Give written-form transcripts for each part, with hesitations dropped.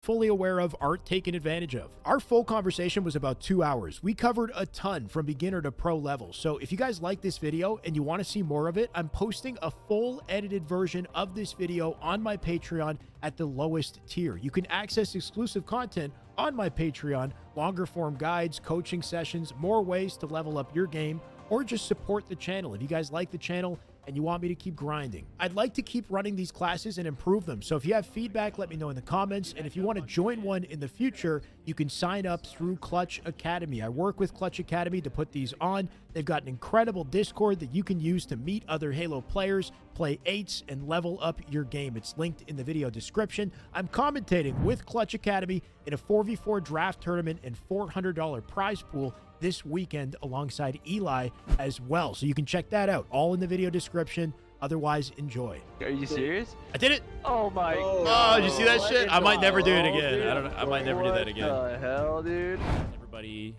fully aware of, aren't taken advantage of. Our full conversation was about 2 hours. We covered a ton from beginner to pro level. So if you guys like this video and you want to see more of it, I'm posting a full edited version of this video on my Patreon at the lowest tier. You can access exclusive content on my Patreon, longer form guides, coaching sessions, more ways to level up your game, or just support the channel. If you guys like the channel and you want me to keep grinding, I'd like to keep running these classes and improve them. So if you have feedback, let me know in the comments. And if you want to join one in the future, you can sign up through Clutch Academy. I work with Clutch Academy to put these on. They've got an incredible Discord that you can use to meet other Halo players, play 8s, and level up your game. It's linked in the video description. I'm commentating with Clutch Academy in a 4v4 draft tournament and $400 prize pool this weekend alongside Eli as well. So you can check that out, all in the video description. Otherwise, enjoy. Are you serious? I did it. Oh my Oh, did you see that shit? I might never do it again. Dude, I don't know. I might never do that again. What the hell, dude? Everybody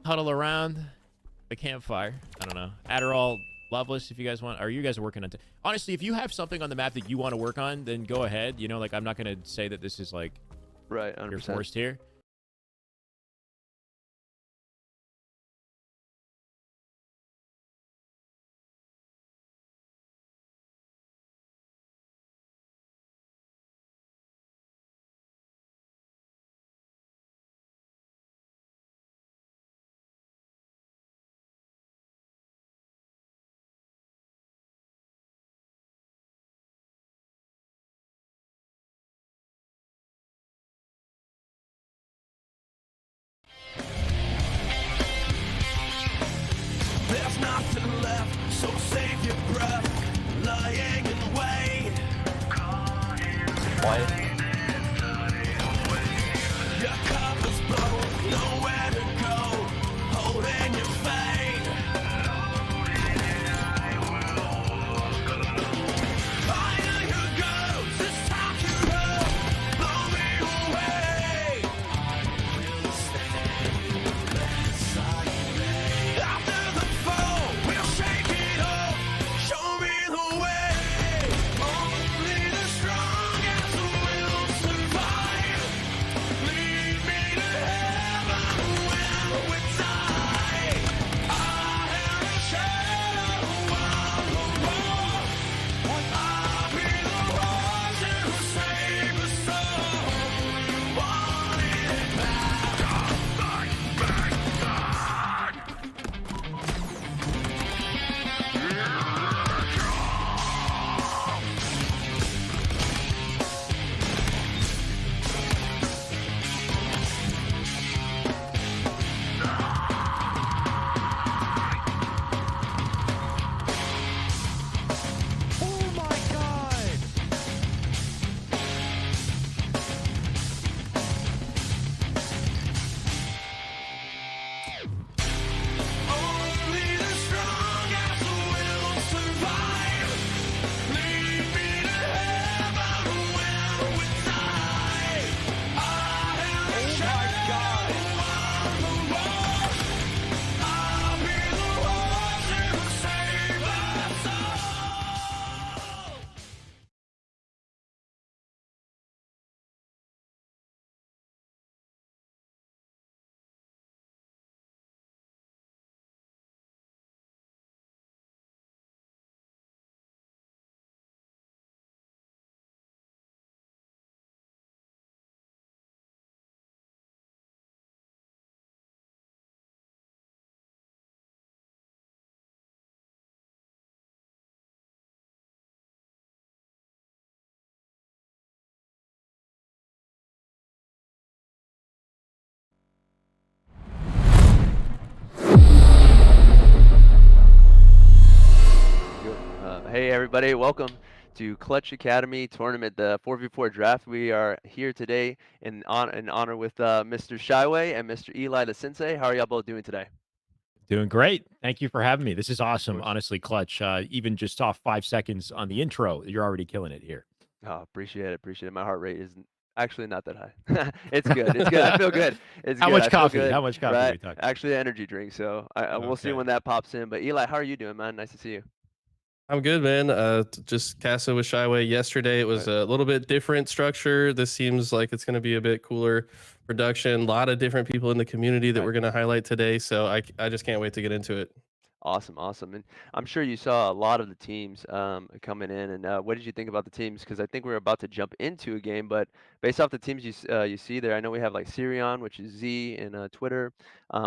huddle around the campfire. I don't know. Adderall, Loveless, if you guys want. Are you guys working on honestly, if you have something on the map that you want to work on, then go ahead. You know, like, I'm not going to say that this is like Right, 100%. you're forced here. There's nothing left, so save your breath. Lying in wait. Your cover's blown, nowhere to go. Holding your fate. Fire your ghost, this time you run. Blow me away. After the fall, we'll shake it off. Show me the way. Only the strongest will survive. Lead me to heaven when we die. I am a shadow of the wall. I'll be the ones who save the soul. You want it back, back, back, back. Oh my god! Only the strongest will survive. Lead me to heaven when we die. I am a shadow of the wall. I'll be the one to save us all. Hey everybody, welcome to Clutch Academy Tournament, the 4v4 draft. We are here today in honor with Mr. Shyway and Mr. Eli the Sensei. How are y'all both doing today? Doing great. Thank you for having me. This is awesome. course. Honestly, Clutch. Even just off 5 seconds on the intro, you're already killing it here. Oh, appreciate it, appreciate it. My heart rate is actually not that high. It's good, it's good. I feel good. It's How good. much I feel coffee? good, How much coffee are we right? talking? Actually, an energy drink. So we'll see Okay. when that pops in. But Eli, how are you doing, man? Nice to see you. I'm good, man. Just casted with Shyway yesterday. It was Right. a little bit different structure. This seems like it's going to be a bit cooler production. A lot of different people in the community that Right. we're going to highlight today. So I just can't wait to get into it. Awesome, awesome, and I'm sure you saw a lot of the teams coming in. And what did you think about the teams? Because I think we're about to jump into a game, but based off the teams you see there, I know we have like Sirion, which is Z in Twitter.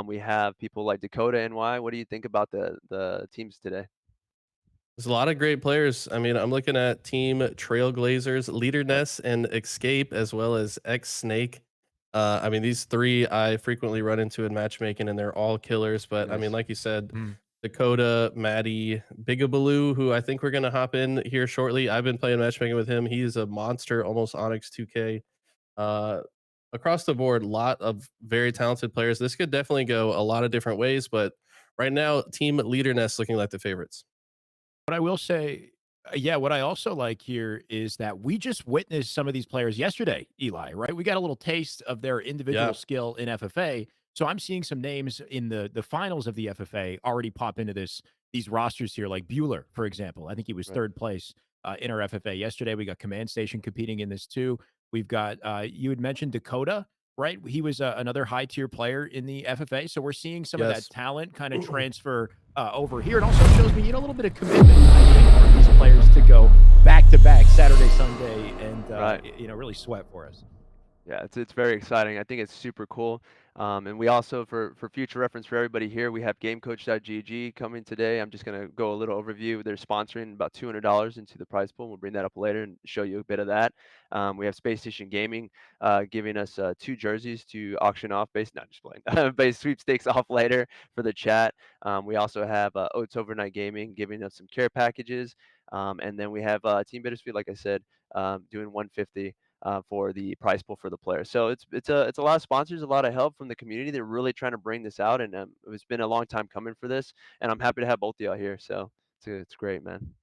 We have people like Dakota NY. What do you think about the teams today? There's a lot of great players. I mean, I'm looking at Team Trailblazers, Leader Yep. Ness, and Escape, as well as X Snake. I mean, these three I frequently run into in matchmaking, and they're all killers. But I mean, Nice. like you said, Mm. Dakota, Maddie, Bigabaloo, who I think we're gonna hop in here shortly. I've been playing matchmaking with him. He's a monster, almost Onyx 2K. Uh, Across the board, lot of very talented players. This could definitely go a lot of different ways, but right now, Team Leader Nest looking like the favorites. What I will say, yeah, what I also like here is that we just witnessed some of these players yesterday, Eli, right? We got a little taste of their individual Yeah. skill in FFA. So I'm seeing some names in the finals of the FFA already pop into these rosters here, like Bueller, for example. I think he was Right. third place in our FFA yesterday. We got Command Station competing in this too. We've got you had mentioned Dakota, right? He was another high tier player in the FFA. So we're seeing some of that Yes. talent kind of transfer over here. It also shows me, a little bit of commitment, I think, for these players to go back to back Saturday, Sunday, and Right. really sweat for us. Yeah, it's very exciting. I think it's super cool. And we also, for future reference for everybody here, we have GameCoach.gg coming today. I'm just gonna go a little overview. They're sponsoring about $200 into the prize pool. We'll bring that up later and show you a bit of that. We have Space Station Gaming giving us two jerseys to auction off, based not just playing, base sweepstakes off later for the chat. We also have Oats Overnight Gaming giving us some care packages. And then we have Team Bittersweet, like I said, doing 150 for the prize pool for the players. So it's a lot of sponsors, a lot of help from the community. They're really trying to bring this out, and it's been a long time coming for this. And I'm happy to have both of y'all here. So it's great, man.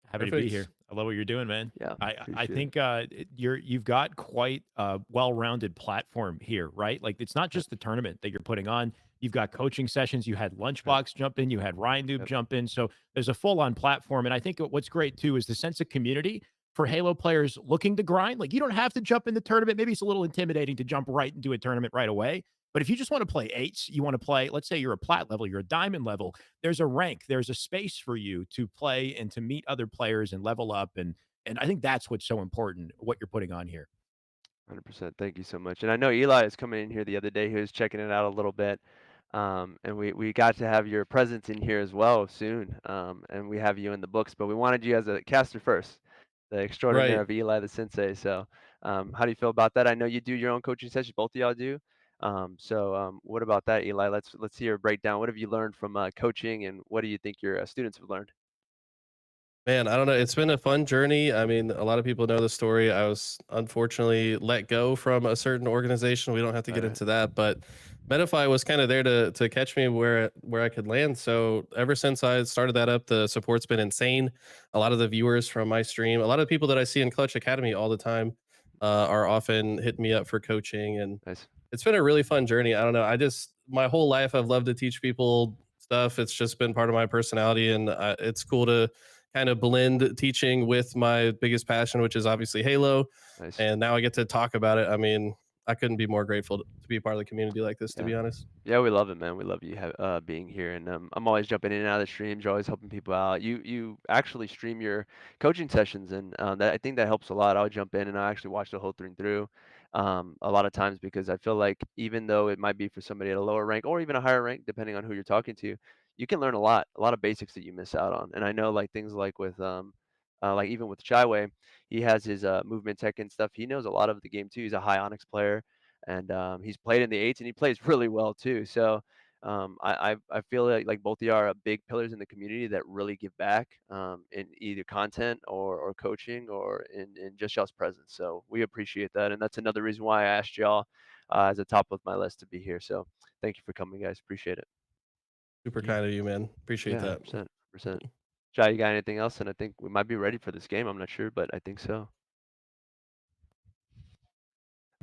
Happy to be Perfect. here. I love what you're doing, man. Yeah, I appreciate it. think you've got quite a well-rounded platform here, right? Like it's not Yep, just the tournament that you're putting on. You've got coaching sessions. You had right, Lunchbox jump in. You had Ryan Noob yep, jump in. So there's a full-on platform. And I think what's great too is the sense of community for Halo players looking to grind. Like you don't have to jump in the tournament. Maybe it's a little intimidating to jump right into a tournament right away. But if you just want to play eights, you want to play. Let's say you're a plat level, you're a diamond level, there's a rank, there's a space for you to play and to meet other players and level up. And I think that's what's so important, what you're putting on here. 100%. Thank you so much. And I know Eli is coming in here the other day. He was checking it out a little bit. And we got to have your presence in here as well soon. And we have you in the books, but we wanted you as a caster first, the extraordinaire Right. of Eli the Sensei. So, how do you feel about that? I know you do your own coaching sessions, both of y'all do. What about that, Eli? Let's hear a breakdown. What have you learned from coaching, and what do you think your students have learned? Man, I don't know. It's been a fun journey. I mean, a lot of people know the story. I was unfortunately let go from a certain organization. We don't have to Right, get right. into that, but Medify was kind of there to catch me where I could land. So ever since I started that up, the support's been insane. A lot of the viewers from my stream, a lot of the people that I see in Clutch Academy all the time, are often hitting me up for coaching, and Nice. it's been a really fun journey. I don't know. I just my whole life I've loved to teach people stuff. It's just been part of my personality, and it's cool to kind of blend teaching with my biggest passion, which is obviously Halo. Nice. And now I get to talk about it. I mean, I couldn't be more grateful to be a part of the community like this, to Yeah. be honest. Yeah, we love it, man. We love you being here, and I'm always jumping in and out of the streams. You're always helping people out. You actually stream your coaching sessions, and that I think that helps a lot. I'll jump in and I actually watch the whole thing through, a lot of times because I feel like even though it might be for somebody at a lower rank or even a higher rank, depending on who you're talking to, you can learn a lot of basics that you miss out on. And I know like things like with like even with Chaiwei, he has his movement tech and stuff. He knows a lot of the game too. He's a high Onyx player and he's played in the eights and he plays really well too. So I feel like both of you are big pillars in the community that really give back in either content or coaching or in just y'all's presence. So we appreciate that, and that's another reason why I asked y'all as a top of my list to be here. So thank you for coming, guys. Appreciate it. Super Yeah. kind of you, man. Appreciate Yeah, that. 100%, 100%. Jai, you got anything else? And I think we might be ready for this game. I'm not sure, but I think so.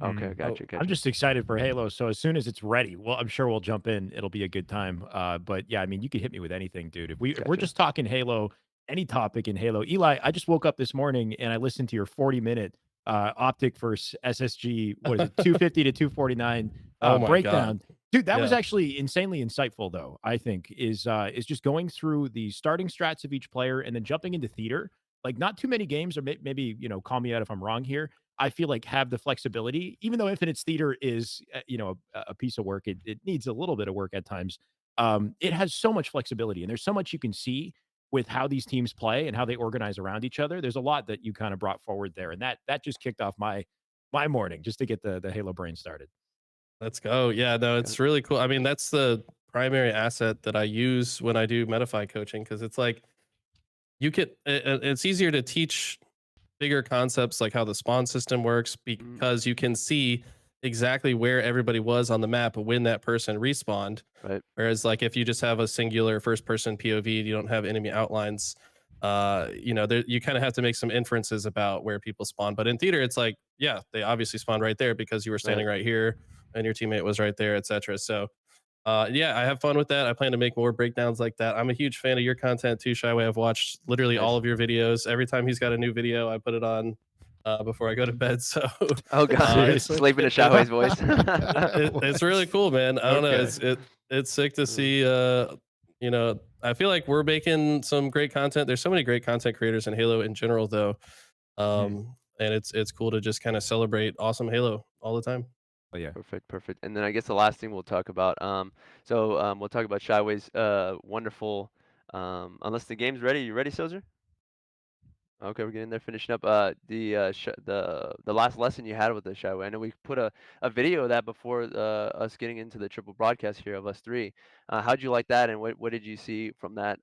Okay, Oh, gotcha, I'm gotcha. just excited for Halo. So as soon as it's ready, well, I'm sure we'll jump in. It'll be a good time. But yeah, I mean, you could hit me with anything, dude. If we're Gotcha. just talking Halo any topic in Halo. Eli, I just woke up this morning and I listened to your 40-minute optic versus SSG, what is it, 250 to 249 Oh my god. breakdown. Dude, that was Yeah. actually insanely insightful, though, I think, is just going through the starting strats of each player and then jumping into theater. Like, not too many games, or maybe, call me out if I'm wrong here. I feel like have the flexibility, even though Infinite's theater is, a piece of work. It needs a little bit of work at times. It has so much flexibility, and there's so much you can see with how these teams play and how they organize around each other. There's a lot that you kind of brought forward there, and that just kicked off my morning just to get the Halo brain started. Let's go. Yeah, no, Yeah. it's really cool. I mean, that's the primary asset that I use when I do Metafy coaching because it's like it's easier to teach bigger concepts like how the spawn system works Mm, because you can see exactly where everybody was on the map when that person respawned. right. Whereas like if you just have a singular first person POV, you don't have enemy outlines. There, you kind of have to make some inferences about where people spawn. But in theater, it's like, yeah, they obviously spawned right there because you were standing Right. right here and your teammate was right there, etc. So yeah, I have fun with that. I plan to make more breakdowns like that. I'm a huge fan of your content too, Shyway. I've watched literally all Nice. of your videos. Every time he's got a new video, I put it on before I go to bed. So Oh god, Seriously? sleeping to it, it, Shaway's voice. it's really cool, man. I don't know. Okay. It's sick to Mm, see. I feel like we're making some great content. There's so many great content creators in Halo in general, though. Mhm. And it's cool to just kind of celebrate awesome Halo all the time. Oh, yeah. Perfect, perfect. And then I guess the last thing we'll talk about, we'll talk about Shyway's wonderful, unless the game's ready. You ready, Sozer? Okay, we're getting there, finishing up the last lesson you had with the Shyway. I know we put a video of that before us getting into the triple broadcast here of us three. How'd you like that, and what did you see from that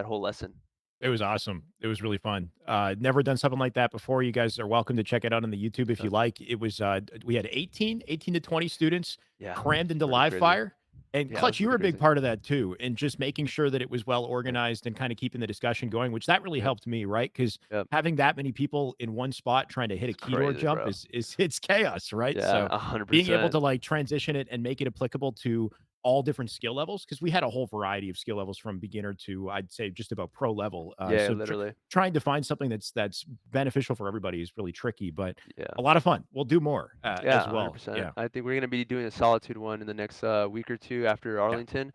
whole lesson? It was awesome. It was really fun. Never done something like that before. You guys are welcome to check it out on the YouTube if you Okay. like. It was we had 18 to 20 students Yeah, crammed into pretty live crazy. fire. And Yeah, it was Clutch, you were pretty a big crazy. part of that too, and just making sure that it was well Yep, organized and kind of keeping the discussion going, which that really yep, helped me, right? Because yep. having that many people in one spot trying to hit a It's key door crazy, jump bro. is it's chaos, right? Yeah, So a hundred being able percent. to like transition it and make it applicable to all different skill levels, because we had a whole variety of skill levels from beginner to I'd say just about pro level. Yeah, literally. Trying to find something that's beneficial for everybody is really tricky, but Yeah. a lot of fun. We'll do more Yeah, as well. 100%. Yeah. I think we're going to be doing a Solitude one in the next week or two after Yeah. Arlington.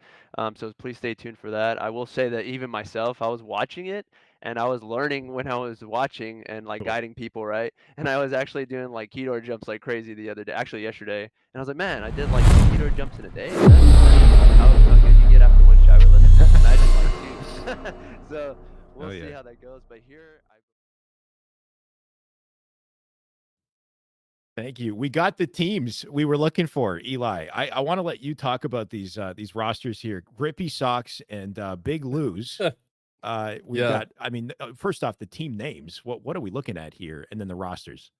So please stay tuned for that. I will say that even myself, I was watching it and I was learning when I was watching and like Cool. guiding people, right? And I was actually doing like keto jumps like crazy the other day, actually yesterday. And I was like, man, I did like 2 keto jumps in a day. That's how good you get after one shower lesson. Just imagine like 2. So Oh we'll see yeah. how that goes. But here, Thank you. We got the teams we were looking for, Eli. I want to let you talk about these rosters here. Grippy Socks and Big Lou's. We've Yeah. got, I mean, first off, the team names. What are we looking at here? And then the rosters.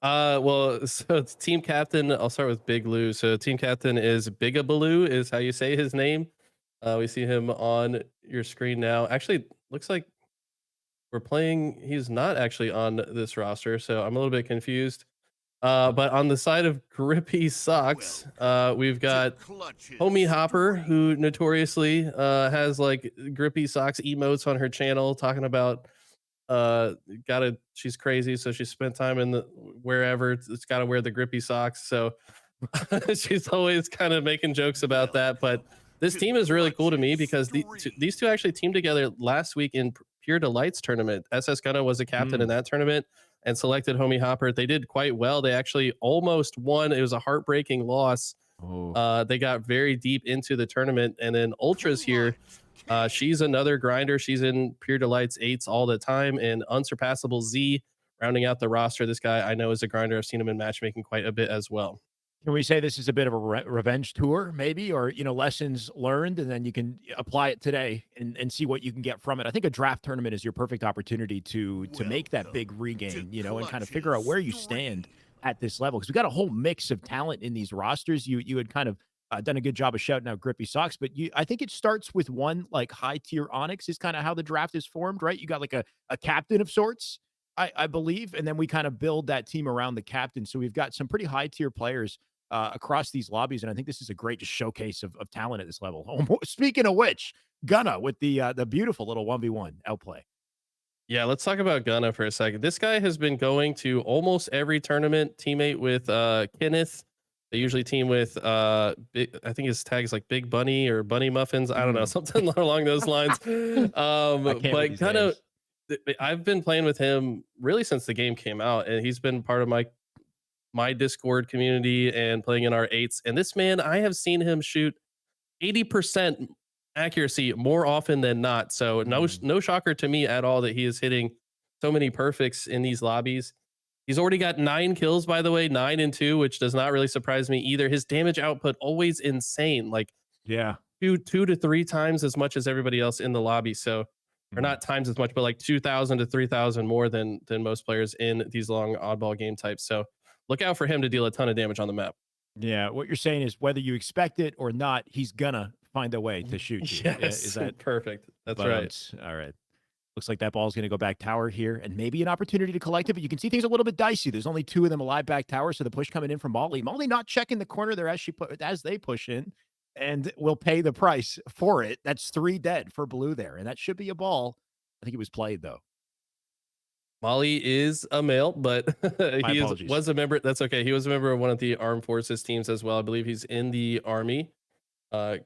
Well, so it's team captain. I'll start with Big Lou. So team captain is Bigabaloo, is how you say his name. We see him on your screen now. Actually, looks like we're playing. He's not actually on this roster, so I'm a little bit confused. But on the side of Grippy Socks, we've got Homie Hopper, who notoriously has like Grippy Socks emotes on her channel talking about gotta she's crazy, so she spent time in the wherever it's gotta wear the grippy socks. So she's always kind of making jokes about that. But this team is really cool to me because these two actually teamed together last week in Pure Delights tournament. SS Gunna was a captain in Mm. that tournament and selected Homie Hopper. They did quite well. They actually almost won. It was a heartbreaking loss. Oh, They got very deep into the tournament, and then Ultras here. She's another grinder. She's in Pure Delights 8s all the time, and Unsurpassable Z rounding out the roster. This guy I know is a grinder. I've seen him in matchmaking quite a bit as well. can we say this is a bit of a revenge tour, maybe, or lessons learned, and then you can apply it today and see what you can get from it? I think a draft tournament is your perfect opportunity to make that big regain, and kind of figure out where you stand at this level, because we got a whole mix of talent in these rosters. You had kind of done a good job of shouting out Grippy Socks, but I think it starts with one like high tier Onyx is kind of how the draft is formed, right? You got like a captain of sorts, I believe, and then we kind of build that team around the captain. So we've got some pretty high tier players across these lobbies, and I think this is a great just showcase of talent at this level. Speaking of which, Gunna with the beautiful little 1v1 outplay. Yeah, let's talk about Gunna for a second. This guy has been going to almost every tournament, teammate with Kenneth. They usually team with I think his tag is like Big Bunny or Bunny Muffins. I don't know, something along those lines. I can't with But these Gunna, names. I've been playing with him really since the game came out, and he's been part of my Discord community and playing in our eights. And this man, I have seen him shoot 80% accuracy more often than not. So no shocker to me at all that he is hitting so many perfects in these lobbies. He's already got 9 kills, by the way, 9 and 2, which does not really surprise me either. His damage output always insane, like Yeah. two to 3 times as much as everybody else in the lobby. So, or not times as much, but like 2,000 to 3,000 more than most players in these long oddball game types. So look out for him to deal a ton of damage on the map. Yeah, what you're saying is whether you expect it or not, he's gonna find a way to shoot you. Yes, Is that perfect? That's but, right. all right. Looks like that ball's gonna go back tower here, and maybe an opportunity to collect it, but you can see things a little bit dicey. There's only 2 of them alive back tower, so the push coming in from Molly. Molly not checking the corner there as they push in, and will pay the price for it. That's 3 dead for blue there, and that should be a ball. I think it was played though. Molly is a male, but he apologies. was a member. That's okay. He was a member of one of the armed forces teams as well. I believe he's in the army.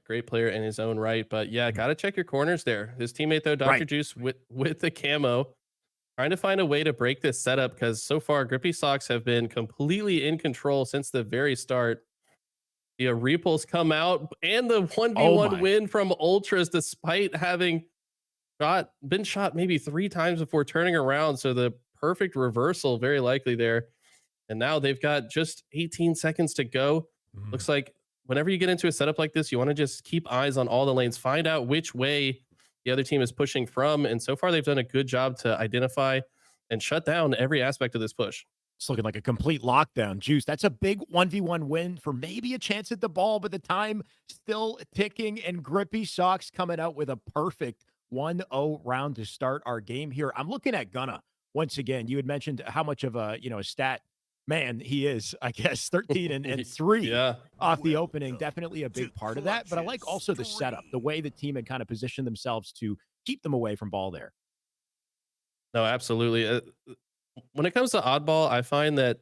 Great player in his own right. But yeah, gotta check your corners there. His teammate though, Dr. Right. Juice with the camo, trying to find a way to break this setup because so far Grippy Socks have been completely in control since the very start. The repulse come out and the 1v1 win from Ultras despite having been shot maybe 3 times before turning around. So the perfect reversal, very likely there. And now they've got just 18 seconds to go. Looks like whenever you get into a setup like this, you want to just keep eyes on all the lanes, find out which way the other team is pushing from. And so far, they've done a good job to identify and shut down every aspect of this push. It's looking like a complete lockdown. Juice, that's a big 1v1 win for maybe a chance at the ball, but the time still ticking, and Grippy Socks coming out with a perfect 1-0 round to start our game here. I'm looking at Gunna once again. You had mentioned how much of a stat man he is. I guess 13 and 3 off the opening, definitely a big part of that. But I like also the setup, the way the team had kind of positioned themselves to keep them away from ball there. No, absolutely. When it comes to oddball, I find that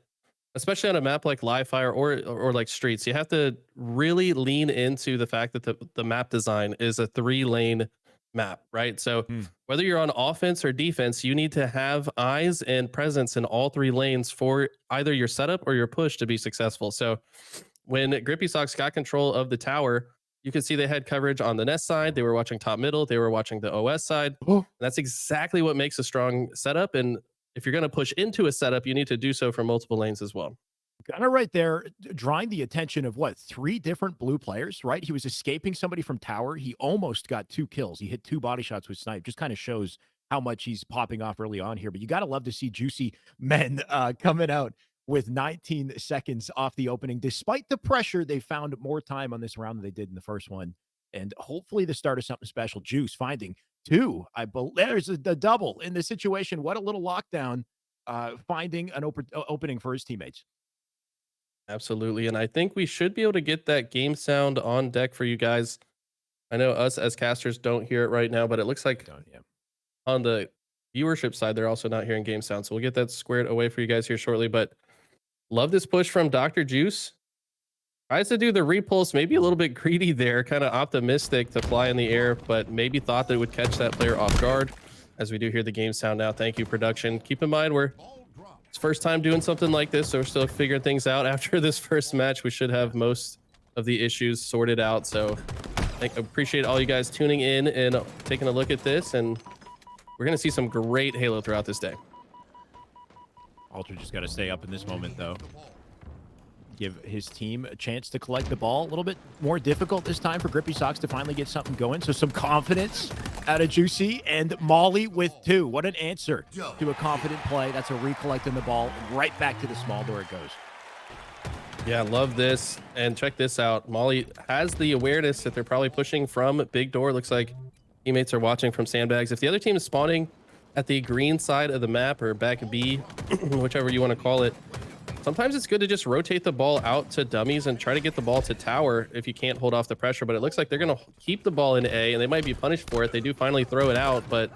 especially on a map like Live Fire or like Streets, you have to really lean into the fact that the map design is a 3-lane map, right? So whether you're on offense or defense, you need to have eyes and presence in all 3 lanes for either your setup or your push to be successful. So when Grippy Socks got control of the tower, you could see they had coverage on the nest side. They were watching top middle. They were watching the OS side. That's exactly what makes a strong setup. And if you're going to push into a setup, you need to do so from multiple lanes as well. Gunna right there, drawing the attention of 3 different blue players, right? He was escaping somebody from tower. He almost got 2 kills. He hit 2 body shots with snipe. Just kind of shows how much he's popping off early on here. But you got to love to see Juicy Men coming out with 19 seconds off the opening. Despite the pressure, they found more time on this round than they did in the first one. And hopefully the start of something special. Juice finding 2. There's the double in this situation. What a little lockdown, finding an opening for his teammates. Absolutely. And I think we should be able to get that game sound on deck for you guys. I know us as casters don't hear it right now, but it looks like on the viewership side, they're also not hearing game sound. So we'll get that squared away for you guys here shortly. But love this push from Dr. Juice. Tries to do the repulse, maybe a little bit greedy there, kind of optimistic to fly in the air, but maybe thought that it would catch that player off guard. As we do hear the game sound now. Thank you, production. Keep in mind, it's first time doing something like this, so we're still figuring things out. After this first match, we should have most of the issues sorted out. So I appreciate all you guys tuning in and taking a look at this, and we're going to see some great Halo throughout this day. Ultra just got to stay up in this moment, though. Give his team a chance to collect the ball. A little bit more difficult this time for Grippy Socks to finally get something going. So some confidence out of Juicy, and Molly with 2. What an answer to a confident play. That's a recollecting the ball, and right back to the small door it goes. Yeah, love this. And check this out. Molly has the awareness that they're probably pushing from big door. Looks like teammates are watching from sandbags. If the other team is spawning at the green side of the map or back B, whichever you want to call it, sometimes it's good to just rotate the ball out to dummies and try to get the ball to tower if you can't hold off the pressure. But it looks like they're going to keep the ball in A, and they might be punished for it. They do finally throw it out, but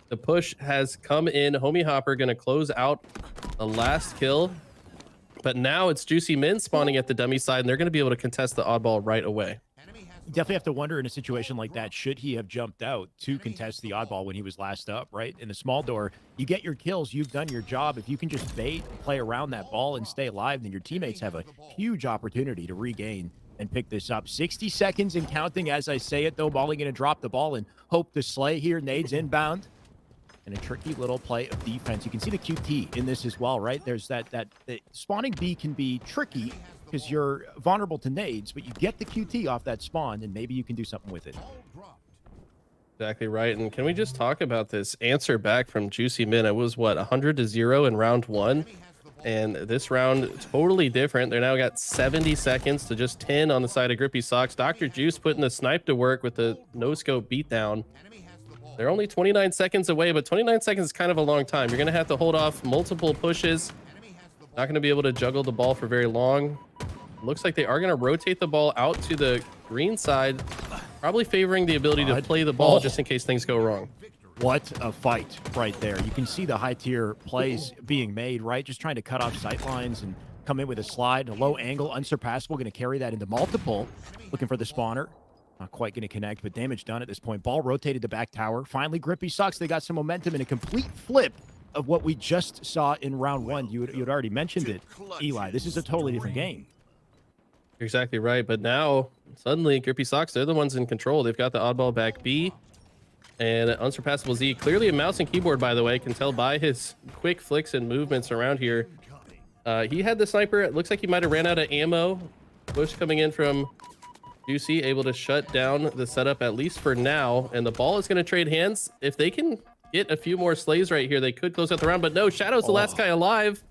the push has come in. Homie Hopper going to close out the last kill. But now it's Juicy Min spawning at the dummy side, and they're going to be able to contest the oddball right away. You definitely have to wonder in a situation like that, should he have jumped out to contest the oddball when he was last up, right? In the small door, you get your kills, you've done your job. If you can just bait, play around that ball and stay alive, then your teammates have a huge opportunity to regain and pick this up. 60 seconds and counting as I say it, though. Molly going to drop the ball and hope to slay here. Nades inbound. And a tricky little play of defense. You can see the QT in this as well, right? There's that spawning B can be tricky because you're vulnerable to nades, but you get the QT off that spawn, and maybe you can do something with it. Exactly right. And can we just talk about this answer back from Juicy Min? It was what, 100-0 in round 1, and this round totally different. They're now got 70 seconds to just 10 on the side of Grippy Socks. Dr. Juice putting the snipe to work with the no scope beatdown. They're only 29 seconds away, but 29 seconds is kind of a long time. You're going to have to hold off multiple pushes. Not going to be able to juggle the ball for very long. Looks like they are going to rotate the ball out to the green side, probably favoring the ability to play the ball just in case things go wrong. What a fight right there. You can see the high tier plays being made, right? Just trying to cut off sight lines and come in with a slide, a low angle, unsurpassable, going to carry that into multiple. Looking for the spawner. Not quite going to connect, but damage done at this point. Ball rotated to back tower. Finally, Grippy Socks. They got some momentum in a complete flip of what we just saw in round 1. You had already mentioned it, Eli. This is a totally different game. You're exactly right. But now, suddenly, Grippy Socks, they're the ones in control. They've got the oddball back B and unsurpassable Z. Clearly a mouse and keyboard, by the way. Can tell by his quick flicks and movements around here. He had the sniper. It looks like he might have ran out of ammo. Push coming in from Juicy, able to shut down the setup at least for now, and the ball is going to trade hands. If they can get a few more slays right here, they could close out the round, but no, Shadow's the last guy alive.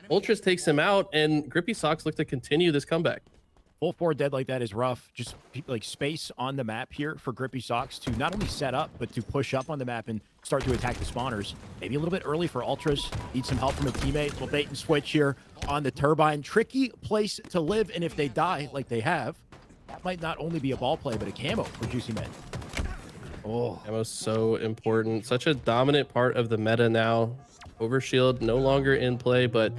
Ultras takes him out, and Grippy Socks look to continue this comeback. Full 4 dead like that is rough. Just like space on the map here for Grippy Socks to not only set up, but to push up on the map and start to attack the spawners. Maybe a little bit early for Ultras. Need some help from a teammate. Little bait and switch here on the turbine. Tricky place to live, and if they die like they have, that might not only be a ball play, but a camo for Juicy Min. Oh, Camo's so important. Such a dominant part of the meta now. Overshield no longer in play, but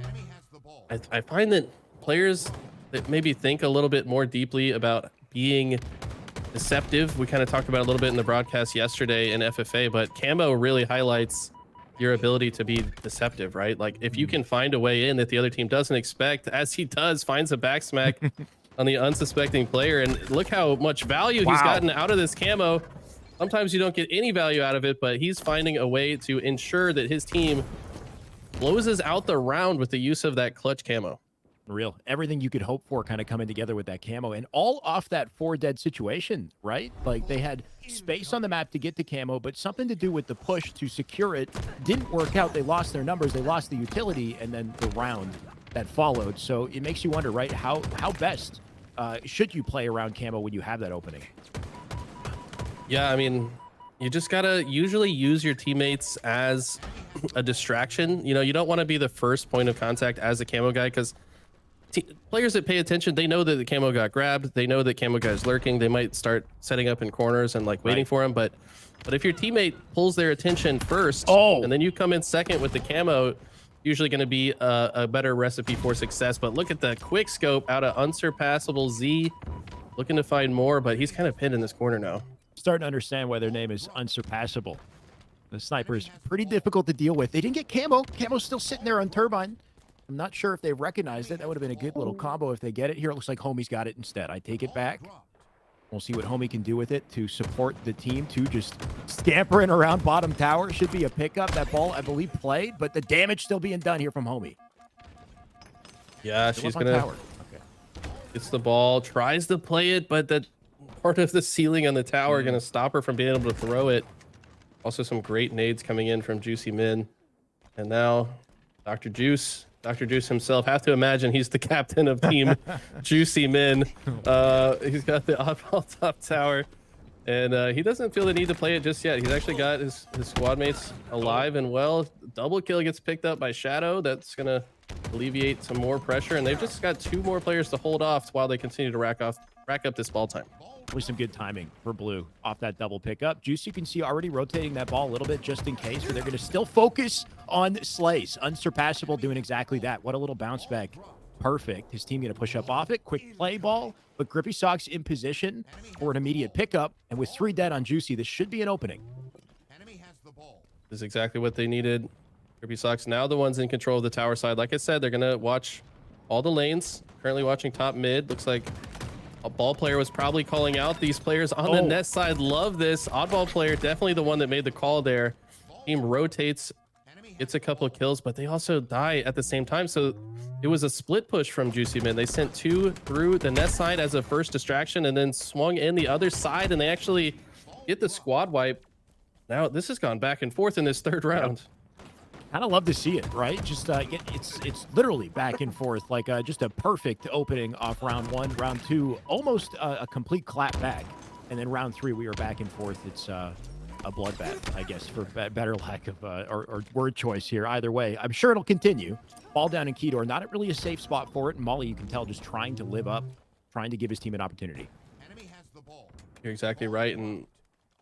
I find that players that maybe think a little bit more deeply about being deceptive. We kind of talked about it a little bit in the broadcast yesterday in FFA, but camo really highlights your ability to be deceptive, right? Like if you can find a way in that the other team doesn't expect, as he does, finds a backsmack on the unsuspecting player, and look how much value he's gotten out of this camo. Sometimes you don't get any value out of it, but he's finding a way to ensure that his team closes out the round with the use of that clutch camo. Real. Everything you could hope for kind of coming together with that camo, and all off that 4 dead situation, right? Like they had space on the map to get the camo, but something to do with the push to secure it didn't work out. They lost their numbers, they lost the utility, and then the round that followed. So it makes you wonder, right? How best should you play around camo when you have that opening? Yeah, I mean, you just gotta usually use your teammates as a distraction. You know, you don't want to be the first point of contact as a camo guy, because players that pay attention, they know that the camo got grabbed. They know that camo guy's lurking. They might start setting up in corners and like waiting for him. But if your teammate pulls their attention first, and then you come in second with the camo, usually going to be a better recipe for success. But look at the quick scope out of unsurpassable Z, looking to find more, but he's kind of pinned in this corner now. Starting to understand why their name is Unsurpassable. The sniper is pretty difficult to deal with. They didn't get camo. Camo's still sitting there on turbine. I'm not sure if they recognized it. That would have been a good little combo if they get it. Here it looks like Homie's got it instead. I take it back. We'll see what Homie can do with it to support the team too. Just scampering around bottom tower. Should be a pickup. That ball, I believe, played, but the damage still being done here from Homie. Yeah, she's gonna gets the ball, tries to play it, but that part of the ceiling on the tower gonna stop her from being able to throw it. Also some great nades coming in from Juicy Min. And now Dr. Juice himself, have to imagine he's the captain of team Juicy Min. He's got the oddball top tower, and he doesn't feel the need to play it just yet. He's actually got his squad mates alive and well. Double kill gets picked up by Shadow. That's gonna alleviate some more pressure, and they've just got 2 more players to hold off while they continue to rack up this ball time. With some good timing for Blue off that double pickup. Juice, you can see already rotating that ball a little bit just in case, but they're going to still focus on Slays. Unsurpassable doing exactly that. What a little bounce back. Perfect. His team going to push up off it. Quick play ball, but Grippy Sox in position for an immediate pickup. And with 3 dead on Juicy, this should be an opening. This is exactly what they needed. Grippy Sox now the ones in control of the tower side. Like I said, they're going to watch all the lanes. Currently watching top mid. Looks like a ball player was probably calling out. These players on the net side love this. Oddball player, definitely the one that made the call there. Team rotates, gets a couple of kills, but they also die at the same time. So it was a split push from Juicy Man. They sent 2 through the net side as a first distraction and then swung in the other side, and they actually get the squad wipe. Now this has gone back and forth in this 3rd round. Kind of love to see it, right? Just it's literally back and forth, like just a perfect opening off round 1. Round 2, almost a complete clap back, and then round 3 we were back and forth. It's a bloodbath, I guess, for better lack of or word choice here. Either way, I'm sure it'll continue. Ball down in Keydor, not really a safe spot for it. And Molly, you can tell, just trying to live up, trying to give his team an opportunity. You're exactly right, and you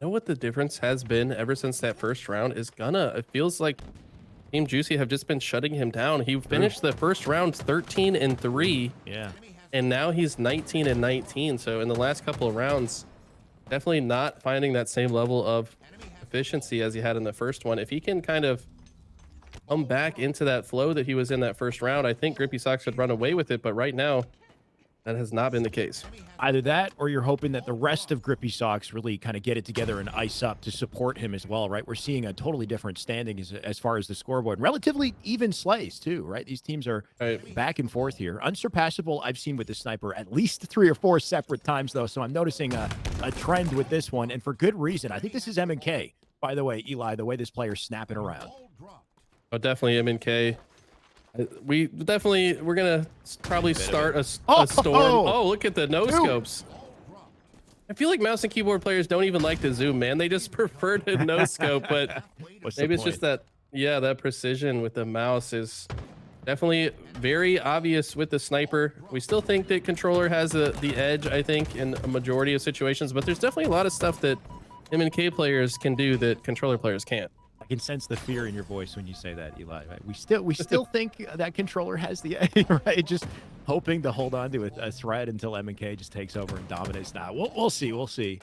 know what the difference has been ever since that first round is Gunna. It feels like Team Juicy have just been shutting him down. He finished the first round 13-3. Yeah. And now he's 19-19. So in the last couple of rounds, definitely not finding that same level of efficiency as he had in the first one. If he can kind of come back into that flow that he was in that first round, I think Grippy Sox could run away with it. But right now, that has not been the case. Either that, or you're hoping that the rest of Grippy Sox really kind of get it together and ice up to support him as well, right? We're seeing a totally different standing as far as the scoreboard. Relatively even slays, too, right? These teams are back and forth here. Unsurpassable, I've seen with the sniper at least 3 or 4 separate times, though, so I'm noticing a trend with this one, and for good reason. I think this is M&K, by the way, Eli, the way this player's snapping around. Oh, definitely M&K. We're gonna probably start a storm. Oh, look at the no scopes. I feel like mouse and keyboard players don't even like to zoom, man. They just prefer to no scope, but maybe it's just that, yeah, that precision with the mouse is definitely very obvious with the sniper. We still think that controller has the edge, I think, in a majority of situations, but there's definitely a lot of stuff that M&K players can do that controller players can't. I can sense the fear in your voice when you say that, Eli. Right? We still think that controller has the edge, right? Just hoping to hold on to a thread until M&K just takes over and dominates. Now we'll see.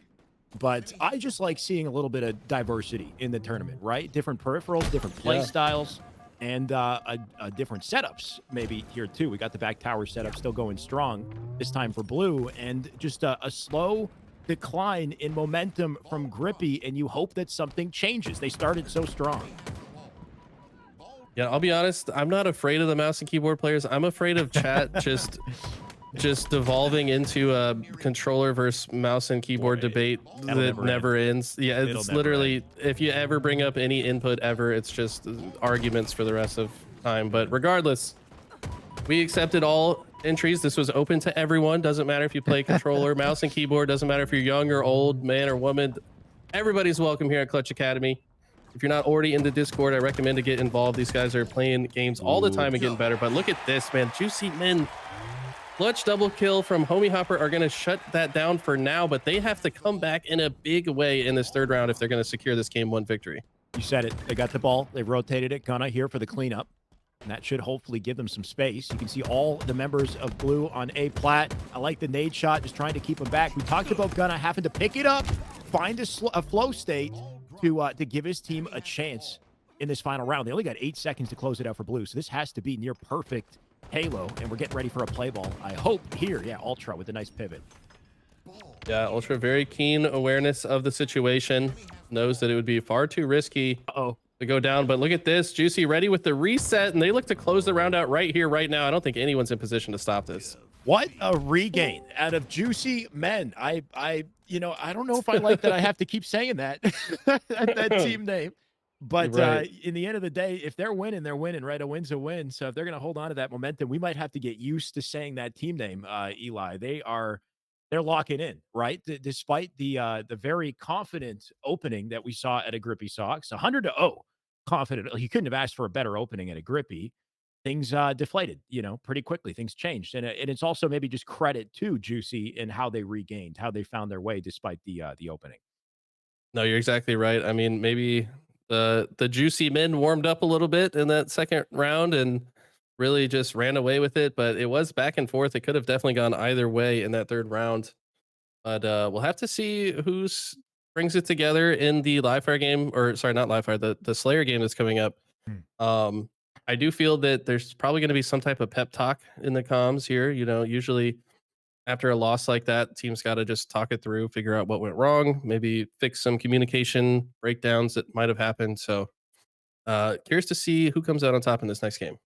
But I just like seeing a little bit of diversity in the tournament, right? Different peripherals, different play styles, and different setups maybe here too. We got the back tower setup still going strong this time for Blue, and just a slow decline in momentum from Grippy, and you hope that something changes. They started so strong. Yeah, I'll be honest, I'm not afraid of the mouse and keyboard players. I'm afraid of chat just devolving into a controller versus mouse and keyboard debate that never ends. Yeah, it's literally, if you ever bring up any input ever, it's just arguments for the rest of time. But regardless, we accepted all entries. This was open to everyone. Doesn't matter if you play controller, mouse and keyboard. Doesn't matter if you're young or old, man or woman. Everybody's welcome here at Clutch Academy. If you're not already in the Discord, I recommend to get involved. These guys are playing games all the time and getting better. But look at this, man. Juicy Men. Clutch double kill from Homie Hopper are going to shut that down for now, but they have to come back in a big way in this 3rd round if they're going to secure this game 1 victory. You said it. They got the ball. They rotated it. Gunna here for the cleanup. And that should hopefully give them some space. You can see all the members of Blue on A plat. I like the nade shot, just trying to keep them back. We talked about Gunna having to pick it up, find a flow state to give his team a chance in this final round. They only got 8 seconds to close it out for Blue, so this has to be near perfect Halo, and we're getting ready for a play ball. I hope here, yeah, Ultra with a nice pivot. Yeah, Ultra, very keen awareness of the situation, knows that it would be far too risky to go down, but look at this. Juicy ready with the reset, and they look to close the round out right here, right now. I don't think anyone's in position to stop this. What a regain out of Juicy Men. I don't know if I like that I have to keep saying that, that team name. But in the end of the day, if they're winning, right? A win's a win. So if they're going to hold on to that momentum, we might have to get used to saying that team name, Eli. They're locking in, right? Despite the very confident opening that we saw at a Grippy Sox, 100-0 confident. He couldn't have asked for a better opening at a Grippy. things deflated, pretty quickly. Things changed, and it's also maybe just credit to Juicy and how they regained, how they found their way despite the opening. No, you're exactly right. I mean, maybe the juicy men warmed up a little bit in that second round and really just ran away with it, but it was back and forth. It could have definitely gone either way in that third round. But we'll have to see who's brings it together in the live fire game, or sorry, not live fire, the Slayer game that's coming up. Hmm. I do feel that there's probably going to be some type of pep talk in the comms here. Usually after a loss like that, teams got to just talk it through, figure out what went wrong, maybe fix some communication breakdowns that might have happened. So, curious to see who comes out on top in this next game.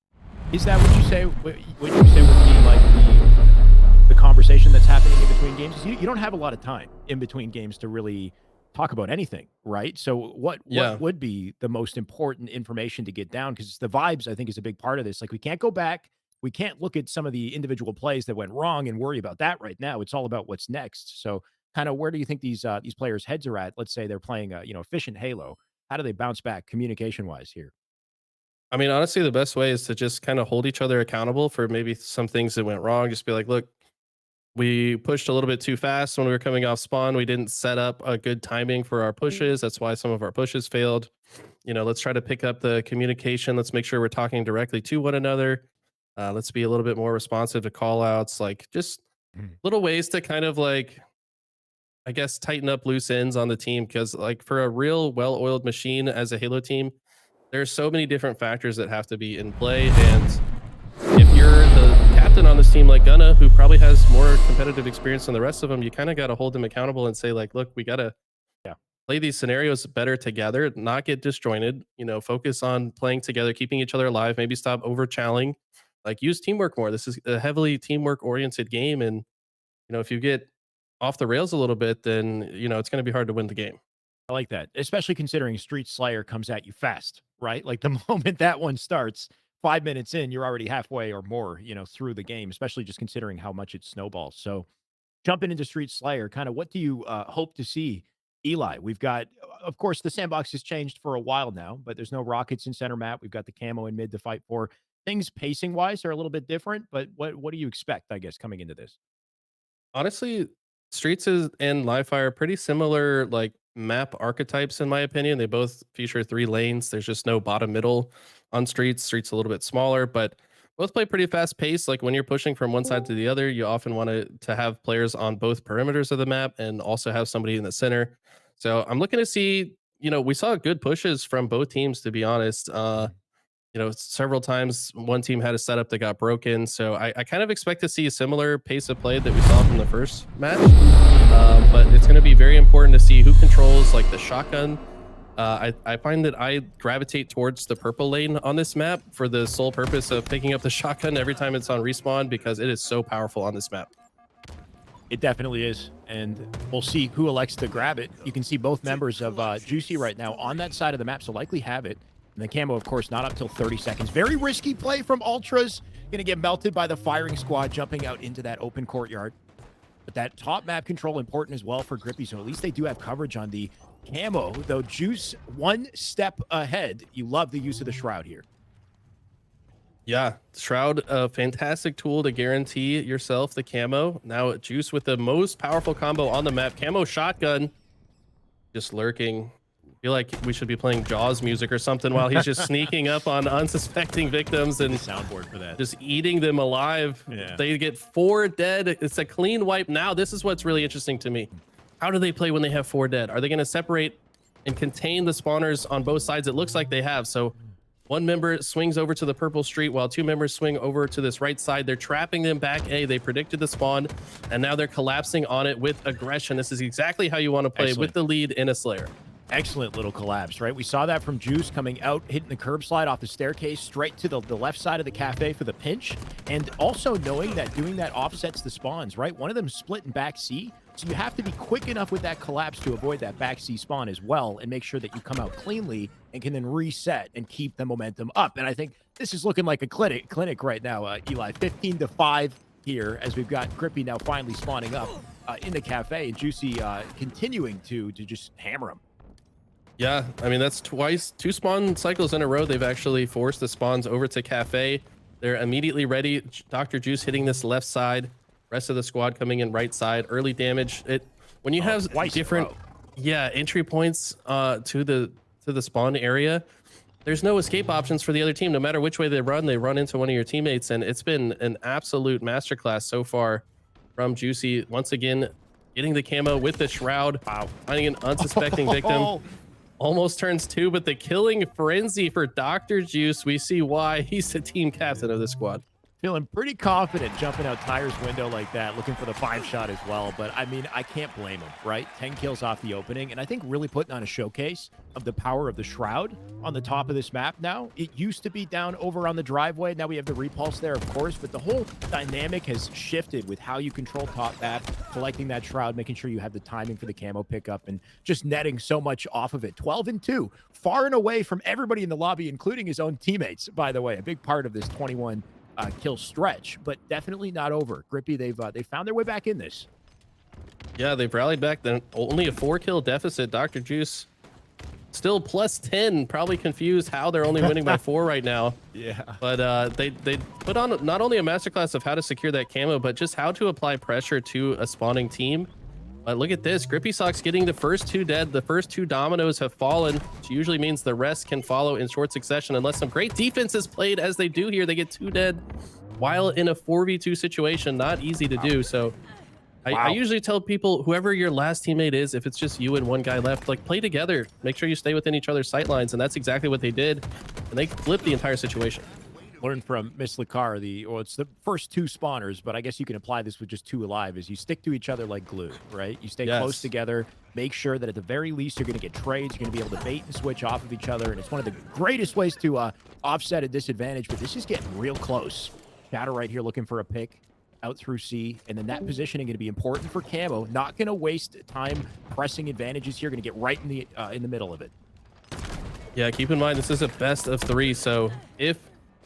Is that what you say? What you say would be like the conversation that's happening in between games? 'Cause you don't have a lot of time in between games to really talk about anything, right? So what Yeah. would be the most important information to get down? Because the vibes, I think, is a big part of this. Like we can't go back. We can't look at some of the individual plays that went wrong and worry about that right now. It's all about what's next. So kind of where do you think these players' heads are at? Let's say they're playing a efficient Halo. How do they bounce back communication wise here? I mean, honestly, the best way is to just kind of hold each other accountable for maybe some things that went wrong. Just be like, look, we pushed a little bit too fast when we were coming off spawn. We didn't set up a good timing for our pushes. That's why some of our pushes failed. Let's try to pick up the communication. Let's make sure we're talking directly to one another. Let's be a little bit more responsive to call outs, like just Mhm. little ways to kind of like, I guess, tighten up loose ends on the team. Cause like for a real well oiled machine as a Halo team, there's so many different factors that have to be in play. And if you're the captain on this team like Gunna, who probably has more competitive experience than the rest of them, you kind of got to hold them accountable and say, like, look, we got to Yeah. play these scenarios better together, not get disjointed, focus on playing together, keeping each other alive, maybe stop over challing, like use teamwork more. This is a heavily teamwork oriented game. And, if you get off the rails a little bit, then, it's going to be hard to win the game. I like that, especially considering Street Slayer comes at you fast, right? Like the moment that one starts, 5 minutes in, you're already halfway or more, through the game, especially just considering how much it snowballs. So jumping into Street Slayer, kind of what do you hope to see, Eli? We've got, of course, the sandbox has changed for a while now, but there's no rockets in center map. We've got the camo in mid to fight for. Things pacing wise are a little bit different, but what do you expect, I guess, coming into this? Honestly, Streets is and Livefire are pretty similar, like map archetypes in my opinion. They both feature 3 lanes. There's just no bottom middle on Streets. Streets a little bit smaller, but both play pretty fast pace. Like when you're pushing from one side to the other, you often want to have players on both perimeters of the map and also have somebody in the center. So I'm looking to see. We saw good pushes from both teams, to be honest. Several times one team had a setup that got broken. So I kind of expect to see a similar pace of play that we saw from the first match. But it's going to be very important to see who controls like the shotgun. I find that I gravitate towards the purple lane on this map for the sole purpose of picking up the shotgun every time it's on respawn because it is so powerful on this map. It definitely is, and we'll see who elects to grab it. You can see both members of Juicy right now on that side of the map, so likely have it. And the camo, of course, not up till 30 seconds. Very risky play from Ultras. Going to get melted by the firing squad jumping out into that open courtyard. But that top map control important as well for Grippy, so at least they do have coverage on the camo, though Juice one step ahead. You love the use of the Shroud here. Yeah, Shroud, a fantastic tool to guarantee yourself the camo. Now Juice with the most powerful combo on the map. Camo shotgun, just lurking. Feel like we should be playing Jaws music or something while he's just sneaking up on unsuspecting victims and Soundboard for that. just eating them alive. Yeah. They get 4 dead. It's a clean wipe. Now, this is what's really interesting to me. How do they play when they have 4 dead? Are they going to separate and contain the spawners on both sides? It looks like they have. So one member swings over to the purple street while 2 members swing over to this right side. They're trapping them back A. They predicted the spawn, and now they're collapsing on it with aggression. This is exactly how you want to play. Excellent. With the lead in a Slayer. Excellent little collapse, right? We saw that from Juice coming out, hitting the curb slide off the staircase straight to the left side of the cafe for the pinch. And also knowing that doing that offsets the spawns, right? One of them split in back C. So you have to be quick enough with that collapse to avoid that back C spawn as well and make sure that you come out cleanly and can then reset and keep the momentum up. And I think this is looking like a clinic right now, Eli. 15-5 here as we've got Grippy now finally spawning up in the cafe and Juicy continuing to just hammer him. Yeah, I mean, that's 2 spawn cycles in a row. They've actually forced the spawns over to Cafe. They're immediately ready. Dr. Juice hitting this left side. Rest of the squad coming in right side. Early damage. When you have twice in a different, row. yeah, entry points to the spawn area, there's no escape options for the other team. No matter which way they run into one of your teammates, and it's been an absolute masterclass so far from Juicy. Once again, getting the camo with the shroud. Wow. Finding an unsuspecting victim. Almost turns 2, but the killing frenzy for Dr. Juice. We see why he's the team captain of the squad. Feeling pretty confident jumping out Tyre's window like that, looking for the 5-shot as well. But, I mean, I can't blame him, right? 10 kills off the opening. And I think really putting on a showcase of the power of the Shroud on the top of this map now. It used to be down over on the driveway. Now we have the repulse there, of course. But the whole dynamic has shifted with how you control top map, collecting that Shroud, making sure you have the timing for the camo pickup, and just netting so much off of it. 12-2, far and away from everybody in the lobby, including his own teammates, by the way. A big part of this 21 kill stretch, but definitely not over. Grippy, they've found their way back in this. Yeah, they've rallied back. Then only a 4-kill deficit. Dr. Juice still plus 10. Probably confused how they're only winning by 4 right now. Yeah. But they put on not only a masterclass of how to secure that camo, but just how to apply pressure to a spawning team. But look at this. Grippy Socks getting the first 2 dead. The first 2 dominoes have fallen, which usually means the rest can follow in short succession unless some great defense is played, as they do here. They get 2 dead while in a 4v2 situation. Not easy to do. So I usually tell people, whoever your last teammate is, if it's just you and one guy left, like, play together. Make sure you stay within each other's sight lines. And that's exactly what they did. And they flipped the entire situation. Learned from Miss Lakar, it's the first 2 spawners, but I guess you can apply this with just 2 alive, is you stick to each other like glue, right? You stay close together, make sure that at the very least you're going to get trades, you're going to be able to bait and switch off of each other, and it's one of the greatest ways to offset a disadvantage, but this is getting real close. Shadow right here looking for a pick out through C, and then that positioning going to be important for camo. Not going to waste time pressing advantages here, going to get right in the middle of it. Yeah, keep in mind, this is a best of 3, so if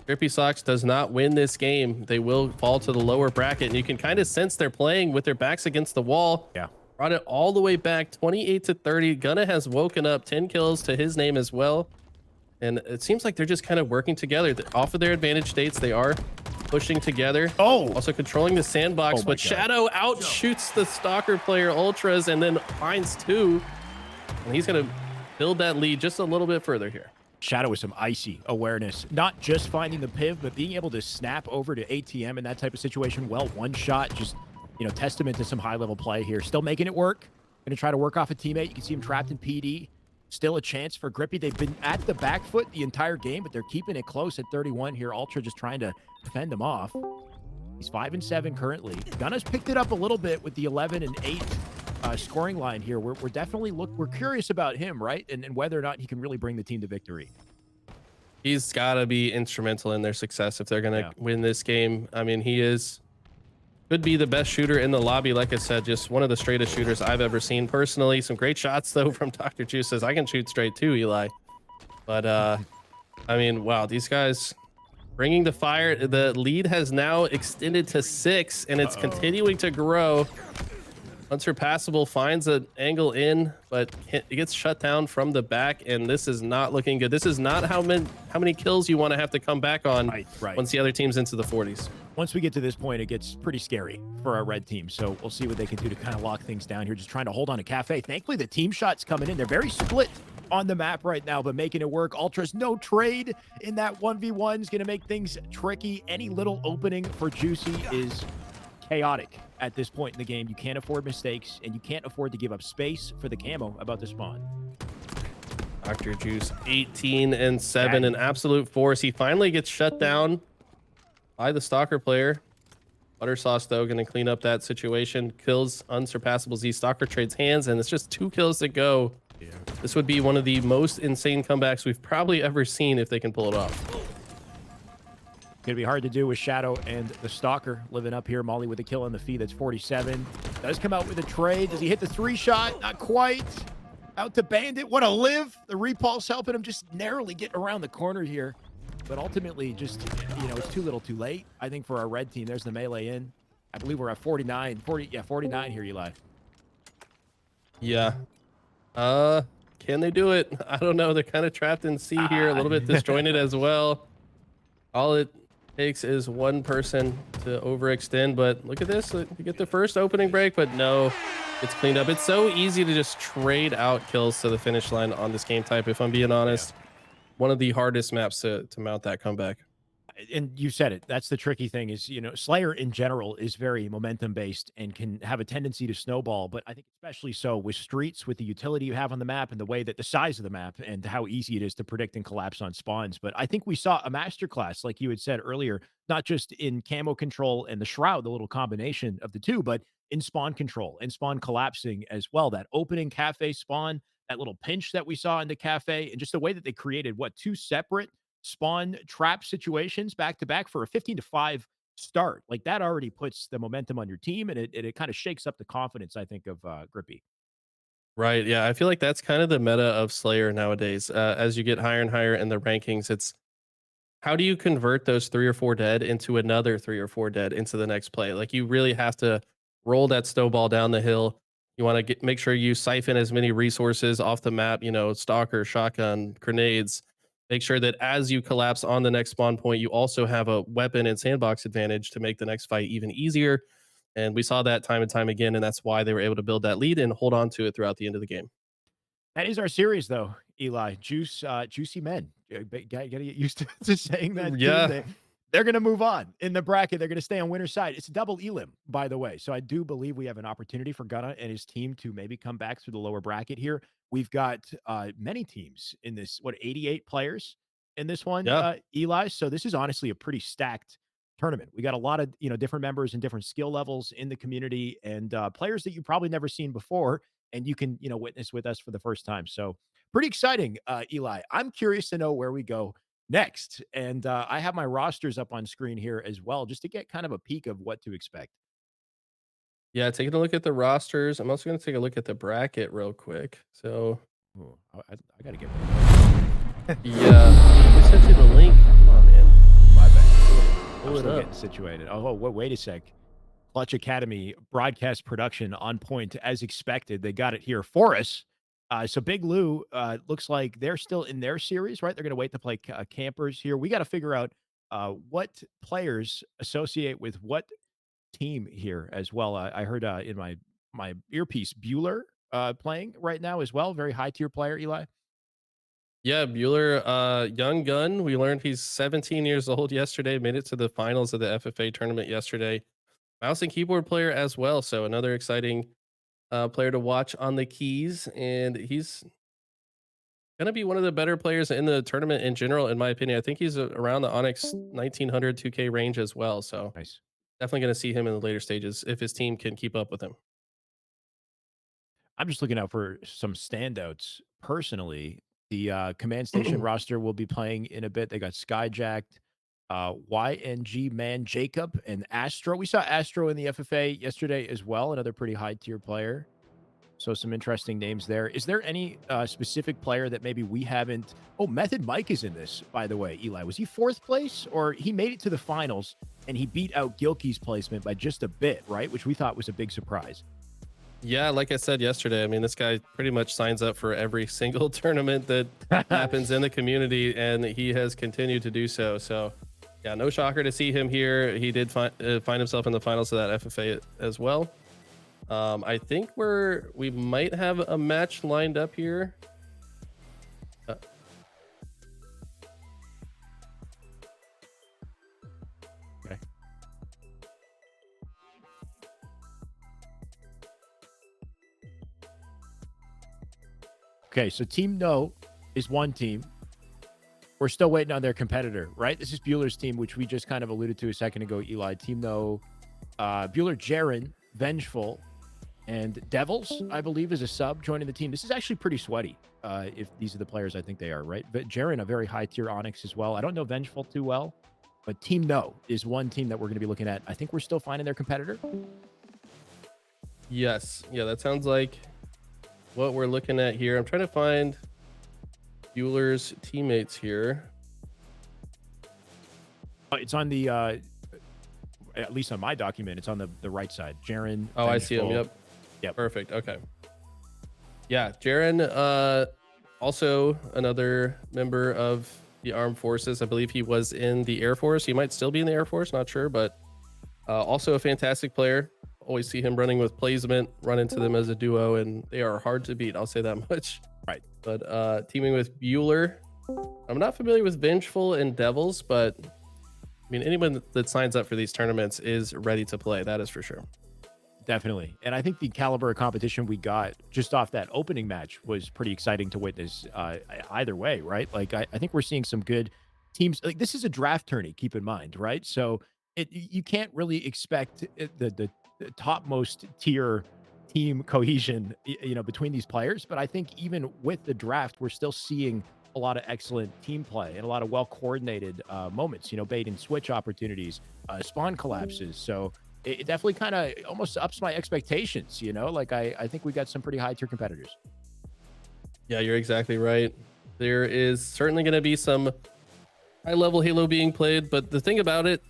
Grippy Socks does not win this game, they will fall to the lower bracket, and you can kind of sense they're playing with their backs against the wall. Yeah. Brought it all the way back, 28-30. Gunna has woken up, 10 kills to his name as well. And it seems like they're just kind of working together. Off of their advantage states, they are pushing together. Oh! Also controlling the sandbox, Oh but Shadow outshoots the Stalker player, Ultras, and then finds 2. And he's going to build that lead just a little bit further here. Shadow with some icy awareness, not just finding the piv, but being able to snap over to ATM in that type of situation. Well, 1 shot, just, testament to some high-level play here. Still making it work. Going to try to work off a teammate. You can see him trapped in PD. Still a chance for Grippy. They've been at the back foot the entire game, but they're keeping it close at 31 here. Ultra just trying to fend them off. He's 5-7 currently. Gunna's picked it up a little bit with the 11 and 8 scoring line here. We're definitely we're curious about him, right? And whether or not he can really bring the team to victory. He's got to be instrumental in their success if they're going to win this game. I mean, he could be the best shooter in the lobby. Like I said, just one of the straightest shooters I've ever seen personally. Some great shots though from Dr. Juice. Says I can shoot straight too, Eli. But I mean, wow, these guys bringing the fire. The lead has now extended to 6, and it's continuing to grow. Unsurpassable finds an angle in, but it gets shut down from the back, and this is not looking good. This is not how many kills you want to have to come back on once the other team's into the 40s. Once we get to this point, it gets pretty scary for our red team, so we'll see what they can do to kind of lock things down here, just trying to hold on to Cafe. Thankfully, the team shot's coming in. They're very split on the map right now, but making it work. Ultra's no trade in that 1v1 is going to make things tricky. Any little opening for Juicy is chaotic at this point in the game. You can't afford mistakes, and you can't afford to give up space for the camo about to spawn. Dr. Juice 18-7, an absolute force. He finally gets shut down by the Stalker player. Butter Sauce though going to clean up that situation. Kills Unsurpassable Z. Stalker trades hands, and it's just 2 kills to go. Yeah. This would be one of the most insane comebacks we've probably ever seen if they can pull it off. Gonna be hard to do with Shadow and the Stalker living up here. Molly with a kill on the feed. That's 47. Does come out with a trade. Does he hit the 3-shot? Not quite. Out to Bandit. What a live. The repulse helping him just narrowly get around the corner here. But ultimately, just, it's too little too late. I think for our red team, there's the melee in. I believe we're at 49 here, Eli. Yeah. Can they do it? I don't know. They're kind of trapped in C here, a little bit disjointed as well. Call it takes is one person to overextend, but look at this. You get the first opening break, but no, it's cleaned up. It's so easy to just trade out kills to the finish line on this game type, if I'm being honest. One of the hardest maps to mount that comeback. And you said it. That's the tricky thing is, Slayer in general is very momentum based and can have a tendency to snowball. But I think especially so with streets, with the utility you have on the map and the way that the size of the map and how easy it is to predict and collapse on spawns. But I think we saw a masterclass, like you had said earlier, not just in camo control and the shroud, the little combination of the two, but in spawn control and spawn collapsing as well. That opening cafe spawn, that little pinch that we saw in the cafe, and just the way that they created two separate spawn trap situations back to back for a 15-5 start. Like that already puts the momentum on your team, and it kind of shakes up the confidence, I think, of Grippy. Right. Yeah. I feel like that's kind of the meta of Slayer nowadays. As you get higher and higher in the rankings, it's how do you convert those 3 or 4 dead into another 3 or 4 dead into the next play? Like you really have to roll that snowball down the hill. You want to make sure you siphon as many resources off the map, stalker, shotgun, grenades. Make sure that as you collapse on the next spawn point, you also have a weapon and sandbox advantage to make the next fight even easier. And we saw that time and time again, and that's why they were able to build that lead and hold on to it throughout the end of the game. That is our series, though, Eli. Juicy men. Gotta get used to saying that. Yeah. They're going to move on in the bracket. They're going to stay on winner's side. It's a double elim, by the way. So I do believe we have an opportunity for Gunna and his team to maybe come back through the lower bracket here. We've got many teams in this, 88 players in this one, Yeah. Eli. So this is honestly a pretty stacked tournament. We got a lot of, different members and different skill levels in the community and players that you've probably never seen before. And you can, witness with us for the first time. So pretty exciting, Eli. I'm curious to know where we go next. And I have my rosters up on screen here as well, just to get kind of a peek of what to expect. Yeah, taking a look at the rosters. I'm also going to take a look at the bracket real quick. So, Ooh, I got to get yeah, we sent you the link. Come on, man. my bad. Pull I'm it still up. getting situated. Oh, wait a sec. Clutch Academy broadcast production on point as expected. They got it here for us. So Big Lou looks like they're still in their series, right? They're going to wait to play campers here. We got to figure out what players associate with what team here as well. I heard in my earpiece Bueller playing right now as well. Very high tier player, Eli. Yeah, Bueller, young gun. We learned he's 17 years old yesterday, made it to the finals of the FFA tournament yesterday. Mouse and keyboard player as well. So another exciting player to watch on the keys. And he's going to be one of the better players in the tournament in general, in my opinion. I think he's around the Onyx 1900 2K range as well. So Nice. definitely going to see him in the later stages if his team can keep up with him. I'm just looking out for some standouts personally. The command station roster will be playing in a bit. They got Skyjacked, YNG Man Jacob, and Astro. We saw Astro in the FFA yesterday as well, another pretty high tier player. So some interesting names there. Is there any specific player that maybe we haven't? Oh, Method Mike is in this, by the way. Eli, was he 4th place, or he made it to the finals and he beat out Gilkey's placement by just a bit, right? Which we thought was a big surprise. Yeah, like I said yesterday, I mean, this guy pretty much signs up for every single tournament that happens in the community, and he has continued to do so. So, yeah, no shocker to see him here. He did find himself in the finals of that FFA as well. I think we might have a match lined up here. Okay. Okay, so Team No is one team. We're still waiting on their competitor, right? This is Bueller's team, which we just kind of alluded to a second ago, Eli. Team No, Bueller, Jaren, Vengeful, and Devils, I believe, is a sub joining the team. This is actually pretty sweaty, if these are the players I think they are, right? But Jaren, a very high-tier Onyx as well. I don't know Vengeful too well, but Team No is one team that we're going to be looking at. I think we're still finding their competitor. Yes. Yeah, that sounds like what we're looking at here. I'm trying to find Bueller's teammates here. It's on the, at least on my document, it's on the right side. Jaren. Oh, I see him. Yep. Yep. Perfect. Okay. Yeah, Jaren, also another member of the armed forces. I believe he was in the Air Force. He might still be in the Air Force, not sure, but also a fantastic player. Always see him running with placement, run into them as a duo, and they are hard to beat. I'll say that much. Right. But teaming with Bueller, I'm not familiar with Vengeful and Devils, but I mean, anyone that signs up for these tournaments is ready to play. That is for sure. Definitely. And I think the caliber of competition we got just off that opening match was pretty exciting to witness either way, right? Like, I think we're seeing some good teams. Like, this is a draft tourney, keep in mind, right? So you can't really expect the topmost tier team cohesion, between these players. But I think even with the draft, we're still seeing a lot of excellent team play and a lot of well-coordinated moments, bait and switch opportunities, spawn collapses. So it definitely kind of almost ups my expectations, like I think we got some pretty high tier competitors. Yeah, you're exactly right. There is certainly going to be some high level Halo being played, but the thing about it,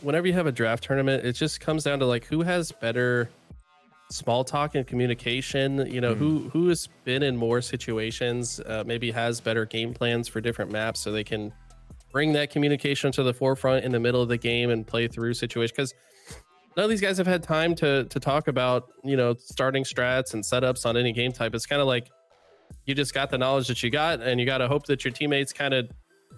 whenever you have a draft tournament, it just comes down to like who has better small talk and communication, who has been in more situations, maybe has better game plans for different maps so they can bring that communication to the forefront in the middle of the game and play through situations, because none of these guys have had time to talk about starting strats and setups on any game type. It's kind of like you just got the knowledge that you got, and you got to hope that your teammates kind of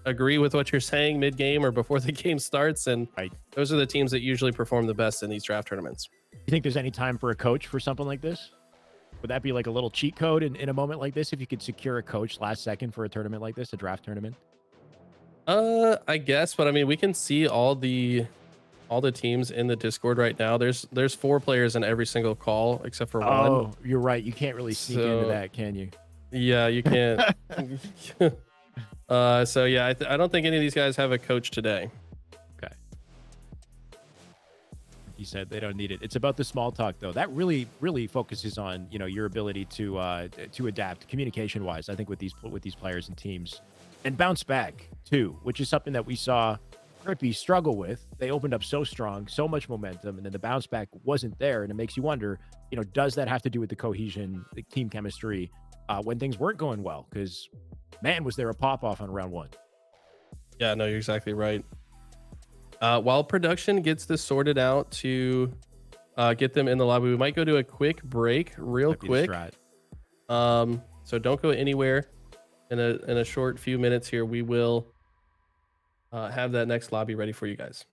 agree with what you're saying mid game or before the game starts, and those are the teams that usually perform the best in these draft tournaments. You think there's any time for a coach for something like this? Would that be like a little cheat code in a moment like this, if you could secure a coach last second for a tournament like this, a draft tournament? I guess, but I mean, we can see all the teams in the Discord right now. There's 4 players in every single call except for one. Oh, you're right. You can't really sneak into that, can you? Yeah, you can't. So yeah, I don't think any of these guys have a coach today. Okay. You said they don't need it. It's about the small talk, though. That really, really focuses on your ability to adapt communication wise. I think with these players and teams, and bounce back too, which is something that we saw Crippy struggle with. They opened up so strong, so much momentum, and then the bounce back wasn't there, and it makes you wonder, does that have to do with the cohesion, the team chemistry, when things weren't going well? Because man, was there a pop off on round 1. Yeah, no, you're exactly right. While production gets this sorted out to get them in the lobby, we might go to a quick break real quick. So don't go anywhere. In a short few minutes here, we will have that next lobby ready for you guys.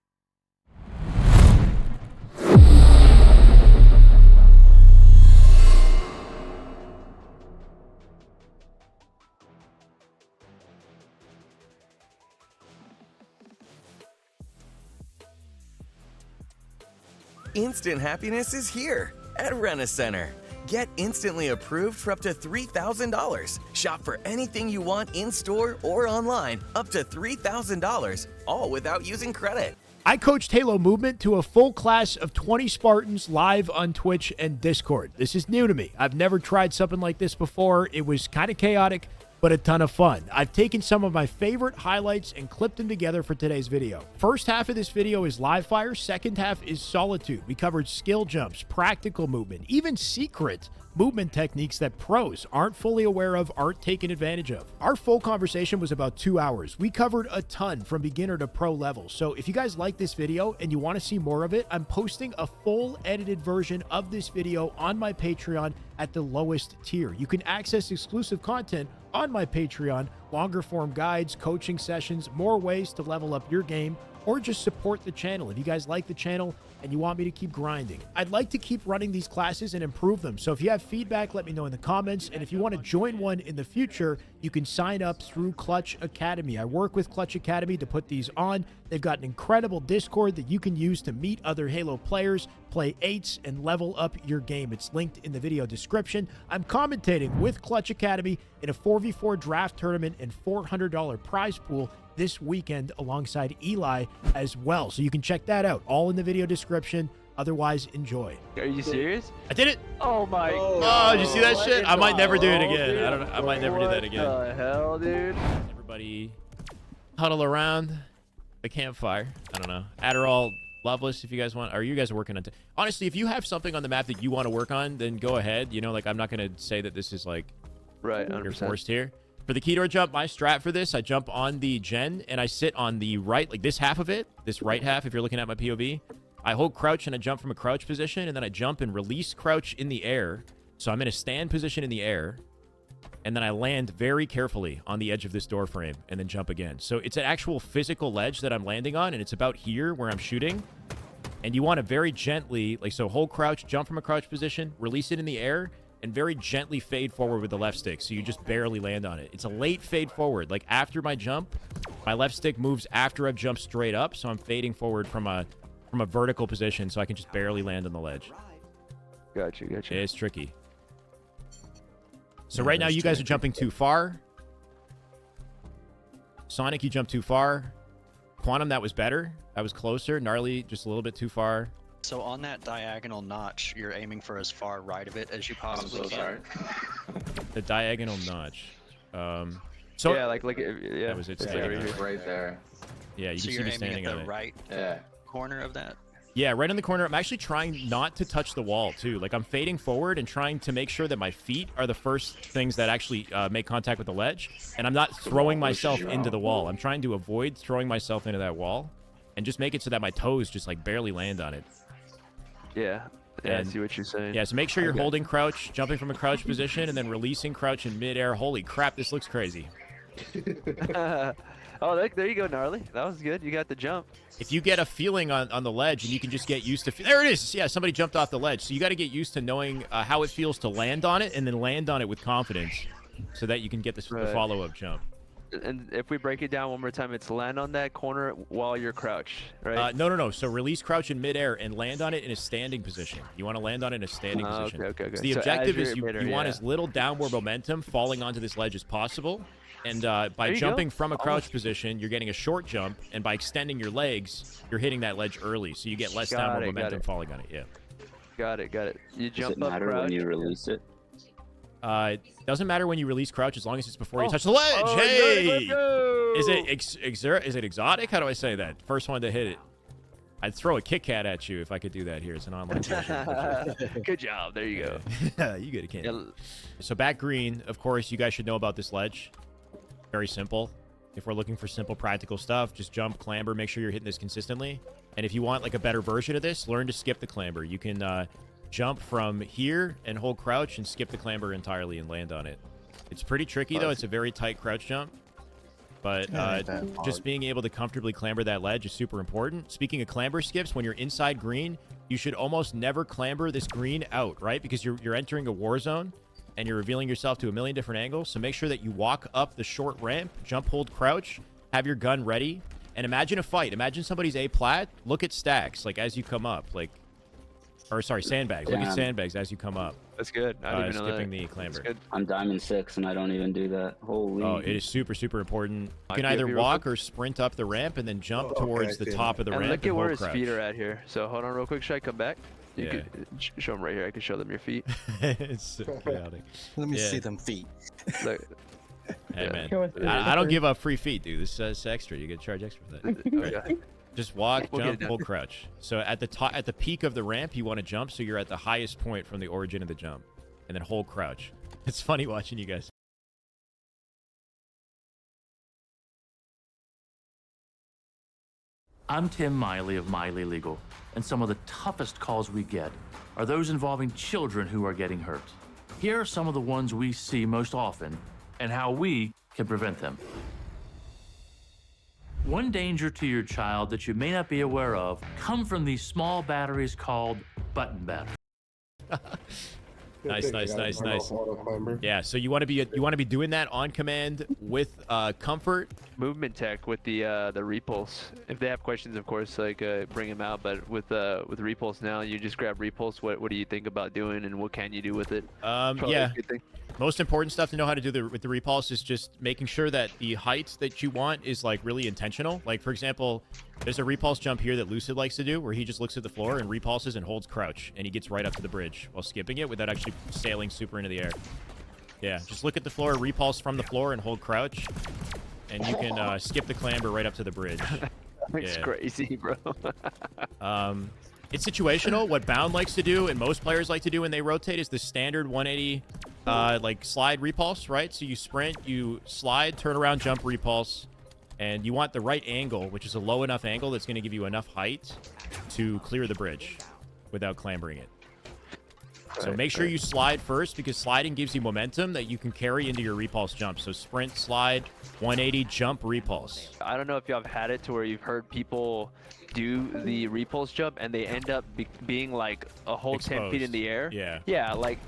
Instant happiness is here at Rent-A-Center. Get instantly approved for up to $3,000. Shop for anything you want in-store or online, up to $3,000, all without using credit. I coached Halo Movement to a full class of 20 Spartans live on Twitch and Discord. This is new to me. I've never tried something like this before. It was kind of chaotic, but a ton of fun. I've taken some of my favorite highlights and clipped them together for today's video. First half of this video is live fire. Second half is solitude. We covered skill jumps, practical movement, even secret movement techniques that pros aren't fully aware of, aren't taken advantage of. Our full conversation was about 2 hours. We covered a ton from beginner to pro level. So if you guys like this video and you want to see more of it, I'm posting a full edited version of this video on my Patreon at the lowest tier. You can access exclusive content on my Patreon, longer form guides, coaching sessions, more ways to level up your game, or just support the channel. If you guys like the channel and you want me to keep grinding, I'd like to keep running these classes and improve them. So if you have feedback, let me know in the comments. And if you want to join one in the future, you can sign up through Clutch Academy. I work with Clutch Academy to put these on. They've got an incredible Discord that you can use to meet other Halo players, play 8s, and level up your game. It's linked in the video description. I'm commentating with Clutch Academy in a 4v4 draft tournament and $400 prize pool this weekend alongside Eli as well. So you can check that out, all in the video description. Otherwise, enjoy. Are you serious? I did it. Oh my Oh, god. did you see that shit? I might never do it again. Dude, I don't know. I might never do that again. What the hell, dude? Everybody huddle around the campfire. I don't know. Adderall, Loveless, if you guys want. Are you guys working on honestly, if you have something on the map that you want to work on, then go ahead. Like, I'm not going to say that this is like Right, you're 100%. forced here. For the key door jump, my strat for this, I jump on the gen and I sit on the right, like this half of it, this right half, if you're looking at my POV. I hold crouch and I jump from a crouch position, and then I jump and release crouch in the air. So I'm in a stand position in the air, and then I land very carefully on the edge of this door frame and then jump again. So it's an actual physical ledge that I'm landing on, and it's about here where I'm shooting. And you want to very gently, like, so hold crouch, jump from a crouch position, release it in the air, and very gently fade forward with the left stick, so you just barely land on it. It's a late fade forward. Like, after my jump, my left stick moves after I've jumped straight up, so I'm fading forward from a vertical position, so I can just barely land on the ledge. Gotcha. It's tricky. So right now, you guys are jumping too far. Sonic, you jumped too far. Quantum, that was better. That was closer. Gnarly, just a little bit too far. So on that diagonal notch, you're aiming for as far right of it as you possibly can. The diagonal notch. So yeah, like yeah, that was it. Right there. Yeah, you so can see you're me aiming standing at on the it. right corner of that. Yeah, right in the corner. I'm actually trying not to touch the wall too. Like, I'm fading forward and trying to make sure that my feet are the first things that actually make contact with the ledge, and I'm not throwing myself into the wall. I'm trying to avoid throwing myself into that wall, and just make it so that my toes just like barely land on it. Yeah, I see what you're saying. Yeah, so make sure you're holding crouch, jumping from a crouch position, and then releasing crouch in midair. Holy crap, this looks crazy. Oh, there you go, Gnarly. That was good. You got the jump. If you get a feeling on the ledge, and you can just get used to... There it is! Yeah, somebody jumped off the ledge. So you got to get used to knowing how it feels to land on it, and then land on it with confidence, so that you can get the follow-up jump. And if we break it down one more time, it's land on that corner while you're crouched, right? No. So release crouch in midair and land on it in a standing position. You want to land on it in a standing position. Okay. So the objective is you want as little downward momentum falling onto this ledge as possible. And by jumping from a crouch position, you're getting a short jump. And by extending your legs, you're hitting that ledge early. So you get less downward momentum falling on it. Yeah. Got it. You jump Does it matter up crouch. when you release it? It doesn't matter when you release crouch as long as it's before you touch the ledge. Hey! Is it exotic? How do I say that? First one to hit it. I'd throw a Kit Kat at you if I could do that here. It's an online session. Good job. There you go. You get a candy. Yeah. So back green, of course, you guys should know about this ledge. Very simple. If we're looking for simple, practical stuff, just jump, clamber, make sure you're hitting this consistently. And if you want like a better version of this, learn to skip the clamber. You can jump from here and hold crouch and skip the clamber entirely and land on it. It's pretty tricky, though. It's a very tight crouch jump. But just being able to comfortably clamber that ledge is super important. Speaking of clamber skips, when you're inside green, you should almost never clamber this green out, right? Because you're entering a war zone, and you're revealing yourself to a million different angles. So make sure that you walk up the short ramp, jump, hold, crouch, have your gun ready, and imagine a fight. Imagine somebody's A-plat. Look at stacks, like, as you come up. Like, or, sorry, sandbags. Look at sandbags as you come up. That's good. I didn't even know skipping that. the clamber. I'm diamond 6 and I don't even do that. Holy. Oh, it is super, super important. You can either walk or sprint up the ramp and then jump towards the top of the ramp. Look at where his crouch. feet are at here. So hold on real quick. Should I come back? You could show them right here. I can show them your feet. It's so chaotic. Let me see them feet. Look. Hey, man. I don't give up free feet, dude. This is extra. You get charged extra for that. Okay. Just walk, jump, hold crouch. So at the peak of the ramp, you want to jump so you're at the highest point from the origin of the jump. And then hold crouch. It's funny watching you guys. I'm Tim Miley of Miley Legal, and some of the toughest calls we get are those involving children who are getting hurt. Here are some of the ones we see most often and how we can prevent them. One danger to your child that you may not be aware of come from these small batteries called button batteries. Nice. Yeah, so you want to be doing that on command with comfort. Movement tech with the repulse. If they have questions, of course, like bring them out. But with repulse now, you just grab repulse. What do you think about doing, and what can you do with it? Yeah. Most important stuff to know how to do with the repulse is just making sure that the height that you want is like really intentional. Like, for example, there's a repulse jump here that Lucid likes to do where he just looks at the floor and repulses and holds crouch, and he gets right up to the bridge while skipping it without actually sailing super into the air. Yeah, just look at the floor, repulse from the floor, and hold crouch, and you can skip the clamber right up to the bridge. It's crazy, bro. It's situational. What Bound likes to do and most players like to do when they rotate is the standard 180 like slide repulse, right? So you sprint, you slide, turn around, jump, repulse, and you want the right angle, which is a low enough angle that's going to give you enough height to clear the bridge without clambering it. So make sure you slide first, because sliding gives you momentum that you can carry into your repulse jump. So sprint, slide, 180, jump, repulse. I don't know if y'all have had it to where you've heard people do the repulse jump and they end up being like a whole 10 feet in the air. Yeah, like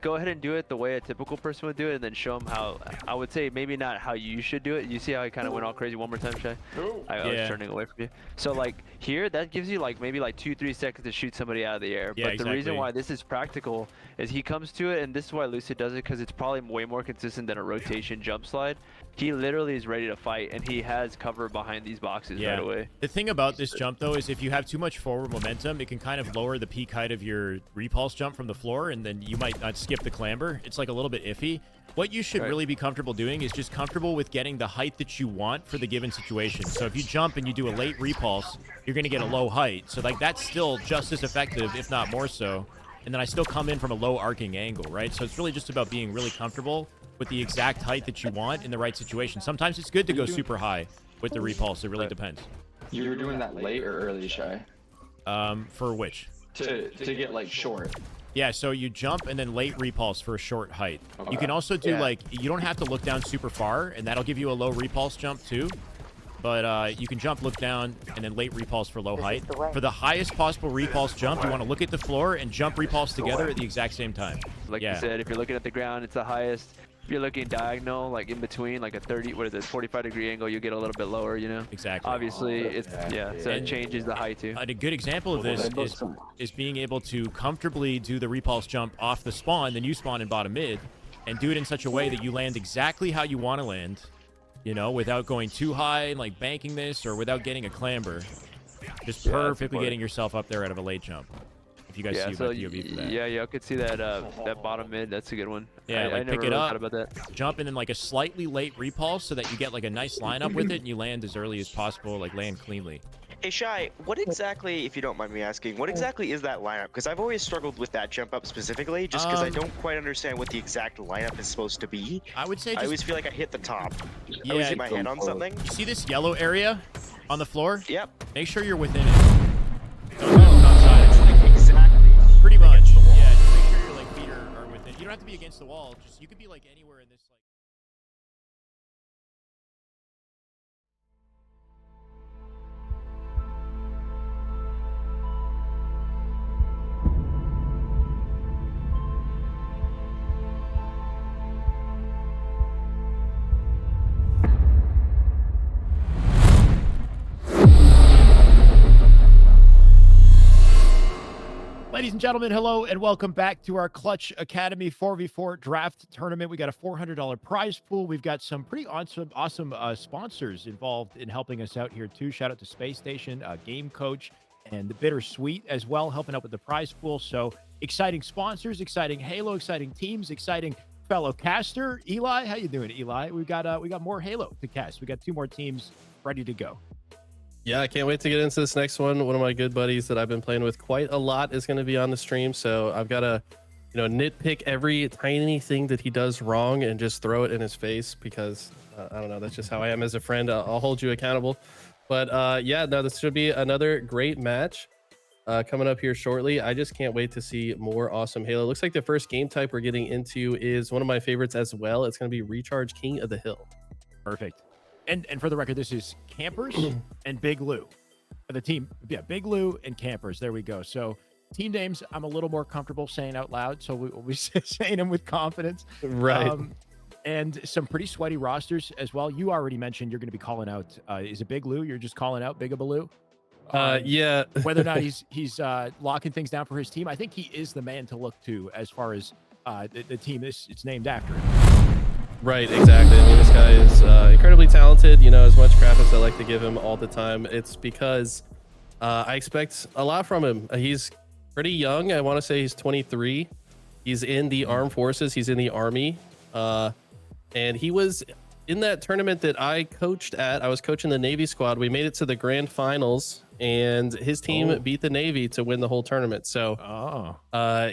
go ahead and do it the way a typical person would do it, and then show them how. I would say maybe not how you should do it. You see how I kind of went all crazy? One more time, Shay. I was turning away from you. So like here, that gives you like maybe like 2-3 seconds to shoot somebody out of the air. Yeah, but the reason why this is practical is he comes to it, and this is why Lucid does it, because it's probably way more consistent than a rotation jump slide. He literally is ready to fight, and he has cover behind these boxes right away. The thing about this jump, though, is if you have too much forward momentum, it can kind of lower the peak height of your repulse jump from the floor, and then you might not skip the clamber. It's like a little bit iffy. What you should really be comfortable doing is just comfortable with getting the height that you want for the given situation. So if you jump and you do a late repulse, you're going to get a low height. So like that's still just as effective, if not more so. And then I still come in from a low arcing angle, right? So it's really just about being really comfortable with the exact height that you want in the right situation. Sometimes it's good to go super high with the repulse. It really depends. You were doing that late or early, Shy? For which? To get like short. Yeah, so you jump and then late repulse for a short height. You can also do like, you don't have to look down super far, and that'll give you a low repulse jump too. But you can jump, look down, and then late repulse for low height. For the highest possible repulse jump, you want to look at the floor and jump repulse together at the exact same time. Like you said, if you're looking at the ground, it's the highest. If you're looking diagonal, like in between, like a 45-degree angle, you get a little bit lower, you know? Exactly. Obviously, it's, so it changes the height too. A good example of this is being able to comfortably do the repulse jump off the spawn, then you spawn in bottom mid, and do it in such a way that you land exactly how you want to land, you know, without going too high and like banking this, or without getting a clamber. Just perfectly getting yourself up there out of a late jump. If you guys see so POV for that. Yeah, I could see that that bottom mid. That's a good one. Yeah, I like never pick it really up, thought about that. jump, and then like a slightly late repulse so that you get like a nice lineup with it, and you land as early as possible, like land cleanly. Hey Shy, what exactly, if you don't mind me asking, what exactly is that lineup? Because I've always struggled with that jump up specifically, just because I don't quite understand what the exact lineup is supposed to be. I would say I always feel like I hit the top. I always hit my head on something. You see this yellow area on the floor? Yep. Make sure you're within it. Don't go outside. Exactly. Pretty much. Yeah, just make sure your like feet are within. You don't have to be against the wall. Just you could be like anywhere in this like. Ladies and gentlemen, hello and welcome back to our Clutch Academy 4v4 draft tournament. We got a $400 prize pool. We've got some pretty awesome sponsors involved in helping us out here too. Shout out to Space Station, Game Coach, and the Bittersweet as well, helping out with the prize pool. So exciting sponsors, exciting Halo, exciting teams, exciting fellow caster. Eli, how you doing, Eli? We got more Halo to cast. We got 2 more teams ready to go. Yeah, I can't wait to get into this next one. One of my good buddies that I've been playing with quite a lot is going to be on the stream. So I've got to, nitpick every tiny thing that he does wrong and just throw it in his face because I don't know. That's just how I am as a friend. I'll hold you accountable. But yeah, no, this should be another great match coming up here shortly. I just can't wait to see more awesome Halo. Looks like the first game type we're getting into is one of my favorites as well. It's going to be Recharge King of the Hill. Perfect. And for the record, this is Campers and Big Lou. The team, Big Lou and Campers. There we go. So team names, I'm a little more comfortable saying out loud, so we'll be saying them with confidence. Right. And some pretty sweaty rosters as well. You already mentioned you're going to be calling out. Is it Big Lou? You're just calling out Big Baloo? Yeah. Whether or not he's locking things down for his team, I think he is the man to look to as far as the team it's named after him. Right, exactly. I mean, this guy is incredibly talented. As much crap as I like to give him all the time, it's because I expect a lot from him. He's pretty young. I want to say he's 23. He's in the armed forces. He's in the army. And he was in that tournament that I coached at. I was coaching the Navy squad. We made it to the grand finals and his team beat the Navy to win the whole tournament. So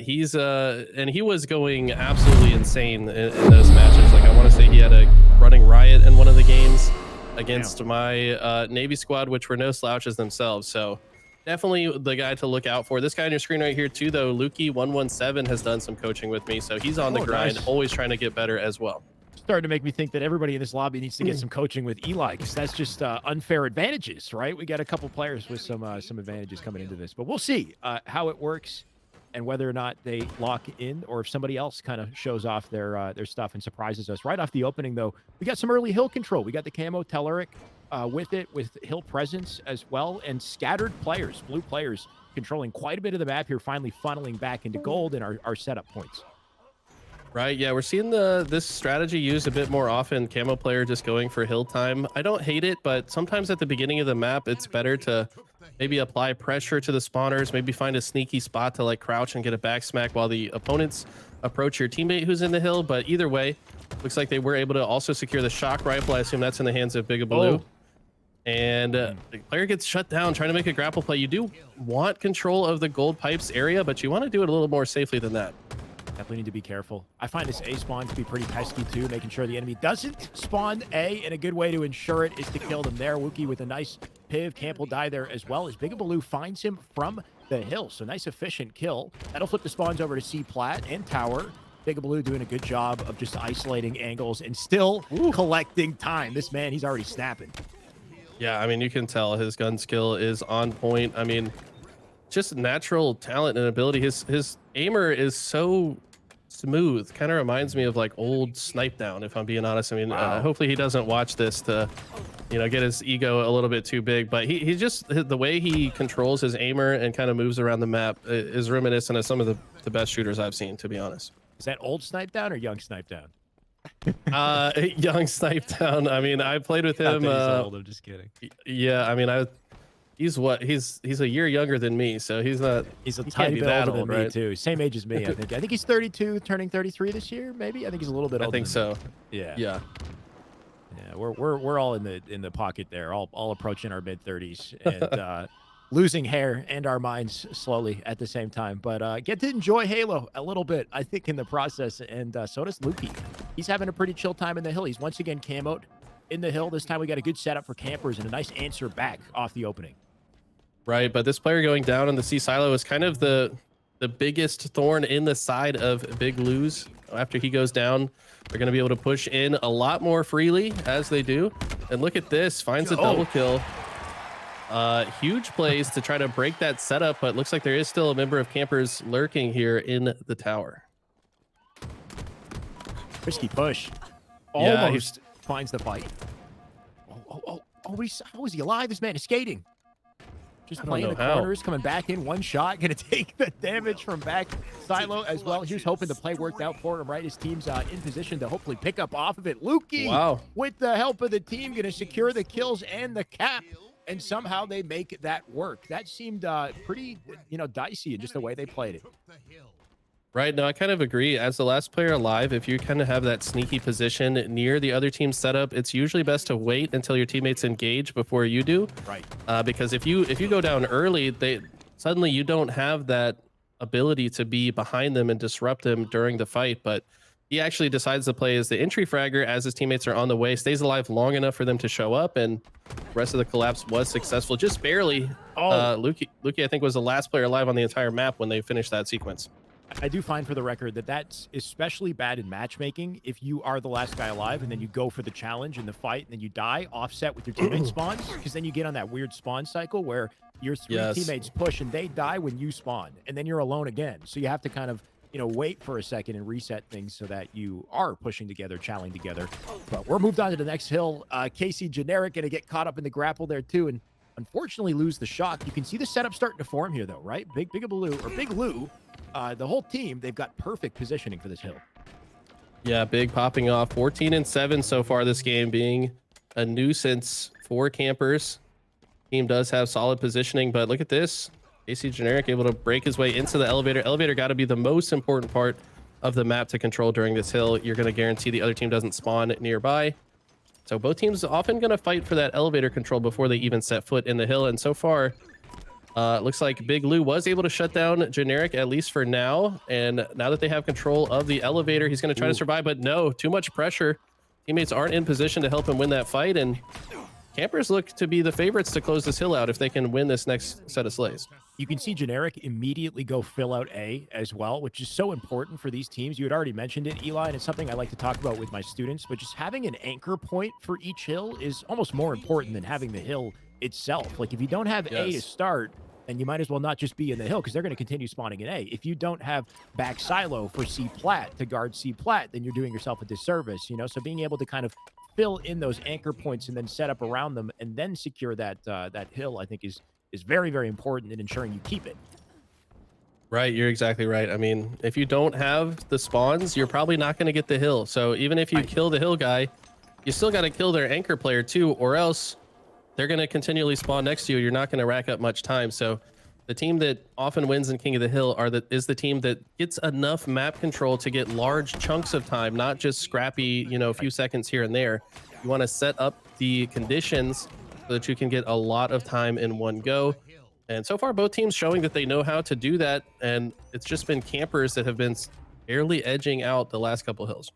he's and he was going absolutely insane in those matches. Like I want to say he had a running riot in one of the games against my Navy squad, which were no slouches themselves. So definitely the guy to look out for. This guy on your screen right here too, though, Lukey117 has done some coaching with me, so he's on the grind, always trying to get better as well. Starting to make me think that everybody in this lobby needs to get some coaching with Eli, because that's just unfair advantages, right? We got a couple players with some advantages coming into this, but we'll see how it works and whether or not they lock in, or if somebody else kind of shows off their stuff and surprises us. Right off the opening, though, we got some early hill control. We got the camo Telluric with it, with hill presence as well, and scattered players, blue players, controlling quite a bit of the map here, finally funneling back into gold in our setup points. Right, yeah, we're seeing this strategy used a bit more often. Camo player just going for hill time. I don't hate it, but sometimes at the beginning of the map, it's better to maybe apply pressure to the spawners, maybe find a sneaky spot to like crouch and get a back smack while the opponents approach your teammate who's in the hill. But either way, looks like they were able to also secure the shock rifle. I assume that's in the hands of Bigaboo. And the player gets shut down trying to make a grapple play. You do want control of the gold pipes area, but you want to do it a little more safely than that. Definitely need to be careful. I find this A spawn to be pretty pesky too, making sure the enemy doesn't spawn A, and a good way to ensure it is to kill them there. Wookie with a nice piv. Camp will die there as well as Bigaboo finds him from the hill. So nice efficient kill. That'll flip the spawns over to C plat and tower. Bigaboo doing a good job of just isolating angles and still collecting time. This man, he's already snapping. Yeah, I mean, you can tell his gun skill is on point. I mean, just natural talent and ability. His aimer is so smooth. Kind of reminds me of like old Snipe Down, if I'm being honest. I mean, hopefully he doesn't watch this to, you know, get his ego a little bit too big. But he just, the way he controls his aimer and kind of moves around the map is reminiscent of some of the best shooters I've seen, to be honest. Is that old Snipe Down or young Snipe Down? Young Snipe Down. I mean, I played with him. He's old, I'm just kidding. Yeah, I mean, he's a year younger than me, so he's not. He's a tiny bit older than me too. Same age as me, I think. I think he's 32, turning 33 this year, maybe. I think he's a little bit older. I think so. Yeah. Yeah. Yeah. We're all in the pocket there, all approaching our mid 30s and losing hair and our minds slowly at the same time. But get to enjoy Halo a little bit, I think, in the process. And so does Lukey. He's having a pretty chill time in the hill. He's once again camoed in the hill. This time we got a good setup for campers and a nice answer back off the opening. Right, but this player going down in the C silo is kind of the biggest thorn in the side of Big Lou's. After he goes down, they're going to be able to push in a lot more freely as they do. And look at this, finds a double kill. Huge plays to try to break that setup, but looks like there is still a member of campers lurking here in the tower. Risky push. Almost finds the fight. How is he alive? This man is skating. Just playing the corners, coming back in one shot, gonna take the damage from back silo as well. Here's hoping the play worked out for him, right? His team's in position to hopefully pick up off of it. Lukey, with the help of the team, gonna secure the kills and the cap, and somehow they make that work. That seemed pretty, dicey in just the way they played it. Right, no, I kind of agree. As the last player alive, if you kind of have that sneaky position near the other team's setup, it's usually best to wait until your teammates engage before you do. Right. Because if you go down early, suddenly you don't have that ability to be behind them and disrupt them during the fight. But he actually decides to play as the entry fragger as his teammates are on the way, stays alive long enough for them to show up, and the rest of the collapse was successful, just barely. Lukey, I think, was the last player alive on the entire map when they finished that sequence. I do find for the record that that's especially bad in matchmaking if you are the last guy alive and then you go for the challenge in the fight and then you die offset with your teammate spawns, because then you get on that weird spawn cycle where your three teammates push and they die when you spawn and then you're alone again. So you have to kind of, wait for a second and reset things so that you are pushing together, challenging together. But we're moved on to the next hill. Casey Generic going to get caught up in the grapple there too and unfortunately lose the shock. You can see the setup starting to form here though, right? Big Lou. The whole team, they've got perfect positioning for this hill. Yeah, Big popping off 14-7 so far this game, being a nuisance for campers. Team does have solid positioning, but look at this. AC Generic able to break his way into the elevator. Elevator got to be the most important part of the map to control during this hill. You're going to guarantee the other team doesn't spawn nearby. So both teams often going to fight for that elevator control before they even set foot in the hill. And so far, Looks like Big Lou was able to shut down Generic, at least for now. And now that they have control of the elevator, he's going to try to survive, but no, too much pressure. Teammates aren't in position to help him win that fight, and Campers look to be the favorites to close this hill out if they can win this next set of slays. You can see Generic immediately go fill out A as well, which is so important for these teams. You had already mentioned it, Eli, and it's something I like to talk about with my students, but just having an anchor point for each hill is almost more important than having the hill itself. Like, if you don't have A to start, then you might as well not just be in the hill, because they're going to continue spawning in A. If you don't have back silo for C plat to guard C plat, then you're doing yourself a disservice, you know? So being able to kind of fill in those anchor points and then set up around them and then secure that that hill, I think is very, very important in ensuring you keep it. Right, you're exactly right. I mean, if you don't have the spawns, you're probably not going to get the hill. So even if you kill the hill guy, you still got to kill their anchor player too, or else they're going to continually spawn next to you. You're not going to rack up much time. So the team that often wins in King of the Hill is the team that gets enough map control to get large chunks of time, not just scrappy, you know, a few seconds here and there. You want to set up the conditions so that you can get a lot of time in one go. And so far, both teams showing that they know how to do that. And it's just been Campers that have been barely edging out the last couple hills.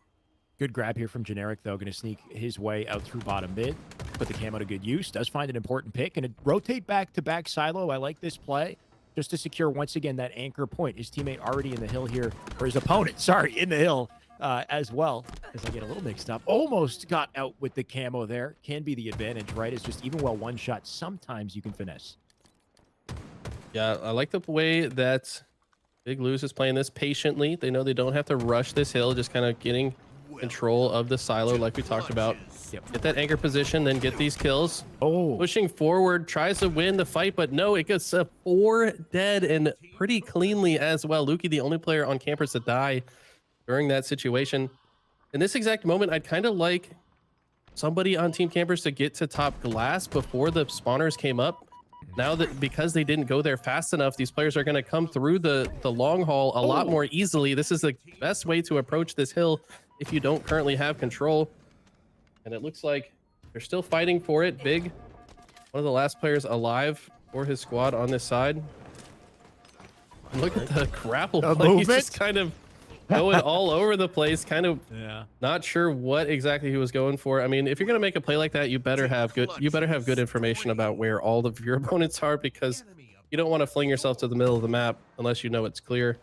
Good grab here from Generic, though. Going to sneak his way out through bottom mid. Put the camo to good use. Does find an important pick. And rotate back to back silo. I like this play. Just to secure, once again, that anchor point. His teammate already in the hill here. Or his opponent, sorry, in the hill as well. As I get a little mixed up. Almost got out with the camo there. Can be the advantage, right? It's just even well one shot, sometimes you can finesse. Yeah, I like the way that Big Lou's is playing this patiently. They know they don't have to rush this hill, just kind of getting control of the silo like we talked about. Get that anchor position, then get these kills. Pushing forward, tries to win the fight, but no, it gets 4 dead and pretty cleanly as well. Lukey, the only player on Campers to die during that situation. In this exact moment, I'd kind of like somebody on Team Campers to get to top glass before the spawners came up. Now that because they didn't go there fast enough, these players are going to come through the long haul a lot more easily. This is the best way to approach this hill if you don't currently have control. And it looks like they're still fighting for it. Big, one of the last players alive for his squad on this side. And look at the grapple play. He's just kind of going all over the place, kind of not sure what exactly he was going for. I mean, if you're going to make a play like that, you better have good information about where all of your opponents are, because you don't want to fling yourself to the middle of the map unless you know it's clear.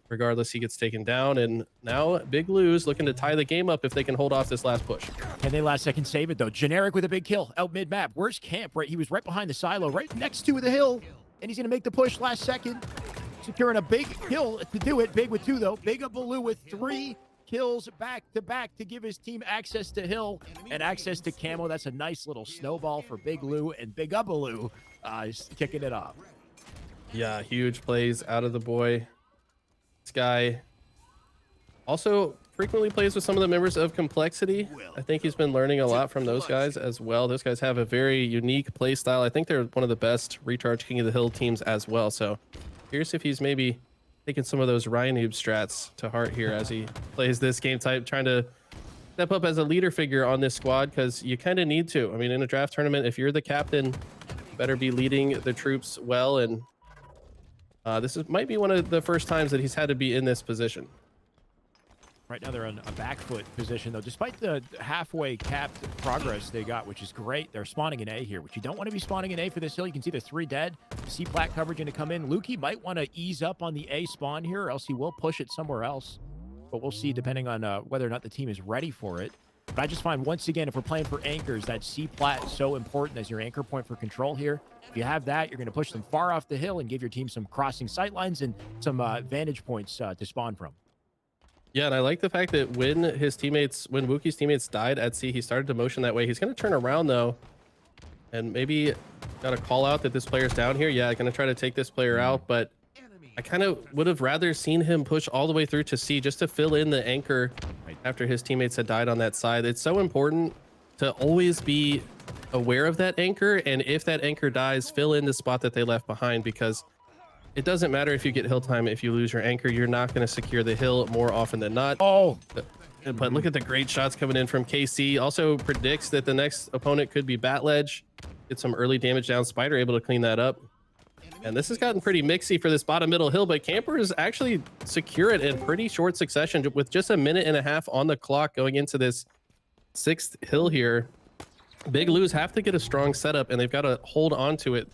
Regardless, he gets taken down, and now Big Lou's looking to tie the game up if they can hold off this last push. Can they last second save it, though? Generic with a big kill out mid-map. Where's Camp? Right, he was right behind the silo, right next to the hill, and he's going to make the push last second, securing a big kill to do it. Big with 2, though. Big up Baloo with 3 kills back-to-back to give his team access to hill and access to camo. That's a nice little snowball for Big Lou, and Big up Baloo is kicking it off. Yeah, huge plays out of the boy. This guy also frequently plays with some of the members of Complexity. I think he's been learning a lot from those guys as well. Those guys have a very unique play style. I think they're one of the best recharge King of the Hill teams as well. So curious if he's maybe taking some of those Ryan Noob strats to heart here as he plays this game type, trying to step up as a leader figure on this squad, because you kind of need to. I mean, in a draft tournament, if you're the captain, you better be leading the troops well. And might be one of the first times that he's had to be in this position. Right now they're on a back foot position, though. Despite the halfway capped progress they got, which is great, they're spawning in A here, which you don't want to be spawning in A for this hill. You can see the 3 dead. C plat coverage going to come in. Lukey might want to ease up on the A spawn here, or else he will push it somewhere else. But we'll see, depending on whether or not the team is ready for it. But I just find, once again, if we're playing for anchors, that C plat is so important as your anchor point for control here. If you have that, you're going to push them far off the hill and give your team some crossing sight lines and some vantage points to spawn from. Yeah, and I like the fact that when Wookie's teammates died at C, he started to motion that way. He's going to turn around, though, and maybe got a call out that this player's down here. Yeah, going to try to take this player out, but I kind of would have rather seen him push all the way through to C just to fill in the anchor after his teammates had died on that side. It's so important to always be aware of that anchor, and if that anchor dies, fill in the spot that they left behind, because it doesn't matter if you get hill time. If you lose your anchor, you're not going to secure the hill more often than not. But look at the great shots coming in from KC. Also predicts that the next opponent could be Bat Ledge. Get some early damage down. Spider able to clean that up. And this has gotten pretty mixy for this bottom middle hill, but campers actually secure it in pretty short succession with just a minute and a half on the clock going into this 6th hill here. Big Lou's have to get a strong setup, and they've got to hold on to it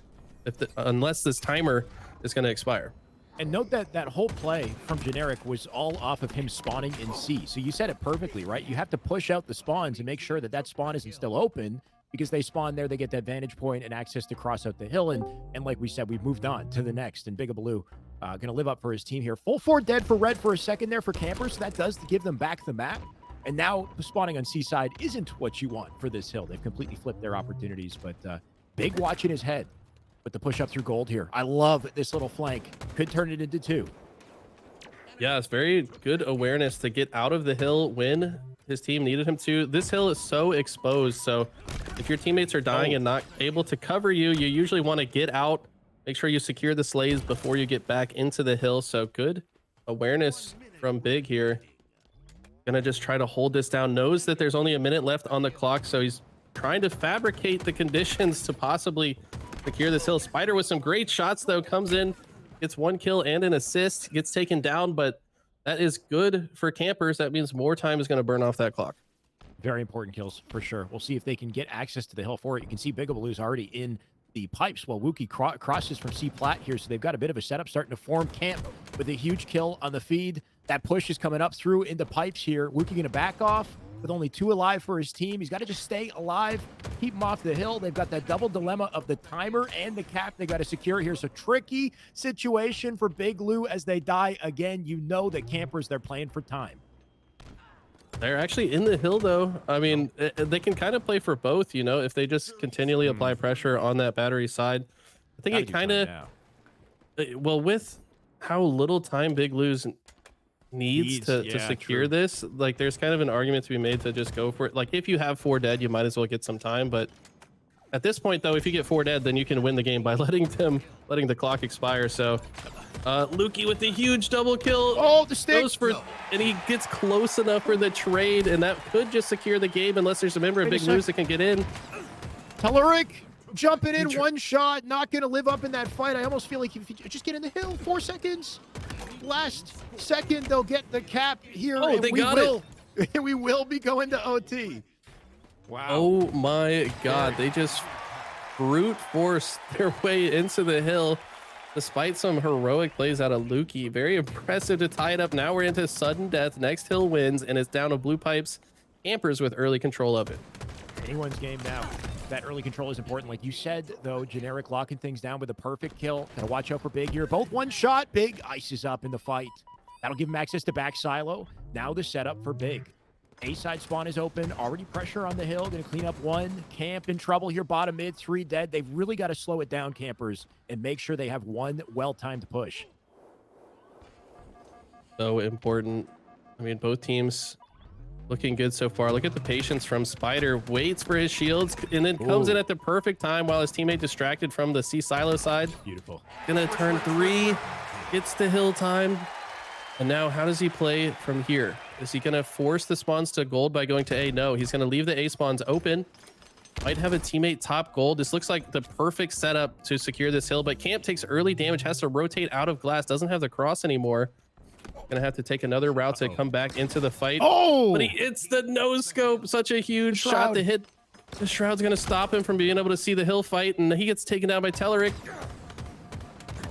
unless this timer is going to expire. And note that that whole play from Generic was all off of him spawning in C. So you said it perfectly, right? You have to push out the spawns and make sure that that spawn isn't still open, because they spawn there, they get that vantage point and access to cross out the hill. And like we said, we've moved on to the next. And Bigabaloo going to live up for his team here. Full 4 dead for red for a second there for campers. So that does give them back the map. And now spawning on Seaside isn't what you want for this hill. They've completely flipped their opportunities. But Big watching his head with the push up through gold here. I love this little flank. Could turn it into 2. Yeah, it's very good awareness to get out of the hill when his team needed him to. This hill is so exposed, so if your teammates are dying and not able to cover you, you usually want to get out, make sure you secure the slays before you get back into the hill. So good awareness from Big here. Gonna just try to hold this down, knows that there's only a minute left on the clock, so he's trying to fabricate the conditions to possibly secure this hill. Spider with some great shots though, comes in, gets 1 kill and an assist, gets taken down, but that is good for campers. That means more time is going to burn off that clock. Very important kills for sure. We'll see if they can get access to the hill for it. You can see Bigabaloo's already in the pipes while Wookie crosses from C plat here. So they've got a bit of a setup starting to form. Camp with a huge kill on the feed. That push is coming up through into pipes here. Wookie going to back off with only 2 alive for his team. He's got to just stay alive, keep him off the hill. They've got that double dilemma of the timer and the cap they got to secure here. So tricky situation for Big Lou as they die again. You know that campers, they're playing for time. They're actually in the hill though. I mean, they can kind of play for both, you know, if they just continually apply pressure on that battery side. I think it kind of, well, with how little time Big Lou's needs to secure this, like there's kind of an argument to be made to just go for it. Like if you have 4 dead, you might as well get some time, but at this point though, if you get 4 dead, then you can win the game by letting the clock expire. So Lukey with the huge double kill. Oh, the stick goes for, and he gets close enough for the trade, and that could just secure the game unless there's a member of Big Lou's that can get in. Telerik jumping in, 1 shot, not going to live up in that fight. I almost feel like if you just get in the hill, 4 seconds. Last second, they'll get the cap here. Oh, they got it. We will be going to OT. Wow. Oh my God. They just brute force their way into the hill despite some heroic plays out of Lukey. Very impressive to tie it up. Now we're into sudden death. Next hill wins, and it's down to Blue Pipes. Campers with early control of it. Anyone's game now. That early control is important. Like you said, though, Generic locking things down with a perfect kill. Gotta watch out for Big here. Both 1 shot. Big ices up in the fight. That'll give him access to back silo. Now the setup for Big. A-side spawn is open. Already pressure on the hill. Gonna clean up 1. Camp in trouble here. Bottom mid, 3 dead. They've really got to slow it down, campers, and make sure they have 1 well-timed push. So important. I mean, both teams looking good so far. Look at the patience from Spider. Waits for his shields and then comes in at the perfect time while his teammate distracted from the C silo side. Beautiful. Gonna turn 3. Gets the hill time. And now how does he play from here? Is he gonna force the spawns to gold by going to A? No, he's gonna leave the A spawns open. Might have a teammate top gold. This looks like the perfect setup to secure this hill, but Camp takes early damage, has to rotate out of glass, doesn't have the cross anymore. Gonna have to take another route to come back into the fight. Oh! But he hits the no scope. Such a huge shot to hit. The Shroud's gonna stop him from being able to see the hill fight, and he gets taken down by Telerik.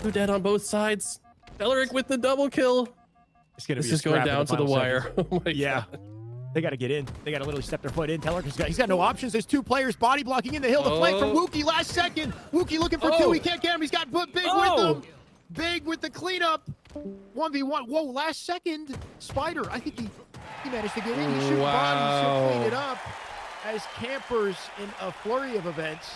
2 dead on both sides. Telerik with the double kill. This is going down to the wire. Oh my God. They got to get in. They got to literally step their foot in. He's got no options. There's 2 players body blocking in the hill. The flank from Wookie last second. Wookie looking for 2. He can't get him. He's got Big with him. Big with the cleanup. 1v1. Whoa, last second. Spider, I think he managed to get in. He shoot bodies to clean it up as campers in a flurry of events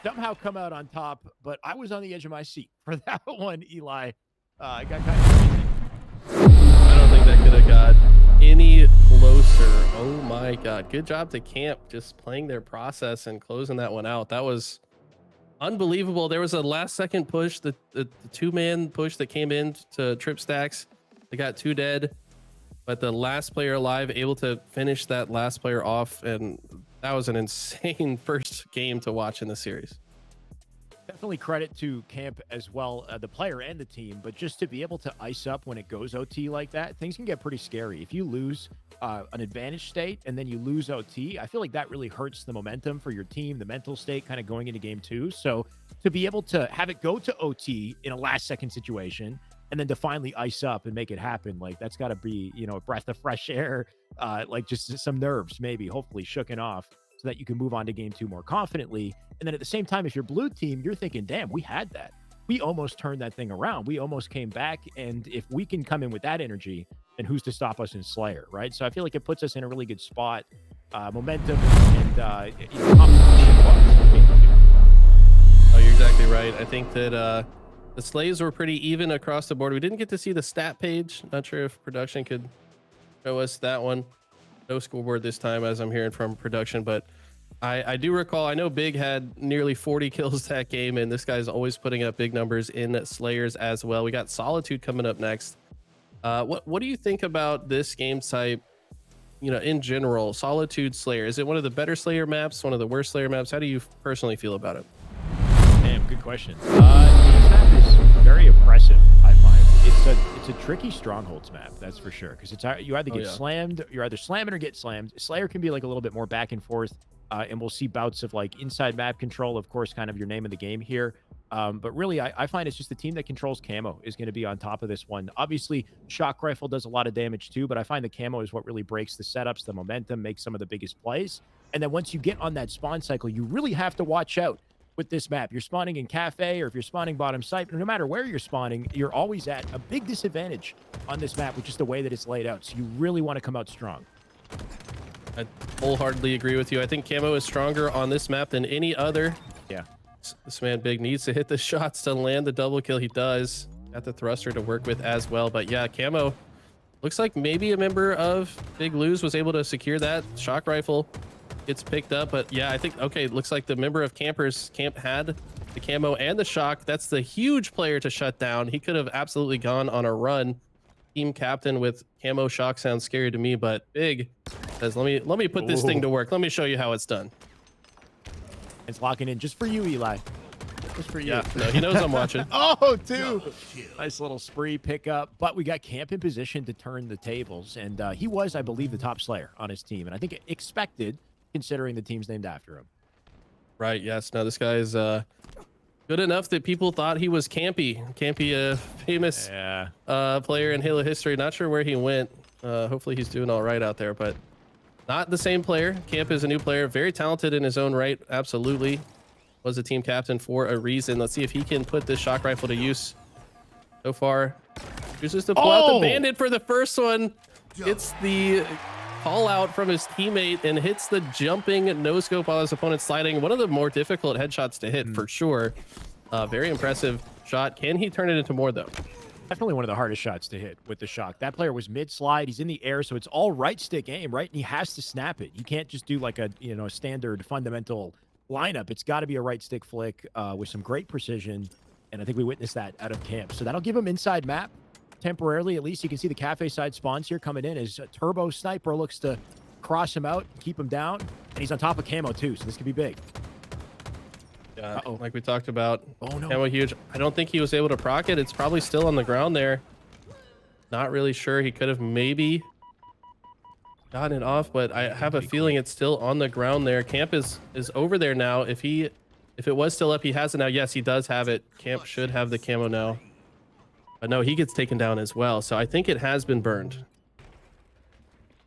somehow come out on top. But I was on the edge of my seat for that one, Eli. I got kind of... I don't think that could have got any closer. Oh my God. Good job to Camp just playing their process and closing that one out. That was unbelievable. There was a last second push, the 2-man push that came in to trip stacks. They got 2 dead, but the last player alive able to finish that last player off. And that was an insane first game to watch in the series. Definitely credit to Camp as well, the player and the team, but just to be able to ice up when it goes OT like that, things can get pretty scary. If you lose an advantage state and then you lose OT, I feel like that really hurts the momentum for your team, the mental state kind of going into game 2. So to be able to have it go to OT in a last second situation and then to finally ice up and make it happen, like that's got to be, a breath of fresh air, like just some nerves, maybe, hopefully shooken off so that you can move on to game 2 more confidently. And then at the same time, if you're blue team, you're thinking, damn, we had that. We almost turned that thing around. We almost came back. And if we can come in with that energy, then who's to stop us in Slayer, right? So I feel like it puts us in a really good spot. Momentum and competition. Oh, you're exactly right. I think that the slays were pretty even across the board. We didn't get to see the stat page. Not sure if production could show us that one. No scoreboard this time, as I'm hearing from production, but I do recall, I know Big had nearly 40 kills that game, and this guy's always putting up big numbers in Slayers as well. We got Solitude coming up next. What do you think about this game type, in general, Solitude Slayer? Is it one of the better Slayer maps, one of the worst Slayer maps? How do you personally feel about it? Damn, good question. This map is very oppressive, I find. It's a tricky strongholds map, that's for sure, because you either get slammed, you're either slamming or get slammed. Slayer can be like a little bit more back and forth, and we'll see bouts of like inside map control, of course, kind of your name of the game here. But really, I find it's just the team that controls camo is going to be on top of this one. Obviously, shock rifle does a lot of damage too, but I find the camo is what really breaks the setups, the momentum, makes some of the biggest plays. And then once you get on that spawn cycle, you really have to watch out with this map. You're spawning in cafe, or if you're spawning bottom site, no matter where you're spawning, you're always at a big disadvantage on this map with just the way that it's laid out. So you really want to come out strong. I wholeheartedly agree with you. I think camo is stronger on this map than any other. Yeah. This man Big needs to hit the shots to land the double kill. He does. Got the thruster to work with as well. But yeah, camo looks like maybe a member of Big Lou's was able to secure that. Shock rifle gets picked up, but yeah, I think, okay, looks like the member of Camp had the camo and the shock. That's the huge player to shut down. He could have absolutely gone on a run. Team captain with camo shock sounds scary to me, but Big says, let me put this thing to work. Let me show you how it's done. It's locking in just for you, Eli. Just for you. Yeah, no, he knows I'm watching. Oh, two. Nice little spree pickup. But we got Camp in position to turn the tables. And he was, I believe, the top Slayer on his team. And I think expected, considering the team's named after him. Right, yes. No, this guy's good enough that people thought he was Campy. Campy, a famous player in Halo history. Not sure where he went. Hopefully he's doing all right out there, but not the same player. Camp is a new player, very talented in his own right. Absolutely. Was a team captain for a reason. Let's see if he can put this shock rifle to use. So far, chooses to pull out the bandit for the first one. It's the call out from his teammate and hits the jumping no scope while his opponent's sliding. One of the more difficult headshots to hit for sure. Very impressive shot. Can he turn it into more though? Definitely one of the hardest shots to hit with the shock. That player was mid slide. He's in the air, so it's all right stick aim, right? And he has to snap it. You can't just do like a standard fundamental lineup. It's got to be a right stick flick with some great precision. And I think we witnessed that out of Camp. So that'll give him inside map temporarily. At least you can see the cafe side spawns here coming in as Turbo Sniper looks to cross him out and keep him down. And he's on top of camo too, so this could be big. Yeah, like we talked about. Oh no. Camo huge. I don't think he was able to proc it. It's probably still on the ground there. Not really sure. He could have maybe gotten it off, but I have a feeling it's still on the ground there. Camp is over there now. If it was still up, he has it now. Yes, he does have it. Camp should have the camo now. But no, he gets taken down as well. So I think it has been burned.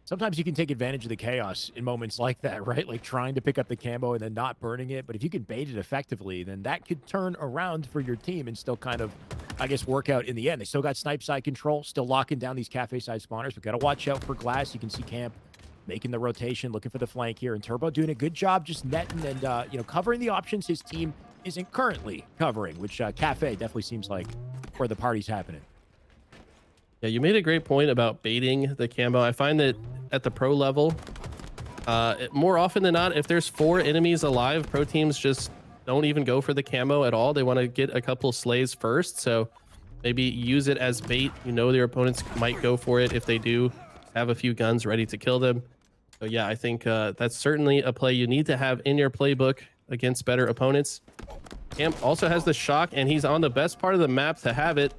Sometimes you can take advantage of the chaos in moments like that, right? Like trying to pick up the camo and then not burning it. But if you can bait it effectively, then that could turn around for your team and still kind of, I guess, work out in the end. They still got snipe side control, still locking down these cafe side spawners. We've got to watch out for glass. You can see Camp making the rotation, looking for the flank here. And Turbo doing a good job just netting and, covering the options his team isn't currently covering, which cafe definitely seems like where the party's happening. Yeah, you made a great point about baiting the camo. I find that at the pro level, more often than not, if there's 4 enemies alive, pro teams just don't even go for the camo at all. They want to get a couple slays first. So maybe use it as bait. Their opponents might go for it if they do have a few guns ready to kill them. So yeah, I think that's certainly a play you need to have in your playbook against better opponents. Camp also has the shock, and he's on the best part of the map to have it.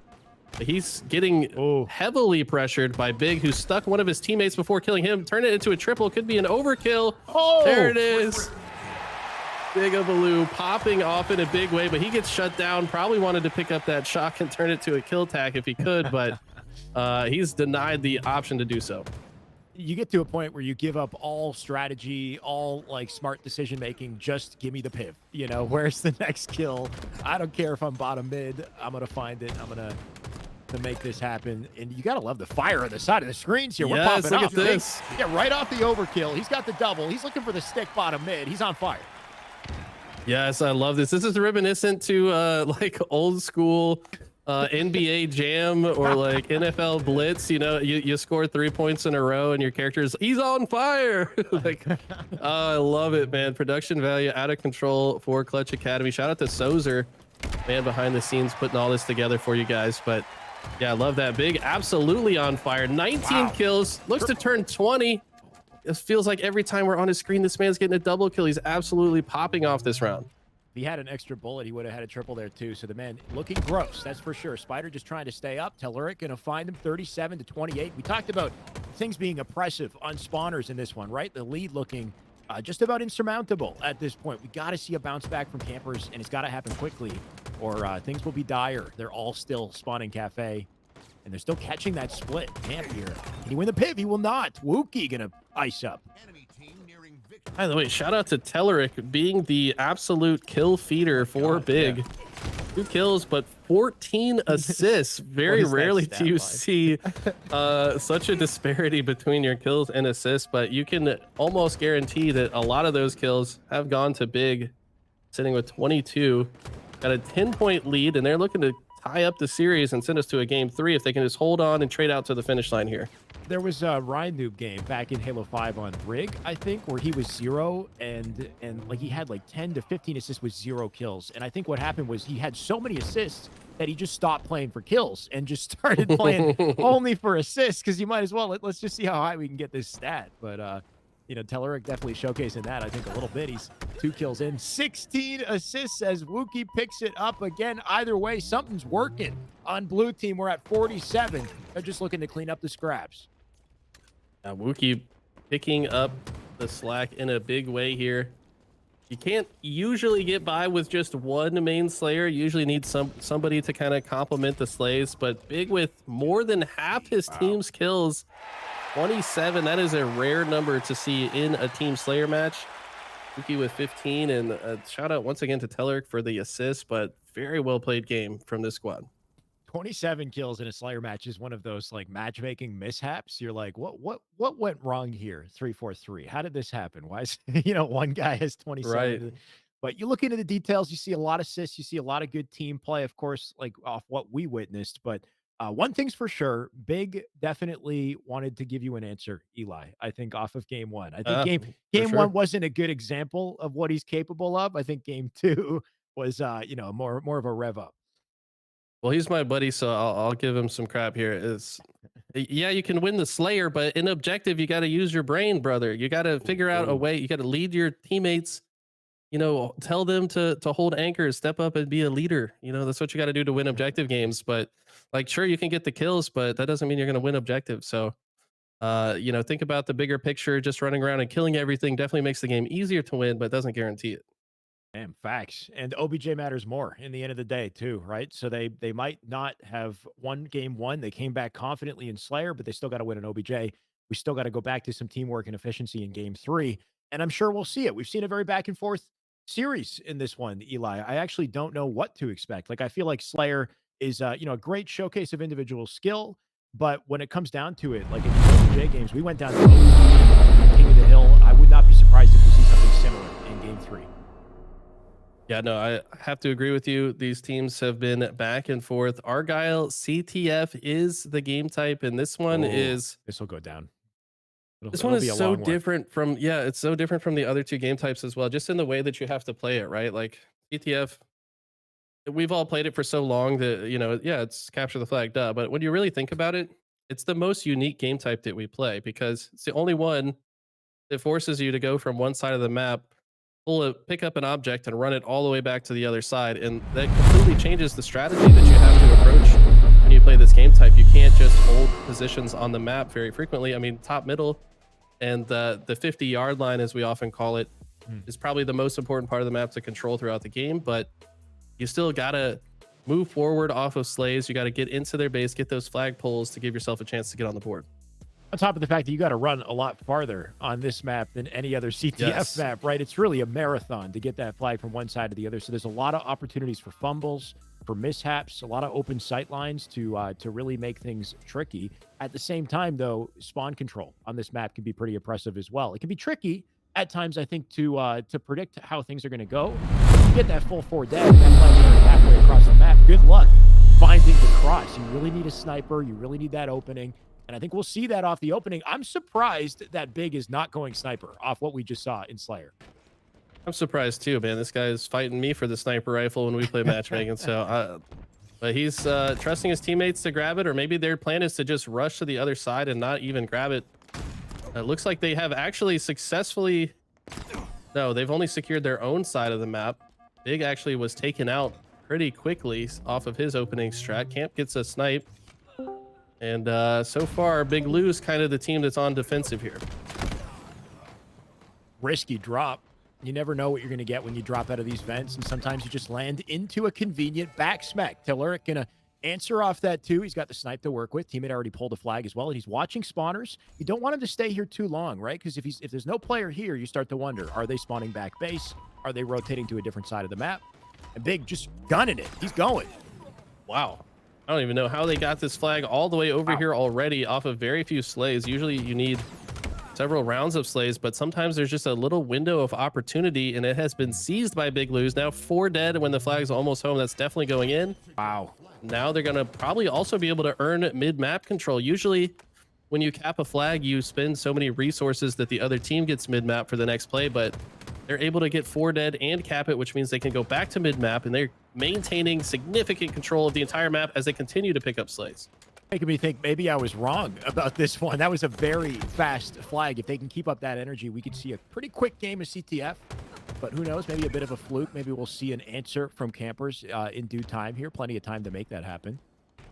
He's getting heavily pressured by Big, who stuck one of his teammates before killing him. Turn it into a triple. Could be an overkill. Oh, there it is. Bigabaloo popping off in a big way, but he gets shut down. Probably wanted to pick up that shock and turn it to a kill tack if he could, but he's denied the option to do so. You get to a point where you give up all strategy, all like smart decision making. Just give me the piv. You know, where's the next kill? I don't care if I'm bottom mid. I'm gonna find it. I'm gonna make this happen. And you gotta love the fire on the side of the screens here. We're Yes, popping look off. at this. Yeah, right off the overkill. He's got the double. He's looking for the stick bottom mid. He's on fire. Yes, I love this. This is reminiscent to like old school NBA Jam or like NFL Blitz. You know, you score 3 points in a row and your character's he's on fire. Like, I love it, man. Production value out of control for Clutch Academy. Shout out to Sozer, man, behind the scenes putting all this together for you guys. But yeah, I love that. Big, absolutely on fire. 19 kills, looks to turn 20. It feels like every time we're on his screen, this man's getting a double kill. He's absolutely popping off this round. If he had an extra bullet, he would have had a triple there too. So the man looking gross, that's for sure. Spider just trying to stay up. Telluric gonna find him 37 to 28. We talked about things being oppressive on spawners in this one, right? The lead looking just about insurmountable at this point. We got to see a bounce back from campers, and it's got to happen quickly, or things will be dire. They're all still spawning cafe, and they're still catching that split. Camp here. Can he win the piv? He will not. Wookie gonna ice up. By the way, shout out to Telluric being the absolute kill feeder for Big. Yeah. 2 kills, but 14 assists. Very rarely do you see such a disparity between your kills and assists, but you can almost guarantee that a lot of those kills have gone to Big, sitting with 22. Got a 10-point lead, and they're looking to tie up the series and send us to a game 3 if they can just hold on and trade out to the finish line here. There was a Ryan Noob game back in Halo 5 on Rig, I think, where he was 0 and like he had like 10 to 15 assists with 0 kills. And I think what happened was he had so many assists that he just stopped playing for kills and just started playing only for assists, because you might as well let's just see how high we can get this stat. But you know, Telluric definitely showcasing that, I think, a little bit. He's 2 kills in, 16 assists as Wookie picks it up again. Either way, something's working on blue team. We're at 47. They're just looking to clean up the scraps. Now, Wookie picking up the slack in a big way here. You can't usually get by with just one main slayer. You usually need somebody to kind of complement the slays, but Big with more than half his team's kills, 27. That is a rare number to see in a team slayer match. Wookie with 15, and a shout out once again to Telluric for the assist, but very well played game from this squad. 27 kills in a Slayer match is one of those like matchmaking mishaps. You're like, what went wrong here? 3-4-3. How did this happen? Why is you know, one guy has 27? Right. But you look into the details, you see a lot of assists, you see a lot of good team play, of course, like off what we witnessed. But one thing's for sure, Big definitely wanted to give you an answer, Eli. I think off of game 1. I think game 1 wasn't a good example of what he's capable of. I think game 2 was you know, more of a rev up. Well, he's my buddy, so I'll give him some crap here. Yeah, you can win the Slayer, but in objective, you got to use your brain, brother. You got to figure out a way. You got to lead your teammates. You know, tell them to hold anchors, step up and be a leader. You know, that's what you got to do to win objective games. But like, sure, you can get the kills, but that doesn't mean you're going to win objective. So, you know, think about the bigger picture. Just running around and killing everything definitely makes the game easier to win, but doesn't guarantee it. Damn, facts. And OBJ matters more in the end of the day too, right? So they might not have won game 1. They came back confidently in Slayer, but they still got to win an OBJ. We still got to go back to some teamwork and efficiency in game 3. And I'm sure we'll see it. We've seen a very back and forth series in this one, Eli. I actually don't know what to expect. Like, I feel like Slayer is you know, a great showcase of individual skill, but when it comes down to it, like in the OBJ games, we went down to King of the Hill. I would not be surprised if we see something similar in game 3. Yeah, no, I have to agree with you. These teams have been back and forth. Argyle CTF is the game type, and this one is... This will go down. This one is so different from... Yeah, it's so different from the other 2 game types as well, just in the way that you have to play it, right? Like, CTF, we've all played it for so long that, you know, yeah, it's capture the flag, duh. But when you really think about it, it's the most unique game type that we play, because it's the only one that forces you to go from one side of the map pick up an object and run it all the way back to the other side, and that completely changes the strategy that you have to approach when you play this game type. You can't just hold positions on the map very frequently. I mean, top, middle, and the 50-yard line, as we often call it, is probably the most important part of the map to control throughout the game, but you still gotta move forward off of slays. You got to get into their base, get those flag poles to give yourself a chance to get on the board. On top of the fact that you got to run a lot farther on this map than any other CTF map, right? It's really a marathon to get that flag from one side to the other. So there's a lot of opportunities for fumbles, for mishaps, a lot of open sight lines to really make things tricky. At the same time, though, spawn control on this map can be pretty oppressive as well. It can be tricky at times, I think, to predict how things are going to go. If you get that full 4 dead, that flag halfway across the map, good luck finding the cross. You really need a sniper. You really need that opening. And I think we'll see that off the opening. I'm surprised that Big is not going sniper off what we just saw in Slayer. I'm surprised too, man. This guy is fighting me for the sniper rifle when we play matchmaking. So, but he's trusting his teammates to grab it, or maybe their plan is to just rush to the other side and not even grab it. It looks like they have actually successfully... No, they've only secured their own side of the map. Big actually was taken out pretty quickly off of his opening strat. Camp gets a snipe. And so far, Big Lou's kind of the team that's on defensive here. Risky drop. You never know what you're going to get when you drop out of these vents, and sometimes you just land into a convenient back smack. Telluric going to answer off that too. He's got the snipe to work with. Teammate already pulled a flag as well, and he's watching spawners. You don't want him to stay here too long, right? Because if there's no player here, you start to wonder, are they spawning back base? Are they rotating to a different side of the map? And Big just gunning it. He's going. Wow. I don't even know how they got this flag all the way over here already off of very few slays. Usually you need several rounds of slays, but sometimes there's just a little window of opportunity, and it has been seized by Big Lou's. Now 4 dead when the flag's almost home. That's definitely going in. Wow. Now they're going to probably also be able to earn mid-map control. Usually when you cap a flag, you spend so many resources that the other team gets mid-map for the next play, but they're able to get 4 dead and cap it, which means they can go back to mid-map, and they're maintaining significant control of the entire map as they continue to pick up slays. Making me think maybe I was wrong about this one. That was a very fast flag. If they can keep up that energy, we could see a pretty quick game of CTF. But who knows? Maybe a bit of a fluke. Maybe we'll see an answer from campers in due time here. Plenty of time to make that happen.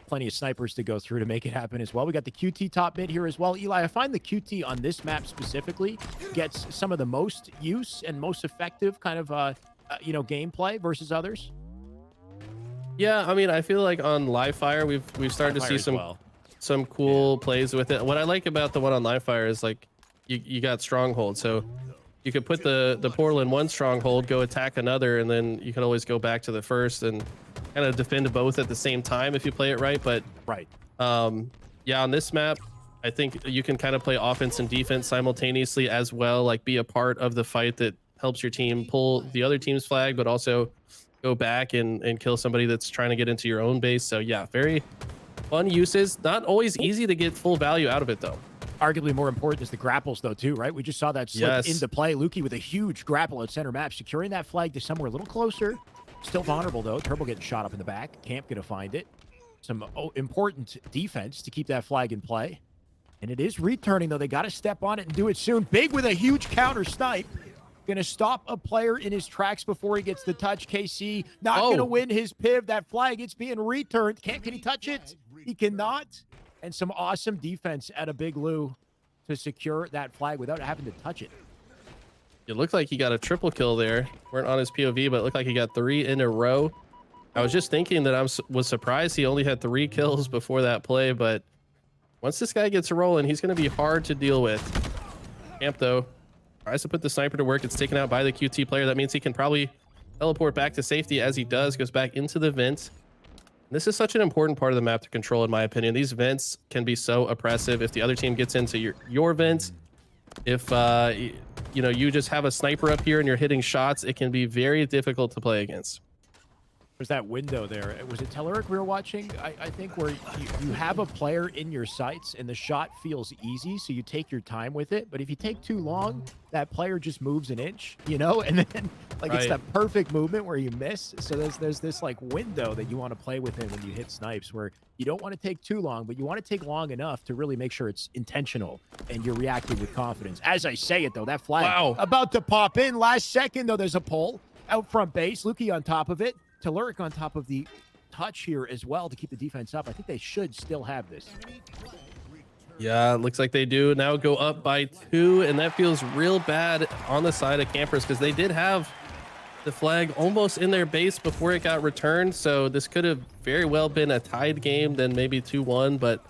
Plenty of snipers to go through to make it happen as well. We got the QT top mid here as well. Eli, I find the QT on this map specifically gets some of the most use and most effective kind of, gameplay versus others. Yeah, I mean, I feel like on live fire, we've started to see some cool plays with it. What I like about the one on live fire is like you got stronghold, so you could put the portal in one stronghold, go attack another, and then you can always go back to the first and kind of defend both at the same time if you play it right. But yeah, on this map, I think you can kind of play offense and defense simultaneously as well, like be a part of the fight that helps your team pull the other team's flag, but also go back and kill somebody that's trying to get into your own base. So yeah, very fun uses. Not always easy to get full value out of it though. Arguably more important is the grapples though too, right? We just saw that slip into play. Lukey with a huge grapple at center map, securing that flag to somewhere a little closer. Still vulnerable though. Turbo getting shot up in the back. Camp gonna find it. Some important defense to keep that flag in play. And it is returning though. They got to step on it and do it soon. Big with a huge counter snipe. Gonna stop a player in his tracks before he gets the touch. KC not gonna win his piv. That flag, it's being returned. Can he touch it? He cannot. And some awesome defense at a Big Lou to secure that flag without having to touch it. It looked like he got a triple kill there. Weren't on his POV, but it looked like he got 3 in a row. I was just thinking that I was surprised he only had 3 kills before that play, but once this guy gets rolling, he's going to be hard to deal with. Camp though tries to put the sniper to work. It's taken out by the QT player. That means he can probably teleport back to safety. As he does, goes back into the vent. This is such an important part of the map to control, in my opinion. These vents can be so oppressive if the other team gets into your vents. If you just have a sniper up here and you're hitting shots, it can be very difficult to play against. There's that window there. Was it Telleric we were watching? I think where you have a player in your sights and the shot feels easy, so you take your time with it. But if you take too long, that player just moves an inch, you know, and then like it's that perfect movement where you miss. So there's this like window that you want to play within when you hit snipes where you don't want to take too long, but you want to take long enough to really make sure it's intentional and you're reacting with confidence. As I say it though, that flag about to pop in last second though. There's a pull out front base. Lukey on top of it. Telleric on top of the touch here as well to keep the defense up. I think they should still have this. Yeah, looks like they do now go up by 2, and that feels real bad on the side of Campers because they did have the flag almost in their base before it got returned. So this could have very well been a tied game, then maybe 2-1. But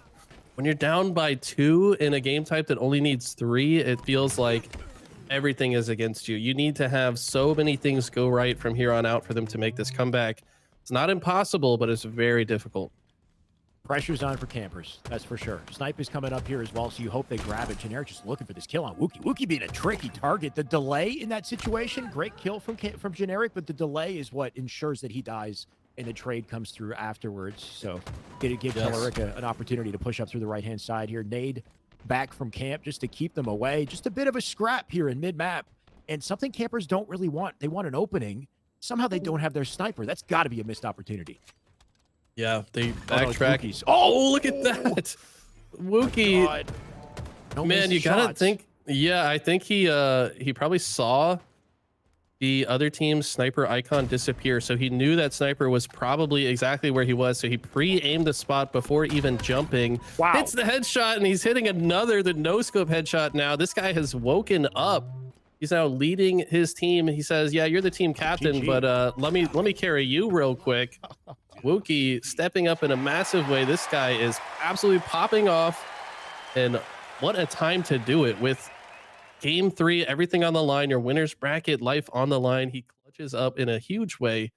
when you're down by 2 in a game type that only needs 3, it feels like everything is against you. You need to have so many things go right from here on out for them to make this comeback. It's not impossible, but it's very difficult. Pressure's on for Campers, that's for sure. Snipe is coming up here as well, so you hope they grab it. Generic just looking for this kill on Wookie. Wookie being a tricky target. The delay in that situation, great kill from Generic, but the delay is what ensures that he dies and the trade comes through afterwards. So give Telleric an opportunity to push up through the right-hand side here. Nade back from camp just to keep them away. Just a bit of a scrap here in mid-map. And something Campers don't really want. They want an opening. Somehow they don't have their sniper. That's got to be a missed opportunity. Yeah, they backtrack. Oh, look at that. Wookie. No man, you gotta think. Yeah, I think he probably saw the other team's sniper icon disappear, so he knew that sniper was probably exactly where he was, so he pre-aimed the spot before even jumping. Hits the headshot, and he's hitting the no-scope headshot now. This guy has woken up. He's now leading his team. He says, yeah, you're the team captain, but let me carry you real quick. Wookie stepping up in a massive way. This guy is absolutely popping off, and what a time to do it with Game 3, everything on the line, your winner's bracket, life on the line. He clutches up in a huge way.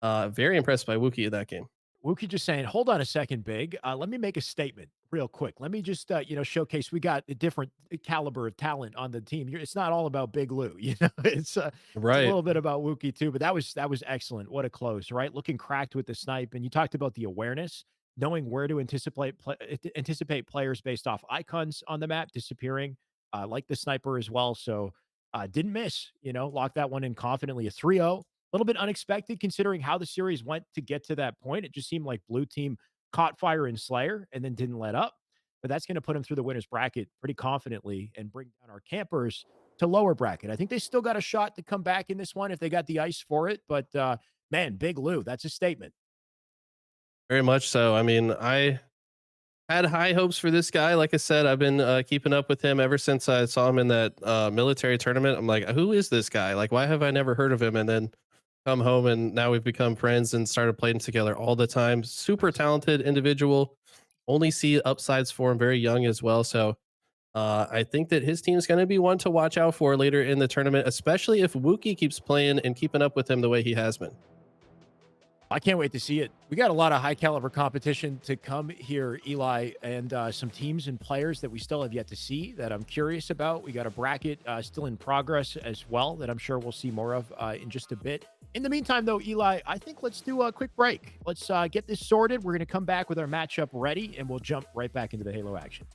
Very impressed by Wookie in that game. Wookie just saying, hold on a second, Big. Let me make a statement real quick. Let me just, showcase we got a different caliber of talent on the team. It's not all about Big Lou, it's a little bit about Wookie too, but that was excellent. What a close, right? Looking cracked with the snipe. And you talked about the awareness, knowing where to anticipate players based off icons on the map disappearing, like the sniper as well. So didn't miss, locked that one in confidently. A 3-0. A little bit unexpected considering how the series went to get to that point. It just seemed like blue team caught fire in Slayer and then didn't let up. But that's going to put them through the winner's bracket pretty confidently and bring down our Campers to lower bracket. I think they still got a shot to come back in this one if they got the ice for it. But man, Big Lou, that's a statement. Very much so. I mean, I had high hopes for this guy. Like I said, I've been keeping up with him ever since I saw him in that military tournament. I'm like, who is this guy? Like, why have I never heard of him? And then come home and now we've become friends and started playing together all the time. Super talented individual. Only see upsides for him, very young as well. So I think that his team is going to be one to watch out for later in the tournament, especially if Wookie keeps playing and keeping up with him the way he has been. I can't wait to see it. We got a lot of high caliber competition to come here, Eli, and some teams and players that we still have yet to see that I'm curious about. We got a bracket still in progress as well that I'm sure we'll see more of in just a bit. In the meantime, though, Eli, I think let's do a quick break. Let's get this sorted. We're going to come back with our matchup ready, and we'll jump right back into the Halo action.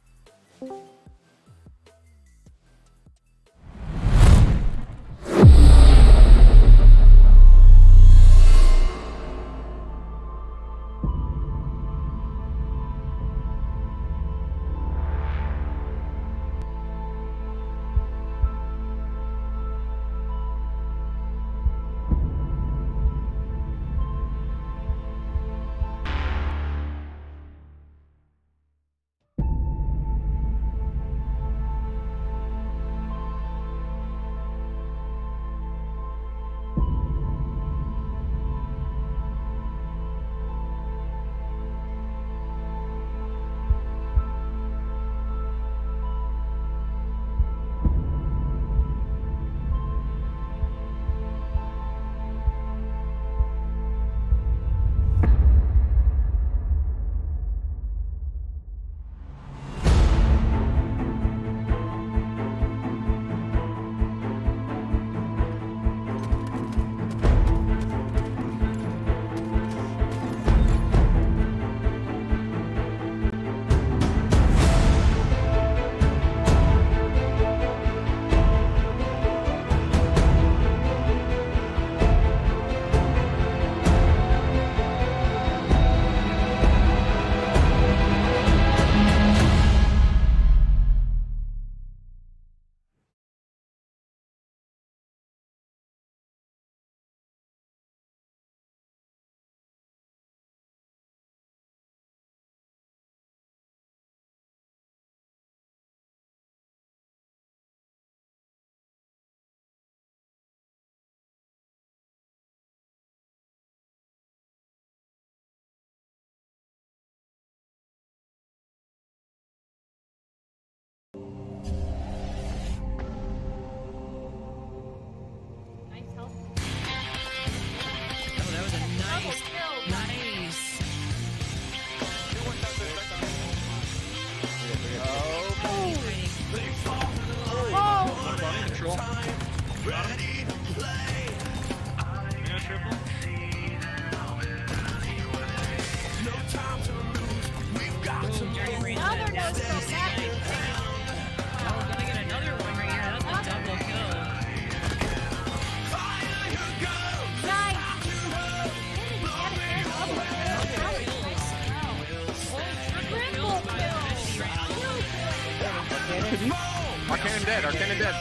Arcannon dead. Arcannon dead.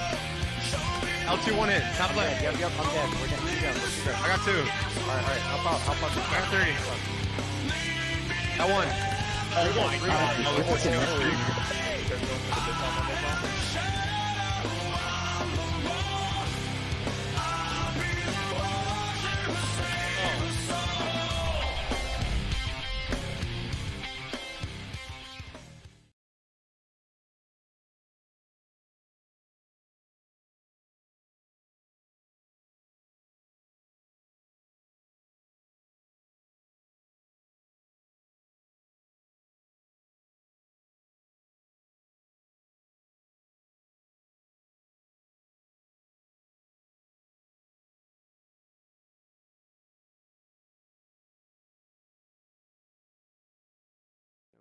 L2 one hit. Top left. Yep, I'm dead. We're dead. Two down. I got 2. Alright. Help out. I got 3. Got 1. Oh my god. Oh, it's a 2-3.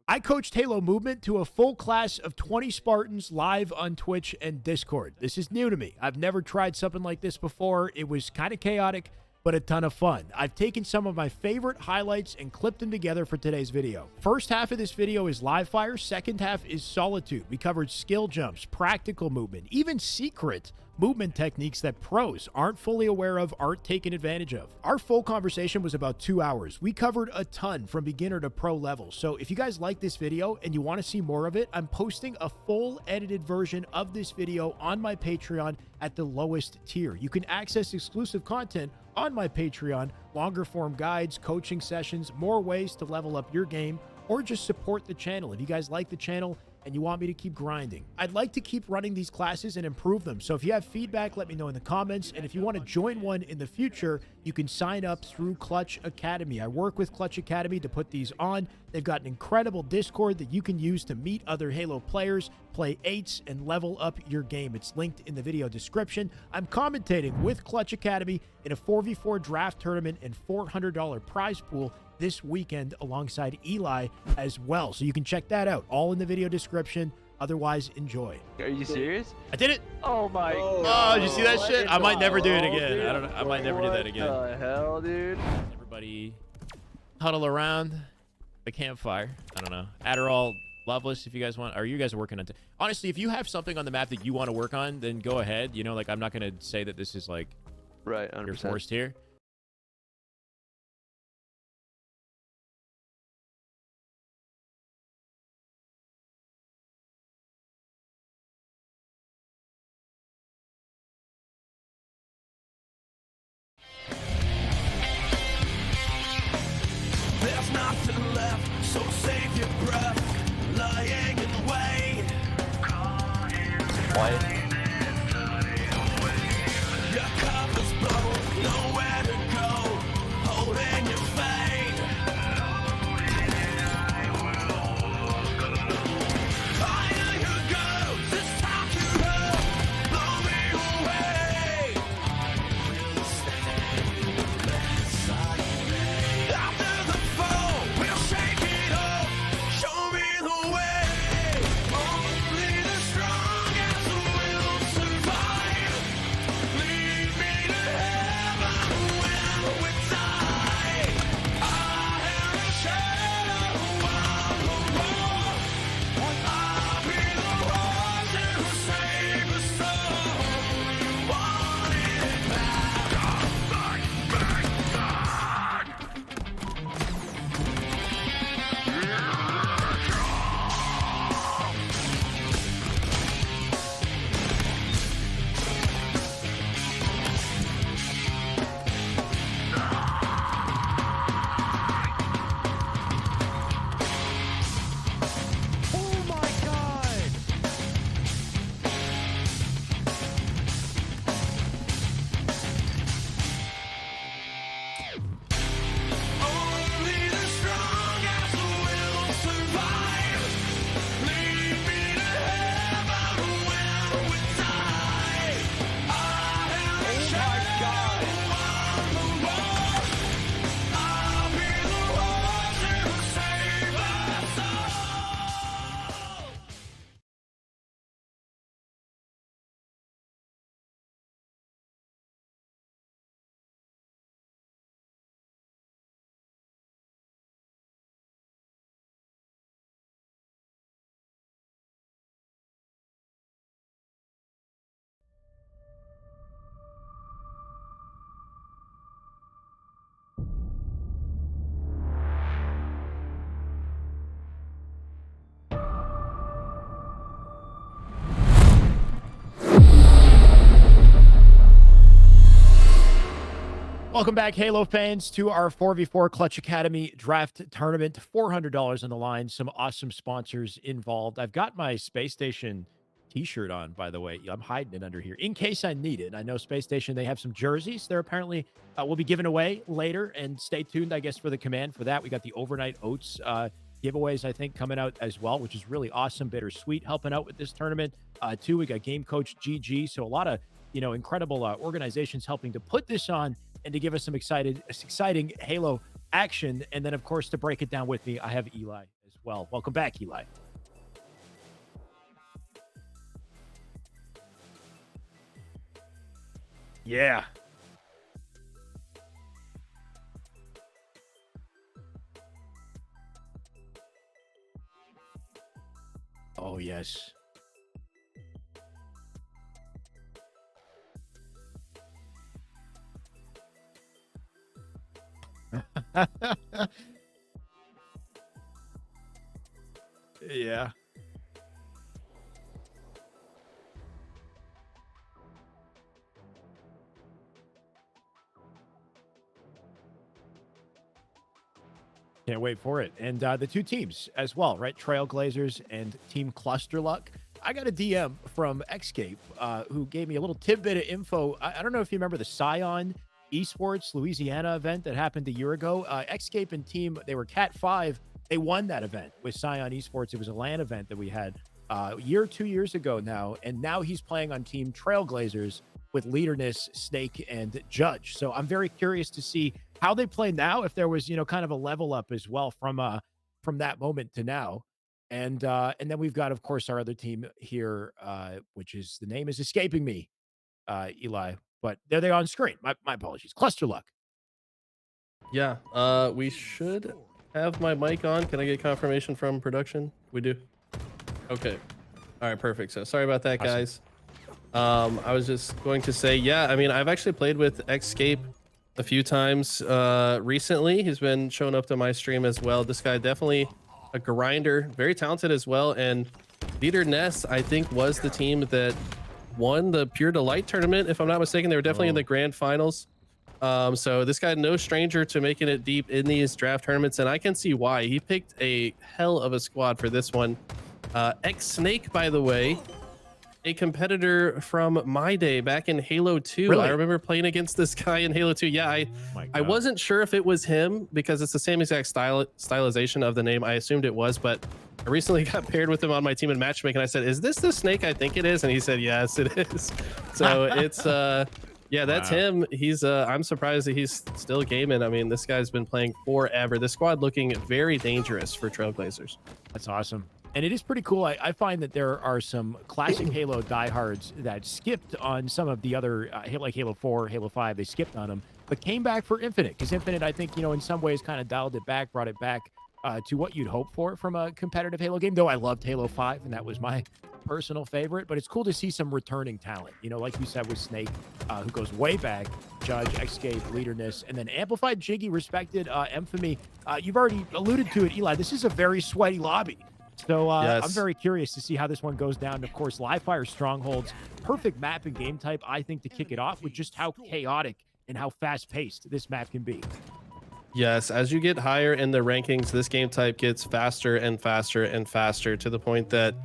I coached Halo Movement to a full class of 20 Spartans live on Twitch and Discord. This is new to me. I've never tried something like this before. It was kind of chaotic, but a ton of fun. I've taken some of my favorite highlights and clipped them together for today's video. First half of this video is live fire. Second half is solitude. We covered skill jumps, practical movement, even secret movement techniques that pros aren't fully aware of, aren't taken advantage of. Our full conversation was about 2 hours. We covered a ton from beginner to pro level. So if you guys like this video and you want to see more of it, I'm posting a full edited version of this video on my Patreon at the lowest tier. You can access exclusive content on my Patreon, longer form guides, coaching sessions, more ways to level up your game, or just support the channel. If you guys like the channel and you want me to keep grinding, I'd like to keep running these classes and improve them. So if you have feedback, let me know in the comments. And if you want to join one in the future, you can sign up through Clutch Academy. I work with Clutch Academy to put these on. They've got an incredible Discord that you can use to meet other Halo players, play 8s, and level up your game. It's linked in the video description. I'm commentating with Clutch Academy in a 4v4 draft tournament and $400 prize pool this weekend alongside Eli as well. So you can check that out, all in the video description. Otherwise, enjoy. Are you serious? I did it. Oh my god. Oh, did you see that shit? I might never do it again. I don't know. I might never do that again. What the hell, dude? Everybody huddle around the campfire. I don't know. Adderall, Loveless, if you guys want, or you guys are working on it. Honestly, if you have something on the map that you want to work on, then go ahead. You know, like, I'm not going to say that this is like Right, 100%. you're forced here. There's nothing left, so save your breath, lying in wait. What? Your cup is blown, nowhere to go, holding your fate. Fire your ghost, it's time to go, blow me away. After the fall, we'll shake it off, show me the way. Only the strongest will Welcome back, Halo fans, to our 4v4 Clutch Academy draft tournament. $400 on the line. Some awesome sponsors involved. I've got my Space Station t-shirt on, by the way. I'm hiding it under here in case I need it. I know Space Station, they have some jerseys. They're apparently will be given away later, and stay tuned, I guess, for the command for that. We got the Overnight Oats giveaways, I think, coming out as well, which is really awesome. Bittersweet helping out with this tournament. Too, we got Game Coach GG. So a lot of, incredible organizations helping to put this on and to give us some exciting Halo action. And then, of course, to break it down with me, I have Eli as well. Welcome back, Eli. Yeah. Oh, yes. Yeah. Can't wait for it. And the two teams as well, right? Trailblazers and Team Cluster Luck. I got a DM from Xscape who gave me a little tidbit of info. I don't know if you remember the Scion Esports Louisiana event that happened a year ago. Xscape and team, they were Cat 5. They won that event with Scion Esports. It was a LAN event that we had a year, 2 years ago now. And now he's playing on Team Trailblazers with Leaderness, Snake, and Judge. So I'm very curious to see how they play now, if there was, kind of a level up as well from that moment to now. And then we've got, of course, our other team here, which is, the name is escaping me, Eli, but there they are on screen. My apologies. Cluster Luck. Yeah, we should have my mic on. Can I get confirmation from production? We do. Okay. All right, perfect. So sorry about that, guys. I was just going to say, yeah, I mean, I've actually played with Xscape a few times recently. He's been showing up to my stream as well. This guy definitely a grinder, very talented as well. And Leader Ness, I think, was the team that won the Pure Delight tournament, if I'm not mistaken. They were definitely in the grand finals. So this guy, no stranger to making it deep in these draft tournaments, and I can see why. He picked a hell of a squad for this one. Snake, by the way, a competitor from my day back in Halo 2. Really? I remember playing against this guy in Halo 2. Yeah, I wasn't sure if it was him because it's the same exact stylization of the name. I assumed it was, but I recently got paired with him on my team in matchmaking. I said, "Is this the Snake I think it is?" And he said, "Yes, it is." So it's yeah, that's him. He's I'm surprised that he's still gaming. I mean, this guy's been playing forever. This squad looking very dangerous for Trailblazers. That's awesome. And it is pretty cool. I find that there are some classic Halo diehards that skipped on some of the other, like Halo 4, Halo 5, they skipped on them, but came back for Infinite. Because Infinite, I think, in some ways kind of dialed it back, brought it back to what you'd hope for from a competitive Halo game. Though I loved Halo 5, and that was my personal favorite. But it's cool to see some returning talent. Like you said with Snake, who goes way back, Judge, Xscape, Leaderness, and then Amplified, Jiggy, Respected, Infamy. You've already alluded to it, Eli. This is a very sweaty lobby. So yes. I'm very curious to see how this one goes down. Of course, Live Fire Strongholds, perfect map and game type, I think, to kick it off with just how chaotic and how fast-paced this map can be. Yes, as you get higher in the rankings, this game type gets faster and faster and faster to the point that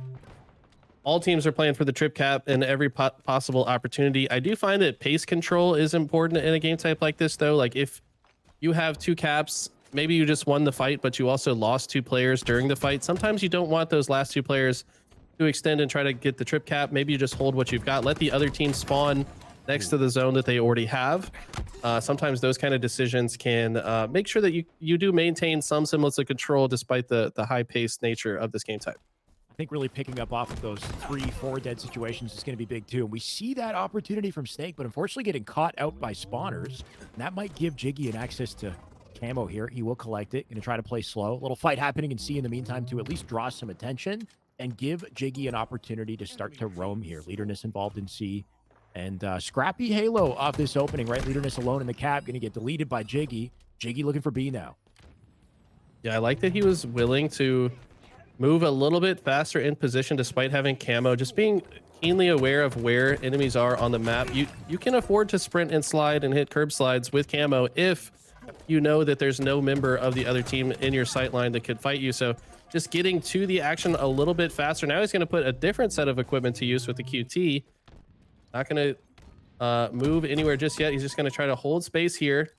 all teams are playing for the trip cap and every possible opportunity. I do find that pace control is important in a game type like this, though. Like if you have two caps, maybe you just won the fight, but you also lost two players during the fight. Sometimes you don't want those last two players to extend and try to get the trip cap. Maybe you just hold what you've got. Let the other team spawn next to the zone that they already have. Sometimes those kind of decisions can make sure that you do maintain some semblance of control despite the high-paced nature of this game type. I think really picking up off of those 3-4 dead situations is going to be big too. And we see that opportunity from Snake, but unfortunately getting caught out by spawners. And that might give Jiggy an access to camo here. He will collect it. Going to try to play slow. A little fight happening in C in the meantime to at least draw some attention and give Jiggy an opportunity to start to roam here. Leaderness involved in C. And scrappy Halo off this opening, right? Leaderness alone in the cap. Going to get deleted by Jiggy. Jiggy looking for B now. Yeah, I like that he was willing to move a little bit faster in position despite having camo. Just being keenly aware of where enemies are on the map. You can afford to sprint and slide and hit curb slides with camo if you know that there's no member of the other team in your sight line that could fight you. So just getting to the action a little bit faster. Now he's going to put a different set of equipment to use with the QT. Not going to move anywhere just yet. He's just going to try to hold space here.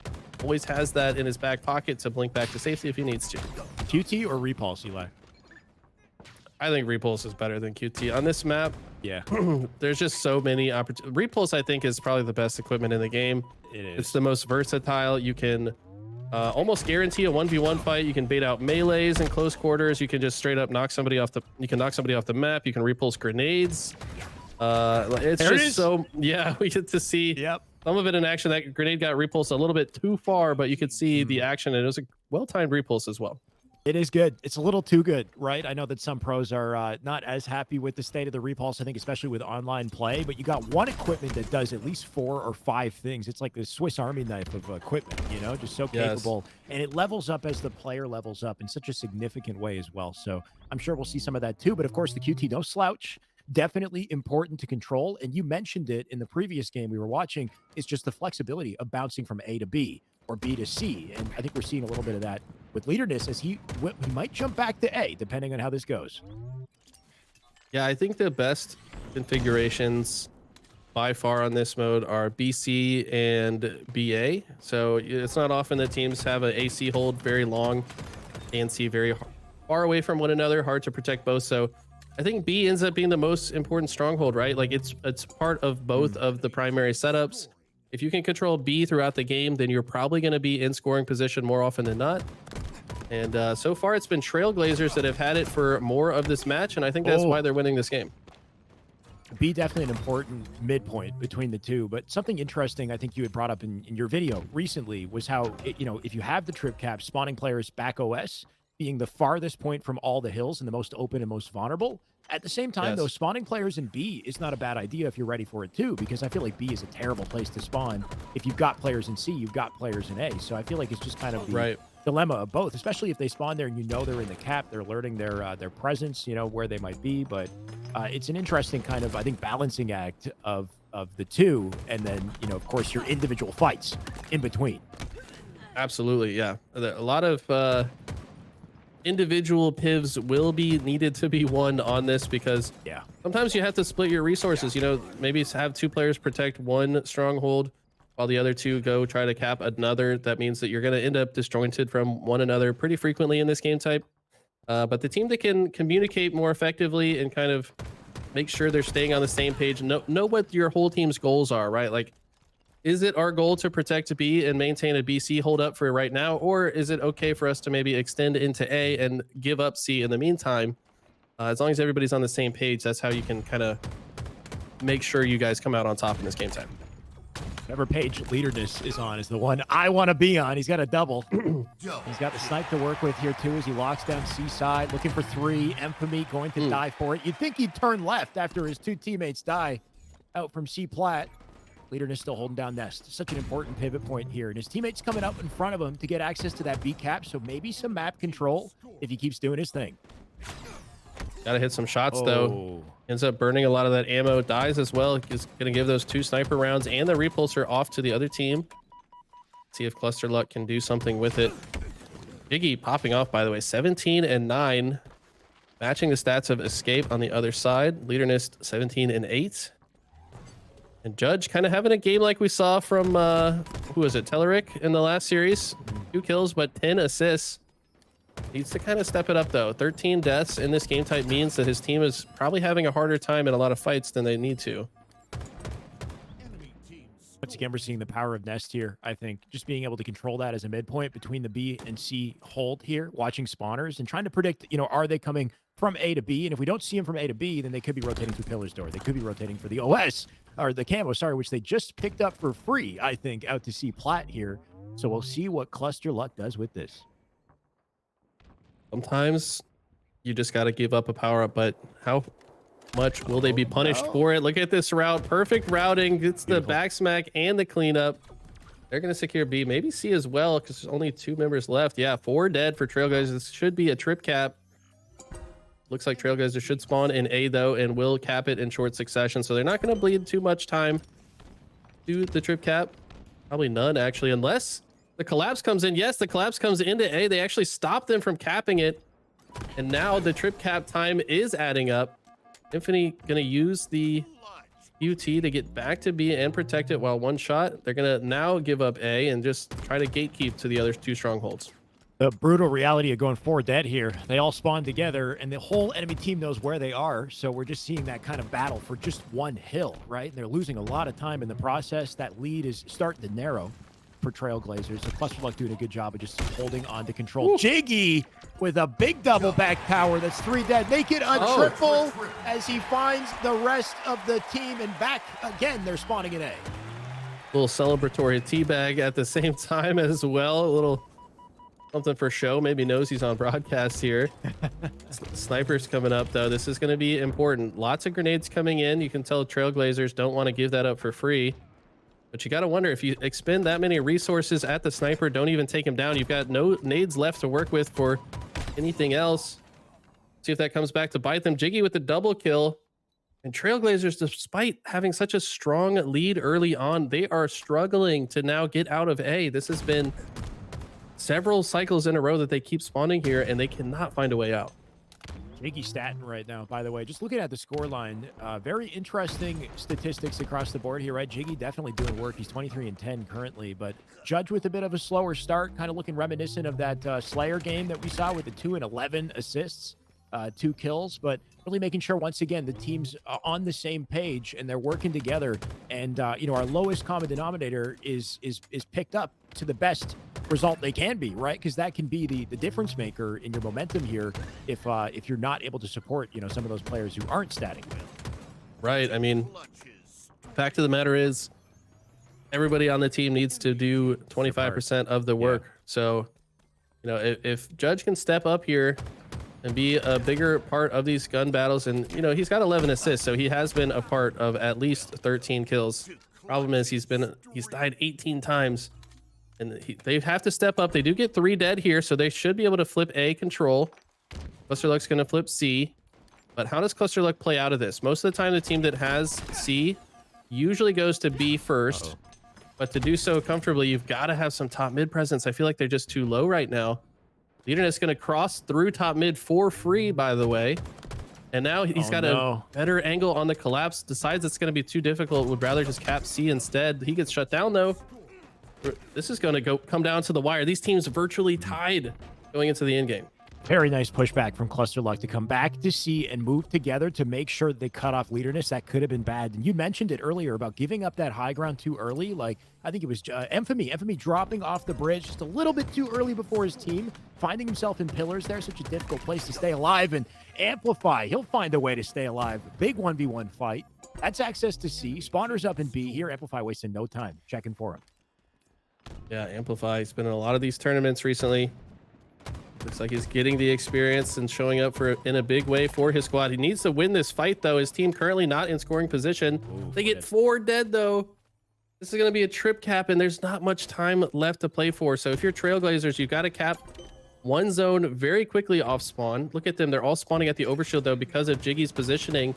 Always has that in his back pocket to blink back to safety if he needs to. QT or Repulse, Eli? I think Repulse is better than QT on this map. Yeah. There's just so many opportunities. Repulse, I think, is probably the best equipment in the game. It is. It's the most versatile. You can almost guarantee a 1v1 fight. You can bait out melees in close quarters. You can just straight up knock somebody off the. You can knock somebody off the map. You can repulse grenades. It's There it just is. so. Yeah, we get to see. Yep. Some of it in action. That grenade got repulsed a little bit too far, but you could see the action, and it was a well-timed repulse as well. It is good. It's a little too good, right? I know that some pros are not as happy with the state of the Repulse, I think, especially with online play, but you got one equipment that does at least 4 or 5 things. It's like the Swiss Army knife of equipment, you know, just so capable. And it levels up as the player levels up in such a significant way as well. So I'm sure we'll see some of that too. But of course, the QT, no slouch. Definitely important to control. And you mentioned it in the previous game we were watching. It's just the flexibility of bouncing from A to B or B to C. And I think we're seeing a little bit of that with Leaderness as he might jump back to A, depending on how this goes. Yeah, I think the best configurations by far on this mode are BC and BA. So it's not often that teams have an AC hold very long and C very far away from one another, hard to protect both. So I think B ends up being the most important stronghold, right? Like it's part of both of the primary setups. If you can control B throughout the game, then you're probably going to be in scoring position more often than not. And so far, it's been Trailblazers that have had it for more of this match, and I think that's why they're winning this game. B definitely an important midpoint between the two, but something interesting I think you had brought up in your video recently was how, if you have the trip cap, spawning players back OS being the farthest point from all the hills and the most open and most vulnerable. At the same time, though, spawning players in B is not a bad idea if you're ready for it too, because I feel like B is a terrible place to spawn. If you've got players in C, you've got players in A. So I feel like it's just kind of the dilemma of both, especially if they spawn there and they're in the cap, they're alerting their presence, where they might be. But it's an interesting kind of, I think, balancing act of the two, and then of course your individual fights in between. Absolutely, yeah. A lot of individual pivs will be needed to be won on this because sometimes you have to split your resources. Maybe have 2 players protect one stronghold while the other 2 go try to cap another. That means that you're going to end up disjointed from one another pretty frequently in this game type. But the team that can communicate more effectively and kind of make sure they're staying on the same page, know what your whole team's goals are, right? Like, is it our goal to protect B and maintain a BC hold up for right now? Or is it okay for us to maybe extend into A and give up C in the meantime? As long as everybody's on the same page, that's how you can kind of make sure you guys come out on top in this game time. Whatever page Leaderness is on is the one I want to be on. He's got a double. He's got the snipe to work with here too as he locks down C side, looking for 3. Infamy going to die for it. You'd think he'd turn left after his 2 teammates die out from C plat. Leaderness still holding down Nest. Such an important pivot point here. And his teammates coming up in front of him to get access to that B cap. So maybe some map control if he keeps doing his thing. Gotta hit some shots though. Ends up burning a lot of that ammo. Dies as well. Is gonna give those 2 sniper rounds and the repulsor off to the other team. See if Cluster Luck can do something with it. Biggie popping off, by the way. 17 and 9. Matching the stats of Escape on the other side. Leaderness 17 and 8. And Judge kind of having a game like we saw from, who was it, Telerik in the last series. 2 kills, but 10 assists. Needs to kind of step it up, though. 13 deaths in this game type means that his team is probably having a harder time in a lot of fights than they need to. Once again, we're seeing the power of Nest here, I think. Just being able to control that as a midpoint between the B and C hold here, watching spawners and trying to predict, are they coming from A to B? And if we don't see them from A to B, then they could be rotating through Pillar's Door. They could be rotating for the OS, or the camo, sorry, which they just picked up for free, I think, out to C plat here. So we'll see what Cluster Luck does with this. Sometimes you just got to give up a power up, but how much will they be punished for it? Look at this route. Perfect routing. It's the back smack and the cleanup. They're going to secure B, maybe C as well, because there's only 2 members left. Yeah, 4 dead for Trailblazers. This should be a trip cap. Looks like Trailblazers should spawn in A though, and will cap it in short succession. So they're not going to bleed too much time to the trip cap. Probably none actually, unless the collapse comes in. Yes, the collapse comes into A. They actually stopped them from capping it. And now the trip cap time is adding up. Infinity going to use the UT to get back to B and protect it while one shot. They're going to now give up A and just try to gatekeep to the other two strongholds. The brutal reality of going 4 dead here. They all spawn together, and the whole enemy team knows where they are. So we're just seeing that kind of battle for just one hill, right? And they're losing a lot of time in the process. That lead is starting to narrow for Trailblazers. So Cluster Luck doing a good job of just holding on to control. Jiggy with a big double back power. That's 3 dead. Make it a triple as he finds the rest of the team. And back again, they're spawning in A. Little celebratory teabag at the same time as well. A little something for show. Maybe knows he's on broadcast here. Snipers coming up though. This is going to be important. Lots of grenades coming in. You can tell Trailblazers don't want to give that up for free. But you got to wonder, if you expend that many resources at the sniper, don't even take him down. You've got no nades left to work with for anything else. See if that comes back to bite them. Jiggy with the double kill. And Trailblazers, despite having such a strong lead early on, they are struggling to now get out of A. This has been several cycles in a row that they keep spawning here, and they cannot find a way out. Jiggy statting right now, by the way. Just looking at the score line, very interesting statistics across the board here, right? Jiggy definitely doing work. He's 23-10 currently, but Judge with a bit of a slower start, kind of looking reminiscent of that Slayer game that we saw with the 2 and 11 assists, 2 kills, but really making sure, once again, the team's on the same page and they're working together. And, you know, our lowest common denominator is picked up to the best result they can be, right? Because that can be the difference maker in your momentum here if you're not able to support, you know, some of those players who aren't statting well. Right. I mean, fact of the matter is, everybody on the team needs to do 25% of the work. Yeah. So, you know, if Judge can step up here and be a bigger part of these gun battles, and, you know, he's got 11 assists, so he has been a part of at least 13 kills. Problem is, he's died 18 times. And they have to step up. They do get 3 dead here, so they should be able to flip A control. Cluster Luck's going to flip C. But how does Cluster Luck play out of this? Most of the time, the team that has C usually goes to B first. But to do so comfortably, you've got to have some top mid presence. I feel like they're just too low right now. Leaderness going to cross through top mid for free, by the way. And now he's got a better angle on the collapse. Decides it's going to be too difficult. Would rather just cap C instead. He gets shut down, though. This is going to come down to the wire. These teams virtually tied going into the end game. Very nice pushback from Cluster Luck to come back to C and move together to make sure they cut off Leaderness. That could have been bad. And you mentioned it earlier about giving up that high ground too early. Like, I think it was Infamy dropping off the bridge just a little bit too early before his team, finding himself in pillars there. Such a difficult place to stay alive. And Amplify, he'll find a way to stay alive. Big 1v1 fight. That's access to C. Spawners up in B. Here, Amplify wasting no time checking for him. Yeah, Amplify. He's been in a lot of these tournaments recently. Looks like he's getting the experience and showing up in a big way for his squad. He needs to win this fight, though. His team currently not in scoring position. Ooh, they get 4 dead, though. This is going to be a trip cap, and there's not much time left to play for. So if you're Trailblazers, you've got to cap one zone very quickly off spawn. Look at them. They're all spawning at the overshield, though, because of Jiggy's positioning,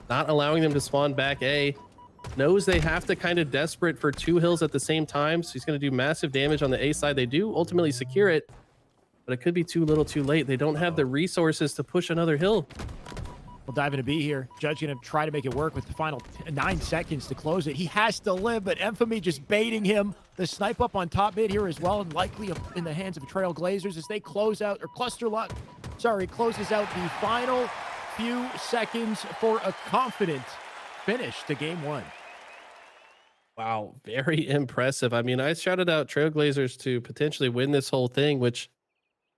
not allowing them to spawn back A. Knows they have to kind of desperate for 2 hills at the same time. So he's going to do massive damage on the A side. They do ultimately secure it, but it could be too little too late. They don't have the resources to push another hill. We'll dive into B here. Judge going to try to make it work with the final 9 seconds to close it. He has to live, but Infamy just baiting him. The snipe up on top mid here as well, and likely in the hands of Trailblazers as they close out, or Cluster Luck, closes out the final few seconds for a confident finish to game 1. Wow, very impressive. I mean, I shouted out Trailblazers to potentially win this whole thing, which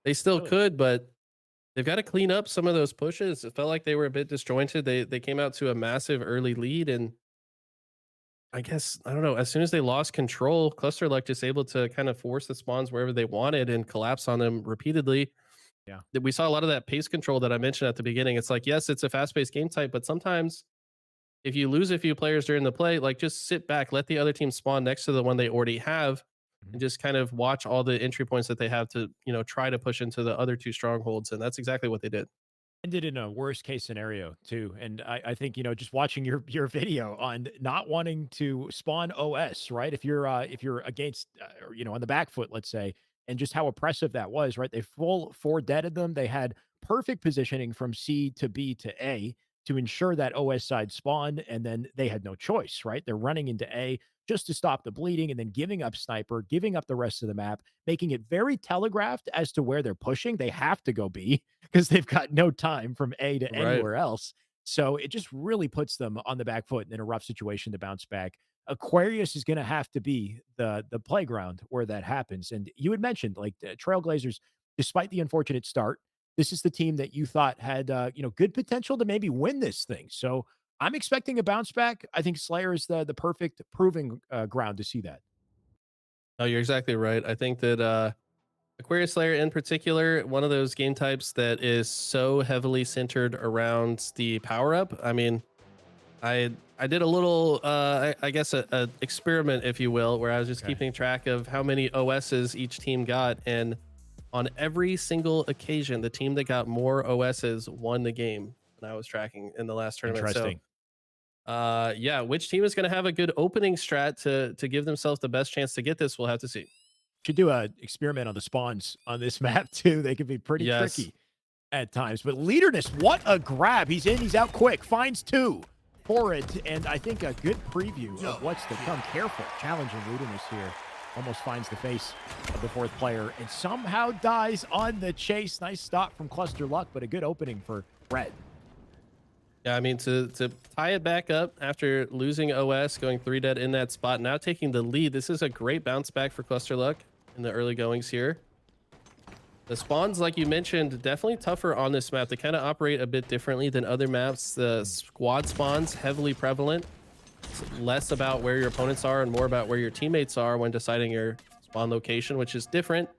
they still could, but they've got to clean up some of those pushes. It felt like they were a bit disjointed. They came out to a massive early lead, and I guess, I don't know, as soon as they lost control, Cluster Luck just able to kind of force the spawns wherever they wanted and collapse on them repeatedly. Yeah. We saw a lot of that pace control that I mentioned at the beginning. It's like, yes, it's a fast-paced game type, but sometimes if you lose a few players during the play, like, just sit back, let the other team spawn next to the one they already have, and just kind of watch all the entry points that they have to, you know, try to push into the other 2 strongholds. And that's exactly what they did. ended in a worst case scenario too. And I think, just watching your video on not wanting to spawn OS, right? If you're against or on the back foot, let's say, and just how oppressive that was, right? They full four deaded them. They had perfect positioning from C to B to A to ensure that OS side spawned, and then they had no choice, right? They're running into A just to stop the bleeding and then giving up sniper, giving up the rest of the map, making it very telegraphed as to where they're pushing. They have to go B because they've got no time from A to Right. anywhere else. So it just really puts them on the back foot in a rough situation to bounce back. Aquarius is going to have to be the playground where that happens. And you had mentioned like the Trailblazers, despite the unfortunate start, this is the team that you thought had good potential to maybe win this thing. So I'm expecting a bounce back. I think Slayer is the perfect proving ground to see that. No, you're exactly right. I think that Aquarius Slayer in particular, one of those game types that is so heavily centered around the power up. I mean, I did a little I guess a experiment, if you will, where I was just keeping track of how many OSs each team got, and on every single occasion, the team that got more OSs won the game. And I was tracking in the last tournament. Interesting. So, yeah, which team is going to have a good opening strat to give themselves the best chance to get this? We'll have to see. Should do a experiment on the spawns on this map too. They can be pretty Yes. tricky at times. But Leaderness, what a grab. He's in, he's out quick, finds two for it. And I think a good preview of what's to come. Careful, challenging Leaderness here. Almost finds the face of the fourth player and somehow dies on the chase. Nice stop from Cluster Luck, but a good opening for Red. Yeah, I mean, to tie it back up after losing OS, going 3 dead in that spot, now taking the lead, this is a great bounce back for Cluster Luck in the early goings here. The spawns, like you mentioned, definitely tougher on this map. They kind of operate a bit differently than other maps. The squad spawns, heavily prevalent. It's less about where your opponents are and more about where your teammates are when deciding your spawn location, which is different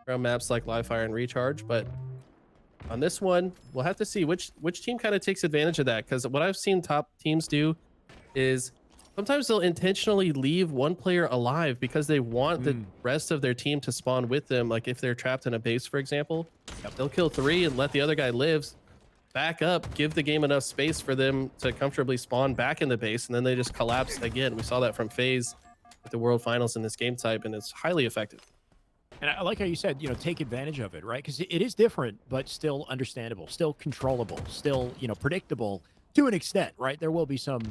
from maps like Live Fire and Recharge. But on this one, we'll have to see which team kind of takes advantage of that, because what I've seen top teams do is sometimes they'll intentionally leave one player alive because they want the rest of their team to spawn with them. Like if they're trapped in a base, for example, they'll kill 3 and let the other guy live, back up, give the game enough space for them to comfortably spawn back in the base, and then they just collapse again. We saw that from FaZe at the World Finals in this game type, and it's highly effective. And I like how you said, take advantage of it, right? Because it is different, but still understandable, still controllable, still, predictable to an extent, right? There will be some,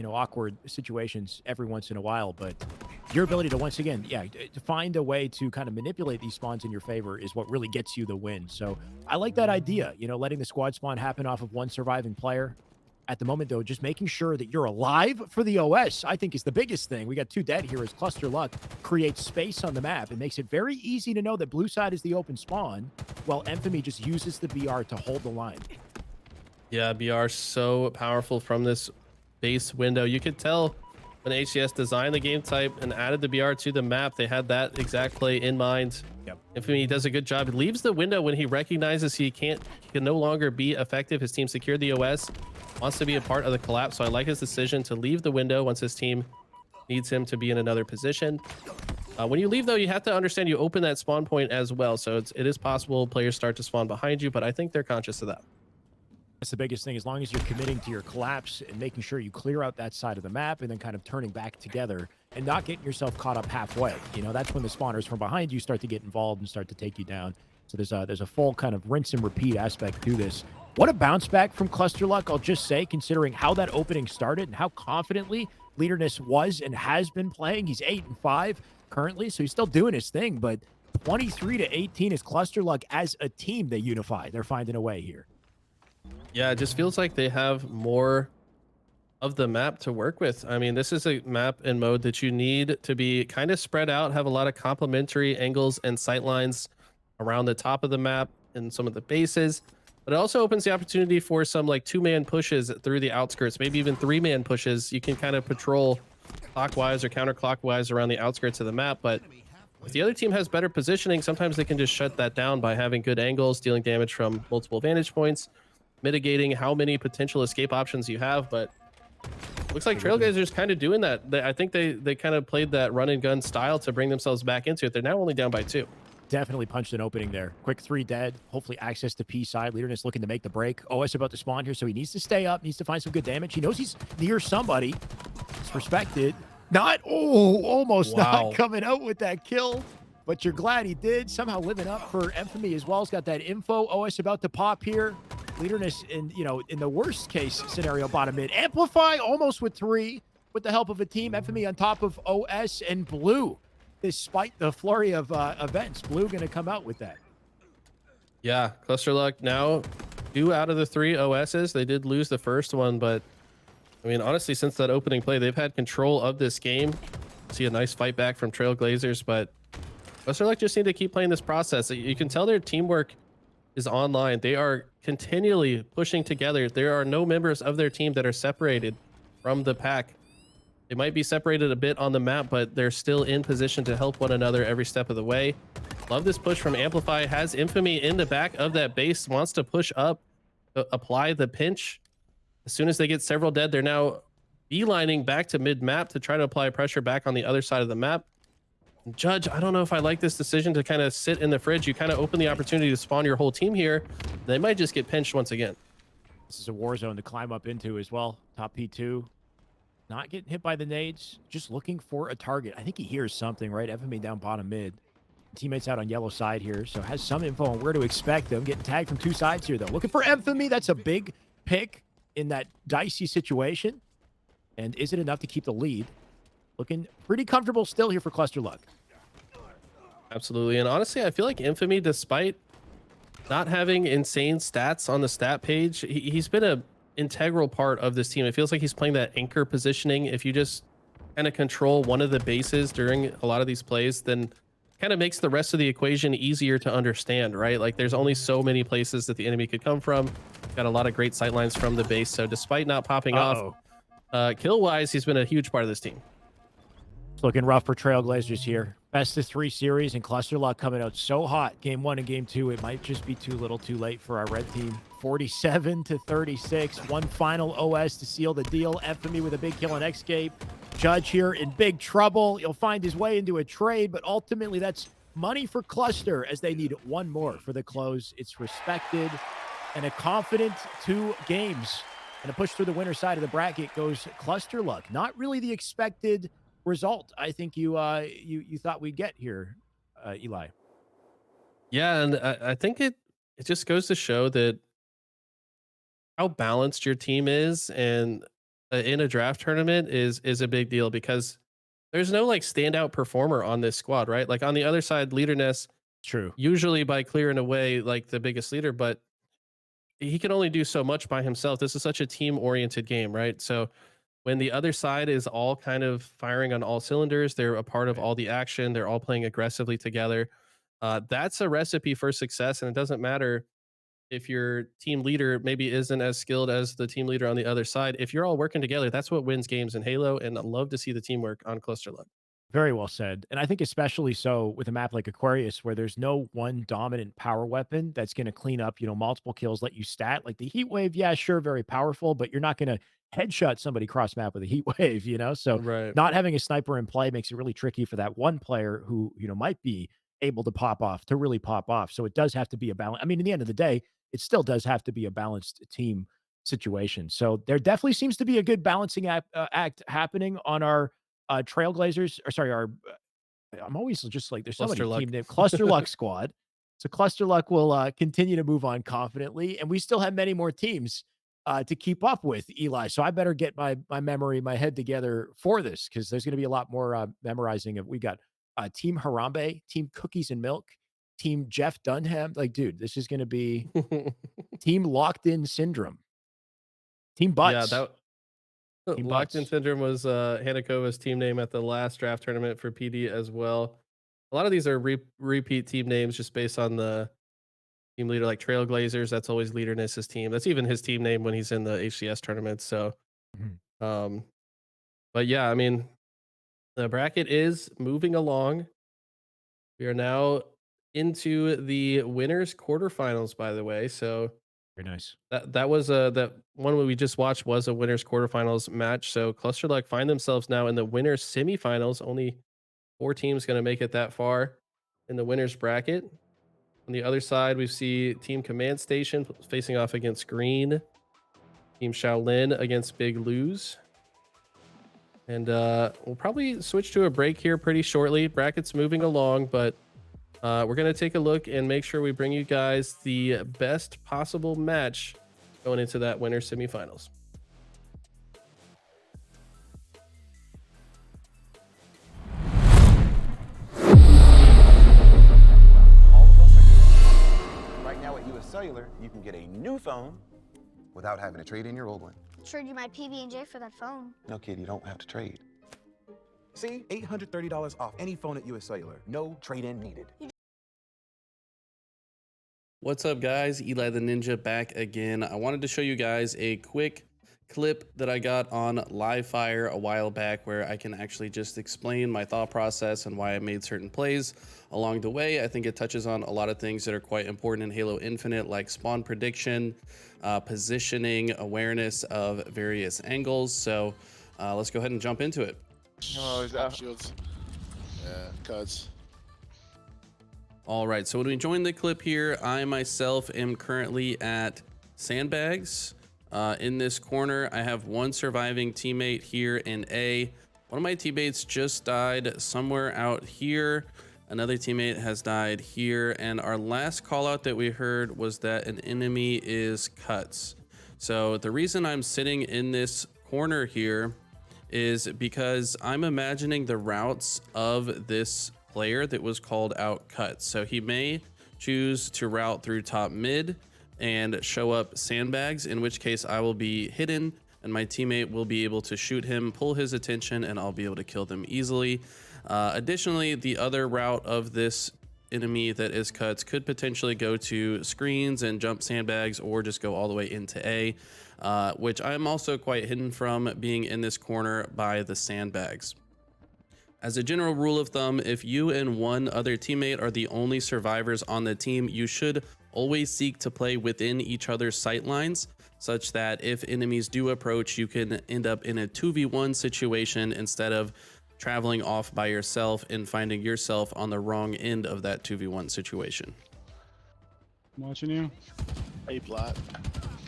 awkward situations every once in a while, but your ability to, once again, to find a way to kind of manipulate these spawns in your favor is what really gets you the win. So I like that idea, letting the squad spawn happen off of one surviving player. At the moment, though, just making sure that you're alive for the OS, I think, is the biggest thing. We got 2 dead here as Cluster Luck creates space on the map. It makes it very easy to know that blue side is the open spawn, while Infamy just uses the BR to hold the line. Yeah, BR so powerful from this base window. You could tell when HCS designed the game type and added the BR to the map, they had that exact play in mind. Yep. Infamy does a good job. He leaves the window when he recognizes he can no longer be effective. His team secured the OS, wants to be a part of the collapse. So I like his decision to leave the window once his team needs him to be in another position. When you leave, though, you have to understand you open that spawn point as well. So it is possible players start to spawn behind you, but I think they're conscious of that. That's the biggest thing. As long as you're committing to your collapse and making sure you clear out that side of the map and then kind of turning back together and not getting yourself caught up halfway. That's when the spawners from behind you start to get involved and start to take you down. So there's a full kind of rinse and repeat aspect to this. What a bounce back from Cluster Luck, I'll just say, considering how that opening started and how confidently Leaderness was and has been playing. He's 8-5 currently, so he's still doing his thing, but 23-18 is Cluster Luck as a team. They unify. They're finding a way here. Yeah, it just feels like they have more of the map to work with. I mean, this is a map and mode that you need to be kind of spread out, have a lot of complementary angles and sight lines around the top of the map and some of the bases. But it also opens the opportunity for some like 2-man pushes through the outskirts, maybe even 3-man pushes. You can kind of patrol clockwise or counterclockwise around the outskirts of the map. But if the other team has better positioning, sometimes they can just shut that down by having good angles, dealing damage from multiple vantage points, mitigating how many potential escape options you have. But looks like Trailblazers kind of doing that. I think they kind of played that run and gun style to bring themselves back into it. They're now only down by 2. Definitely punched an opening there. Quick 3 dead. Hopefully access to P side. Leaderness looking to make the break. OS about to spawn here, so he needs to stay up. Needs to find some good damage. He knows he's near somebody. It's respected. Not, almost not coming out with that kill. But you're glad he did. Somehow living up for Infamy as well. He's got that info. OS about to pop here. Leaderness in the worst case scenario, bottom mid. Amplify almost with 3 with the help of a team. Infamy on top of OS and Blue. Despite the flurry of events, Blue going to come out with that. Yeah, Cluster Luck now 2 out of the 3 OSs. They did lose the first one, but I mean, honestly, since that opening play, they've had control of this game. See a nice fight back from Trailblazers, but Cluster Luck just need to keep playing this process. You can tell their teamwork is online. They are continually pushing together. There are no members of their team that are separated from the pack. They might be separated a bit on the map, but they're still in position to help one another every step of the way. Love this push from Amplify. Has Infamy in the back of that base, wants to push up, apply the pinch. As soon as they get several dead, they're now beelining back to mid-map to try to apply pressure back on the other side of the map. Judge, I don't know if I like this decision to kind of sit in the fridge. You kind of open the opportunity to spawn your whole team here. They might just get pinched once again. This is a war zone to climb up into as well. Top P2. Not getting hit by the nades, just looking for a target. I think he hears something, right? Infamy down bottom mid. Teammates out on yellow side here, so has some info on where to expect them. Getting tagged from 2 sides here, though. Looking for Infamy. That's a big pick in that dicey situation. And is it enough to keep the lead? Looking pretty comfortable still here for Cluster Luck. Absolutely. And honestly, I feel like Infamy, despite not having insane stats on the stat page, he's been a integral part of this team. It feels like he's playing that anchor positioning. If you just kind of control one of the bases during a lot of these plays, then kind of makes the rest of the equation easier to understand, right? Like there's only so many places that the enemy could come from. Got a lot of great sight lines from the base. So despite not popping off kill wise, he's been a huge part of this team. It's looking rough for Trailblazers here. Best of 3 series and Cluster Luck coming out so hot. Game 1 and Game 2, it might just be too little too late for our red team. 47-36. One final OS to seal the deal. Infamy with a big kill on Escape. Judge here in big trouble. He'll find his way into a trade, but ultimately that's money for Cluster as they need one more for the close. It's respected and a confident 2 games. And a push through the winner side of the bracket goes Cluster Luck. Not really the expected result I think you thought we'd get here, Eli. Yeah, and I think it just goes to show that how balanced your team is, and in a draft tournament is a big deal because there's no like standout performer on this squad, right? Like on the other side, Leaderness, true, usually by clearing away like the biggest leader, but he can only do so much by himself. This is such a team-oriented game, right? So when the other side is all kind of firing on all cylinders, they're a part of all the action, they're all playing aggressively together. That's a recipe for success, and it doesn't matter if your team leader maybe isn't as skilled as the team leader on the other side. If you're all working together, that's what wins games in Halo, and I love to see the teamwork on Cluster Luck. Very well said. And I think especially so with a map like Aquarius, where there's no one dominant power weapon that's going to clean up, multiple kills, let you stat. Like the heat wave, yeah, sure, very powerful, but you're not going to headshot somebody cross map with a heat wave, So not having a sniper in play makes it really tricky for that one player who, might be able to pop off, to really pop off. So it does have to be a balance. I mean, in the end of the day, it still does have to be a balanced team situation. So there definitely seems to be a good balancing act happening on our Trailblazers, or sorry, our I'm always just like there's so many team name Cluster Luck squad. So Cluster Luck will continue to move on confidently, and we still have many more teams to keep up with, Eli. So I better get my head together for this because there's going to be a lot more memorizing of. We got Team Harambe, Team Cookies and Milk, Team Jeff Dunham. Like, dude, this is going to be Team Locked In Syndrome, Team Butts. Yeah, Locked In Syndrome was Hanakova's team name at the last draft tournament for PD as well. A lot of these are repeat team names just based on the team leader, like Trailblazers. That's always Leaderness's team. That's even his team name when he's in the HCS tournament. So, but yeah, I mean, the bracket is moving along. We are now into the winners quarterfinals, by the way. So very nice. That was that one we just watched was a winners quarterfinals match. So Cluster Luck find themselves now in the winners semifinals. Only 4 teams going to make it that far. in the winner's bracket. On the other side, we see Team Command Station facing off against Green. Team Shaolin against Big Lose. And we'll probably switch to a break here pretty shortly. Bracket's moving along, but we're going to take a look and make sure we bring you guys the best possible match going into that winner semifinals. All of us are doing right now at US Cellular, you can get a new phone without having to trade in your old one. Trade you my PB&J for that phone. No, kid, you don't have to trade. See, $830 off any phone at US Cellular. No trade-in needed. What's up, guys? Eli the Ninja back again. I wanted to show you guys a quick clip that I got on Livefire a while back where I can actually just explain my thought process and why I made certain plays along the way. I think it touches on a lot of things that are quite important in Halo Infinite, like spawn prediction, positioning, awareness of various angles. So let's go ahead and jump into it. Oh, he's out. Shields. Yeah, cuts. All right, so when we join the clip here, I myself am currently at Sandbags. In this corner, I have one surviving teammate here in A. One of my teammates just died somewhere out here. Another teammate has died here. And our last call out that we heard was that an enemy is cuts. So the reason I'm sitting in this corner here is because I'm imagining the routes of this player that was called out cuts. So he may choose to route through top mid and show up Sandbags, in which case I will be hidden and my teammate will be able to shoot him, pull his attention, and I'll be able to kill them easily. Additionally, the other route of this enemy that is cuts could potentially go to screens and jump Sandbags, or just go all the way into A, which I'm also quite hidden from, being in this corner by the Sandbags. As a general rule of thumb, if you and one other teammate are the only survivors on the team, you should always seek to play within each other's sight lines, such that if enemies do approach, you can end up in a 2v1 situation instead of traveling off by yourself and finding yourself on the wrong end of that 2v1 situation. I'm watching you. A plot.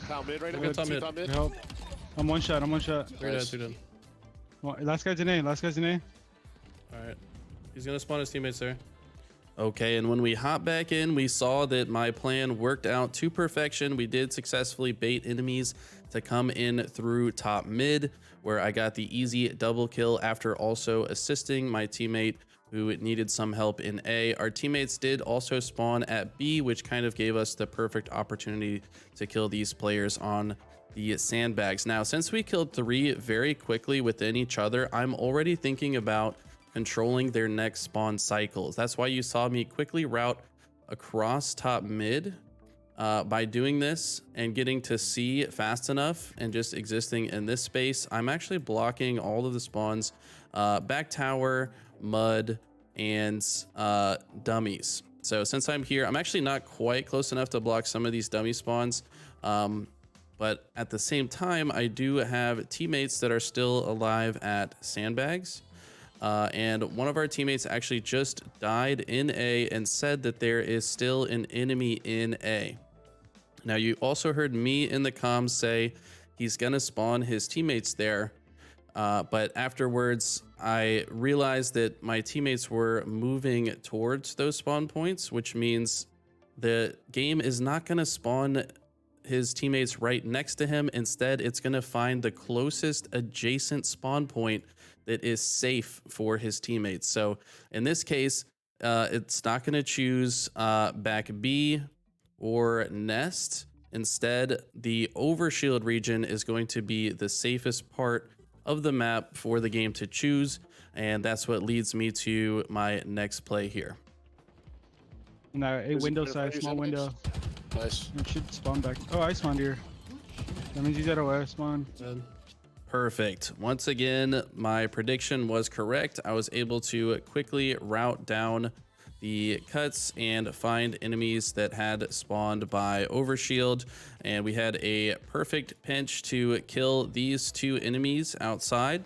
Top mid right now. Top mid. Top mid. Help. I'm one shot. I'm one shot. They're dead. They're dead. Well, last guy's in A. Last guy's in A. All right. He's going to spawn his teammates there. Okay, and when we hop back in, we saw that my plan worked out to perfection. We did successfully bait enemies to come in through top mid, where I got the easy double kill after also assisting my teammate who needed some help in A. Our teammates did also spawn at B, which kind of gave us the perfect opportunity to kill these players on the Sandbags. Now, since we killed 3 very quickly within each other, I'm already thinking about controlling their next spawn cycles. That's why you saw me quickly route across top mid. By doing this and getting to C fast enough and just existing in this space, I'm actually blocking all of the spawns, back tower, mud, and dummies. So since I'm here, I'm actually not quite close enough to block some of these dummy spawns, but at the same time, I do have teammates that are still alive at Sandbags. And one of our teammates actually just died in A and said that there is still an enemy in A. Now, you also heard me in the comms say he's gonna spawn his teammates there, but afterwards I realized that my teammates were moving towards those spawn points, which means the game is not gonna spawn his teammates right next to him. Instead, it's gonna find the closest adjacent spawn point that is safe for his teammates. So in this case, it's not going to choose back B or nest. Instead, the overshield region is going to be the safest part of the map for the game to choose, and that's what leads me to my next play here. No, a window side, small window. Nice. It should spawn back. Oh, I spawned here. That means he's at a spawn. Perfect. Once again, my prediction was correct. I was able to quickly route down the cuts and find enemies that had spawned by overshield, and we had a perfect pinch to kill these 2 enemies outside.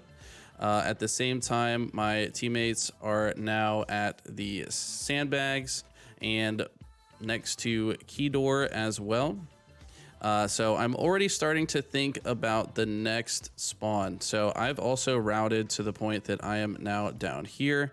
At the same time, my teammates are now at the sandbags and next to key door as well. So I'm already starting to think about the next spawn. So I've also routed to the point that I am now down here.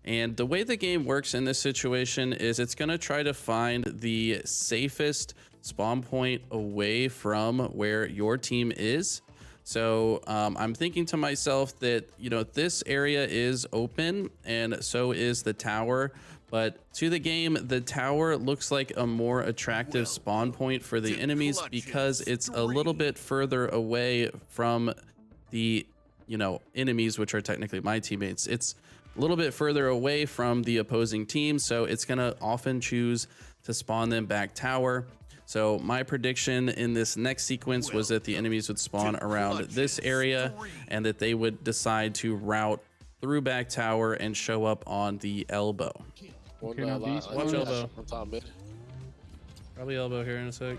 And the way the game works in this situation is it's going to try to find the safest spawn point away from where your team is. So I'm thinking to myself that, you know, this area is open and so is the tower. But to the game, the tower looks like a more attractive spawn point for the enemies because it's a little bit further away from the, you know, enemies, which are technically my teammates. It's a little bit further away from the opposing team, so it's going to often choose to spawn them back tower. So my prediction in this next sequence was that the enemies would spawn around this area and that they would decide to route through back tower and show up on the elbow. Okay, now these Watch ones- elbow. Probably elbow here in a sec.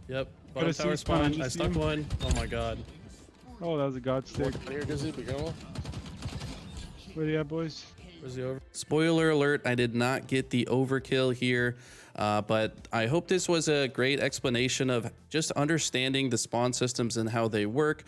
Yep. Bottom Gotta see tower spawn, spawn. you I see stuck him? one. Oh my god. Oh, that was a god stick. Where they at, boys? Where's the over? Spoiler alert, I did not get the overkill here, but I hope this was a great explanation of just understanding the spawn systems and how they work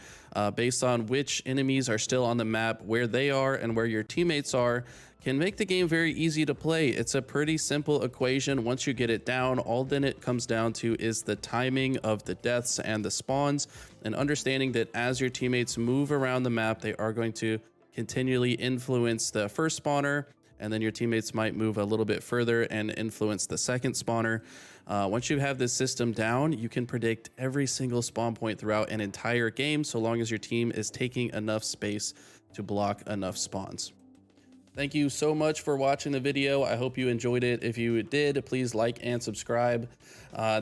based on which enemies are still on the map, where they are, and where your teammates are. Can make the game very easy to play. It's a pretty simple equation. Once you get it down, all then it comes down to is the timing of the deaths and the spawns, and understanding that as your teammates move around the map, they are going to continually influence the first spawner, and then your teammates might move a little bit further and influence the second spawner. Once you have this system down, you can predict every single spawn point throughout an entire game, so long as your team is taking enough space to block enough spawns. Thank you so much for watching the video. I hope you enjoyed it. If you did, please like and subscribe.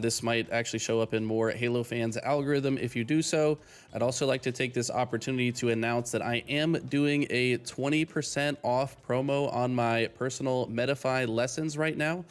This might actually show up in more Halo fans' algorithm if you do so. I'd also like to take this opportunity to announce that I am doing a 20% off promo on my personal Metafy lessons right now.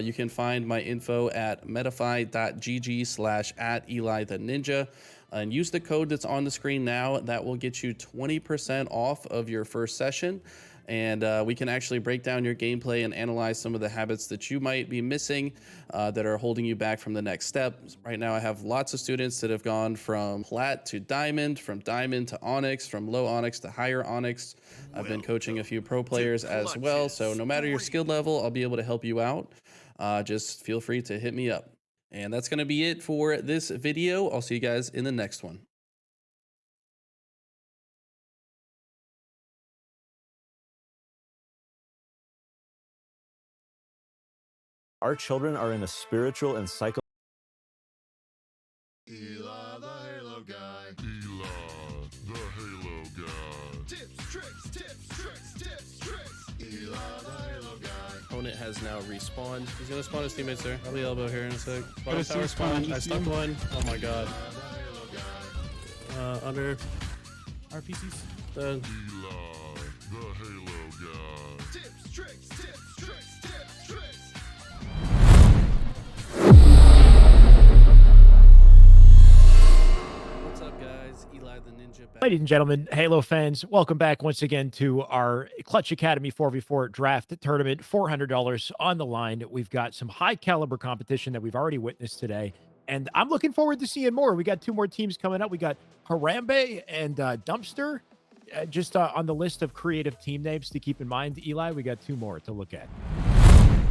You can find my info at metafy.gg/@EliTheNinja. And use the code that's on the screen now. That will get you 20% off of your first session. And we can actually break down your gameplay and analyze some of the habits that you might be missing that are holding you back from the next step. Right now, I have lots of students that have gone from plat to diamond, from diamond to onyx, from low onyx to higher onyx. I've been coaching a few pro players as well. So no matter your skill level, I'll be able to help you out. Just feel free to hit me up. And that's going to be it for this video. I'll see you guys in the next one. Our children are in a spiritual and psychological. Eli the Halo guy. Eli the Halo guy. Tips, tricks, Eli the Halo guy. Opponent has now respawned. He's going to spawn his teammates there. Probably elbow here in a sec. Bottom Gotta see tower spawn, spawn. I see stuck him? one. Oh my god. Under RPCs. Eli the Halo guy. Tips, tricks. What's up, guys? Eli the Ninja back. Ladies and gentlemen, Halo fans, welcome back once again to our Clutch Academy 4v4 draft tournament. $400 on the line. We've got some high caliber competition that we've already witnessed today, and I'm looking forward to seeing more. We got two more teams coming up. We got Harambe and Dumpster just on the list of creative team names to keep in mind. Eli, we got two more to look at.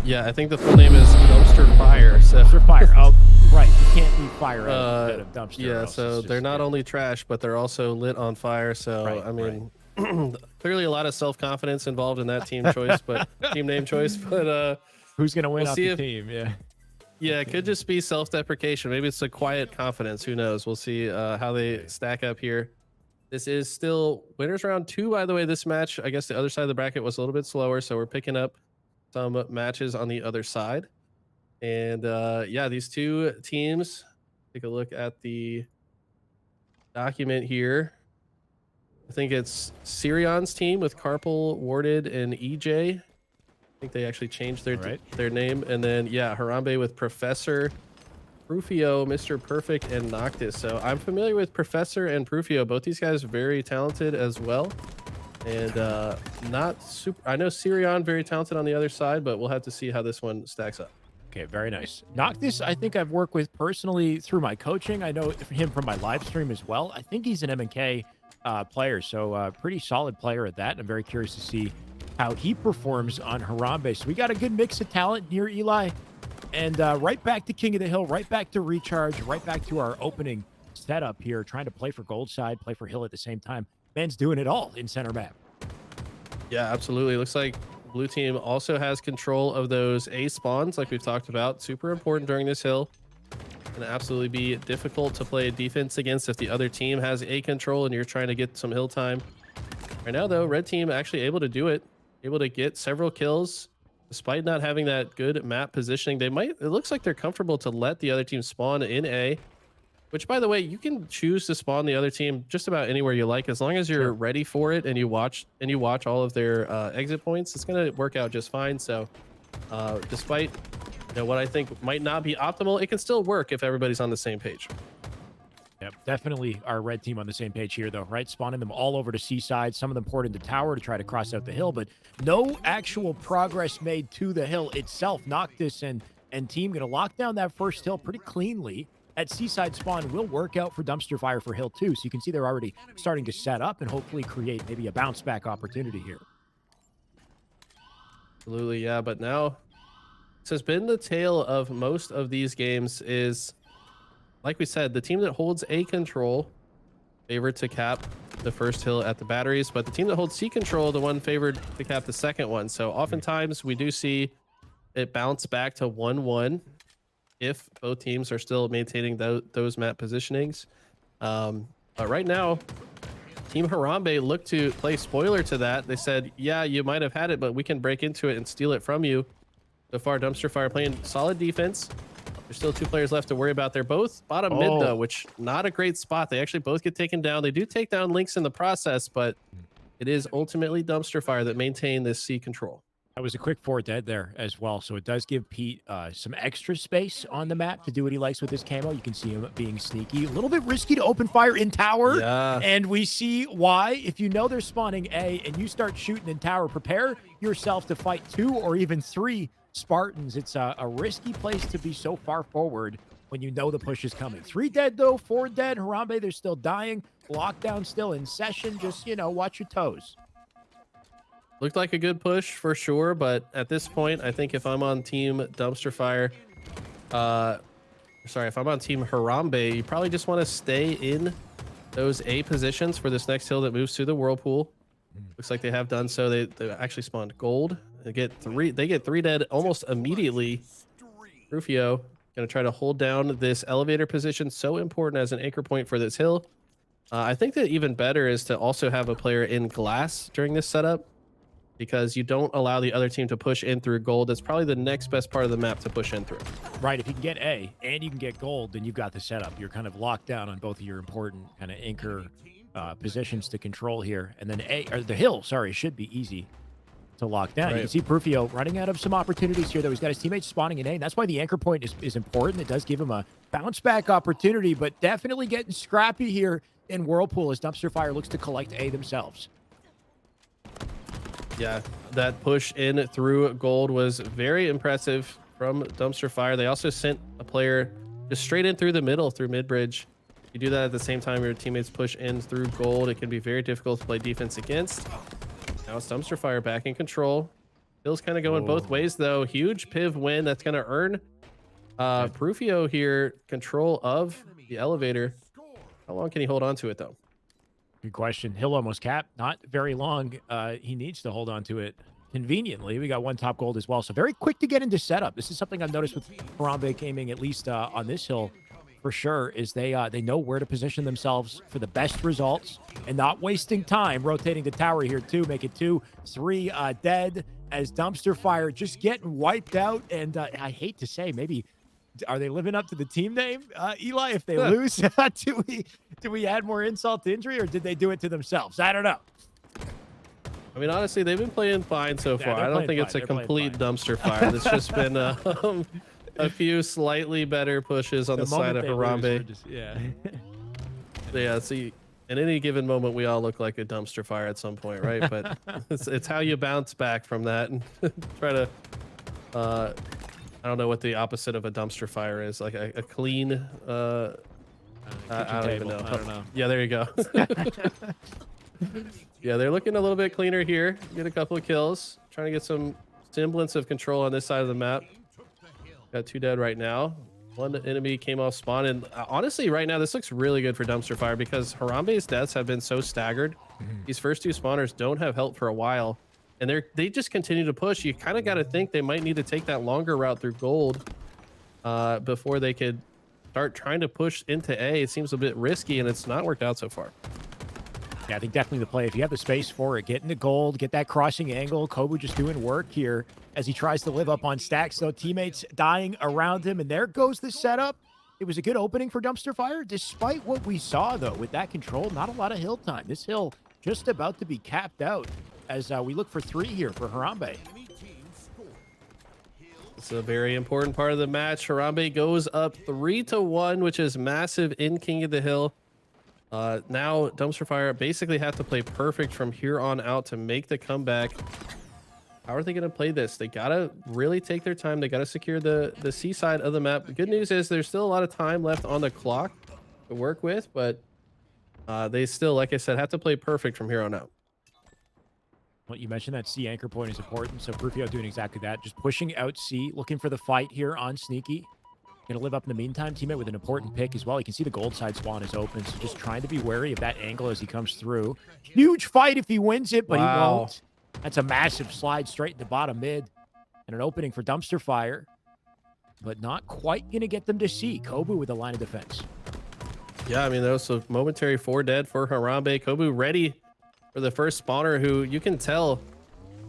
Yeah, I think the full name is Dumpster Fire. So Dumpster Fire. Oh, right. You can't be fire instead of dumpster. or Yeah, else so it's they're just- not only trash, but they're also lit on fire. So Right, I mean, clearly a lot of self-confidence involved in that team choice, but team name choice. But who's gonna win we'll off see the if- team? Yeah. yeah, it could just be self-deprecation. Maybe it's a quiet confidence. Who knows? We'll see how they stack up here. This is still winners round 2, by the way. This match, I guess the other side of the bracket was a little bit slower, so we're picking up some matches on the other side. And yeah, these two teams, take a look at the document here. I think it's Sirion's team with Carpal, Warded, and EJ. I think they actually changed their name. And then, yeah, Harambe with Professor, Prufio, Mr. Perfect, and Noctis. So I'm familiar with Professor and Prufio. Both these guys very talented as well. And not super. I know Sirion very talented on the other side, but we'll have to see how this one stacks up. Okay, very nice. Noctis, I think I've worked with personally through my coaching. I know him from my live stream as well. I think he's an M&K player, so pretty solid player at that. And I'm very curious to see how he performs on Harambe. So we got a good mix of talent here, Eli. And right back to King of the Hill, right back to Recharge, right back to our opening setup here, trying to play for Gold side, play for Hill at the same time. Man's doing it all in center map. Yeah, absolutely. Looks like blue team also has control of those A spawns, like we've talked about. Super important during this hill. And absolutely be difficult to play defense against if the other team has A control and you're trying to get some hill time. Right now, though, red team actually able to do it, able to get several kills. Despite not having that good map positioning, it looks like they're comfortable to let the other team spawn in A, which, by the way, you can choose to spawn the other team just about anywhere you like, as long as you're ready for it and you watch all of their exit points. It's going to work out just fine. So despite what I think might not be optimal, it can still work if everybody's on the same page. Yep, definitely our red team on the same page here, though, right? Spawning them all over to Seaside. Some of them poured into Tower to try to cross out the hill, but no actual progress made to the hill itself. Noctis and team going to lock down that first hill pretty cleanly. At Seaside spawn will work out for Dumpster Fire for Hill 2, so you can see they're already starting to set up and hopefully create maybe a bounce back opportunity here. Absolutely, yeah, but now this has been the tale of most of these games is, like we said, the team that holds A control favored to cap the first hill at the batteries, but the team that holds C control, the one favored to cap the second one. So oftentimes we do see it bounce back to 1-1 if both teams are still maintaining those map positionings. But right now, Team Harambe looked to play spoiler to that. They said, yeah, you might have had it, but we can break into it and steal it from you. So far, Dumpster Fire playing solid defense. There's still 2 players left to worry about. They're both bottom mid, though, which not a great spot. They actually both get taken down. They do take down Lynx in the process, but it is ultimately Dumpster Fire that maintain this C control. That was a quick 4 dead there as well. So it does give Pete some extra space on the map to do what he likes with his camo. You can see him being sneaky. A little bit risky to open fire in Tower. Yeah. And we see why. If you know they're spawning A and you start shooting in Tower, prepare yourself to fight 2 or even 3 Spartans. It's a risky place to be so far forward when you know the push is coming. 3 dead, though. 4 dead. Harambe, they're still dying. Lockdown still in session. Just, watch your toes. Looked like a good push for sure, but at this point, I think if I'm on Team Dumpster Fire, if I'm on Team Harambe, you probably just want to stay in those A positions for this next hill that moves to the Whirlpool. Looks like they have done so. They actually spawned gold. They get 3 dead almost immediately. Rufio gonna try to hold down this elevator position, so important as an anchor point for this hill. I think that even better is to also have a player in glass during this setup, because you don't allow the other team to push in through gold. That's probably the next best part of the map to push in through. Right, if you can get A and you can get gold, then you've got the setup. You're kind of locked down on both of your important kind of anchor positions to control here. And then the hill, should be easy to lock down. Right. You can see Prufio running out of some opportunities here, though. He's got his teammates spawning in A, and that's why the anchor point is important. It does give him a bounce back opportunity, but definitely getting scrappy here in Whirlpool as Dumpster Fire looks to collect A themselves. Yeah, that push in through gold was very impressive from Dumpster Fire. They also sent a player just straight in through the middle, through mid-bridge. You do that at the same time your teammates push in through gold. It can be very difficult to play defense against. Now it's Dumpster Fire back in control. Bill's kind of going both ways, though. Huge Piv win. That's going to earn Prufio here control of the elevator. How long can he hold on to it, though? Good question. Hill almost capped. Not very long. He needs to hold on to it conveniently. We got 1 top gold as well. So very quick to get into setup. This is something I've noticed with Harambe Gaming, at least on this hill for sure, is they know where to position themselves for the best results and not wasting time rotating the tower here too. Make it 2, 3 dead as Dumpster Fire just getting wiped out. And I hate to say, maybe are they living up to the team name, Eli? If they lose, do we add more insult to injury, or did they do it to themselves? I don't know. I mean, honestly, they've been playing fine so far. I don't think it's a complete Dumpster Fire. It's just been a few slightly better pushes on the side of Harambe. Yeah. Yeah, see, in any given moment, we all look like a dumpster fire at some point, right? But it's how you bounce back from that and try to, I don't know what the opposite of a dumpster fire is, like a clean, I don't even know. I don't know. Yeah, there you go. Yeah, they're looking a little bit cleaner here. Get a couple of kills. Trying to get some semblance of control on this side of the map. Got 2 dead right now. 1 enemy came off spawn, and honestly, right now this looks really good for dumpster fire because Harambe's deaths have been so staggered. These first 2 spawners don't have help for a while, and they just continue to push. You kind of got to think they might need to take that longer route through gold before they could start trying to push into A. It seems a bit risky, and it's not worked out so far. Yeah, I think definitely the play. If you have the space for it, get into gold, get that crossing angle. Kobu just doing work here as he tries to live up on stacks. So teammates dying around him, and there goes the setup. It was a good opening for dumpster fire, despite what we saw, though, with that control. Not a lot of hill time. This hill just about to be capped out as we look for 3 here for Harambe. It's a very important part of the match. Harambe goes up 3-1, which is massive in King of the Hill. Now dumpster fire basically have to play perfect from here on out to make the comeback. How are they going to play this? They got to really take their time. They got to secure the C side of the map. The good news is there's still a lot of time left on the clock to work with, but they still, like I said, have to play perfect from here on out. Well, you mentioned that C anchor point is important, so Prufio doing exactly that. Just pushing out C, looking for the fight here on Sneaky. Going to live up in the meantime. Teammate with an important pick as well. You can see the gold side spawn is open, so just trying to be wary of that angle as he comes through. Huge fight if he wins it, but he won't. That's a massive slide straight into bottom mid. And an opening for dumpster fire, but not quite going to get them to see. Kobu with a line of defense. Yeah, I mean, that was a momentary 4 dead for Harambe. Kobu ready for the first spawner, who you can tell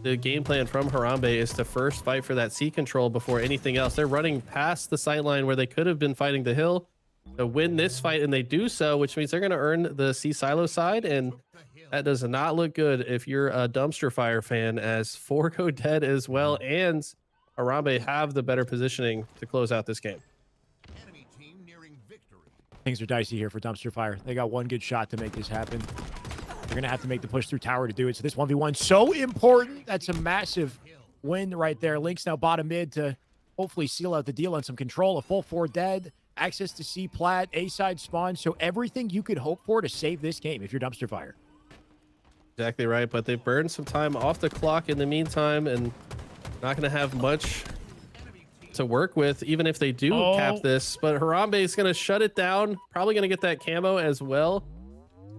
the game plan from Harambe is to first fight for that C control before anything else. They're running past the sight line where they could have been fighting the hill to win this fight, and they do so, which means they're going to earn the C silo side, and that does not look good if you're a dumpster fire fan, as 4 go dead as well, and Harambe have the better positioning to close out this game. Things are dicey here for dumpster fire. They got 1 good shot to make this happen. They're going to have to make the push through tower to do it. So this 1v1 so important. That's a massive win right there. Link's now bottom mid to hopefully seal out the deal on some control. A full 4 dead. Access to C plat. A side spawn. So everything you could hope for to save this game if you're dumpster fire. Exactly right. But they burned some time off the clock in the meantime and not going to have much to work with, even if they do cap this. But Harambe is going to shut it down. Probably going to get that camo as well.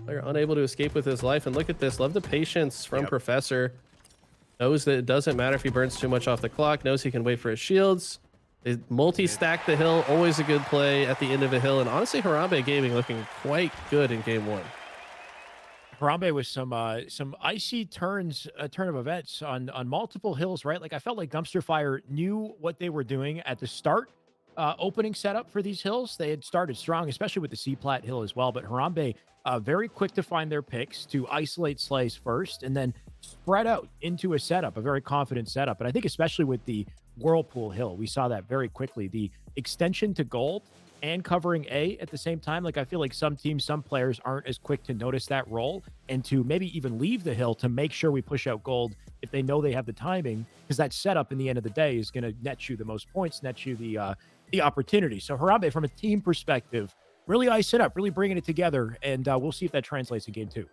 They're unable to escape with his life, and look at this. Love the patience from Professor. Knows that it doesn't matter if he burns too much off the clock. Knows he can wait for his shields. They multi-stack the hill. Always a good play at the end of a hill. And honestly, Harambe Gaming looking quite good in game 1. Harambe with some icy turn of events on multiple hills, right? Like I felt like dumpster fire knew what they were doing at the start. Opening setup for these hills. They had started strong, especially with the C plat hill as well. But Harambe very quick to find their picks, to isolate Slice first and then spread out into a setup, a very confident setup. And I think especially with the Whirlpool hill, we saw that very quickly. The extension to gold and covering A at the same time. Like I feel like some teams, some players aren't as quick to notice that role and to maybe even leave the hill to make sure we push out gold if they know they have the timing, because that setup in the end of the day is going to net you the most points, net you the opportunity. So Harambe, from a team perspective, really ice it up, really bringing it together, and we'll see if that translates in game 2.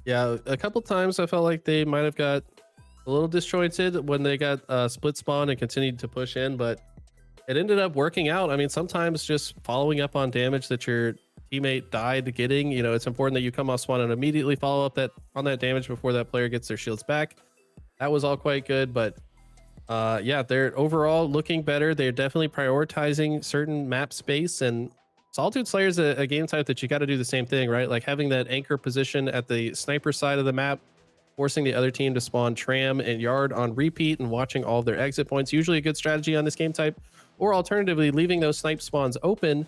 Yeah, a couple times I felt like they might have got a little disjointed when they got split spawn and continued to push in, but it ended up working out. I mean, sometimes just following up on damage that your teammate died getting, you know, it's important that you come off spawn and immediately follow up on that damage before that player gets their shields back. That was all quite good, but yeah, they're overall looking better. They're definitely prioritizing certain map space, and Solitude Slayer is a game type that you got to do the same thing, right? Like having that anchor position at the sniper side of the map, forcing the other team to spawn tram and yard on repeat and watching all of their exit points. Usually a good strategy on this game type, or alternatively leaving those snipe spawns open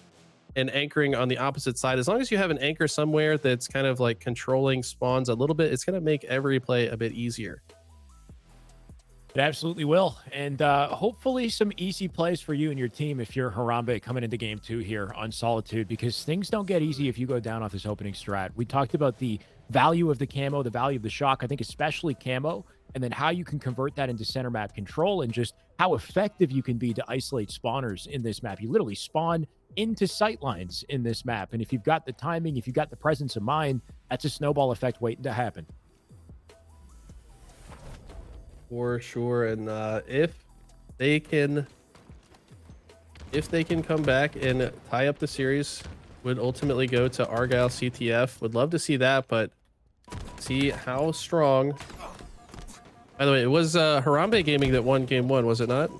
and anchoring on the opposite side. As long as you have an anchor somewhere that's kind of like controlling spawns a little bit, it's going to make every play a bit easier. It absolutely will. And hopefully some easy plays for you and your team if you're Harambe coming into game 2 here on Solitude, because things don't get easy if you go down off this opening strat. We talked about the value of the camo, the value of the shock, I think especially camo, and then how you can convert that into center map control and just how effective you can be to isolate spawners in this map. You literally spawn into sight lines in this map. And if you've got the timing, if you've got the presence of mind, that's a snowball effect waiting to happen. For sure. And if they can come back and tie up the series, would ultimately go to Argyle CTF. Would love to see that, but see how strong. By the way, it was Harambe Gaming that won game 1, was it not?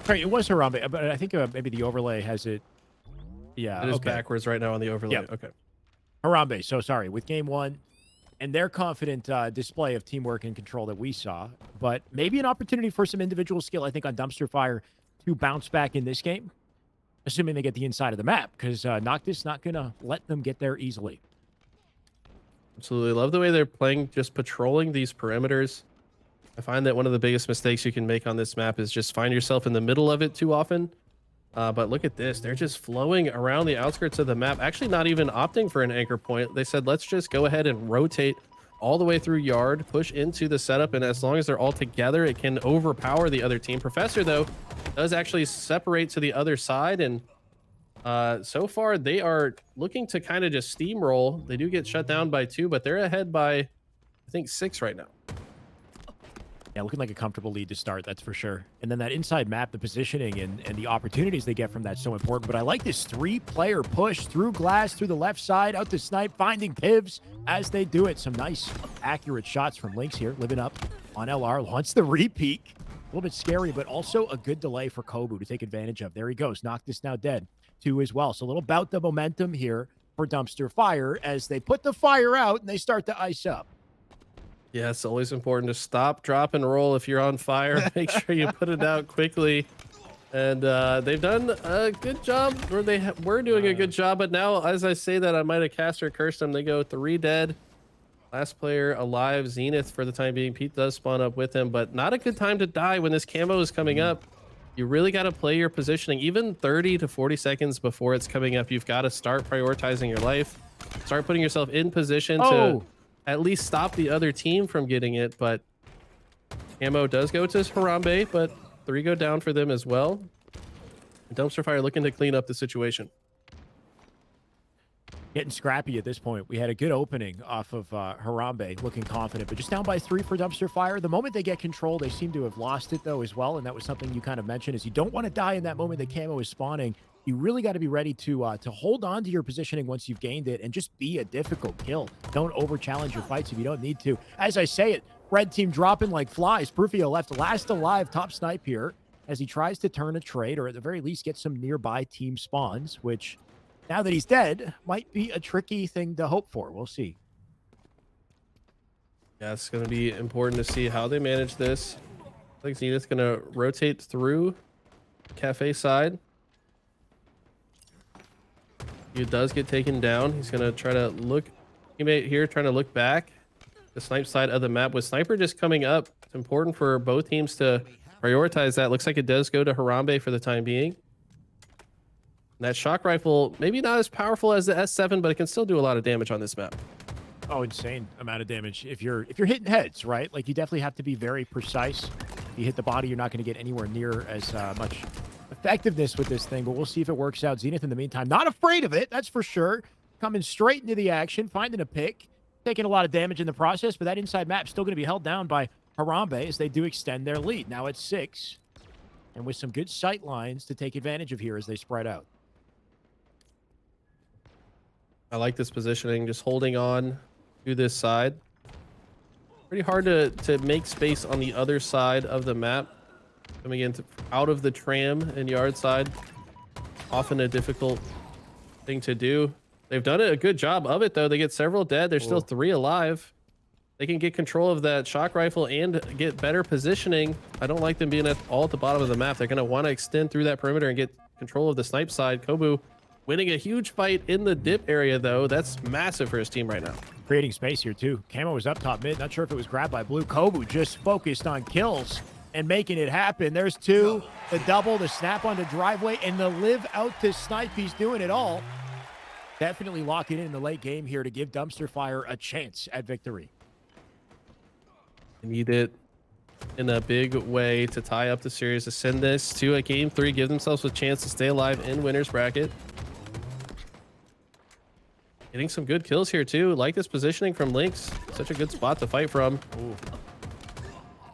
Right, it was Harambe, but I think maybe the overlay has it. Yeah, it is backwards right now on the overlay. Yep. Okay. Harambe, so sorry, with game 1 and their confident display of teamwork and control that we saw, but maybe an opportunity for some individual skill, I think, on Dumpster Fire to bounce back in this game, assuming they get the inside of the map, because Noctis not going to let them get there easily. Absolutely. Love the way they're playing, just patrolling these perimeters. I find that one of the biggest mistakes you can make on this map is just find yourself in the middle of it too often. But look at this. They're just flowing around the outskirts of the map, actually not even opting for an anchor point. They said, let's just go ahead and rotate all the way through yard, push into the setup, and as long as they're all together, it can overpower the other team. Professor, though, does actually separate to the other side, and so far they are looking to kind of just steamroll. They do get shut down by 2, but they're ahead by, I think, 6 right now. Yeah, looking like a comfortable lead to start, that's for sure. And then that inside map, the positioning and the opportunities they get from that so important. But I like this 3-player push through glass, through the left side, out to snipe, finding pivs as they do it. Some nice, accurate shots from Lynx here, living up on LR. Wants the re-peek. A little bit scary, but also a good delay for Kobu to take advantage of. There he goes. Noctis now dead, 2 as well. So a little bout the momentum here for Dumpster Fire as they put the fire out and they start to ice up. Yeah, it's always important to stop, drop, and roll if you're on fire. Make sure you put it out quickly. And they've done a good job, or they were doing a good job. But now, as I say that, I might have cast or cursed them. They go 3 dead. Last player alive, Zenith for the time being. Pete does spawn up with him, but not a good time to die when this camo is coming up. You really got to play your positioning. Even 30 to 40 seconds before it's coming up, you've got to start prioritizing your life. Start putting yourself in position to at least stop the other team from getting it. But ammo does go to Harambe, but 3 go down for them as well. Dumpster Fire looking to clean up the situation. Getting scrappy at this point. We had a good opening off of Harambe, looking confident, but just down by 3 for Dumpster Fire. The moment they get control, they seem to have lost it, though, as well, and that was something you kind of mentioned, is you don't want to die in that moment the camo is spawning. You really got to be ready to hold on to your positioning once you've gained it and just be a difficult kill. Don't over-challenge your fights if you don't need to. As I say it, red team dropping like flies. Prufio left last alive, top snipe here, as he tries to turn a trade, or at the very least get some nearby team spawns, which, now that he's dead, might be a tricky thing to hope for. We'll see. Yeah, it's going to be important to see how they manage this. I think Zenith's going to rotate through cafe side. He does get taken down. He's going to try to look. Teammate here trying to look back. The snipe side of the map. With Sniper just coming up, it's important for both teams to prioritize that. Looks like it does go to Harambe for the time being. That shock rifle, maybe not as powerful as the S7, but it can still do a lot of damage on this map. Oh, insane amount of damage. If you're hitting heads, right? Like, you definitely have to be very precise. If you hit the body, you're not going to get anywhere near as much effectiveness with this thing, but we'll see if it works out. Zenith, in the meantime, not afraid of it, that's for sure. Coming straight into the action, finding a pick, taking a lot of damage in the process, but that inside map still going to be held down by Harambe as they do extend their lead. Now it's 6, and with some good sight lines to take advantage of here as they spread out. I like this positioning, just holding on to this side. Pretty hard to make space on the other side of the map. Coming into out of the tram and yard side, often a difficult thing to do. They've done a good job of it, though. They get several dead. There's still 3 alive. They can get control of that shock rifle and get better positioning. I don't like them being all at the bottom of the map. They're going to want to extend through that perimeter and get control of the snipe side. Kobu winning a huge fight in the dip area, though. That's massive for his team right now. Creating space here, too. Camo was up top mid. Not sure if it was grabbed by blue. Kobu just focused on kills. and making it happen. There's two, the double, the snap onto driveway, and the live out to snipe. He's doing it all. Definitely locking in the late game here to give Dumpster Fire a chance at victory. Need it in a big way to tie up the series, to send this to a game 3, give themselves a chance to stay alive in winner's bracket. Getting some good kills here too. Like this positioning from Lynx. Such a good spot to fight from. Ooh.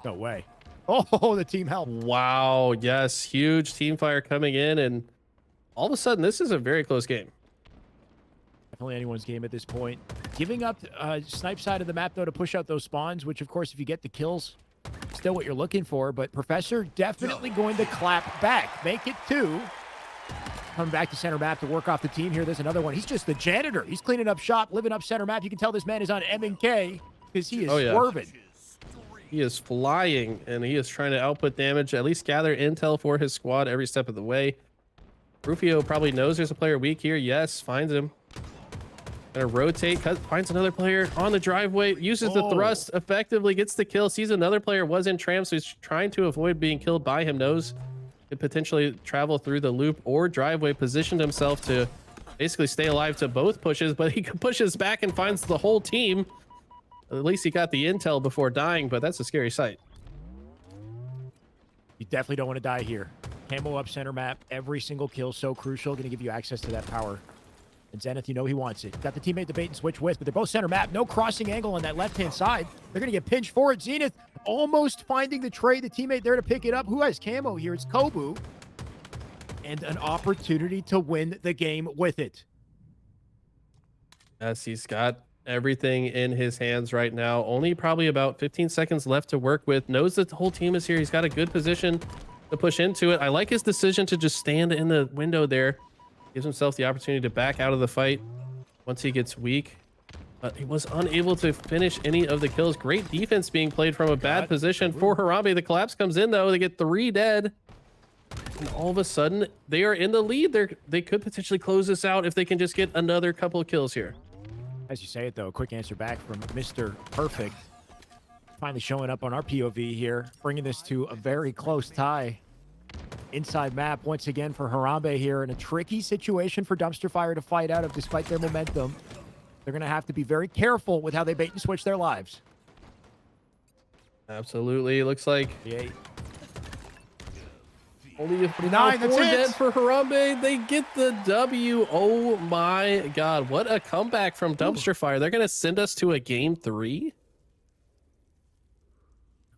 No way. Oh, the team help. Wow. Yes. Huge team fire coming in. And all of a sudden, this is a very close game. Definitely anyone's game at this point. Giving up snipe side of the map, though, to push out those spawns, which, of course, if you get the kills, still what you're looking for. But Professor definitely going to clap back. Make it 2. Coming back to center map to work off the team here. There's another one. He's just the janitor. He's cleaning up shop, living up center map. You can tell this man is on M&K because he is swerving. He is flying, and he is trying to output damage, at least gather intel for his squad every step of the way. Rufio probably knows there's a player weak here. Yes, finds him. Gonna rotate, finds another player on the driveway, uses the thrust, effectively gets the kill, sees another player was in tram, so he's trying to avoid being killed by him, knows could potentially travel through the loop or driveway, positioned himself to basically stay alive to both pushes, but he pushes back and finds the whole team. At least he got the intel before dying, but that's a scary sight. You definitely don't want to die here. Camo up center map, every single kill so crucial, going to give you access to that power. And Zenith, you know he wants it. Got the teammate to bait and switch with, but they're both center map. No crossing angle on that left-hand side. They're going to get pinched for it. Zenith almost finding the trade. The teammate there to pick it up. Who has camo here? It's Kobu. And an opportunity to win the game with it. Yes, he's got everything in his hands right now. Only probably about 15 seconds left to work with. Knows that the whole team is here. He's got a good position to push into it. I like his decision to just stand in the window there. Gives himself the opportunity to back out of the fight once he gets weak. But he was unable to finish any of the kills. Great defense being played from a bad position for Harambe. The collapse comes in, though. They get 3 dead. And all of a sudden, they are in the lead. They could potentially close this out if they can just get another couple of kills here. As you say it, though, a quick answer back from Mr. Perfect. Finally showing up on our POV here, bringing this to a very close tie. Inside map once again for Harambe here in a tricky situation for Dumpster Fire to fight out of despite their momentum. They're going to have to be very careful with how they bait and switch their lives. Absolutely. Looks like only 49, that's 4 it. dead for Harambe. They get the W. Oh my God. What a comeback from Dumpster Fire. They're going to send us to a game 3.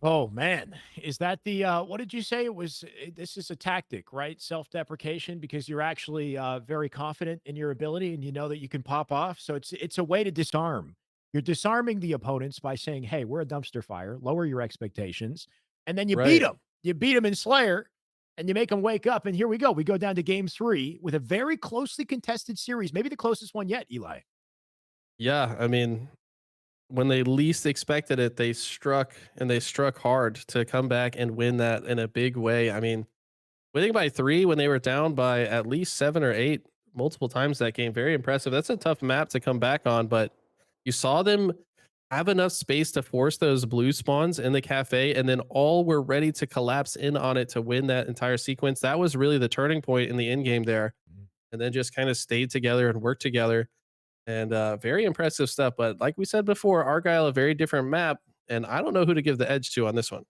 Oh, man. Is that the, what did you say? It was, this is a tactic, right? Self-deprecation, because you're actually very confident in your ability and you know that you can pop off. So it's a way to disarm. You're disarming the opponents by saying, hey, we're a Dumpster Fire, lower your expectations. And then you beat them. You beat them in Slayer and you make them wake up. And here we go. We go down to game 3 with a very closely contested series, maybe the closest one yet, Eli. Yeah. I mean, when they least expected it, they struck hard to come back and win that in a big way. I mean, winning by 3 when they were down by at least 7 or 8 multiple times that game. Very impressive. That's a tough map to come back on, but you saw them have enough space to force those blue spawns in the cafe, and then all were ready to collapse in on it to win that entire sequence. That was really the turning point in the end game there. And then just kind of stayed together and worked together. And very impressive stuff. But like we said before, Argyle, a very different map. And I don't know who to give the edge to on this one.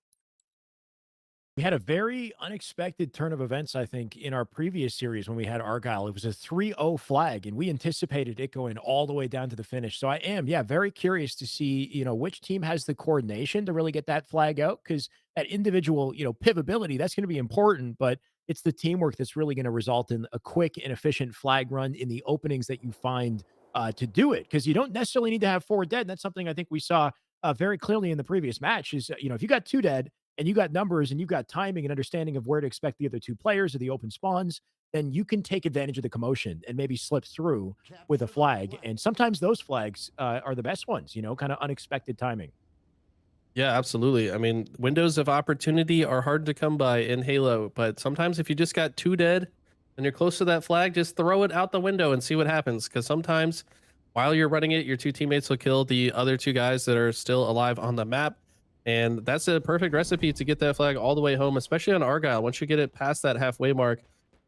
We had a very unexpected turn of events, I think, in our previous series when we had Argyle. It was a 3-0 flag, and we anticipated it going all the way down to the finish. So I am, very curious to see, which team has the coordination to really get that flag out, because that individual, pivability, that's going to be important, but it's the teamwork that's really going to result in a quick and efficient flag run in the openings that you find to do it, because you don't necessarily need to have 4 dead. And that's something I think we saw very clearly in the previous match is, if you got 2 dead, and you got numbers and you've got timing and understanding of where to expect the other 2 players or the open spawns, then you can take advantage of the commotion and maybe slip through with a flag. And sometimes those flags are the best ones, kind of unexpected timing. Yeah, absolutely. I mean, windows of opportunity are hard to come by in Halo, but sometimes if you just got 2 dead and you're close to that flag, just throw it out the window and see what happens. Because sometimes while you're running it, your 2 teammates will kill the other 2 guys that are still alive on the map. And that's a perfect recipe to get that flag all the way home, especially on Argyle. Once you get it past that halfway mark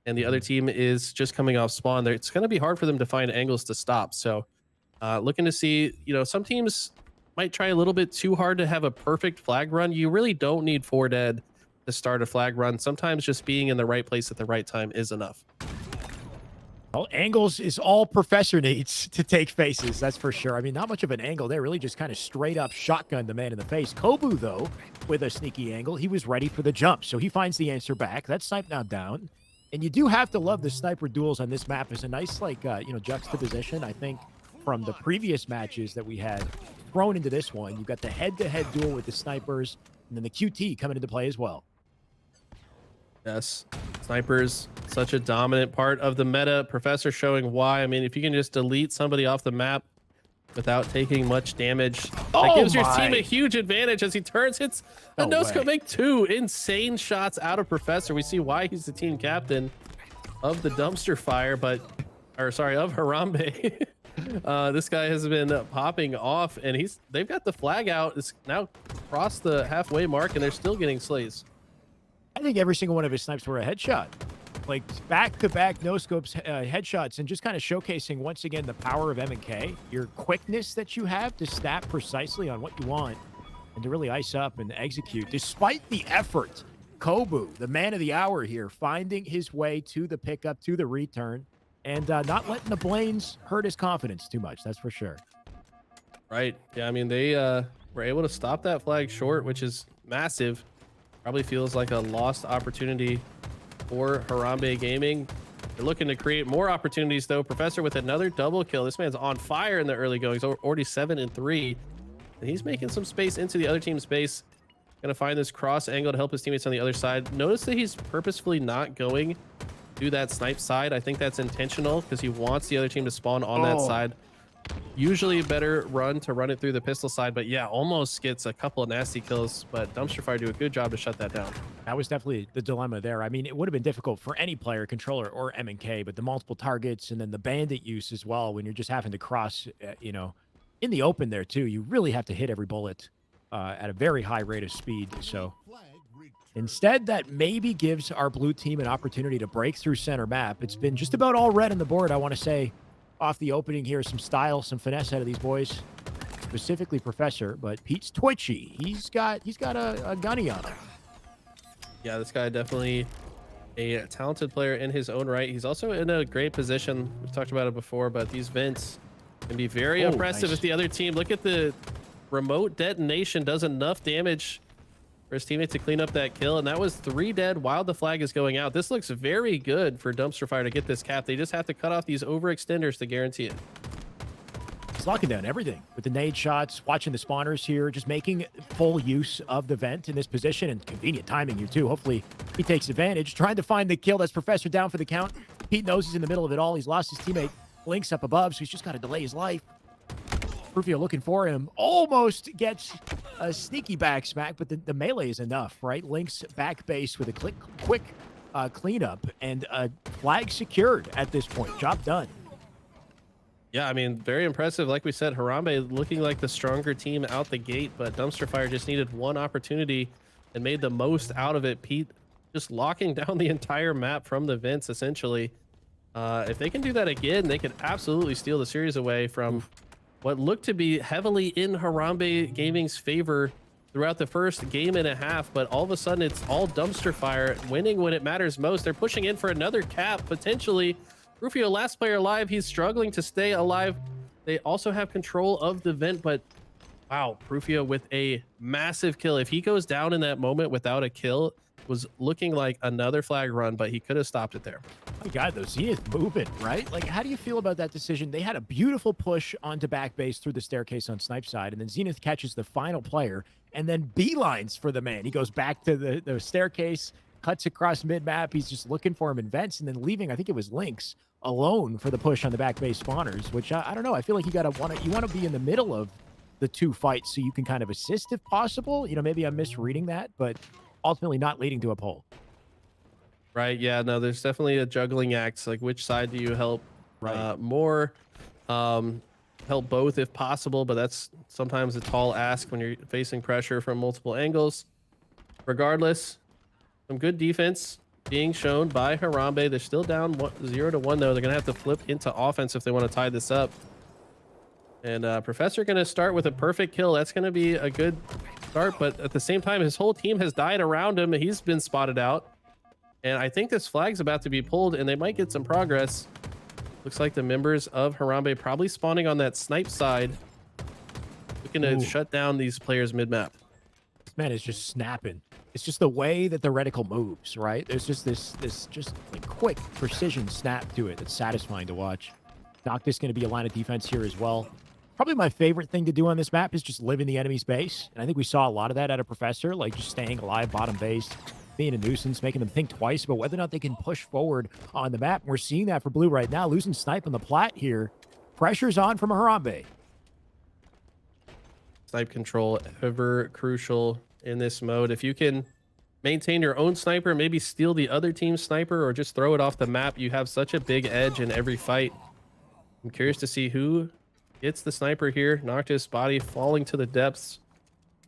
and the other team is just coming off spawn there, it's going to be hard for them to find angles to stop. So looking to see, some teams might try a little bit too hard to have a perfect flag run. You really don't need 4 dead to start a flag run. Sometimes just being in the right place at the right time is enough. Well, angles is all Professor needs to take faces, that's for sure. I mean, not much of an angle there. Really just kind of straight up shotgun the man in the face. Kobu, though, with a sneaky angle, he was ready for the jump. So he finds the answer back. That snipe now down. And you do have to love the sniper duels on this map. It's a nice, juxtaposition, I think, from the previous matches that we had thrown into this one. You've got the head-to-head duel with the snipers, and then the QT coming into play as well. Yes, snipers, such a dominant part of the meta. Professor showing why. I mean, if you can just delete somebody off the map without taking much damage, that gives your team a huge advantage as he turns, hits a no-scope, make 2 insane shots out of Professor. We see why he's the team captain of the dumpster fire, of Harambe. This guy has been popping off, and they've got the flag out. It's now crossed the halfway mark, and they're still getting slays. I think every single one of his snipes were a headshot. Like back-to-back no-scopes headshots, and just kind of showcasing once again the power of M&K, your quickness that you have to snap precisely on what you want and to really ice up and execute. Despite the effort, Kobu, the man of the hour here, finding his way to the pickup, to the return, and not letting the Blaines hurt his confidence too much, that's for sure. Right. Yeah, I mean, they were able to stop that flag short, which is massive. Probably feels like a lost opportunity for Harambe Gaming. They're looking to create more opportunities, though. Professor with another double kill. This man's on fire in the early goings, already 7 and 3. And he's making some space into the other team's space. Gonna find this cross angle to help his teammates on the other side. Notice that he's purposefully not going to that snipe side. I think that's intentional because he wants the other team to spawn on that side. Usually a better run to run it through the pistol side, but yeah, almost gets a couple of nasty kills, but Dumpster Fire do a good job to shut that down. That was definitely the dilemma there. I mean, it would have been difficult for any player, controller or M&K, but the multiple targets and then the bandit use as well, when you're just having to cross, in the open there too, you really have to hit every bullet at a very high rate of speed. So instead, that maybe gives our blue team an opportunity to break through center map. It's been just about all red on the board, I want to say. Off the opening here, some style, some finesse out of these boys, specifically Professor, but Pete's twitchy. He's got a gunny on him. Yeah, this guy definitely a talented player in his own right. He's also in a great position. We've talked about it before, but these vents can be very oppressive if the other team, look at the remote detonation, does enough damage for his teammate to clean up that kill, and that was 3 dead while the flag is going out. This looks very good for Dumpster Fire to get this cap. They just have to cut off these overextenders to guarantee it. He's locking down everything with the nade shots, watching the spawners here, just making full use of the vent in this position, and convenient timing here too. Hopefully he takes advantage, trying to find the kill. That's Professor down for the count. Pete knows he's in the middle of it all. He's lost his teammate. Link's up above, so he's just got to delay his life. Rufio looking for him, almost gets a sneaky back smack, but the melee is enough, right? Link's back base with a quick cleanup, and a flag secured at this point. Job done. Yeah, I mean, very impressive. Like we said, Harambe looking like the stronger team out the gate, but Dumpster Fire just needed one opportunity and made the most out of it. Pete just locking down the entire map from the vents, essentially. If they can do that again, they could absolutely steal the series away from what looked to be heavily in Harambe Gaming's favor throughout the first game and a half, but all of a sudden it's all Dumpster Fire winning when it matters most. They're pushing in for another cap, potentially. Rufio, last player alive. He's struggling to stay alive. They also have control of the vent, but wow, Rufio with a massive kill. If he goes down in that moment without a kill, was looking like another flag run, but he could have stopped it there. My God, though, Zenith moving, right? Like, how do you feel about that decision? They had a beautiful push onto back base through the staircase on Snipe side, and then Zenith catches the final player and then beelines for the man. He goes back to the staircase, cuts across mid-map. He's just looking for him in vents, and then leaving, I think it was Lynx, alone for the push on the back base spawners, which I don't know. I feel like you want to be in the middle of the two fights so you can kind of assist if possible. Maybe I'm misreading that, but ultimately not leading to a pull. Right. Yeah, no, there's definitely a juggling act. Like, which side do you help more? help both if possible, but that's sometimes a tall ask when you're facing pressure from multiple angles. Regardless, some good defense being shown by Harambe. They're still down 0-1 though. They're gonna have to flip into offense if they want to tie this up. And Professor gonna start with a perfect kill. That's gonna be a good start, but at the same time, his whole team has died around him. He's been spotted out. And I think this flag's about to be pulled and they might get some progress. Looks like the members of Harambe probably spawning on that snipe side. Looking to shut down these players mid-map. This man is just snapping. It's just the way that the reticle moves, right? There's just this just like quick precision snap to it that's satisfying to watch. Noctis going to be a line of defense here as well. Probably my favorite thing to do on this map is just live in the enemy's base. And I think we saw a lot of that out of Professor, like just staying alive bottom base, being a nuisance, making them think twice about whether or not they can push forward on the map. And we're seeing that for Blue right now, losing snipe on the plat here. Pressure's on from Harambe. Snipe control, ever crucial in this mode. If you can maintain your own sniper, maybe steal the other team's sniper or just throw it off the map, you have such a big edge in every fight. I'm curious to see who gets the sniper here. Noctis body falling to the depths.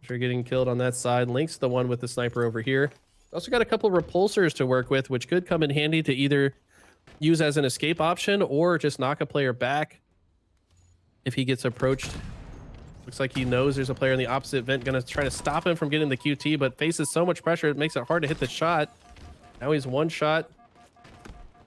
Sure, getting killed on that side. Link's the one with the sniper over here. Also got a couple repulsors to work with, which could come in handy to either use as an escape option or just knock a player back if he gets approached. Looks like he knows there's a player in the opposite vent going to try to stop him from getting the QT, but faces so much pressure it makes it hard to hit the shot. Now he's one shot.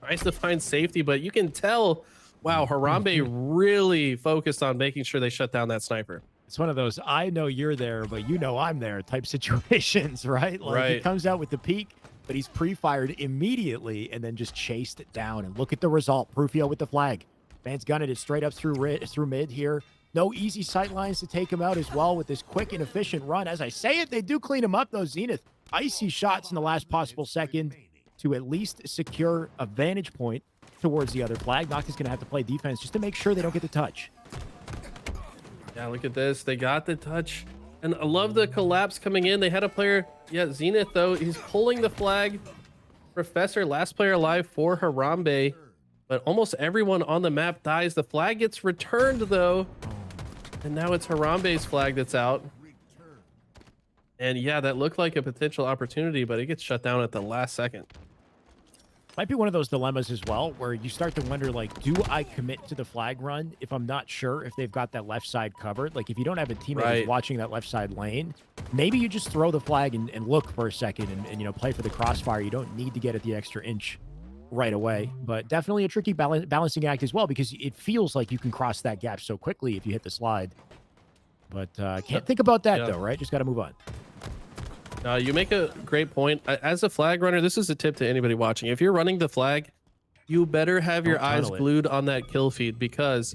Tries to find safety, but you can tell, wow, Harambe really focused on making sure they shut down that sniper. It's one of those I know you're there, but you know I'm there type situations, right? Like he comes out with the peak, but he's pre-fired immediately and then just chased it down. And look at the result. Prufio with the flag. Man's gunning it straight up through mid here. No easy sight lines to take him out as well with this quick and efficient run. As I say it, they do clean him up, though. Zenith, icy shots in the last possible second to at least secure a vantage point towards the other flag. Noctis going to have to play defense just to make sure they don't get the touch. Yeah, look at this. They got the touch. And I love the collapse coming in. They had a player, Zenith, though. He's pulling the flag. Professor, last player alive for Harambe. But almost everyone on the map dies. The flag gets returned, though. And now it's Harambe's flag that's out. And yeah, that looked like a potential opportunity, but it gets shut down at the last second. Might be one of those dilemmas as well, where you start to wonder, like, do I commit to the flag run if I'm not sure if they've got that left side covered? Like, if you don't have a teammate who's watching that left side lane, maybe you just throw the flag and look for a second and, you know, play for the crossfire. You don't need to get at the extra inch right away, but definitely a tricky balancing act as well, because it feels like you can cross that gap so quickly if you hit the slide. But can't think about that, though, right? Just got to move on. You make a great point. As a flag runner, this is a tip to anybody watching. If you're running the flag, you better have your eyes glued on that kill feed, because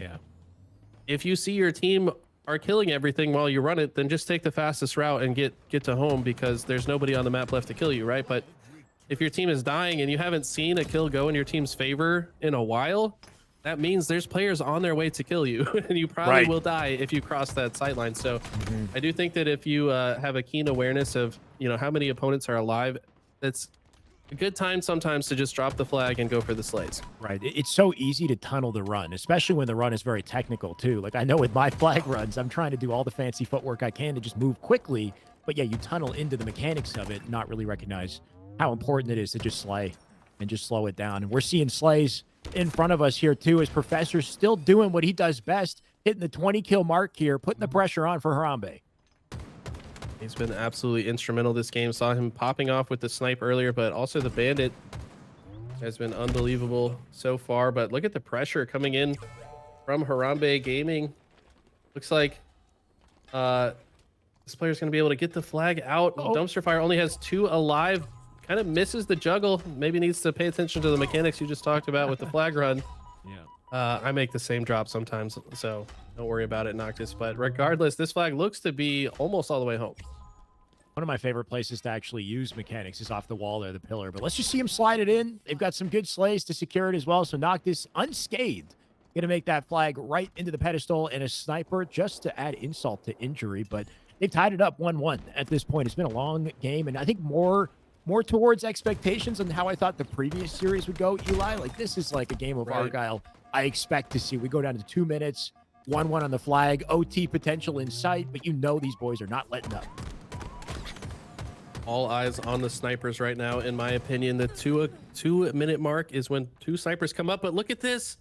if you see your team are killing everything while you run it, then just take the fastest route and get to home, because there's nobody on the map left to kill you, right? But if your team is dying and you haven't seen a kill go in your team's favor in a while, that means there's players on their way to kill you, and you probably will die if you cross that sight line. So I do think that if you have a keen awareness of, you know, how many opponents are alive, that's a good time sometimes to just drop the flag and go for the slays. Right. It's so easy to tunnel the run, especially when the run is very technical too. Like I know with my flag runs, I'm trying to do all the fancy footwork I can to just move quickly. But yeah, you tunnel into the mechanics of it, not really recognize how important it is to just slay and just slow it down. And we're seeing slays in front of us here too, as Professor's still doing what he does best, hitting the 20 kill mark here, putting the pressure on for Harambe. He's been absolutely instrumental this game. Saw him popping off with the snipe earlier, but also the bandit has been unbelievable so far. But look at the pressure coming in from Harambe Gaming. Looks like this player's going to be able to get the flag out. Dumpster Fire only has 2 alive. Kind of misses the juggle. Maybe needs to pay attention to the mechanics you just talked about with the flag run. I make the same drop sometimes, so don't worry about it, Noctis. But regardless, this flag looks to be almost all the way home. One of my favorite places to actually use mechanics is off the wall there, the pillar. But let's just see him slide it in. They've got some good slays to secure it as well. So Noctis unscathed. Going to make that flag right into the pedestal, and a sniper just to add insult to injury. But they've tied it up 1-1 at this point. It's been a long game, and I think more towards expectations on how I thought the previous series would go, Eli. Like, this is like a game of Argyle I expect to see. We go down to 2 minutes, 1-1 on the flag. OT potential in sight, but you know these boys are not letting up. All eyes on the snipers right now. In my opinion, the 2-minute mark is when 2 snipers come up. But look at this.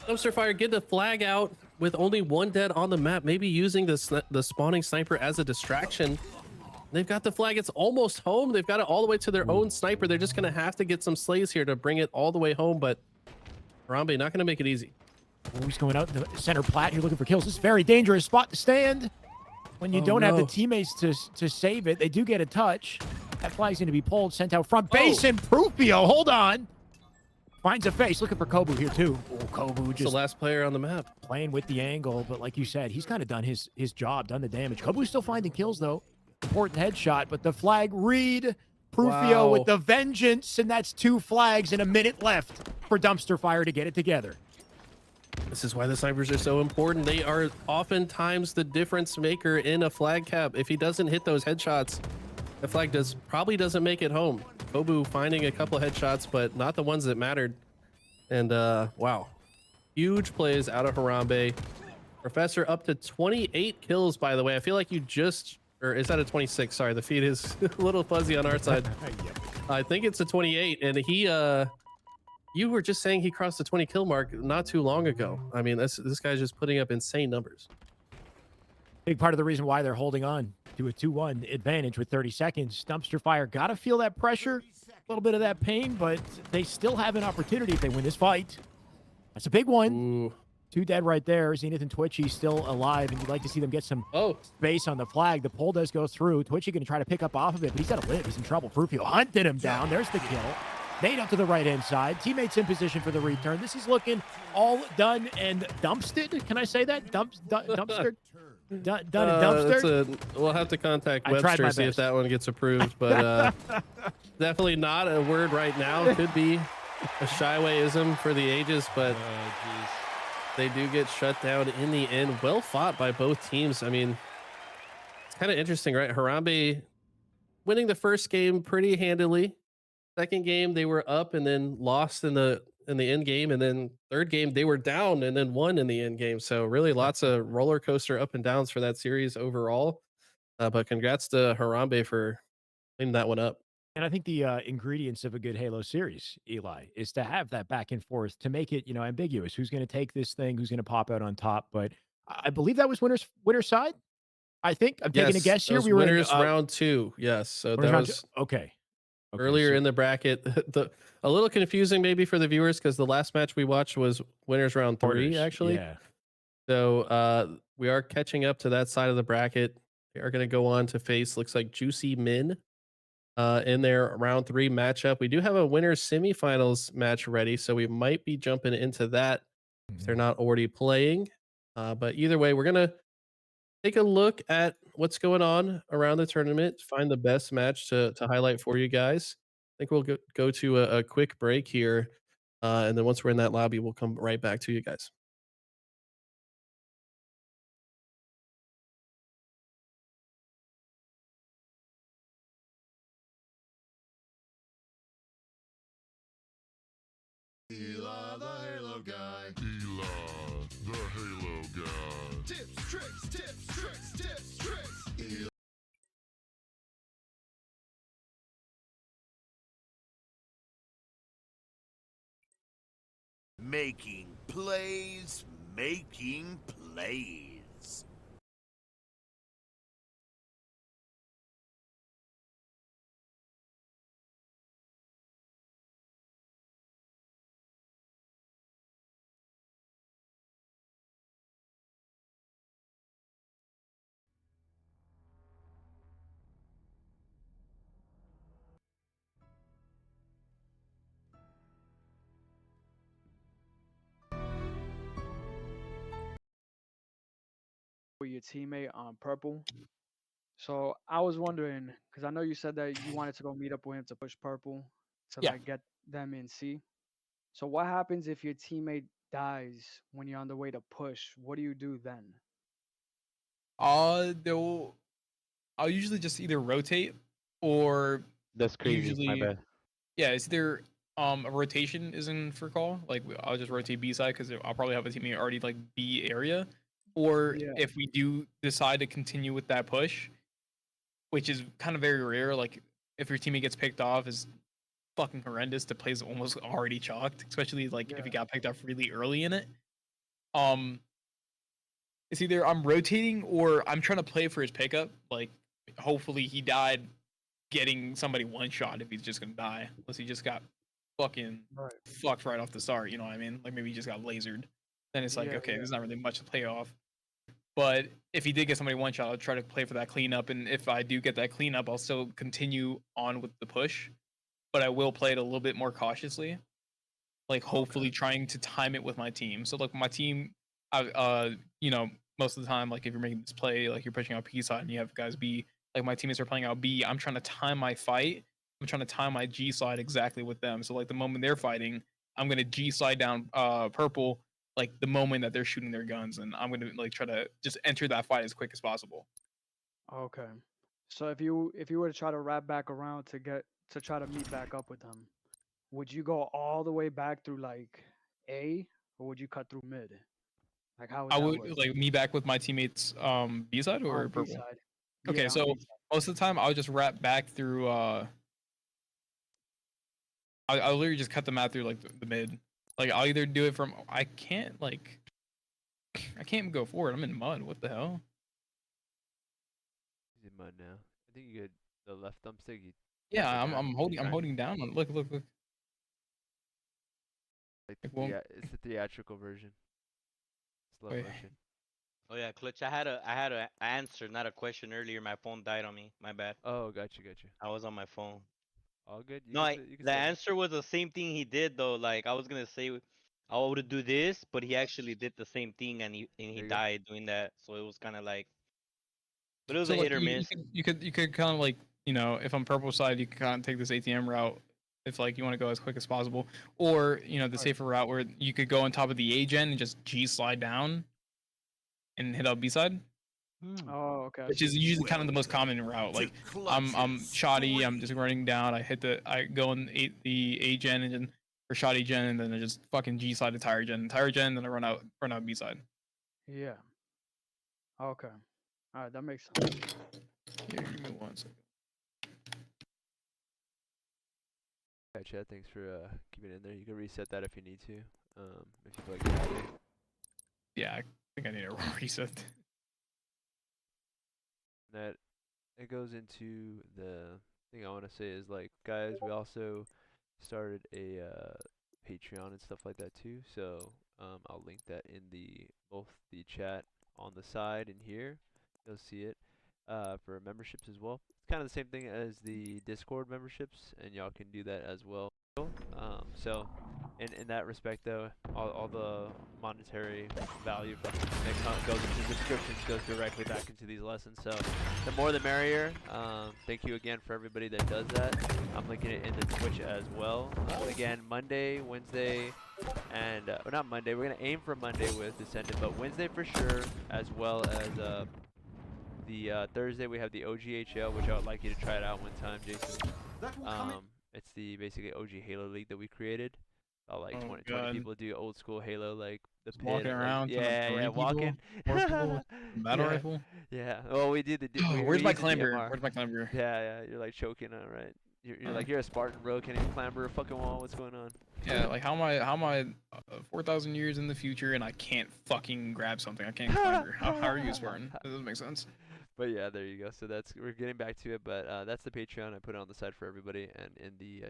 Dumpster Fire get the flag out with only 1 dead on the map. Maybe using the spawning sniper as a distraction. They've got the flag. It's almost home. They've got it all the way to their own sniper. They're just going to have to get some slays here to bring it all the way home. But Harambe not going to make it easy. He's going out in the center plat. You're looking for kills. This is a very dangerous spot to stand. When you don't have the teammates to save it, they do get a touch. That flag's going to be pulled, sent out front base, and Prufio, hold on. Finds a face, looking for Kobu here too. Oh, Kobu just the last player on the map. Playing with the angle, but like you said, he's kind of done his job, done the damage. Kobu's still finding kills though. Important headshot, but the flag read. Prufio with the vengeance, and that's 2 flags and a minute left for Dumpster Fire to get it together. This is why the snipers are so important. They are oftentimes the difference maker in a flag cap. If he doesn't hit those headshots, the flag probably doesn't make it home. Kobu finding a couple headshots, but not the ones that mattered. And wow, huge plays out of Harambe. Professor up to 28 kills, by the way. I feel like or is that a 26? Sorry, the feed is a little fuzzy on our side. I think it's a 28, and he you were just saying he crossed the 20 kill mark not too long ago. I mean, this guy's just putting up insane numbers. Big part of the reason why they're holding on to a 2-1 advantage with 30 seconds. Dumpster Fire got to feel that pressure, a little bit of that pain, but they still have an opportunity if they win this fight. That's a big one. Ooh. 2 dead right there. Zenith and Twitchy still alive, and you'd like to see them get some space on the flag. The pull does go through. Twitchy going to try to pick up off of it, but he's got to live. He's in trouble. Prufio hunted him down. There's the kill. Nade up to the right-hand side. Teammates in position for the return. This is looking all done and dumpstered. Can I say that? Dumpstered? Done and dumpstered? We'll have to contact Webster, see if that one gets approved. But definitely not a word right now. Could be a Shyway-ism for the ages, but they do get shut down in the end. Well fought by both teams. I mean, it's kind of interesting, right? Harambe winning the first game pretty handily. Second game they were up and then lost in the end game, and then third game they were down and then won in the end game. So really lots of roller coaster up and downs for that series overall. But congrats to Harambe for cleaning that one up. And I think the ingredients of a good Halo series, Eli, is to have that back and forth to make it, ambiguous. Who's going to take this thing? Who's going to pop out on top? But I believe that was winner's side. I think I'm taking a guess here. We were winners round 2. Yes, so that was okay. Earlier in the bracket. A little confusing maybe for the viewers because the last match we watched was winners round 3 actually. Yeah. So we are catching up to that side of the bracket. They are going to go on to face looks like Juicy Min in their round 3 matchup. We do have a winners semifinals match ready, so we might be jumping into that if they're not already playing. But either way, we're gonna take a look at what's going on around the tournament, find the best match to highlight for you guys. I think we'll go to a quick break here. And then once we're in that lobby, we'll come right back to you guys. Eli the Halo guy. Eli the Halo guy. Tips, tricks, tips, tricks, tips, tricks. Eli. Making plays, making plays. With your teammate on purple. So I was wondering, because I know you said that you wanted to go meet up with him to push purple to like get them in C. So what happens if your teammate dies when you're on the way to push? What do you do then? I'll usually just either rotate or that's crazy. Usually, My bad. Yeah, it's either a rotation is in for call. Like I'll just rotate B side because I'll probably have a teammate already like B area, or Yeah. if we do decide to continue with that push, which is kind of very rare. Like if your teammate gets picked off, is fucking horrendous. The play's almost already chalked, especially like if he got picked off really early in it. It's either I'm rotating or I'm trying to play for his pickup. Like hopefully he died getting somebody one shot if he's just gonna die, unless he just got fucking fucked right off the start. You know what I mean? Like maybe he just got lasered. Then it's like okay, there's not really much to play off. But if he did get somebody one shot, I'll try to play for that cleanup. And if I do get that cleanup, I'll still continue on with the push. But I will play it a little bit more cautiously. Like hopefully trying to time it with my team. So like my team, you know, most of the time, like if you're making this play, like you're pushing out P side and you have guys B, like my teammates are playing out B, I'm trying to time my fight. I'm trying to time my G slide exactly with them. So like the moment they're fighting, I'm gonna G slide down purple like the moment that they're shooting their guns, and I'm gonna like try to just enter that fight as quick as possible. Okay. So if you were to try to wrap back around to try to meet back up with them, would you go all the way back through like A, or would you cut through mid? Like how would I that would work? like me back with my teammates B side or On B purple. side. Okay, Yeah, on so B side. most of the time I'll just wrap back through I'll literally just cut them out through like the mid. Like I'll either do it from I can't go forward. I'm in mud. What the hell? He's in mud now. I think you could the left thumbstick. You Yeah, I'm holding down on look. Like won't- it's the theatrical version. Slow Wait. motion. Oh yeah, Clutch. I had a answer, not a question earlier. My phone died on me. My bad. Oh, gotcha. I was on my phone. All good. No, the answer was the same thing he did though. Like I was gonna say, I would do this, but he actually did the same thing, and he died doing that. So it was kind of like, but it was So a like hit or miss. you could kind of like if I'm purple side, you can kind of take this ATM route if like you want to go as quick as possible, or the safer route where you could go on top of the A gen and just G slide down and hit up B side. Oh, okay. Which is usually kind of the most common route. Like I'm shoddy, I'm just running down. I go in the A gen engine or shoddy gen, and then I just fucking G slide the tire gen, then I run out B side. Yeah. Okay. All right, that makes sense. Here, give me 1 second. Yeah, Chad, thanks for keeping it in there. You can reset that if you need to. If you feel like you're happy. Yeah, I think I need a reset. That it goes into the thing I want to say is like, guys, we also started a Patreon and stuff like that too. So I'll link that in both the chat on the side and here. You'll see it for memberships as well. It's kind of the same thing as the Discord memberships, and y'all can do that as well. So in that respect though, all the monetary value that goes into subscriptions goes directly back into these lessons. So the more the merrier. Thank you again for everybody that does that. I'm linking it in the Twitch as well. Again, Monday, Wednesday, and well, not Monday. We're gonna aim for Monday with Descendant, but Wednesday for sure, as well as the Thursday we have the OGHL, which I would like you to try it out one time, Jason. It's the basically OG Halo League that we created. Like 20 people do old school Halo, like the Just pit, walking around, yeah, walking. More people with battle rifle. Yeah. Well, we did the. Where's my clamber? Where's my clamber? Yeah. You're like choking on, right? You're like you're a Spartan, bro. Can't even clamber a fucking wall. What's going on? Yeah, like how am I 4,000 years in the future and I can't fucking grab something? I can't climber. How are you, Spartan? That doesn't make sense. But yeah, there you go. So we're getting back to it, but that's the Patreon. I put it on the side for everybody, and in the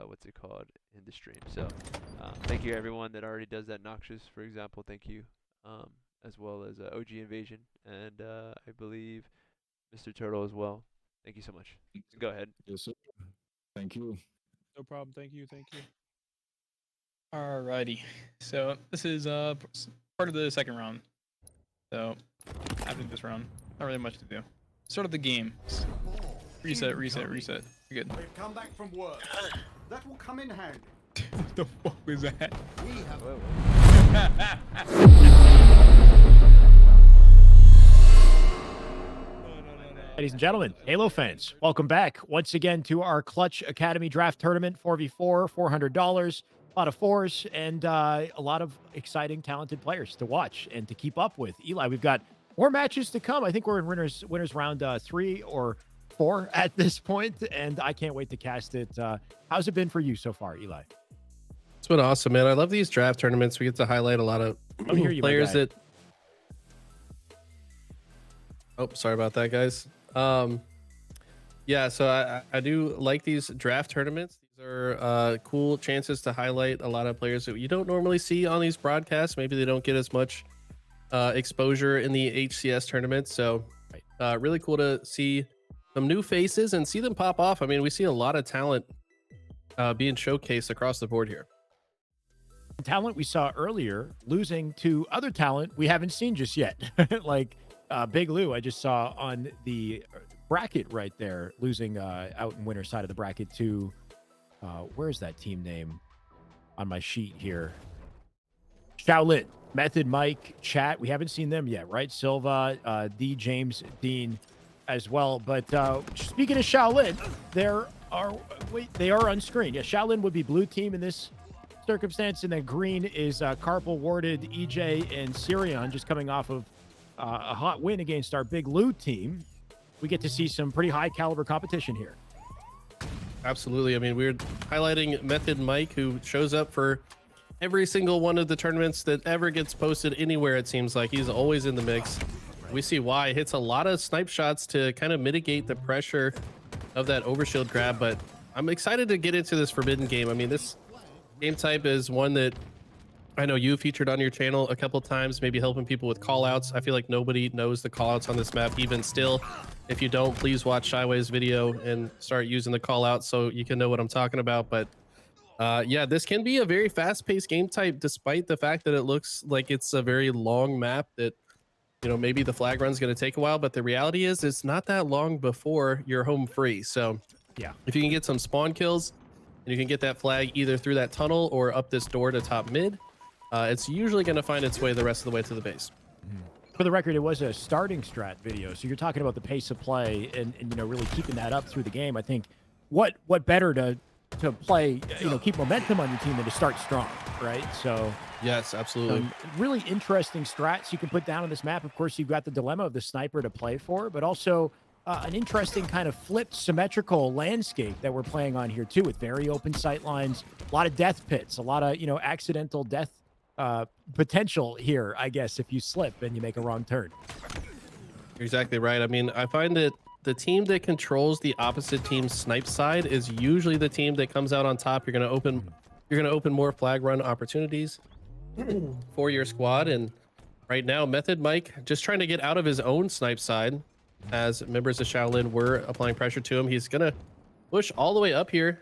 what's it called, in the stream. So thank you everyone that already does that. Noxious, for example, thank you, as well as OG Invasion, and I believe Mr. Turtle as well. Thank you so much. Go ahead. Yes, sir. Thank you. No problem. Thank you. Alrighty. So this is part of the second round. So after this round, not really much to do. Start of the game. Reset. You're good. We've come back from work. That will come in handy. What the fuck was that? We have Ladies and gentlemen, Halo fans, welcome back once again to our Clutch Academy Draft Tournament 4v4, $400. lot of fours, and a lot of exciting, talented players to watch and to keep up with. Eli, we've got more matches to come. I think we're in winners round 3 or 4 at this point, and I can't wait to cast it. How's it been for you so far, Eli? It's been awesome, man. I love these draft tournaments. We get to highlight a lot of players that. Oh, sorry about that, guys. Yeah, so I do like these draft tournaments. These are cool chances to highlight a lot of players that you don't normally see on these broadcasts. Maybe they don't get as much exposure in the HCS tournaments. So really cool to see some new faces and see them pop off. I mean, we see a lot of talent being showcased across the board here. Talent we saw earlier losing to other talent we haven't seen just yet. Like Big Lou, I just saw on the bracket right there, losing out in winner's side of the bracket to, where's that team name on my sheet here? Shaolin, Method, Mike, Chat. We haven't seen them yet, right? Silva, D, James, Dean as well. But speaking of Shaolin, they are on screen. Yeah, Shaolin would be blue team in this circumstance, and then green is Carpal, Warded, EJ, and Sirion, just coming off of a hot win against our Big Lou team. We get to see some pretty high caliber competition here. Absolutely. I mean, we're highlighting Method Mike, who shows up for every single one of the tournaments that ever gets posted anywhere. It seems like he's always in the mix. We see why. Hits a lot of snipe shots to kind of mitigate the pressure of that overshield grab, but I'm excited to get into this Forbidden game. I mean, this game type is one that I know you featured on your channel a couple times, maybe helping people with callouts. I feel like nobody knows the callouts on this map. Even still, if you don't, please watch Shyway's video and start using the callouts so you can know what I'm talking about. But yeah, this can be a very fast-paced game type, despite the fact that it looks like it's a very long map that, you know, maybe the flag run's going to take a while. But the reality is it's not that long before you're home free. So yeah, if you can get some spawn kills and you can get that flag either through that tunnel or up this door to top mid, it's usually going to find its way the rest of the way to the base. For the record, it was a starting strat video, so you're talking about the pace of play and you know, really keeping that up through the game. I think what better to play, you know, keep momentum on your team than to start strong, right? So yes, absolutely. Really interesting strats you can put down on this map. Of course, you've got the dilemma of the sniper to play for, but also an interesting kind of flipped symmetrical landscape that we're playing on here too, with very open sight lines, a lot of death pits, a lot of, you know, accidental death potential here, I guess, if you slip and you make a wrong turn. You're exactly right. I mean, I find that the team that controls the opposite team's snipe side is usually the team that comes out on top. You're going to open more flag run opportunities for your squad. And right now, Method Mike just trying to get out of his own snipe side, as members of Shaolin were applying pressure to him. He's going to push all the way up here.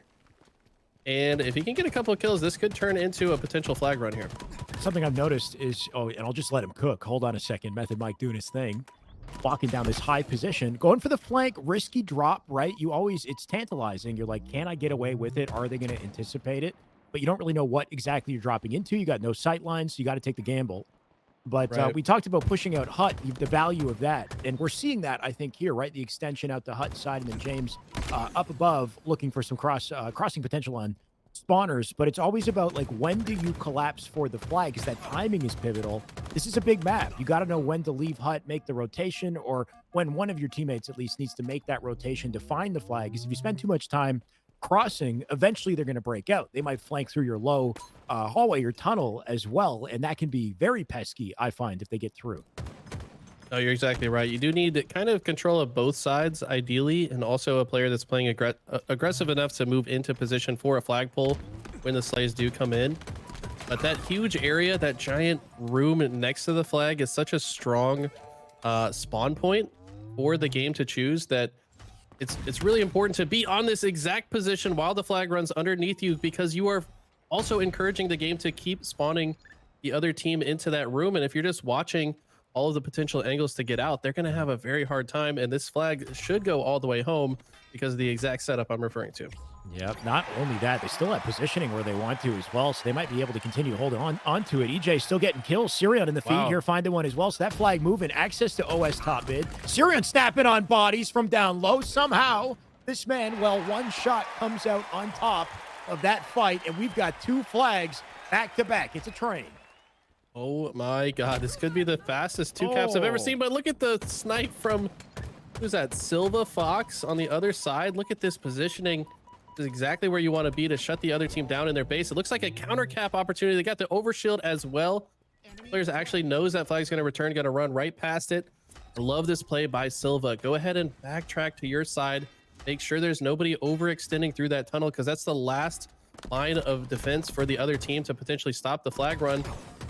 And if he can get a couple of kills, this could turn into a potential flag run here. Something I've noticed is, oh, and I'll just let him cook. Hold on a second. Method Mike doing his thing. Walking down this high position. Going for the flank, risky drop, right? You always, it's tantalizing. You're like, can I get away with it? Are they going to anticipate it? But you don't really know what exactly you're dropping into. You got no sight lines, so you got to take the gamble. But right. We talked about pushing out Hut, the value of that. And we're seeing that, I think, here, right? The extension out to Hut side, and then James up above looking for some crossing potential on spawners. But it's always about, like, when do you collapse for the flag? Because that timing is pivotal. This is a big map. You got to know when to leave Hut, make the rotation, or when one of your teammates at least needs to make that rotation to find the flag. Because if you spend too much time crossing, eventually they're going to break out. They might flank through your low hallway or tunnel as well, and that can be very pesky, I find, if they get through. No, you're exactly right. You do need kind of control of both sides, ideally, and also a player that's playing aggressive enough to move into position for a flagpole when the slays do come in. But that huge area, that giant room next to the flag, is such a strong spawn point for the game to choose that it's really important to be on this exact position while the flag runs underneath you, because you are also encouraging the game to keep spawning the other team into that room. And if you're just watching all of the potential angles to get out, they're going to have a very hard time. And this flag should go all the way home because of the exact setup I'm referring to. Yep. Not only that, they still have positioning where they want to as well, so they might be able to continue holding onto it. EJ still getting kills. Sirion in the feed here, finding one as well. So that flag moving, access to OS top mid. Sirion snapping on bodies from down low. Somehow, this man, well, one shot comes out on top of that fight, and we've got 2 flags back to back. It's a train. Oh my God, this could be the fastest 2 caps I've ever seen, but look at the snipe from, who's that, Silva Fox on the other side. Look at this positioning. This is exactly where you want to be to shut the other team down in their base. It looks like a counter cap opportunity. They got the overshield as well. Players actually knows that flag's going to return, going to run right past it. I love this play by Silva. Go ahead and backtrack to your side. Make sure there's nobody overextending through that tunnel, because that's the last line of defense for the other team to potentially stop the flag run.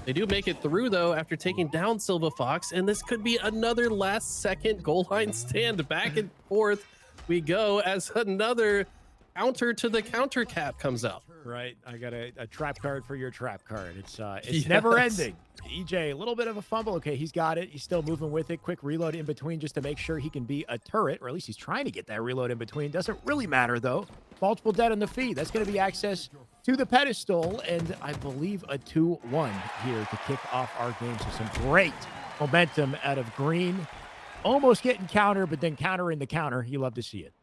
They do make it through, though, after taking down Silva Fox, and this could be another last-second goal line stand. Back and forth we go as another counter to the counter cap comes out. Right, I got a trap card for your trap card. It's never ending. EJ, a little bit of a fumble. Okay, he's got it. He's still moving with it. Quick reload in between just to make sure he can be a turret, or at least he's trying to get that reload in between. Doesn't really matter, though. Multiple dead on the feed. That's going to be access to the pedestal, and I believe a 2-1 here to kick off our game. So some great momentum out of Green. Almost getting counter, but then counter in the counter. You love to see it.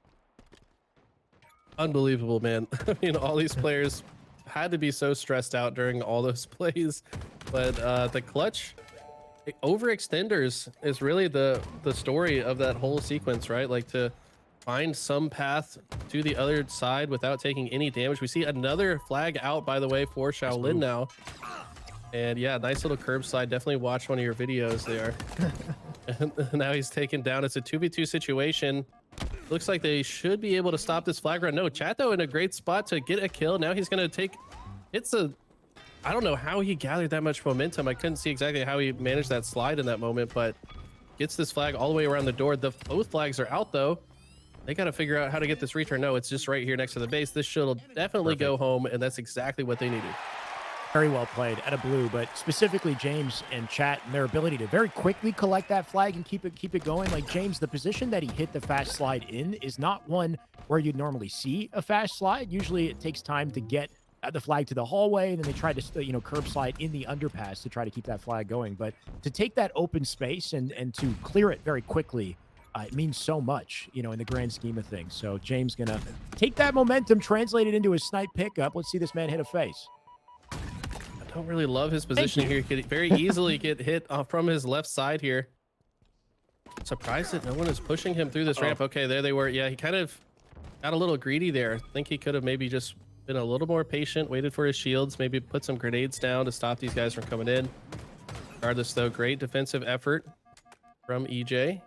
Unbelievable, man. I mean, all these players had to be so stressed out during all those plays, but the clutch overextenders is really the story of that whole sequence, right? Like, to find some path to the other side without taking any damage. We see another flag out, by the way, for Shaolin now. And yeah, nice little curb slide. Definitely watch one of your videos there. And now he's taken down. It's a 2v2 situation. Looks like they should be able to stop this flag run. No, Chato in a great spot to get a kill. Now he's going to take... I don't know how he gathered that much momentum. I couldn't see exactly how he managed that slide in that moment, but gets this flag all the way around the door. Both flags are out, though. They got to figure out how to get this return. No, it's just right here next to the base. This should definitely go home, and that's exactly what they needed. Very well played out of blue, but specifically James and Chat and their ability to very quickly collect that flag and keep it going. Like, James, the position that he hit the fast slide in is not one where you'd normally see a fast slide. Usually it takes time to get the flag to the hallway, and then they try to curb slide in the underpass to try to keep that flag going. But to take that open space and to clear it very quickly, it means so much, in the grand scheme of things. So James gonna take that momentum, translate it into a snipe pickup. Let's see this man hit a face. I don't really love his position here. He could very easily get hit from his left side here. Surprised that no one is pushing him through this ramp. Okay, there they were. Yeah, he kind of got a little greedy there. I think he could have maybe just been a little more patient, waited for his shields, maybe put some grenades down to stop these guys from coming in. Regardless, though, great defensive effort from EJ.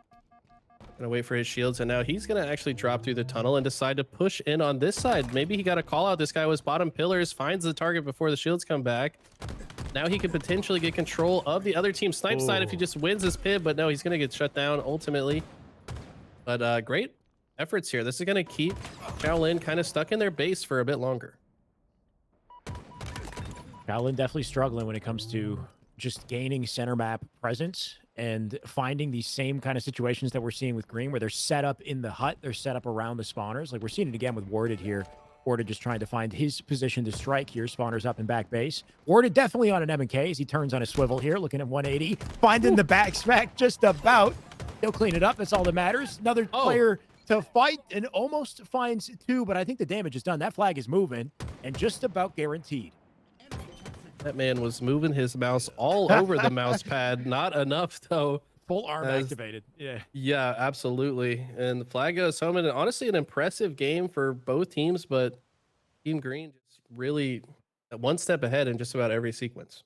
Gonna wait for his shields, and now he's gonna actually drop through the tunnel and decide to push in on this side. Maybe he got a call out. This guy was bottom pillars, finds the target before the shields come back. Now he could potentially get control of the other team's snipe side if he just wins this pit, but no, he's gonna get shut down ultimately. But great efforts here. This is gonna keep Shaolin kind of stuck in their base for a bit longer. Shaolin definitely struggling when it comes to just gaining center map presence and finding these same kind of situations that we're seeing with Green, where they're set up in the hut, they're set up around the spawners. Like, we're seeing it again with Warded here. Warded just trying to find his position to strike here. Spawners up in back base. Warded definitely on an M&K as he turns on a swivel here, looking at 180, finding the back smack just about. He'll clean it up. That's all that matters. Another player to fight and almost finds 2, but I think the damage is done. That flag is moving and just about guaranteed. That man was moving his mouse all over the mouse pad. Not enough, though. Full arm activated. Yeah. Yeah, absolutely. And the flag goes home, and honestly, an impressive game for both teams, but Team Green just really one step ahead in just about every sequence.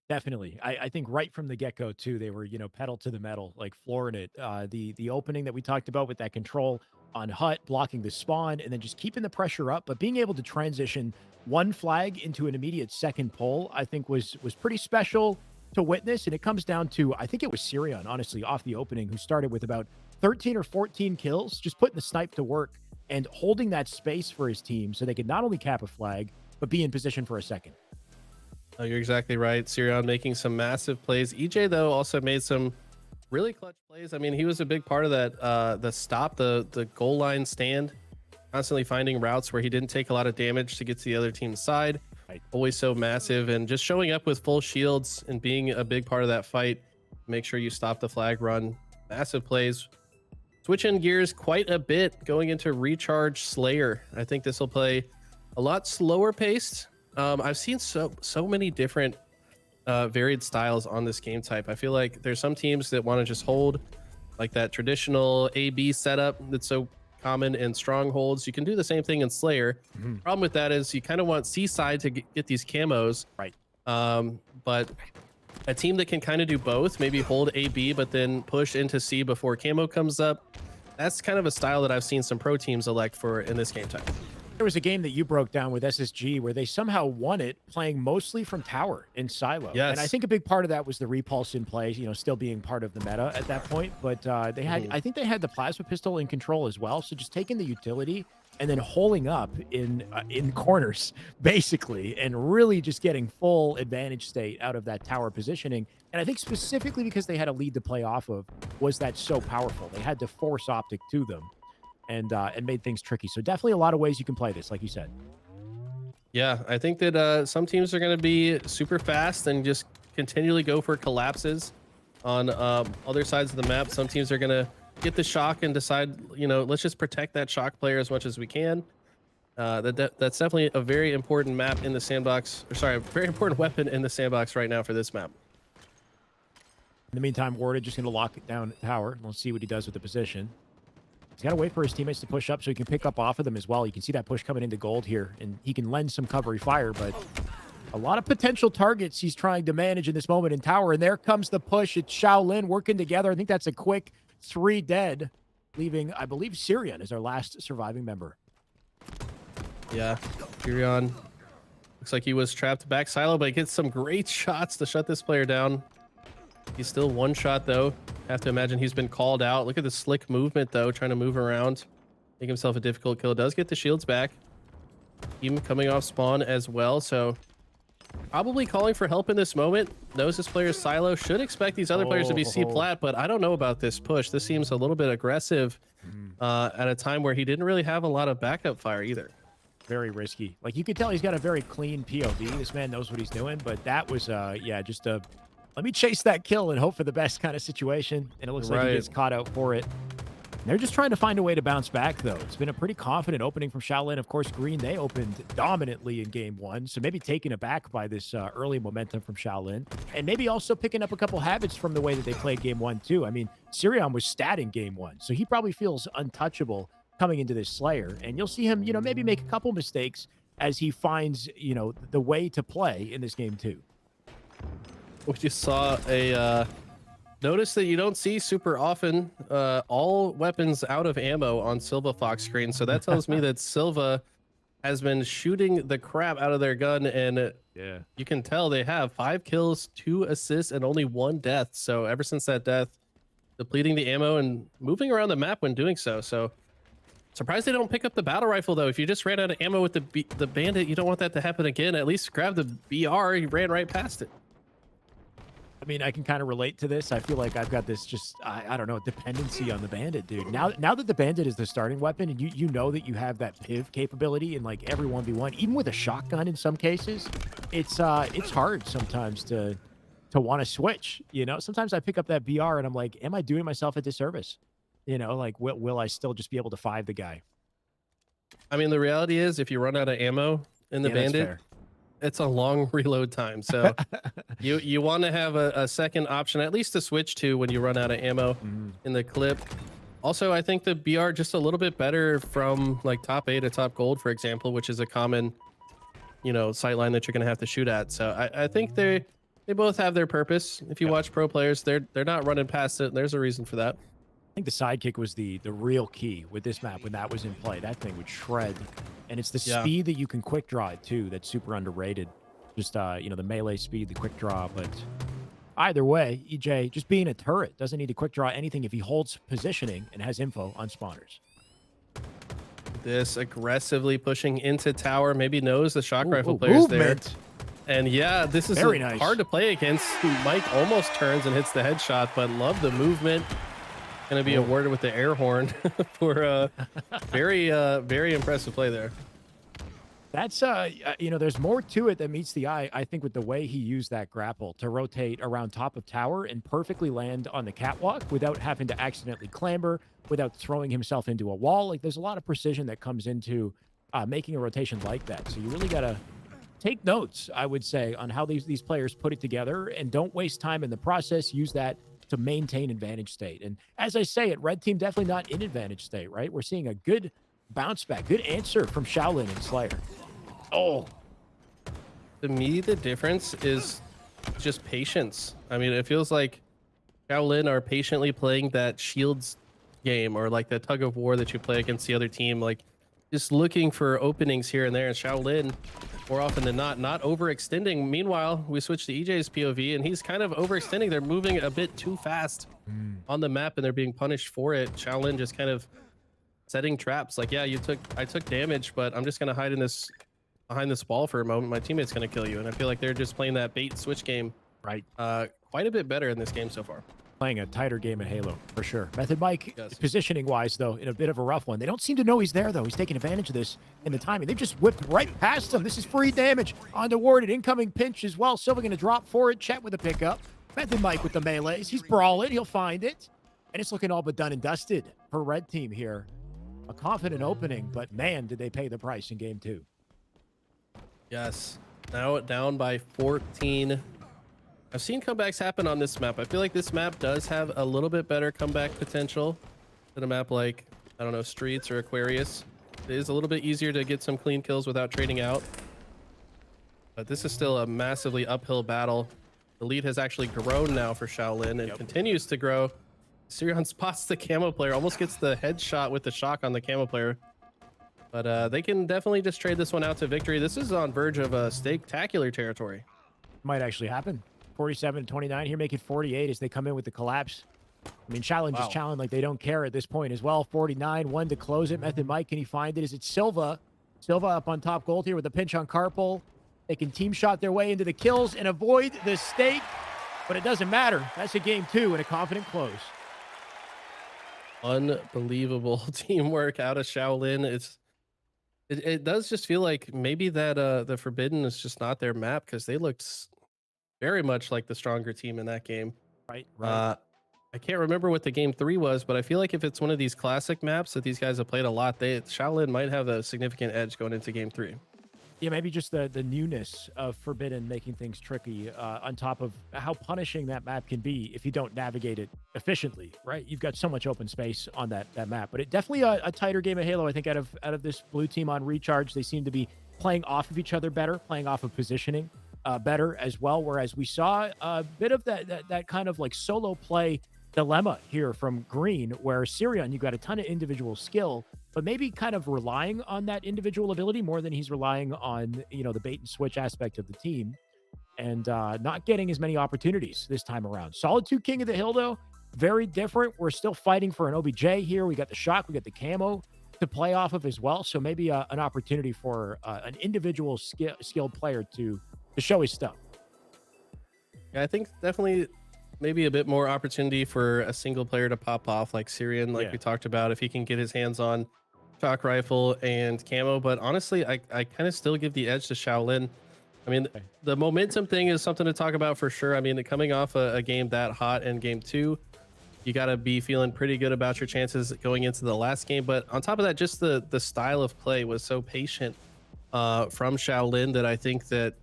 Definitely. I think right from the get-go, too, they were, pedal to the metal, like flooring it. The opening that we talked about with that control on hut, blocking the spawn, and then just keeping the pressure up, but being able to transition one flag into an immediate second pull, I think was pretty special to witness. And it comes down to, I think it was Sirion, honestly, off the opening, who started with about 13 or 14 kills, just putting the snipe to work and holding that space for his team so they could not only cap a flag, but be in position for a second. Oh, you're exactly right. Sirion making some massive plays. EJ, though, also made some really clutch plays. I mean, he was a big part of that, the goal line stand, constantly finding routes where he didn't take a lot of damage to get to the other team's side. Right. Always so massive, and just showing up with full shields and being a big part of that fight. Make sure you stop the flag run. Massive plays. Switching gears quite a bit, going into Recharge Slayer. I think this will play a lot slower paced. I've seen so many different varied styles on this game type. I feel like there's some teams that want to just hold like that traditional A/B setup that's so common in strongholds. You can do the same thing in Slayer. Problem with that is you kind of want C side to get these camos, right? But a team that can kind of do both, maybe hold A/B but then push into C before camo comes up. That's kind of a style that I've seen some pro teams elect for in this game type. There was a game that you broke down with SSG where they somehow won it playing mostly from tower in silo. Yes. And I think a big part of that was the repulse in play, you know, still being part of the meta at that point. But they had, I think they had the plasma pistol in control as well. So just taking the utility and then holding up in corners, basically, and really just getting full advantage state out of that tower positioning. And I think specifically because they had a lead to play off of was that so powerful. They had to force optic to them. And made things tricky. So definitely a lot of ways you can play this, like you said. Yeah, I think that some teams are going to be super fast and just continually go for collapses on other sides of the map. Some teams are going to get the shock and decide, you know, let's just protect that shock player as much as we can. That's definitely a very important map in the sandbox. Or sorry, a very important weapon in the sandbox right now for this map. In the meantime, Warda just going to lock it down at tower. And we'll see what he does with the position. He's got to wait for his teammates to push up so he can pick up off of them as well. You can see that push coming into gold here, and he can lend some covery fire, but a lot of potential targets he's trying to manage in this moment in tower. And there comes the push. It's Shaolin working together. I think that's a quick 3 dead, leaving, I believe, Syrian as our last surviving member. Yeah, Syrian looks like he was trapped back silo, but he gets some great shots to shut this player down. He's still one shot though. Have to imagine he's been called out. Look at the slick movement though, trying to move around, make himself a difficult kill. Does get the shields back. Team coming off spawn as well, so probably calling for help in this moment. Knows this player's silo. Should expect these other players to be C plat, but I don't know about this push. This seems a little bit aggressive at a time where he didn't really have a lot of backup fire either. Very risky. Like you could tell he's got a very clean POV. This man knows what he's doing, but that was yeah, just a let me chase that kill and hope for the best kind of situation. And it looks like he gets caught out for it. They're just trying to find a way to bounce back, though. It's been a pretty confident opening from Shaolin. Of course, Green, they opened dominantly in game 1. So maybe taken aback by this early momentum from Shaolin. And maybe also picking up a couple habits from the way that they played game 1, too. I mean, Syrian was statting game 1. So he probably feels untouchable coming into this Slayer. And you'll see him, you know, maybe make a couple mistakes as he finds, you know, the way to play in this game, too. We just saw a notice that you don't see super often, all weapons out of ammo on Silva Fox screen. So that tells me that Silva has been shooting the crap out of their gun, and yeah, you can tell they have 5 kills, 2 assists, and only 1 death. So ever since that death, depleting the ammo and moving around the map when doing so. So surprised they don't pick up the battle rifle though. If you just ran out of ammo with the bandit, you don't want that to happen again. At least grab the BR. He ran right past it. I mean, I can kind of relate to this. I feel like I've got this just, I don't know, dependency on the bandit, dude. Now that the bandit is the starting weapon and you know that you have that PIV capability in like every 1v1, even with a shotgun in some cases, it's hard sometimes to want to switch, you know? Sometimes I pick up that BR and I'm like, am I doing myself a disservice? You know, like, will I still just be able to 5 the guy? I mean, the reality is if you run out of ammo in the bandit, it's a long reload time. So you want to have a second option, at least to switch to when you run out of ammo in the clip. Also, I think the BR just a little bit better from like top 8 to top gold, for example, which is a common, you know, sight line that you're going to have to shoot at. So I think they both have their purpose. If you watch pro players, they're not running past it. And there's a reason for that. I think the sidekick was the real key with this map when that was in play. That thing would shred. And it's the speed that you can quick draw it too that's super underrated. Just you know, the melee speed, the quick draw. But either way, EJ just being a turret doesn't need to quick draw anything if he holds positioning and has info on spawners. This aggressively pushing into tower, maybe knows the shock rifle player's there. And yeah, this is nice. Hard to play against. Mike almost turns and hits the headshot, but love the movement. Going to be awarded with the air horn for very impressive play there. That's you know, there's more to it that meets the eye. I think with the way he used that grapple to rotate around top of tower and perfectly land on the catwalk without having to accidentally clamber, without throwing himself into a wall. Like there's a lot of precision that comes into making a rotation like that. So you really got to take notes, I would say, on how these players put it together, and don't waste time in the process. Use that to maintain advantage state. And as I say it, red team definitely not in advantage state, right? We're seeing a good bounce back, good answer from Shaolin and Slayer. Oh, To me, the difference is just patience. I mean, it feels like Shaolin are patiently playing that shields game, or like the tug of war that you play against the other team, like just looking for openings here and there. And Shaolin, more often than not overextending. Meanwhile, we switch to EJ's POV, and he's kind of overextending. They're moving a bit too fast on the map, and they're being punished for it. Shaolin just kind of setting traps. Like, yeah, I took damage, but I'm just gonna hide in this behind this wall for a moment. My teammate's gonna kill you. And I feel like they're just playing that bait switch game right. Quite a bit better in this game so far. Playing a tighter game of Halo, for sure. Method Mike, positioning-wise, though, in a bit of a rough one. They don't seem to know he's there, though. He's taking advantage of this in the timing. They've just whipped right past him. This is free damage on the warded. Incoming pinch as well. Silva going to drop for it. Chet with a pickup. Method Mike with the melees. He's brawling. He'll find it. And it's looking all but done and dusted for Red Team here. A confident opening, but man, did they pay the price in game 2. Yes. Now down by 14. I've seen comebacks happen on this map. I feel like this map does have a little bit better comeback potential than a map like, I don't know, Streets or Aquarius. It is a little bit easier to get some clean kills without trading out. But this is still a massively uphill battle. The lead has actually grown now for Shaolin and continues to grow. Sirion spots the camo player, almost gets the headshot with the shock on the camo player. But they can definitely just trade this one out to victory. This is on verge of a spectacular territory. Might actually happen. 47-29 here, make it 48 as they come in with the collapse. I mean, Shaolin just challenge like they don't care at this point as well. 49, 1 to close it. Method Mike, can he find it? Is it Silva? Silva up on top gold here with a pinch on Carpal. They can team shot their way into the kills and avoid the stake, but it doesn't matter. That's a game 2 and a confident close. Unbelievable teamwork out of Shaolin. It does just feel like maybe that the Forbidden is just not their map, because they looked very much like the stronger team in that game. Right. I can't remember what the game 3 was, but I feel like if it's one of these classic maps that these guys have played a lot, Shaolin might have a significant edge going into game 3. Yeah, maybe just the newness of Forbidden making things tricky, on top of how punishing that map can be if you don't navigate it efficiently, right? You've got so much open space on that map. But it definitely a tighter game of Halo, I think, out of this blue team on Recharge. They seem to be playing off of each other better, playing off of positioning better as well, whereas we saw a bit of that kind of like solo play dilemma here from Green, where Sirion, you got a ton of individual skill, but maybe kind of relying on that individual ability more than he's relying on, the bait and switch aspect of the team, and not getting as many opportunities this time around. Solitude King of the Hill, though, very different. We're still fighting for an OBJ here. We got the shock, we got the camo to play off of as well. So maybe an opportunity for an individual skilled player to show his stuff. Yeah, I think definitely maybe a bit more opportunity for a single player to pop off like Sirion, like we talked about, if he can get his hands on shock rifle and camo. But honestly, I kind of still give the edge to Shaolin. I mean, the momentum thing is something to talk about for sure. I mean, coming off a game that hot in game 2, you got to be feeling pretty good about your chances going into the last game. But on top of that, just the style of play was so patient from Shaolin that I think that,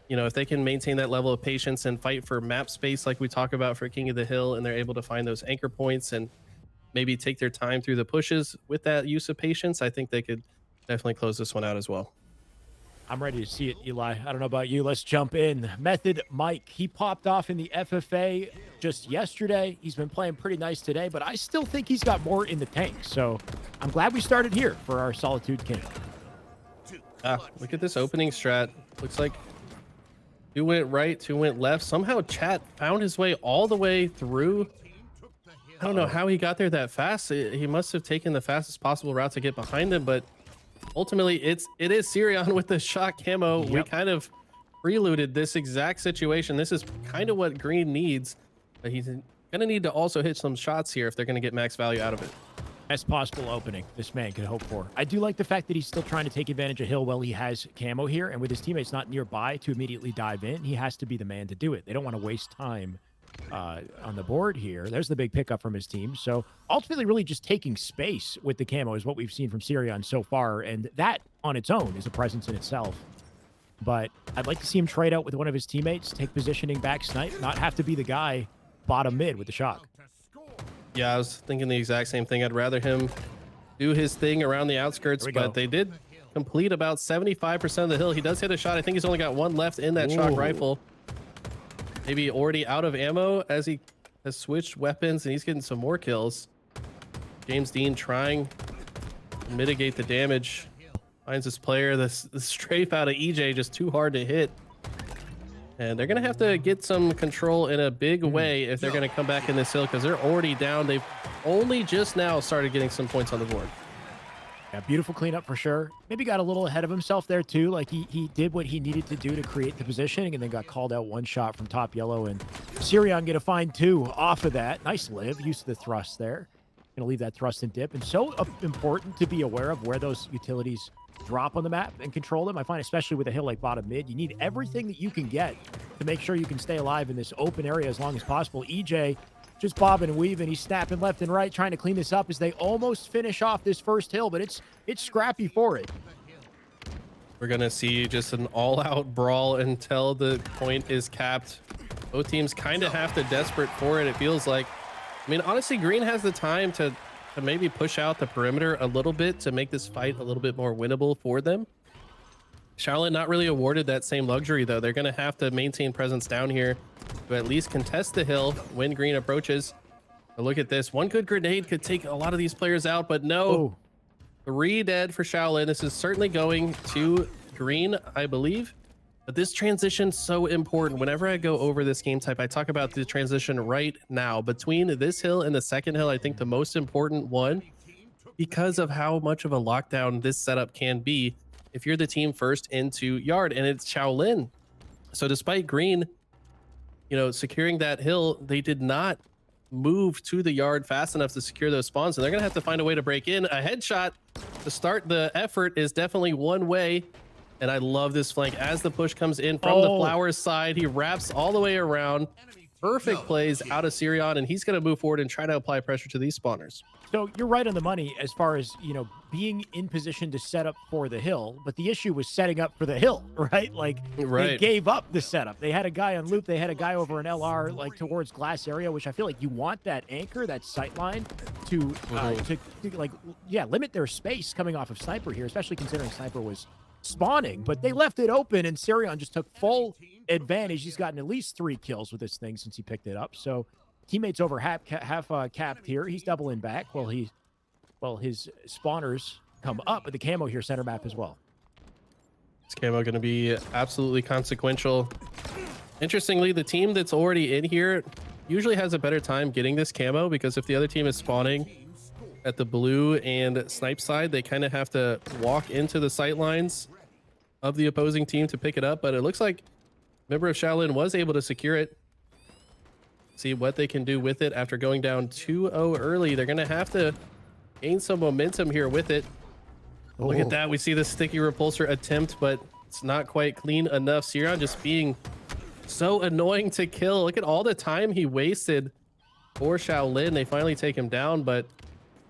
if they can maintain that level of patience and fight for map space like we talk about for King of the Hill, and they're able to find those anchor points and maybe take their time through the pushes with that use of patience, I think they could definitely close this one out as well. I'm ready to see it, Eli. I don't know about you. Let's jump in. Method Mike, he popped off in the FFA just yesterday. He's been playing pretty nice today, but I still think he's got more in the tank. So I'm glad we started here for our Solitude King. Look at this opening strat. Looks like 2 went right, 2 went left. Somehow Chat found his way all the way through. I don't know how he got there that fast. He must have taken the fastest possible route to get behind him, but ultimately it is Sirion with the shock camo. We kind of preluded this exact situation. This is kind of what Green needs, but he's gonna need to also hit some shots here if they're gonna get max value out of it. Best possible opening this man could hope for. I do like the fact that he's still trying to take advantage of Hill while he has camo here, and with his teammates not nearby to immediately dive in, he has to be the man to do it. They don't want to waste time on the board here. There's the big pickup from his team. So ultimately really just taking space with the camo is what we've seen from Sirion so far. And that on its own is a presence in itself. But I'd like to see him trade out with one of his teammates, take positioning, back snipe, not have to be the guy bottom mid with the shock. Yeah, I was thinking the exact same thing. I'd rather him do his thing around the outskirts, but they did complete about 75% of the hill. He does hit a shot. I think he's only got one left in that shock rifle. Maybe already out of ammo as he has switched weapons and he's getting some more kills. James Dean trying to mitigate the damage. Finds this player, the strafe out of EJ, just too hard to hit. And they're going to have to get some control in a big way if they're going to come back in this hill because they're already down. They've only just now started getting some points on the board. Yeah, beautiful cleanup for sure. Maybe got a little ahead of himself there too. Like he did what he needed to do to create the positioning and then got called out one shot from top yellow. And Sirion going to find 2 off of that. Nice live. Use of the thrust there. Going to leave that thrust and dip. And so important to be aware of where those utilities drop on the map and control them. I find especially with a hill like bottom mid, you need everything that you can get to make sure you can stay alive in this open area as long as possible. EJ just bobbing and weaving. He's snapping left and right, trying to clean this up as they almost finish off this first hill, but it's scrappy for it. We're going to see just an all-out brawl until the point is capped. Both teams kind of have to desperate for it, it feels like. I mean, honestly, Green has the time to maybe push out the perimeter a little bit to make this fight a little bit more winnable for them. Charlotte not really awarded that same luxury, though. They're going to have to maintain presence down here to at least contest the hill when Green approaches. But look at this. One good grenade could take a lot of these players out, but no. 3 dead for Shaolin. This is certainly going to Green, I believe. But this transition so important. Whenever I go over this game type, I talk about the transition right now. Between this hill and the second hill, I think the most important one, because of how much of a lockdown this setup can be, if you're the team first into yard, and it's Shaolin. So despite Green, securing that hill, they did not move to the yard fast enough to secure those spawns, and they're gonna have to find a way to break in. A headshot to start the effort is definitely one way, and I love this flank as the push comes in from the Flowers side. He wraps all the way around. Perfect plays out of Sirion, and he's gonna move forward and try to apply pressure to these spawners. So you're right on the money as far as, being in position to set up for the hill, but the issue was setting up for the hill, right? Like they gave up the setup. They had a guy on loop. They had a guy over an LR, like towards glass area, which I feel like you want that anchor, that sight line to limit their space coming off of Sniper here, especially considering Sniper was spawning, but they left it open and Sirion just took full advantage. He's gotten at least 3 kills with this thing since he picked it up. So teammates over half capped here. He's doubling back while his spawners come up, but the camo here center map as well. This camo going to be absolutely consequential. Interestingly, the team that's already in here usually has a better time getting this camo, because if the other team is spawning at the blue and snipe side, they kind of have to walk into the sight lines of the opposing team to pick it up. But it looks like a member of Shaolin was able to secure it. See what they can do with it after going down 2-0 early. They're going to have to gain some momentum here with it. Look at that. We see the sticky repulsor attempt, but it's not quite clean enough. Sirion just being so annoying to kill. Look at all the time he wasted for Shaolin. They finally take him down, but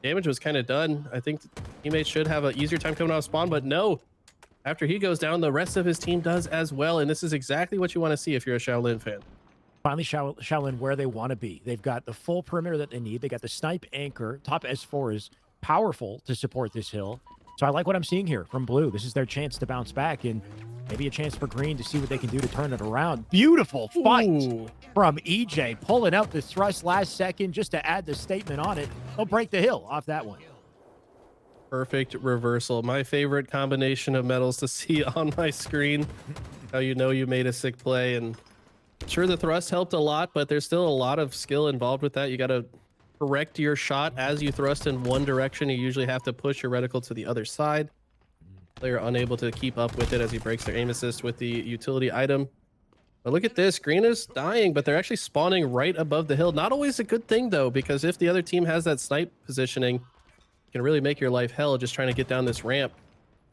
damage was kind of done. I think teammates should have an easier time coming out of spawn, but no. After he goes down, the rest of his team does as well, and this is exactly what you want to see if you're a Shaolin fan. Finally, Shaolin where they want to be. They've got the full perimeter that they need. They got the snipe anchor. Top S4 is powerful to support this hill. So I like what I'm seeing here from Blue. This is their chance to bounce back, and maybe a chance for Green to see what they can do to turn it around. Beautiful fight from EJ, pulling out the thrust last second just to add the statement on it. They'll break the hill off that one. Perfect reversal. My favorite combination of medals to see on my screen. How you know you made a sick play. And sure, the thrust helped a lot, but there's still a lot of skill involved with that. You got to correct your shot as you thrust in one direction. You usually have to push your reticle to the other side. Player unable to keep up with it as he breaks their aim assist with the utility item. But look at this. Green is dying, but they're actually spawning right above the hill. Not always a good thing, though, because if the other team has that snipe positioning, it can really make your life hell just trying to get down this ramp.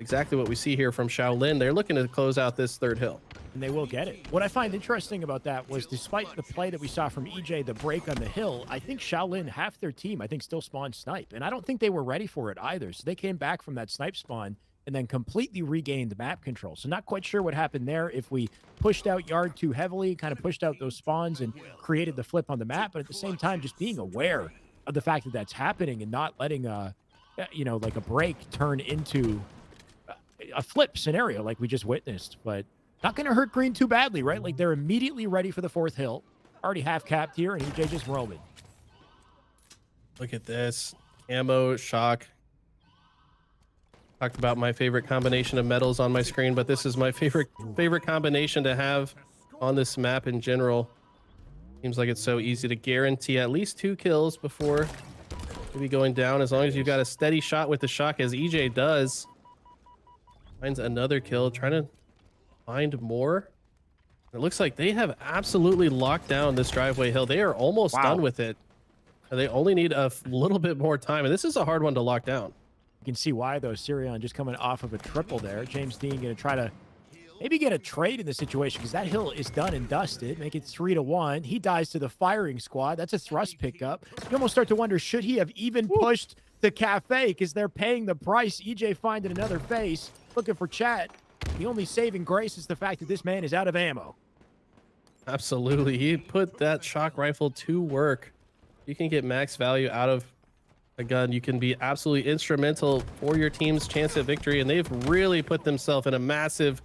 exactly what we see here from Shaolin. They're looking to close out this third hill. And they will get it. What I find interesting about that was despite the play that we saw from EJ, the break on the hill, I think Shaolin, half their team, I think still spawned snipe. And I don't think they were ready for it either. So they came back from that snipe spawn and then completely regained the map control. So not quite sure what happened there. If we pushed out yard too heavily, kind of pushed out those spawns and created the flip on the map. But at the same time, just being aware of the fact that that's happening and not letting like a break turn into a flip scenario like we just witnessed. But not going to hurt green too badly, right? Like they're immediately ready for the fourth hill. Already half capped here, and EJ just roaming. Look at this. Ammo, shock. Talked about my favorite combination of metals on my screen, but this is my favorite combination to have on this map in general. Seems like it's so easy to guarantee at least 2 kills before maybe going down, as long as you've got a steady shot with the shock, as EJ does. Finds another kill, trying to find more. It looks like they have absolutely locked down this driveway hill. They are almost done with it. They only need a little bit more time, and this is a hard one to lock down. You can see why, though. Sirion just coming off of a triple there. James Dean going to try to maybe get a trade in the situation, because that hill is done and dusted. Make it 3-1. He dies to the firing squad. That's a thrust pickup. You almost start to wonder, should he have even pushed the cafe, because they're paying the price. EJ finding another face, looking for chat. The only saving grace is the fact that this man is out of ammo. Absolutely. He put that shock rifle to work. You can get max value out of a gun. You can be absolutely instrumental for your team's chance at victory, and they've really put themselves in a massive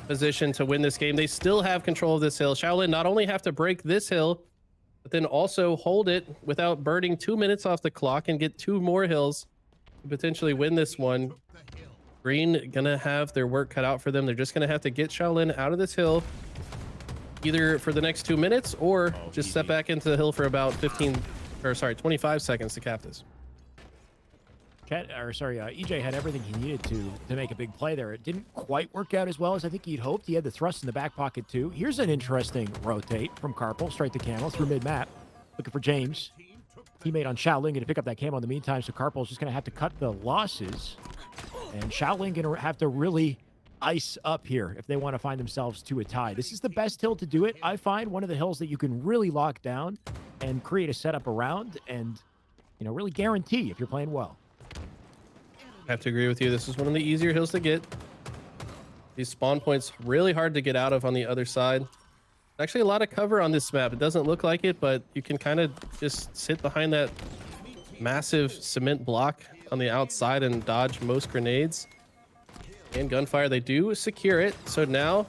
position to win this game. They still have control of this hill. Shaolin not only have to break this hill, but then also hold it without burning 2 minutes off the clock and get 2 more hills to potentially win this one. Green gonna have their work cut out for them. They're just gonna have to get Shaolin out of this hill, either for the next 2 minutes or just step back into the hill for about 25 seconds to cap this. EJ had everything he needed to make a big play there. It didn't quite work out as well as I think he'd hoped. He had the thrust in the back pocket too. Here's an interesting rotate from Carpal, straight to camo through mid-map. Looking for James. Teammate on Shaolin going to pick up that camo in the meantime, so Carpal's just going to have to cut the losses. And Shaolin going to have to really ice up here if they want to find themselves to a tie. This is the best hill to do it. I find one of the hills that you can really lock down and create a setup around and, really guarantee if you're playing well. I have to agree with you. This is one of the easier hills to get. These spawn points really hard to get out of on the other side. Actually, a lot of cover on this map. It doesn't look like it, but you can kind of just sit behind that massive cement block on the outside and dodge most grenades and gunfire. They do secure it, so now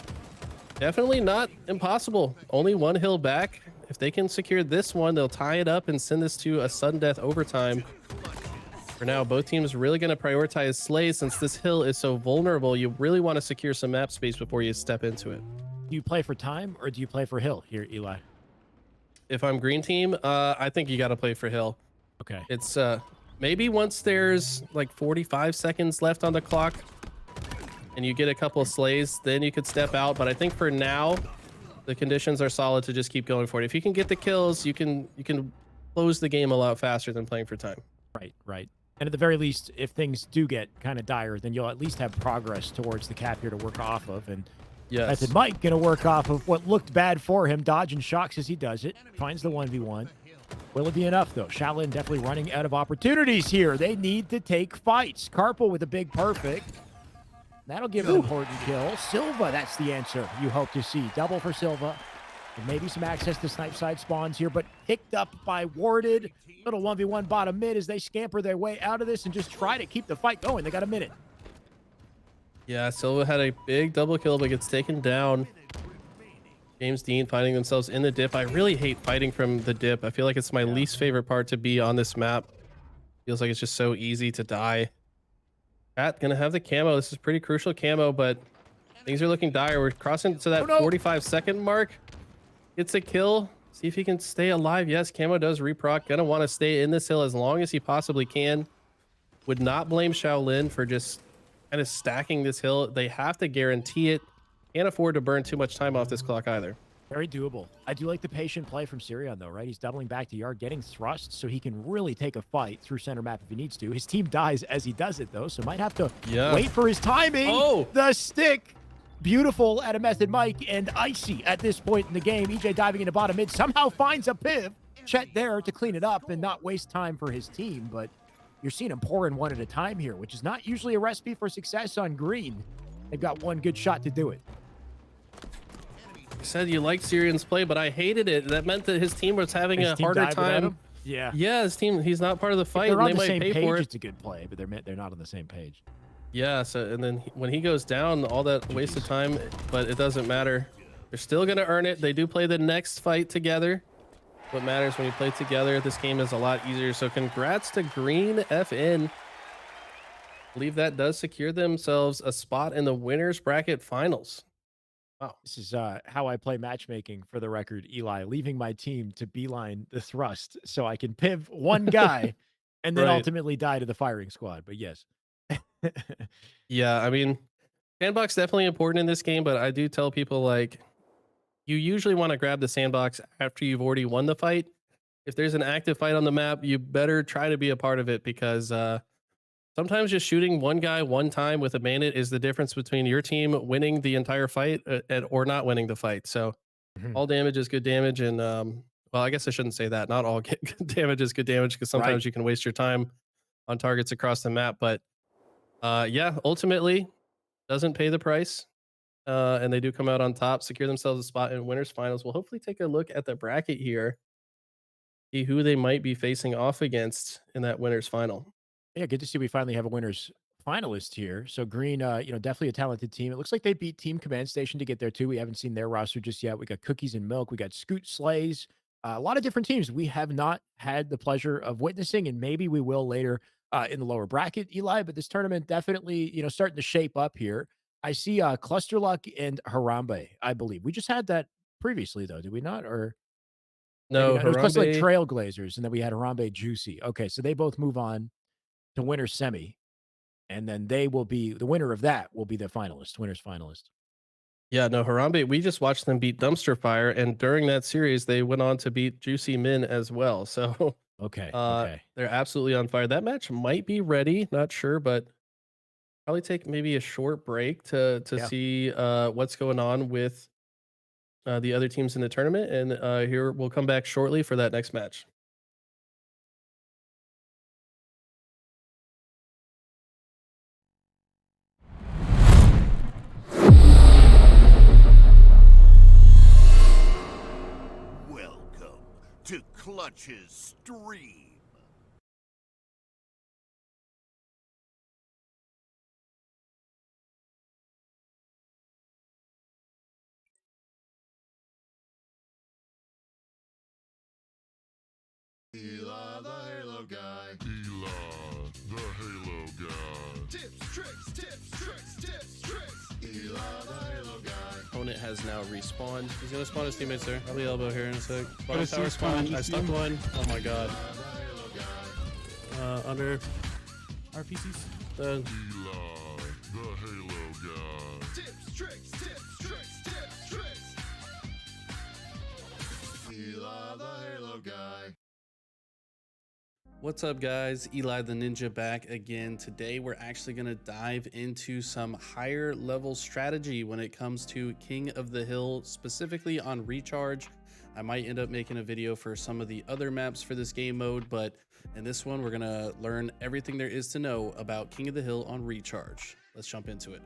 definitely not impossible. Only 1 hill back. If they can secure this one, they'll tie it up and send this to a sudden death overtime. For now, both teams really going to prioritize Slay, since this hill is so vulnerable. You really want to secure some map space before you step into it. Do you play for time or do you play for hill here, Eli? If I'm green team, I think you got to play for hill. Okay. It's maybe once there's like 45 seconds left on the clock and you get a couple of slays, then you could step out. But I think for now, the conditions are solid to just keep going for it. If you can get the kills, you can close the game a lot faster than playing for time. Right. And at the very least, if things do get kind of dire, then you'll at least have progress towards the cap here to work off of. And yes, Method Mike going to work off of what looked bad for him, dodging shocks as he does it. Finds the 1v1. Will it be enough, though? Shaolin definitely running out of opportunities here. They need to take fights. Carpal with a big perfect. That'll give an important kill. Silva, that's the answer you hope to see. Double for Silva. And maybe some access to snipe side spawns here, but picked up by Warded. Little 1v1 bottom mid as they scamper their way out of this and just try to keep the fight going. They got a minute. Yeah, Silva had a big double kill, but gets taken down. James Dean finding themselves in the dip. I really hate fighting from the dip. I feel like it's my least favorite part to be on this map. Feels like it's just so easy to die. Pat gonna have the camo. This is pretty crucial camo, but things are looking dire. We're crossing to that 45-second mark. Gets a kill. See if he can stay alive. Yes, camo does reproc. Gonna want to stay in this hill as long as he possibly can. Would not blame Shaolin for just kind of stacking this hill. They have to guarantee it. Can't afford to burn too much time off this clock either. Very doable. I do like the patient play from Sirion, though, right? He's doubling back to yard, getting thrust, so he can really take a fight through center map if he needs to. His team dies as he does it, though, so might have to wait for his timing. Oh! The stick! Beautiful at a Method Mike, and icy at this point in the game. EJ diving into bottom mid, somehow finds a piv. Chet there to clean it up and not waste time for his team, but you're seeing him pour in one at a time here, which is not usually a recipe for success on green. They've got one good shot to do it. You said you liked Sirion's play, but I hated it. That meant that his team was having His a team harder diving at time. him? Yeah. Yeah, his team, he's not part of the If fight, they're and on they the might same pay page, for it. it's a good play, but they're not on the same page. Yeah, so and then when he goes down, all that waste of time, but it doesn't matter. They're still going to earn it. They do play the next fight together. What matters when you play together, this game is a lot easier. So congrats to Green FN. I believe that does secure themselves a spot in the winners bracket finals. Wow. This is how I play matchmaking, for the record, Eli, leaving my team to beeline the thrust so I can piv one guy and then Right. ultimately die to the firing squad. But yes. Yeah, I mean, sandbox definitely important in this game, but I do tell people, like, you usually want to grab the sandbox after you've already won the fight. If there's an active fight on the map, you better try to be a part of it, because sometimes just shooting one guy one time with a bandit is the difference between your team winning the entire fight or not winning the fight. So all damage is good damage. And well, I guess I shouldn't say that. Not all good damage is good damage, because sometimes Right. you can waste your time on targets across the map. But yeah, ultimately doesn't pay the price. And they do come out on top, secure themselves a spot in winners finals. We'll hopefully take a look at the bracket here, see who they might be facing off against in that winners final. Yeah, good to see we finally have a winners finalist here. So Green, definitely a talented team. It looks like they beat Team Command Station to get there too. We haven't seen their roster just yet. We got Cookies and Milk. We got Scoot Slays. A lot of different teams we have not had the pleasure of witnessing, and maybe we will later in the lower bracket, Eli. But this tournament definitely, starting to shape up here. I see Cluster Luck and Harambe, I believe. We just had that previously, though, did we not? Or maybe No, not. It was Cluster Luck Harambe. Trailblazers, and then we had Harambe Juicy. Okay, so they both move on to winner semi, and then they will be the winner of that will be the finalist, winners finalist. Yeah, no, Harambe, we just watched them beat Dumpster Fire, and during that series, they went on to beat Juicy Min as well. So Okay. they're absolutely on fire. That match might be ready, not sure, but probably take maybe a short break to Yeah. see what's going on with the other teams in the tournament. And here we'll come back shortly for that next match. Welcome to Clutch's stream. Eli the Halo guy. Eli the Halo guy. Tips, tricks, Eli the Halo guy. Opponent has now respawned. He's gonna spawn his teammates there. I'll be elbow here in a sec. But it's Tower spawn. respawn, I stuck just you. one. Oh my god. Under RPCs. Eli the Halo guy. Tips, tricks. Eli the Halo guy. What's up, guys? Eli the Ninja back again. Today we're actually going to dive into some higher level strategy when it comes to King of the Hill, specifically on Recharge. I might end up making a video for some of the other maps for this game mode, but in this one we're going to learn everything there is to know about King of the Hill on Recharge. Let's jump into it.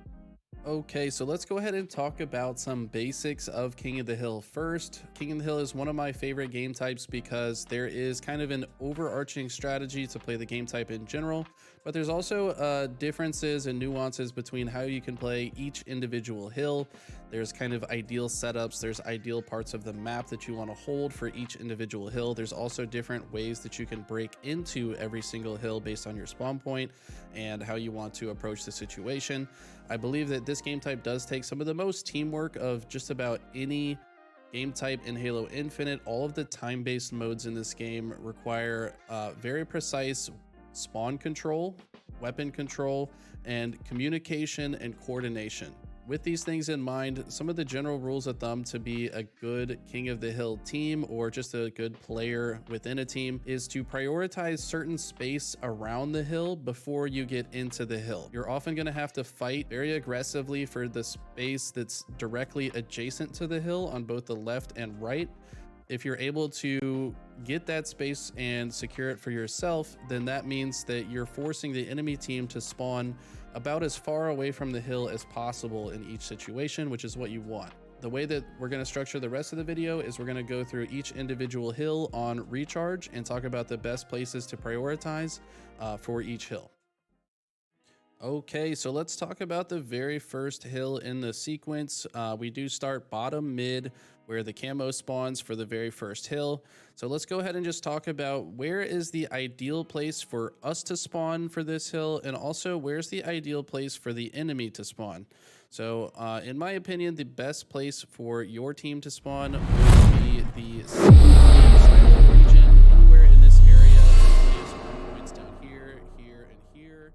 Okay, so let's go ahead and talk about some basics of King of the Hill first. King of the Hill is one of my favorite game types because there is kind of an overarching strategy to play the game type in general, but there's also differences and nuances between how you can play each individual hill. There's kind of ideal setups, there's ideal parts of the map that you want to hold for each individual hill. There's also different ways that you can break into every single hill based on your spawn point and how you want to approach the situation. I believe that this game type does take some of the most teamwork of just about any game type in Halo Infinite. All of the time-based modes in this game require very precise spawn control, weapon control, and communication and coordination. With these things in mind, some of the general rules of thumb to be a good King of the Hill team or just a good player within a team is to prioritize certain space around the hill before you get into the hill. You're often going to have to fight very aggressively for the space that's directly adjacent to the hill on both the left and right. If you're able to get that space and secure it for yourself, then that means that you're forcing the enemy team to spawn about as far away from the hill as possible in each situation, which is what you want. The way that we're going to structure the rest of the video is we're going to go through each individual hill on recharge and talk about the best places to prioritize for each hill. Okay, so let's talk about the very first hill in the sequence. We do start bottom mid where the camo spawns for the very first hill. So let's go ahead and just talk about where is the ideal place for us to spawn for this hill, and also where's the ideal place for the enemy to spawn. So in my opinion, the best place for your team to spawn would be the silo region. Anywhere in this area, there's plenty of spawn points down here, here, and here.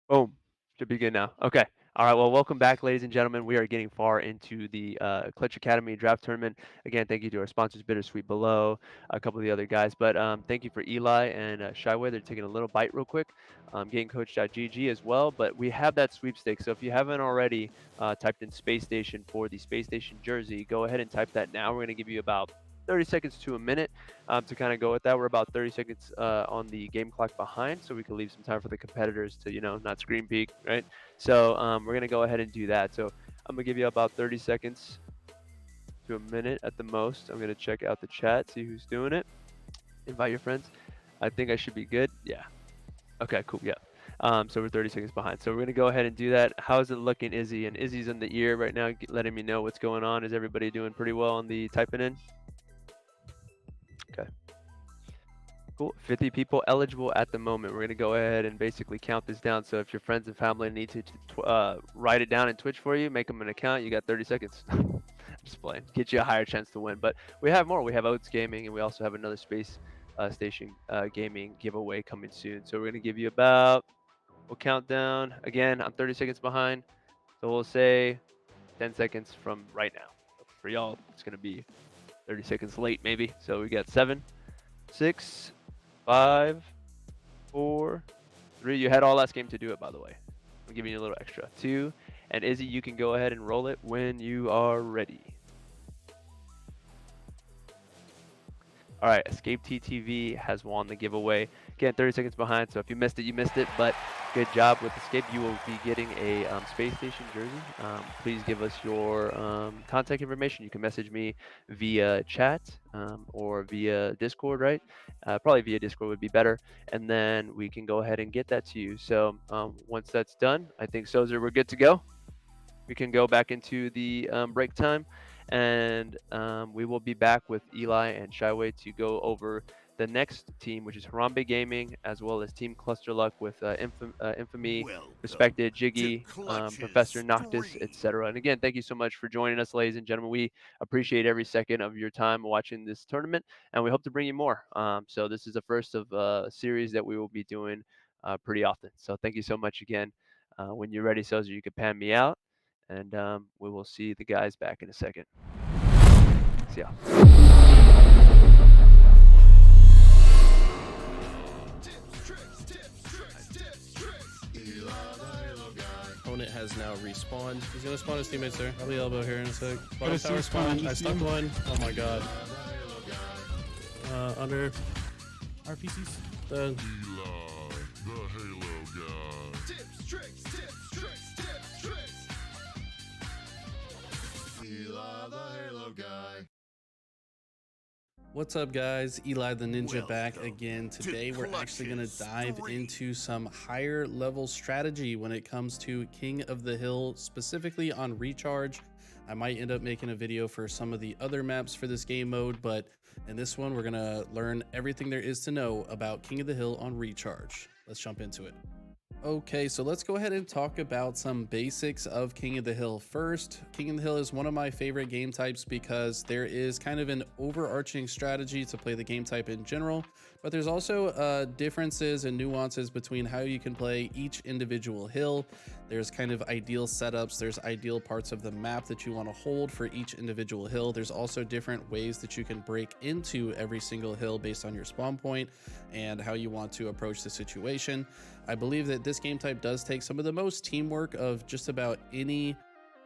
Boom. Should be good now. Okay. All right. Well, welcome back, ladies and gentlemen. We are getting far into the Clutch Academy draft tournament. Again, thank you to our sponsors, Bittersweet Below, a couple of the other guys. But thank you for Eli and Shyway. They're taking a little bite real quick. GameCoach.gg as well. But we have that sweepstakes. So if you haven't already typed in Space Station for the Space Station jersey, go ahead and type that now. We're going to give you about 30 seconds to a minute to kind of go with that. We're about 30 seconds on the game clock behind, so we can leave some time for the competitors to, not screen peek, right? So we're going to go ahead and do that. So I'm going to give you about 30 seconds to a minute at the most. I'm going to check out the chat, see who's doing it. Invite your friends. I think I should be good. Yeah. Okay, cool. Yeah. So we're 30 seconds behind. So we're going to go ahead and do that. How's it looking, Izzy? And Izzy's in the ear right now, letting me know what's going on. Is everybody doing pretty well on the typing in? Okay. Cool. 50 people eligible at the moment. We're going to go ahead and basically count this down. So if your friends and family need to write it down in Twitch for you, make them an account. You got 30 seconds. Just playing. Get you a higher chance to win. But we have more. We have Oats Gaming, and we also have another Space Station Gaming giveaway coming soon. So we're going to give you about, we'll count down. Again, I'm 30 seconds behind. So we'll say 10 seconds from right now. For y'all, it's going to be 30 seconds late maybe. So we got 7, 6, 5, 4, 3. You had all last game to do it, by the way. I'm giving you a little extra. 2, and Izzy, you can go ahead and roll it when you are ready. All right, Escape TTV has won the giveaway. Again, 30 seconds behind, so if you missed it, you missed it, but good job with Escape. You will be getting a Space Station jersey. Please give us your contact information. You can message me via chat or via Discord, right? Probably via Discord would be better, and then we can go ahead and get that to you. So once that's done, I think, Sozer, we're good to go. We can go back into the break time, and we will be back with Eli and Shyway to go over the next team, which is Harambe Gaming, as well as Team Cluster Luck with Infamy, Respected, Jiggy, Professor Noctis, etc. And again, thank you so much for joining us, ladies and gentlemen. We appreciate every second of your time watching this tournament, and we hope to bring you more. So this is the first of a series that we will be doing pretty often. So thank you so much again. When you're ready, Sozer, you can pan me out. And we will see the guys back in a second. See ya. Opponent has now respawned. He's gonna spawn his teammates there. Probably elbow here in a sec. Got Bottom a tower spawn. spawn. I stuck one. Oh my god. Under. RPCs. Dead. The Halo Guy. Tips, tricks, Eli the Halo Guy. What's up, guys? Eli the Ninja back again. Today we're actually going to dive into some higher level strategy when it comes to King of the Hill, specifically on recharge. I might end up making a video for some of the other maps for this game mode, but in this one we're going to learn everything there is to know about King of the Hill on recharge. Let's jump into it. Okay, so let's go ahead and talk about some basics of King of the Hill first. King of the Hill is one of my favorite game types because there is kind of an overarching strategy to play the game type in general, but there's also differences and nuances between how you can play each individual hill. There's kind of ideal setups, there's ideal parts of the map that you want to hold for each individual hill. There's also different ways that you can break into every single hill based on your spawn point and how you want to approach the situation. I believe that this game type does take some of the most teamwork of just about any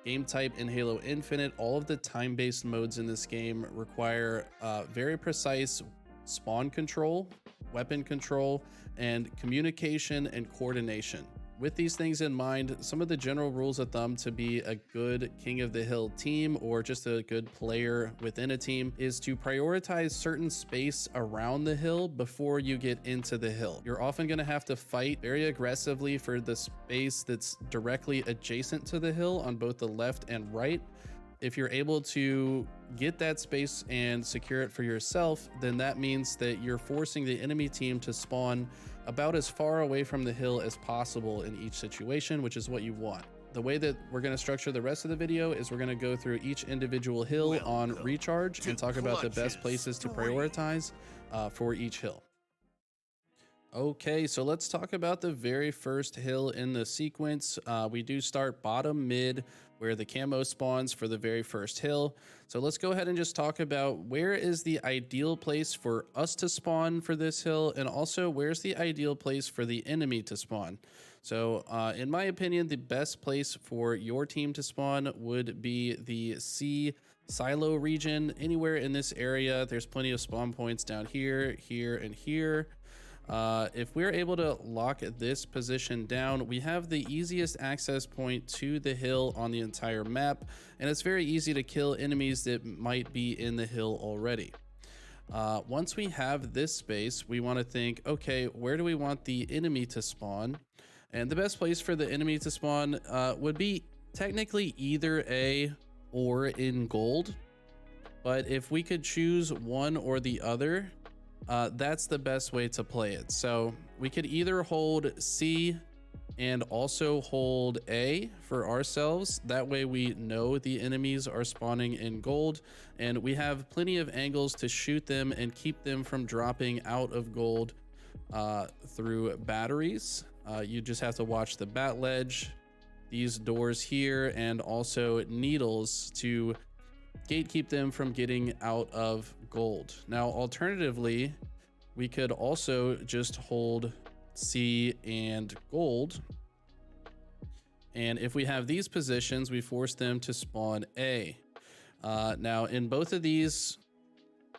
game type in Halo Infinite. All of the time-based modes in this game require very precise spawn control, weapon control, and communication and coordination. With these things in mind, some of the general rules of thumb to be a good King of the Hill team or just a good player within a team is to prioritize certain space around the hill before you get into the hill. You're often going to have to fight very aggressively for the space that's directly adjacent to the hill on both the left and right. If you're able to get that space and secure it for yourself, then that means that you're forcing the enemy team to spawn about as far away from the hill as possible in each situation, which is what you want. The way that we're going to structure the rest of the video is we're going to go through each individual hill on recharge and talk about the best places to prioritize for each hill. Okay, so let's talk about the very first hill in the sequence. We do start bottom mid where the camo spawns for the very first hill. So let's go ahead and just talk about where is the ideal place for us to spawn for this hill, and also where's the ideal place for the enemy to spawn. So in my opinion, the best place for your team to spawn would be the C silo region. Anywhere in this area, there's plenty of spawn points down here, here, and here. If we're able to lock this position down, we have the easiest access point to the hill on the entire map, and it's very easy to kill enemies that might be in the hill already. Once we have this space, we want to think, okay, where do we want the enemy to spawn? And the best place for the enemy to spawn would be technically either A or in gold, but if we could choose one or the other, that's the best way to play it. So we could either hold C and also hold A for ourselves. That way we know the enemies are spawning in gold, and we have plenty of angles to shoot them and keep them from dropping out of gold through batteries. You just have to watch the bat ledge, these doors here, and also needles to gatekeep them from getting out of gold. Now, alternatively, we could also just hold C and gold. And if we have these positions, we force them to spawn A. Now, in both of these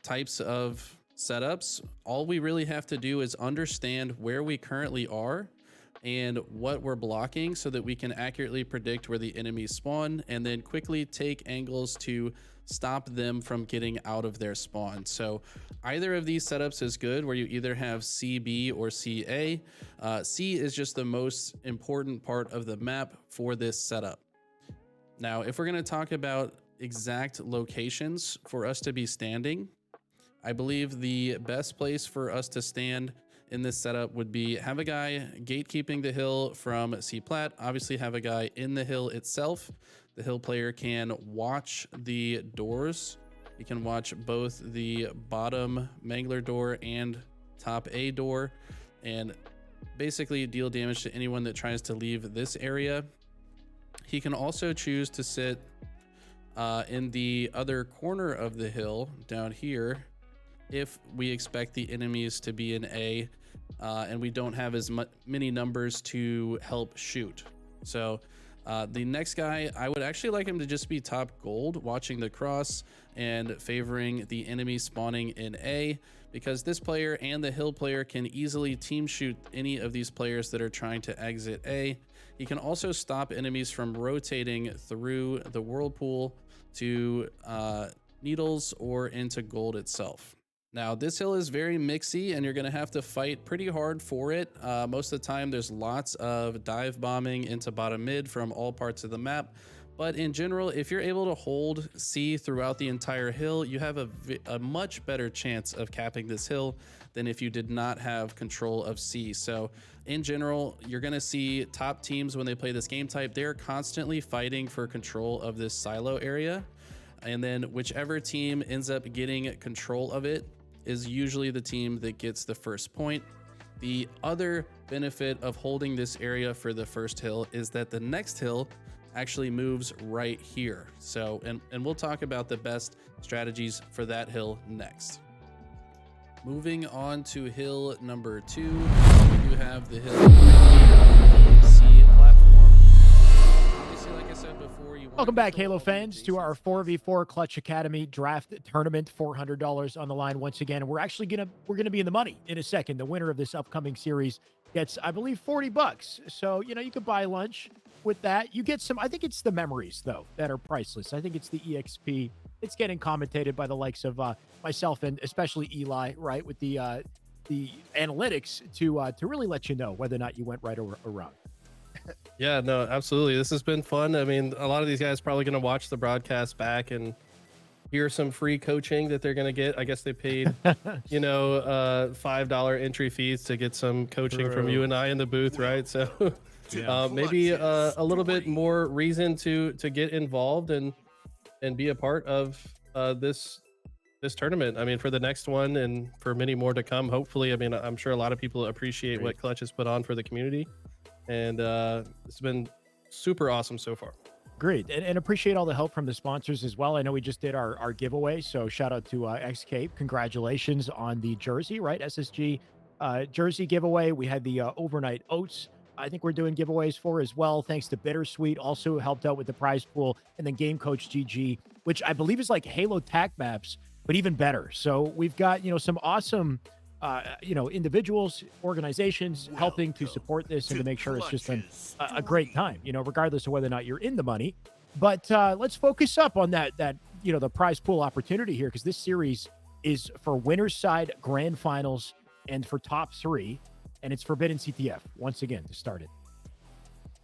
types of setups, all we really have to do is understand where we currently are and what we're blocking so that we can accurately predict where the enemies spawn, and then quickly take angles to stop them from getting out of their spawn. So either of these setups is good, where you either have CB or CA. C is just the most important part of the map for this setup. Now, if we're going to talk about exact locations for us to be standing, I believe the best place for us to stand in this setup would be have a guy gatekeeping the hill from C plat, obviously have a guy in the hill itself. The hill player can watch the doors. He can watch both the bottom mangler door and top A door and basically deal damage to anyone that tries to leave this area. He can also choose to sit in the other corner of the hill down here if we expect the enemies to be in A and we don't have as many numbers to help shoot. So the next guy, I would actually like him to just be top gold, watching the cross and favoring the enemy spawning in A, because this player and the hill player can easily team shoot any of these players that are trying to exit A. He can also stop enemies from rotating through the whirlpool to needles or into gold itself. Now, this hill is very mixy and you're going to have to fight pretty hard for it. Most of the time, there's lots of dive bombing into bottom mid from all parts of the map. But in general, if you're able to hold C throughout the entire hill, you have a much better chance of capping this hill than if you did not have control of C. So in general, you're going to see top teams when they play this game type, they're constantly fighting for control of this silo area. And then whichever team ends up getting control of it is usually the team that gets the first point. The other benefit of holding this area for the first hill is that the next hill actually moves right here. So, and we'll talk about the best strategies for that hill next. Moving on to hill number 2, we do have the hill C platform. Obviously, like I said before, Welcome back, Halo fans, to our 4v4 Clutch Academy draft tournament. $400 on the line once again, and we're gonna be in the money in a second. The winner of this upcoming series gets, I believe, $40. So you can buy lunch with that. You get some. I think it's the memories though that are priceless. I think it's the EXP. It's getting commentated by the likes of myself and especially Eli, right, with the analytics to really let you know whether or not you went right or wrong. Yeah, no, absolutely. This has been fun. I mean, a lot of these guys probably going to watch the broadcast back and hear some free coaching that they're going to get. I guess they paid, $5 entry fees to get some coaching from you and I in the booth, right? So maybe a little bit more reason to get involved and be a part of this tournament. I mean, for the next one and for many more to come, hopefully. I mean, I'm sure a lot of people appreciate what Clutch has put on for the community. And it's been super awesome so far. Great. And appreciate all the help from the sponsors as well. I know we just did our giveaway, so shout out to XCape. Congratulations on the jersey, right? SSG jersey giveaway. We had the overnight oats. I think we're doing giveaways for as well. Thanks to Bittersweet, also helped out with the prize pool. And then Game Coach GG, which I believe is like Halo TAC maps, but even better. So we've got, some awesome individuals, organizations helping to support this and to make sure it's just a great time, regardless of whether or not you're in the money. But let's focus up on that the prize pool opportunity here, because this series is for winners side grand finals and for top 3, and it's Forbidden CTF once again to start it.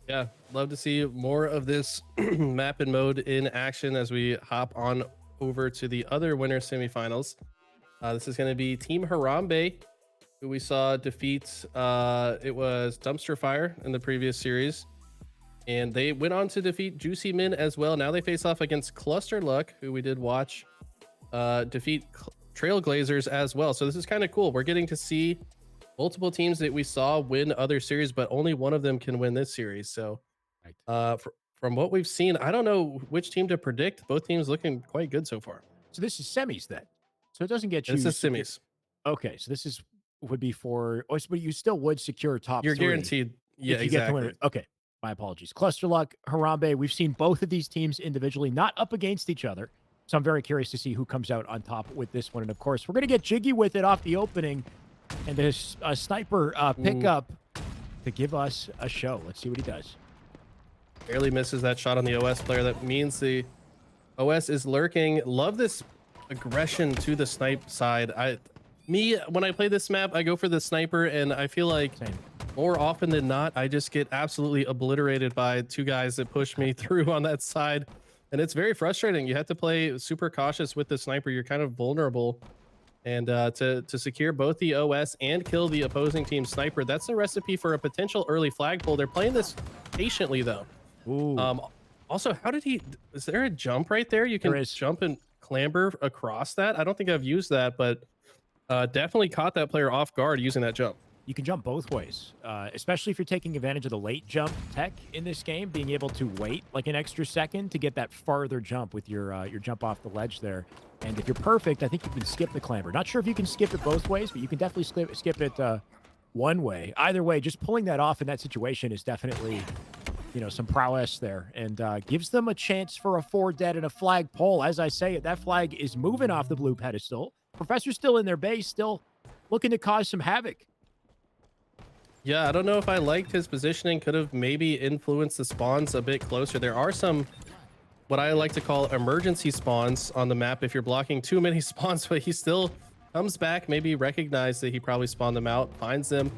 Yeah, love to see more of this map and mode in action as we hop on over to the other winner semifinals. This is going to be Team Harambe, who we saw defeat, it was Dumpster Fire in the previous series. And they went on to defeat Juicy Min as well. Now they face off against Cluster Luck, who we did watch defeat Trailblazers as well. So this is kind of cool. We're getting to see multiple teams that we saw win other series, but only one of them can win this series. So from what we've seen, I don't know which team to predict. Both teams looking quite good so far. So this is semis then. So it doesn't get you. This is semis. Okay, so this would be for. Oh, but you still would secure top. You're 3 guaranteed. Yeah, if you get the winner. Okay, my apologies. Cluster Luck, Harambe. We've seen both of these teams individually, not up against each other. So I'm very curious to see who comes out on top with this one. And of course, we're gonna get jiggy with it off the opening, and there's a sniper pickup to give us a show. Let's see what he does. Barely misses that shot on the OS player. That means the OS is lurking. Love this aggression to the snipe side. When I play this map, I go for the sniper, and I feel like more often than not, I just get absolutely obliterated by 2 guys that push me through on that side. And it's very frustrating. You have to play super cautious with the sniper. You're kind of vulnerable. And to secure both the OS and kill the opposing team sniper, that's a recipe for a potential early flagpole. They're playing this patiently, though. Ooh. Also, is there a jump right there? You can jump and clamber across that. I don't think I've used that, but definitely caught that player off guard using that jump. You can jump both ways, especially if you're taking advantage of the late jump tech in this game, being able to wait like an extra second to get that farther jump with your jump off the ledge there. And if you're perfect, I think you can skip the clamber. Not sure if you can skip it both ways, but you can definitely skip it one way. Either way, just pulling that off in that situation is definitely, some prowess there, and gives them a chance for a 4 dead and a flag pole. As I say, that flag is moving off the blue pedestal. Professor's still in their base, still looking to cause some havoc. Yeah, I don't know if I liked his positioning. Could have maybe influenced the spawns a bit closer. There are some, what I like to call emergency spawns on the map if you're blocking too many spawns, but he still comes back, maybe recognized that he probably spawned them out, finds them,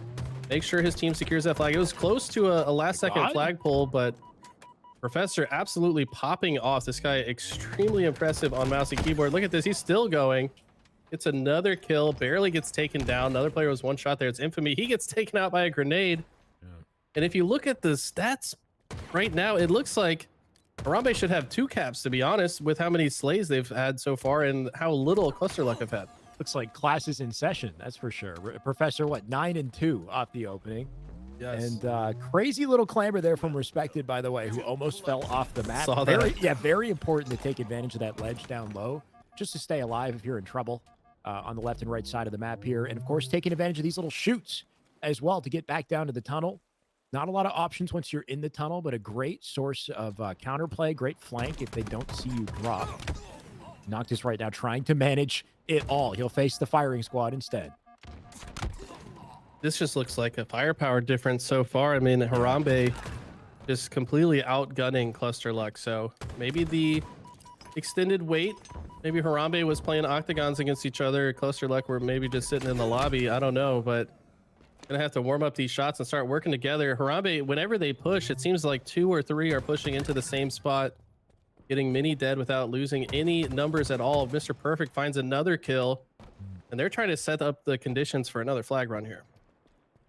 makes sure his team secures that flag. It was close to a last second flagpole, but Professor absolutely popping off. This guy extremely impressive on mouse and keyboard. Look at this. He's still going. Gets another kill. Barely gets taken down. Another player was one shot there. It's Infamy. He gets taken out by a grenade. Yeah. And if you look at the stats right now, it looks like Harambe should have 2 caps, to be honest, with how many slays they've had so far and how little cluster luck have had. Looks like classes in session, that's for sure. Professor, what, 9 and 2 off the opening. Yes. And crazy little clamber there from Respected, by the way, who almost fell off the map. Saw that. Yeah, very important to take advantage of that ledge down low, just to stay alive if you're in trouble on the left and right side of the map here. And, of course, taking advantage of these little chutes as well to get back down to the tunnel. Not a lot of options once you're in the tunnel, but a great source of counterplay, great flank if they don't see you drop. Noctis right now trying to manage it all. He'll face the firing squad instead. This just looks like a firepower difference so far. I mean, Harambe just completely outgunning Cluster Luck. So maybe the extended wait, maybe Harambe was playing octagons against each other. Cluster Luck were maybe just sitting in the lobby. I don't know, but gonna have to warm up these shots and start working together. Harambe, whenever they push, it seems like 2 or 3 are pushing into the same spot, getting many dead without losing any numbers at all. Mr. Perfect finds another kill, and they're trying to set up the conditions for another flag run here.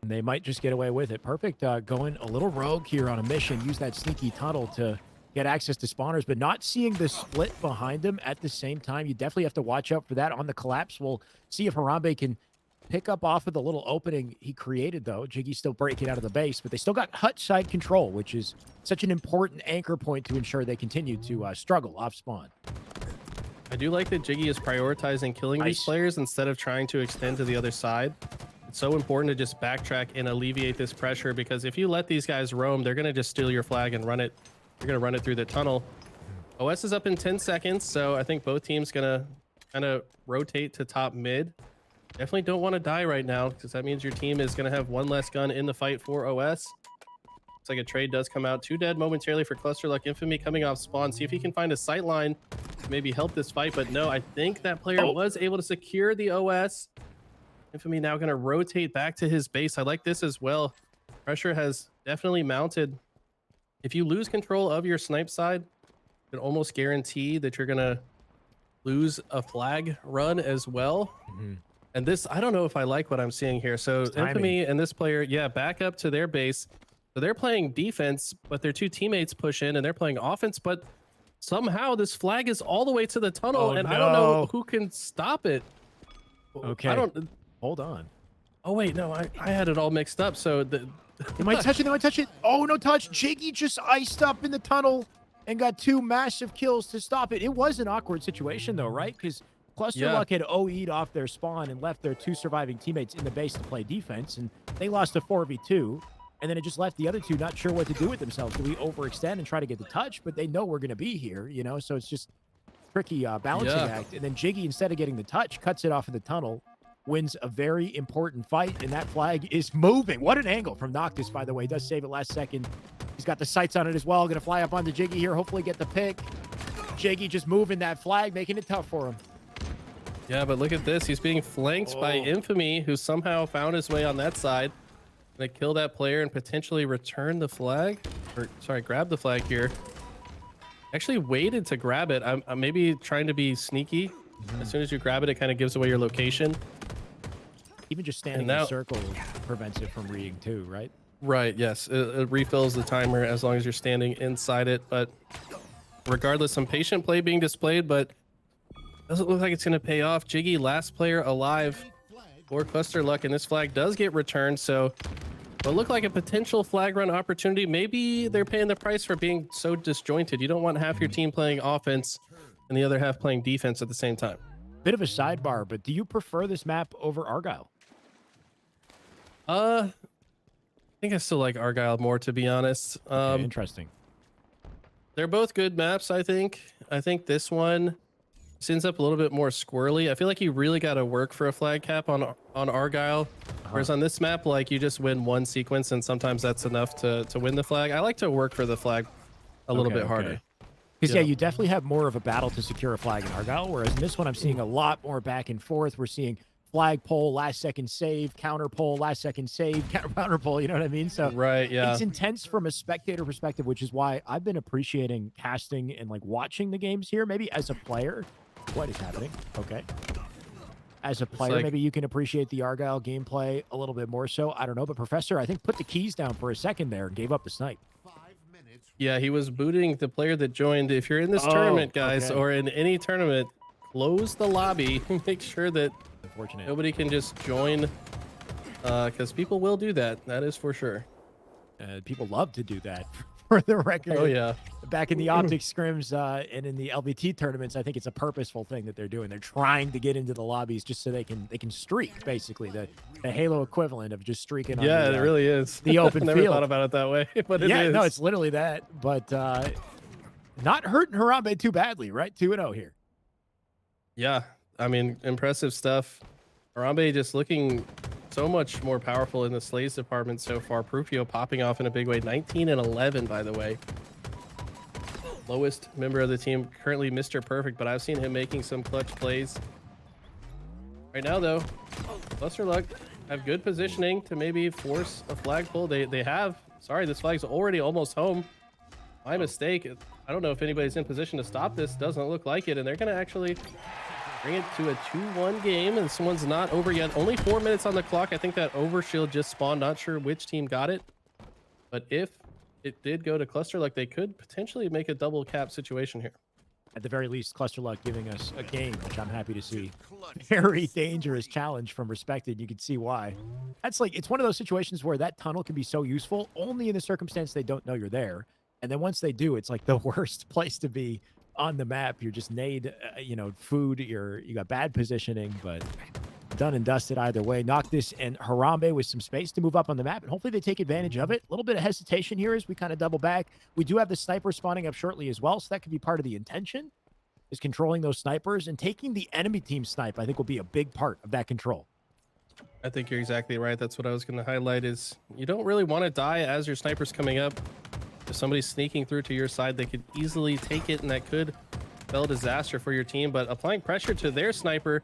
And they might just get away with it. Perfect going a little rogue here on a mission. Use that sneaky tunnel to get access to spawners, but not seeing the split behind them at the same time. You definitely have to watch out for that on the collapse. We'll see if Harambe can pick up off of the little opening he created, though. Jiggy's still breaking out of the base, but they still got hut side control, which is such an important anchor point to ensure they continue to struggle off spawn. I do like that Jiggy is prioritizing killing these players instead of trying to extend to the other side. It's so important to just backtrack and alleviate this pressure, because if you let these guys roam, they're going to just steal your flag and run it. You're going to run it through the tunnel. OS is up in 10 seconds, so I think both teams going to kind of rotate to top mid. Definitely don't want to die right now, because that means your team is going to have 1 less gun in the fight for OS. Looks like a trade does come out. 2 dead momentarily for Cluster Luck. Infamy coming off spawn. See if he can find a sight line to maybe help this fight, but no, I think that player was able to secure the OS. Infamy now going to rotate back to his base. I like this as well. Pressure has definitely mounted. If you lose control of your snipe side, you can almost guarantee that you're going to lose a flag run as well. And this, I don't know if I like what I'm seeing here. So Infamy and this player, yeah, back up to their base. So they're playing defense, but their 2 teammates push in and they're playing offense, but somehow this flag is all the way to the tunnel, and I don't know who can stop it. Okay. I don't... Hold on. Oh, wait, no, I had it all mixed up. So they might touch it. They might touch it. Oh, no touch. Jiggy just iced up in the tunnel and got 2 massive kills to stop it. It was an awkward situation, though, right? Because Cluster Luck had OE'd off their spawn and left their 2 surviving teammates in the base to play defense, and they lost a 4v2. And then it just left the other 2 not sure what to do with themselves. Do we overextend and try to get the touch? But they know we're going to be here, you know? So it's just tricky balancing act. And then Jiggy, instead of getting the touch, cuts it off in the tunnel, wins a very important fight, and that flag is moving. What an angle from Noctis, by the way. Does save it last second. He's got the sights on it as well. Going to fly up onto Jiggy here, hopefully get the pick. Jiggy just moving that flag, making it tough for him. Yeah, but look at this. He's being flanked by Infamy, who somehow found his way on that side. Gonna kill that player and potentially return the flag. Or, sorry, grab the flag here. Actually waited to grab it. I'm maybe trying to be sneaky. As soon as you grab it, it kind of gives away your location. Even just standing in a circle prevents it from reading too, right? Right, yes. It refills the timer as long as you're standing inside it. But regardless, some patient play being displayed, but doesn't look like it's going to pay off. Jiggy, last player alive for Cluster Luck, and this flag does get returned. So it looked like a potential flag run opportunity. Maybe they're paying the price for being so disjointed. You don't want half your team playing offense and the other half playing defense at the same time. Bit of a sidebar, but do you prefer this map over Argyle? I think I still like Argyle more, to be honest. Okay, interesting. They're both good maps, I think. I think this one ends up a little bit more squirrely. I feel like you really got to work for a flag cap on Argyle. Whereas on this map, like, you just win one sequence, and sometimes that's enough to win the flag. I like to work for the flag a little bit harder. Because, yeah, you definitely have more of a battle to secure a flag in Argyle, whereas in this one, I'm seeing a lot more back and forth. We're seeing flagpole, last second save, counter pole, last second save, counter pole. You know what I mean? So Right, yeah. it's intense from a spectator perspective, which is why I've been appreciating casting and like watching the games here. Maybe as a player, what is happening? Okay. As a player, like- maybe you can appreciate the Argyle gameplay a little bit more so. I don't know, but Professor, I think, put the keys down for a second there and gave up the snipe. Yeah, he was booting the player that joined. If you're in this Oh, tournament, guys, okay. or in any tournament, close the lobby. Make sure that Unfortunate. nobody can just join, because people will do that. That is for sure. People love to do that, for the record. Oh, yeah. Back in the optics scrims and in the LVT tournaments, I think it's a purposeful thing that they're doing. They're trying to get into the lobbies just so they can streak, basically the Halo equivalent of just streaking. Yeah, on the, it really is. the open I never field. thought about it that way, but it yeah, is. no, it's literally that. But not hurting Harambe too badly, right? 2-0 here. Yeah, I mean, impressive stuff. Harambe just looking so much more powerful in the Slays department so far. Prufio popping off in a big way. 19 and 11, by the way. Lowest member of the team, currently Mr. Perfect, but I've seen him making some clutch plays. Right now, though, Cluster Luck have good positioning to maybe force a flag pull. They have. Sorry, this flag's already almost home. My mistake. I don't know if anybody's in position to stop this. Doesn't look like it, and they're going to actually bring it to a 2-1 game, and this one's not over yet. Only 4 minutes on the clock. I think that overshield just spawned. Not sure which team got it, but if it did go to Cluster Luck, they could potentially make a double cap situation here. At the very least, Cluster Luck giving us a game, which I'm happy to see. Very dangerous challenge from Respected. You can see why. That's like, it's one of those situations where that tunnel can be so useful only in the circumstance they don't know you're there. And then once they do, it's like the worst place to be on the map. You're just nade, food. You got bad positioning, but done and dusted either way. Noctis and Harambe with some space to move up on the map, and hopefully they take advantage of it. A little bit of hesitation here as we kind of double back. We do have the sniper spawning up shortly as well, so that could be part of the intention, is controlling those snipers, and taking the enemy team snipe, I think, will be a big part of that control. I think you're exactly right. That's what I was going to highlight is you don't really want to die as your sniper's coming up. If somebody's sneaking through to your side, they could easily take it, and that could spell disaster for your team. But applying pressure to their sniper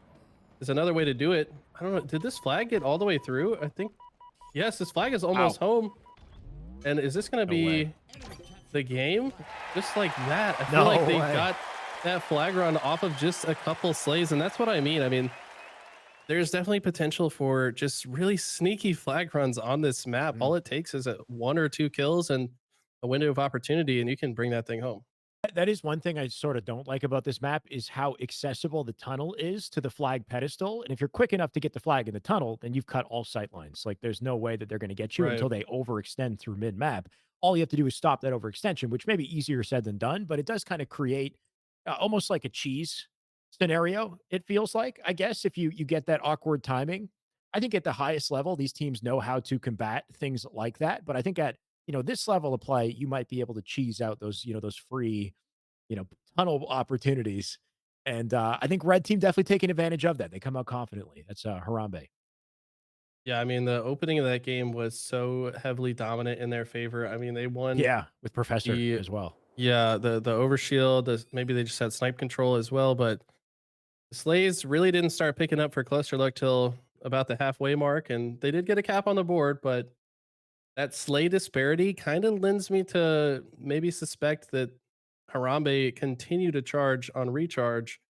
is another way to do it. I don't know. Did this flag get all the way through? I think, yes, this flag is almost home. And is this going to be the game? Just like that. I feel like they got that flag run off of just a couple slays. And that's what I mean. I mean, there's definitely potential for just really sneaky flag runs on this map. All it takes is 1 or 2 kills and a window of opportunity, and you can bring that thing home. That is one thing I sort of don't like about this map, is how accessible the tunnel is to the flag pedestal. And if you're quick enough to get the flag in the tunnel, then you've cut all sight lines. Like, there's no way that they're going to get you until they overextend through mid-map. All you have to do is stop that overextension, which may be easier said than done, but it does kind of create almost like a cheese scenario, it feels like, I guess, if you get that awkward timing. I think at the highest level, these teams know how to combat things like that. But I think at this level of play, you might be able to cheese out those, those free, tunnel opportunities. And I think Red Team definitely taking advantage of that. They come out confidently. That's Harambe. Yeah, I mean, the opening of that game was so heavily dominant in their favor. I mean, they won. Yeah, with Professor as well. Yeah, the overshield, maybe they just had snipe control as well, but the Slays really didn't start picking up for Cluster Luck till about the halfway mark, and they did get a cap on the board, but that Slay disparity kind of lends me to maybe suspect that Harambe continue to charge on recharge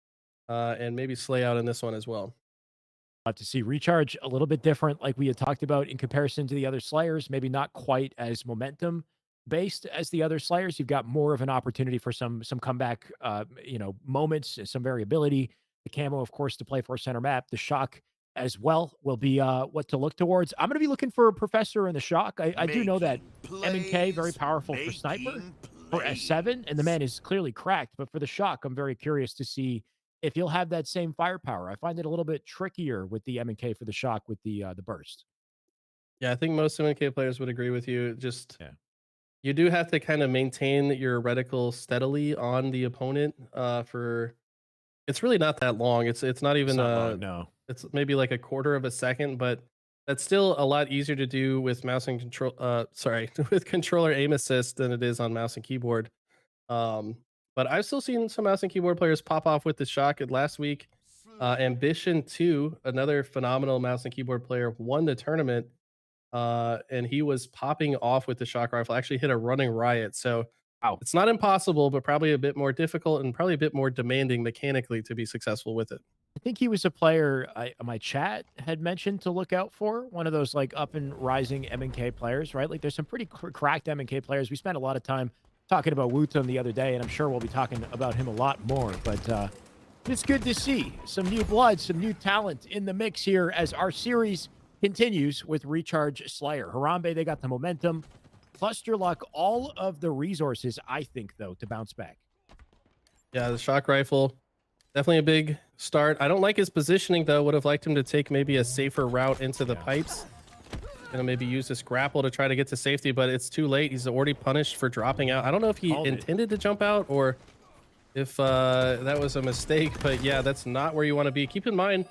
and maybe Slay out in this one as well. Have to see recharge a little bit different, like we had talked about in comparison to the other Slayers. Maybe not quite as momentum based as the other Slayers. You've got more of an opportunity for some comeback, moments, some variability. The camo, of course, to play for a center map. The shock as well will be what to look towards. I'm going to be looking for a Professor in the shock. I do know that M&K very powerful for sniper, for S7, and the man is clearly cracked. But for the shock, I'm very curious to see if he'll have that same firepower. I find it a little bit trickier with the M&K for the shock with the burst. Yeah, I think most M&K players would agree with you. Just you do have to kind of maintain your reticle steadily on the opponent for. It's really not that long. It's not even no. It's maybe like a quarter of a second, but that's still a lot easier to do with mouse and control. With controller aim assist than it is on mouse and keyboard. But I've still seen some mouse and keyboard players pop off with the shock. Last week, Ambition 2, another phenomenal mouse and keyboard player, won the tournament, and he was popping off with the shock rifle. Actually hit a running riot. So it's not impossible, but probably a bit more difficult and probably a bit more demanding mechanically to be successful with it. I think he was a player my chat had mentioned to look out for. One of those like up and rising M&K players, right? Like there's some pretty cracked M&K players. We spent a lot of time talking about Wootum the other day, and I'm sure we'll be talking about him a lot more. But it's good to see some new blood, some new talent in the mix here as our series continues with Recharge Slayer. Harambe, they got the momentum. Cluster Luck, all of the resources, I think, though, to bounce back. Yeah, the shock rifle, definitely a big start. I don't like his positioning, though. Would have liked him to take maybe a safer route into the pipes. Gonna maybe use this grapple to try to get to safety, but it's too late. He's already punished for dropping out. I don't know if he intended to jump out or if that was a mistake, but yeah, that's not where you want to be. Keep in mind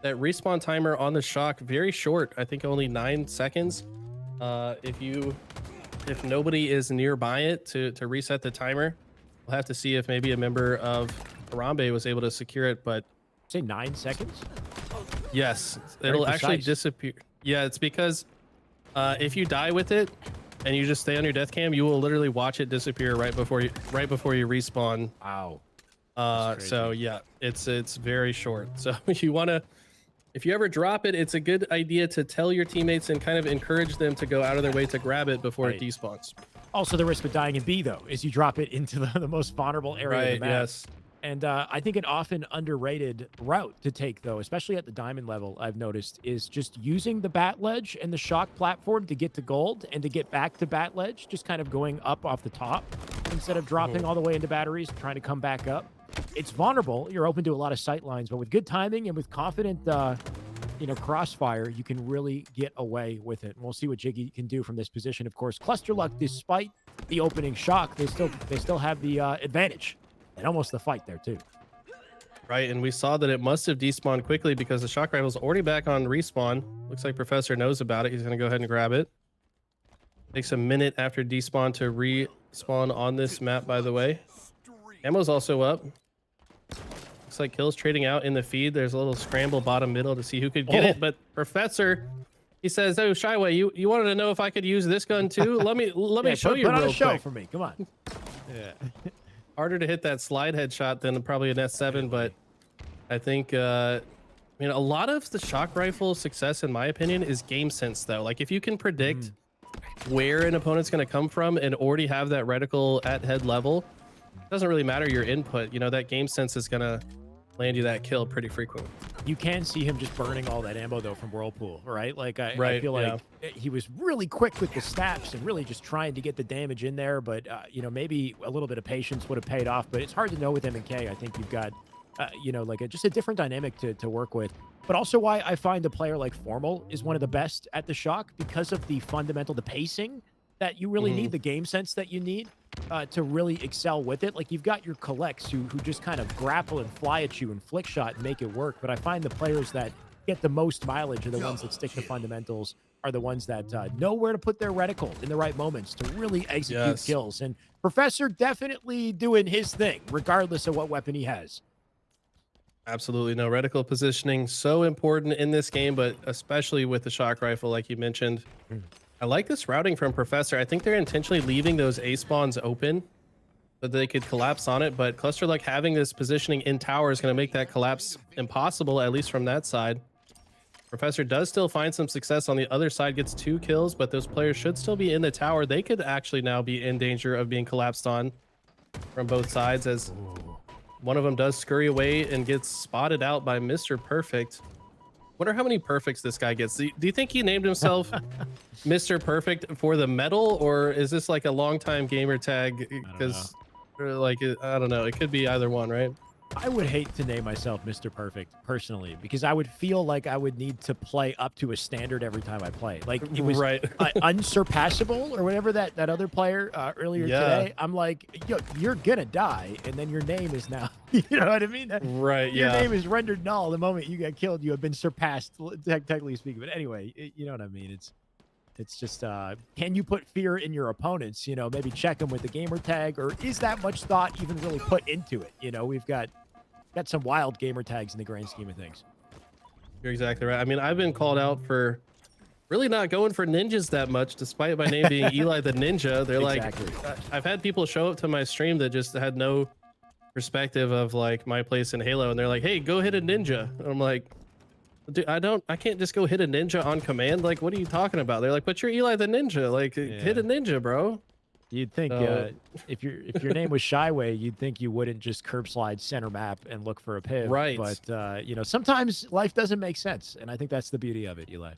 that respawn timer on the shock, very short. I think only 9 seconds. If nobody is nearby it to reset the timer, we'll have to see if maybe a member of Harambe was able to secure it, but... Say 9 seconds? Yes, Very it'll actually precise. disappear. Yeah, it's because if you die with it and you just stay on your death cam, you will literally watch it disappear right before you respawn. Wow. So yeah, it's very short. So you want to, if you ever drop it, it's a good idea to tell your teammates and kind of encourage them to go out of their way to grab it before it despawns. Also, the risk with dying in B, though, is you drop it into the most vulnerable area of the Right, map. yes. And I think an often underrated route to take, though, especially at the diamond level, I've noticed, is just using the bat ledge and the shock platform to get to gold and to get back to bat ledge, just kind of going up off the top instead of dropping all the way into batteries and trying to come back up. It's vulnerable. You're open to a lot of sight lines, but with good timing and with confident, crossfire, you can really get away with it. And we'll see what Jiggy can do from this position. Of course, Cluster Luck, despite the opening shock, they still have the advantage. And almost the fight there, too. Right, and we saw that it must have despawned quickly because the shock rifle's already back on respawn. Looks like Professor knows about it. He's going to go ahead and grab it. Takes a minute after despawn to respawn on this map, by the way. Ammo's also up. Looks like kills trading out in the feed. There's a little scramble bottom middle to see who could get it, but Professor, he says, "Oh, Shyway, you wanted to know if I could use this gun too? Let me show you put on real a show quick." for me. Come on. Yeah. Harder to hit that slide headshot than probably an S7, but I think a lot of the shock rifle success, in my opinion, is game sense, though. Like if you can predict where an opponent's going to come from and already have that reticle at head level, it doesn't really matter your input. That game sense is going to land you that kill pretty frequently. You can see him just burning all that ammo, though, from Whirlpool, right? Like, I feel like he was really quick with the snaps and really just trying to get the damage in there. But, maybe a little bit of patience would have paid off. But it's hard to know with M&K. I think you've got, just a different dynamic to work with. But also why I find a player like Formal is one of the best at the shock because of the fundamental, the pacing that you really need, the game sense that you need to really excel with it. Like you've got your collects who just kind of grapple and fly at you and flick shot and make it work. But I find the players that get the most mileage are the ones that stick to fundamentals, are the ones that know where to put their reticle in the right moments to really execute kills. And Professor definitely doing his thing, regardless of what weapon he has. Absolutely. No, reticle positioning so important in this game, but especially with the shock rifle, like you mentioned. I like this routing from Professor. I think they're intentionally leaving those A spawns open so they could collapse on it, but Cluster Luck having this positioning in tower is going to make that collapse impossible, at least from that side. Professor does still find some success on the other side, gets 2 kills, but those players should still be in the tower. They could actually now be in danger of being collapsed on from both sides, as one of them does scurry away and gets spotted out by Mr. Perfect. Wonder how many perfects this guy gets. Do you think he named himself Mr. Perfect for the medal, or is this like a long-time gamer tag? Because, I don't know. It could be either one, right? I would hate to name myself Mr. Perfect personally, because I would feel like I would need to play up to a standard every time I play. Like it was unsurpassable or whatever that other player earlier today. I'm like, yo, you're gonna die, and then your name is now, you know what I mean? Your name is rendered null the moment you get killed. You have been surpassed, technically speaking. But anyway, you know what I mean? It's just, can you put fear in your opponents? Maybe check them with the gamer tag, or is that much thought even really put into it? We've got got some wild gamer tags in the grand scheme of things. You're exactly right. I mean, I've been called out for really not going for ninjas that much, despite my name being Eli the Ninja. They're Exactly. like, I've had people show up to my stream that just had no perspective of like my place in Halo, and they're like, "Hey, go hit a ninja." And I'm like, "Dude, I can't just go hit a ninja on command. Like, what are you talking about?" They're like, "But you're Eli the Ninja. Like, hit a ninja, bro." You'd think if your name was Shyway, you'd think you wouldn't just curb slide center map and look for a piv. Right. But you know, sometimes life doesn't make sense, and I think that's the beauty of it, Eli.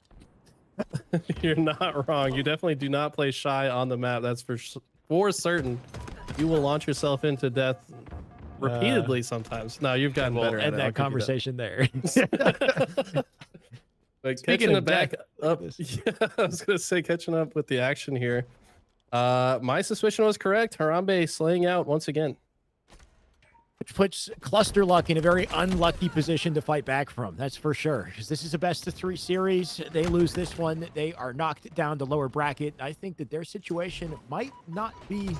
You're not wrong. You definitely do not play shy on the map. That's for certain. You will launch yourself into death repeatedly sometimes. No, you've gotten better at it. End that conversation there. But Speaking catching of it back death, up, yeah, I was gonna say catching up with the action here. My suspicion was correct. Harambe slaying out once again. Which puts Cluster Luck in a very unlucky position to fight back from. That's for sure. Because this is a best-of-3 series. They lose this one, they are knocked down to lower bracket. I think that their situation might not be,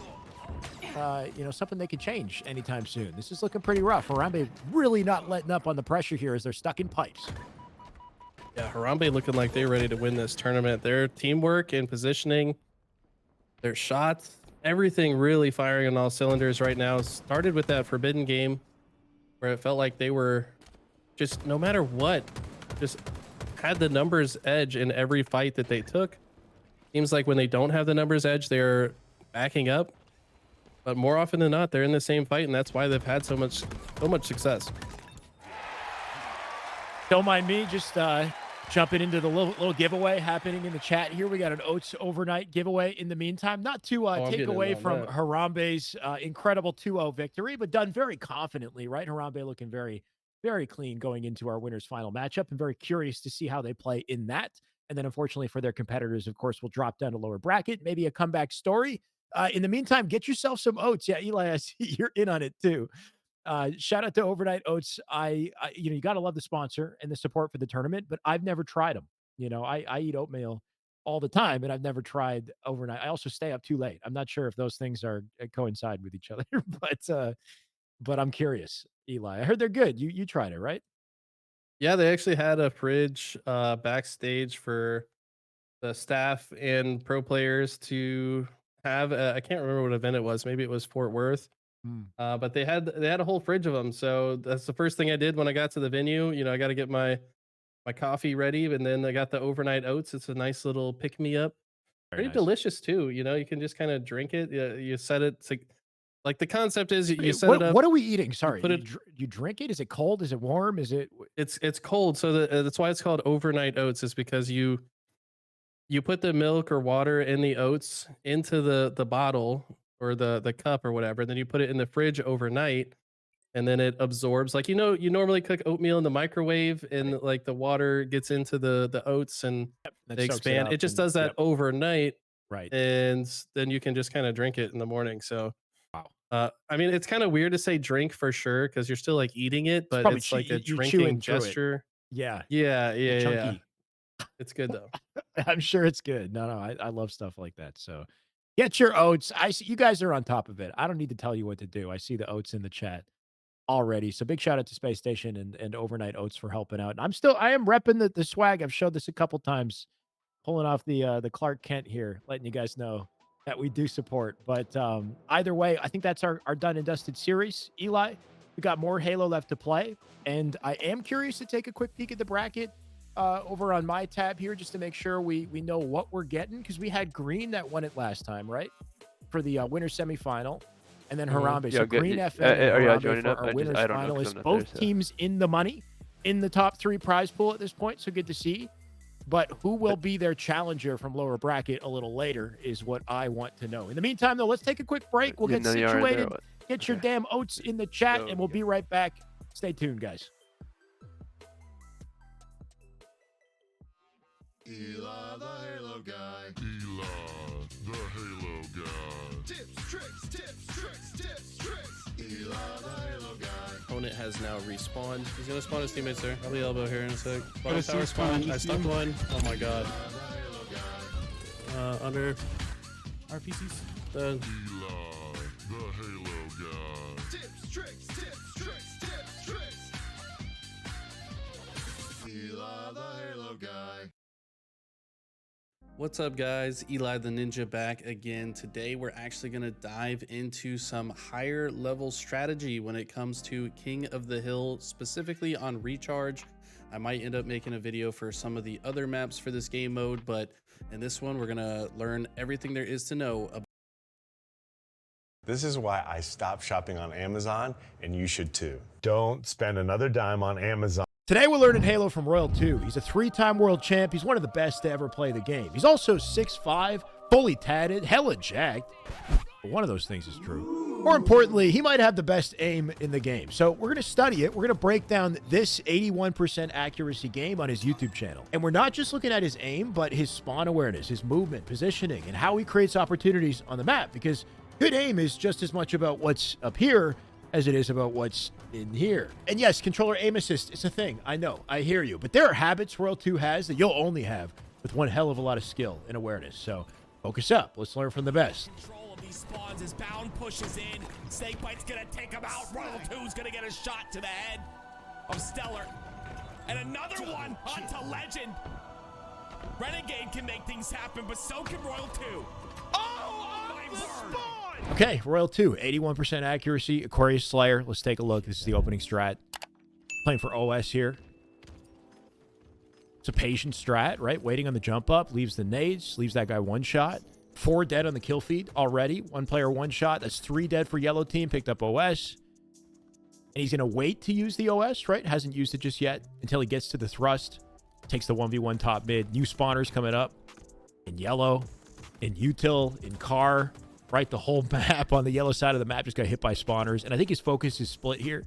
you know, something they could change anytime soon. This is looking pretty rough. Harambe really not letting up on the pressure here as they're stuck in pipes. Yeah, Harambe looking like they're ready to win this tournament. Their teamwork and positioning, their shots, everything really firing on all cylinders right now. Started with that Forbidden game where it felt like they were just, no matter what, just had the numbers edge in every fight that they took. Seems like when they don't have the numbers edge, they're backing up. But more often than not, they're in the same fight, and that's why they've had so much success. Don't mind me just jumping into the little giveaway happening in the chat here. We got an Oats overnight giveaway in the meantime. Not to take away from Harambe's incredible 2-0 victory, but done very confidently, right? Harambe looking very, very clean going into our winners final matchup, and very curious to see how they play in that. And then unfortunately for their competitors, of course, will drop down to lower bracket, maybe a comeback story. In the meantime, get yourself some Oats. Yeah, Eli, I see you're in on it too. Shout out to Overnight Oats. I you know, you got to love the sponsor and the support for the tournament, but I've never tried them. You know, I eat oatmeal all the time, and I've never tried overnight. I also stay up too late. I'm not sure if those things are coincide with each other, but I'm curious, Eli. I heard they're good. You tried it, right? Yeah, they actually had a fridge backstage for the staff and pro players to have. I can't remember what event it was. Maybe it was Fort Worth. But they had a whole fridge of them. So that's the first thing I did when I got to the venue. You know, I got to get my coffee ready, and then I got the overnight oats. It's a nice little pick me up. Pretty delicious too. You know, you can just kind of drink it. You set it to, like, the concept is you set it up. What are we eating? Sorry, put it. You drink it? Is it cold? Is it warm? Is it? It's cold. So that's why it's called overnight oats. Is because you put the milk or water in the oats into the bottle or the cup or whatever, and then you put it in the fridge overnight, and then it absorbs. Like, you know, you normally cook oatmeal in the microwave, and like the water gets into the oats and they expand. It just does that overnight, right? And then you can just kind of drink it in the morning. So, I mean, it's kind of weird to say drink for sure because you're still like eating it, but it's like a drinking gesture. Yeah. Yeah. It's good though. I'm sure it's good. No, I love stuff like that. So get your oats. I see you guys are on top of it. I don't need to tell you what to do. I see the oats in the chat already. So big shout out to Space Station and Overnight Oats for helping out. And I am repping the swag. I've showed this a couple times, pulling off the Clark Kent here, letting you guys know that we do support. But either way, I think that's our done and dusted series. Eli, we got more Halo left to play. And I am curious to take a quick peek at the bracket over on my tab here, just to make sure we know what we're getting, because we had Green that won it last time, right? For the winner semifinal. And then Harambe. So Green FM and Harambe for our winners finalists. Both teams in the money, in the top 3 prize pool at this point. So good to see. But who will be their challenger from lower bracket a little later is what I want to know. In the meantime, though, let's take a quick break. We'll get situated. Get your damn oats in the chat, and we'll be right back. Stay tuned, guys. Eli the Halo guy. Eli the Halo guy. Tips, tricks, tips, tricks, tips, tricks. Eli the Halo guy. Opponent has now respawned. He's gonna spawn his teammates there. I'll be elbow here in a sec. Gotta see Tower spawn. spawn. I stuck one. Oh my god. Under RPCs. Eli the Halo guy. Tips, tricks, tips, tricks, tips, tricks. Eli the Halo guy. What's up, guys? Eli the Ninja back again. Today we're actually going to dive into some higher level strategy when it comes to King of the Hill, specifically on recharge. I might end up making a video for some of the other maps for this game mode, but in this one we're going to learn everything there is to know about. This is why I stopped shopping on Amazon, and you should too. Don't spend another dime on Amazon. Today we're learning Halo from Royal 2. He's a 3-time world champ. He's one of the best to ever play the game. He's also 6'5", fully tatted, hella jacked. But one of those things is true. More importantly, he might have the best aim in the game. So we're going to study it. We're going to break down this 81% accuracy game on his YouTube channel. And we're not just looking at his aim, but his spawn awareness, his movement, positioning, and how he creates opportunities on the map. Because good aim is just as much about what's up here as it is about what's in here. And yes, controller aim assist is a thing. I know, I hear you. But there are habits Royal 2 has that you'll only have with one hell of a lot of skill and awareness. So focus up. Let's learn from the best. Control of these spawns as Bound pushes in. Snakebite's gonna take him out. Royal 2's gonna get a shot to the head of Stellar. And another one onto Legend. Renegade can make things happen, but so can Royal 2. Oh, my word. Okay, Royal 2, 81% accuracy, Aquarius Slayer. Let's take a look. This is the opening strat. Playing for OS here. It's a patient strat, right? Waiting on the jump up, leaves the nades, leaves that guy one shot. 4 dead on the kill feed already. 1 player, 1 shot. That's 3 dead for yellow team. Picked up OS. And he's going to wait to use the OS, right? Hasn't used it just yet until he gets to the thrust. Takes the 1v1 top mid. New spawners coming up in yellow, in util, in car. Right, the whole map on the yellow side of the map just got hit by spawners, and I think his focus is split here.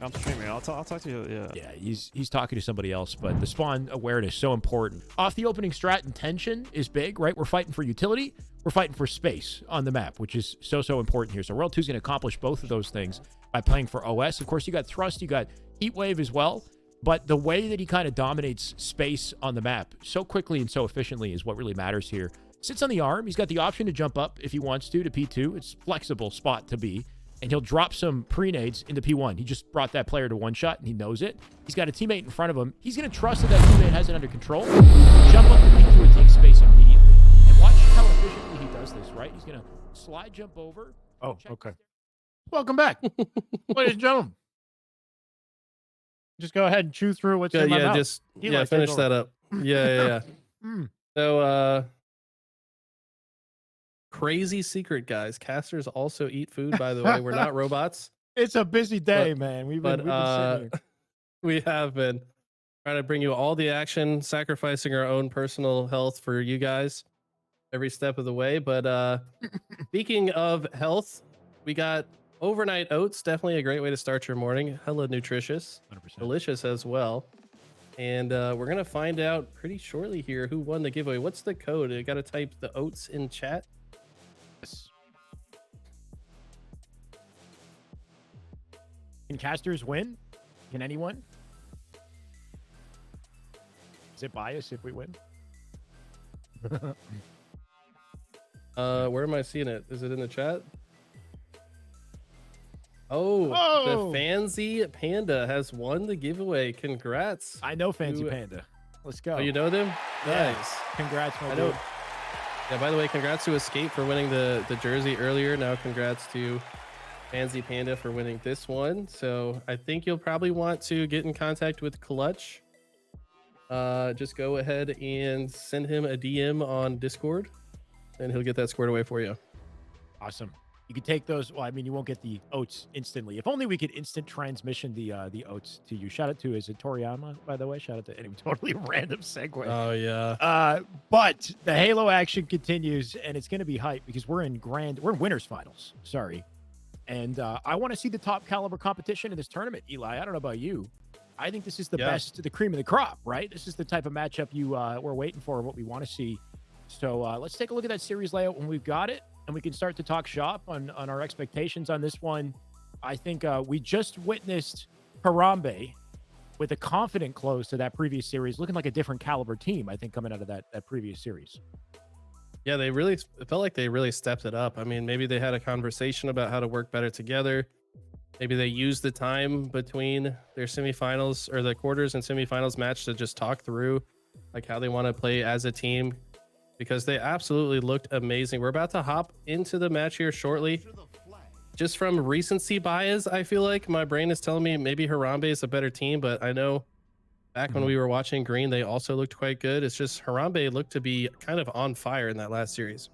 I'm streaming. I'll talk to you. Yeah. Yeah, he's talking to somebody else, but the spawn awareness so important. Off the opening strat, intention is big, right? We're fighting for utility. We're fighting for space on the map, which is so important here. So Royal 2 is going to accomplish both of those things by playing for OS. Of course, you got thrust, you got heat wave as well, but the way that he kind of dominates space on the map so quickly and so efficiently is what really matters here. Sits on the arm. He's got the option to jump up if he wants to P2. It's a flexible spot to be. And he'll drop some pre-nades into P1. He just brought that player to one shot, and he knows it. He's got a teammate in front of him. He's going to trust that that teammate has it under control. Jump up to P2 and take space immediately. And watch how efficiently he does this, right? He's going to slide jump over. Oh, okay. Welcome back, ladies and gentlemen. Just go ahead and chew through what's in my mouth. Just finish that up. Yeah. So, crazy secret, guys. Casters also eat food, by the way. We're not robots. It's a busy day, man. We've been sitting here. We have been trying to bring you all the action, sacrificing our own personal health for you guys every step of the way. But speaking of health, we got overnight oats. Definitely a great way to start your morning. Hella nutritious, 100%. Delicious as well. And we're going to find out pretty shortly here who won the giveaway. What's the code? I got to type the oats in chat. Can casters win? Can anyone? Is it biased if we win? Where am I seeing it? Is it in the chat? Oh, the Fancy Panda has won the giveaway. Congrats. I know Fancy Panda. Let's go. Oh, you know them? Yeah. Nice. Congrats, my I know. dude. Yeah, by the way, congrats to Escape for winning the jersey earlier. Now congrats to Fancy Panda for winning this one. So I think you'll probably want to get in contact with Clutch. Just go ahead and send him a DM on Discord, and he'll get that squared away for you. Awesome. You could take those. Well, I mean, you won't get the oats instantly. If only we could instant transmission the oats to you. Shout out to, is it Toriyama, by the way? Shout out to any totally random segue. Oh yeah. But the Halo action continues, and it's going to be hype because we're in winners finals. Sorry, and I want to see the top caliber competition in this tournament. Eli, I don't know about you. I think this is the best, the cream of the crop, right? This is the type of matchup we're waiting for, what we want to see. So let's take a look at that series layout when we've got it, and we can start to talk shop on our expectations on this one. I think we just witnessed Harambe with a confident close to that previous series, looking like a different caliber team, I think, coming out of that previous series. Yeah, it felt like they really stepped it up. I mean, maybe they had a conversation about how to work better together. maybe they use the time between their semifinals or the quarters and semifinals match to just talk through like how they want to play as a team, because they absolutely looked amazing. We're about to hop into the match here shortly. Just from recency bias, I feel like my brain is telling me maybe Harambe is a better team, but I know back when we were watching Green, they also looked quite good. It's just Harambe looked to be kind of on fire in that last series.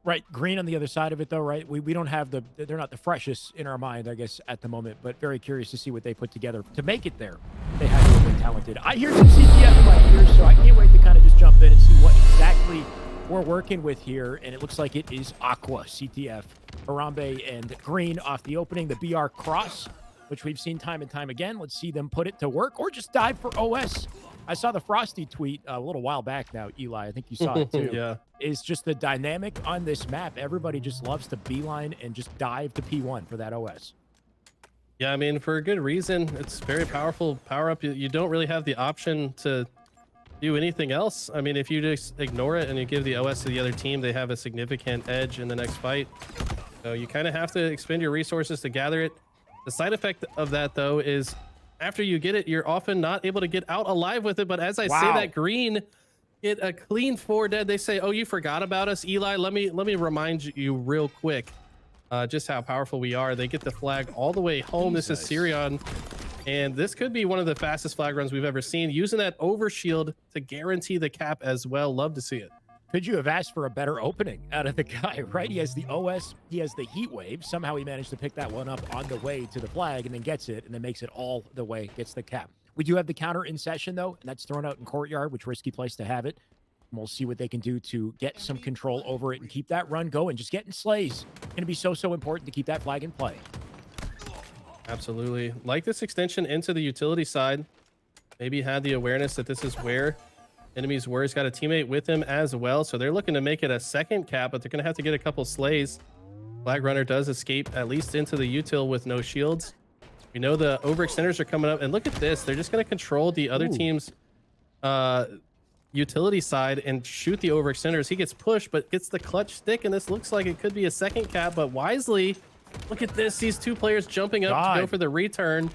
Right, Green on the other side of it, though, right? We don't have they're not the freshest in our mind, I guess, at the moment, but very curious to see what they put together to make it there. They have to have been talented. I hear some CTF in my ears, so I can't wait to kind of just jump in and see what exactly we're working with here. And it looks like it is Aqua, CTF, Harambe, and Green off the opening, the BR Cross, which we've seen time and time again. Let's see them put it to work or just dive for OS. I saw the Frosty tweet a little while back now, Eli. I think you saw it too. Yeah. Is just the dynamic on this map. Everybody just loves to beeline and just dive to P1 for that OS. Yeah, I mean, for a good reason. It's very powerful power up. You don't really have the option to do anything else. I mean, if you just ignore it and you give the OS to the other team, they have a significant edge in the next fight. So you kind of have to expend your resources to gather it. The side effect of that, though, is after you get it, you're often not able to get out alive with it. But as I say that, Green get a clean 4 dead. They say, oh, you forgot about us, Eli. Let me remind you real quick just how powerful we are. They get the flag all the way home. This is Sirion, and this could be one of the fastest flag runs we've ever seen, using that overshield to guarantee the cap as well. Love to see it. Could you have asked for a better opening out of the guy, right? He has the OS, he has the heat wave. Somehow he managed to pick that one up on the way to the flag and then gets it and then makes it all the way, gets the cap. We do have the counter in session, though, and that's thrown out in Courtyard, which risky place to have it. And we'll see what they can do to get some control over it and keep that run going. Just getting slays. Going to be so important to keep that flag in play. Absolutely. Like this extension into the utility side. Maybe had the awareness that this is where enemies were. He's got a teammate with him as well. So they're looking to make it a second cap, but they're going to have to get a couple slays. Flag Runner does escape at least into the util with no shields. We know the overextenders are coming up, and look at this. They're just going to control the other team's utility side and shoot the overextenders. He gets pushed, but gets the clutch stick, and this looks like it could be a second cap, but wisely, look at this. These two players jumping up to go for the return.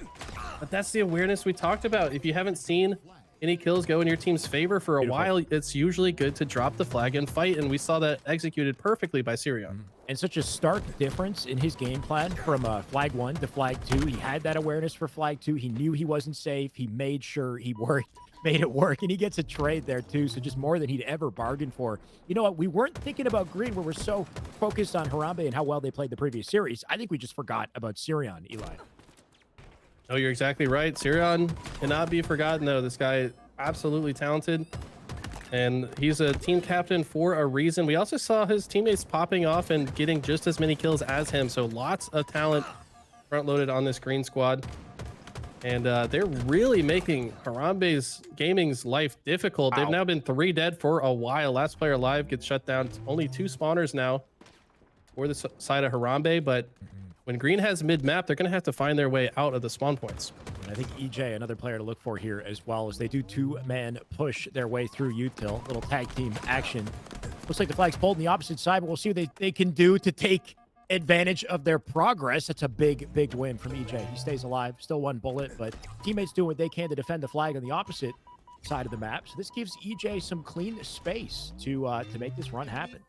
But that's the awareness we talked about. If you haven't seen any kills go in your team's favor for a while, it's usually good to drop the flag and fight, and we saw that executed perfectly by Sirion. And such a stark difference in his game plan from flag 1 to flag 2. He had that awareness for flag 2. He knew he wasn't safe. He made sure he made it work, and he gets a trade there too. So just more than he'd ever bargained for. You know what? We weren't thinking about Green where we're so focused on Harambe and how well they played the previous series. I think we just forgot about Sirion, Eli. Oh, you're exactly right. Sirion cannot be forgotten, though. This guy absolutely talented, and he's a team captain for a reason. We also saw his teammates popping off and getting just as many kills as him, so lots of talent front loaded on this Green squad, and they're really making Harambe's Gaming's life difficult. They've now been 3 dead for a while. Last player alive gets shut down. Only 2 spawners now for the side of Harambe, but when Green has mid-map, they're going to have to find their way out of the spawn points. And I think EJ, another player to look for here as well, as they do 2-man push their way through util. Little tag team action. Looks like the flag's pulled on the opposite side, but we'll see what they can do to take advantage of their progress. That's a big win from EJ. He stays alive, still 1 bullet, but teammates doing what they can to defend the flag on the opposite side of the map. So this gives EJ some clean space to make this run happen.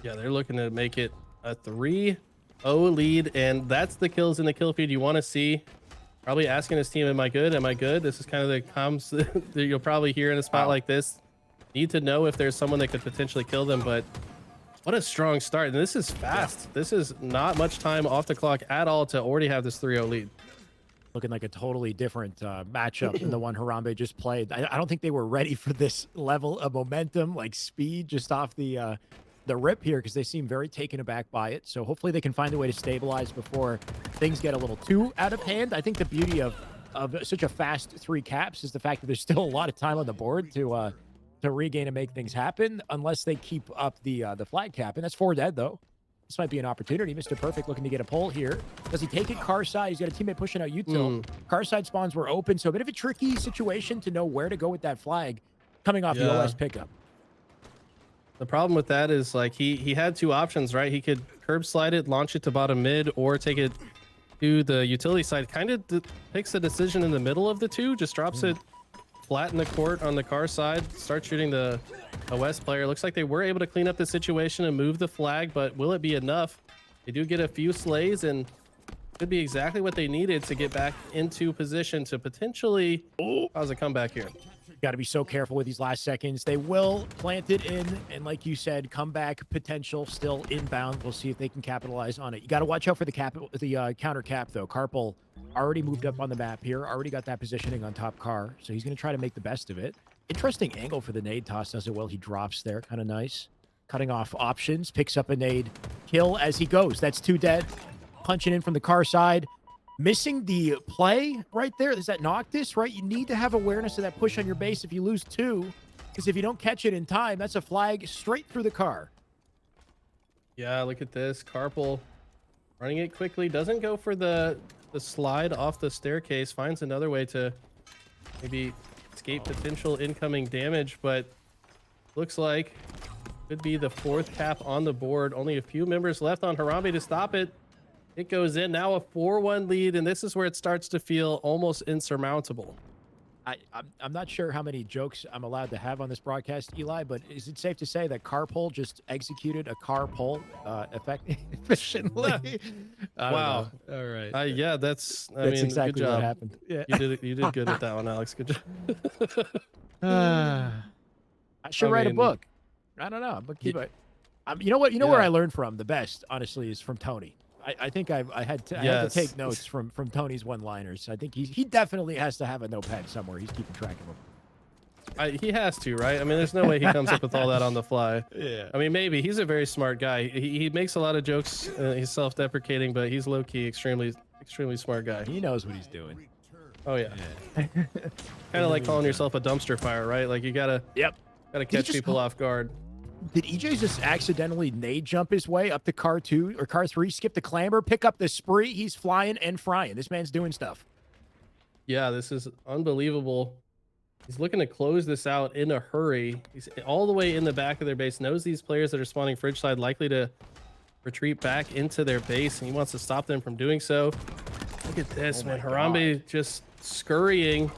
Yeah, they're looking to make it a 3-0 lead, and that's the kills in the kill feed you want to see. Probably asking his team, am I good? Am I good? This is kind of the comms that you'll probably hear in a spot like this. Need to know if there's someone that could potentially kill them, but what a strong start. And this is fast. This is not much time off the clock at all to already have this 3-0 lead. Looking like a totally different matchup than the one Harambe just played. I don't think they were ready for this level of momentum, like speed just off the rip here, because they seem very taken aback by it. So hopefully they can find a way to stabilize before things get a little too out of hand. I think the beauty of such a fast 3 caps is the fact that there's still a lot of time on the board to regain and make things happen, unless they keep up the flag cap. And that's 4 dead, though. This might be an opportunity. Mr. Perfect looking to get a pull here. Does he take it car side? He's got a teammate pushing out util. Car side spawns were open, so a bit of a tricky situation to know where to go with that flag coming off the OS pickup. The problem with that is, like, he had 2 options, right? He could curb slide it, launch it to bottom mid, or take it to the utility side. Kind of picks a decision in the middle of the two, just drops it flat in the court on the car side, start shooting the West player. Looks like they were able to clean up the situation and move the flag, but will it be enough? They do get a few slays and could be exactly what they needed to get back into position to potentially cause a comeback here. Got to be so careful with these last seconds. They will plant it in, and like you said, comeback potential still inbound. We'll see if they can capitalize on it. You got to watch out for the counter cap, though. Karpal already moved up on the map here, already got that positioning on top car, so he's going to try to make the best of it. Interesting angle for the nade toss. Does it well. He drops there. Kind of nice. Cutting off options. Picks up a nade kill as he goes. That's 2 dead. Punching in from the car side. Missing the play right there. Is that Noctis, right? You need to have awareness of that push on your base if you lose 2. Because if you don't catch it in time, that's a flag straight through the car. Yeah, look at this. Karpal running it quickly. Doesn't go for the slide off the staircase. Finds another way to maybe escape potential incoming damage. But looks like could be the 4th cap on the board. Only a few members left on Harambe to stop it. It goes in. Now a 4-1 lead, and this is where it starts to feel almost insurmountable. I'm not sure how many jokes I'm allowed to have on this broadcast, Eli, but is it safe to say that Karpal just executed a car pull efficiently? Wow. All right. Yeah, that's exactly good job. what happened. Yeah. You did good at that one, Alex. Good job. I should write a book. I don't know, but keep it. You know what? You know where I learned from the best, honestly, is from Tony. I think I had to take notes from Tony's one-liners. I think he definitely has to have a notepad somewhere. He's keeping track of them. He has to, right? I mean, there's no way he comes up with all that on the fly. Yeah. I mean, maybe. He's a very smart guy. He makes a lot of jokes. He's self-deprecating, but he's low-key extremely smart guy. He knows what he's doing. Oh, yeah. Kind of like calling yourself a dumpster fire, right? Like, you gotta catch people off guard. Did EJ just accidentally nade jump his way up to car 2 or car 3, skip the clamber, pick up the spree? He's flying and frying. This man's doing stuff. Yeah, this is unbelievable. He's looking to close this out in a hurry. He's all the way in the back of their base, knows these players that are spawning fridge side likely to retreat back into their base, and he wants to stop them from doing so. Look at this, man. Harambe just scurrying.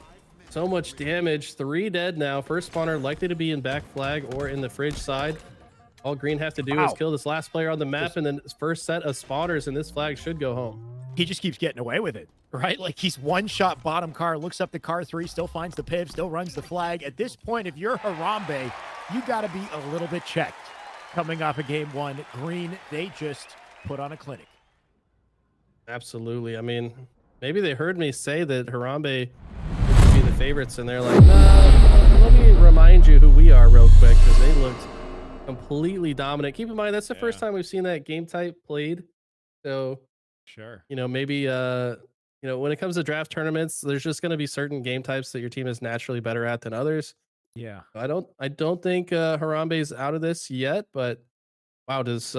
So much damage. 3 dead now. First spawner likely to be in back flag or in the fridge side. All green have to do is kill this last player on the map, and then first set of spawners, and this flag should go home. He just keeps getting away with it, right? Like he's one-shot bottom car, looks up to car 3, still finds the piv, still runs the flag. At this point, if you're Harambe, you got to be a little bit checked. Coming off of game 1, green, they just put on a clinic. Absolutely. I mean, maybe they heard me say that Harambe would be the favorites, and they're like, let me remind you who we are real quick, because they looked completely dominant. Keep in mind, that's the first time we've seen that game type played. So, sure, maybe, when it comes to draft tournaments, there's just going to be certain game types that your team is naturally better at than others. Yeah. I don't think Harambe's out of this yet, but wow, does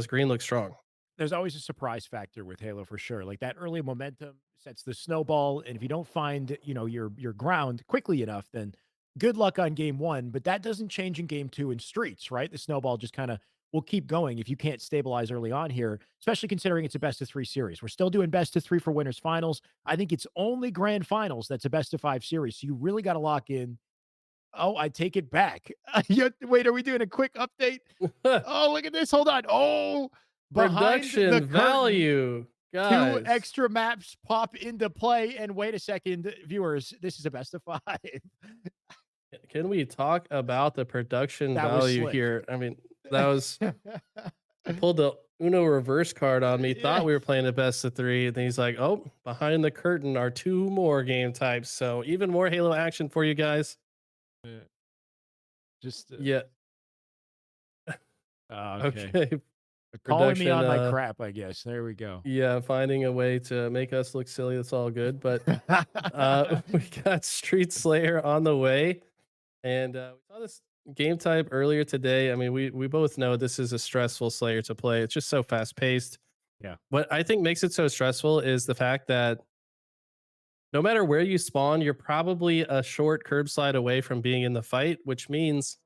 green look strong? There's always a surprise factor with Halo for sure. Like that early momentum sets the snowball, and if you don't find, your ground quickly enough, then good luck on game 1. But that doesn't change in game 2 in streets, right? The snowball just kind of will keep going if you can't stabilize early on here, especially considering it's a best of 3 series. We're still doing best of 3 for winners finals. I think it's only grand finals that's a best of 5 series. So you really got to lock in. Oh, I take it back. Wait, are we doing a quick update? Oh, look at this. Hold on. Oh, production value. Guys. 2 extra maps pop into play. And wait a second, viewers, this is a best of 5. Can we talk about the production value here? I mean, that was... I pulled the Uno reverse card on me, thought we were playing a best of 3, and then he's like, oh, behind the curtain are 2 more game types. So even more Halo action for you guys. Just yeah. Okay. Calling me on my crap, I guess. There we go. Yeah, finding a way to make us look silly. That's all good. But we got Street Slayer on the way, and we saw this game type earlier today. I mean, we both know this is a stressful Slayer to play. It's just so fast paced. Yeah. What I think makes it so stressful is the fact that no matter where you spawn, you're probably a short curb slide away from being in the fight, which means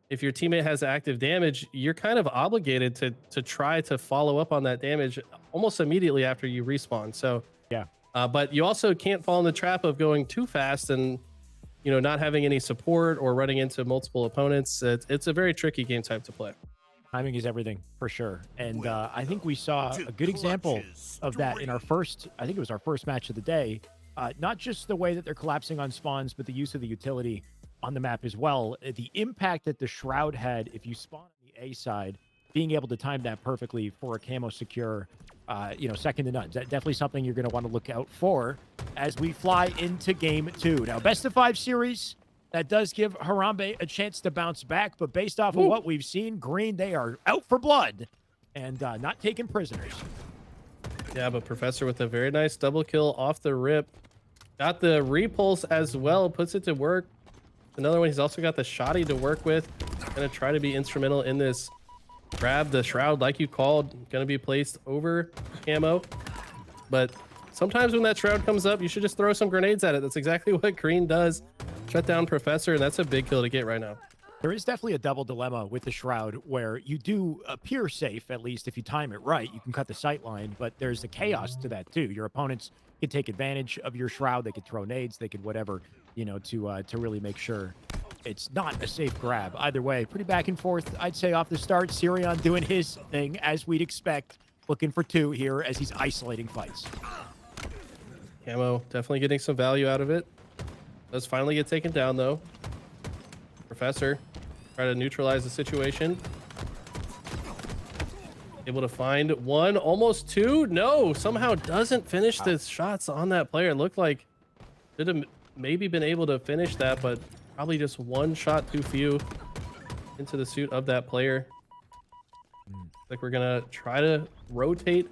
if your teammate has active damage, you're kind of obligated to try to follow up on that damage almost immediately after you respawn. So yeah, but you also can't fall in the trap of going too fast and not having any support or running into multiple opponents. It's a very tricky game type to play. Timing is everything for sure. And I think we saw a good example of that in our first, I think it was our first match of the day. Not just the way that they're collapsing on spawns, but the use of the utility on the map as well. The impact that the Shroud had if you spawn on the A side, being able to time that perfectly for a camo secure, second to none. That's definitely something you're going to want to look out for as we fly into game 2. Now, best of 5 series, that does give Harambe a chance to bounce back, but based off of what we've seen, Green, they are out for blood and not taking prisoners. Yeah, but Professor with a very nice double kill off the rip. Got the repulse as well, puts it to work. Another one, he's also got the shoddy to work with. Gonna try to be instrumental in this grab. The Shroud, like you called, gonna be placed over camo. But sometimes when that Shroud comes up, you should just throw some grenades at it. That's exactly what Green does. Shut down Professor, and that's a big kill to get right now. There is definitely a double dilemma with the Shroud where you do appear safe, at least if you time it right. You can cut the sight line, but there's a chaos to that too. Your opponents can take advantage of your Shroud. They could throw nades. They could whatever, to really make sure it's not a safe grab. Either way, pretty back and forth, I'd say, off the start. Sirion doing his thing, as we'd expect. Looking for 2 here as he's isolating fights. Camo definitely getting some value out of it. Does finally get taken down, though. Professor try to neutralize the situation. Able to find 1, almost 2. No, somehow doesn't finish the shots on that player. It looked like should have maybe been able to finish that, but probably just 1 shot too few into the suit of that player. Like we're gonna try to rotate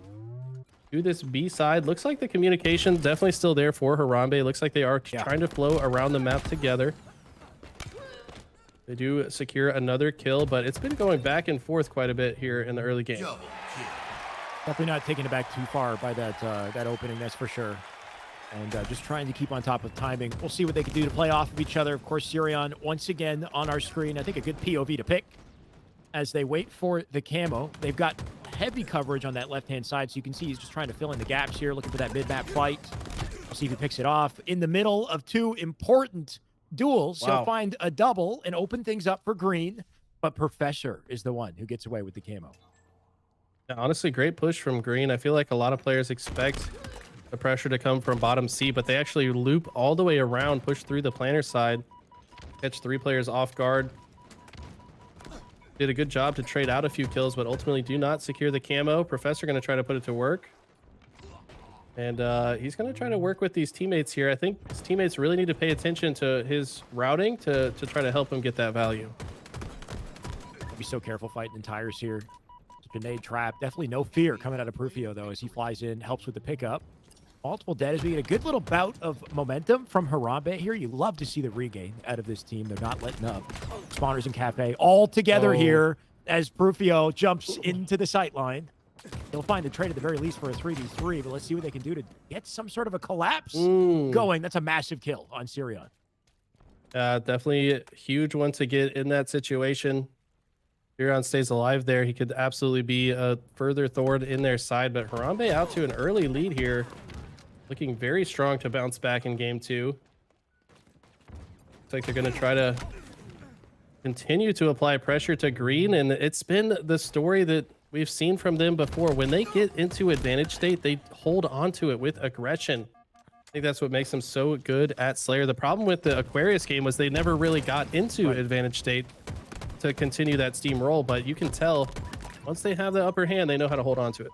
to this B side. Looks like the communication definitely still there for Harambe. Looks like they are trying to flow around the map together. They do secure another kill, but it's been going back and forth quite a bit here in the early game. Definitely not taking it back too far by that opening, that's for sure. And just trying to keep on top of timing. We'll see what they can do to play off of each other. Of course, Sirion once again on our screen. I think a good POV to pick as they wait for the camo. They've got heavy coverage on that left-hand side, so you can see he's just trying to fill in the gaps here, looking for that mid-map fight. We'll see if he picks it off. In the middle of 2 important duels, he'll find a double and open things up for Green, but Professor is the one who gets away with the camo. Yeah, honestly, great push from Green. I feel like a lot of players expect the pressure to come from bottom C, but they actually loop all the way around, push through the planner side, catch 3 players off guard. Did a good job to trade out a few kills, but ultimately do not secure the camo. Professor going to try to put it to work. And he's going to try to work with these teammates here. I think his teammates really need to pay attention to his routing to try to help him get that value. Be so careful fighting in tires here. Grenade trap. Definitely no fear coming out of Prufio, though, as he flies in, helps with the pickup. Multiple dead as we get a good little bout of momentum from Harambe here. You love to see the regain out of this team. They're not letting up. Spawners and Cafe all together here as Prufio jumps into the sight line. They'll find a trade at the very least for a 3v3, but let's see what they can do to get some sort of a collapse going. That's a massive kill on Sirion. Definitely a huge one to get in that situation. Sirion stays alive there. He could absolutely be a further thorn in their side, but Harambe out to an early lead here. Looking very strong to bounce back in game 2. Looks like they're going to try to continue to apply pressure to Green, and it's been the story that we've seen from them before. When they get into advantage state, they hold on to it with aggression. I think that's what makes them so good at Slayer. The problem with the Aquarius game was they never really got into advantage state to continue that steamroll, but you can tell once they have the upper hand, they know how to hold on to it.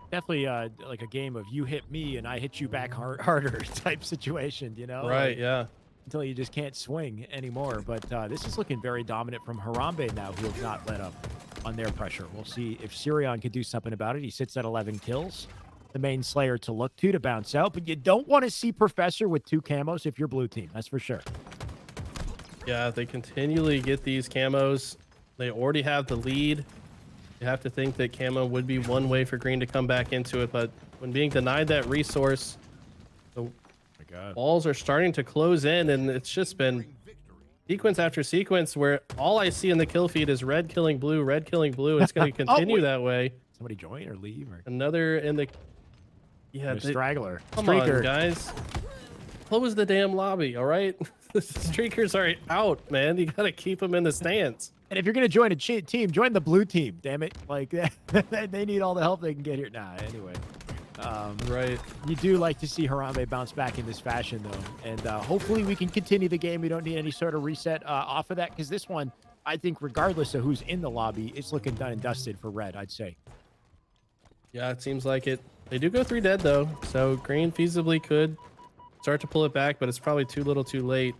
Definitely like a game of you hit me and I hit you back harder type situation, Right, like, yeah. Until you just can't swing anymore. But this is looking very dominant from Harambe now, who have not let up on their pressure. We'll see if Sirion can do something about it. He sits at 11 kills. The main Slayer to look to bounce out, but you don't want to see Professor with 2 camos if you're blue team. That's for sure. Yeah, they continually get these camos. They already have the lead. You have to think that camo would be one way for Green to come back into it, but when being denied that resource, the balls are starting to close in, and it's just been sequence after sequence where all I see in the kill feed is red killing blue, red killing blue. It's going to continue that way. Somebody join or leave or another in the straggler. Come Streaker. on, guys. Close the damn lobby, all right? The streakers are out, man. You got to keep them in the stands. And if you're gonna join a team, join the blue team. Damn it! Like they need all the help they can get here. Nah, anyway. Right. You do like to see Harambe bounce back in this fashion, though, and hopefully we can continue the game. We don't need any sort of reset off of that because this one, I think, regardless of who's in the lobby, it's looking done and dusted for red. I'd say. Yeah, it seems like it. They do go 3 dead though, so green feasibly could start to pull it back, but it's probably too little, too late.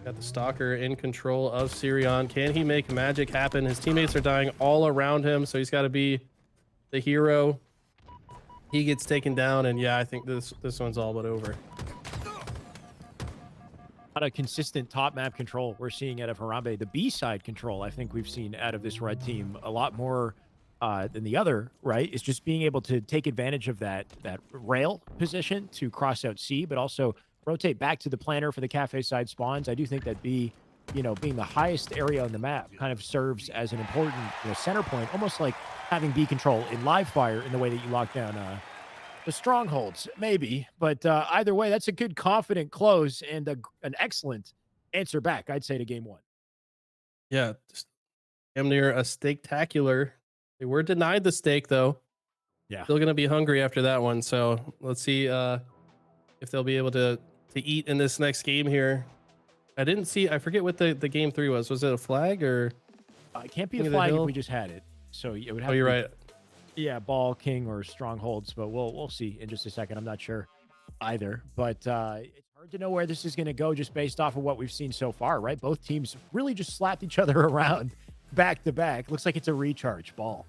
Got the Stalker in control of Sirion. Can he make magic happen? His teammates are dying all around him, so he's got to be the hero. He gets taken down, and yeah, I think this one's all but over. Not a consistent top map control we're seeing out of Harambe. The B side control, I think we've seen out of this red team a lot more than the other, right? It's just being able to take advantage of that rail position to cross out C, but also rotate back to the planner for the cafe side spawns. I do think that B, being the highest area on the map kind of serves as an important center point, almost like having B control in live fire in the way that you lock down the strongholds, maybe. But either way, that's a good, confident close and an excellent answer back, I'd say, to game 1. Yeah, damn near a steak-tacular. They were denied the steak, though. Yeah. Still going to be hungry after that one. So let's see if they'll be able to eat in this next game here. I forget what the game 3 was. Was it a flag or? It can't be a flag if we just had it. So it would have you're to be, right. Yeah, ball, king, or strongholds. But we'll see in just a second. I'm not sure either. But it's hard to know where this is going to go just based off of what we've seen so far, right? Both teams really just slapped each other around back to back. Looks like it's a recharge ball.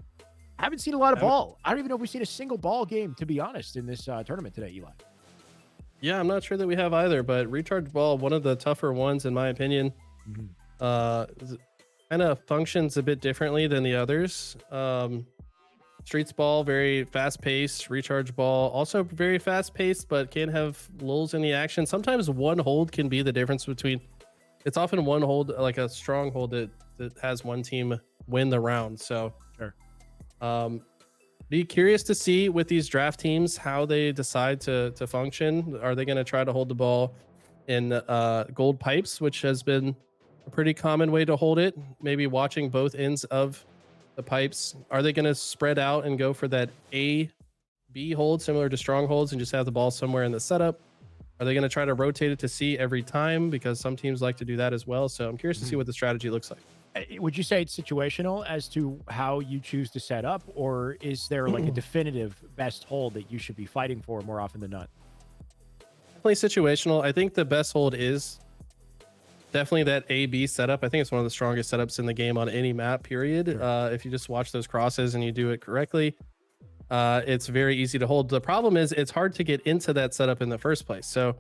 I haven't seen a lot of ball. I don't even know if we've seen a single ball game, to be honest, in this tournament today, Eli. Yeah, I'm not sure that we have either, but recharge ball, one of the tougher ones in my opinion. Kind of functions a bit differently than the others. Streets ball, very fast paced. Recharge ball, also very fast paced, but can have lulls in the action. Sometimes one hold can be the difference between. It's often one hold, like a strong hold that has one team win the round. So sure. Be curious to see with these draft teams how they decide to function. Are they going to try to hold the ball in gold pipes, which has been a pretty common way to hold it? Maybe watching both ends of the pipes. Are they going to spread out and go for that A-B hold similar to strongholds and just have the ball somewhere in the setup? Are they going to try to rotate it to C every time? Because some teams like to do that as well. So I'm curious to see what the strategy looks like. Would you say it's situational as to how you choose to set up, or is there like a definitive best hold that you should be fighting for more often than not? Definitely situational. I think the best hold is definitely that A-B setup. I think it's one of the strongest setups in the game on any map, period. If you just watch those crosses and you do it correctly, it's very easy to hold. The problem is it's hard to get into that setup in the first place. So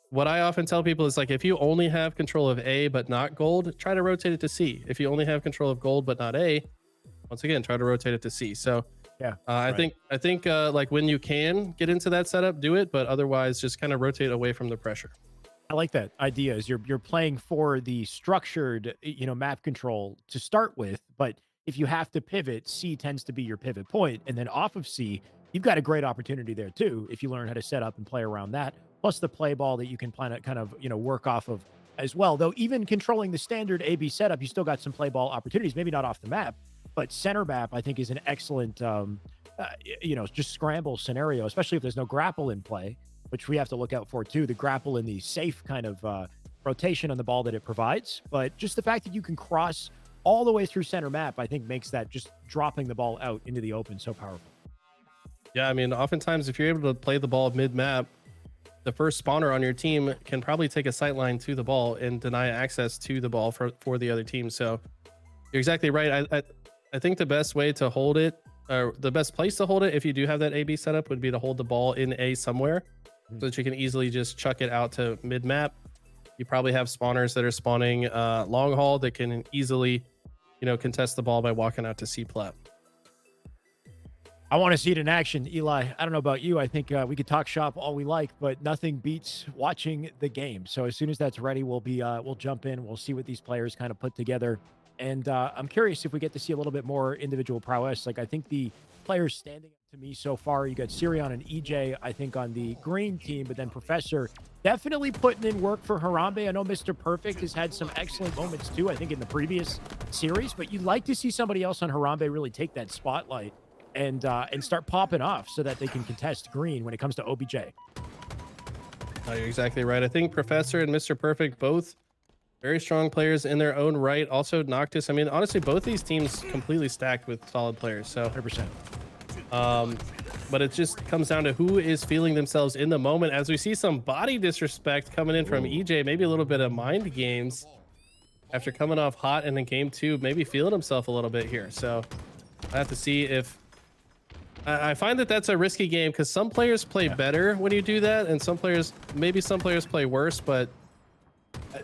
what I often tell people is, like, if you only have control of A but not gold, try to rotate it to C. If you only have control of gold but not A, once again, try to rotate it to C. So yeah, I think like when you can get into that setup, do it, but otherwise just kind of rotate away from the pressure. I like that idea. Is you're playing for the structured, map control to start with, but if you have to pivot, C tends to be your pivot point, and then off of C, you've got a great opportunity there too if you learn how to set up and play around that. Plus the play ball that you can plan to kind of, work off of as well. Though even controlling the standard A-B setup, you still got some play ball opportunities, maybe not off the map, but center map, I think, is an excellent, just scramble scenario, especially if there's no grapple in play, which we have to look out for too. The grapple and the safe kind of rotation on the ball that it provides. But just the fact that you can cross all the way through center map, I think makes that just dropping the ball out into the open so powerful. Yeah, I mean, oftentimes if you're able to play the ball mid-map, the first spawner on your team can probably take a sight line to the ball and deny access to the ball for the other team. So you're exactly right. I think the best way to hold it, or the best place to hold it if you do have that A-B setup, would be to hold the ball in A somewhere so that you can easily just chuck it out to mid-map. You probably have spawners that are spawning long haul that can easily, contest the ball by walking out to C plat. I want to see it in action, Eli. I don't know about you. I think we could talk shop all we like, but nothing beats watching the game. So as soon as that's ready, we'll jump in. We'll see what these players kind of put together. And I'm curious if we get to see a little bit more individual prowess. Like I think the players standing up to me so far, you got Sirion and EJ, I think, on the green team, but then Professor definitely putting in work for Harambe. I know Mr. Perfect has had some excellent moments too, I think, in the previous series, but you'd like to see somebody else on Harambe really take that spotlight and start popping off so that they can contest green when it comes to OBJ. You're exactly right. I think Professor and Mr. Perfect, both very strong players in their own right. Also Noctis. I mean, honestly, both these teams completely stacked with solid players. So 100%. But it just comes down to who is feeling themselves in the moment. As we see some body disrespect coming in from EJ, maybe a little bit of mind games after coming off hot in the game 2, maybe feeling himself a little bit here. So I have to see if I find that that's a risky game because some players play better when you do that, and some players play worse. But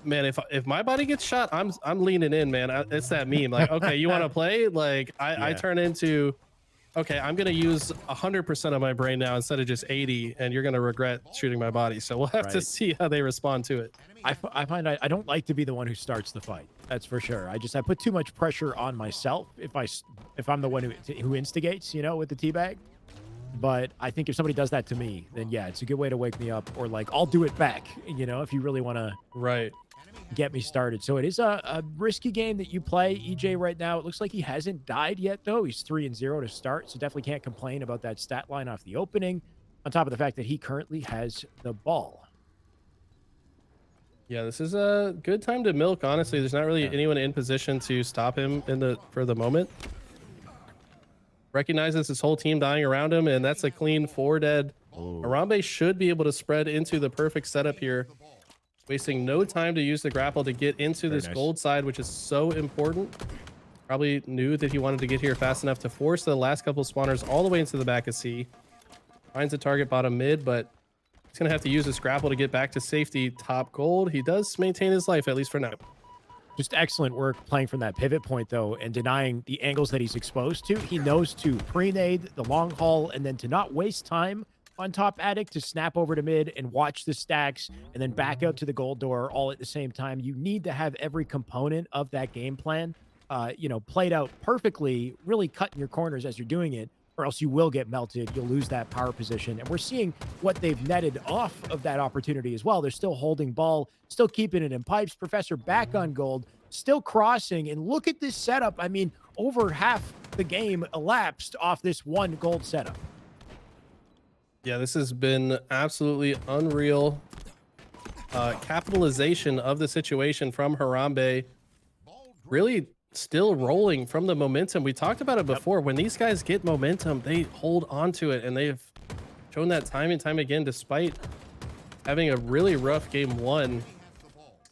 man, if my body gets shot, I'm leaning in, man. It's that meme, like, okay, you want to play? Like I turn into, okay, I'm gonna use 100% of my brain now instead of just 80, and you're gonna regret shooting my body. So we'll have to see how they respond to it. I find I don't like to be the one who starts the fight. That's for sure. I put too much pressure on myself if I'm the one who instigates, you know, with the teabag. But I think if somebody does that to me, then yeah, it's a good way to wake me up, or like I'll do it back, you know, if you really want to get me started. So it is a risky game that you play, EJ, right now. It looks like he hasn't died yet, though. He's 3-0 to start, so definitely can't complain about that stat line off the opening, on top of the fact that he currently has the ball. Yeah, this is a good time to milk, honestly. There's not really anyone in position to stop him for the moment. Recognizes his whole team dying around him, and that's a clean 4 dead. Harambe should be able to spread into the perfect setup here, wasting no time to use the grapple to get into this gold side, which is so important. Probably knew that he wanted to get here fast enough to force the last couple spawners all the way into the back of C. Finds a target bottom mid, but he's going to have to use this grapple to get back to safety top gold. He does maintain his life, at least for now. Just excellent work playing from that pivot point, though, and denying the angles that he's exposed to. He knows to pre-nade the long haul and then to not waste time on top addict, to snap over to mid and watch the stacks and then back out to the gold door all at the same time. You need to have every component of that game plan, played out perfectly, really cutting your corners as you're doing it, or else you will get melted. You'll lose that power position. And we're seeing what they've netted off of that opportunity as well. They're still holding ball, still keeping it in pipes. Professor back on gold, still crossing. And look at this setup. I mean, over half the game elapsed off this one gold setup. Yeah, this has been absolutely unreal capitalization of the situation from Harambe. Really still rolling from the momentum. We talked about it before. When these guys get momentum, they hold on to it, and they've shown that time and time again, despite having a really rough game 1.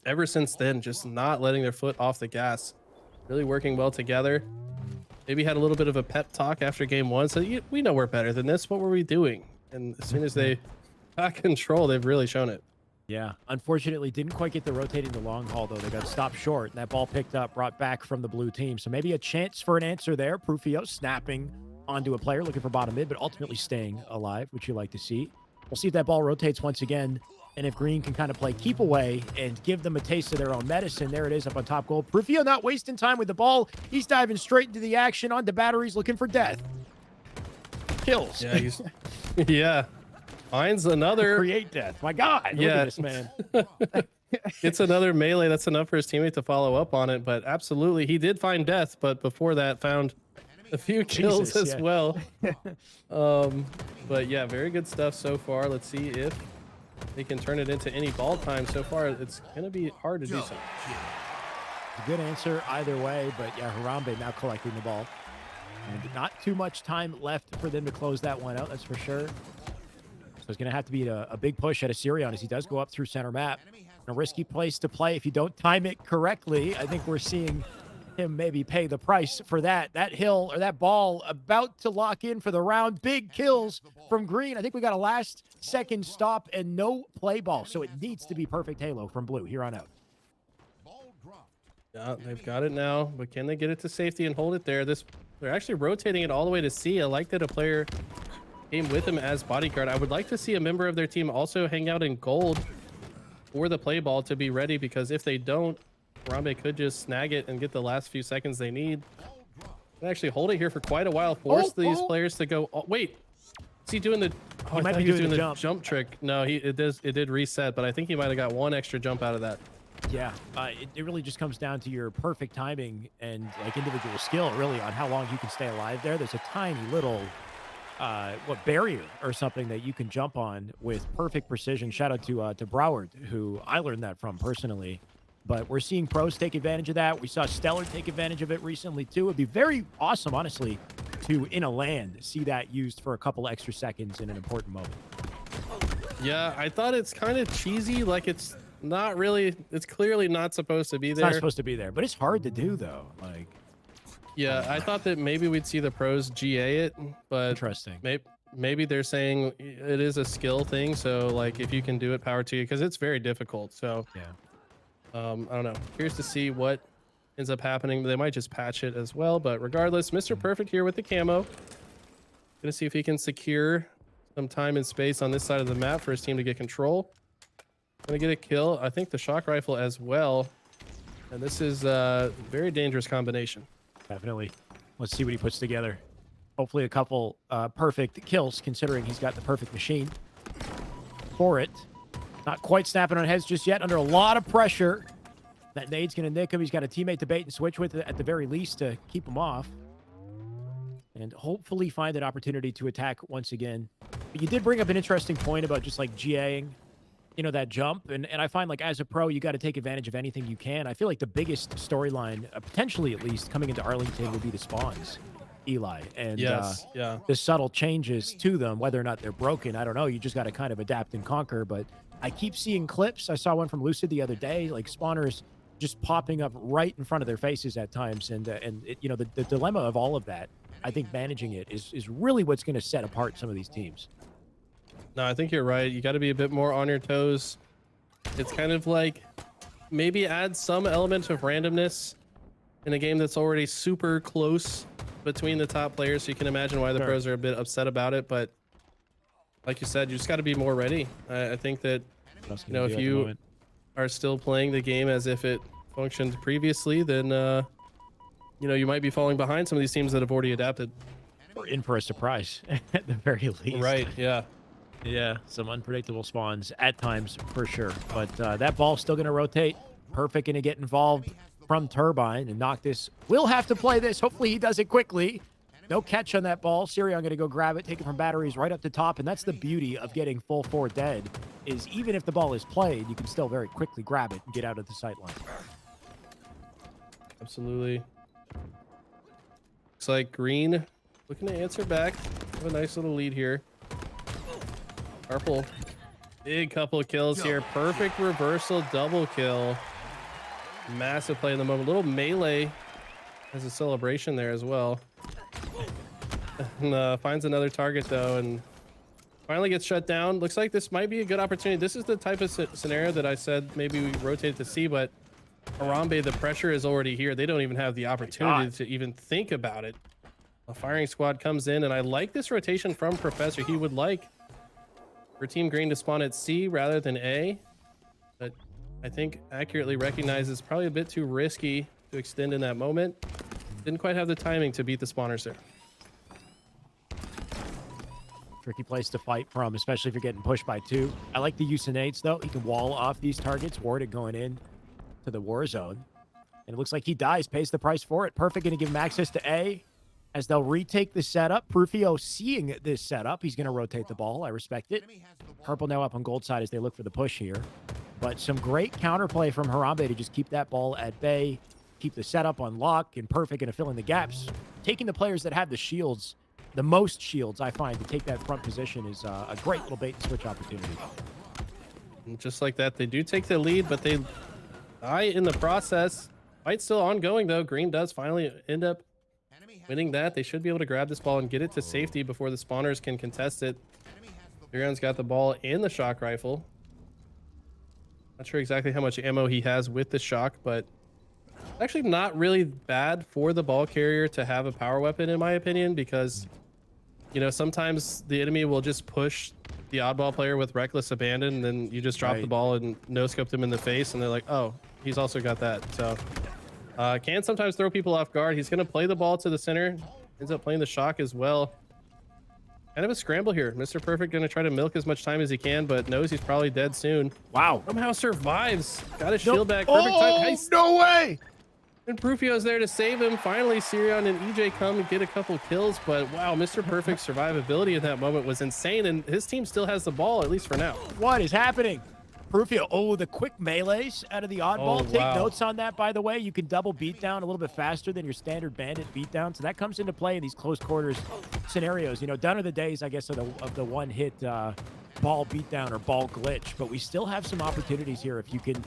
Ever since then, just not letting their foot off the gas. Really working well together. Maybe had a little bit of a pep talk after game 1. So we know we're better than this. What were we doing? And as soon as they got control, they've really shown it. Yeah, unfortunately, didn't quite get the rotating the long haul, though. They got stopped short, and that ball picked up, brought back from the blue team. So maybe a chance for an answer there. Prufio snapping onto a player, looking for bottom mid, but ultimately staying alive, which you like to see. We'll see if that ball rotates once again, and if green can kind of play keep away and give them a taste of their own medicine. There it is up on top gold. Prufio not wasting time with the ball. He's diving straight into the action onto batteries, looking for death. Kills. Yeah, yeah. Finds another. Create death. My God. Look at this man. It's another melee. That's enough for his teammate to follow up on it. But absolutely, he did find death. But before that, found a few kills as well. But yeah, very good stuff so far. Let's see if they can turn it into any ball time. So far, it's going to be hard to do so. A good answer either way. But yeah, Harambe now collecting the ball. And not too much time left for them to close that one out, that's for sure. So it's going to have to be a big push at a Sirion as he does go up through center map. A risky place to play if you don't time it correctly. I think we're seeing him maybe pay the price for that. That hill or that ball about to lock in for the round. Big kills from green. I think we got a last second stop and no play ball. So it needs to be perfect Halo from blue here on out. Yeah, they've got it now, but can they get it to safety and hold it there? They're actually rotating it all the way to C. I like that a player came with him as bodyguard. I would like to see a member of their team also hang out in gold for the play ball to be ready, because if they don't, Harambe could just snag it and get the last few seconds they need. And actually hold it here for quite a while, force these players to go. Oh, wait, is he doing the? Oh, He I might thought be he was doing doing the the jump trick. No, it did reset, but I think he might have got one extra jump out of that. Yeah, it really just comes down to your perfect timing and like individual skill, really, on how long you can stay alive there. There's a tiny little barrier or something that you can jump on with perfect precision. Shout out to Broward, who I learned that from personally. But we're seeing pros take advantage of that. We saw Stellar take advantage of it recently too. It'd be very awesome, honestly, to in a land see that used for a couple extra seconds in an important moment. Yeah, I thought it's kind of cheesy. Like it's not really. It's clearly not supposed to be It's there. not supposed to be there, but it's hard to do though. Like, yeah, I thought that maybe we'd see the pros GA it, but interesting. Maybe they're saying it is a skill thing. So like, if you can do it, power to you, because it's very difficult. So yeah. I don't know. Curious to see what ends up happening. They might just patch it as well. But regardless, Mr. Perfect here with the camo. Gonna see if he can secure some time and space on this side of the map for his team to get control. Gonna get a kill. I think the shock rifle as well. And this is a very dangerous combination. Definitely. Let's see what he puts together. Hopefully a couple perfect kills, considering he's got the perfect machine for it. Not quite snapping on heads just yet, under a lot of pressure. That nade's going to nick him. He's got a teammate to bait and switch with at the very least to keep him off. And hopefully find an opportunity to attack once again. But you did bring up an interesting point about just like GAing, you know, that jump. And I find like as a pro, you got to take advantage of anything you can. I feel like the biggest storyline, potentially at least, coming into Arlington would be the spawns, Eli. And Yes, yeah. the subtle changes to them, whether or not they're broken, I don't know. You just got to kind of adapt and conquer. But I keep seeing clips. I saw one from Lucid the other day, like spawners just popping up right in front of their faces at times. And it, you know, the dilemma of all of that, I think managing it is really what's going to set apart some of these teams. No, I think you're right. You got to be a bit more on your toes. It's kind of like maybe add some element of randomness in a game that's already super close between the top players. So you can imagine why the pros are a bit upset about it. But like you said, you just got to be more ready. I think that, you know, if you are still playing the game as if it functioned previously, then, you know, you might be falling behind some of these teams that have already adapted. Or in for a surprise at the very least. Right, yeah. Yeah, some unpredictable spawns at times for sure. But that ball's still going to rotate. Perfect going to get involved from Turbine and knock this. We'll have to play this. Hopefully he does it quickly. No catch on that ball. Sirion going to go grab it, take it from batteries right up the top. And that's the beauty of getting full 4 dead, is even if the ball is played, you can still very quickly grab it and get out of the sight line. Absolutely. Looks like Green looking to answer back. Have a nice little lead here. Purple, big couple of kills here. Perfect reversal, double kill. Massive play in the moment. Little melee as a celebration there as well. And finds another target though, and finally gets shut down. Looks like this might be a good opportunity. This is the type of scenario that I said maybe we rotate to C, but Harambe, the pressure is already here. They don't even have the opportunity to even think about it. A firing squad comes in, and I like this rotation from Professor. He would like for Team Green to spawn at C rather than A, but I think accurately recognizes probably a bit too risky to extend in that moment. Didn't quite have the timing to beat the spawners there. Tricky place to fight from, especially if you're getting pushed by 2. I like the use of nades, though. He can wall off these targets, ward it going in to the war zone. And it looks like he dies, pays the price for it. Perfect, going to give him access to A as they'll retake the setup. Prufio seeing this setup, he's going to rotate the ball. I respect it. Purple now up on gold side as they look for the push here. But some great counterplay from Harambe to just keep that ball at bay, keep the setup on lock, and Perfect going to fill in the gaps. Taking the players that have the shields, the most shields, I find, to take that front position is a great little bait and switch opportunity. And just like that, they do take the lead, but they die in the process. Fight's still ongoing, though. Green does finally end up winning that. They should be able to grab this ball and get it to safety before the spawners can contest it. Mirion's got the ball and the shock rifle. Not sure exactly how much ammo he has with the shock, but Actually not really bad for the ball carrier to have a power weapon, in my opinion, because, you know, sometimes the enemy will just push the oddball player with reckless abandon, and then you just drop the ball and no-scope them in the face, and they're like, oh, he's also got that. So can sometimes throw people off guard. He's going to play the ball to the center, ends up playing the shock as well. Kind of a scramble here. Mr. Perfect going to try to milk as much time as he can, but knows he's probably dead soon. Wow. Somehow survives. Got his shield back. Perfect time. Nice. No way. And Prufio's there to save him. Finally, Sirion and EJ come and get a couple kills, but wow, Mr. Perfect's survivability in that moment was insane, and his team still has the ball, at least for now. What is happening? Prufio, oh, the quick melees out of the oddball. Take wow. notes on that, by the way. You can double beatdown a little bit faster than your standard bandit beatdown, so that comes into play in these close quarters scenarios. You know, done are the days, I guess, of the one-hit ball beatdown or ball glitch, but we still have some opportunities here if you can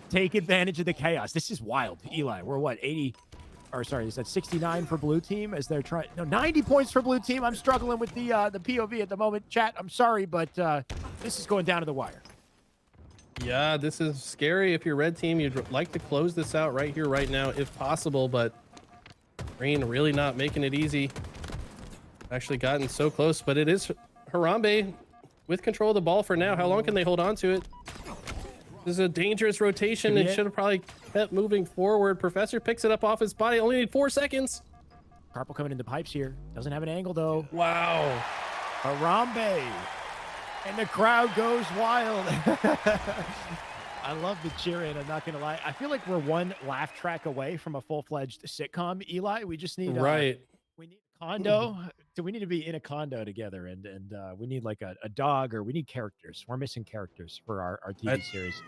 take advantage of the chaos. This is wild, Eli. We're what, 80, or sorry, is that 69 for blue team as they're trying, no, 90 points for blue team. I'm struggling with the POV at the moment. Chat, I'm sorry, but this is going down to the wire. Yeah, this is scary. If you're red team, you'd like to close this out right here, right now, if possible, but green really not making it easy. Actually gotten so close, but it is Harambe with control of the ball for now. How long can they hold on to it? This is a dangerous rotation. It should have probably kept moving forward. Professor picks it up off his body. Only need 4 seconds. Carpal coming into pipes here. Doesn't have an angle, though. Wow. Harambe. And the crowd goes wild. I love the cheering. I'm not going to lie. I feel like we're one laugh track away from a full-fledged sitcom, Eli. We just need... we need a condo. Do we need to be in a condo together? And we need like a dog, or we need characters. We're missing characters for our TV series.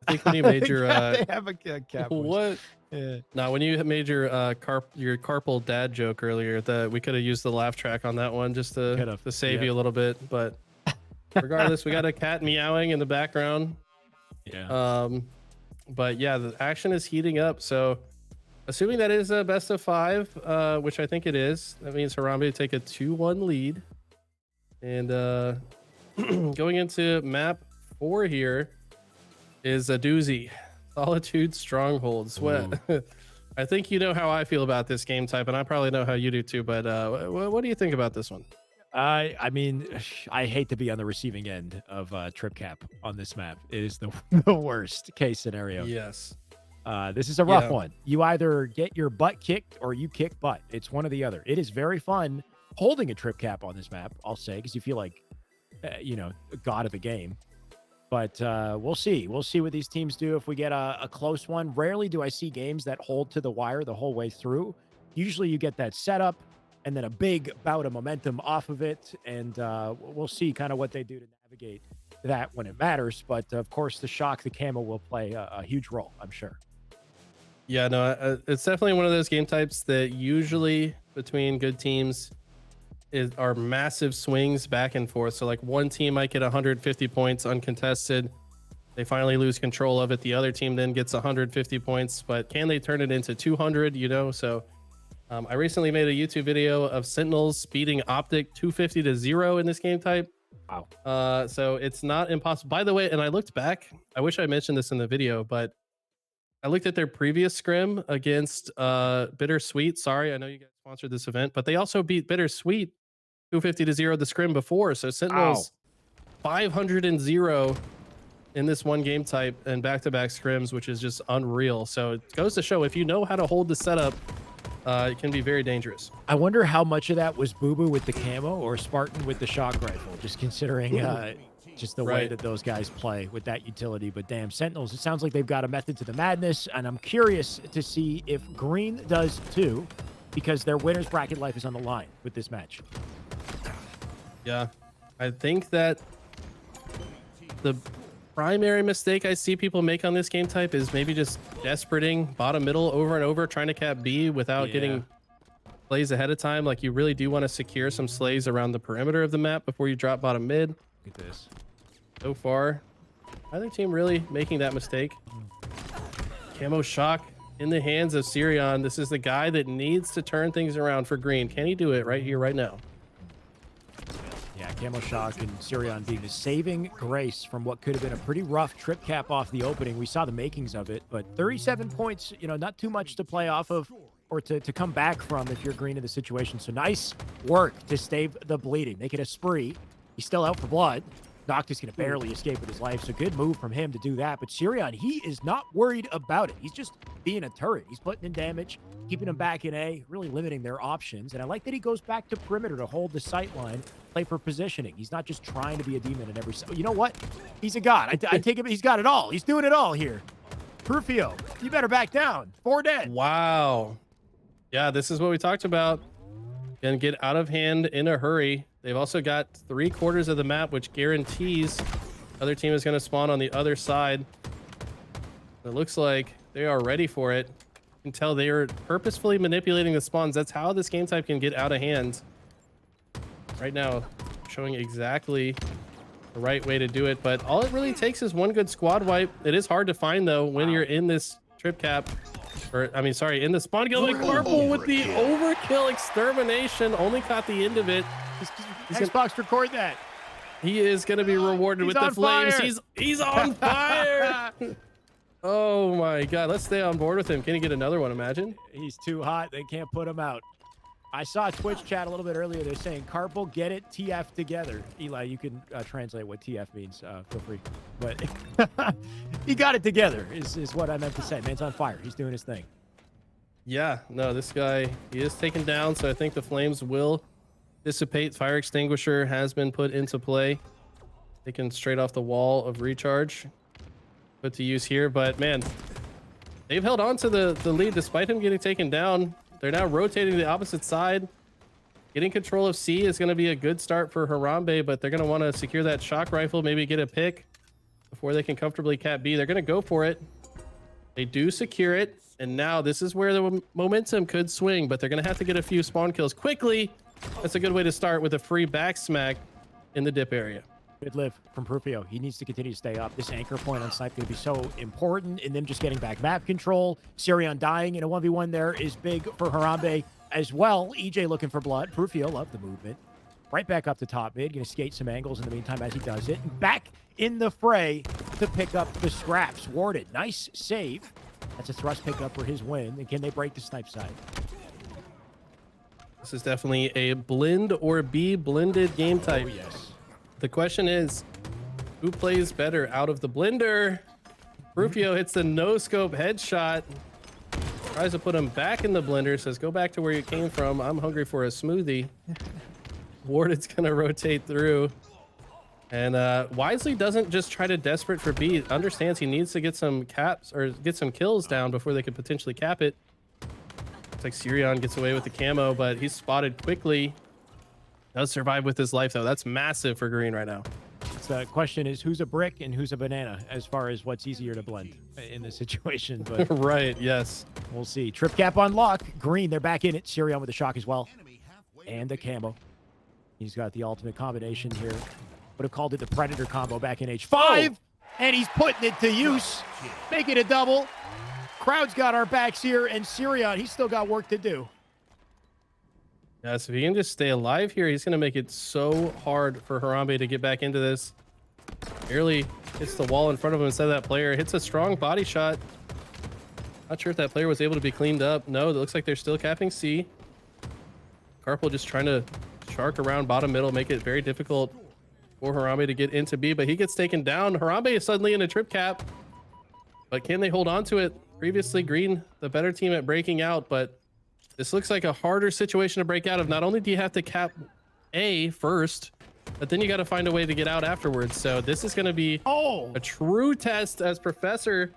I think when you made your... they have a cat. What? Yeah. No, when you made your carpal dad joke earlier, that we could have used the laugh track on that one just to save you a little bit, but... Regardless, we got a cat meowing in the background. Yeah. But yeah, the action is heating up. So, assuming that is a best of 5, which I think it is, that means Harambe take a 2-1 lead. And going into map 4 here is a doozy. Solitude Stronghold. Sweat. I think you know how I feel about this game type, and I probably know how you do too. But what do you think about this one? I mean, I hate to be on the receiving end of trip cap on this map. It is the worst case scenario. Yes. This is a rough one. You either get your butt kicked or you kick butt. It's one or the other. It is very fun holding a trip cap on this map, I'll say, because you feel like, you know, god of the game. But we'll see. We'll see what these teams do if we get a close one. Rarely do I see games that hold to the wire the whole way through. Usually you get that setup and then a big bout of momentum off of it. And we'll see kind of what they do to navigate that when it matters. But of course, the shock, the camo will play a huge role, I'm sure. Yeah, no, it's definitely one of those game types that usually between good teams are massive swings back and forth. So like one team might get 150 points uncontested. They finally lose control of it. The other team then gets 150 points, but can they turn it into 200, you know? So I recently made a YouTube video of Sentinels beating Optic 250 to 0 in this game type. Wow. So it's not impossible. By the way, and I looked back, I wish I mentioned this in the video, but I looked at their previous scrim against Bittersweet. Sorry, I know you guys sponsored this event, but they also beat Bittersweet 250 to 0 the scrim before. So Sentinels 500 and 0 in this one game type and back-to-back scrims, which is just unreal. So it goes to show if you know how to hold the setup, it can be very dangerous. I wonder how much of that was Boo Boo with the camo or Spartan with the shock rifle, just considering just the way that those guys play with that utility. But damn, Sentinels, it sounds like they've got a method to the madness, and I'm curious to see if Green does too, because their winner's bracket life is on the line with this match. Yeah, I think that the primary mistake I see people make on this game type is maybe just desperating bottom middle over and over, trying to cap B without getting plays ahead of time. Like you really do want to secure some slays around the perimeter of the map before you drop bottom mid. Look at this. So far, I think team really making that mistake. Camo shock in the hands of Sirion. This is the guy that needs to turn things around for Green. Can he do it right here, right now? Yeah, Camo Shock and Sirion being the saving grace from what could have been a pretty rough trip cap off the opening. We saw the makings of it, but 37 points, you know, not too much to play off of or to come back from if you're green in the situation. So nice work to stave the bleeding. Make it a spree. He's still out for blood. Noctis going to barely escape with his life, so good move from him to do that. But Sirion, he is not worried about it. He's just being a turret. He's putting in damage, keeping them back in A, really limiting their options. And I like that he goes back to perimeter to hold the sight line, play for positioning. He's not just trying to be a demon in every... You know what? He's a god. I take him. He's got it all. He's doing it all here. Prufio, you better back down. 4 dead. Wow. Yeah, this is what we talked about. Gonna get out of hand in a hurry. They've also got 3/4 of the map, which guarantees the other team is going to spawn on the other side. It looks like they are ready for it. You can tell they are purposefully manipulating the spawns. That's how this game type can get out of hand. Right now, showing exactly the right way to do it, but all it really takes is one good squad wipe. It is hard to find, though, when you're in this trip cap. Or, I mean, sorry, in the spawn kill. Carpool with the overkill extermination. Only caught the end of it. Xbox, record that. He is going to be rewarded with the flames. Fire. He's on fire. Oh my God. Let's stay on board with him. Can he get another one? Imagine. He's too hot. They can't put him out. I saw Twitch chat a little bit earlier. They're saying, Carpal, get it TF together. Eli, you can translate what TF means. Feel free. But he got it together is what I meant to say. Man's on fire. He's doing his thing. Yeah. No, this guy, he is taken down. So I think the flames will dissipate. Fire extinguisher has been put into play. Taken straight off the wall of recharge. Put to use here. But man, they've held on to the lead despite him getting taken down. They're now rotating the opposite side. Getting control of C is going to be a good start for Harambe, but they're going to want to secure that shock rifle, maybe get a pick before they can comfortably cap B. They're going to go for it. They do secure it, and now this is where the momentum could swing, but they're going to have to get a few spawn kills quickly. That's a good way to start with a free back smack in the dip area. Good live from Prufio. He needs to continue to stay up. This anchor point on snipe going to be so important in them just getting back map control. Sirion dying in a 1v1 there is big for Harambe as well. EJ looking for blood. Prufio, love the movement. Right back up to top mid. Going to skate some angles in the meantime as he does it. Back in the fray to pick up the scraps. Warded. Nice save. That's a thrust pickup for his win. And can they break the snipe side? This is definitely a blend or B blended game type. Oh, yes. The question is, who plays better out of the blender? Rufio hits the no-scope headshot. Tries to put him back in the blender. Says, go back to where you came from. I'm hungry for a smoothie. Warded's going to rotate through. And Wisely doesn't just try to desperate for B. Understands he needs to get some caps or get some kills down before they could potentially cap it. Looks like Sirion gets away with the camo, but he's spotted quickly. Does survive with his life, though. That's massive for green right now. The question is, who's a brick and who's a banana as far as what's easier to blend in this situation. But right, yes. We'll see. Trip cap on lock. Green, they're back in it. Sirion with the shock as well. And the camo. He's got the ultimate combination here. Would have called it the Predator combo back in H5. Oh. And he's putting it to use. Make it a double. Crowd's got our backs here. And Sirion, he's still got work to do. Yes, if he can just stay alive here, he's going to make it so hard for Harambe to get back into this. Barely hits the wall in front of him instead of that player. Hits a strong body shot. Not sure if that player was able to be cleaned up. No, it looks like they're still capping C. Carpal just trying to shark around bottom middle, make it very difficult for Harambe to get into B, but he gets taken down. Harambe is suddenly in a trip cap, but can they hold on to it? Previously, Green, the better team at breaking out, but this looks like a harder situation to break out of. Not only do you have to cap A first, but then you got to find a way to get out afterwards. So this is going to be a true test as Professor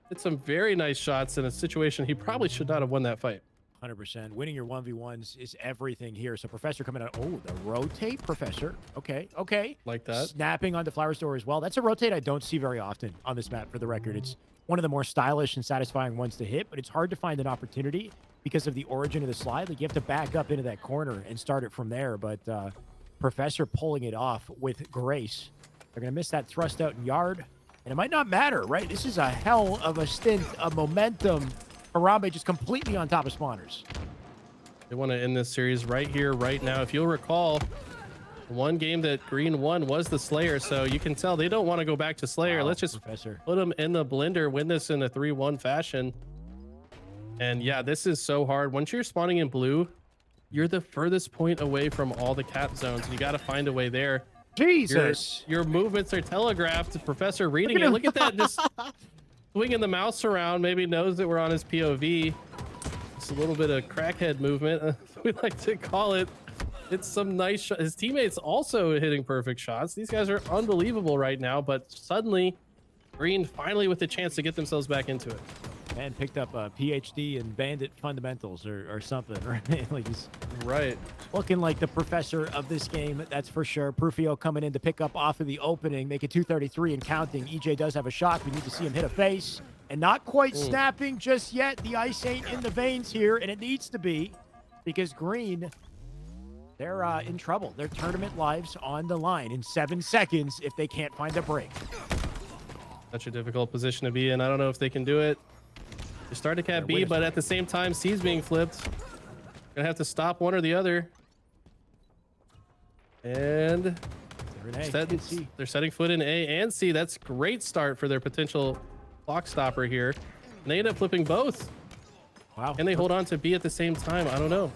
hit some very nice shots in a situation he probably should not have won that fight. 100%. Winning your 1v1s is everything here. So Professor coming out. Oh, the rotate Professor. Okay, okay. Like that. Snapping onto Flower's door as well. That's a rotate I don't see very often on this map, for the record. It's one of the more stylish and satisfying ones to hit, but it's hard to find an opportunity because of the origin of the slide. Like, you have to back up into that corner and start it from there. But Professor pulling it off with grace. They're going to miss that thrust out in yard. And it might not matter, right? This is a hell of a stint of momentum. Harambe just completely on top of spawners. They want to end this series right here, right now. If you'll recall, One game that Green won was the Slayer, so you can tell they don't want to go back to Slayer. Wow, Let's just Professor. put them in the blender, win this in a 3-1 fashion. And yeah, this is so hard. Once you're spawning in blue, you're the furthest point away from all the cap zones, and you got to find a way there. Jesus. Your movements are telegraphed. Professor reading it. Look at that, just swinging the mouse around. Maybe knows that we're on his POV. It's a little bit of crackhead movement, we like to call it. It's some nice shot. His teammates also hitting perfect shots. These guys are unbelievable right now, but suddenly Green finally with the chance to get themselves back into it. Man picked up a PhD in bandit fundamentals or something, right? Like he's looking like the professor of this game, that's for sure. Prufio coming in to pick up off of the opening, make it 233 and counting. EJ does have a shot. We need to see him hit a face, and not quite snapping just yet. The ice ain't in the veins here, and it needs to be, because Green, they're in trouble. Their tournament lives on the line in 7 seconds if they can't find a break. Such a difficult position to be in. I don't know if they can do it. They start at Cat B, but at the same time, C's being flipped. Gonna have to stop one or the other. And they're setting foot in A and C. That's a great start for their potential clock stopper here. And they end up flipping both. Wow. And they hold on to B at the same time. I don't know.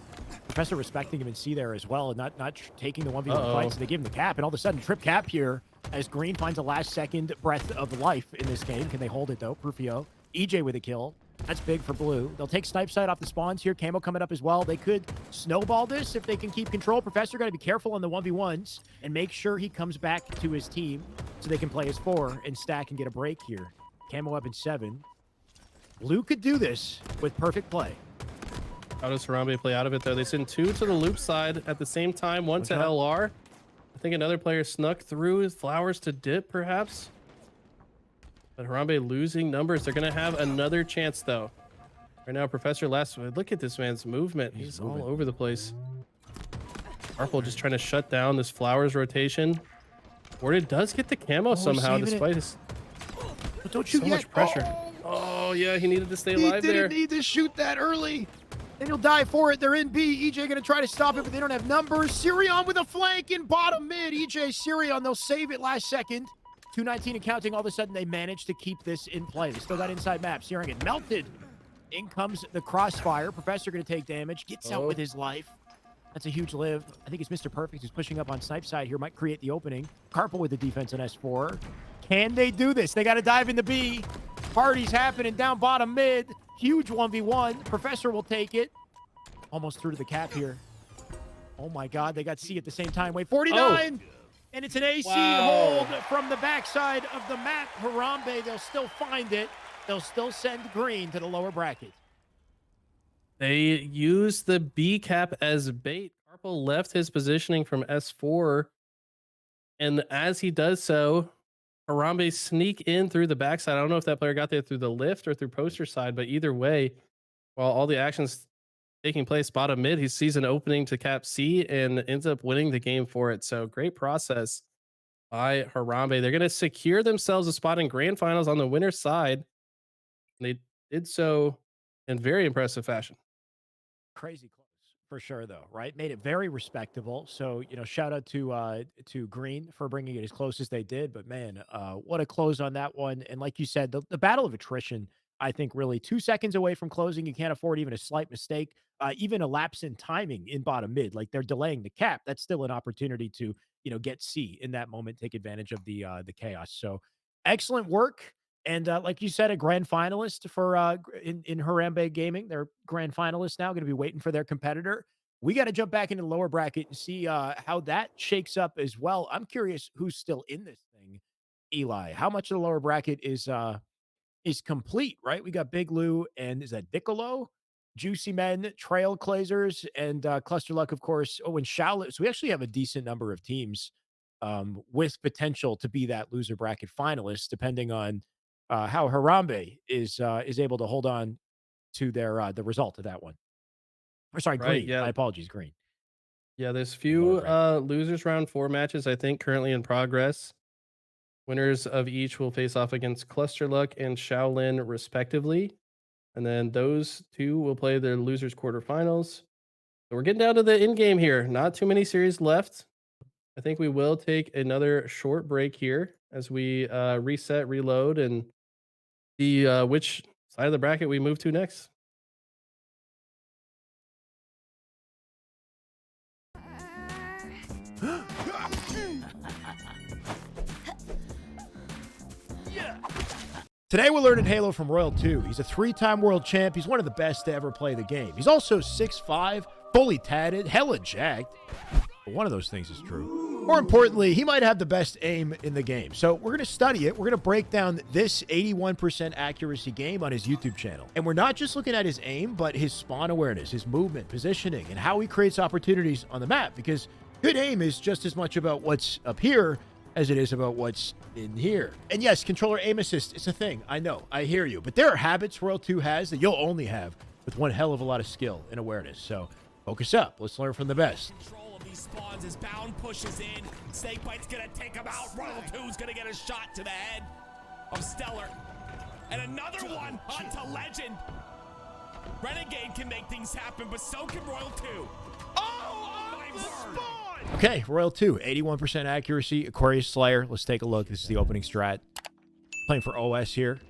Professor respecting him in C there as well, and not taking the 1v1 fight, so they give him the cap, and all of a sudden, trip cap here as Green finds a last-second breath of life in this game. Can they hold it, though? Prufio. EJ with a kill. That's big for blue. They'll take snipe side off the spawns here. Camo coming up as well. They could snowball this if they can keep control. Professor got to be careful on the 1v1s and make sure he comes back to his team so they can play as 4 and stack and get a break here. Camo up in 7. Blue could do this with perfect play. How does Harambe play out of it, though? They send 2 to the loop side at the same time, 1 to LR. I think another player snuck through his flowers to dip, perhaps. But Harambe losing numbers. They're going to have another chance, though. Right now, Professor last. Look at this man's movement. He's all over the place. Purple just trying to shut down this flowers rotation. Warded does get the camo somehow, despite his but don't you so much pressure. Oh, yeah, he needed to stay alive there. He didn't need to shoot that early. And he'll die for it. They're in B. EJ going to try to stop it, but they don't have numbers. Sirion with a flank in bottom mid. EJ, Sirion, they'll save it last second. 219 and counting. All of a sudden, they managed to keep this in play. They still got inside map. Sirion get melted. In comes the crossfire. Professor going to take damage. Gets out with his life. That's a huge live. I think it's Mr. Perfect who's pushing up on snipe side here. Might create the opening. Carpal with the defense on S4. Can they do this? They got to dive into B. Party's happening down bottom mid. Huge 1v1. Professor will take it. Almost through to the cap here. Oh my God, they got C at the same time. Wait, 49! And it's an AC hold from the backside of the map. Harambe, they'll still find it. They'll still send Green to the lower bracket. They use the B cap as bait. Carpal left his positioning from S4. And as he does so, Harambe sneak in through the backside. I don't know if that player got there through the lift or through poster side, but either way, while all the actions taking place bottom mid, he sees an opening to cap C and ends up winning the game for it. So great process by Harambe. They're going to secure themselves a spot in grand finals on the winner's side. And they did so in very impressive fashion. Crazy close for sure, though, right? Made it very respectable. So, you know, shout out to Green for bringing it as close as they did. But man, what a close on that one. And like you said, the battle of attrition, I think really 2 seconds away from closing. You can't afford even a slight mistake, even a lapse in timing in bottom mid. Like they're delaying the cap. That's still an opportunity to, you know, get C in that moment, take advantage of the chaos. So excellent work. And like you said, a grand finalist for in Harambe Gaming. They're grand finalists now, going to be waiting for their competitor. We got to jump back into the lower bracket and see how that shakes up as well. I'm curious who's still in this thing, Eli. How much of the lower bracket is complete, right? We got Big Lou and is that Diccolo, Juicy Men, Trailblazers, and Cluster Luck, of course. Oh, and Shaolin. So we actually have a decent number of teams with potential to be that loser bracket finalist, depending on how Harambe is able to hold on to their the result of that one. Or sorry, Green. Yeah. My apologies, Green. Yeah, there's few losers round 4 matches, I think, currently in progress. Winners of each will face off against Cluster Luck and Shaolin, respectively. And then those two will play their losers quarterfinals. So we're getting down to the end game here. Not too many series left. I think we will take another short break here as we reset, reload, and see which side of the bracket we move to next. Today we're learning Halo from Royal 2. He's a 3-time world champ. He's one of the best to ever play the game. He's also 6'5", fully tatted, hella jacked. But one of those things is true. More importantly, he might have the best aim in the game. So we're going to study it. We're going to break down this 81% accuracy game on his YouTube channel. And we're not just looking at his aim, but his spawn awareness, his movement, positioning, and how he creates opportunities on the map. Because good aim is just as much about what's up here as it is about what's in here. And yes, controller aim assist is a thing. I know, I hear you. But there are habits Royal 2 has that you'll only have with one hell of a lot of skill and awareness. So focus up. Let's learn from the best. Control of these spawns as Bound pushes in. Snakebite's gonna take him out. Royal 2's gonna get a shot to the head of Stellar. And another one onto Legend. Renegade can make things happen, but so can Royal 2. Oh my word. Okay, Royal 2, 81% accuracy, Aquarius Slayer. Let's take a look. This is the opening strat. Playing for OS here.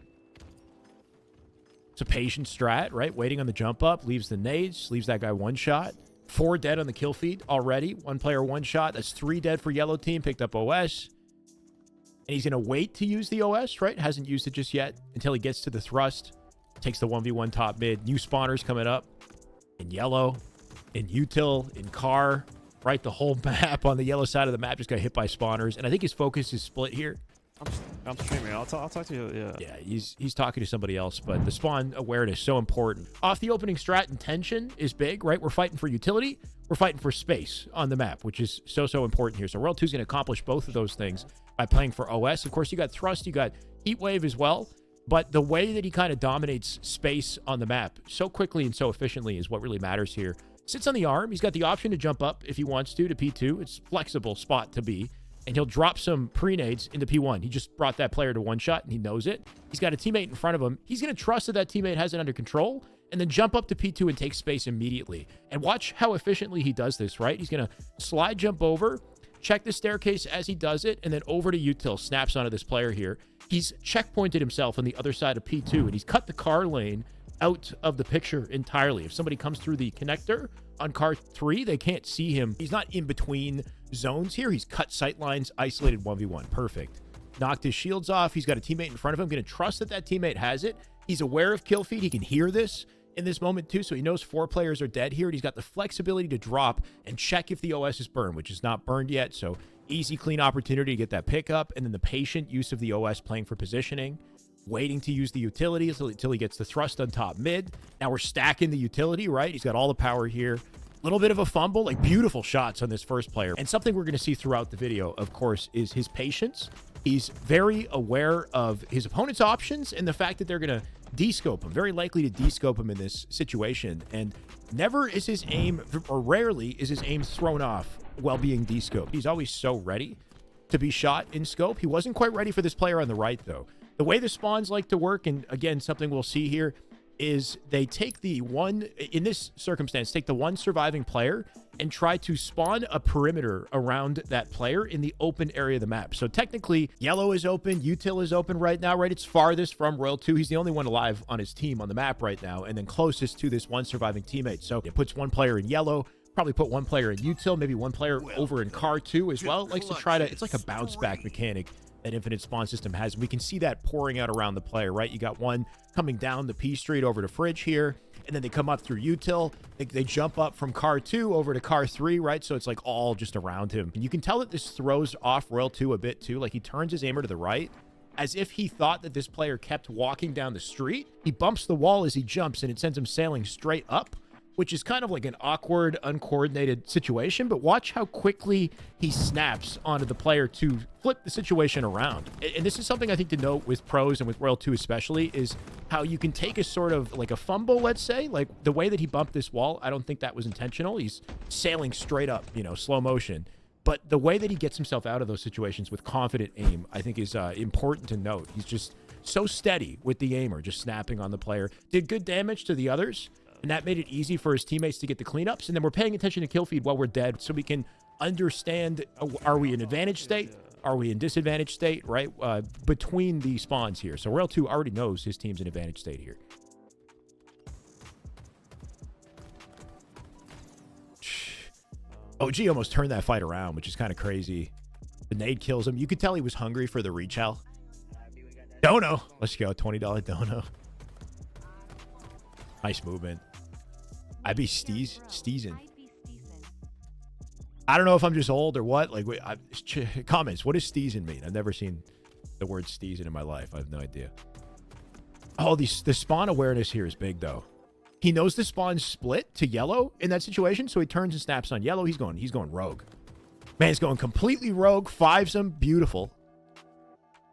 It's a patient strat, right? Waiting on the jump up, leaves the nades, leaves that guy one shot. 4 dead on the kill feed already. 1 player, 1 shot. That's 3 dead for yellow team. Picked up OS. And he's going to wait to use the OS, right? Hasn't used it just yet until he gets to the thrust. Takes the 1v1 top mid. New spawners coming up in yellow, in util, in car. Right, the whole map on the yellow side of the map just got hit by spawners. And I think his focus is split here. I'm streaming. I'll talk to you. Yeah. Yeah, he's talking to somebody else, but the spawn awareness so important. Off the opening strat, intention is big, right? We're fighting for utility. We're fighting for space on the map, which is so important here. So Royal 2 is going to accomplish both of those things by playing for OS. Of course, you got thrust, you got heat wave as well. But the way that he kind of dominates space on the map so quickly and so efficiently is what really matters here. Sits on the arm. He's got the option to jump up if he wants to P2. It's a flexible spot to be. And he'll drop some pre-nades into P1. He just brought that player to one shot, and he knows it. He's got a teammate in front of him. He's going to trust that that teammate has it under control and then jump up to P2 and take space immediately. And watch how efficiently he does this, right? He's going to slide jump over, check the staircase as he does it, and then over to util, snaps onto this player here. He's checkpointed himself on the other side of P2, and he's cut the car lane out of the picture entirely. If somebody comes through the connector on car 3, they can't see him. He's not in between zones here. He's cut sight lines, isolated 1v1. Perfect. Knocked his shields off. He's got a teammate in front of him. Going to trust that that teammate has it. He's aware of kill feed. He can hear this in this moment too, so he knows 4 players are dead here, and he's got the flexibility to drop and check if the OS is burned, which is not burned yet. So easy, clean opportunity to get that pickup, and then the patient use of the OS playing for positioning. Waiting to use the utility until he gets the thrust on top mid. Now we're stacking the utility, right? He's got all the power here. Little bit of a fumble, like beautiful shots on this first player. And something we're going to see throughout the video, of course, is his patience. He's very aware of his opponent's options and the fact that they're going to descope him, very likely to descope him in this situation. And never is his aim, or rarely is his aim thrown off while being descoped. He's always so ready to be shot in scope. He wasn't quite ready for this player on the right, though. The way the spawns like to work, and again, something we'll see here, is they take the one, in this circumstance, take the one surviving player and try to spawn a perimeter around that player in the open area of the map. So technically, yellow is open, util is open right now, right? It's farthest from Royal 2. He's the only one alive on his team on the map right now, and then closest to this one surviving teammate. So it puts one player in yellow, probably put one player in util, maybe one player over in car 2 as well. It likes to try to, it's like a bounce back mechanic that Infinite Spawn System has. We can see that pouring out around the player, right? You got one coming down the P Street over to Fridge here, and then they come up through util. They jump up from car 2 over to car 3, right? So it's like all just around him. And you can tell that this throws off Royal 2 a bit too. Like he turns his aimer to the right as if he thought that this player kept walking down the street. He bumps the wall as he jumps, and it sends him sailing straight up, which is kind of like an awkward, uncoordinated situation. But watch how quickly he snaps onto the player to flip the situation around. And this is something I think to note with pros and with Royal 2 especially, is how you can take a sort of like a fumble, let's say, like the way that he bumped this wall. I don't think that was intentional. He's sailing straight up, you know, slow motion. But the way that he gets himself out of those situations with confident aim, I think is important to note. He's just so steady with the aimer, just snapping on the player. Did good damage to the others, and that made it easy for his teammates to get the cleanups. And then we're paying attention to kill feed while we're dead, so we can understand, are we in advantage state? Are we in disadvantage state, right? Between the spawns here. So Royal 2 already knows his team's in advantage state here. OG almost turned that fight around, which is kind of crazy. The nade kills him. You could tell he was hungry for the rechal. Dono. Let's go. $20 dono. Nice movement. I'd be steezing. I don't know if I'm just old or what. Like, comments. What does steezing mean? I've never seen the word steezing in my life. I have no idea. Oh, the spawn awareness here is big, though. He knows the spawn's split to yellow in that situation, so he turns and snaps on yellow. He's going rogue. Man, he's going completely rogue. Fives him. Beautiful.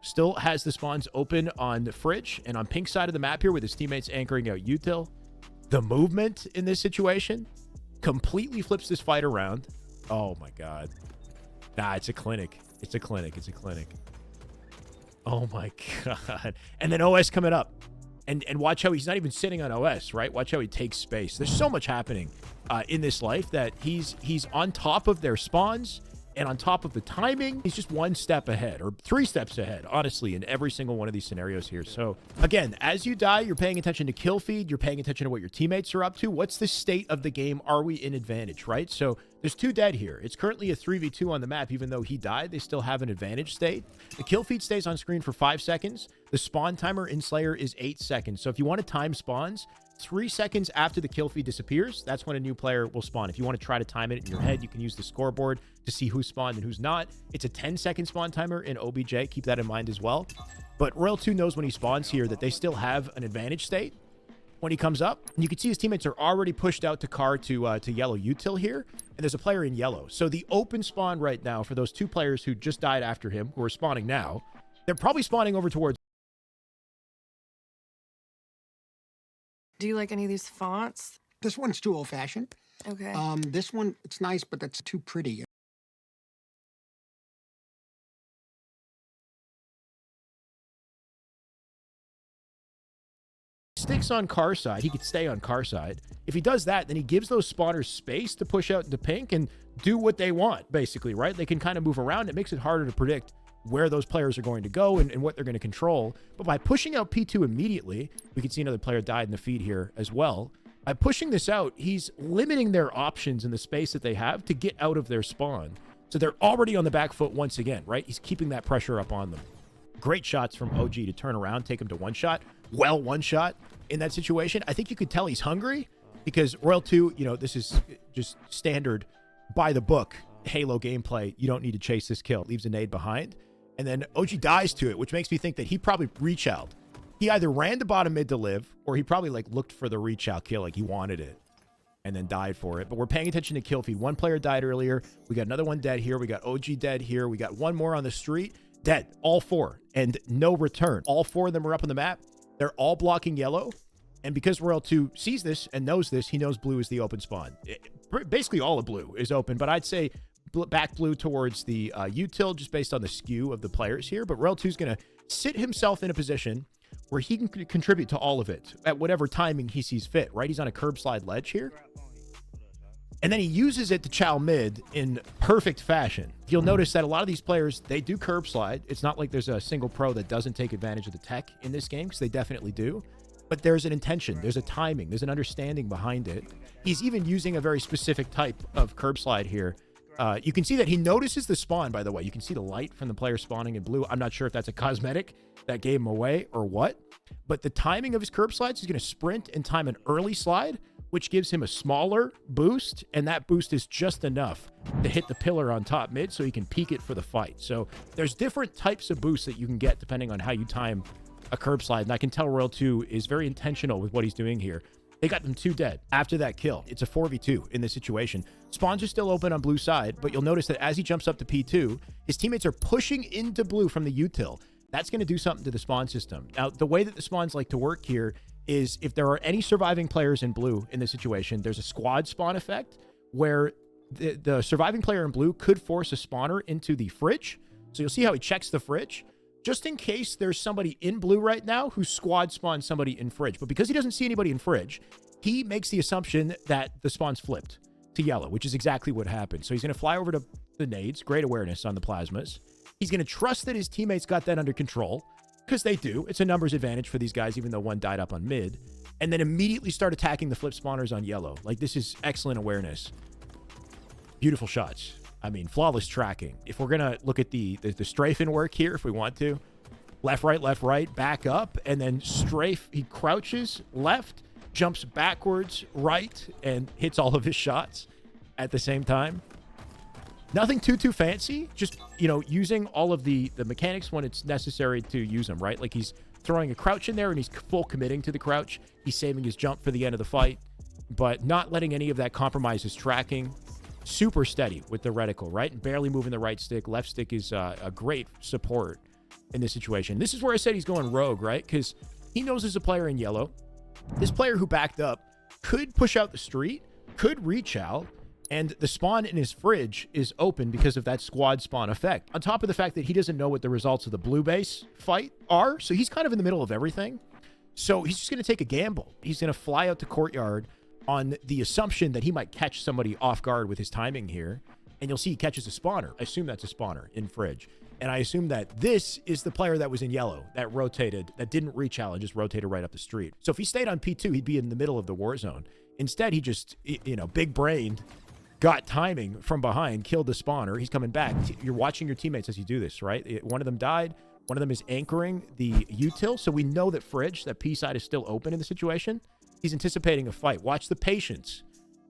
Still has the spawns open on the fridge and on pink side of the map here with his teammates anchoring out util. The movement in this situation completely flips this fight around. Oh my God. Nah, it's a clinic. It's a clinic. It's a clinic. Oh my God. And then OS coming up. And watch how he's not even sitting on OS, right? Watch how he takes space. There's so much happening in this life that he's on top of their spawns and on top of the timing. He's just one step ahead or 3 steps ahead, honestly, in every single one of these scenarios here. So again, as you die, you're paying attention to kill feed. You're paying attention to what your teammates are up to. What's the state of the game? Are we in advantage, right? So there's 2 dead here. It's currently a 3v2 on the map. Even though he died, they still have an advantage state. The kill feed stays on screen for 5 seconds. The spawn timer in Slayer is 8 seconds. So if you want to time spawns, 3 seconds after the kill feed disappears, that's when a new player will spawn. If you want to try to time it in your head, you can use the scoreboard to see who's spawned and who's not. It's a 10-second spawn timer in OBJ. Keep that in mind as well. But Royal 2 knows when he spawns here that they still have an advantage state when he comes up. And you can see his teammates are already pushed out to car to yellow util here. And there's a player in yellow. So the open spawn right now for those 2 players who just died after him, who are spawning now, they're probably spawning over towards. Do you like any of these fonts? This one's too old-fashioned. Okay. This one, it's nice, but that's too pretty. Sticks on car side, he could stay on car side. If he does that, then he gives those spawners space to push out into pink and do what they want, basically, right? They can kind of move around. It makes it harder to predict where those players are going to go and what they're going to control. But by pushing out P2 immediately, we can see another player died in the feed here as well. By pushing this out, he's limiting their options in the space that they have to get out of their spawn. So they're already on the back foot once again, right? He's keeping that pressure up on them. Great shots from OG to turn around, take him to one shot. Well, one shot in that situation. I think you could tell he's hungry because Royal 2, you know, this is just standard by the book Halo gameplay. You don't need to chase this kill. Leaves a nade behind. And then OG dies to it, which makes me think that he probably reach out. He either ran to bottom mid to live, or he probably like looked for the reach out kill, like he wanted it, and then died for it. But we're paying attention to kill feed. One player died earlier. We got another one dead here. We got OG dead here. We got one more on the street. Dead. All 4. And no return. All 4 of them are up on the map. They're all blocking yellow. And because Royal 2 sees this and knows this, he knows blue is the open spawn. Basically all of blue is open, but I'd say back blue towards the util just based on the skew of the players here. But Royal 2 is going to sit himself in a position where he can contribute to all of it at whatever timing he sees fit, right? He's on a curb slide ledge here. And then he uses it to chow mid in perfect fashion. You'll notice that a lot of these players, they do curb slide. It's not like there's a single pro that doesn't take advantage of the tech in this game, because they definitely do. But there's an intention, there's a timing, there's an understanding behind it. He's even using a very specific type of curb slide here. You can see that he notices the spawn, by the way. You can see the light from the player spawning in blue. I'm not sure if that's a cosmetic that gave him away or what. But the timing of his curb slides, he's going to sprint and time an early slide, which gives him a smaller boost, and that boost is just enough to hit the pillar on top mid so he can peak it for the fight. So there's different types of boosts that you can get depending on how you time a curb slide, and I can tell Royal 2 is very intentional with what he's doing here. They got them 2 dead after that kill. It's a 4v2 in this situation. Spawns are still open on blue side, but you'll notice that as he jumps up to P2, his teammates are pushing into blue from the util. That's going to do something to the spawn system. Now, the way that the spawns like to work here is if there are any surviving players in blue in this situation, there's a squad spawn effect where the surviving player in blue could force a spawner into the fridge. So you'll see how he checks the fridge, just in case there's somebody in blue right now who squad spawns somebody in fridge. But because he doesn't see anybody in fridge, he makes the assumption that the spawn's flipped. to yellow, which is exactly what happened. So he's going to fly over to the nades. Great awareness on the plasmas. He's going to trust that his teammates got that under control, because they do. It's a numbers advantage for these guys, even though one died up on mid. And then immediately start attacking the flip spawners on yellow. Like, this is excellent awareness. Beautiful shots. I mean, flawless tracking. If we're going to look at the strafing work here, if we want to, left, right, back up, and then strafe. He crouches left, jumps backwards right, and hits all of his shots at the same time. Nothing too fancy. Just, you know, using all of the mechanics when it's necessary to use them, right? Like, he's throwing a crouch in there, and he's full committing to the crouch. He's saving his jump for the end of the fight, but not letting any of that compromise his tracking. Super steady with the reticle, right? And barely moving the right stick. Left stick is a great support in this situation. This is where I said he's going rogue, right? Because he knows there's a player in yellow. This player who backed up could push out the street, could reach out, and the spawn in his fridge is open because of that squad spawn effect. On top of the fact that he doesn't know what the results of the blue base fight are, so he's kind of in the middle of everything. So he's just going to take a gamble. He's going to fly out to courtyard on the assumption that he might catch somebody off guard with his timing here. And you'll see he catches a spawner. I assume that's a spawner in fridge. And I assume that this is the player that was in yellow, that rotated, that didn't reach out and just rotated right up the street. So if he stayed on P2, he'd be in the middle of the war zone. Instead, he just, you know, big-brained, got timing from behind, killed the spawner. He's coming back. You're watching your teammates as you do this, right? One of them died. One of them is anchoring the util. So we know that fridge, that P side is still open in the situation. He's anticipating a fight. Watch the patience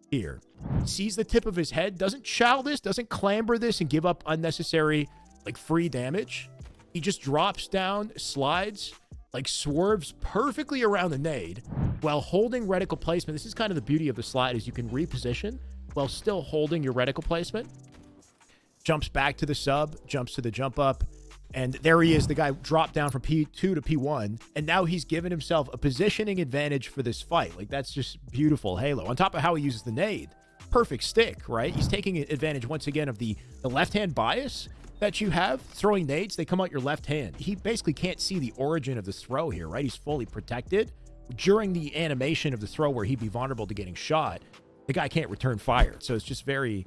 here. Sees the tip of his head, doesn't chow this, doesn't clamber this and give up unnecessary, like, free damage. He just drops down, slides, like, swerves perfectly around the nade while holding reticle placement. This is kind of the beauty of the slide, is you can reposition while still holding your reticle placement. Jumps back to the sub, jumps to the jump up. And there he is. The guy dropped down from P2 to P1. And now he's given himself a positioning advantage for this fight. Like, that's just beautiful Halo. On top of how he uses the nade. Perfect stick, right? He's taking advantage once again of the left-hand bias that you have. Throwing nades, they come out your left hand. He basically can't see the origin of the throw here, right? He's fully protected. During the animation of the throw where he'd be vulnerable to getting shot, the guy can't return fire. So it's just very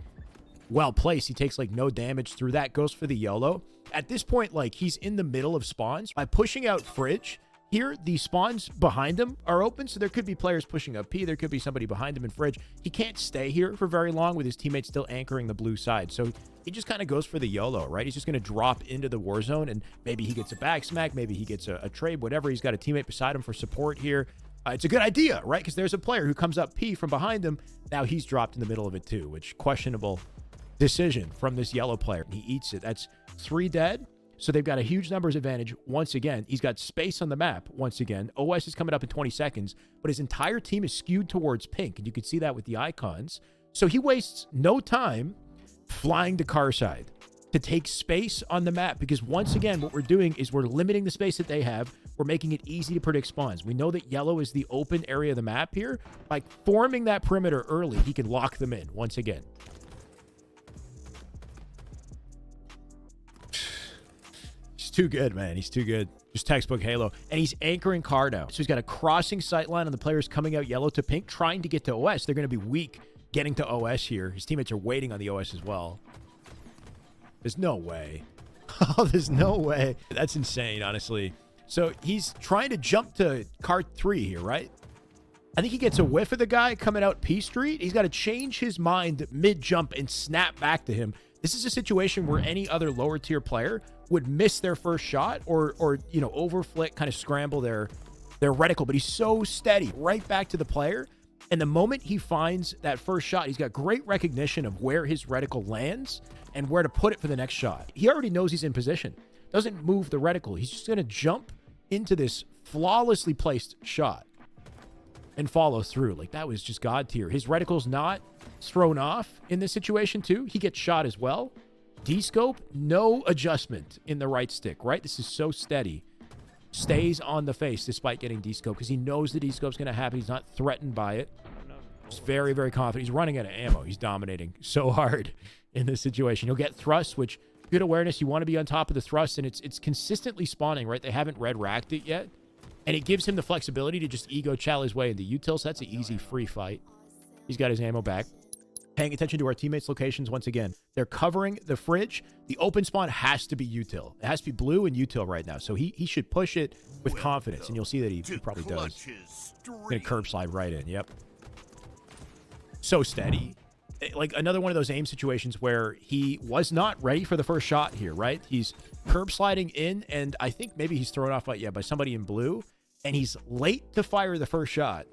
well placed. He takes, like, no damage through that. Goes for the YOLO. At this point, like, he's in the middle of spawns. By pushing out fridge here, the spawns behind him are open, so there could be players pushing up P. There could be somebody behind him in fridge. He can't stay here for very long with his teammates still anchoring the blue side. So he just kind of goes for the YOLO, right? He's just going to drop into the war zone, and maybe he gets a back smack, maybe he gets a trade, whatever. He's got a teammate beside him for support here. It's a good idea, right? Because there's a player who comes up P from behind him. Now he's dropped in the middle of it too, which questionable decision from this yellow player. He eats it. That's 3 dead. So they've got a huge numbers advantage once again. He's got space on the map once again. OS is coming up in 20 seconds, but his entire team is skewed towards pink, and you can see that with the icons. So he wastes no time flying to car side to take space on the map, because once again, what we're doing is we're limiting the space that they have. We're making it easy to predict spawns. We know that yellow is the open area of the map here. By forming that perimeter early, he can lock them in once again. Too good, man. He's too good. Just textbook Halo. And he's anchoring car now. So he's got a crossing sight line on the players coming out yellow to pink, trying to get to OS. They're going to be weak getting to OS here. His teammates are waiting on the OS as well. There's no way. Oh, there's no way. That's insane, honestly. So he's trying to jump to car 3 here, right? I think he gets a whiff of the guy coming out P Street. He's got to change his mind mid-jump and snap back to him. This is a situation where any other lower tier player would miss their first shot or you know, overflick, kind of scramble their reticle. But he's so steady, right back to the player. And the moment he finds that first shot, he's got great recognition of where his reticle lands and where to put it for the next shot. He already knows he's in position. Doesn't move the reticle. He's just going to jump into this flawlessly placed shot and follow through. Like, that was just God tier. His reticle's not thrown off in this situation too. He gets shot as well. D-scope, no adjustment in the right stick, right? This is so steady. Stays on the face despite getting D-scope because he knows the D-scope's going to happen. He's not threatened by it. He's very, very confident. He's running out of ammo. He's dominating so hard in this situation. He'll get thrust, which, good awareness. You want to be on top of the thrust, and it's consistently spawning, right? They haven't red racked it yet. And it gives him the flexibility to just ego chow his way into util, so that's an easy free fight. He's got his ammo back. Paying attention to our teammates' locations once again. They're covering the fridge. The open spawn has to be util. It has to be blue and util right now. So he should push it with confidence, and you'll see that he probably does. Gonna curb slide right in. Yep. So steady. Like another one of those aim situations where he was not ready for the first shot here, right? He's curb sliding in, and I think maybe he's thrown off by somebody in blue, and he's late to fire the first shot.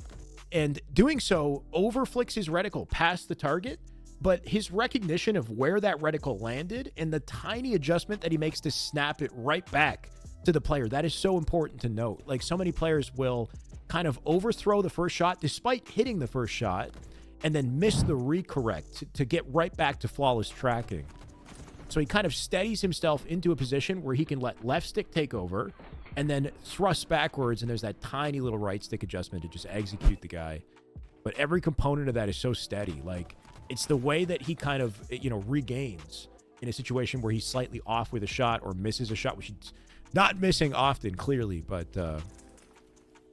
And doing so overflicks his reticle past the target, but his recognition of where that reticle landed and the tiny adjustment that he makes to snap it right back to the player, that is so important to note. Like, so many players will kind of overthrow the first shot despite hitting the first shot and then miss the recorrect to get right back to flawless tracking. So he kind of steadies himself into a position where he can let left stick take over and then thrust backwards, and there's that tiny little right stick adjustment to just execute the guy. But every component of that is so steady. Like, it's the way that he kind of, regains in a situation where he's slightly off with a shot or misses a shot, which he's not missing often, clearly. But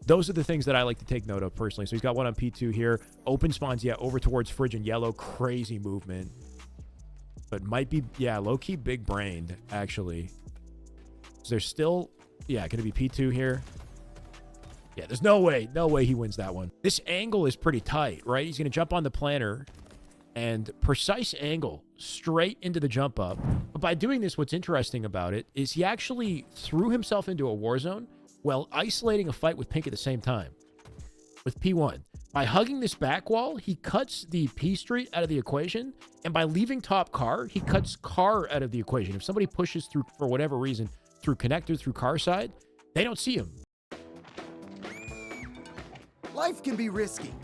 those are the things that I like to take note of personally. So he's got one on P2 here. Open spawns, over towards fridge and yellow. Crazy movement. But might be, low-key big-brained, actually. So there's still... going to be P2 here. Yeah, there's no way he wins that one. This angle is pretty tight, right? He's going to jump on the planter and precise angle straight into the jump up. But by doing this, what's interesting about it is he actually threw himself into a war zone while isolating a fight with Pink at the same time with P1. By hugging this back wall, he cuts the P street out of the equation. And by leaving top car, he cuts car out of the equation. If somebody pushes through for whatever reason, through connector, through car side, they don't see him. Life can be risky.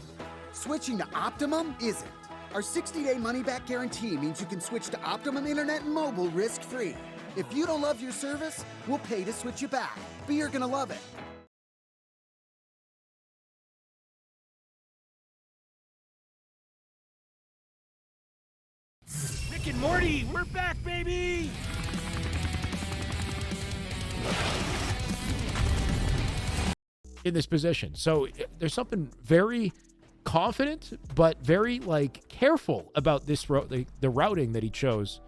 Switching to Optimum isn't. Our 60-day money-back guarantee means you can switch to Optimum Internet and mobile risk-free. If you don't love your service, we'll pay to switch you back, but you're gonna love it. Rick and Morty, we're back, baby! In this position. So there's something very confident, but very careful about this the routing that he chose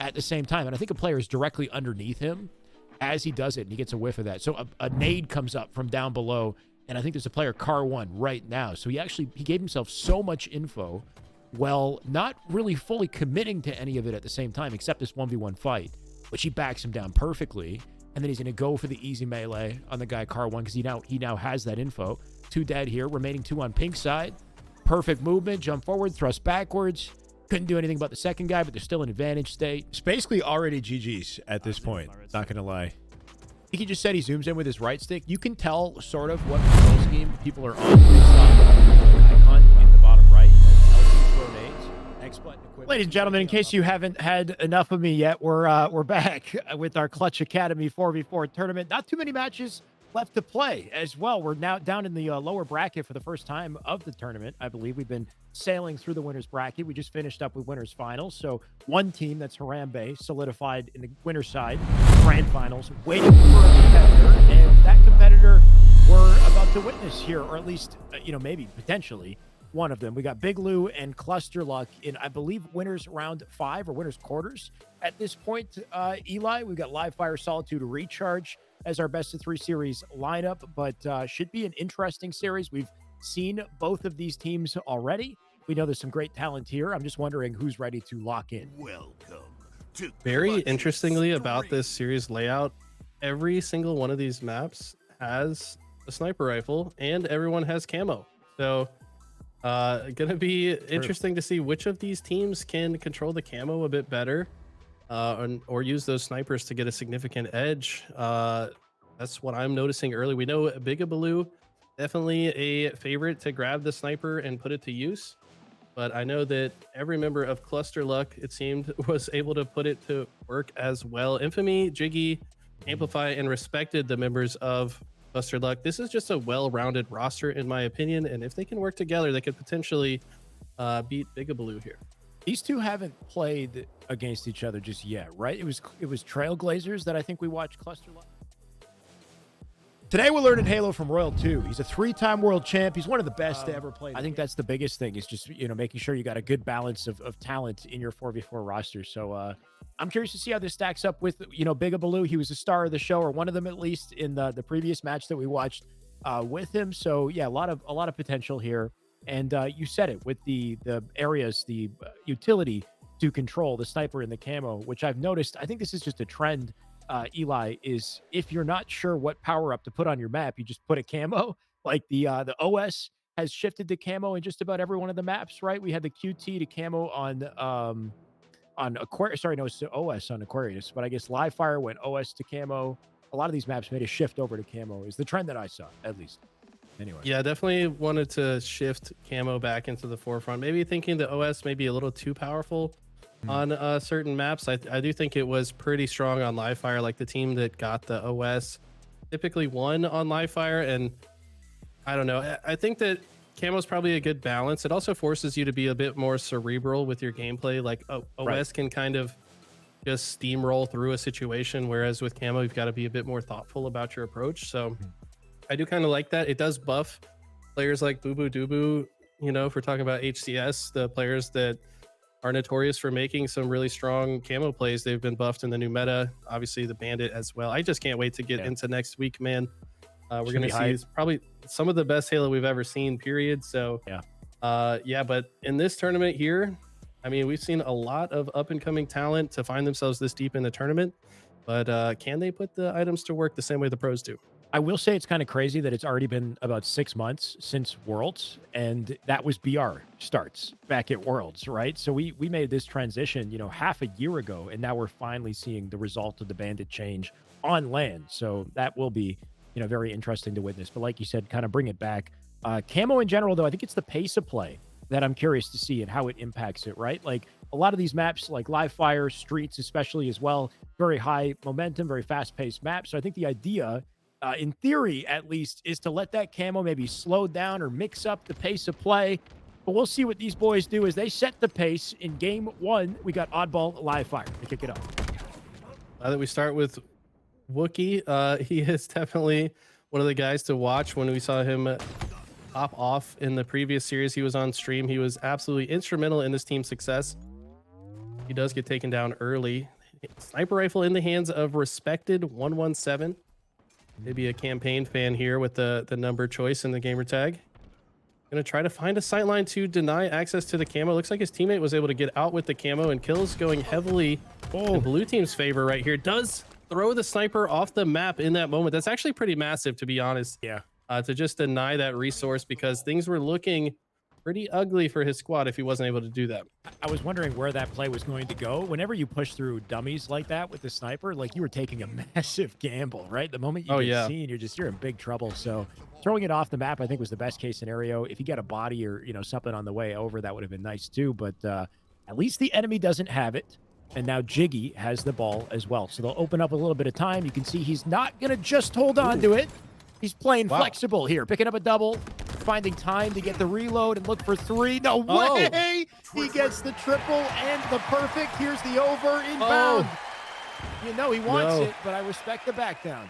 at the same time. And I think a player is directly underneath him as he does it, and he gets a whiff of that. So a nade comes up from down below, and I think there's a player car 1 right now. So he gave himself so much info while not really fully committing to any of it at the same time, except this 1v1 fight, which he backs him down perfectly. And then he's going to go for the easy melee on the guy car 1 because he now has that info. 2 dead here, remaining 2 on Pink side. Perfect movement, jump forward, thrust backwards. Couldn't do anything about the second guy, but they're still in advantage state. It's basically already GG's at this point, not going to lie. I think he just said he zooms in with his right stick. You can tell sort of what control scheme people are on based on the icon in the bottom right. Ladies and gentlemen, in case you haven't had enough of me yet, we're back with our Clutch Academy 4v4 tournament. Not too many matches left to play as well. We're now down in the lower bracket for the first time of the tournament. I believe we've been sailing through the winners bracket. We just finished up with winners finals. So one team, that's Harambe, solidified in the winner's side grand finals, waiting for a competitor, and that competitor we're about to witness here, or at least maybe potentially one of them. We got Big Lou and Cluster Luck in, I believe, winners round 5 or winners quarters at this point. Eli, we've got Live Fire Solitude Recharge as our best of 3 series lineup, but should be an interesting series. We've seen both of these teams already. We know there's some great talent here. I'm just wondering who's ready to lock in. Welcome to Very interestingly about this series layout, every single one of these maps has a sniper rifle and everyone has camo. So gonna be interesting to see which of these teams can control the camo a bit better, or use those snipers to get a significant edge. That's what I'm noticing early. We know Bigabaloo definitely a favorite to grab the sniper and put it to use, but I know that every member of Cluster Luck, it seemed, was able to put it to work as well. Infamy, Jiggy, Amplify, and respected the members of Cluster Luck. This is just a well-rounded roster, in my opinion, and if they can work together, they could potentially beat Bigabaloo here. These two haven't played against each other just yet, right? It was Trailblazers that I think we watched Cluster Luck. Today we're learning Halo from Royal 2. He's a 3-time world champ. He's one of the best to ever play. I think that's the biggest thing is just, making sure you got a good balance of talent in your 4v4 roster. So I'm curious to see how this stacks up with, Bigabaloo. He was a star of the show, or one of them at least, in the previous match that we watched with him. So yeah, a lot of potential here. And you said it with the areas, the utility to control the sniper and the camo, which I've noticed. I think this is just a trend. Eli, is if you're not sure what power up to put on your map, you just put a camo. Like the OS has shifted to camo in just about every one of the maps, right? We had the QT to camo on Aquarius. Sorry, no, it's the OS on Aquarius, but I guess Live Fire went OS to camo. A lot of these maps made a shift over to camo. Is the trend that I saw, at least. Anyway. Yeah, definitely wanted to shift camo back into the forefront. Maybe thinking the OS may be a little too powerful on certain maps. I do think it was pretty strong on Live Fire. Like the team that got the OS typically won on Live Fire, and I don't know. I think that camo is probably a good balance. It also forces you to be a bit more cerebral with your gameplay. Like OS can kind of just steamroll through a situation, whereas with camo you've got to be a bit more thoughtful about your approach. So I do kind of like that. It does buff players like Boo Boo Doo. If we're talking about HCS, the players that are notorious for making some really strong camo plays, they've been buffed in the new meta. Obviously the Bandit as well. I just can't wait to get into next week, man. We're gonna see probably some of the best Halo we've ever seen, period. So but in this tournament here, I mean, we've seen a lot of up and coming talent to find themselves this deep in the tournament, but can they put the items to work the same way the pros do? I will say it's kind of crazy that it's already been about 6 months since Worlds, and that was BR starts back at Worlds, right? So we made this transition, half a year ago, and now we're finally seeing the result of the Bandit change on land. So that will be, very interesting to witness. But like you said, kind of bring it back. Camo in general, though, I think it's the pace of play that I'm curious to see and how it impacts it, right? Like a lot of these maps, like Live Fire, Streets especially as well, very high momentum, very fast-paced maps. So I think the idea, in theory at least, is to let that camo maybe slow down or mix up the pace of play. But we'll see what these boys do as they set the pace. In game 1, we got Oddball Live Fire to kick it off. Now that we start with Wookie, he is definitely one of the guys to watch. When we saw him pop off in the previous series he was on stream, he was absolutely instrumental in this team's success. He does get taken down early. Sniper rifle in the hands of respected 117. Maybe a campaign fan here with the number choice in the gamer tag. Gonna try to find a sightline to deny access to the camo. Looks like his teammate was able to get out with the camo, and kills going heavily in blue team's favor right here. Does throw the sniper off the map in that moment. That's actually pretty massive, to be honest. Yeah. To just deny that resource, because things were looking pretty ugly for his squad if he wasn't able to do that. I was wondering where that play was going to go. Whenever you push through dummies like that with the sniper, like you were taking a massive gamble, right? The moment you get seen, you're in big trouble. So throwing it off the map, I think, was the best case scenario. If you get a body or something on the way over, that would have been nice too. But at least the enemy doesn't have it. And now Jiggy has the ball as well. So they'll open up a little bit of time. You can see he's not going to just hold on to it. He's playing flexible here, picking up a double, finding time to get the reload and look for 3. No way! He gets the triple and the perfect. Here's the over inbound. He wants it, but I respect the back down.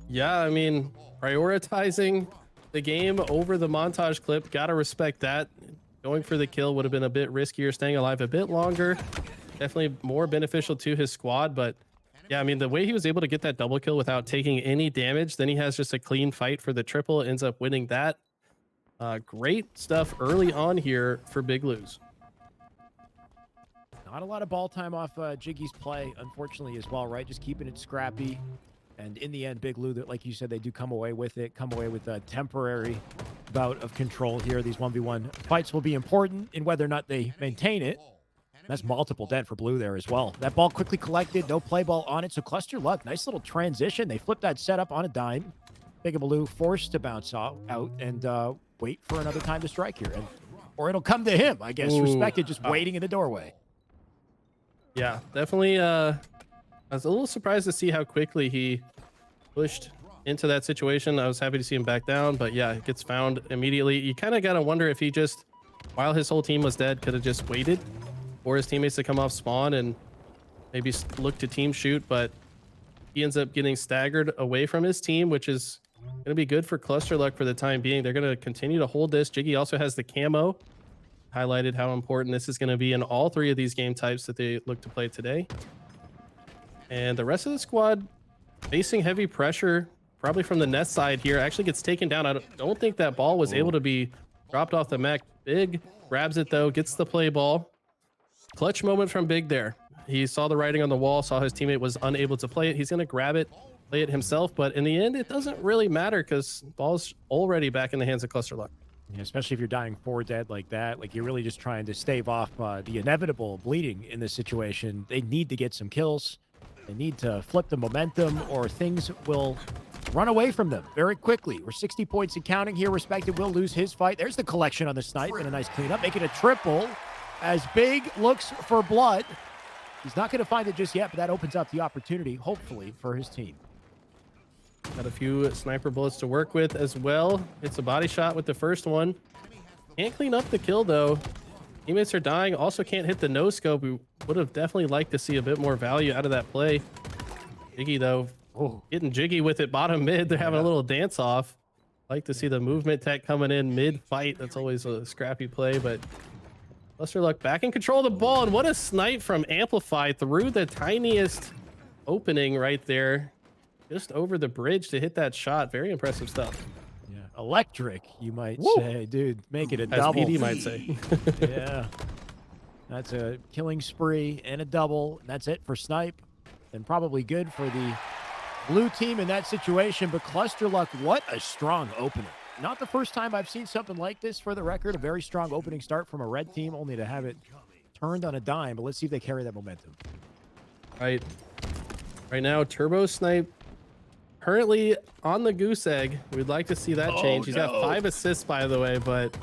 Yeah, I mean, prioritizing the game over the montage clip, gotta respect that. Going for the kill would have been a bit riskier, staying alive a bit longer. Definitely more beneficial to his squad, but yeah, I mean, the way he was able to get that double kill without taking any damage, then he has just a clean fight for the triple, ends up winning that. Great stuff early on here for Big Lose. Not a lot of ball time off Jiggy's play, unfortunately, as well, right? Just keeping it scrappy. And in the end, Big Lou, like you said, they do come away with it, come away with a temporary bout of control here. These 1v1 fights will be important in whether or not they maintain it. That's multiple dead for Blue there as well. That ball quickly collected, no play ball on it. So Cluster Luck, nice little transition. They flipped that setup on a dime. Bigabaloo forced to bounce out and wait for another time to strike here. Or it'll come to him, I guess. Respected, just waiting in the doorway. Yeah, definitely. I was a little surprised to see how quickly he pushed into that situation. I was happy to see him back down, but yeah, it gets found immediately. You kind of got to wonder if he just, while his whole team was dead, could have just waited for his teammates to come off spawn and maybe look to team shoot, but he ends up getting staggered away from his team, which is going to be good for Cluster Luck for the time being. They're going to continue to hold this. Jiggy also has the camo. Highlighted how important this is going to be in all 3 of these game types that they look to play today. And the rest of the squad facing heavy pressure, probably from the nest side here, actually gets taken down. I don't think that ball was able to be dropped off the mech. Big grabs it though, gets the play ball. Clutch moment from Big there. He saw the writing on the wall, saw his teammate was unable to play it. He's going to grab it, play it himself, but in the end, it doesn't really matter because ball's already back in the hands of Cluster Luck. Yeah, especially if you're dying 4 dead like that. Like, you're really just trying to stave off the inevitable bleeding in this situation. They need to get some kills. They need to flip the momentum, or things will run away from them very quickly. We're 60 points and counting here. Respected will lose his fight. There's the collection on the snipe and a nice cleanup. Make it a triple as Big looks for blood. He's not going to find it just yet, but that opens up the opportunity, hopefully, for his team. Got a few sniper bullets to work with as well. It's a body shot with the first one. Can't clean up the kill though. Teammates are dying. Also can't hit the no scope. We would have definitely liked to see a bit more value out of that play. Jiggy though, getting jiggy with it. Bottom mid, they're having a little dance off. Like to see the movement tech coming in mid fight. That's always a scrappy play, but Cluster Luck back in control of the ball. And what a snipe from Amplify through the tiniest opening right there. Just over the bridge to hit that shot. Very impressive stuff. Yeah, electric, you might say. Dude, make it a As double. PD might say. Yeah. That's a killing spree and a double. And that's it for Snipe. And probably good for the blue team in that situation. But Cluster Luck, what a strong opening. Not the first time I've seen something like this, for the record. A very strong opening start from a red team, only to have it turned on a dime. But let's see if they carry that momentum. Right now, Turbo Snipe currently on the goose egg. We'd like to see that change. He's got 5 assists, by the way, but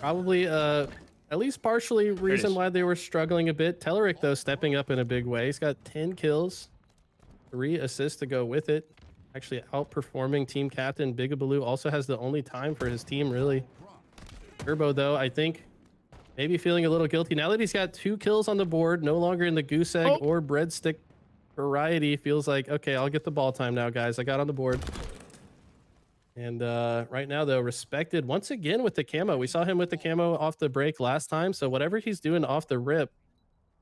probably at least partially reason why they were struggling a bit. Telerik, though, stepping up in a big way. He's got 10 kills, 3 assists to go with it. Actually outperforming team captain Bigabaloo. Also has the only time for his team, really. Turbo, though, I think maybe feeling a little guilty now that he's got 2 kills on the board, no longer in the goose egg or breadstick variety. Feels like, okay, I'll get the ball time now, guys. I got on the board. And right now, though, Respected once again with the camo. We saw him with the camo off the break last time, so whatever he's doing off the rip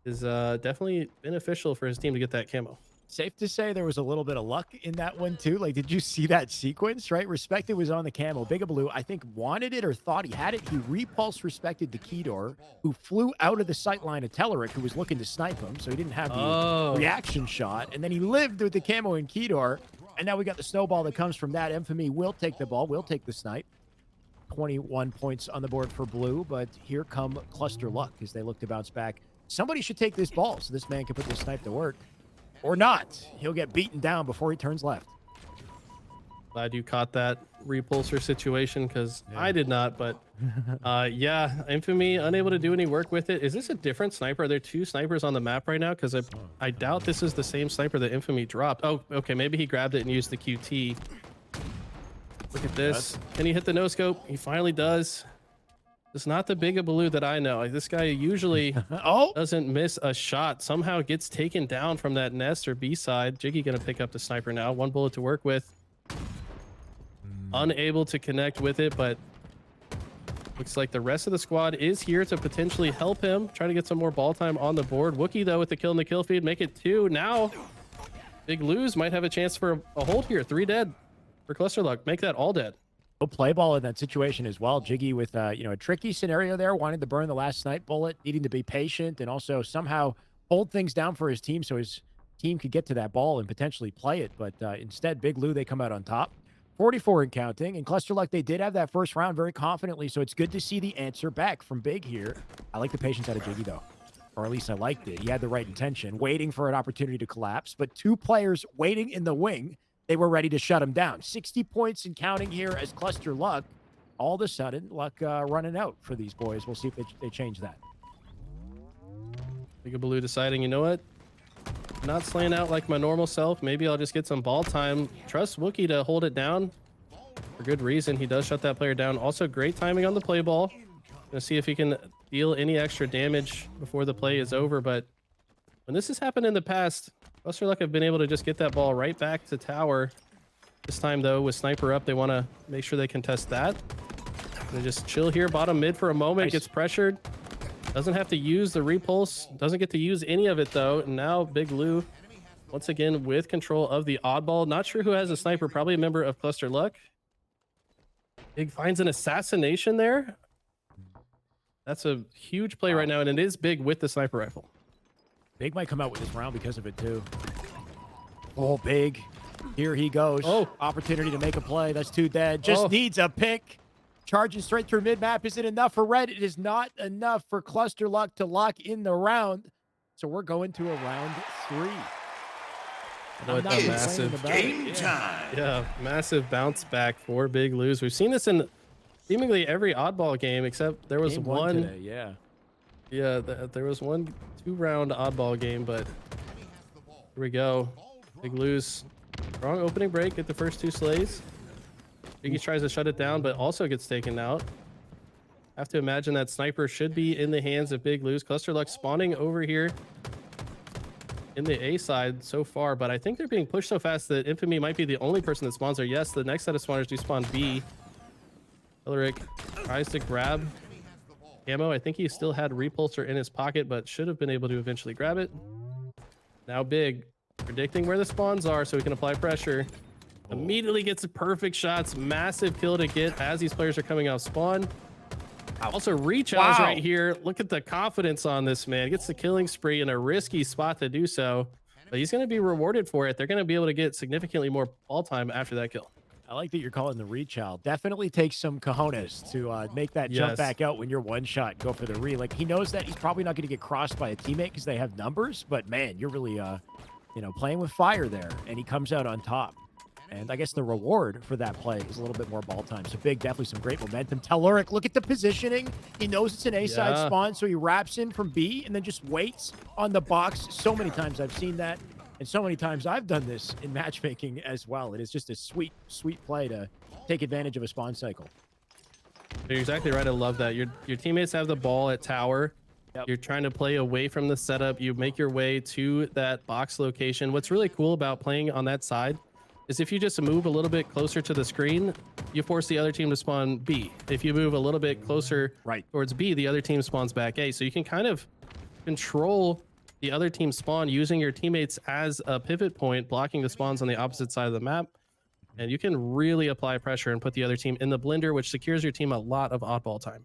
is definitely beneficial for his team to get that camo. Safe to say there was a little bit of luck in that one, too. Like, did you see that sequence, right? Respected was on the camo. Bigabaloo, I think, wanted it or thought he had it. He repulsed Respected to Kedor, who flew out of the sight line of Telerik, who was looking to snipe him, so he didn't have the reaction shot. And then he lived with the camo in Kedor, and now we got the snowball that comes from that. Infamy will take the ball, will take the snipe. 21 points on the board for blue, but here come Cluster Luck as they look to bounce back. Somebody should take this ball so this man can put this snipe to work. Or not. He'll get beaten down before he turns left. Glad you caught that repulsor situation, because I did not, but yeah, Infamy unable to do any work with it. Is this a different sniper? Are there 2 snipers on the map right now? Because I doubt this is the same sniper that Infamy dropped. Oh, okay, maybe he grabbed it and used the QT. Look at this. Can he hit the no-scope? He finally does. It's not the Bigabaloo that I know. Like, this guy usually doesn't miss a shot. Somehow gets taken down from that nest or B side. Jiggy gonna pick up the sniper now. 1 bullet to work with. Unable to connect with it, but looks like the rest of the squad is here to potentially help him. Try to get some more ball time on the board. Wookie, though, with the kill in the kill feed. Make it 2. Now, Big Lose might have a chance for a hold here. 3 dead for Cluster Luck. Make that all dead. Play ball in that situation as well. Jiggy with a tricky scenario there, wanting to burn the last snipe bullet, needing to be patient, and also somehow hold things down for his team so his team could get to that ball and potentially play it. But instead, Big Lou, they come out on top. 44 and counting. And Cluster Luck, they did have that first round very confidently, so it's good to see the answer back from Big here. I like the patience out of Jiggy, though. Or at least I liked it. He had the right intention, waiting for an opportunity to collapse, but 2 players waiting in the wing. They were ready to shut him down. 60 points and counting here as Cluster Luck. All of a sudden, Luck running out for these boys. We'll see if they change that. Bigabaloo deciding, you know what? Not slaying out like my normal self. Maybe I'll just get some ball time. Trust Wookie to hold it down for good reason. He does shut that player down. Also, great timing on the play ball. Gonna see if he can deal any extra damage before the play is over. But when this has happened in the past, Cluster Luck have been able to just get that ball right back to tower. This time, though, with Sniper up, they want to make sure they contest that. They just chill here, bottom mid for a moment, Nice. gets pressured. Doesn't have to use the repulse. Doesn't get to use any of it, though. And now Big Lou, once again, with control of the oddball. Not sure who has a sniper. Probably a member of Cluster Luck. Big finds an assassination there. That's a huge play right now, and it is Big with the sniper rifle. Big might come out with this round because of it, too. Oh, Big. Here he goes. Oh. Opportunity to make a play. That's too dead. Just needs a pick. Charging straight through mid-map. Is it enough for Red? It is not enough for Cluster Luck to lock in the round. So we're going to a round 3. What a massive game time. Yeah, massive bounce back for Big Lou's. We've seen this in seemingly every oddball game, except there was Game one today, yeah. Yeah, there was one 2-round oddball game, but here we go. Big Lou's strong opening break at the first 2 slays. Biggie tries to shut it down, but also gets taken out. Have to imagine that sniper should be in the hands of Big Lou's. Cluster Luck spawning over here in the A side so far, but I think they're being pushed so fast that Infamy might be the only person that spawns there. Yes, the next set of spawners do spawn B. Hilaric tries to grab ammo. I think he still had repulsor in his pocket, but should have been able to eventually grab it. Now Big predicting where the spawns are so he can apply pressure. Immediately gets perfect shots. Massive kill to get as these players are coming off spawn. Also re-challenge right here. Look at the confidence on this man. Gets the killing spree in a risky spot to do so, but he's going to be rewarded for it. They're going to be able to get significantly more ball time after that kill. I like that you're calling the re-chow. Definitely takes some cojones to make that jump back out when you're one shot, go for the re. Like, he knows that he's probably not going to get crossed by a teammate because they have numbers, but man, you're really, you know, playing with fire there, and he comes out on top. And I guess the reward for that play is a little bit more ball time. So Big, definitely some great momentum. Telluric, look at the positioning. He knows it's an A-side spawn, so he wraps in from B and then just waits on the box. So many times I've seen that, and so many times I've done this in matchmaking as well. It is just a sweet, sweet play to take advantage of a spawn cycle. You're exactly right. I love that. Your teammates have the ball at tower. Yep. You're trying to play away from the setup. You make your way to that box location. What's really cool about playing on that side is if you just move a little bit closer to the screen, you force the other team to spawn B. If you move a little bit closer towards B, the other team spawns back A. So you can kind of control the other team spawn using your teammates as a pivot point, blocking the spawns on the opposite side of the map. And you can really apply pressure and put the other team in the blender, which secures your team a lot of oddball time.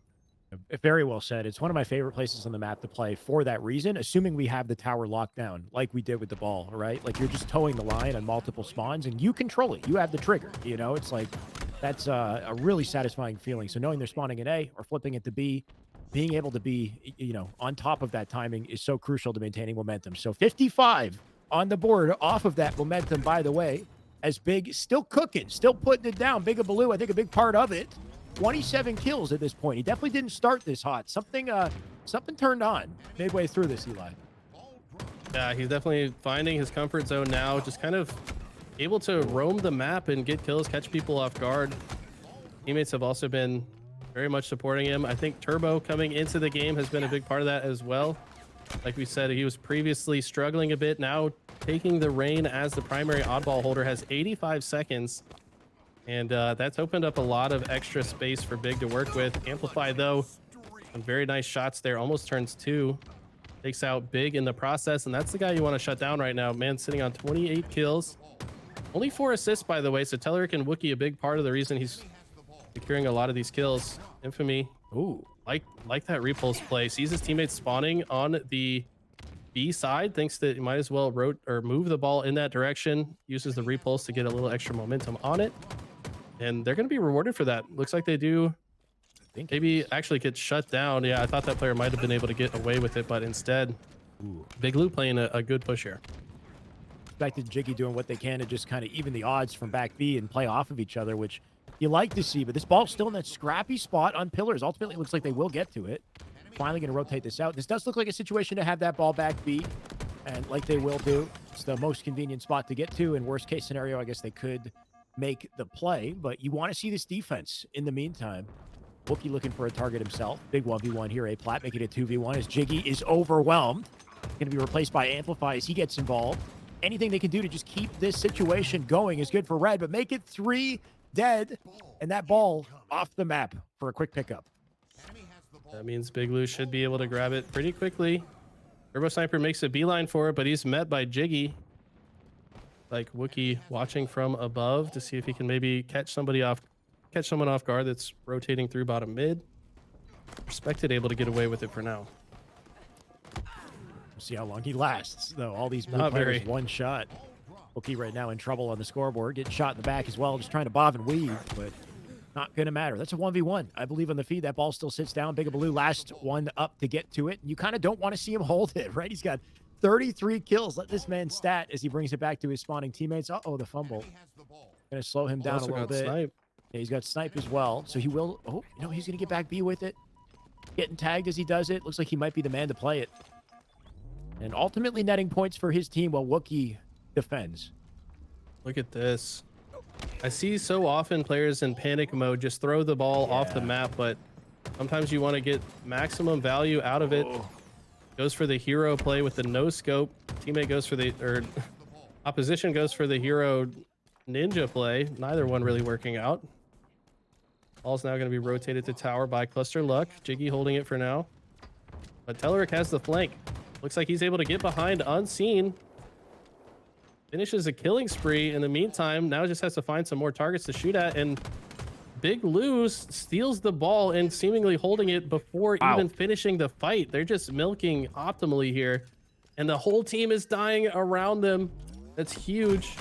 Very well said. It's one of my favorite places on the map to play for that reason, assuming we have the tower locked down like we did with the ball, right? Like, you're just towing the line on multiple spawns and you control it. You have the trigger, you know? It's like, that's a really satisfying feeling. So knowing they're spawning at A or flipping it to B, being able to be, you know, on top of that timing is so crucial to maintaining momentum. So 55 on the board off of that momentum, by the way, as Big still cooking, still putting it down. Big Baloo, I think a big part of it. 27 kills at this point. He definitely didn't start this hot. Something turned on midway through this, Eli. Yeah, he's definitely finding his comfort zone now, just kind of able to roam the map and get kills, catch people off guard. Teammates have also been very much supporting him. I think Turbo coming into the game has been a big part of that as well. Like we said, he was previously struggling a bit. Now taking the reign as the primary oddball holder, has 85 seconds. And that's opened up a lot of extra space for Big to work with. Amplify, though, some very nice shots there. Almost turns 2. Takes out Big in the process. And that's the guy you want to shut down right now. Man, sitting on 28 kills. Only 4 assists, by the way. So Telluric and Wookie, a big part of the reason he's securing a lot of these kills. Infamy. Ooh. Like that repulse play. Sees his teammates spawning on the B side. Thinks that he might as well move the ball in that direction. Uses the repulse to get a little extra momentum on it. And they're going to be rewarded for that. Looks like they do. Maybe actually get shut down. Yeah, I thought that player might have been able to get away with it, but instead, Big Lou playing a good push here. Back to Jiggy doing what they can to just kind of even the odds from back B and play off of each other, which you like to see. But this ball's still in that scrappy spot on pillars. Ultimately, it looks like they will get to it. Finally going to rotate this out. This does look like a situation to have that ball back B, and like they will do. It's the most convenient spot to get to. In worst case scenario, I guess they could make the play, but you want to see this defense in the meantime. Wookie looking for a target himself. Big 1v1 here. A Plat making it 2v1 as Jiggy is overwhelmed. Going to be replaced by Amplify as he gets involved. anything they can do to just keep this situation going is good for Red, but make it 3 dead and that ball off the map for a quick pickup. That means Big Lou should be able to grab it pretty quickly. Turbo Sniper makes a beeline for it, but he's met by Jiggy. Like Wookie watching from above to see if he can maybe catch someone off guard that's rotating through bottom mid. Respected able to get away with it for now. We'll see how long he lasts, though. All these blue Not players, very. one shot. Wookie right now in trouble on the scoreboard, getting shot in the back as well, just trying to bob and weave, but not going to matter. That's a 1v1. I believe on the feed, that ball still sits down. Big Blue, last one up to get to it. You kind of don't want to see him hold it, right? He's got 33 kills. Let this man stat as he brings it back to his spawning teammates. Uh-oh, the fumble. Going to slow him down a Also little got bit. Snipe. Yeah, he's got snipe as well, so he will. Oh, he's going to get back B with it. Getting tagged as he does it. Looks like he might be the man to play it. And ultimately netting points for his team while Wookie defends. Look at this. I see so often players in panic mode just throw the ball off the map, but sometimes you want to get maximum value out of it. Goes for the hero play with the no scope. Teammate goes for opposition goes for the hero ninja play. Neither one really working out. Ball's now going to be rotated to tower by Cluster Luck. Jiggy holding it for now. But Telerik has the flank. Looks like he's able to get behind unseen. Finishes a killing spree in the meantime. Now just has to find some more targets to shoot at. And Big Lou steals the ball and seemingly holding it before even finishing the fight. They're just milking optimally here. And the whole team is dying around them. That's huge.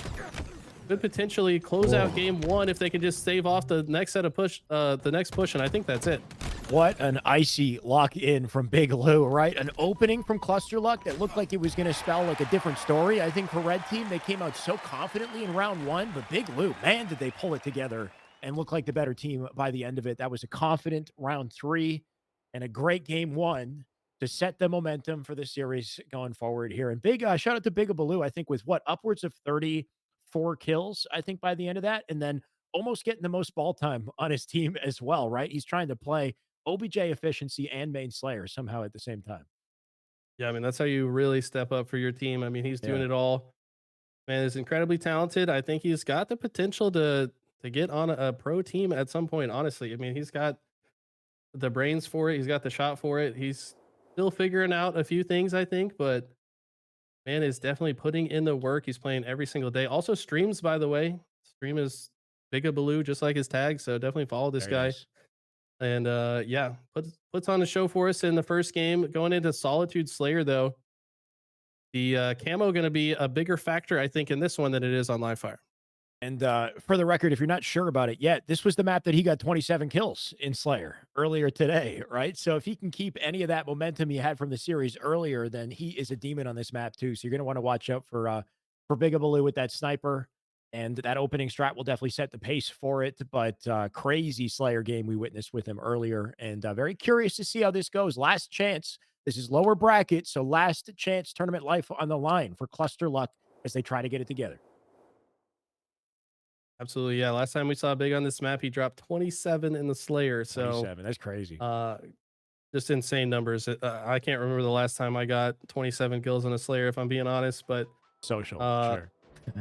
Could potentially close out game one if they can just save off the next set of the next push, and I think that's it. What an icy lock in from Big Lou, right? An opening from Cluster Luck that looked like it was going to spell like a different story. I think for Red Team, they came out so confidently in round one, but Big Lou, man, did they pull it together and look like the better team by the end of it. That was a confident round three and a great game one to set the momentum for the series going forward here. And big shout out to Big Baloo, I think with upwards of 34 kills, I think by the end of that, and then almost getting the most ball time on his team as well, right? He's trying to play OBJ efficiency and main Slayer somehow at the same time. Yeah, I mean, that's how you really step up for your team. I mean, he's doing it all. Man, he's incredibly talented. I think he's got the potential to get on a pro team at some point, honestly. I mean, he's got the brains for it. He's got the shot for it. He's still figuring out a few things, I think, but man is definitely putting in the work. He's playing every single day. Also streams, by the way. Stream is Big Baloo, just like his tag, so definitely follow this guy. Nice. And yeah, puts on a show for us in the first game. Going into Solitude Slayer, though, the camo going to be a bigger factor, I think, in this one than it is on Live Fire. And for the record, if you're not sure about it yet, this was the map that he got 27 kills in Slayer earlier today, right? So if he can keep any of that momentum he had from the series earlier, then he is a demon on this map too. So you're going to want to watch out for Big Baloo with that sniper. And that opening strat will definitely set the pace for it. But crazy Slayer game we witnessed with him earlier. And very curious to see how this goes. Last chance. This is lower bracket. So last chance tournament life on the line for Cluster Luck as they try to get it together. Absolutely, yeah. Last time we saw Big on this map, he dropped 27 in the Slayer. So 27, that's crazy. Just insane numbers. I can't remember the last time I got 27 kills on a Slayer, if I'm being honest. But social, sure.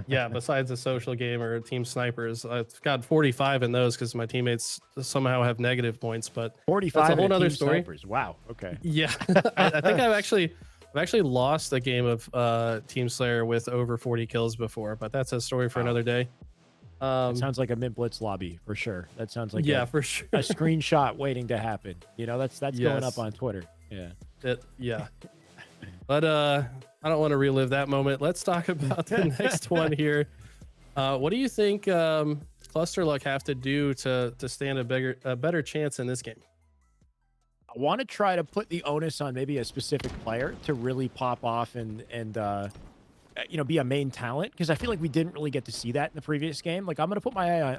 Yeah, besides a social game or team snipers, I've got 45 in those because my teammates somehow have negative points. But 45 that's a whole other team story. Snipers. Wow. Okay. Yeah, I think I've actually lost a game of Team Slayer with over 40 kills before, but that's a story for another day. That sounds like a Mint Blitz lobby for sure. That sounds like for sure a screenshot waiting to happen. You know, that's going up on Twitter. Yeah. Yeah. But I don't want to relive that moment. Let's talk about the next one here. What do you think Cluster Luck have to do to stand a better chance in this game? I want to try to put the onus on maybe a specific player to really pop off and be a main talent, because I feel like we didn't really get to see that in the previous game. Like I'm going to put my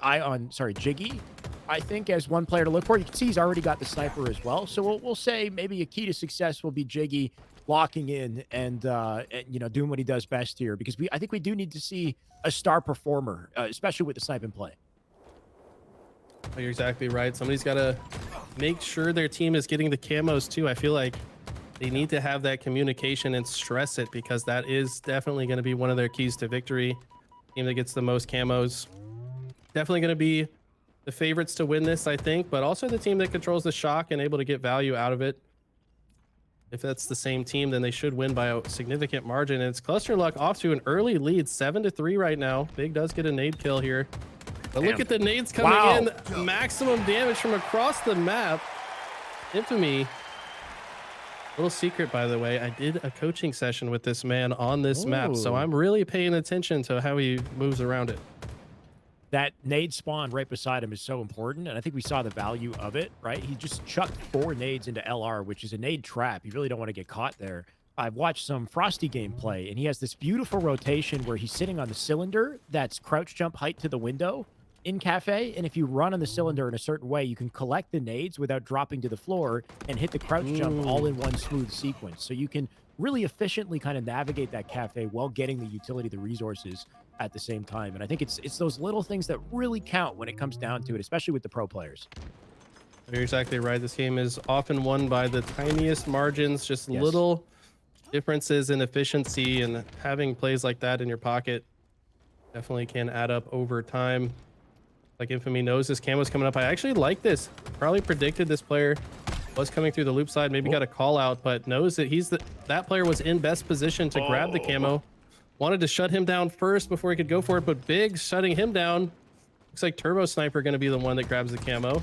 eye on Jiggy, I think, as one player to look for. You can see he's already got the sniper as well. So we'll say maybe a key to success will be Jiggy locking in and doing what he does best here, because I think we do need to see a star performer, especially with the sniping play. You're exactly right. Somebody's got to make sure their team is getting the camos too. I feel like They need to have that communication and stress it, because that is definitely going to be one of their keys to victory. Team that gets the most camos. Definitely going to be the favorites to win this, I think, but also the team that controls the shock and able to get value out of it. If that's the same team, then they should win by a significant margin. And it's Cluster Luck off to an early lead, 7-3 right now. Big does get a nade kill here. But look at the nades coming in. Maximum damage from across the map. Infamy. Little secret, by the way, I did a coaching session with this man on this map, so I'm really paying attention to how he moves around it. That nade spawn right beside him is so important, and I think we saw the value of it, right? He just chucked 4 nades into LR, which is a nade trap. You really don't want to get caught there. I've watched some Frosty gameplay, and he has this beautiful rotation where he's sitting on the cylinder that's crouch jump height to the window in Cafe, and if you run on the cylinder in a certain way, you can collect the nades without dropping to the floor and hit the crouch jump all in one smooth sequence. So you can really efficiently kind of navigate that Cafe while getting the utility, the resources at the same time. And I think it's those little things that really count when it comes down to it, especially with the pro players. You're exactly right. This game is often won by the tiniest margins, just little differences in efficiency, and having plays like that in your pocket definitely can add up over time. Like Infamy knows this camo's coming up. I actually like this. Probably predicted this player was coming through the loop side, maybe got a call out, but knows that that player was in best position to grab the camo. Wanted to shut him down first before he could go for it, but Big shutting him down. Looks like Turbo Sniper going to be the one that grabs the camo.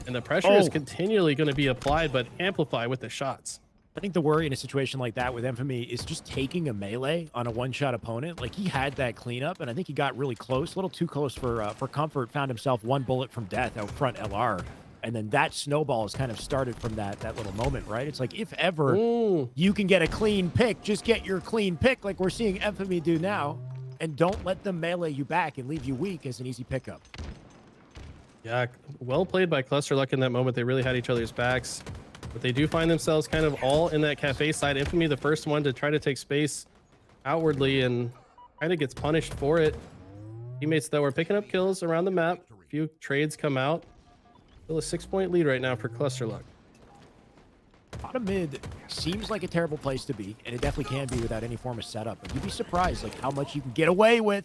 And the pressure is continually going to be applied, but amplified with the shots. I think the worry in a situation like that with Infamy is just taking a melee on a one-shot opponent. Like, he had that cleanup, and I think he got really close, a little too close for comfort, found himself 1 bullet from death out front LR. And then that snowball has kind of started from that little moment, right? It's like, if ever you can get a clean pick, just get your clean pick like we're seeing Infamy do now, and don't let them melee you back and leave you weak as an easy pickup. Yeah, well played by Cluster Luck in that moment. They really had each other's backs, but they do find themselves kind of all in that Cafe side. Infamy, the first one to try to take space outwardly, and kind of gets punished for it. Teammates, though, are picking up kills around the map. A few trades come out. Still a 6-point lead right now for Cluster Luck. Bottom mid seems like a terrible place to be, and it definitely can be without any form of setup. But you'd be surprised like how much you can get away with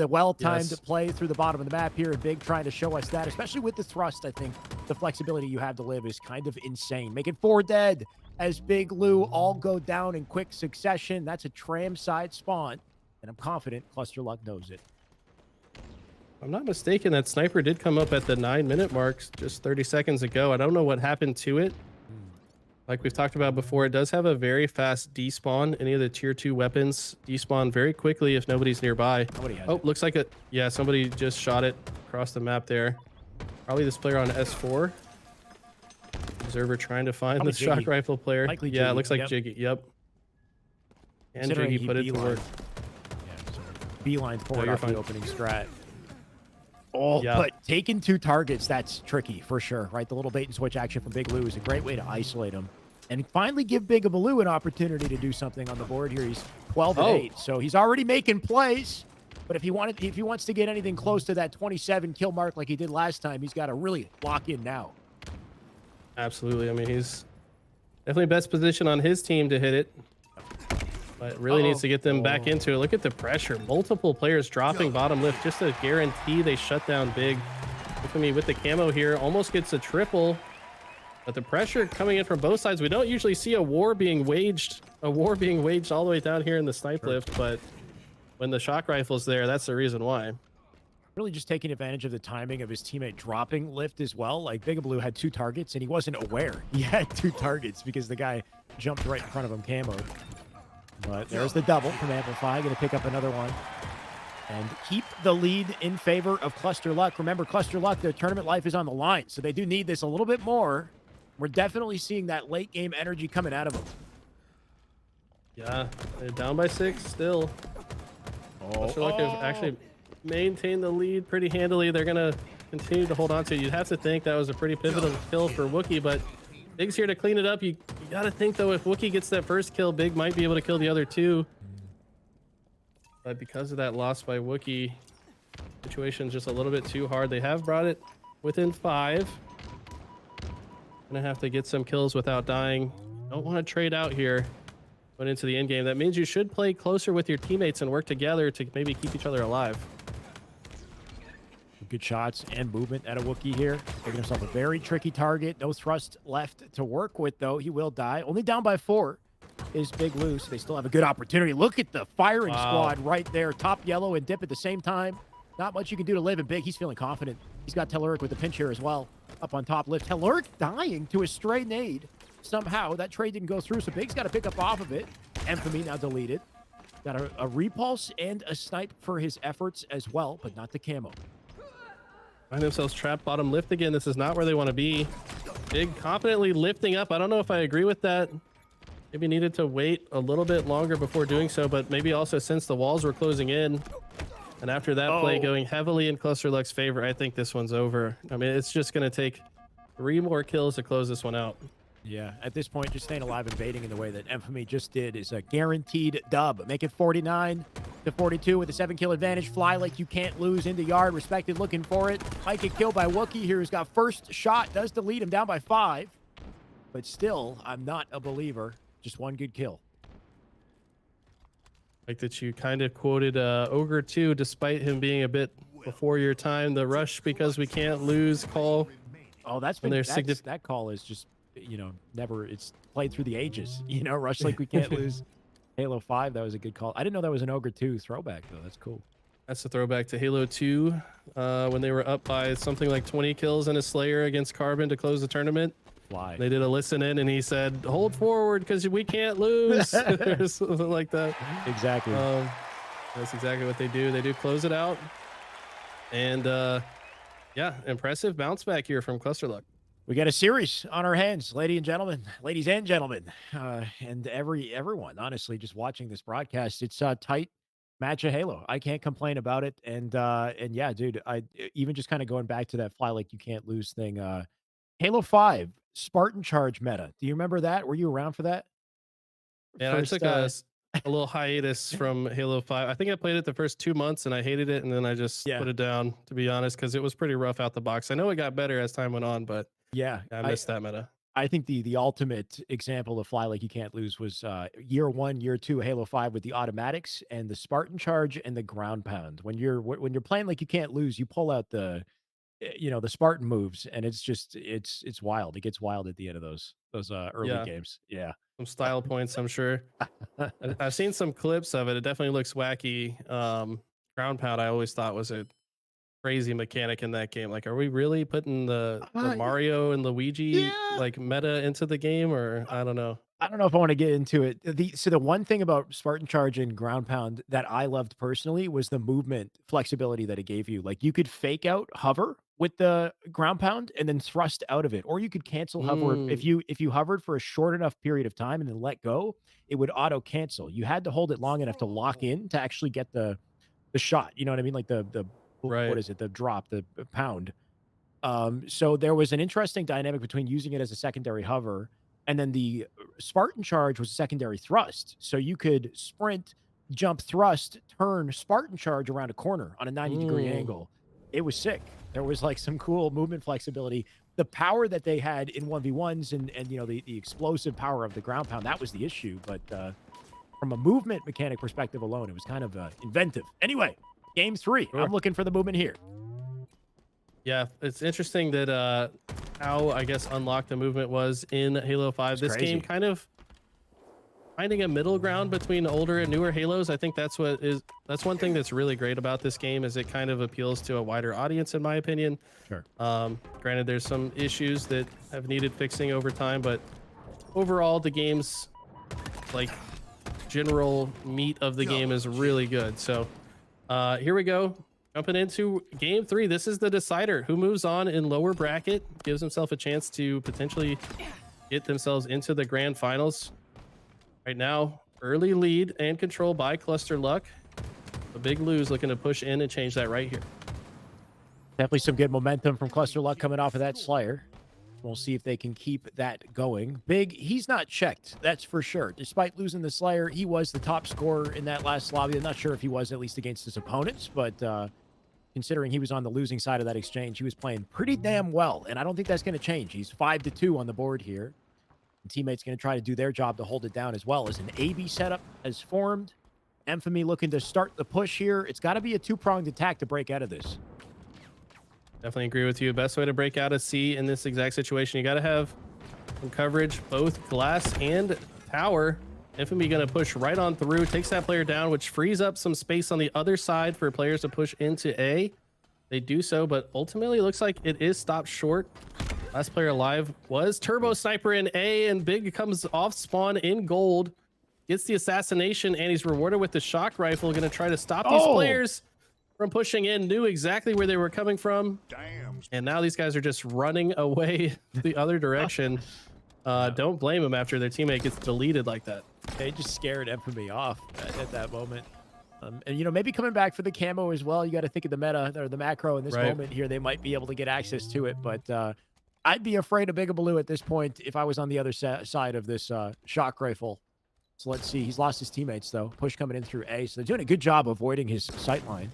a well-timed play through the bottom of the map here. And Big trying to show us that, especially with the thrust. I think the flexibility you have to live is kind of insane. Making 4 dead as Big Lou all go down in quick succession. That's a tram side spawn, and I'm confident Cluster Luck knows it. If I'm not mistaken, that sniper did come up at the 9-minute mark just 30 seconds ago. I don't know what happened to it. Like we've talked about before, it does have a very fast despawn. Any of the tier 2 weapons despawn very quickly if nobody's nearby. Looks like somebody just shot it across the map there. Probably this player on S4. Observer trying to find the shock rifle player. Likely yeah, Jiggy. it looks like Jiggy. Yep. And Considering Jiggy put it to work. Beeline forward you're off the fine. opening strat. But taking 2 targets, that's tricky for sure, right? The little bait and switch action from Big Lou is a great way to isolate him and finally give Big Lou an opportunity to do something on the board here. He's 12-8, so he's already making plays. But if he wants to get anything close to that 27 kill mark like he did last time, he's got to really lock in now. Absolutely. I mean, he's definitely best position on his team to hit it. But really needs to get them back into it. Look at the pressure. Multiple players dropping bottom lift just to guarantee they shut down Big. Look at me with the camo here. Almost gets a triple. But the pressure coming in from both sides. We don't usually see a war being waged all the way down here in the snipe lift. But when the shock rifle's there, that's the reason why. Really just taking advantage of the timing of his teammate dropping lift as well. Like, Big Blue had 2 targets and he wasn't aware he had 2 targets because the guy jumped right in front of him camo. But there's the double from Amplify, going to pick up another one and keep the lead in favor of Cluster Luck. Remember, Cluster Luck, their tournament life is on the line, so they do need this a little bit more. We're definitely seeing that late game energy coming out of them. Yeah, they're down by 6 still. Cluster Luck have actually maintained the lead pretty handily. They're going to continue to hold on to it. You'd have to think that was a pretty pivotal kill for Wookie, but Big's here to clean it up. You got to think, though, if Wookie gets that first kill, Big might be able to kill the other 2. But because of that loss by Wookie, situation's just a little bit too hard. They have brought it within 5. Gonna have to get some kills without dying. Don't want to trade out here. Went into the end game. That means you should play closer with your teammates and work together to maybe keep each other alive. Good shots and movement at a Wookiee here. Making himself a very tricky target. No thrust left to work with, though. He will die. Only down by 4 is Big Loose. They still have a good opportunity. Look at the firing squad right there. Top yellow and dip at the same time. Not much you can do to live, and Big, he's feeling confident. He's got Telluric with the pinch here as well. Up on top lift. Telluric dying to a stray nade. Somehow that trade didn't go through, so Big's got to pick up off of it. Infamy now deleted. Got a repulse and a snipe for his efforts as well, but not the camo. Find themselves trapped bottom lift again. This is not where they want to be. Big confidently lifting up. I don't know if I agree with that. Maybe needed to wait a little bit longer before doing so, but maybe also since the walls were closing in, and after that play going heavily in Cluster Luck's favor, I think this one's over. I mean, it's just going to take 3 more kills to close this one out. Yeah, at this point, just staying alive and baiting in the way that Infamy just did is a guaranteed dub. Make it 49-42 with a 7-kill advantage. Fly like you can't lose into yard. Respected looking for it. Might get killed by Wookiee here, who's got first shot. Does delete him down by 5. But still, I'm not a believer. Just 1 good kill. Like that you kind of quoted Ogre 2, despite him being a bit before your time. The rush because we can't lose call. Oh, that call is just, you know, never, it's played through the ages. You know, rush like we can't lose. Halo 5, that was a good call. I didn't know that was an Ogre 2 throwback, though. That's cool. That's a throwback to Halo 2 when they were up by something like 20 kills and a Slayer against Carbon to close the tournament. Fly. They did a listen in and he said, hold forward because we can't lose. Or something like that. Exactly. That's exactly what they do. They do close it out. And yeah, impressive bounce back here from Cluster Luck. We got a series on our hands, ladies and gentlemen, and everyone. Honestly, just watching this broadcast, it's a tight match of Halo. I can't complain about it. And yeah, dude, I even just kind of going back to that fly like you can't lose thing. Halo 5 Spartan Charge meta. Do you remember that? Were you around for that? Yeah, I took a little hiatus from Halo 5. I think I played it the first 2 months and I hated it, and then I just put it down, to be honest, because it was pretty rough out the box. I know it got better as time went on, but yeah, I missed that meta. I think the ultimate example of fly like you can't lose was year 1, year 2 Halo 5 with the automatics and the Spartan Charge and the ground pound. When you're playing like you can't lose, you pull out the the Spartan moves, and it's just it's wild. It gets wild at the end of those early games. Yeah, some style points, I'm sure. I've seen some clips of it. It definitely looks wacky. Ground pound, I always thought was a crazy mechanic in that game. Like, are we really putting the Mario and Luigi like meta into the game, or I don't know. I don't know if I want to get into it. So the one thing about Spartan Charge and Ground Pound that I loved personally was the movement flexibility that it gave you. Like, you could fake out hover with the Ground Pound and then thrust out of it, or you could cancel hover. If you hovered for a short enough period of time and then let go, it would auto cancel. You had to hold it long enough to lock in to actually get the shot. You know what I mean? Like the what is it? The drop, the pound. So there was an interesting dynamic between using it as a secondary hover, and then the Spartan Charge was a secondary thrust. So you could sprint, jump, thrust, turn Spartan Charge around a corner on a 90-degree angle. It was sick. There was like some cool movement flexibility. The power that they had in 1v1s and the explosive power of the ground pound, that was the issue. But from a movement mechanic perspective alone, it was kind of inventive. Anyway, game 3. I'm looking for the movement here. Yeah, it's interesting that how, I guess, unlocked the movement was in Halo 5. This game kind of finding a middle ground between older and newer Halos. I think that's one thing that's really great about this game, is it kind of appeals to a wider audience, in my opinion. Sure. Granted, there's some issues that have needed fixing over time, but overall, the game's like general meat of the game is really good. So here we go. Jumping into game 3. This is the decider. Who moves on in lower bracket gives himself a chance to potentially get themselves into the grand finals. Right now, early lead and control by Cluster Luck. The Big Lou's looking to push in and change that right here. Definitely some good momentum from Cluster Luck coming off of that Slayer. We'll see if they can keep that going. Big, he's not checked, that's for sure. Despite losing the Slayer, he was the top scorer in that last lobby. I'm not sure if he was, at least against his opponents, but considering he was on the losing side of that exchange, he was playing pretty damn well, and I don't think that's going to change. He's 5-2 on the board here. The teammates going to try to do their job to hold it down as well. As an AB setup has formed. Infamy looking to start the push here. It's got to be a two-pronged attack to break out of this. Definitely agree with you. Best way to break out a C in this exact situation, you got to have some coverage, both glass and tower. Infamy going to push right on through, takes that player down, which frees up some space on the other side for players to push into A. They do so, but ultimately it looks like it is stopped short. Last player alive was Turbo Sniper in A, and Big comes off spawn in gold. Gets the assassination, and he's rewarded with the shock rifle. Going to try to stop these players from pushing in. Knew exactly where they were coming from. Damn. And now these guys are just running away the other direction. Don't blame them after their teammate gets deleted like that. They just scared Infamy off at that moment. And, you know, maybe coming back for the camo as well. You got to think of the meta or the macro in this moment here. They might be able to get access to it. But I'd be afraid of Bigabaloo at this point if I was on the other side of this shock rifle. So let's see. He's lost his teammates, though. Push coming in through A. So they're doing a good job avoiding his sight line.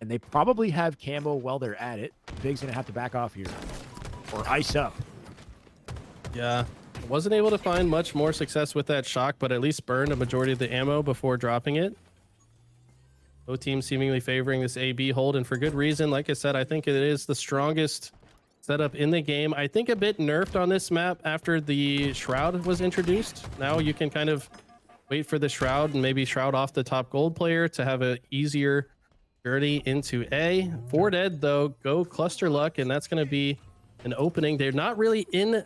And they probably have camo while they're at it. Big's going to have to back off here. Or ice up. Yeah. Wasn't able to find much more success with that shock, but at least burned a majority of the ammo before dropping it. Both teams seemingly favoring this AB hold, and for good reason. Like I said, I think it is the strongest setup in the game. I think a bit nerfed on this map after the Shroud was introduced. Now you can kind of wait for the Shroud and maybe Shroud off the top gold player to have an easier journey into A. For dead, though, go Cluster Luck, and that's going to be an opening. They're not really in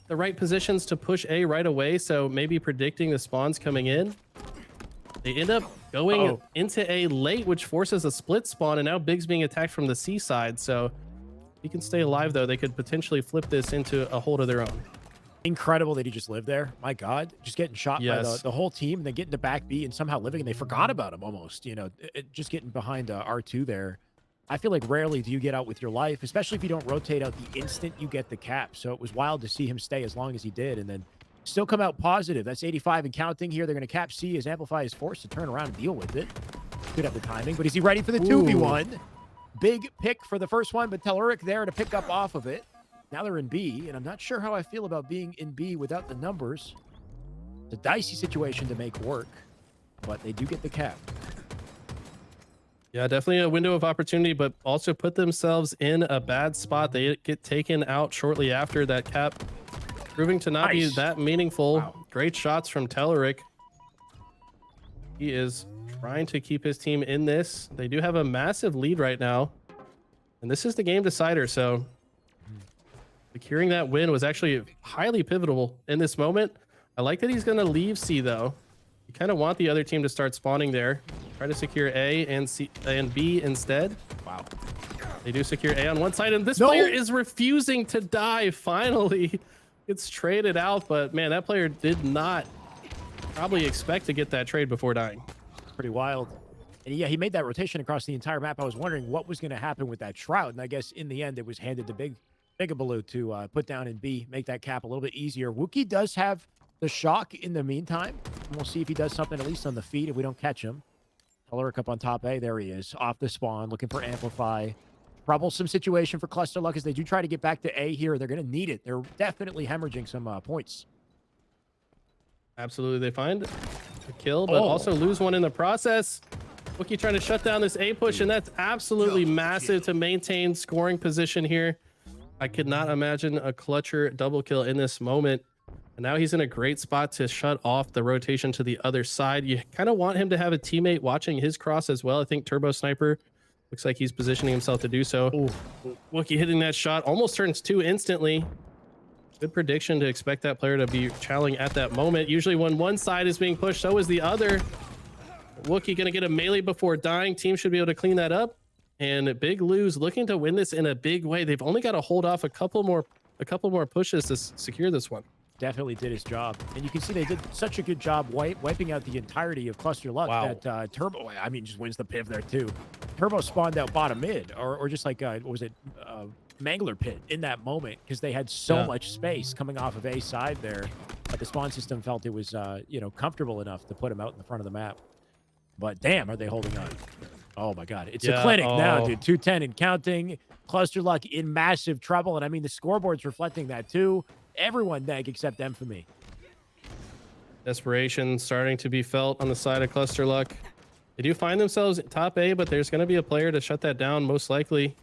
the right positions to push A right away, so maybe predicting the spawns coming in. They end up going into A late, which forces a split spawn, and now Big's being attacked from the C side, so if he can stay alive, though, they could potentially flip this into a hold of their own. Incredible that he just lived there. My God, just getting shot by the whole team, and then getting to back B and somehow living, and they forgot about him almost, you know, just getting behind R2 there. I feel like rarely do you get out with your life, especially if you don't rotate out the instant you get the cap. So it was wild to see him stay as long as he did, and then still come out positive. That's 85 and counting here. They're going to cap C as Amplify is forced to turn around and deal with it. Could have the timing, but is he ready for the 2v1? Big pick for the first one, but Telluric there to pick up off of it. Now they're in B, and I'm not sure how I feel about being in B without the numbers. It's a dicey situation to make work, but they do get the cap. Yeah, definitely a window of opportunity, but also put themselves in a bad spot. They get taken out shortly after that cap, proving to not be that meaningful. Great shots from Telluric. He is trying to keep his team in this. They do have a massive lead right now, and this is the game decider, so securing that win was actually highly pivotal in this moment. I like that he's going to leave C, though. You kind of want the other team to start spawning there. Try to secure A and C and B instead. Wow. They do secure A on one side, and this player is refusing to die. Finally, it's traded out, but man, that player did not probably expect to get that trade before dying. Pretty wild. And yeah, he made that rotation across the entire map. I was wondering what was going to happen with that Shroud, and I guess in the end, it was handed to Bigabaloo to put down in B, make that cap a little bit easier. Wookie does have the shock in the meantime. And we'll see if he does something at least on the feet if we don't catch him. Telluric up on top A. There he is. Off the spawn, looking for Amplify. Troublesome situation for Cluster Luck as they do try to get back to A here. They're going to need it. They're definitely hemorrhaging some points. Absolutely. They find a kill, but also lose one in the process. Wookie trying to shut down this A push, and that's absolutely massive to maintain scoring position here. I could not imagine a clutcher double kill in this moment. And now he's in a great spot to shut off the rotation to the other side. You kind of want him to have a teammate watching his cross as well. I think Turbo Sniper looks like he's positioning himself to do so. Wookie hitting that shot almost turns 2 instantly. Good prediction to expect that player to be challenging at that moment. Usually when one side is being pushed, so is the other. Wookie going to get a melee before dying. Team should be able to clean that up. And Big Lou's looking to win this in a big way. They've only got to hold off a couple more pushes to secure this one. Definitely did his job. And you can see they did such a good job wiping out the entirety of Cluster Luck that Turbo, I mean, just wins the piv there too. Turbo spawned out bottom mid, or just like, what was it, Mangler pit in that moment, because they had so much space coming off of A side there. But the spawn system felt it was, you know, comfortable enough to put him out in the front of the map. But damn, are they holding on. Oh my God, it's a clinic now, dude. 210 and counting. Cluster Luck in massive trouble. And I mean, the scoreboard's reflecting that too. Everyone neg except Infamy. Desperation starting to be felt on the side of Cluster Luck. They do find themselves top A, but there's going to be a player to shut that down, most likely.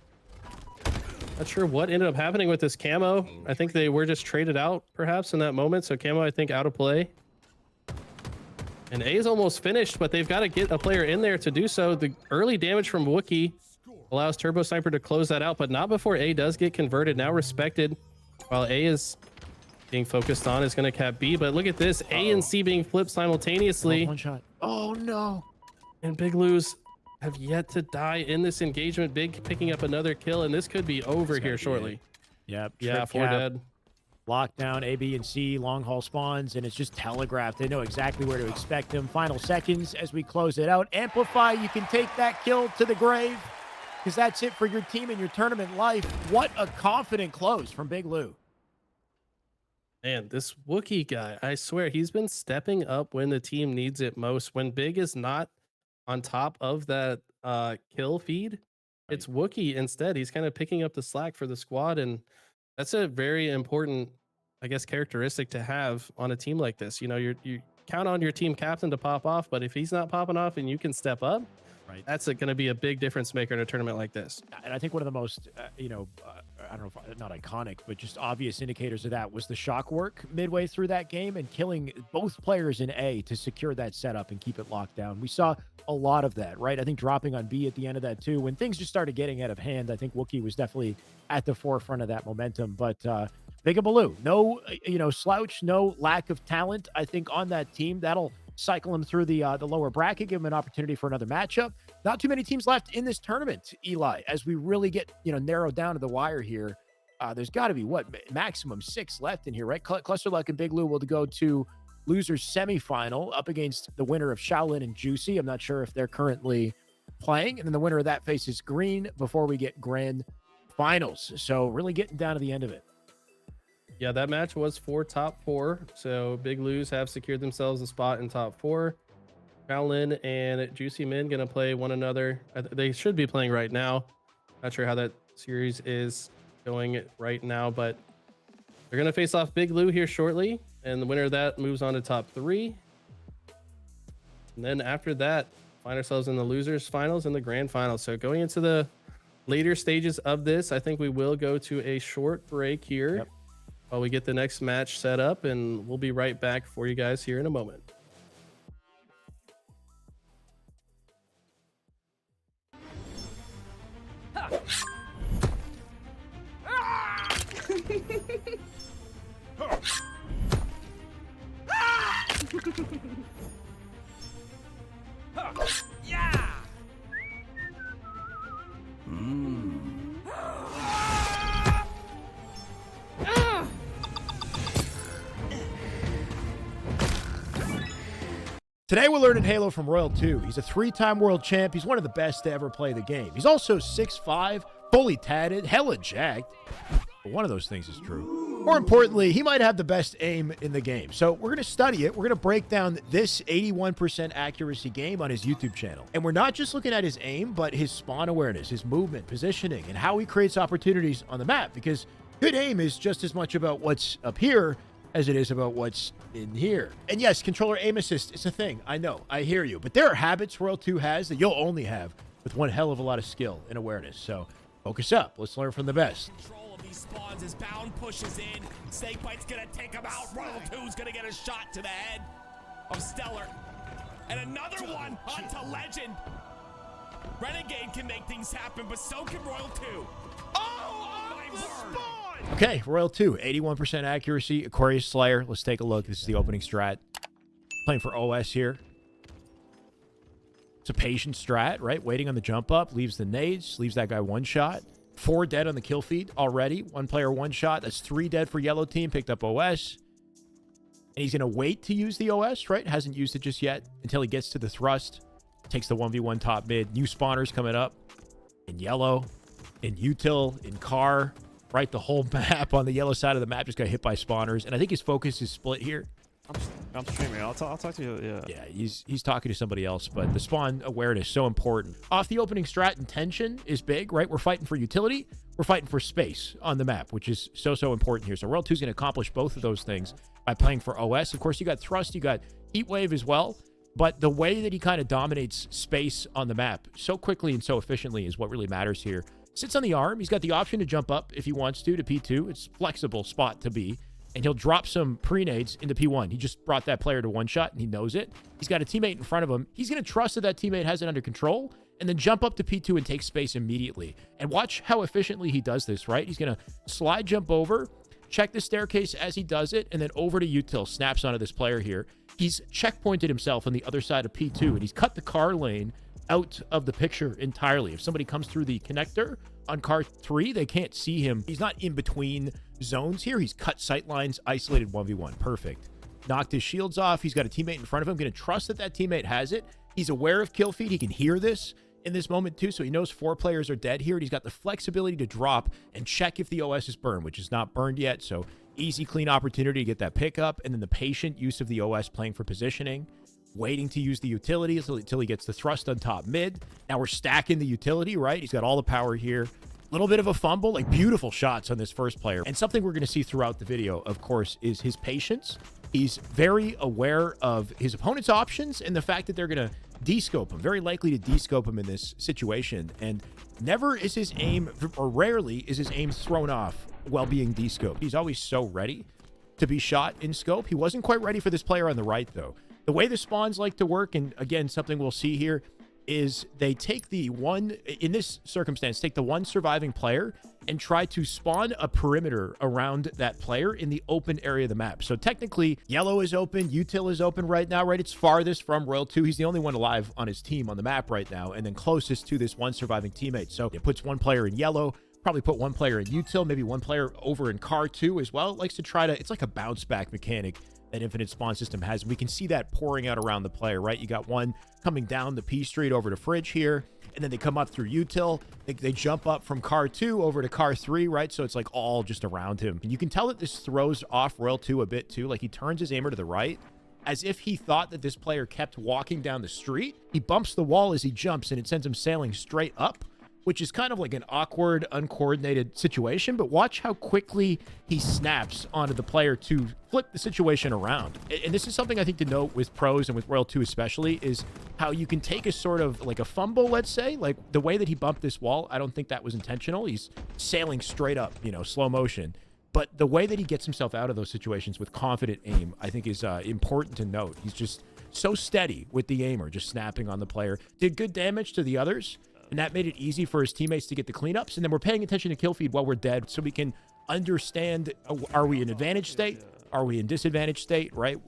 Not sure what ended up happening with this camo. I think they were just traded out, perhaps, in that moment. So camo, I think, out of play. And A is almost finished, but they've got to get a player in there to do so. The early damage from Wookiee allows Turbo Sniper to close that out, but not before A does get converted. Now respected, while A is being focused on, is going to cap B. But look at this, A and C being flipped simultaneously. One shot. Oh no. And Big Lou's have yet to die in this engagement. Big picking up another kill, and this could be over here shortly. Yep. Yeah, trip 4 cap, dead. Lockdown, A, B, and C, long haul spawns, and it's just telegraphed. They know exactly where to expect them. Final seconds as we close it out. Amplify, you can take that kill to the grave, because that's it for your team and your tournament life. What a confident close from Big Lou. Man, this Wookiee guy, I swear, he's been stepping up when the team needs it most. When Big is not on top of that kill feed, it's Wookiee instead. He's kind of picking up the slack for the squad, and that's a very important, I guess, characteristic to have on a team like this. You know, you count on your team captain to pop off, but if he's not popping off and you can step up, that's going to be a big difference maker in a tournament like this. And I think one of the most, I don't know, if, not iconic, but just obvious indicators of that was the shock work midway through that game and killing both players in A to secure that setup and keep it locked down. We saw a lot of that, right? I think dropping on B at the end of that too. When things just started getting out of hand, I think Wookiee was definitely at the forefront of that momentum. But Big Baloo, no, slouch, no lack of talent, I think, on that team. That'll cycle him through the lower bracket, give him an opportunity for another matchup. Not too many teams left in this tournament, Eli, as we really get, narrowed down to the wire here. There's got to be, maximum 6 left in here, right? Cluster Luck and Big Lou will go to losers semifinal up against the winner of Shaolin and Juicy. I'm not sure if they're currently playing. And then the winner of that faces Green before we get grand finals. So really getting down to the end of it. Yeah, that match was for top 4. So Big Lou's have secured themselves a spot in top 4. Shaolin and Juicy Min going to play one another. They should be playing right now. Not sure how that series is going right now, but they're going to face off Big Lou here shortly. And the winner of that moves on to top 3. And then after that, find ourselves in the losers finals and the grand finals. So going into the later stages of this, I think we will go to a short break here while we get the next match set up, and we'll be right back for you guys here in a moment. Yeah! Today we're learning Halo from Royal 2. He's a 3-time world champ. He's one of the best to ever play the game. He's also 6'5", fully tatted, hella jacked. But one of those things is true. More importantly, he might have the best aim in the game. So we're going to study it. We're going to break down this 81% accuracy game on his YouTube channel. And we're not just looking at his aim, but his spawn awareness, his movement, positioning, and how he creates opportunities on the map. Because good aim is just as much about what's up here as it is about what's in here. And yes, controller aim assist is a thing. I know, I hear you. But there are habits Royal 2 has that you'll only have with one hell of a lot of skill and awareness. So focus up. Let's learn from the best. Control of these spawns as Bound pushes in. Snakebite's gonna take him out. Royal 2's gonna get a shot to the head of Stellar. And another one onto Legend. Renegade can make things happen, but so can Royal 2. Oh my word! Okay, Royal 2, 81% accuracy, Aquarius Slayer. Let's take a look. This is the opening strat. Playing for OS here. It's a patient strat, right? Waiting on the jump up, leaves the nades, leaves that guy 1 shot. 4 dead on the kill feed already. 1 player, 1 shot. That's 3 dead for yellow team. Picked up OS. And he's going to wait to use the OS, right? Hasn't used it just yet until he gets to the thrust. Takes the 1v1 top mid. New spawners coming up in yellow, in util, in car. Right, the whole map on the yellow side of the map just got hit by spawners. And I think his focus is split here. I'm streaming. I'll talk to you. Yeah. Yeah, he's talking to somebody else, but the spawn awareness so important. Off the opening strat, intention is big, right? We're fighting for utility. We're fighting for space on the map, which is so important here. So Royal 2 is going to accomplish both of those things. by playing for OS. Of course, you got Thrust, you got Heat Wave as well. But the way that he kind of dominates space on the map so quickly and so efficiently is what really matters here. Sits on the arm. He's got the option to jump up if he wants to P2. It's a flexible spot to be. And he'll drop some pre-nades into P1. He just brought that player to one shot, and he knows it. He's got a teammate in front of him. He's going to trust that that teammate has it under control and then jump up to P2 and take space immediately. And watch how efficiently he does this, right? He's going to slide jump over, check the staircase as he does it, and then over to util, snaps onto this player here. He's checkpointed himself on the other side of P2, and he's cut the car lane out of the picture entirely. If somebody comes through the connector on car 3, they can't see him. He's not in between zones here. He's cut sight lines, isolated 1v1. Perfect. Knocked his shields off. He's got a teammate in front of him. Going to trust that that teammate has it. He's aware of kill feed. He can hear this in this moment too, so he knows 4 players are dead here, and he's got the flexibility to drop and check if the OS is burned, which is not burned yet, so easy, clean opportunity to get that pickup, and then the patient use of the OS playing for positioning, waiting to use the utility until he gets the thrust on top mid. Now we're stacking the utility, right? He's got all the power here. Little bit of a fumble, like beautiful shots on this first player. And something we're going to see throughout the video, of course, is his patience. He's very aware of his opponent's options and the fact that they're going to descope him, very likely to descope him in this situation. And never is his aim, or rarely is his aim thrown off while being descoped. He's always so ready to be shot in scope. He wasn't quite ready for this player on the right, though. The way the spawns like to work, and again, something we'll see here, is they take the one, in this circumstance, take the one surviving player and try to spawn a perimeter around that player in the open area of the map. So technically, yellow is open, util is open right now, right? It's farthest from Royal 2. He's the only one alive on his team on the map right now, and then closest to this one surviving teammate. So it puts one player in yellow, probably put one player in util, maybe one player over in car 2 as well. It likes to try to, it's like a bounce back mechanic that Infinite Spawn system has. We can see that pouring out around the player, right? You got one coming down the P street over to Fridge here, and then they come up through util. They jump up from car 2 over to car 3, right? So it's like all just around him. And you can tell that this throws off Royal 2 a bit too. Like he turns his aimer to the right as if he thought that this player kept walking down the street. He bumps the wall as he jumps, and it sends him sailing straight up, which is kind of like an awkward, uncoordinated situation. But watch how quickly he snaps onto the player to flip the situation around. And this is something I think to note with pros and with Royal 2 especially, is how you can take a sort of like a fumble, let's say, like the way that he bumped this wall. I don't think that was intentional. He's sailing straight up, you know, slow motion. But the way that he gets himself out of those situations with confident aim, I think is important to note. He's just so steady with the aimer, just snapping on the player. Did good damage to the others, and that made it easy for his teammates to get the cleanups. And then we're paying attention to kill feed while we're dead, so we can understand, are we in advantage state? Are we in disadvantage state, right?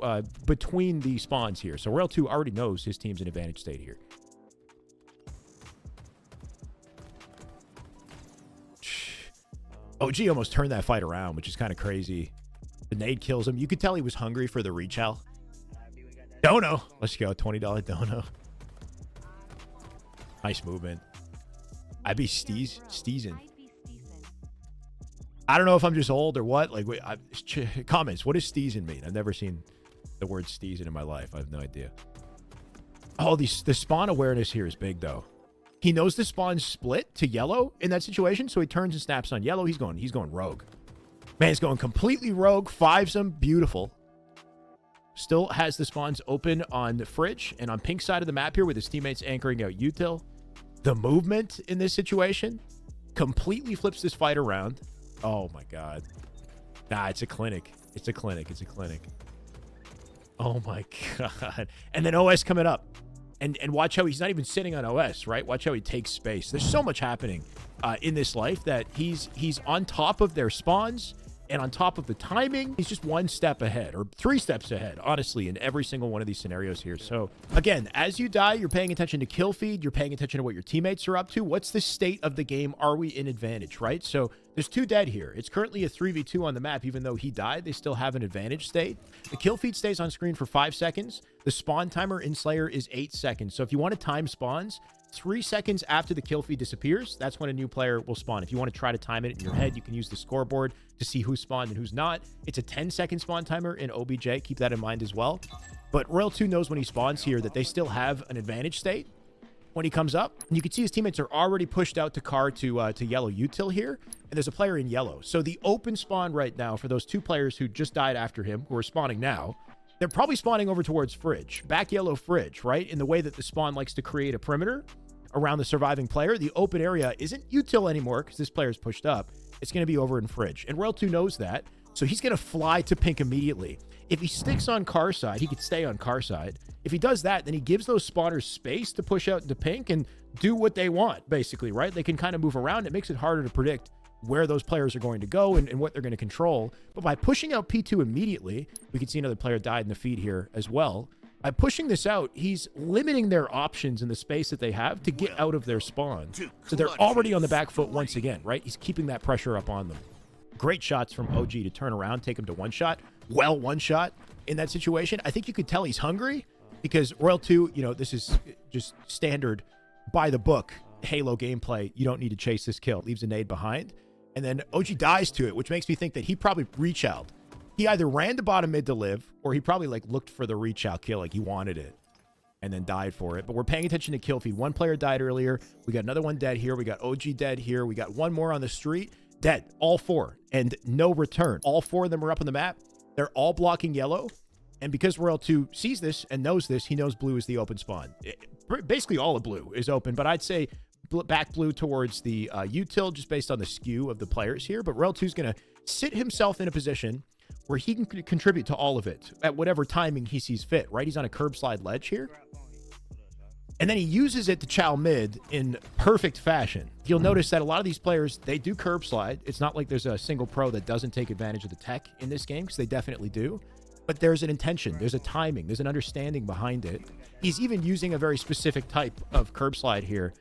Between the spawns here. So Royal 2 already knows his team's in advantage state here. OG almost turned that fight around, which is kind of crazy. The nade kills him. You could tell he was hungry for the rechow. Dono. Let's go. $20 dono. Nice movement. I'd be steezing. I don't know if I'm just old or what. Like, wait, comments. What does steezing mean? I've never seen the word steezing in my life. I have no idea. Oh, the spawn awareness here is big, though. He knows the spawn split to yellow in that situation, so he turns and snaps on yellow. He's going rogue. Man, he's going completely rogue. Fives him. Beautiful. Still has the spawns open on the Fridge and on pink side of the map here with his teammates anchoring out util. The movement in this situation completely flips this fight around. Oh my God. Nah, it's a clinic. It's a clinic. It's a clinic. Oh my God. And then OS coming up. And watch how he's not even sitting on OS, right? Watch how he takes space. There's so much happening in this life that he's on top of their spawns and on top of the timing. He's just one step ahead, or 3 steps ahead, honestly, in every single one of these scenarios here. So again, as you die, you're paying attention to kill feed. You're paying attention to what your teammates are up to. What's the state of the game? Are we in advantage, right? So there's 2 dead here. It's currently a 3v2 on the map. Even though he died, they still have an advantage state. The kill feed stays on screen for 5 seconds. The spawn timer in Slayer is 8 seconds. So if you want to time spawns, 3 seconds after the kill feed disappears, that's when a new player will spawn. If you want to try to time it in your head, you can use the scoreboard to see who's spawned and who's not. It's a 10-second spawn timer in OBJ. Keep that in mind as well. But Royal 2 knows when he spawns here that they still have an advantage state. when he comes up. And you can see his teammates are already pushed out to car to yellow util here. And there's a player in yellow. So the open spawn right now for those 2 players who just died after him, who are spawning now, they're probably spawning over towards fridge. Back yellow fridge, right? In the way that the spawn likes to create a perimeter around the surviving player. The open area isn't util anymore because this player's pushed up. It's going to be over in fridge. And Royal 2 knows that. So he's going to fly to pink immediately. If he sticks on car side, he could stay on car side. If he does that, then he gives those spawners space to push out into pink and do what they want, basically, right? They can kind of move around. It makes it harder to predict where those players are going to go and what they're going to control. But by pushing out P2 immediately, we can see another player died in the feed here as well. By pushing this out, he's limiting their options in the space that they have to get out of their spawn. So they're already on the back foot once again, right? He's keeping that pressure up on them. Great shots from OG to turn around, take him to one shot. Well, one shot in that situation. I think you could tell he's hungry because Royal 2, you know, this is just standard by the book Halo gameplay. You don't need to chase this kill. Leaves a nade behind. And then OG dies to it, which makes me think that he probably reach out. He either ran to bottom mid to live, or he probably like looked for the reach out kill, like he wanted it and then died for it. But we're paying attention to kill feed. One player died earlier. We got another one dead here. We got OG dead here. We got one more on the street. Dead. All 4. And no return. All 4 of them are up on the map. They're all blocking yellow. And because Royal 2 sees this and knows this, he knows blue is the open spawn. Basically all of blue is open, but I'd say back blue towards the util just based on the skew of the players here. But Royal 2 is going to sit himself in a position where he can contribute to all of it at whatever timing he sees fit, right? He's on a curb slide ledge here. And then he uses it to chow mid in perfect fashion. You'll notice that a lot of these players, they do curb slide. It's not like there's a single pro that doesn't take advantage of the tech in this game, because they definitely do. But there's an intention, there's a timing, there's an understanding behind it. He's even using a very specific type of curb slide here.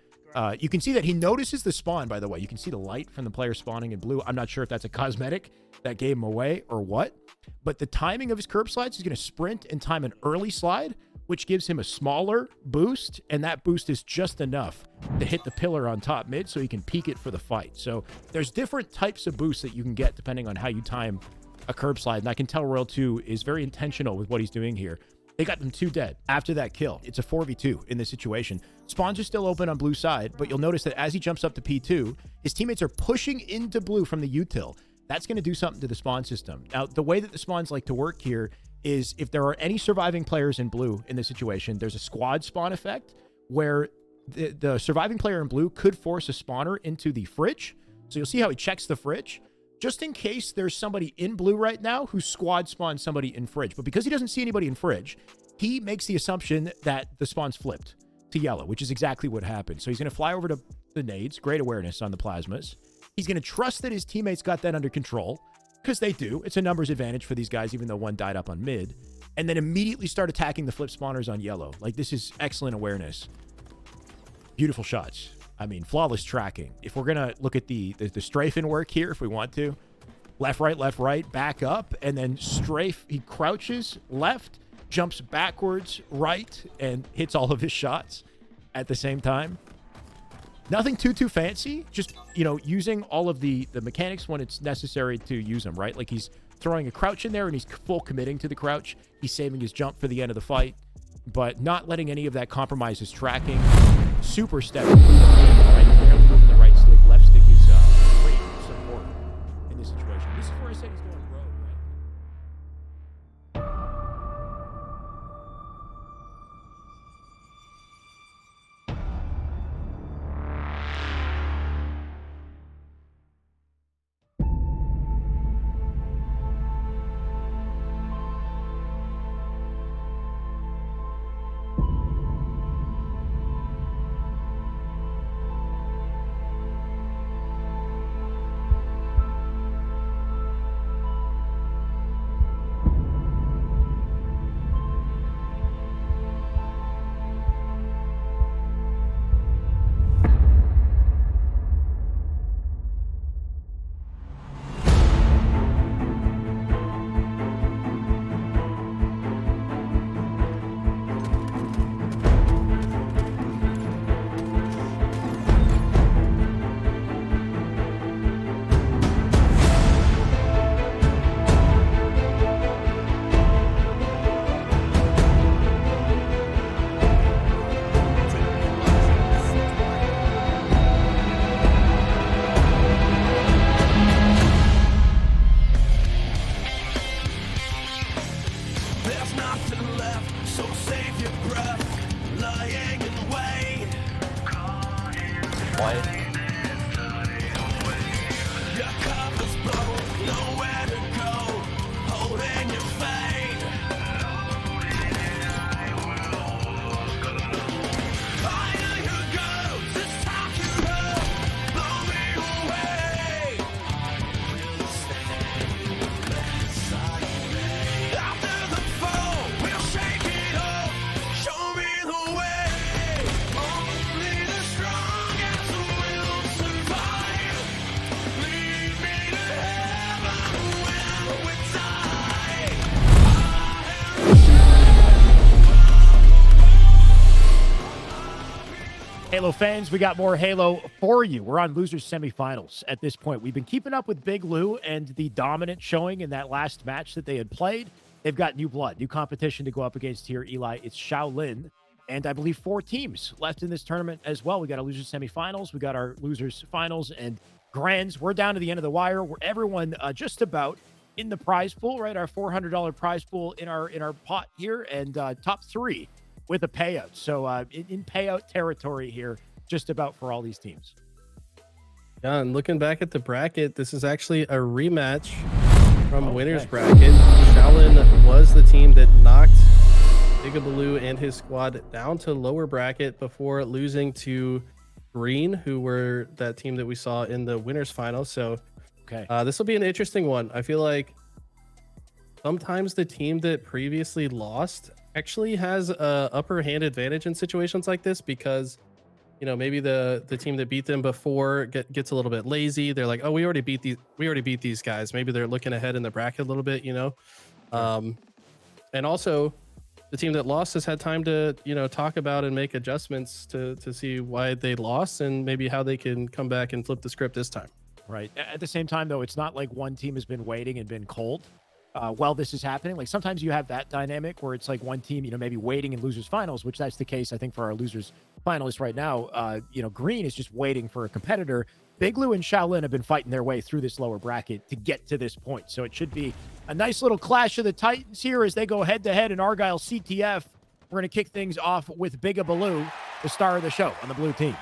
You can see that he notices the spawn, by the way. You can see the light from the player spawning in blue. I'm not sure if that's a cosmetic that gave him away or what. But the timing of his curb slides, he's going to sprint and time an early slide, which gives him a smaller boost, and that boost is just enough to hit the pillar on top mid so he can peek it for the fight. So there's different types of boosts that you can get depending on how you time a curb slide, and I can tell Royal 2 is very intentional with what he's doing here. They got them 2 dead after that kill. It's a 4v2 in this situation. Spawns are still open on blue side, but you'll notice that as he jumps up to P2, his teammates are pushing into blue from the util. That's going to do something to the spawn system. Now, the way that the spawns like to work here is if there are any surviving players in blue in this situation, there's a squad spawn effect where the surviving player in blue could force a spawner into the fridge. So you'll see how he checks the fridge, just in case there's somebody in blue right now who squad spawned somebody in fridge. But because he doesn't see anybody in fridge, he makes the assumption that the spawn's flipped to yellow, which is exactly what happened. So he's going to fly over to the nades, great awareness on the plasmas. He's going to trust that his teammates got that under control, because they do. It's a numbers advantage for these guys, even though one died up on mid. And then immediately start attacking the flip spawners on yellow. Like, this is excellent awareness. Beautiful shots. I mean, flawless tracking. If we're going to look at the strafing work here, if we want to, left, right, back up, and then strafe. He crouches left, jumps backwards right, and hits all of his shots at the same time. Nothing too fancy, just, you know, using all of the mechanics when it's necessary to use them, right? Like, he's throwing a crouch in there and he's full committing to the crouch. He's saving his jump for the end of the fight, but not letting any of that compromise his tracking. Super step, right? Barely moving the right stick. Left stick is great support in this situation. This is where I said he's going rogue, right? Why? Your cup is blown, nowhere to go, holding your fate. Fire your ghost, it's time to go, blow me away. After the fall, we'll shake it off, show me the way. Only the strongest will survive. Lead me to heaven when we die. Halo fans, we got more Halo for you. We're on losers semifinals at this point. We've been keeping up with Big Lou and the dominant showing in that last match that they had played. They've got new blood, new competition to go up against here, Eli. It's Shaolin, and I believe 4 teams left in this tournament as well. We got our losers semifinals, we got our losers finals and grands. We're down to the end of the wire. We're everyone just about in the prize pool, right? Our $400 prize pool in our pot here, and top 3 with a payout. So in payout territory here, just about for all these teams. Yeah, and looking back at the bracket, this is actually a rematch from winner's bracket. Shaolin was the team that knocked Bigabaloo and his squad down to lower bracket before losing to Green, who were that team that we saw in the winners final. So this will be an interesting one. I feel like sometimes the team that previously lost actually has a upper hand advantage in situations like this, because maybe the team that beat them before gets a little bit lazy. They're like, oh, we already beat these guys. Maybe they're looking ahead in the bracket a little bit, and also the team that lost has had time to talk about and make adjustments to see why they lost and maybe how they can come back and flip the script this time. Right. At the same time, though, it's not like one team has been waiting and been cold while this is happening. Like sometimes you have that dynamic where it's like one team, maybe waiting in losers finals, which that's the case, I think, for our losers finalists right now. Green is just waiting for a competitor. Big Lou and Shaolin have been fighting their way through this lower bracket to get to this point. So it should be a nice little clash of the Titans here as they go head to head in Argyle CTF. We're going to kick things off with Bigabaloo, the star of the show on the blue team.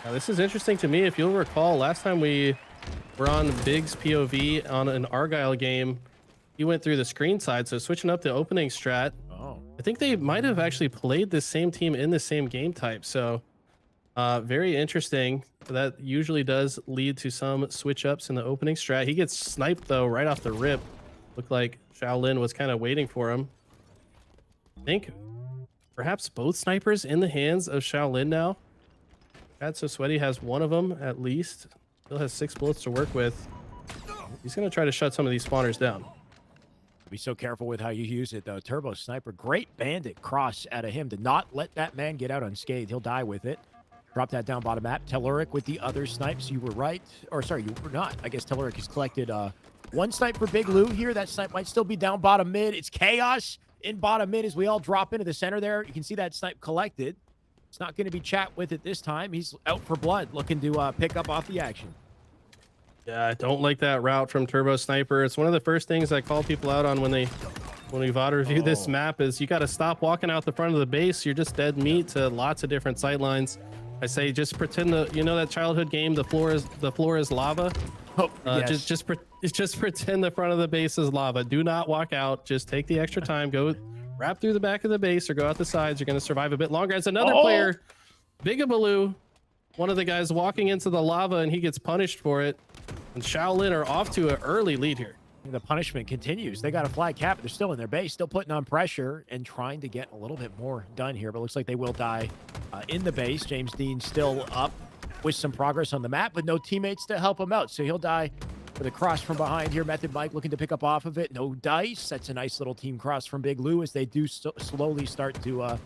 Now, this is interesting to me. If you'll recall, last time we were on Big's POV on an Argyle game, he went through the screen side. So switching up the opening strat, I think they might have actually played the same team in the same game type. So very interesting. That usually does lead to some switch ups in the opening strat. He gets sniped though right off the rip. Looked like Shaolin was kind of waiting for him. I think perhaps both snipers in the hands of Shaolin now. Chad So Sweaty has one of them at least. Still has 6 bullets to work with. He's going to try to shut some of these spawners down. Be so careful with how you use it, though. Turbo Sniper, great bandit cross out of him to not let that man get out unscathed. He'll die with it. Drop that down bottom map. Telluric with the other snipes. You were right. Or sorry, you were not. I guess Telluric has collected 1 snipe for Big Lou here. That snipe might still be down bottom mid. It's chaos in bottom mid as we all drop into the center there. You can see that snipe collected. It's not going to be chat with it this time. He's out for blood, looking to pick up off the action. Yeah, I don't like that route from Turbo Sniper. It's one of the first things I call people out on when we VOD review this map is you got to stop walking out the front of the base. You're just dead meat to lots of different sight lines. I say just pretend that childhood game, the floor is lava. Yes. Just pretend the front of the base is lava. Do not walk out. Just take the extra time. Go wrap through the back of the base or go out the sides. You're going to survive a bit longer. As another player, Bigabaloo, one of the guys walking into the lava, and he gets punished for it. And Shaolin are off to an early lead here. The punishment continues. They got a flag cap. They're still in their base, still putting on pressure and trying to get a little bit more done here. But it looks like they will die in the base. James Dean still up with some progress on the map, but no teammates to help him out. So he'll die with a cross from behind here. Method Mike looking to pick up off of it. No dice. That's a nice little team cross from Big Lou as they do slowly start to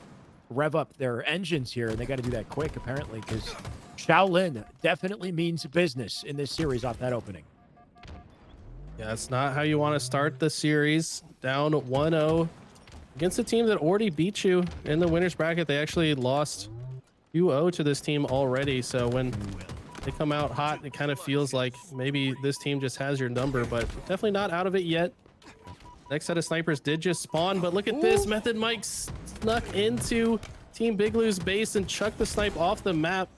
rev up their engines here. And they got to do that quick, apparently, because Shaolin definitely means business in this series off that opening. Yeah, it's not how you want to start the series. Down 1-0 against a team that already beat you in the winner's bracket. They actually lost 2-0 to this team already. So when they come out hot, it kind of feels like maybe this team just has your number, but definitely not out of it yet. Next set of snipers did just spawn, but look at this. Method Mike snuck into Team Big Lou's base and chucked the snipe off the map.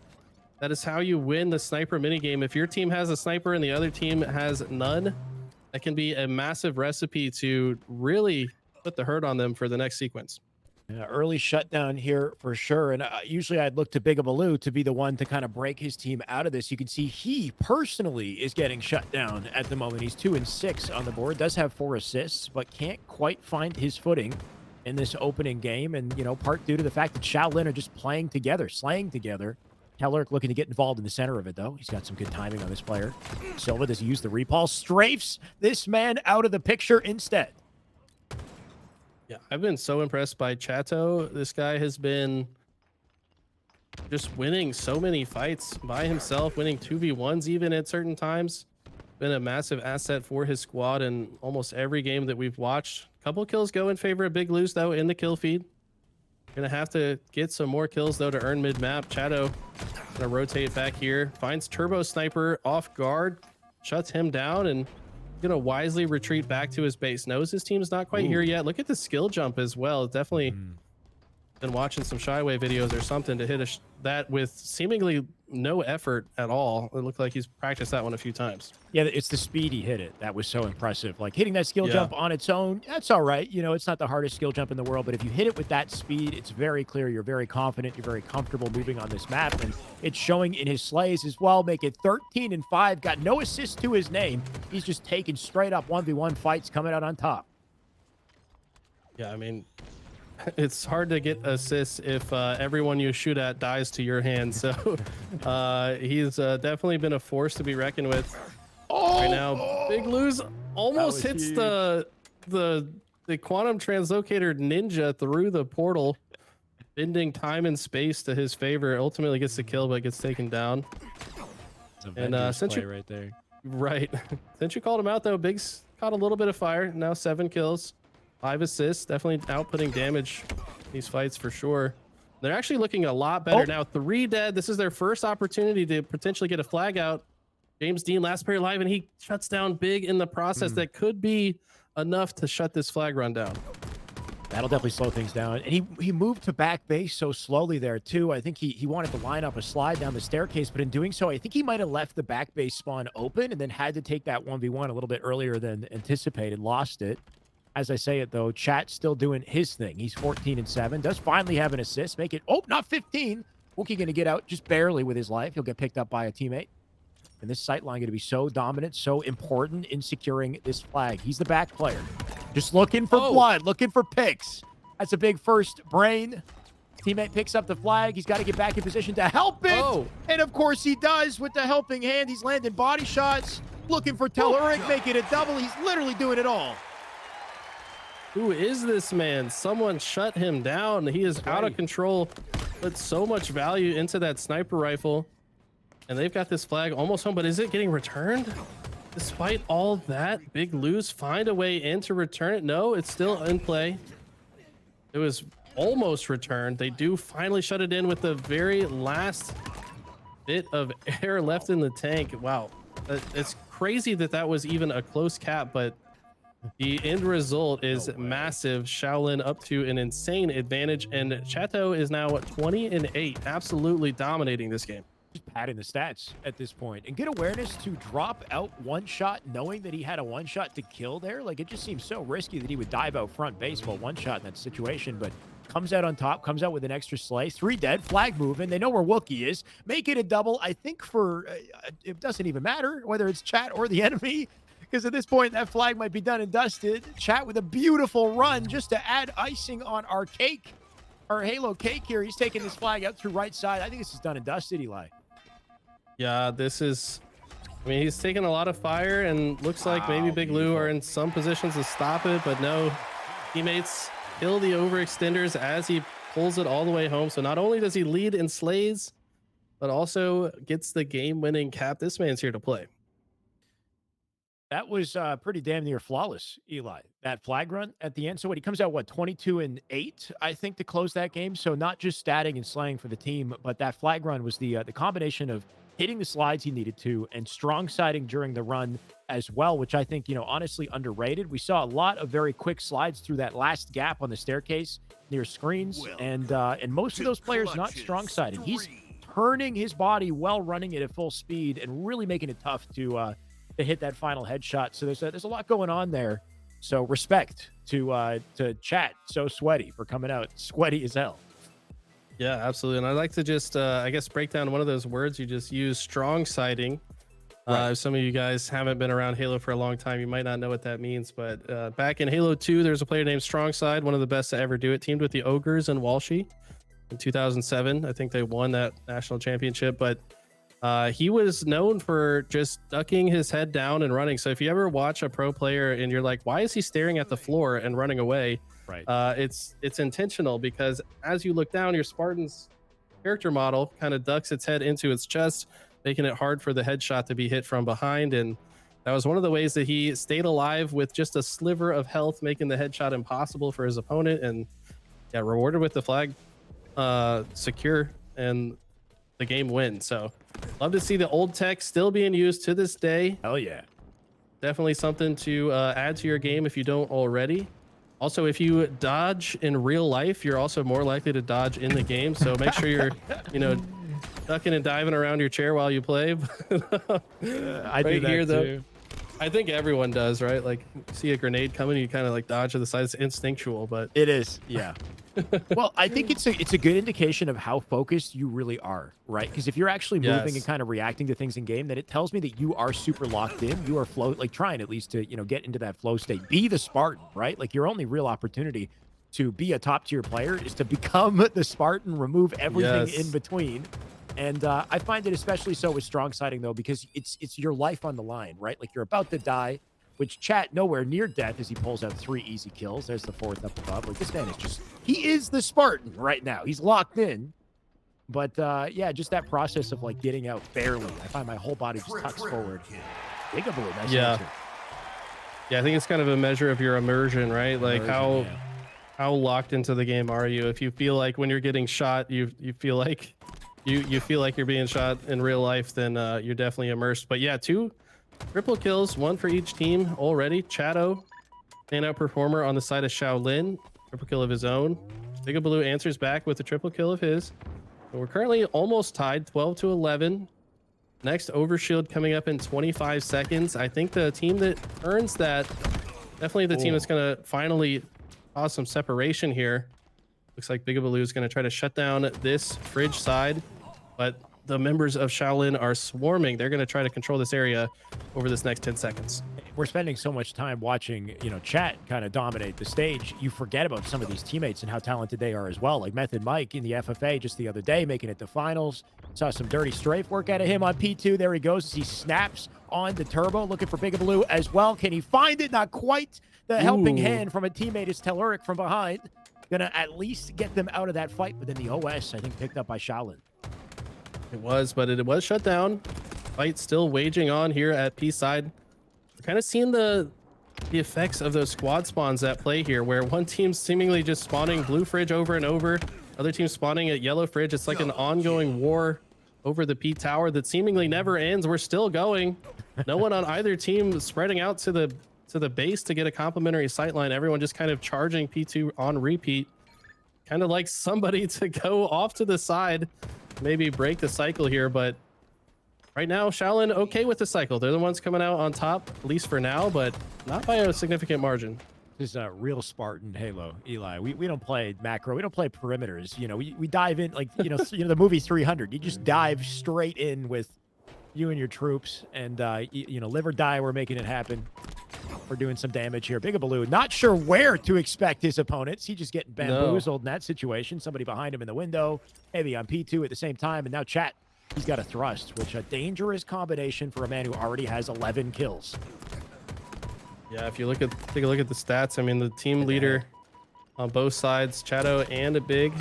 That is how you win the sniper minigame. If your team has a sniper and the other team has none, that can be a massive recipe to really put the hurt on them for the next sequence. Yeah, early shutdown here for sure. And usually I'd look to Bigabaloo to be the one to kind of break his team out of this. You can see he personally is getting shut down at the moment. He's 2-6 on the board, does have 4 assists, but can't quite find his footing in this opening game. And, you know, part due to the fact that Shaolin are just playing together, slaying together. Tellerk looking to get involved in the center of it, though. He's got some good timing on this player. Silva, does he use the repulse? Strafes this man out of the picture instead. Yeah, I've been so impressed by Chato. This guy has been just winning so many fights by himself, winning 2v1s even at certain times. Been a massive asset for his squad in almost every game that we've watched. Couple kills go in favor of Big Luz, though, in the kill feed. Gonna have to get some more kills, though, to earn mid-map. Chato gonna rotate back here. Finds Turbo Sniper off guard, shuts him down, and gonna wisely retreat back to his base. Knows his team's not quite here yet. Look at the skill jump as well. Definitely been watching some Shyway videos or something to hit that with seemingly no effort at all. It looked like he's practiced that one a few times. Yeah, it's the speed he hit it. That was so impressive. Like hitting that skill jump on its own, that's all right. You know, it's not the hardest skill jump in the world, but if you hit it with that speed, it's very clear you're very confident, you're very comfortable moving on this map, and it's showing in his slays as well. Make it 13-5. Got no assist to his name. He's just taking straight up 1v1 fights, coming out on top. Yeah, I mean, it's hard to get assists if everyone you shoot at dies to your hand. So he's definitely been a force to be reckoned with. Right now, Big Luz almost hits huge. the quantum translocator ninja through the portal, bending time and space to his favor. Ultimately gets the kill, but gets taken down. And since you right there, since you called him out, though, Big's caught a little bit of fire. Now 7 kills. 5 assists, definitely outputting damage these fights for sure. They're actually looking a lot better now. 3 dead. This is their first opportunity to potentially get a flag out. James Dean, last player alive, and he shuts down Big in the process. That could be enough to shut this flag run down. That'll definitely slow things down. And he moved to back base so slowly there, too. I think he wanted to line up a slide down the staircase, but in doing so, I think he might have left the back base spawn open and then had to take that 1v1 a little bit earlier than anticipated. Lost it. As I say it, though, Chat's still doing his thing. He's 14-7. Does finally have an assist. Make it, not 15. Wookie going to get out just barely with his life. He'll get picked up by a teammate. And this sight line going to be so dominant, so important in securing this flag. He's the back player. Just looking for blood, looking for picks. That's a big first brain. Teammate picks up the flag. He's got to get back in position to help it. And, of course, he does with the helping hand. He's landing body shots. Looking for Tellurik, make it a double. He's literally doing it all. Who is this man? Someone shut him down. He is out of control. Put so much value into that sniper rifle. And they've got this flag almost home, but is it getting returned? Despite all that, Big Luz find a way in to return it. No, it's still in play. It was almost returned. They do finally shut it in with the very last bit of air left in the tank. Wow. It's crazy that that was even a close cap, but the end result is massive. Shaolin up to an insane advantage, and Chateau is now 20-8, absolutely dominating this game. Just padding the stats at this point. And good awareness to drop out one shot, knowing that he had a one shot to kill there. Like, it just seems so risky that he would dive out front base for one shot in that situation, but comes out on top, comes out with an extra slay. 3 dead, flag moving. They know where Wookie is. Make it a double. I think for, it doesn't even matter whether it's Chat or the enemy, because at this point, that flag might be done and dusted. Chat with a beautiful run just to add icing on our cake, our Halo cake here. He's taking this flag out through right side. I think this is done and dusted, Eli. Yeah, this is, I mean, he's taking a lot of fire, and looks like maybe Big Lou are in some positions to stop it, but no, teammates kill the overextenders as he pulls it all the way home. So not only does he lead in slays, but also gets the game-winning cap. This man's here to play. That was pretty damn near flawless, Eli. That flag run at the end. So he comes out, what, 22-8, I think, to close that game. So not just statting and slaying for the team, but that flag run was the combination of hitting the slides he needed to and strong siding during the run as well, which I think, honestly underrated. We saw a lot of very quick slides through that last gap on the staircase near screens, and most of those players not strong siding. He's turning his body while running it at full speed and really making it tough to hit that final headshot. So there's a lot going on there. So respect to Chat So Sweaty for coming out sweaty as hell. Yeah, absolutely. And I'd like to just, I guess, break down one of those words you just used, strong siding. If some of you guys haven't been around Halo for a long time, you might not know what that means. But back in Halo 2, there's a player named Strongside, one of the best to ever do it. Teamed with the Ogres and Walshy in 2007. I think they won that national championship. But he was known for just ducking his head down and running. So if you ever watch a pro player and you're like, why is he staring at the floor and running away? Right. It's intentional, because as you look down, your Spartan's character model kind of ducks its head into its chest, making it hard for the headshot to be hit from behind. And that was one of the ways that he stayed alive with just a sliver of health, making the headshot impossible for his opponent. And yeah, rewarded with the flag secure and the game win. So love to see the old tech still being used to this day. Hell yeah. Definitely something to add to your game if you don't already. Also, if you dodge in real life, you're also more likely to dodge in the game. So make sure you're, ducking and diving around your chair while you play. I do that too. I think everyone does, right? Like, see a grenade coming, you kind of like dodge to the side. It's instinctual, but it is, yeah. Well, I think it's a good indication of how focused you really are, right? Because if you're actually moving and kind of reacting to things in game, then it tells me that you are super locked in. You are trying at least to get into that flow state. Be the Spartan, right? Like, your only real opportunity to be a top tier player is to become the Spartan, remove everything in between. And I find it especially so with strong siding, though, because it's your life on the line, right? Like, you're about to die, which Chat nowhere near death as he pulls out 3 easy kills. There's the 4th up above. Like, this man is he is the Spartan right now. He's locked in. But yeah, just that process of like getting out barely. I find my whole body just tucks forward. Peekaboo, nice answer. Yeah, I think it's kind of a measure of your immersion, right? Like how locked into the game are you? If you feel like when you're getting shot, you feel like you feel like you're being shot in real life, then you're definitely immersed. But yeah, 2 triple kills, 1 for each team already. Chato, standout performer on the side of Shaolin, triple kill of his own. Bigabaloo answers back with a triple kill of his. We're currently almost tied, 12-11. Next overshield coming up in 25 seconds. I think the team that earns that, definitely the team that's going to finally cause some separation here. Looks like Bigabaloo is going to try to shut down this fridge side, but the members of Shaolin are swarming. They're going to try to control this area over this next 10 seconds. We're spending so much time watching, Chat kind of dominate the stage. You forget about some of these teammates and how talented they are as well. Like Method Mike in the FFA just the other day, making it to finals. Saw some dirty strafe work out of him on P2. There he goes as he snaps on the turbo, looking for Bigabaloo as well. Can he find it? Not quite. The helping hand from a teammate is Telluric from behind. Gonna at least get them out of that fight, but then the OS, I think, picked up by Shaolin. It was, but it was shut down. Fight still waging on here at P side. We're kind of seeing the effects of those squad spawns at play here, where one team's seemingly just spawning blue fridge over and over, other team spawning at yellow fridge. It's like an ongoing war over the P tower that seemingly never ends. We're still going. No one on either team spreading out to the base to get a complimentary sightline. Everyone just kind of charging P2 on repeat. Kind of like somebody to go off to the side, maybe break the cycle here, but right now Shaolin okay with the cycle. They're the ones coming out on top, at least for now, but not by a significant margin. This is a real Spartan Halo, Eli. We don't play macro. We don't play perimeters. We dive in like, the movie 300. You just dive straight in with you and your troops, and live or die. We're making it happen. We're doing some damage here. Bigabaloo, not sure where to expect his opponents. He's just getting bamboozled in that situation. Somebody behind him in the window, maybe on P2 at the same time, and now Chat, he's got a thrust, which a dangerous combination for a man who already has 11 kills. Yeah, if you take a look at the stats, I mean, the team leader on both sides, Chato and a Big,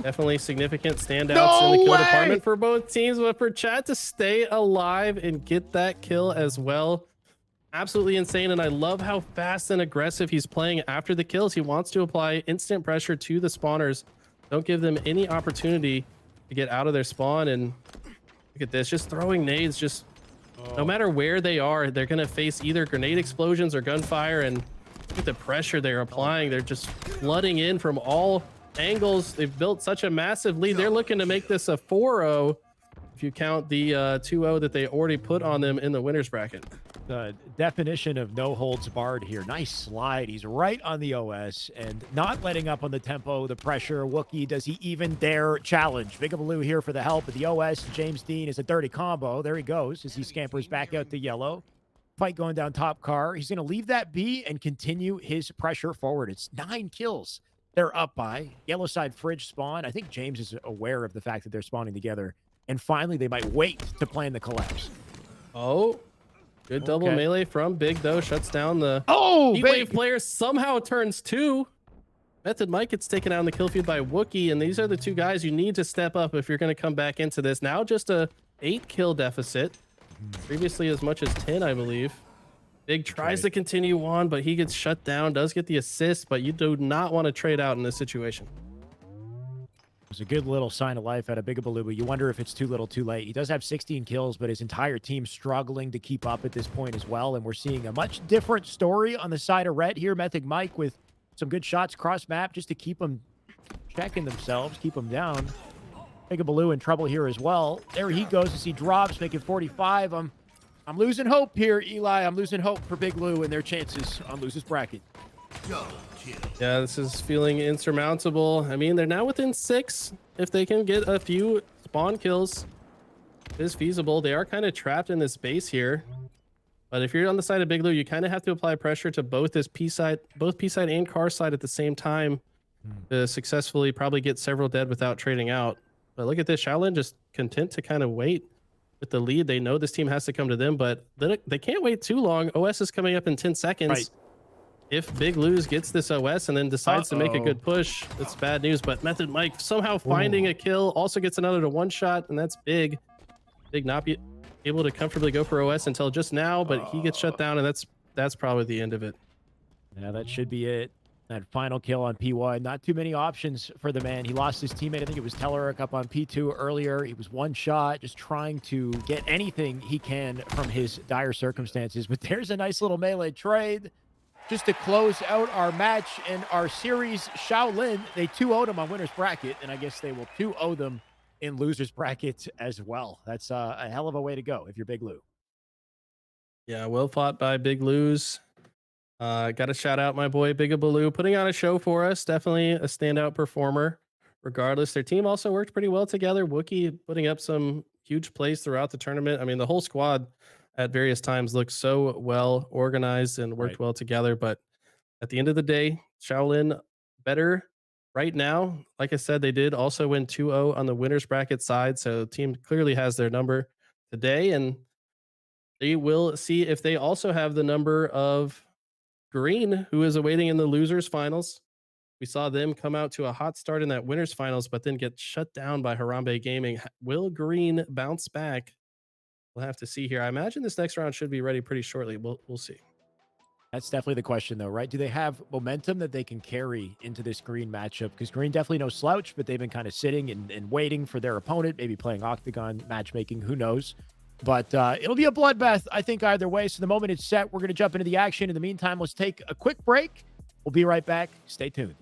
definitely significant standouts in the kill department for both teams, but for Chat to stay alive and get that kill as well, absolutely insane. And I love how fast and aggressive he's playing after the kills. He wants to apply instant pressure to the spawners. Don't give them any opportunity to get out of their spawn. And look at this, just throwing nades, just no matter where they are, they're going to face either grenade explosions or gunfire. And look at the pressure they're applying. They're just flooding in from all angles. They've built such a massive lead. They're looking to make this a 4-0 if you count the 2-0 that they already put on them in the winners bracket. The definition of no holds barred here. Nice slide. He's right on the OS and not letting up on the tempo, the pressure. Wookie, does he even dare challenge? Bigabaloo here for the help at the OS. James Dean is a dirty combo. There he goes as he scampers back out to yellow. Fight going down top car. He's going to leave that be and continue his pressure forward. It's 9 kills they're up by. Yellow side fridge spawn. I think James is aware of the fact that they're spawning together. And finally, they might wait to plan the collapse. Oh, good double melee from Big, though. Shuts down the Heatwave player. Somehow turns 2. Method Mike gets taken out in the kill feed by Wookie. And these are the 2 guys you need to step up if you're going to come back into this. Now just a 8 kill deficit. Previously as much as 10, I believe. Big tries to continue on, but he gets shut down. Does get the assist, but you do not want to trade out in this situation. It was a good little sign of life out of Bigabaloo, but you wonder if it's too little too late. He does have 16 kills, but his entire team struggling to keep up at this point as well. And we're seeing a much different story on the side of Red here. Method Mike with some good shots cross map just to keep them checking themselves, keep them down. Bigabaloo in trouble here as well. There he goes as he drops, making 45. I'm losing hope here, Eli. I'm losing hope for Big Lou and their chances on losers bracket. Yeah, this is feeling insurmountable. I mean, they're now within 6. If they can get a few spawn kills, it is feasible. They are kind of trapped in this base here. But if you're on the side of Big Lou, you kind of have to apply pressure to both P side and car side at the same time to successfully probably get several dead without trading out. But look at this. Shaolin just content to kind of wait with the lead. They know this team has to come to them, but they can't wait too long. OS is coming up in 10 seconds. Right. If Big Lose gets this OS and then decides to make a good push, it's bad news. But Method Mike somehow finding a kill, also gets another to 1 shot, and that's Big. Big not be able to comfortably go for OS until just now, but he gets shut down, and that's probably the end of it. Yeah, that should be it. That final kill on P1. Not too many options for the man. He lost his teammate. I think it was Telleric up on P2 earlier. He was 1 shot, just trying to get anything he can from his dire circumstances. But there's a nice little melee trade just to close out our match and our series. Shaolin, they 2-0'd them on winner's bracket, and I guess they will 2-0 them in loser's bracket as well. That's a hell of a way to go if you're Big Lou. Yeah, well fought by Big Lose. Got to shout out my boy Bigabaloo, putting on a show for us. Definitely a standout performer. Regardless, their team also worked pretty well together. Wookie putting up some huge plays throughout the tournament. I mean, the whole squad at various times looked so well organized and worked well together. But at the end of the day, Shaolin better right now. Like I said, they did also win 2-0 on the winners bracket side. So the team clearly has their number today. And they will see if they also have the number of Green, who is awaiting in the losers finals. We saw them come out to a hot start in that winners finals, but then get shut down by Harambe Gaming. Will Green bounce back? We'll have to see here. I imagine this next round should be ready pretty shortly. We'll see. That's definitely the question, though, right? Do they have momentum that they can carry into this Green matchup? Because Green definitely no slouch, but they've been kind of sitting and waiting for their opponent, maybe playing Octagon matchmaking. Who knows? But it'll be a bloodbath, I think, either way. So the moment it's set, we're going to jump into the action. In the meantime, let's take a quick break. We'll be right back. Stay tuned.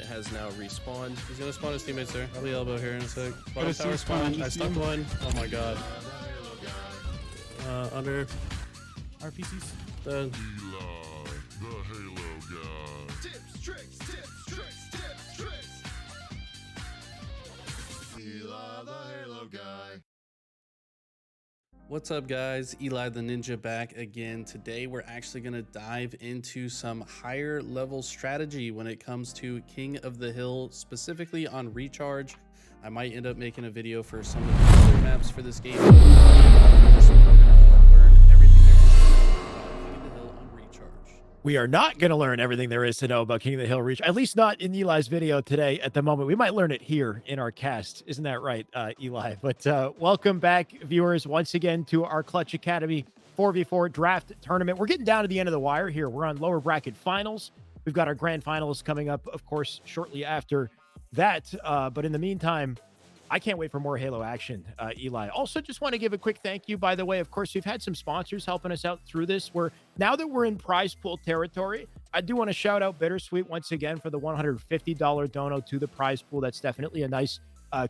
teammate has now respawned. He's gonna spawn his teammates there. I'll be elbow here in a sec. Got a Tower spawn. I stuck one. Oh my god. Under. RPCs. Eli, the Halo guy. Tips, tricks, tips, tricks, tips, tricks. Eli, the Halo guy. What's up, guys? Eli the Ninja back again. Today we're actually going to dive into some higher level strategy when it comes to King of the Hill, specifically on recharge. I might end up making a video for some of the other maps for this game. So we're gonna learn everything there is to know about King of the Hill on recharge. We are not going to learn everything there is to know about King of the Hill Reach, at least not in Eli's video today at the moment. We might learn it here in our cast. Isn't that right, Eli? But welcome back, viewers, once again to our Clutch Academy 4v4 draft tournament. We're getting down to the end of the wire here. We're on lower bracket finals. We've got our grand finals coming up, of course, shortly after that. But in the meantime, I can't wait for more Halo action, Eli. Also, just want to give a quick thank you, by the way. Of course, we've had some sponsors helping us out through this. Now that we're in prize pool territory, I do want to shout out Bittersweet once again for the $150 dono to the prize pool. That's definitely a nice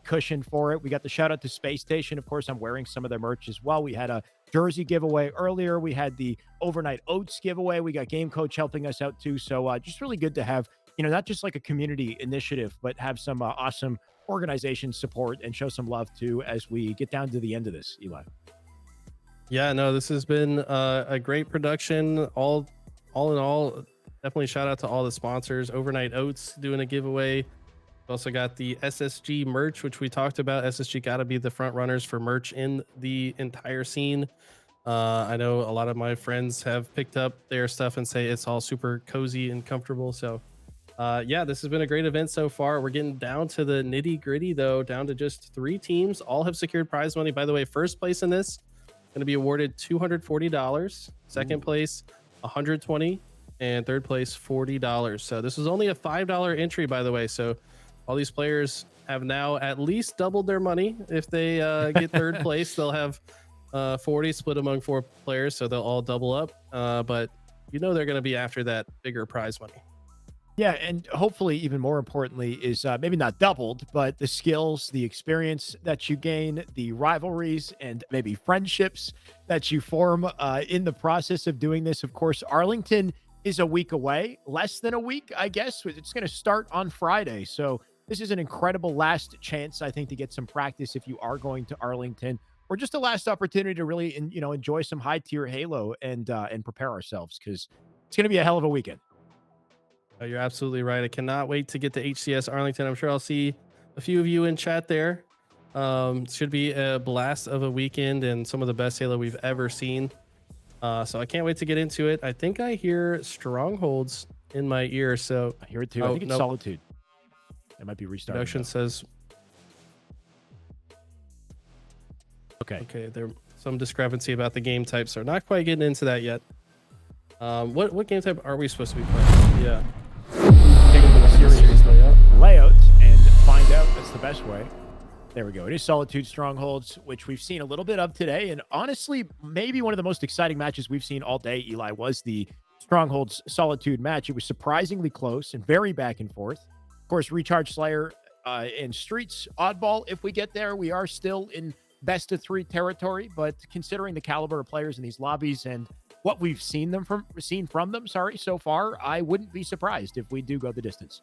cushion for it. We got the shout out to Space Station. Of course, I'm wearing some of their merch as well. We had a jersey giveaway earlier. We had the overnight oats giveaway. We got Game Coach helping us out too. So just really good to have, not just like a community initiative, but have some awesome organization support and show some love too as we get down to the end of this, Eli. Yeah, no, this has been a great production. All in all, definitely shout out to all the sponsors. Overnight Oats doing a giveaway. We also got the SSG merch, which we talked about. SSG got to be the front runners for merch in the entire scene. I know a lot of my friends have picked up their stuff and say it's all super cozy and comfortable. So yeah, this has been a great event so far. We're getting down to the nitty gritty though, down to just 3 teams. All have secured prize money. By the way, first place in this going to be awarded $240, second place $120, and third place $40. So this is only a $5 entry, by the way. So all these players have now at least doubled their money. If they get third place, they'll have 40 split among 4 players, so they'll all double up. But they're going to be after that bigger prize money. Yeah, and hopefully even more importantly is maybe not doubled, but the skills, the experience that you gain, the rivalries, and maybe friendships that you form in the process of doing this. Of course, Arlington is a week away, less than a week, I guess. It's going to start on Friday. So this is an incredible last chance, I think, to get some practice if you are going to Arlington, or just a last opportunity to really, enjoy some high-tier Halo and prepare ourselves, because it's going to be a hell of a weekend. You're absolutely right. I cannot wait to get to HCS Arlington. I'm sure I'll see a few of you in chat there. Should be a blast of a weekend and some of the best Halo we've ever seen. So I can't wait to get into it. I think I hear strongholds in my ear. So I hear it too. I think it's Solitude. It might be restarting. Production says. Okay. There's some discrepancy about the game type, so not quite getting into that yet. What game type are we supposed to be playing? Yeah. Take a look at the series layout and find out. That's the best way. There we go. It is Solitude Strongholds, which we've seen a little bit of today. And honestly, maybe one of the most exciting matches we've seen all day, Eli, was the Strongholds Solitude match. It was surprisingly close and very back and forth. Of course, Recharge Slayer and Streets Oddball. If we get there, we are still in best of 3 territory. But considering the caliber of players in these lobbies and what we've seen from them so far, I wouldn't be surprised if we do go the distance.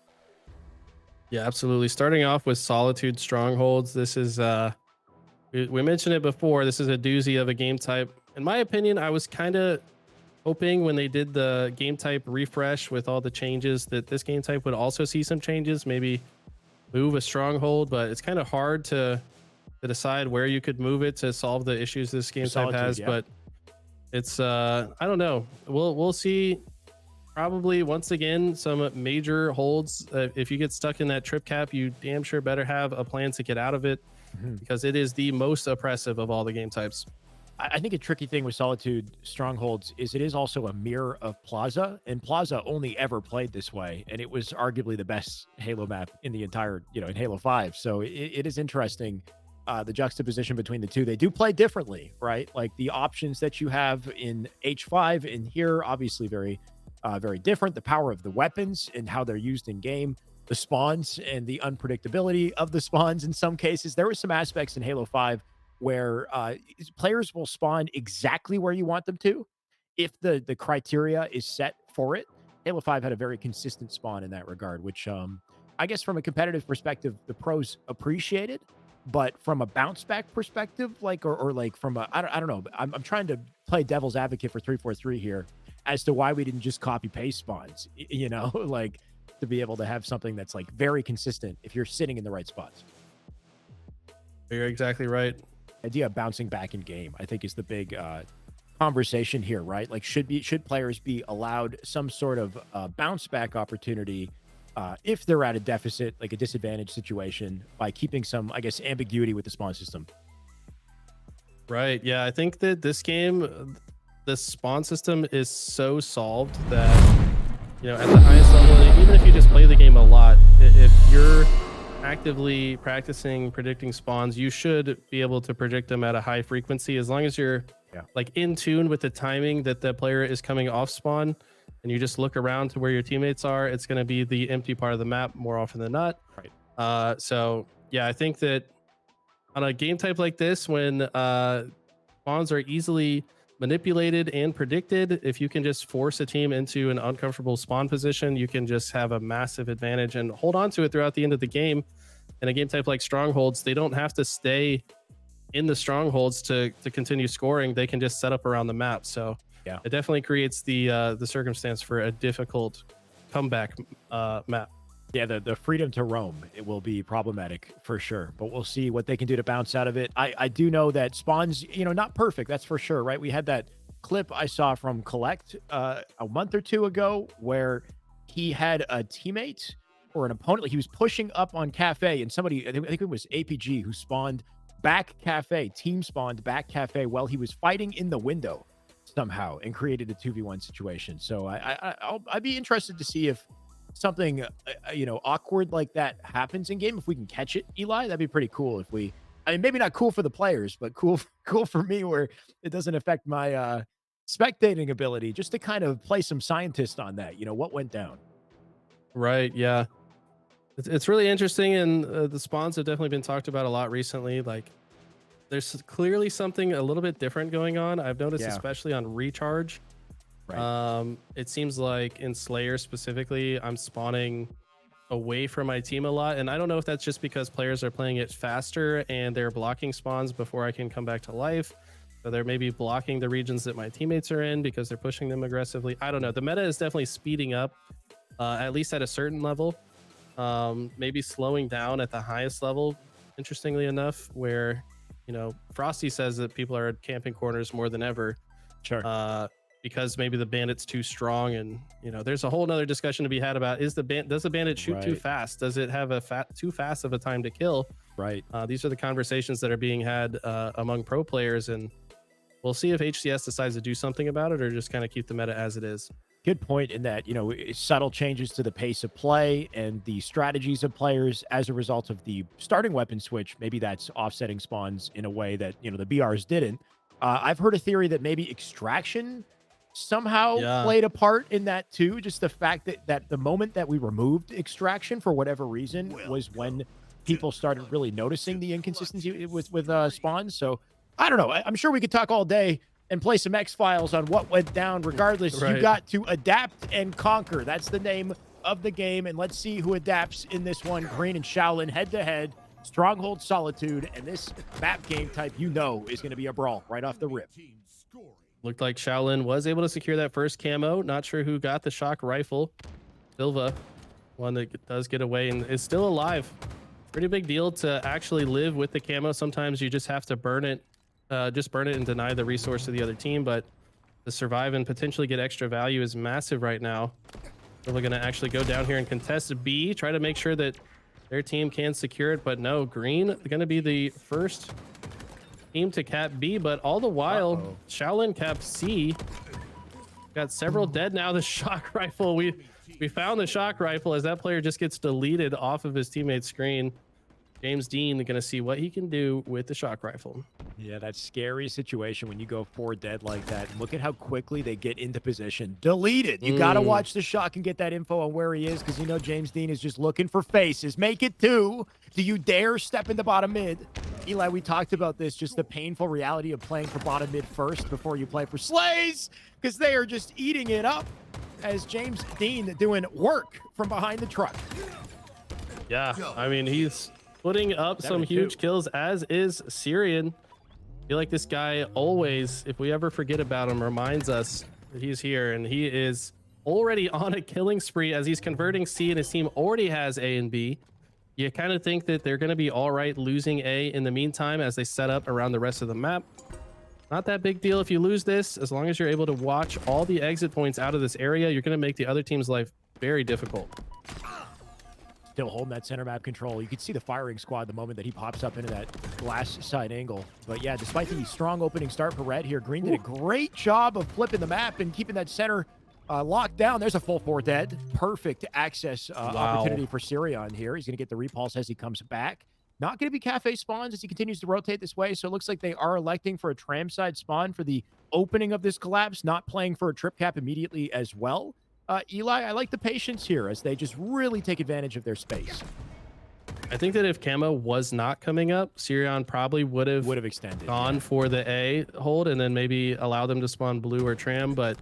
Yeah, absolutely. Starting off with Solitude Strongholds, this is we mentioned it before. This is a doozy of a game type. In my opinion, I was kind of hoping when they did the game type refresh with all the changes that this game type would also see some changes, maybe move a stronghold, but it's kind of hard to decide where you could move it to solve the issues this game type has. Yeah. But it's I don't know. We'll see. Probably once again some major holds. If you get stuck in that trip cap, you damn sure better have a plan to get out of it, because it is the most oppressive of all the game types. I think a tricky thing with Solitude Strongholds is it is also a mirror of Plaza, and Plaza only ever played this way, and it was arguably the best Halo map in the entire, in Halo 5. So it is interesting, the juxtaposition between the two. They do play differently, right? Like the options that you have in H5 and here, obviously very different. The power of the weapons and how they're used in game, the spawns and the unpredictability of the spawns in some cases. There were some aspects in Halo 5 where players will spawn exactly where you want them to if the criteria is set for it. Halo 5 had a very consistent spawn in that regard, which I guess from a competitive perspective, the pros appreciated. But from a bounce back perspective, like or like from a I don't know. I'm trying to play devil's advocate for 343 here as to why we didn't just copy paste spawns. You know, like to be able to have something that's like very consistent if you're sitting in the right spots. You're exactly right. Idea of bouncing back in game, I think, is the big conversation here, right? Like, should players be allowed some sort of bounce back opportunity if they're at a deficit, like a disadvantage situation, by keeping some, I guess, ambiguity with the spawn system? Right. Yeah, I think that this game, the spawn system is so solved that, you know, at the highest level, and even if you just play the game a lot, if you're actively practicing predicting spawns, you should be able to predict them at a high frequency as long as you're like in tune with the timing that the player is coming off spawn, and you just look around to where your teammates are. It's going to be the empty part of the map more often than not. Right. So yeah, I think that on a game type like this, when spawns are easily manipulated and predicted, if you can just force a team into an uncomfortable spawn position, you can just have a massive advantage and hold on to it throughout the end of the game. In a game type like Strongholds, they don't have to stay in the strongholds to continue scoring. They can just set up around the map. So yeah, it definitely creates the circumstance for a difficult comeback map. Yeah, the freedom to roam, it will be problematic for sure, but we'll see what they can do to bounce out of it. I do know that spawns, you know, not perfect, that's for sure, right? We had that clip I saw from Collect a month or two ago where he had a teammate or an opponent, like he was pushing up on Cafe, and somebody, I think it was APG, who spawned back Cafe, team spawned back Cafe while he was fighting in the window somehow and created a 2v1 situation. So I'd be interested to see if something you know, awkward like that happens in game. If we can catch it, Eli, that'd be pretty cool. If we, I mean, maybe not cool for the players, but cool for me, where it doesn't affect my spectating ability, just to kind of play some scientist on that. You know, what went down? Right. Yeah. It's really interesting, and the spawns have definitely been talked about a lot recently. Like, there's clearly something a little bit different going on. I've noticed, especially on recharge. Right. It seems like in Slayer specifically, I'm spawning away from my team a lot, and I don't know if that's just because players are playing it faster and they're blocking spawns before I can come back to life. So they're maybe blocking the regions that my teammates are in because they're pushing them aggressively. I don't know. The meta is definitely speeding up, at least at a certain level. Maybe slowing down at the highest level, interestingly enough, where, you know, Frosty says that people are camping corners more than ever. Sure. Because maybe the bandit's too strong, and, you know, there's a whole nother discussion to be had about, does the bandit shoot too fast? Does it have a too fast of a time to kill? Right. These are the conversations that are being had among pro players, and we'll see if HCS decides to do something about it or just kind of keep the meta as it is. Good point in that, you know, subtle changes to the pace of play and the strategies of players as a result of the starting weapon switch. Maybe that's offsetting spawns in a way that, you know, the BRs didn't. I've heard a theory that maybe extraction somehow played a part in that too. Just the fact that the moment that we removed extraction for whatever reason was when people started really noticing the inconsistency with spawns. So I don't know. I'm sure we could talk all day and play some X-Files on what went down. Regardless, you got to adapt and conquer. That's the name of the game. And let's see who adapts in this one. Green and Shaolin head-to-head. Stronghold Solitude. And this map game type, you know, is going to be a brawl right off the rip. Looked like Shaolin was able to secure that first camo. Not sure who got the shock rifle. Silva, one that does get away and is still alive. Pretty big deal to actually live with the camo. Sometimes you just have to burn it. Just burn it and deny the resource to the other team, but to survive and potentially get extra value is massive right now. So we're going to actually go down here and contest B, try to make sure that their team can secure it, but no, Green going to be the first team to cap B, but all the while, Shaolin cap C. Got several dead now. The shock rifle, we found the shock rifle as that player just gets deleted off of his teammate's screen. James Dean going to see what he can do with the shock rifle. Yeah, that scary situation when you go 4 dead like that. And look at how quickly they get into position. Deleted. You got to watch the shock and get that info on where he is because you know James Dean is just looking for faces. Make it 2. Do you dare step into bottom mid? Eli, we talked about this, just the painful reality of playing for bottom mid first before you play for Slays because they are just eating it up as James Dean doing work from behind the truck. Yeah, I mean, he's putting up some huge kills, as is Syrian. I feel like this guy always, if we ever forget about him, reminds us that he's here, and he is already on a killing spree as he's converting C, and his team already has A and B. You kind of think that they're going to be all right losing A in the meantime as they set up around the rest of the map. Not that big deal if you lose this. As long as you're able to watch all the exit points out of this area, you're going to make the other team's life very difficult. Still holding that center map control. You can see the firing squad the moment that he pops up into that glass side angle. But yeah, despite the strong opening start for Red here, Green did a great job of flipping the map and keeping that center locked down. There's a full 4 dead. Perfect access opportunity for Syrian here. He's going to get the repulse as he comes back. Not going to be cafe spawns as he continues to rotate this way. So it looks like they are electing for a tram side spawn for the opening of this collapse, not playing for a trip cap immediately as well. Eli, I like the patience here as they just really take advantage of their space. I think that if Camo was not coming up, Syrian probably would have extended, gone for the A hold and then maybe allow them to spawn blue or tram. But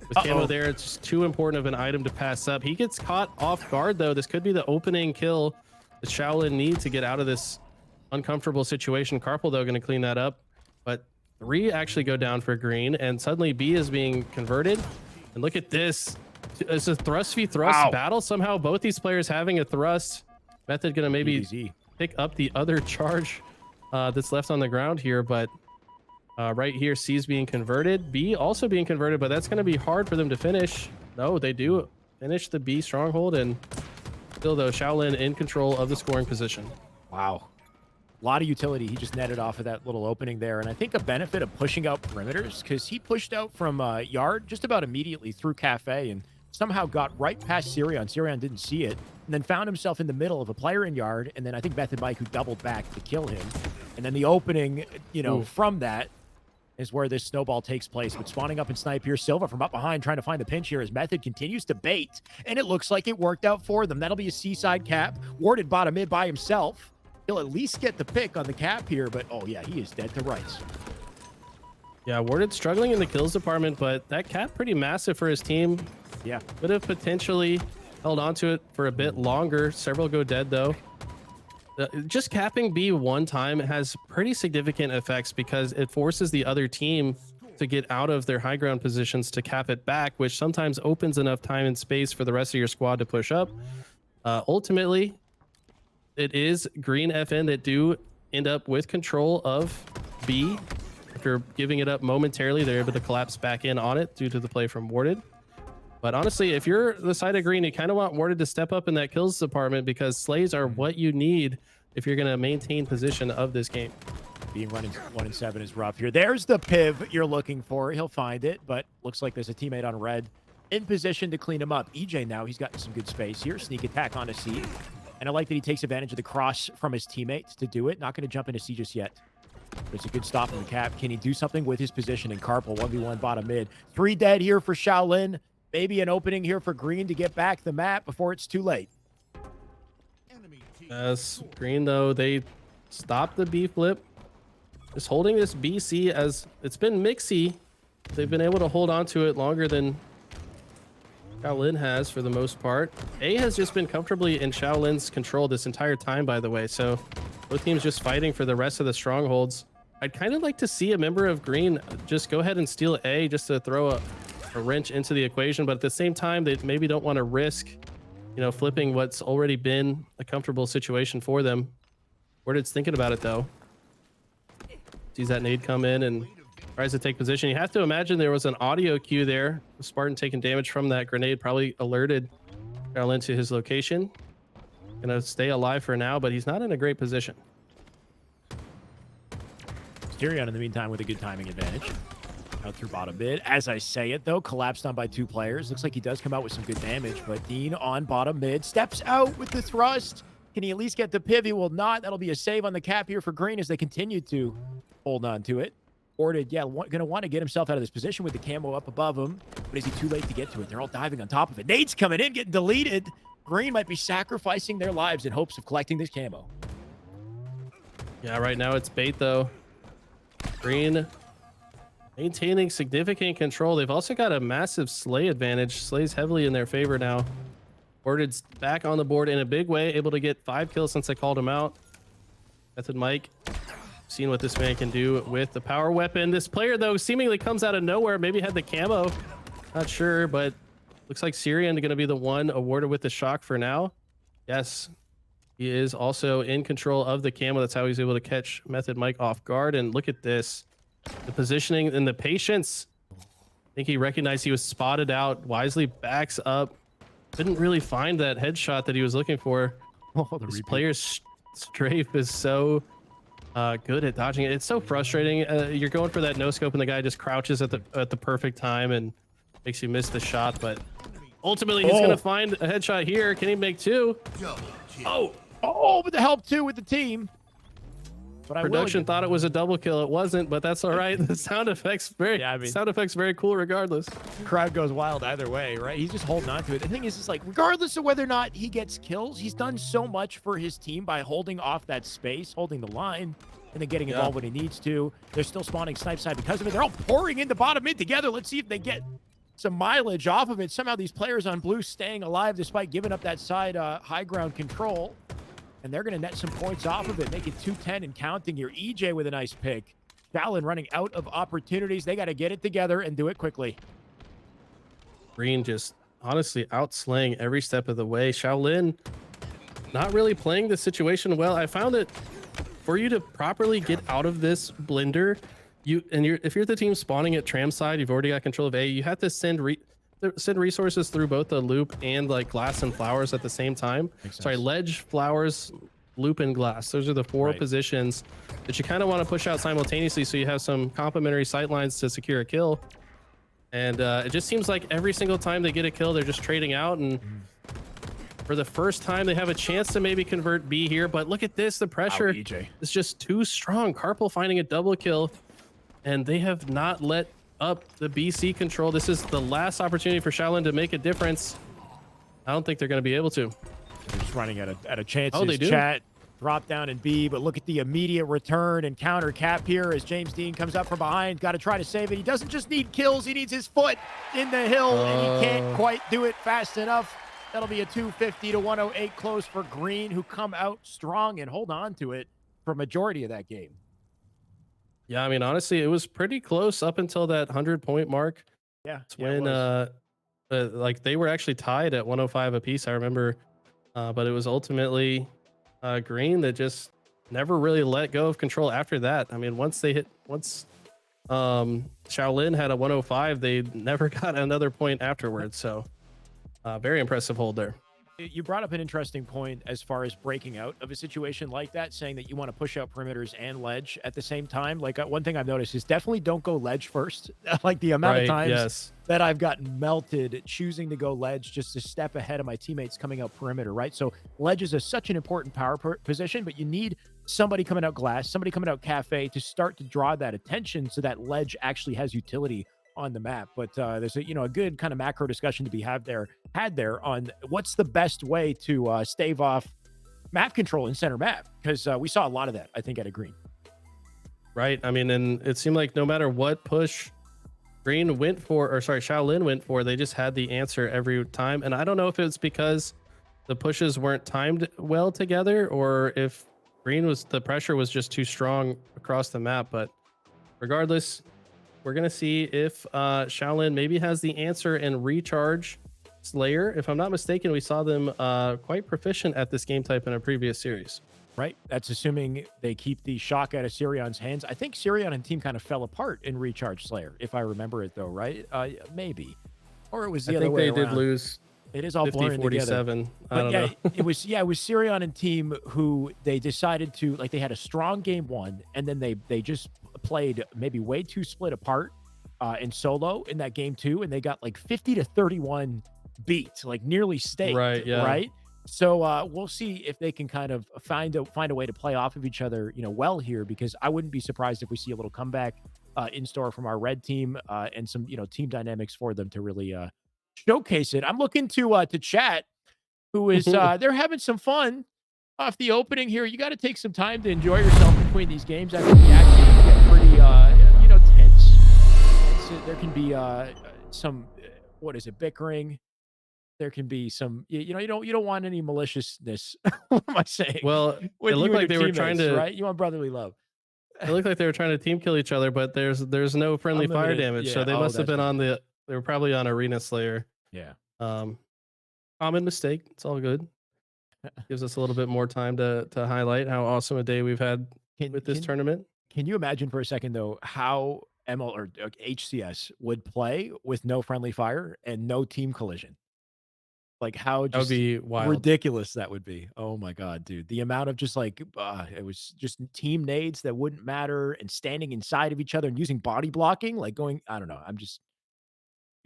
with Camo there, it's just too important of an item to pass up. He gets caught off guard, though. This could be the opening kill that Shaolin needs to get out of this uncomfortable situation. Carpal, though, going to clean that up. But 3 actually go down for Green, and suddenly B is being converted. And look at this. It's a thrust v thrust battle. Somehow both these players having a thrust. Method gonna maybe pick up the other charge that's left on the ground here, but right here C's being converted, B also being converted, but that's gonna be hard for them to finish. No, they do finish the B stronghold, and still though Shaolin in control of the scoring position. Wow. A lot of utility he just netted off of that little opening there. And I think a benefit of pushing out perimeters, because he pushed out from Yard just about immediately through Cafe and somehow got right past Syrian. Syrian didn't see it, and then found himself in the middle of a player in Yard, and then I think Method Mike who doubled back to kill him. And then the opening, you know, from that is where this snowball takes place. But spawning up in snipe here, Silva from up behind trying to find the pinch here as Method continues to bait, and it looks like it worked out for them. That'll be a seaside cap. Warded bottom mid by himself. He'll at least get the pick on the cap here, but oh yeah, he is dead to rights. Yeah, Warded struggling in the kills department, but that cap pretty massive for his team. Yeah. Would have potentially held on to it for a bit longer. Several go dead, though. Just capping B one time has pretty significant effects because it forces the other team to get out of their high ground positions to cap it back, which sometimes opens enough time and space for the rest of your squad to push up. Ultimately, it is Green FN that do end up with control of B. After giving it up momentarily, they're able to collapse back in on it due to the play from Warded. But honestly, if you're the side of Green, you kind of want Warded to step up in that kills department because slays are what you need if you're going to maintain position of this game. Being running 1 and 7 is rough here. There's the piv you're looking for. He'll find it, but looks like there's a teammate on red in position to clean him up. EJ now, he's got some good space here. Sneak attack onto C. And I like that he takes advantage of the cross from his teammates to do it. Not going to jump into C just yet. There's a good stop from the cap. Can he do something with his position? And Carpal 1v1 bottom mid. 3 dead here for Shaolin. Maybe an opening here for Green to get back the map before it's too late. Yes, Green though, they stopped the B flip. Just holding this BC as it's been mixy. They've been able to hold on to it longer than Shaolin has for the most part. A has just been comfortably in Shaolin's control this entire time, by the way. So both teams just fighting for the rest of the strongholds. I'd kind of like to see a member of Green just go ahead and steal A just to throw a wrench into the equation. But at the same time, they maybe don't want to risk, you know, flipping what's already been a comfortable situation for them. Warded's thinking about it, though. Sees that nade come in and tries to take position. You have to imagine there was an audio cue there. Spartan taking damage from that grenade probably alerted Shaolin to his location. Gonna stay alive for now, but he's not in a great position. Tyrion in the meantime with a good timing advantage. Out through bottom mid. As I say it, though, collapsed on by 2 players. Looks like he does come out with some good damage, but Dean on bottom mid steps out with the thrust. Can he at least get the piv? He will not. That'll be a save on the cap here for Green as they continue to hold on to it. Orted, yeah, going to want to get himself out of this position with the camo up above him. But is he too late to get to it? They're all diving on top of it. Nate's coming in, getting deleted. Green might be sacrificing their lives in hopes of collecting this camo. Yeah, right now it's bait, though. Green maintaining significant control. They've also got a massive Slay advantage. Slay's heavily in their favor now. Orted's back on the board in a big way, able to get 5 kills since I called him out. Method Mike, seen what this man can do with the power weapon. This player, though, seemingly comes out of nowhere. Maybe had the camo. Not sure, but looks like Syrian going to be the one awarded with the shock for now. Yes, he is also in control of the camo. That's how he's able to catch Method Mike off guard. And look at this. The positioning and the patience. I think he recognized he was spotted out. Wisely backs up. Didn't really find that headshot that he was looking for. This player's strafe is so good at dodging it. It's so frustrating. You're going for that no scope and the guy just crouches at the perfect time and makes you miss the shot. But ultimately, he's gonna find a headshot here. Can he make 2? With the help too with the team. But Production thought it was a double kill. It wasn't, but that's all right. The sound effects very cool regardless. Crowd goes wild either way, right? He's just holding on to it. The thing is like, regardless of whether or not he gets kills, he's done so much for his team by holding off that space, holding the line, and then getting involved when he needs to. They're still spawning snipe side because of it. They're all pouring into bottom mid together. Let's see if they get some mileage off of it. Somehow these players on blue staying alive despite giving up that side high ground control. And they're going to net some points off of it, make it 2-10 and counting here. EJ with a nice pick. Shaolin running out of opportunities. They got to get it together and do it quickly. Green just honestly outslaying every step of the way. Shaolin not really playing the situation well. I found that for you to properly get out of this blender, if you're the team spawning at tram side, you've already got control of A, you have to send resources through both the loop and like glass and flowers at the same time. Sorry, ledge, flowers, loop, and glass. Those are the 4 positions that you kind of want to push out simultaneously so you have some complementary sight lines to secure a kill. And it just seems like every single time they get a kill, they're just trading out. And for the first time, they have a chance to maybe convert B here. But look at this. The pressure is just too strong. Carpal finding a double kill. And they have not let up the BC control. This is the last opportunity for Shaolin to make a difference. I don't think they're going to be able to. They're just running out of chances. Oh, they do. Chat drop down in B, but look at the immediate return and counter cap here as James Dean comes up from behind. Got to try to save it. He doesn't just need kills. He needs his foot in the hill, and he can't quite do it fast enough. That'll be a 250 to 108 close for Green, who come out strong and hold on to it for a majority of that game. Yeah, I mean, honestly, it was pretty close up until that 100-point mark. Yeah, it's when like they were actually tied at 105 apiece, I remember. But it was ultimately Green that just never really let go of control after that. I mean, once Shaolin had a 105, they never got another point afterwards. So very impressive hold there. You brought up an interesting point as far as breaking out of a situation like that, saying that you want to push out perimeters and ledge at the same time. Like one thing I've noticed is definitely don't go ledge first. Like the amount of times that I've gotten melted choosing to go ledge just a step ahead of my teammates coming out perimeter, right? So ledge is such an important power position, but you need somebody coming out glass, somebody coming out cafe to start to draw that attention so that ledge actually has utility on the map. But there's a good kind of macro discussion to be had there on what's the best way to stave off map control in center map, because we saw a lot of that, I think, at a Green. Right. I mean, and it seemed like no matter what push Shaolin went for, they just had the answer every time. And I don't know if it's because the pushes weren't timed well together or if the pressure was just too strong across the map. But regardless, we're going to see if Shaolin maybe has the answer in recharge Slayer. If I'm not mistaken, we saw them quite proficient at this game type in a previous series. Right. That's assuming they keep the shock out of Sirion's hands. I think Sirion and team kind of fell apart in recharge Slayer, if I remember it, though, right? Maybe. Or it was the other way around. I think they did lose. It is all blurring together. I don't know. it was Sirion and team who they decided to, like, they had a strong game one, and then they just played maybe way too split apart in solo in that game two, and they got like 50 to 31 beat, like nearly staked, right? So we'll see if they can kind of find a way to play off of each other, well here, because I wouldn't be surprised if we see a little comeback in store from our red team and some, team dynamics for them to really showcase it. I'm looking to chat, who is they're having some fun off the opening here. You got to take some time to enjoy yourself between these games. I think the action can get pretty, tense. There can be some, what is it, bickering. There can be some, you don't want any maliciousness. What am I saying? Well, With it you looked and like your they were trying teammates, to. right? You want brotherly love. It looked like they were trying to team kill each other, but there's no friendly fire Unlimited, damage, so yeah. they Oh, must have that's been right. on the. They were probably on Arena Slayer. Yeah. Common mistake. It's all good. Gives us a little bit more time to highlight how awesome a day we've had with this tournament. Can you imagine for a second though how ML or HCS would play with no friendly fire and no team collision? Like how That would just be wild. ridiculous that would be. Oh my god, dude. The amount of just like it was just team nades that wouldn't matter and standing inside of each other and using body blocking, like going, I don't know. I'm just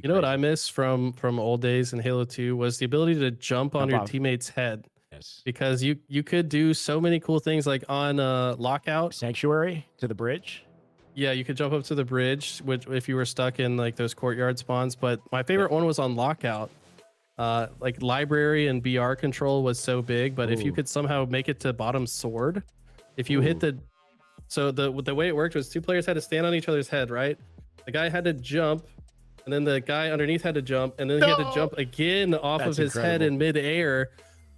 You know what I miss from old days in Halo 2 was the ability to jump on Jump your off. teammate's head. Yes. Because you could do so many cool things like on Lockout. Sanctuary to the bridge. Yeah, you could jump up to the bridge, which if you were stuck in like those courtyard spawns. But my favorite one was on Lockout. Like library and BR control was so big, but if you Ooh. could somehow make it to bottom sword, if you hit the way it worked was two players had to stand on each other's head, right? The guy had to jump, and then the guy underneath had to jump, and then he had to jump again off That's of his head incredible. in midair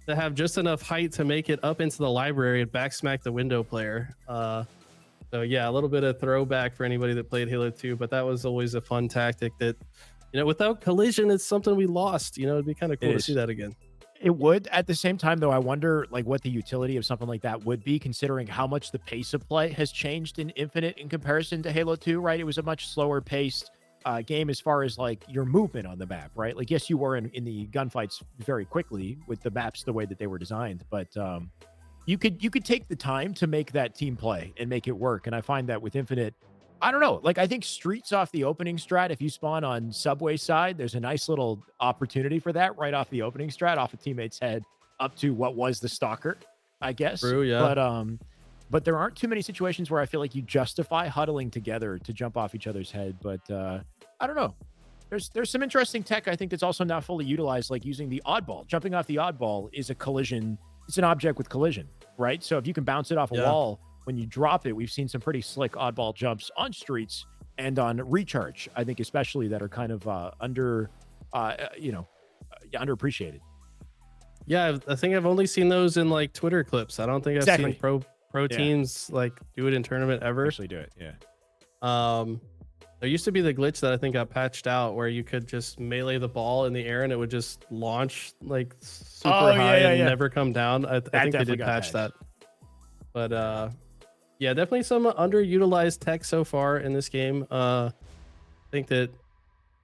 to have just enough height to make it up into the library and backsmack the window player. So yeah, a little bit of throwback for anybody that played Halo 2, but that was always a fun tactic that, without collision, it's something we lost. It'd be kind of cool It to is. see that again. It would. At the same time, though, I wonder like what the utility of something like that would be, considering how much the pace of play has changed in Infinite in comparison to Halo 2, right? It was a much slower paced game as far as like your movement on the map, right? Like, yes, you were in the gunfights very quickly with the maps the way that they were designed, but you could take the time to make that team play and make it work. And I find that with Infinite, I don't know. Like, I think streets off the opening strat, if you spawn on subway side, there's a nice little opportunity for that right off the opening strat, off a teammate's head, up to what was the stalker, I guess. True, yeah. But there aren't too many situations where I feel like you justify huddling together to jump off each other's head. But I don't know. There's some interesting tech I think that's also not fully utilized, like using the oddball. Jumping off the oddball is a collision. It's an object with collision, right? So if you can bounce it off a wall when you drop it, we've seen some pretty slick oddball jumps on streets and on recharge, I think, especially, that are kind of underappreciated. Yeah, I think I've only seen those in like Twitter clips. I don't think I've Exactly. seen pro teams like do it in tournament ever. Actually do it, yeah. There used to be the glitch that I think got patched out where you could just melee the ball in the air and it would just launch like super high and never come down. I think they did patch that. But yeah, definitely some underutilized tech so far in this game. I think that,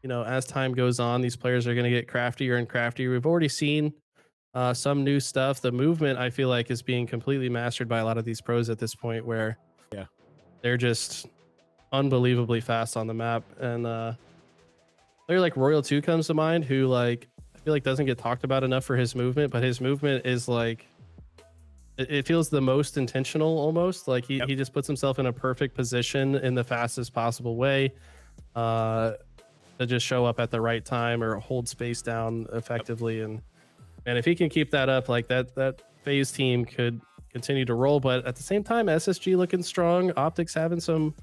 as time goes on, these players are going to get craftier and craftier. We've already seen some new stuff. The movement, I feel like, is being completely mastered by a lot of these pros at this point, where they're just unbelievably fast on the map. And player like Royal 2 comes to mind, who I feel like doesn't get talked about enough for his movement, but his movement is like, it feels the most intentional almost. Like he just puts himself in a perfect position in the fastest possible way to just show up at the right time or hold space down effectively. And if he can keep that up, like that phase team could continue to roll. But at the same time, SSG looking strong, Optics having some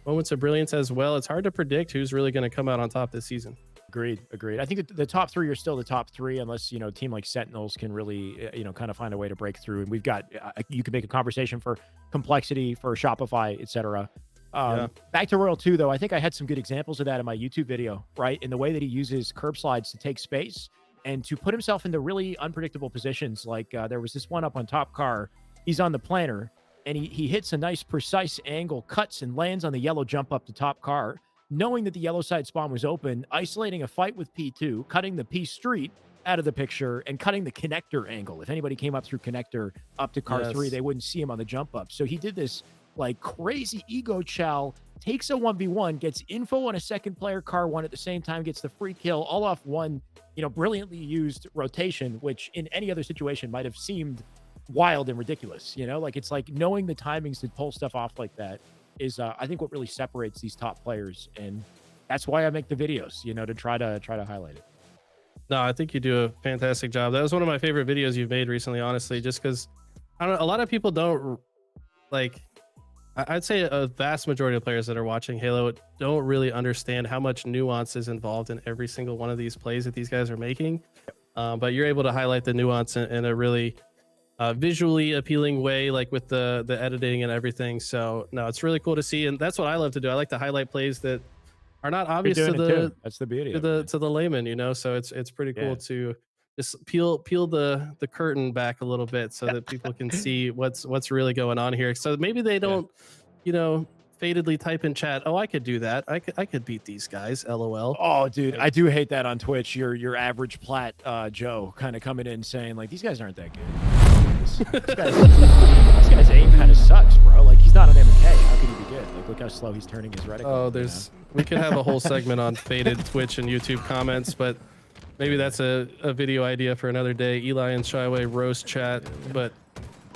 moments of brilliance as well. It's hard to predict who's really going to come out on top this season. Agreed. I think the top three are still the top three, unless, a team like Sentinels can really, kind of find a way to break through. And we've got, you can make a conversation for Complexity, for Shopify, etc. Back to Royal 2, though, I think I had some good examples of that in my YouTube video, right? In the way that he uses curb slides to take space and to put himself into really unpredictable positions. Like there was this one up on top car. He's on the planner, and he hits a nice precise angle, cuts and lands on the yellow jump up to top car, knowing that the yellow side spawn was open, isolating a fight with P2, cutting the P street out of the picture, and cutting the connector angle. If anybody came up through connector up to car 3, they wouldn't see him on the jump up. So he did this like crazy ego chow, takes a 1v1, gets info on a second player, car one at the same time, gets the free kill, all off one, brilliantly used rotation, which in any other situation might have seemed wild and ridiculous. Like it's like knowing the timings to pull stuff off like that is, I think, what really separates these top players, and that's why I make the videos, to try to highlight it. No, I think you do a fantastic job. That was one of my favorite videos you've made recently, honestly, just because I don't know, a lot of people don't like. I'd say a vast majority of players that are watching Halo don't really understand how much nuance is involved in every single one of these plays that these guys are making. But you're able to highlight the nuance in a really visually appealing way, like with the editing and everything. So no, it's really cool to see, and that's what I love to do. I like to highlight plays that are not obvious to That's the beauty to the layman, So it's pretty cool to just peel the curtain back a little bit so that people can see what's really going on here. So maybe they don't, fadedly type in chat, "Oh, I could do that. I could beat these guys." LOL. Oh, dude, I do hate that on Twitch. Your average plat Joe kind of coming in saying like, these guys aren't that good. This guy's aim kind of sucks, bro. Like he's not on M&K. How could he be good? Like look how slow he's turning his reticle. Oh, we could have a whole segment on faded Twitch and YouTube comments, but maybe that's a video idea for another day. Eli and Shyway roast chat, but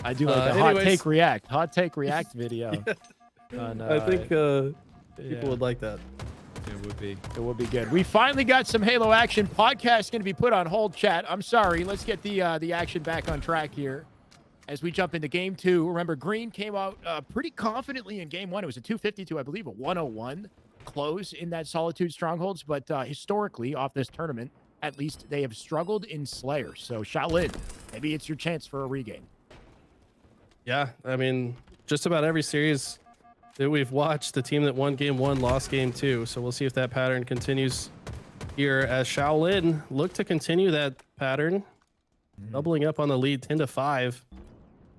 I do like the hot take react video. I think people would like that. It would be good. We finally got some Halo action. Podcast going to be put on hold, chat. I'm sorry. Let's get the action back on track here as we jump into game 2. Remember, Green came out pretty confidently in game 1. It was a 252, I believe, a 101 close in that Solitude Strongholds. But historically, off this tournament, at least they have struggled in Slayer. So, Shaolin, maybe it's your chance for a regain. Yeah, I mean, just about every series that we've watched, the team that won game 1 lost game 2. So we'll see if that pattern continues here as Shaolin look to continue that pattern, doubling up on the lead 10-5.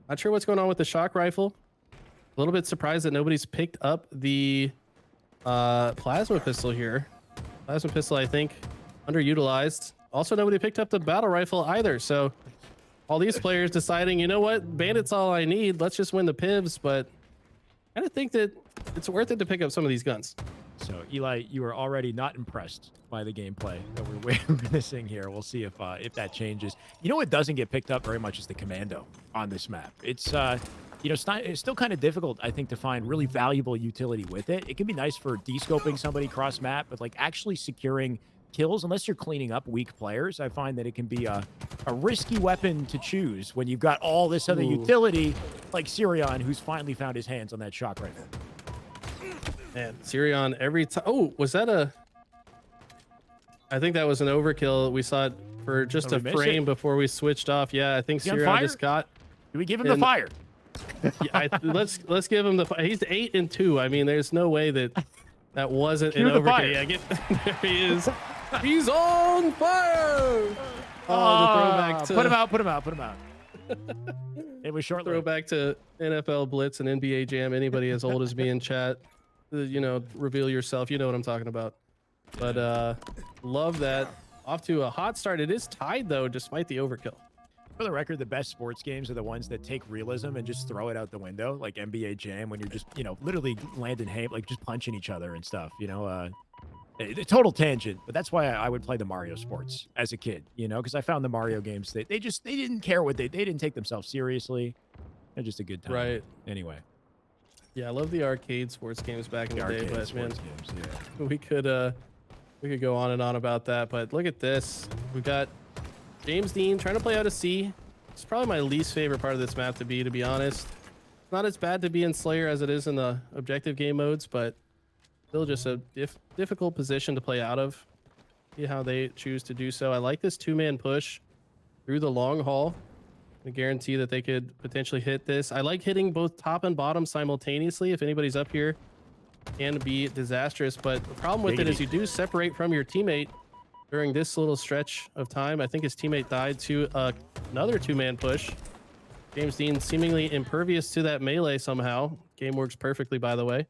Not sure what's going on with the shock rifle. A little bit surprised that nobody's picked up the plasma pistol here. Plasma pistol, I think, underutilized. Also, nobody picked up the battle rifle either. So all these players deciding, you know what, Bandit's all I need. Let's just win the Pivs, but I kind of think that it's worth it to pick up some of these guns. So, Eli, you are already not impressed by the gameplay that we're witnessing here. We'll see if that changes. You know what doesn't get picked up very much is the Commando on this map. It's it's still kind of difficult, I think, to find really valuable utility with it. It can be nice for descoping somebody cross map, but like actually securing kills, unless you're cleaning up weak players, I find that it can be a risky weapon to choose when you've got all this other utility, like Sirion, who's finally found his hands on that shock rifle. Man, Sirion every time. Oh, was that I think that was an overkill. We saw it for just a frame before we switched off. Yeah, I think Sirion just got. Do we give him the fire? Yeah, let's give him the. He's 8-2. I mean, there's no way that wasn't an overkill. Yeah, there he is. He's on fire. The throwback to put him out. It was short. Throwback to NFL Blitz and NBA Jam. Anybody as old as me in chat, reveal yourself. You know what I'm talking about. But love that. Off to a hot start. It is tied though, despite the overkill. For the record, the best sports games are the ones that take realism and just throw it out the window, like NBA Jam, when you're just, literally landing like just punching each other and stuff, a total tangent, but that's why I would play the Mario sports as a kid, because I found the Mario games, they didn't care they didn't take themselves seriously. They're just a good time. Right. Anyway. Yeah, I love the arcade sports games back in the day, but man, games, yeah. we could go on and on about that, but look at this. We got James Dean trying to play out of C. It's probably my least favorite part of this map to be honest. It's not as bad to be in Slayer as it is in the objective game modes, but still just a difficult position to play out of. See how they choose to do so. I like this 2-man push through the long haul. I guarantee that they could potentially hit this. I like hitting both top and bottom simultaneously. If anybody's up here, can be disastrous, but the problem with it is you do separate from your teammate during this little stretch of time. I think his teammate died to another 2-man push. James Dean seemingly impervious to that melee somehow. Game works perfectly, by the way.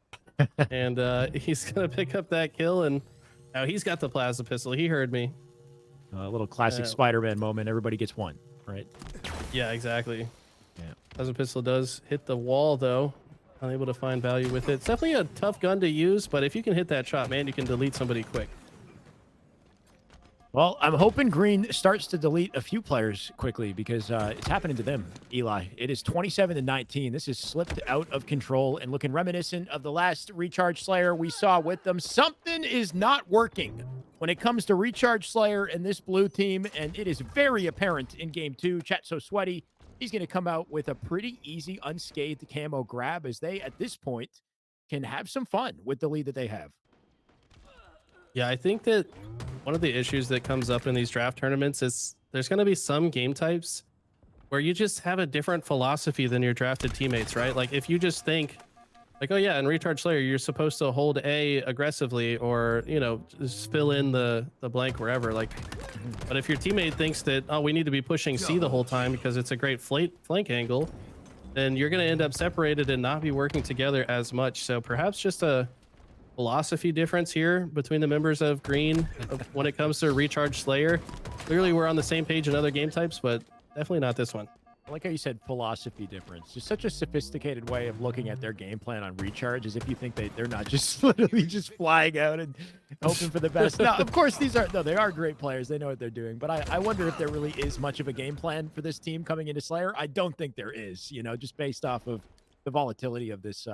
And he's going to pick up that kill, and now he's got the plasma pistol. He heard me. A little classic Spider-Man moment. Everybody gets one, right? Yeah, exactly. Yeah. Plasma pistol does hit the wall, though. unable to find value with it. It's definitely a tough gun to use, but if you can hit that shot, man, you can delete somebody quick. Well, I'm hoping Green starts to delete a few players quickly because it's happening to them, Eli. It is 27-19. This has slipped out of control and looking reminiscent of the last Recharge Slayer we saw with them. Something is not working when it comes to Recharge Slayer and this blue team, and it is very apparent in Game 2. Chat so sweaty. He's going to come out with a pretty easy, unscathed camo grab as they, at this point, can have some fun with the lead that they have. Yeah, I think that one of the issues that comes up in these draft tournaments is there's going to be some game types where you just have a different philosophy than your drafted teammates, right? Like if you just think like, oh yeah, in Recharge Slayer, you're supposed to hold A aggressively or, you know, just fill in the blank wherever. Like, but if your teammate thinks that, oh, we need to be pushing C the whole time because it's a great flank angle, then you're going to end up separated and not be working together as much. So perhaps just a philosophy difference here between the members of Green when it comes to Recharge Slayer. Clearly we're on the same page in other game types, but definitely not this one. I like how you said philosophy difference. Just such a sophisticated way of looking at their game plan on Recharge, as if you think they're not just literally just flying out and hoping for the best. Now, of course, they are great players. They know what they're doing. But I wonder if there really is much of a game plan for this team coming into Slayer. I don't think there is, you know, just based off of the volatility of this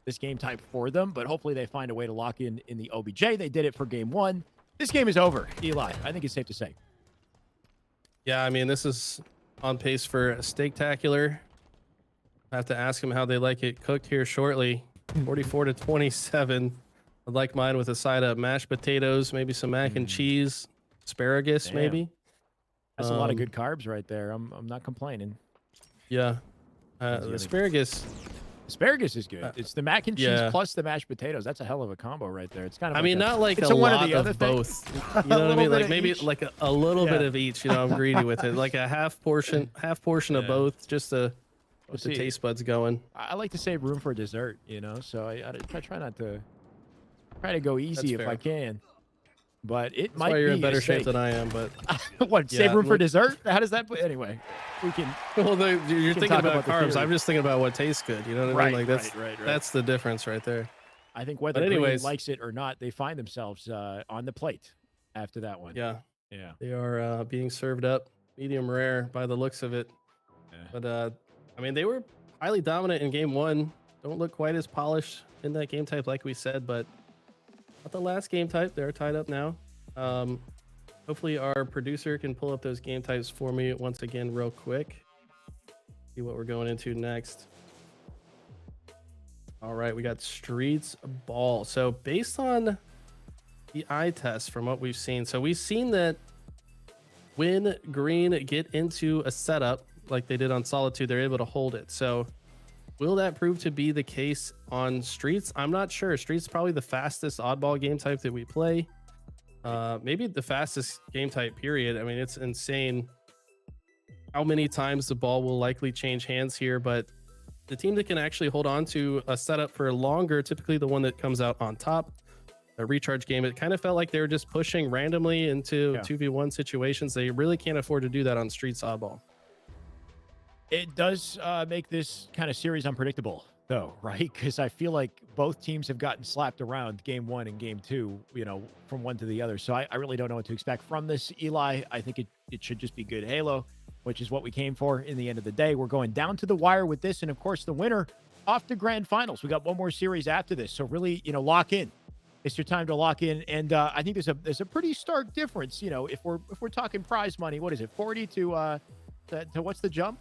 this game type for them. But hopefully they find a way to lock in the OBJ. They did it for Game 1. This game is over, Eli. I think it's safe to say. Yeah, I mean, this is on pace for a steaktacular. I have to ask them how they like it cooked here shortly. 44-27. I'd like mine with a side of mashed potatoes, maybe some mac and cheese, asparagus. Damn. Maybe. That's a lot of good carbs right there. I'm not complaining. Yeah. The asparagus is good. It's the mac and cheese yeah. plus the mashed potatoes. That's a hell of a combo right there. It's kind of I mean, not like a lot of both. You know what I mean? Like maybe like a little bit of each. You know, I'm greedy with it. Like a half portion of both, just to get the taste buds going. I like to save room for dessert, you know, so I try not to go easy if I can. But it That's might why you're be in better a shape steak. than I am. But what, save room for dessert? How does that put? Anyway, we can. Well, you're thinking talk about the carbs. theory. I'm just thinking about what tastes good. You know what I mean? Like that's right. that's the difference right there. I think whether Green likes it or not, they find themselves on the plate after that one. Yeah. Yeah. They are being served up medium rare by the looks of it. But I mean, they were highly dominant in Game 1. Don't look quite as polished in that game type like we said, but not the last game type. They're tied up now. Hopefully our producer can pull up those game types for me once again real quick. See what we're going into next. All right, we got Streets Ball. So based on the eye test from what we've seen, so we've seen that when Green get into a setup like they did on Solitude, they're able to hold it. So will that prove to be the case on Streets? I'm not sure. Streets is probably the fastest oddball game type that we play. Maybe the fastest game type period. I mean, it's insane how many times the ball will likely change hands here, but the team that can actually hold on to a setup for longer, typically the one that comes out on top, a Recharge game, it kind of felt like they were just pushing randomly into 2v1 situations. They really can't afford to do that on Streets oddball. It does make this kind of series unpredictable, though, right? Because I feel like both teams have gotten slapped around Game 1 and Game 2, you know, from one to the other. So I really don't know what to expect from this, Eli. I think it should just be good Halo, which is what we came for in the end of the day. We're going down to the wire with this, and of course, the winner off to grand finals. We got one more series after this, so really, you know, lock in. It's your time to lock in, and I think there's a pretty stark difference. You know, if we're talking prize money, what is it, 40 to what's the jump?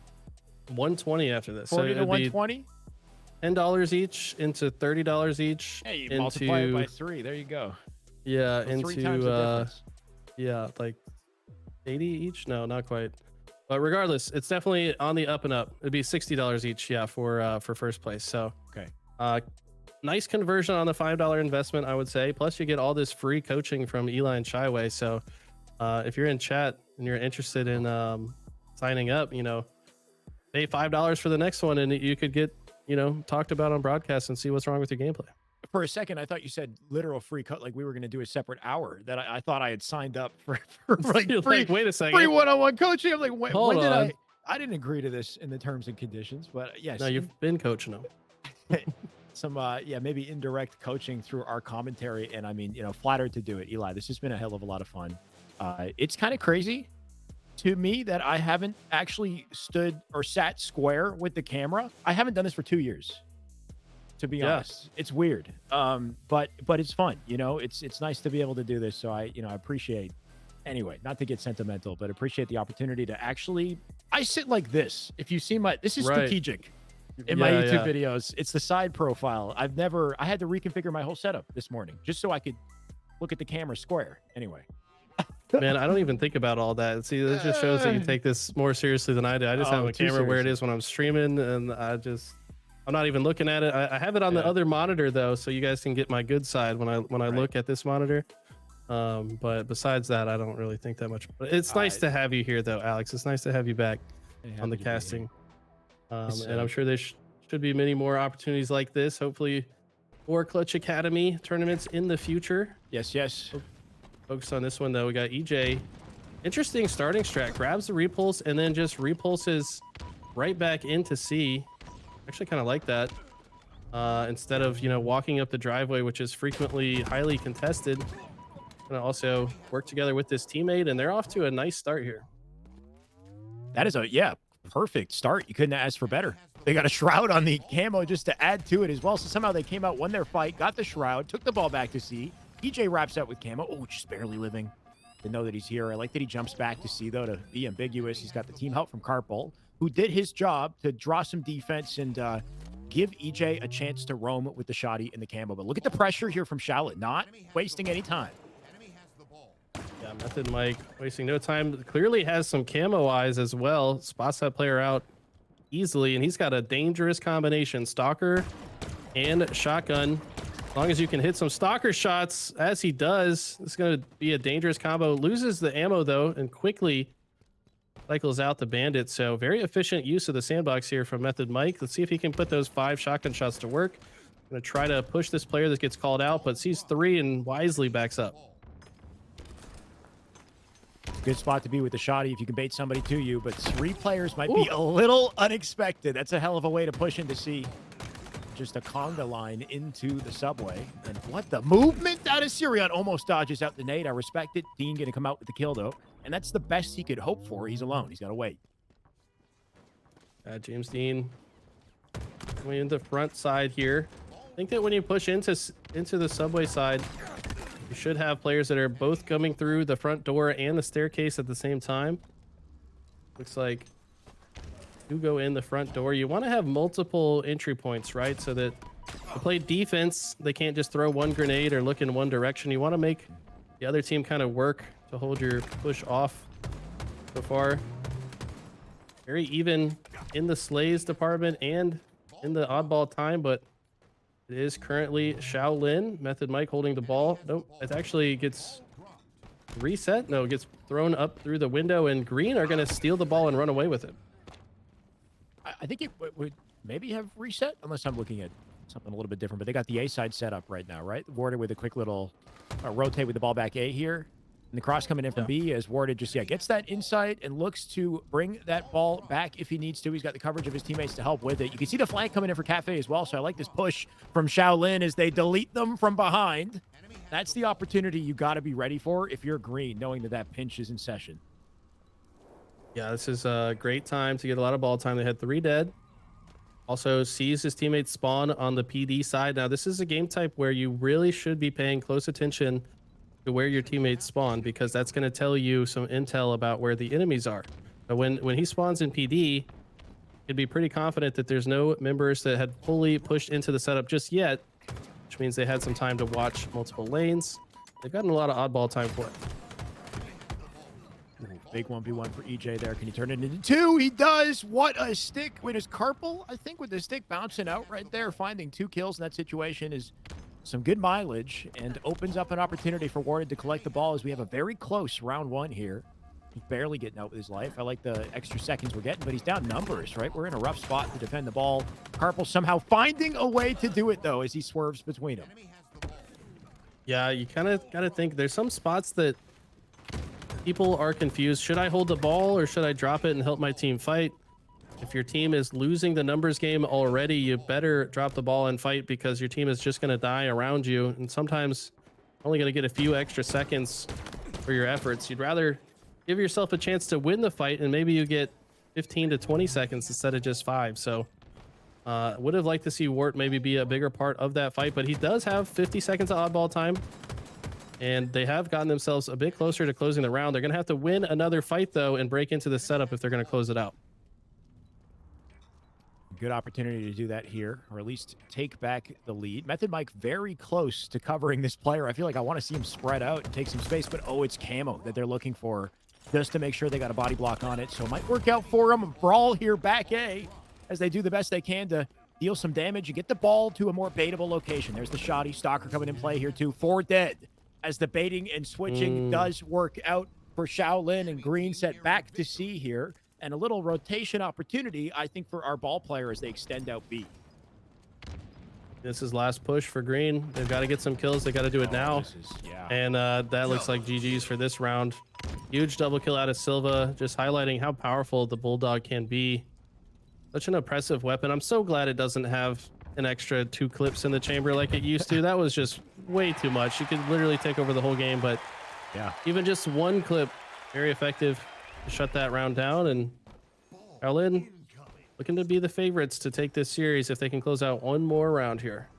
120 after this. 40 to 120. $10 each into $30 each. Hey, you multiply it by 3. There you go. Yeah, So 3 times the difference. yeah, like 80 each. No, not quite. But regardless, it's definitely on the up and up. It'd be $60 each, yeah, for first place. So okay, nice conversion on the $5 investment, I would say. Plus, you get all this free coaching from Eli and Shyway. So if you're in chat and you're interested in signing up, you know, pay $5 for the next one, and you could get, you know, talked about on broadcast and see what's wrong with your gameplay. For a second, I thought you said literal free cut, like we were going to do a separate hour. That I thought I had signed up for like You're free. like, wait a second, free one-on-one coaching. I'm like, when Hold did on. I didn't agree to this in the terms and conditions, but yes. No, you've been coaching them. some yeah, maybe indirect coaching through our commentary, and I mean, you know, flattered to do it. Eli, this has been a hell of a lot of fun. It's kind of crazy to me that I haven't actually stood or sat square with the camera. I haven't done this for 2 years, to be honest. It's weird. But it's fun, you know. It's nice to be able to do this. So I appreciate, anyway, not to get sentimental, but appreciate the opportunity to actually, I sit like this. If you see this is strategic in my YouTube videos. It's the side profile. I had to reconfigure my whole setup this morning just so I could look at the camera square. Anyway. Man, I don't even think about all that. See, this just shows that you take this more seriously than I do. I just have a camera where it is when I'm streaming, and I'm not even looking at it. I have it on the other monitor though, so you guys can get my good side when I look at this monitor. But besides that, I don't really think that much. But it's nice to have you here though, Alex. It's nice to have you back on the casting. And I'm sure there should be many more opportunities like this. Hopefully, more Clutch Academy tournaments in the future. Yes. Focus on this one though. We got EJ. Interesting starting strat. Grabs the repulse and then just repulses right back into C. Actually, kind of like that. Instead of walking up the driveway, which is frequently highly contested. Gonna also work together with this teammate, and they're off to a nice start here. That is perfect start. You couldn't ask for better. They got a shroud on the camo just to add to it as well. So somehow they came out, won their fight, got the shroud, took the ball back to C. EJ wraps up with camo. Oh, just barely living. Didn't know that he's here. I like that he jumps back to C, though, to be ambiguous. He's got the team help from Carpal, who did his job to draw some defense and give EJ a chance to roam with the shoddy and the camo. But look at the pressure here from Shaolin, not wasting any time. Yeah, Method Mike wasting no time. Clearly has some camo eyes as well. Spots that player out easily, and he's got a dangerous combination. Stalker and shotgun. As long as you can hit some stalker shots, as he does, it's going to be a dangerous combo. Loses the ammo, though, and quickly cycles out the bandit. So very efficient use of the sandbox here from Method Mike. Let's see if he can put those 5 shotgun shots to work. Going to try to push this player that gets called out, but sees 3 and wisely backs up. Good spot to be with the shoddy if you can bait somebody to you, but 3 players might be a little unexpected. That's a hell of a way to push into C. Just a conga line into the subway. And what the movement out of Sirion almost dodges out the nade. I respect it. Dean going to come out with the kill, though. And that's the best he could hope for. He's alone. He's got to wait. James Dean going in the front side here. I think that when you push into the subway side, you should have players that are both coming through the front door and the staircase at the same time. Looks like you go in the front door. You want to have multiple entry points, right? So that to play defense, they can't just throw one grenade or look in one direction. You want to make the other team kind of work to hold your push off. So far, very even in the slays department and in the oddball time, but it is currently Shaolin. Method Mike holding the ball. Nope, it actually gets reset. No, it gets thrown up through the window, and Green are going to steal the ball and run away with it. I think it would maybe have reset, unless I'm looking at something a little bit different. But they got the A side set up right now, right? Warded with a quick little rotate with the ball back A here. And the cross coming in from B as Warded just, gets that insight and looks to bring that ball back if he needs to. He's got the coverage of his teammates to help with it. You can see the flank coming in for Cafe as well. So I like this push from Shaolin as they delete them from behind. That's the opportunity you got to be ready for if you're Green, knowing that that pinch is in session. Yeah, this is a great time to get a lot of ball time. They had 3 dead. Also sees his teammates spawn on the PD side. Now, this is a game type where you really should be paying close attention to where your teammates spawn, because that's going to tell you some intel about where the enemies are. But when he spawns in PD, you'd be pretty confident that there's no members that had fully pushed into the setup just yet, which means they had some time to watch multiple lanes. They've gotten a lot of oddball time for it. Big 1v1 for EJ there. Can he turn it into 2? He does. What a stick. Wait, is Carpal, I think, with the stick bouncing out right there, finding 2 kills in that situation is some good mileage and opens up an opportunity for Warded to collect the ball as we have a very close round 1 here. He's barely getting out with his life. I like the extra seconds we're getting, but he's down numbers, right? We're in a rough spot to defend the ball. Carpal somehow finding a way to do it, though, as he swerves between them. Yeah, you kind of got to think there's some spots that people are confused. Should I hold the ball or should I drop it and help my team fight? if your team is losing the numbers game already, you better drop the ball and fight, because your team is just going to die around you. And sometimes only going to get a few extra seconds for your efforts. You'd rather give yourself a chance to win the fight, and maybe you get 15 to 20 seconds instead of just 5. So would have liked to see Wart maybe be a bigger part of that fight, but he does have 50 seconds of oddball time, and they have gotten themselves a bit closer to closing the round. They're going to have to win another fight, though, and break into the setup if they're going to close it out. Good opportunity to do that here, or at least take back the lead. Method Mike very close to covering this player. I feel like I want to see him spread out and take some space, but oh, it's camo that they're looking for just to make sure they got a body block on it. So it might work out for them. A brawl here back A as they do the best they can to deal some damage. You get the ball to a more baitable location. There's the shoddy. Stalker coming in play here too. 4 dead as the baiting and switching does work out for Shaolin, and Green set back to C here. And a little rotation opportunity, I think, for our ball player as they extend out B. This is last push for Green. They've got to get some kills. They got to do it now. And that looks like GG's for this round. Huge double kill out of Silva, just highlighting how powerful the Bulldog can be. Such an impressive weapon. I'm so glad it doesn't have an extra 2 clips in the chamber like it used to. That was just way too much. You could literally take over the whole game, but yeah, even just 1 clip, very effective to shut that round down. And Shaolin looking to be the favorites to take this series if they can close out 1 more round here.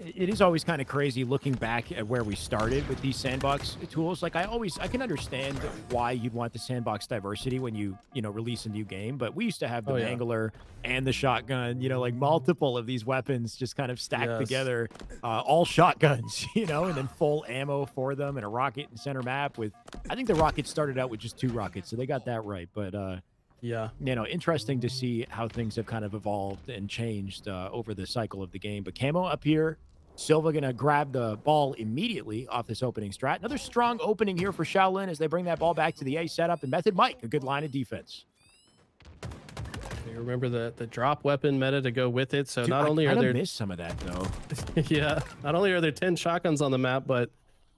It is always kind of crazy looking back at where we started with these sandbox tools. Like I can understand why you'd want the sandbox diversity when you release a new game, but we used to have the Mangler and the shotgun, like multiple of these weapons just kind of stacked together, all shotguns, and then full ammo for them, and a rocket in center map with, I think the rocket started out with just 2 rockets, so they got that right. But yeah, interesting to see how things have kind of evolved and changed over the cycle of the game. But camo up here, Silva going to grab the ball immediately off this opening strat. Another strong opening here for Shaolin as they bring that ball back to the A setup. And Method Mike, a good line of defense. You remember the drop weapon meta to go with it. So Dude, not only I are there missed some of that though. yeah, not only are there 10 shotguns on the map, but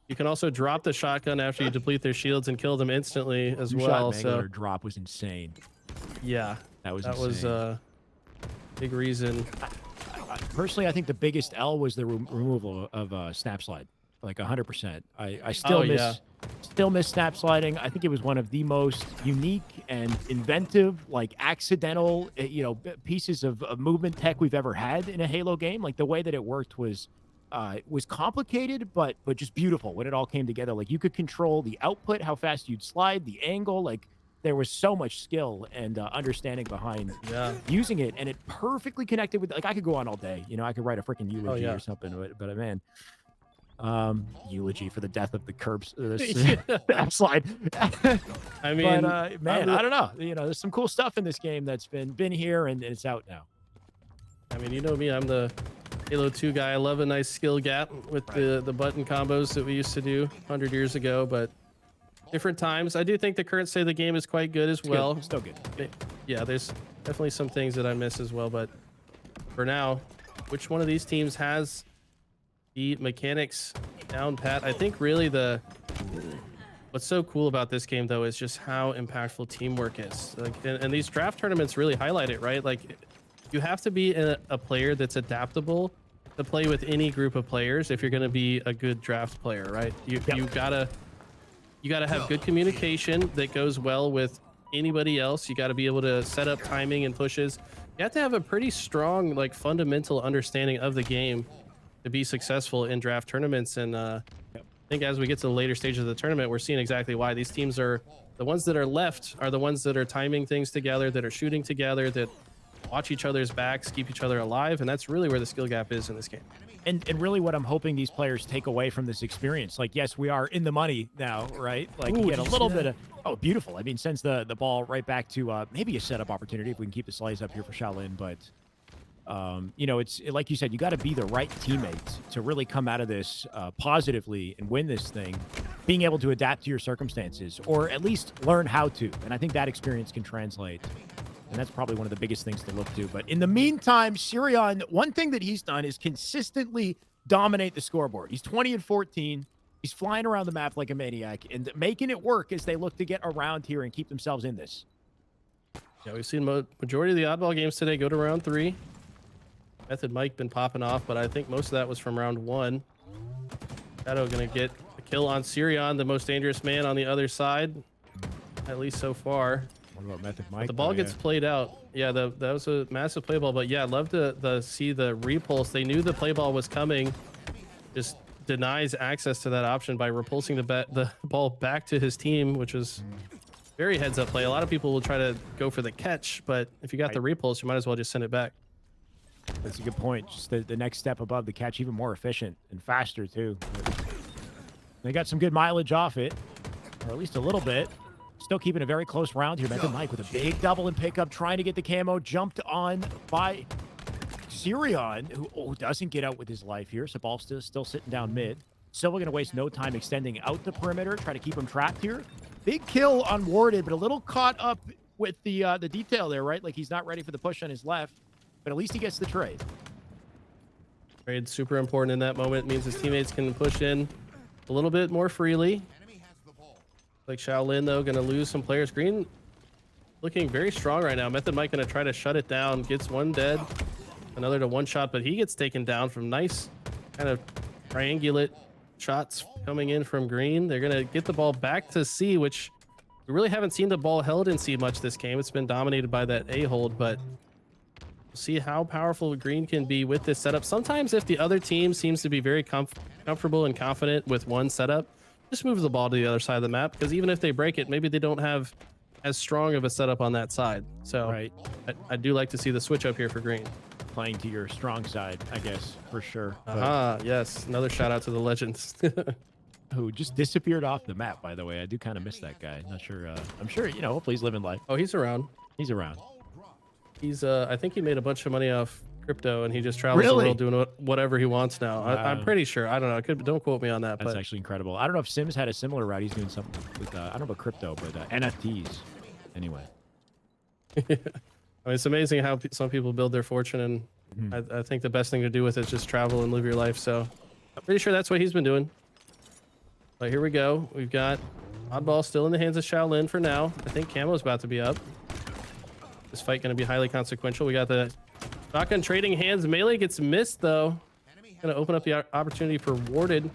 you can also drop the shotgun after you deplete their shields and kill them instantly as well. So drop was insane. Yeah, that was a big reason. Personally, I think the biggest L was the removal of snap slide, like 100%. I still miss snap sliding. I think it was one of the most unique and inventive, like accidental, pieces of movement tech we've ever had in a Halo game. Like the way that it worked was complicated, but just beautiful when it all came together. Like you could control the output, how fast you'd slide, the angle, like there was so much skill and understanding behind using it, and it perfectly connected with, like, I could go on all day. I could write a freaking eulogy or something, but man, eulogy for the death of the curbs slide. I mean, but, man, I don't know. There's some cool stuff in this game that's been here and it's out now. I mean, you know me, I'm the Halo 2 guy. I love a nice skill gap with the button combos that we used to do 100 years ago, but different times. I do think the current state of the game is quite good as well. Good. Still good. Yeah, there's definitely some things that I miss as well, but for now, which one of these teams has the mechanics down pat? I think really what's so cool about this game though is just how impactful teamwork is. Like, and these draft tournaments really highlight it, right? Like, you have to be a player that's adaptable to play with any group of players if you're going to be a good draft player, right? You gotta have good communication that goes well with anybody else. You got to be able to set up timing and pushes. You have to have a pretty strong, like, fundamental understanding of the game to be successful in draft tournaments. And I think as we get to the later stages of the tournament, we're seeing exactly why these teams are the ones that are left are the ones that are timing things together, that are shooting together, that watch each other's backs, keep each other alive. And that's really where the skill gap is in this game. And really what I'm hoping these players take away from this experience, like, yes, we are in the money now, right? Like, you get a little bit of, beautiful. I mean, sends the ball right back to maybe a setup opportunity if we can keep the slice up here for Shaolin. But, it's like you said, you got to be the right teammate to really come out of this positively and win this thing, being able to adapt to your circumstances, or at least learn how to. And I think that experience can translate. And that's probably one of the biggest things to look to. But in the meantime, Sirion, one thing that he's done is consistently dominate the scoreboard. He's 20-14. He's flying around the map like a maniac and making it work as they look to get around here and keep themselves in this. Yeah, we've seen majority of the oddball games today go to round 3. Method Mike been popping off, but I think most of that was from round 1. Shadow gonna get a kill on Sirion, the most dangerous man on the other side, at least so far. What about Method Mike? But the ball gets played out. Yeah, that was a massive play ball. But yeah, I'd love to see the repulse. They knew the play ball was coming. Just denies access to that option by repulsing the ball back to his team, which was very heads up play. A lot of people will try to go for the catch, but if you got the repulse, you might as well just send it back. That's a good point. Just the next step above the catch, even more efficient and faster too. They got some good mileage off it, or at least a little bit. Still keeping a very close round here. Method Mike with a big double and pickup, trying to get the camo. Jumped on by Sirion, who doesn't get out with his life here. So ball still sitting down mid. Silva going to waste no time extending out the perimeter, try to keep him trapped here. Big kill on Warded, but a little caught up with the detail there, right? Like he's not ready for the push on his left, but at least he gets the trade. Trade super important in that moment. It means his teammates can push in a little bit more freely. Like Shaolin, though, going to lose some players. Green looking very strong right now. Method Mike going to try to shut it down. Gets one dead. Another to one shot, but he gets taken down from nice kind of triangulate shots coming in from Green. They're going to get the ball back to C, which we really haven't seen the ball held in C much this game. It's been dominated by that A hold, but we'll see how powerful Green can be with this setup. Sometimes if the other team seems to be very comfortable and confident with one setup, just move the ball to the other side of the map, because even if they break it, maybe they don't have as strong of a setup on that side. So right. I do like to see the switch up here for Green. Playing to your strong side, I guess, for sure. Yes. Another shout out to the legends. Who just disappeared off the map, by the way. I do kind of miss that guy. Not sure. I'm sure, hopefully he's living life. Oh, he's around. He's around. He's, I think he made a bunch of money off crypto, and he just travels the world doing whatever he wants now. I'm pretty sure. I don't know. Don't quote me on that. That's actually incredible. I don't know if Sims had a similar route. He's doing something with, I don't know about crypto, but NFTs. Anyway. I mean, it's amazing how some people build their fortune, and I think the best thing to do with it is just travel and live your life. So I'm pretty sure that's what he's been doing. But here we go. We've got oddball still in the hands of Shaolin for now. I think Camo's about to be up. This fight going to be highly consequential. We got the shotgun trading hands. Melee gets missed, though. Going to open up the opportunity for Warded.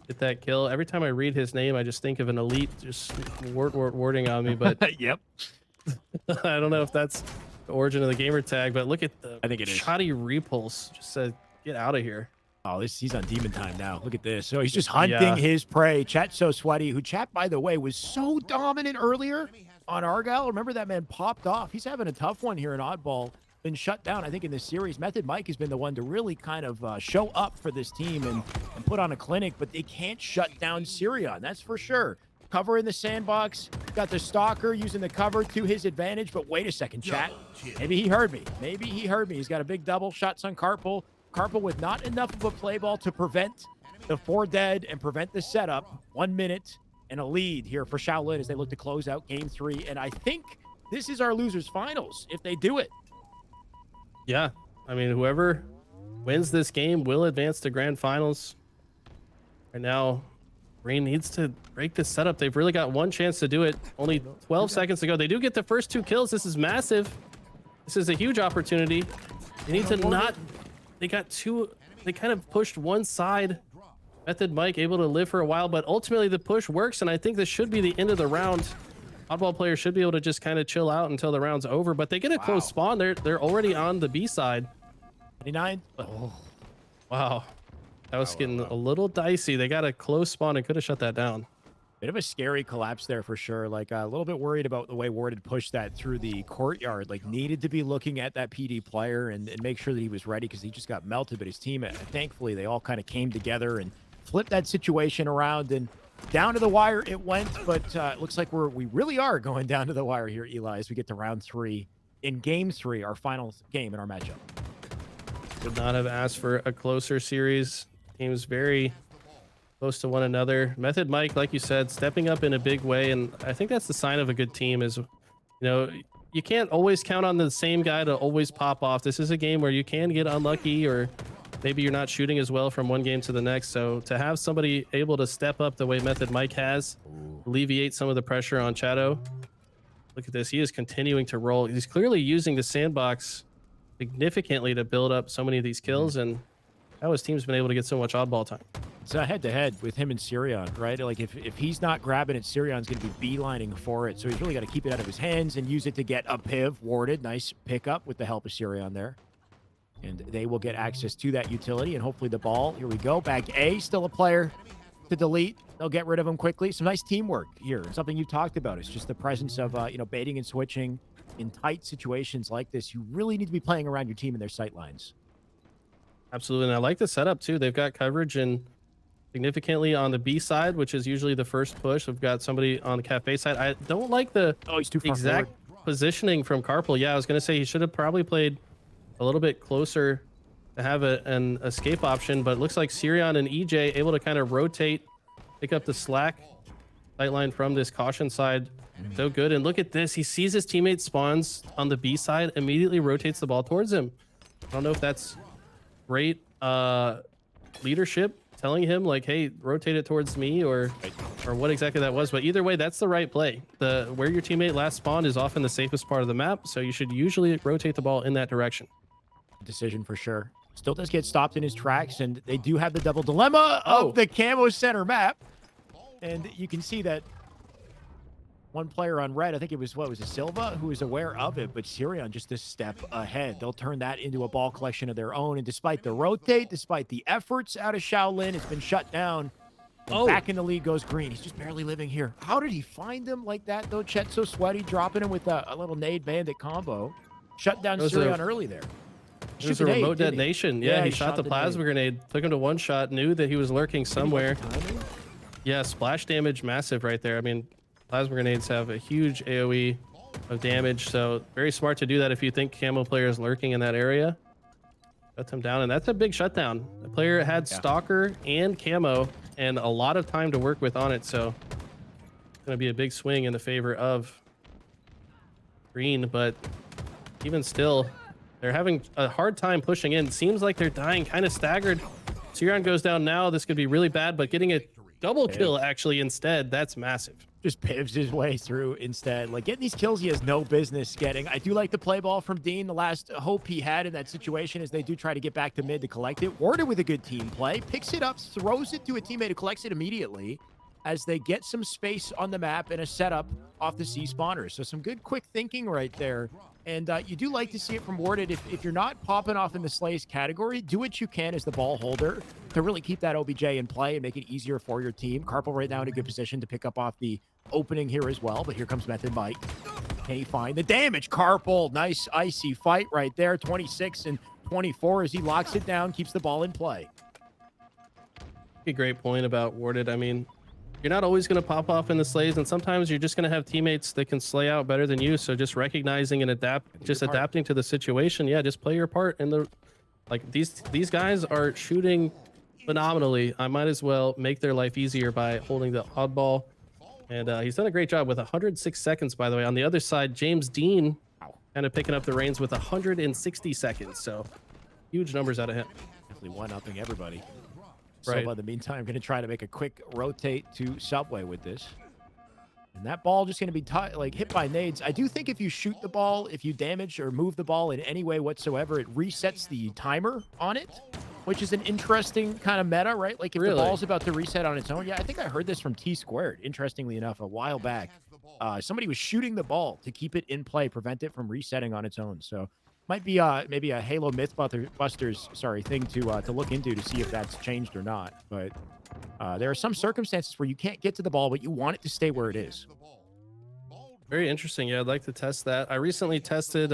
Get that kill. Every time I read his name, I just think of an elite just warding on me. But yep. I don't know if that's the origin of the gamer tag, but look at the I think it is. shoddy repulse. Just said, get out of here. Oh, he's on demon time now. Look at this. So he's just hunting his prey. Chat So Sweaty, who Chat, by the way, was so dominant earlier on Argyle. Remember that man popped off. He's having a tough one here in Oddball. Been shut down, I think, in this series. Method Mike has been the one to really kind of show up for this team and put on a clinic, but they can't shut down Sirion. That's for sure. Cover in the sandbox. Got the Stalker using the cover to his advantage, but wait a second, Chat. Maybe he heard me. Maybe he heard me. He's got a big double. Shots on Carpal. Carpal with not enough of a play ball to prevent the 4 dead and prevent the setup. 1 minute and a lead here for Shaolin as they look to close out game 3. And I think this is our losers finals if they do it. Yeah. I mean, whoever wins this game will advance to grand finals. Right now, Green needs to break this setup. They've really got one chance to do it. Only 12 seconds to go. They do get the first 2 kills. This is massive. This is a huge opportunity. They need to not... They got 2... They kind of pushed one side. Method Mike able to live for a while, but ultimately the push works, and I think this should be the end of the round. Oddball players should be able to just kind of chill out until the round's over, but they get a close spawn. They're already on the B side. 29. Oh, wow. That was getting a little dicey. They got a close spawn and could have shut that down. Bit of a scary collapse there for sure. Like a little bit worried about the way Ward had pushed that through the courtyard. Like needed to be looking at that PD player and make sure that he was ready because he just got melted. But his team, thankfully, they all kind of came together and flipped that situation around and down to the wire it went. But it looks like we really are going down to the wire here, Eli, as we get to round 3 in game 3, our final game in our matchup. Could not have asked for a closer series. Teams very close to one another. Method Mike, like you said, stepping up in a big way, and I think that's the sign of a good team is, you can't always count on the same guy to always pop off. This is a game where you can get unlucky, or maybe you're not shooting as well from one game to the next. So to have somebody able to step up the way Method Mike has, alleviate some of the pressure on Shadow, Look at this. He is continuing to roll. He's clearly using the sandbox significantly to build up so many of these kills, and how his team's been able to get so much oddball time. It's a head-to-head with him and Sirion, right? Like, if he's not grabbing it, Sirion's going to be beelining for it. So he's really got to keep it out of his hands and use it to get a piv warded. Nice pickup with the help of Sirion there. And they will get access to that utility, and hopefully the ball, here we go, back A, still a player to delete. They'll get rid of him quickly. Some nice teamwork here. Something you talked about is just the presence of, baiting and switching in tight situations like this. You really need to be playing around your team and their sight lines. Absolutely, and I like the setup too. They've got coverage and significantly on the B side, which is usually the first push. We've got somebody on the cafe side. I don't like the he's too far exact positioning from Carpal. Yeah, I was going to say he should have probably played a little bit closer to have an escape option, but it looks like Sirion and EJ able to kind of rotate, pick up the slack sightline from this caution side. So good. And look at this. He sees his teammate spawns on the B side, immediately rotates the ball towards him. I don't know if that's great leadership, telling him like, hey, rotate it towards me, or what exactly that was. But either way, that's the right play. Where your teammate last spawned is often the safest part of the map, so you should usually rotate the ball in that direction. Decision for sure. Still does get stopped in his tracks, and they do have the double dilemma of the camo center map. And you can see that one player on red, I think it was, Silva, who was aware of it, but Sirion just a step ahead. They'll turn that into a ball collection of their own, and despite the rotate, despite the efforts out of Shaolin, it's been shut down. And back in the lead goes Green. He's just barely living here. How did he find him like that, though? Chet so sweaty, dropping him with a little nade bandit combo. Shut down Sirion early there. It was a remote detonation. Yeah, he shot the plasma grenade, took him to one shot, knew that he was lurking somewhere. Yeah, splash damage massive right there. I mean, plasma grenades have a huge AoE of damage, so very smart to do that if you think camo player is lurking in that area. Shut him down, and that's a big shutdown. The player had stalker and camo and a lot of time to work with on it, so it's going to be a big swing in the favor of Green, but even still, they're having a hard time pushing in. Seems like they're dying kind of staggered. Sirion goes down now. This could be really bad, but getting a double kill actually instead, that's massive. Just pivots his way through instead. Like, getting these kills he has no business getting. I do like the play ball from Dean. The last hope he had in that situation is they do try to get back to mid to collect it. Warded with a good team play. Picks it up, throws it to a teammate who collects it immediately as they get some space on the map and a setup off the C spawners. So some good quick thinking right there. And you do like to see it from Warded. If you're not popping off in the Slays category, do what you can as the ball holder to really keep that OBJ in play and make it easier for your team. Carpal right now in a good position to pick up off the opening here as well, but here comes Method Mike. Can he find the damage? Carpal, nice icy fight right there. 26 and 24 as he locks it down, keeps the ball in play. A great point about Warded. I mean, you're not always going to pop off in the slays, and sometimes you're just going to have teammates that can slay out better than you. So just recognizing and adapting to the situation. Yeah, just play your part. And these guys are shooting phenomenally. I might as well make their life easier by holding the oddball. And he's done a great job with 106 seconds, by the way. On the other side, James Dean kind of picking up the reins with 160 seconds. So huge numbers out of him. Definitely one-upping everybody. Right. So, in the meantime, going to try to make a quick rotate to Subway with this. And that ball just going to be hit by nades. I do think if you shoot the ball, if you damage or move the ball in any way whatsoever, it resets the timer on it, which is an interesting kind of meta, right? Like if the ball's about to reset on its own. Yeah, I think I heard this from T Squared, interestingly enough, a while back. Somebody was shooting the ball to keep it in play, prevent it from resetting on its own. So might be maybe a Halo Mythbusters thing to look into to see if that's changed or not. But there are some circumstances where you can't get to the ball, but you want it to stay where it is. Very interesting. Yeah, I'd like to test that. I recently tested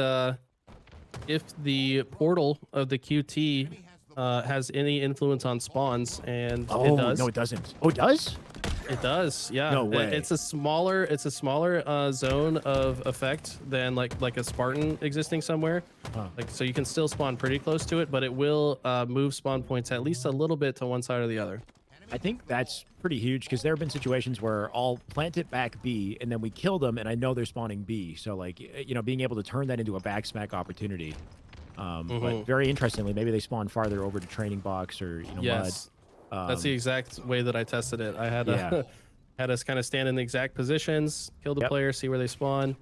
if the portal of the QT has any influence on spawns, and it does. No, it doesn't. Oh, it does? It does. Yeah. No way. It's a smaller zone of effect than like a Spartan existing somewhere. Huh. So you can still spawn pretty close to it, but it will move spawn points at least a little bit to one side or the other. I think that's pretty huge because there have been situations where I'll plant it back B and then we kill them and I know they're spawning B. So being able to turn that into a back smack opportunity. But very interestingly, maybe they spawn farther over to training box or mud. That's the exact way that I tested it. I had had us kind of stand in the exact positions, kill the player, see where they spawn.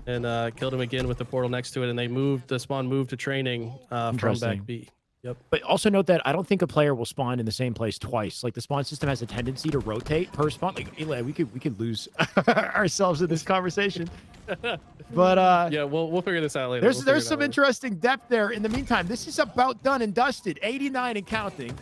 and killed him again with the portal next to it. And they moved, the spawn moved to training from Interesting. back B. Yep. But also note that I don't think a player will spawn in the same place twice. Like the spawn system has a tendency to rotate per spawn. Like Eli, we could lose ourselves in this conversation. But yeah, we'll figure this out later. There's some interesting depth there. In the meantime, this is about done and dusted. 89 and counting.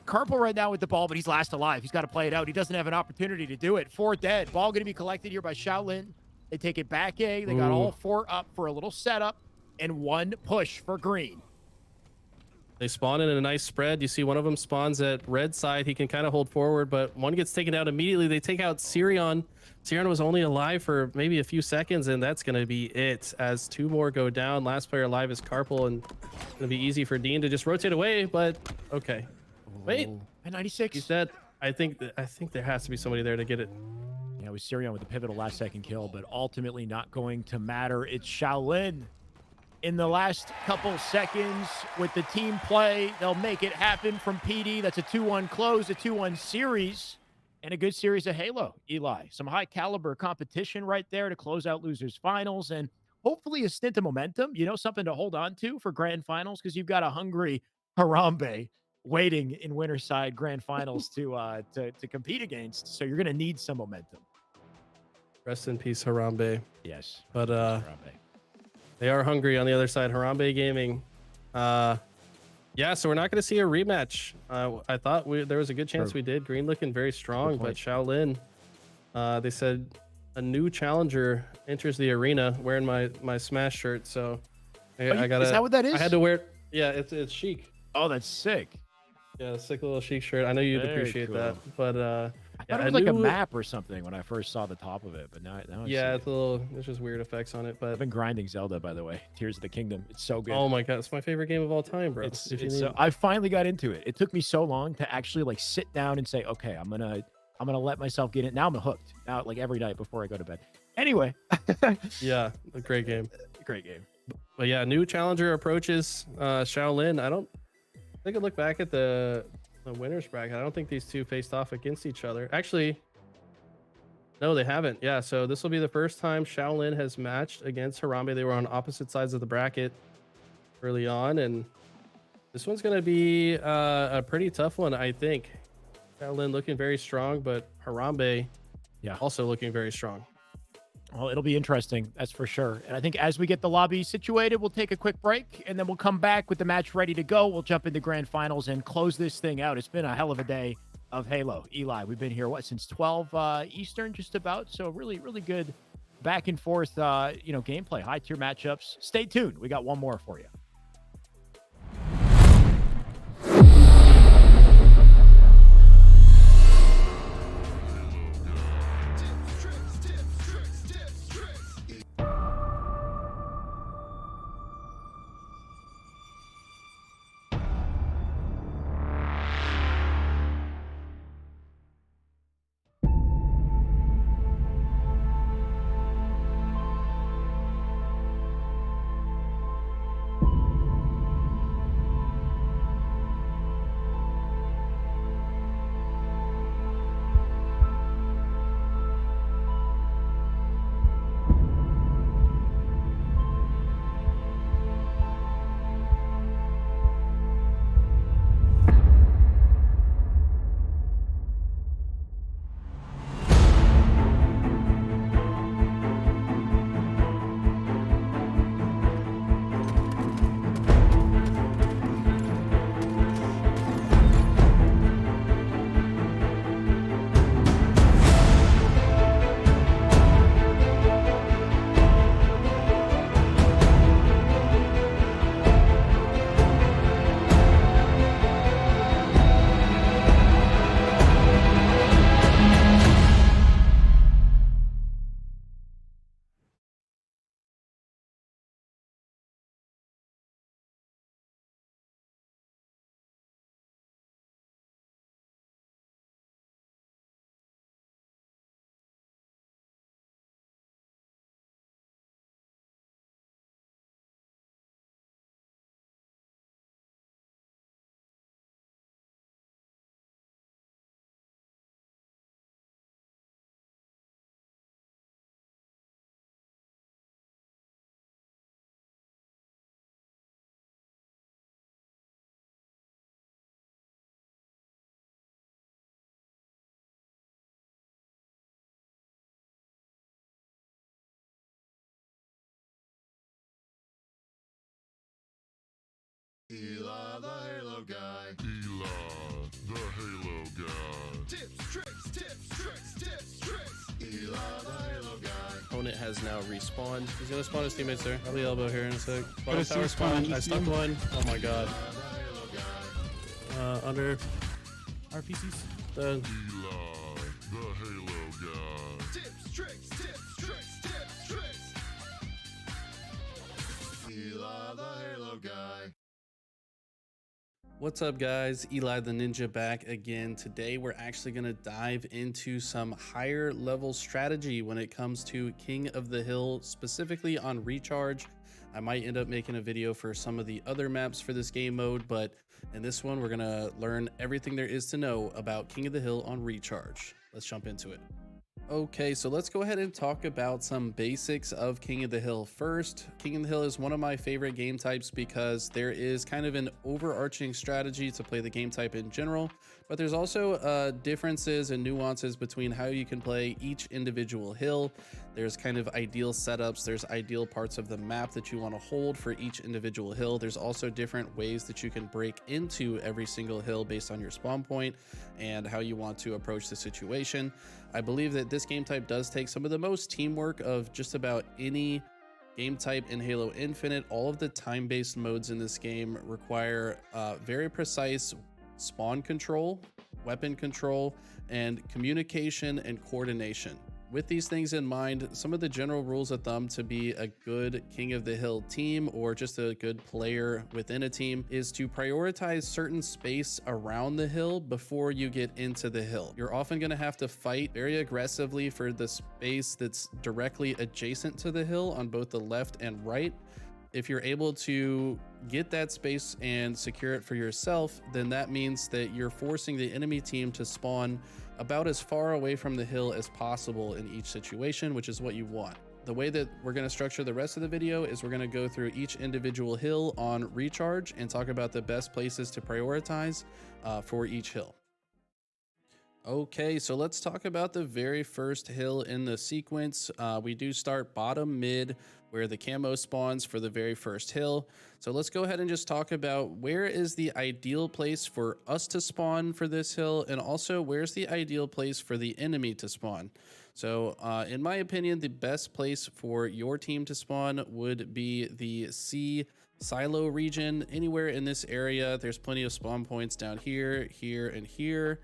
Carpal right now with the ball, but he's last alive. He's got to play it out. He doesn't have an opportunity to do it. 4 dead. Ball going to be collected here by Shaolin. They take it back A. They got all 4 up for a little setup and 1 push for green. They spawn in a nice spread. You see one of them spawns at red side. He can kind of hold forward, but one gets taken out immediately. They take out Sirion. Sirion was only alive for maybe a few seconds, and that's going to be it as 2 more go down. Last player alive is Carpal, and it's going to be easy for Dean to just rotate away, but okay. Wait. At 96. He's dead. I think there has to be somebody there to get it. Yeah, it was Sirion with the pivotal last second kill, but ultimately not going to matter. It's Shaolin. In the last couple seconds with the team play, they'll make it happen from PD. That's a 2-1 close, a 2-1 series, and a good series of Halo, Eli. Some high caliber competition right there to close out losers finals, and hopefully a stint of momentum, you know, something to hold on to for grand finals, because you've got a hungry Harambe waiting in Winterside grand finals to compete against. So you're going to need some momentum. Rest in peace, Harambe. Yes. But Harambe. they are hungry on the other side. Harambe Gaming. Yeah, so we're not going to see a rematch. I thought there was a good chance we did. Green looking very strong, but Shaolin, they said a new challenger enters the arena wearing my Smash shirt. So I got to. Is that what that is? I had to wear it. Yeah, it's chic. Oh, that's sick. Yeah, sick little chic shirt. I know you'd Very appreciate cool. that. But I thought it was like a map or something when I first saw the top of it, but now I see yeah, it. there's just weird effects on it. But I've been grinding Zelda, by the way. Tears of the Kingdom. It's so good. oh my god, it's my favorite game of all time, bro. I finally got into it. It took me so long to actually like sit down and say, okay, I'm gonna let myself get it. Now I'm hooked. Now like every night before I go to bed. Anyway. Yeah, a great game. Great game. But yeah, new challenger approaches Shaolin. I could look back at the winners bracket. I don't think these two faced off against each other. Actually, no, they haven't. Yeah, so this will be the first time Shaolin has matched against Harambe. They were on opposite sides of the bracket early on, and this one's going to be a pretty tough one, I think. Shaolin looking very strong, but Harambe also looking very strong. Well, it'll be interesting, that's for sure. And I think as we get the lobby situated, we'll take a quick break, and then we'll come back with the match ready to go. We'll jump into grand finals and close this thing out. It's been a hell of a day of Halo. Eli, we've been here, since 12 Eastern, just about. So really, really good back and forth, gameplay, high-tier matchups. Stay tuned. We got one more for you. Eli the Halo guy. Eli the Halo guy. Tips, tricks, Eli the Halo guy. Opponent has now respawned. He's gonna spawn his teammates there. Probably elbow here in a sec. Go Bottom to tower C spawn, spawn. I stuck one. Oh my god. Under. RPCs. Dead. Eli the Halo guy. Tips, tricks. Eli the Halo guy. What's up, guys? Eli the Ninja back again. Today we're actually going to dive into some higher level strategy when it comes to King of the Hill, specifically on Recharge. I might end up making a video for some of the other maps for this game mode, but in this one we're going to learn everything there is to know about King of the Hill on Recharge. Let's jump into it. Okay, so let's go ahead and talk about some basics of King of the Hill first. King of the Hill is one of my favorite game types because there is kind of an overarching strategy to play the game type in general, but there's also differences and nuances between how you can play each individual hill. There's kind of ideal setups, there's ideal parts of the map that you want to hold for each individual hill. There's also different ways that you can break into every single hill based on your spawn point and how you want to approach the situation. I believe that this game type does take some of the most teamwork of just about any game type in Halo Infinite. All of the time-based modes in this game require very precise spawn control, weapon control, and communication and coordination. With these things in mind, some of the general rules of thumb to be a good King of the Hill team or just a good player within a team is to prioritize certain space around the hill before you get into the hill. You're often going to have to fight very aggressively for the space that's directly adjacent to the hill on both the left and right. If you're able to get that space and secure it for yourself, then that means that you're forcing the enemy team to spawn about as far away from the hill as possible in each situation, which is what you want. The way that we're going to structure the rest of the video is we're going to go through each individual hill on Recharge and talk about the best places to prioritize for each hill. Okay, so let's talk about the very first hill in the sequence. We do start bottom mid where the camo spawns for the very first hill. So let's go ahead and just talk about where is the ideal place for us to spawn for this hill, and also where's the ideal place for the enemy to spawn. So in my opinion, the best place for your team to spawn would be the C silo region. Anywhere in this area, there's plenty of spawn points down here, here, and here.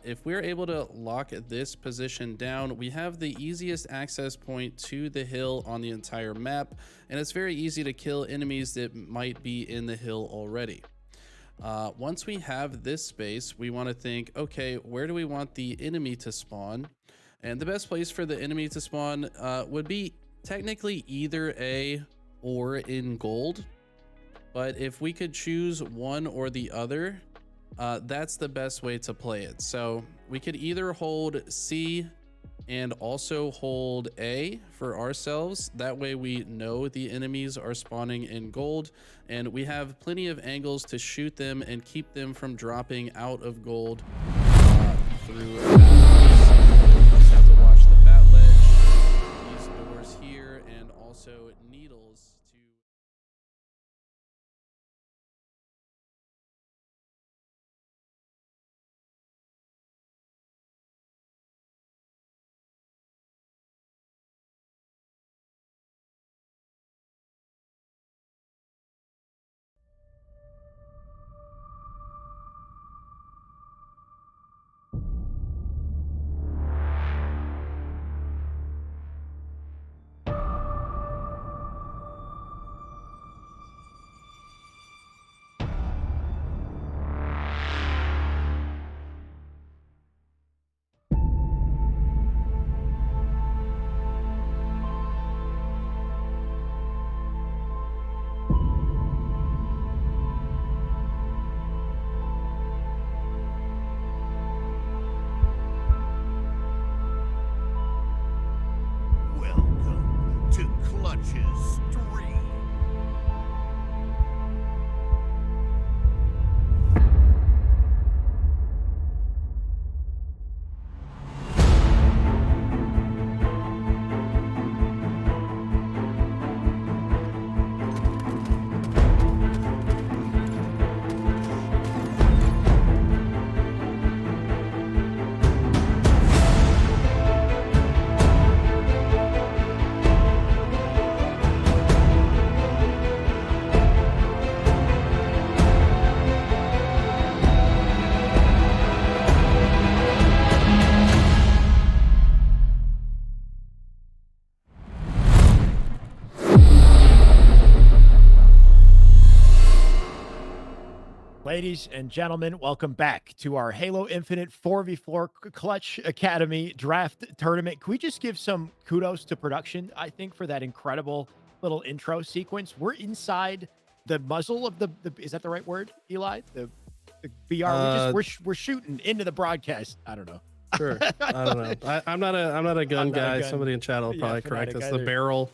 If we're able to lock this position down, we have the easiest access point to the hill on the entire map, and it's very easy to kill enemies that might be in the hill already. Once we have this space, we want to think, okay, where do we want the enemy to spawn? And the best place for the enemy to spawn would be technically either A or in gold, but if we could choose one or the other, that's the best way to play it. So we could either hold C and also hold A for ourselves. That way we know the enemies are spawning in gold, and we have plenty of angles to shoot them and keep them from dropping out of gold through. Just have to watch the bat ledge, these doors here, and also needles to. Ladies and gentlemen, welcome back to our Halo Infinite 4v4 Clutch Academy draft tournament. Can we just give some kudos to production, I think, for that incredible little intro sequence? We're inside the muzzle of the is that the right word, Eli? The VR. We're shooting into the broadcast. I don't know. Sure. I don't know. I'm not a gun guy. Somebody in chat will probably correct us. The barrel.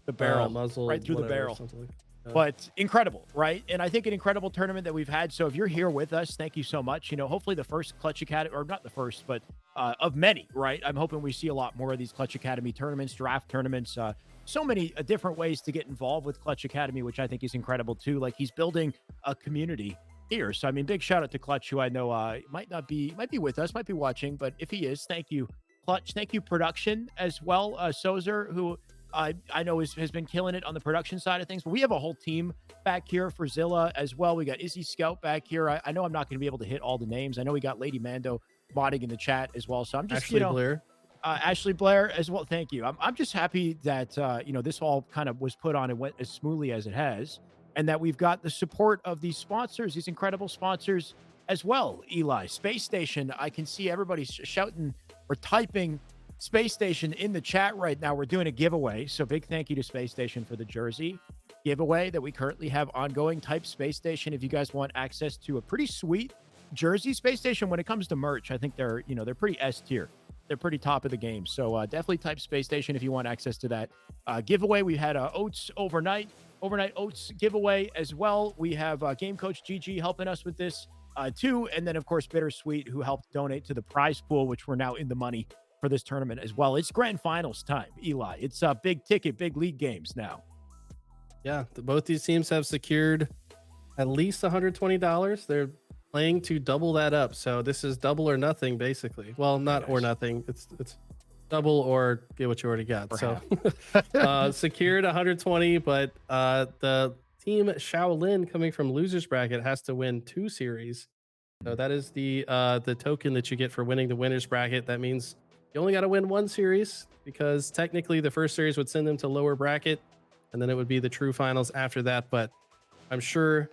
The barrel. Muzzle. Right through the whatever, barrel. something like that. But incredible, right? And I think an incredible tournament that we've had. So if you're here with us, thank you so much. You know, hopefully the first Clutch Academy, or not the first, but of many, right? I'm hoping we see a lot more of these Clutch Academy tournaments, draft tournaments, so many different ways to get involved with Clutch Academy, which I think is incredible too. Like he's building a community here. So I mean, big shout out to Clutch, who I know might be with us, might be watching, but if he is, thank you, Clutch. Thank you, production as well. Sozer, who I know has been killing it on the production side of things, but we have a whole team back here for Zilla as well. We got Izzy Scout back here. I know I'm not going to be able to hit all the names. I know we got Lady Mando modding in the chat as well. So I'm just, Ashley Blair. Ashley Blair as well. Thank you. I'm just happy that, this all kind of was put on and went as smoothly as it has, and that we've got the support of these sponsors, these incredible sponsors as well. Eli, Space Station. I can see everybody shouting or typing Space Station in the chat right now. We're doing a giveaway, so big thank you to Space Station for the jersey giveaway that we currently have ongoing. Type Space Station if you guys want access to a pretty sweet jersey. Space Station, when it comes to merch, I think they're pretty S tier. They're pretty top of the game. So definitely type Space Station if you want access to that giveaway. We had Oats overnight Oats giveaway as well. We have Game Coach GG helping us with this too, and then of course Bittersweet, who helped donate to the prize pool, which we're now in the money for this tournament as well. It's grand finals time, Eli. It's big ticket, big league games now. Yeah, both these teams have secured at least $120. They're playing to double that up. So this is double or nothing, basically. Well, not or nothing. It's double or get what you already got. So secured 120, but the team Shaolin, coming from losers bracket, has to win 2 series. So that is the token that you get for winning the winners bracket. That means you only got to win 1 series, because technically the first series would send them to lower bracket, and then it would be the true finals after that. But I'm sure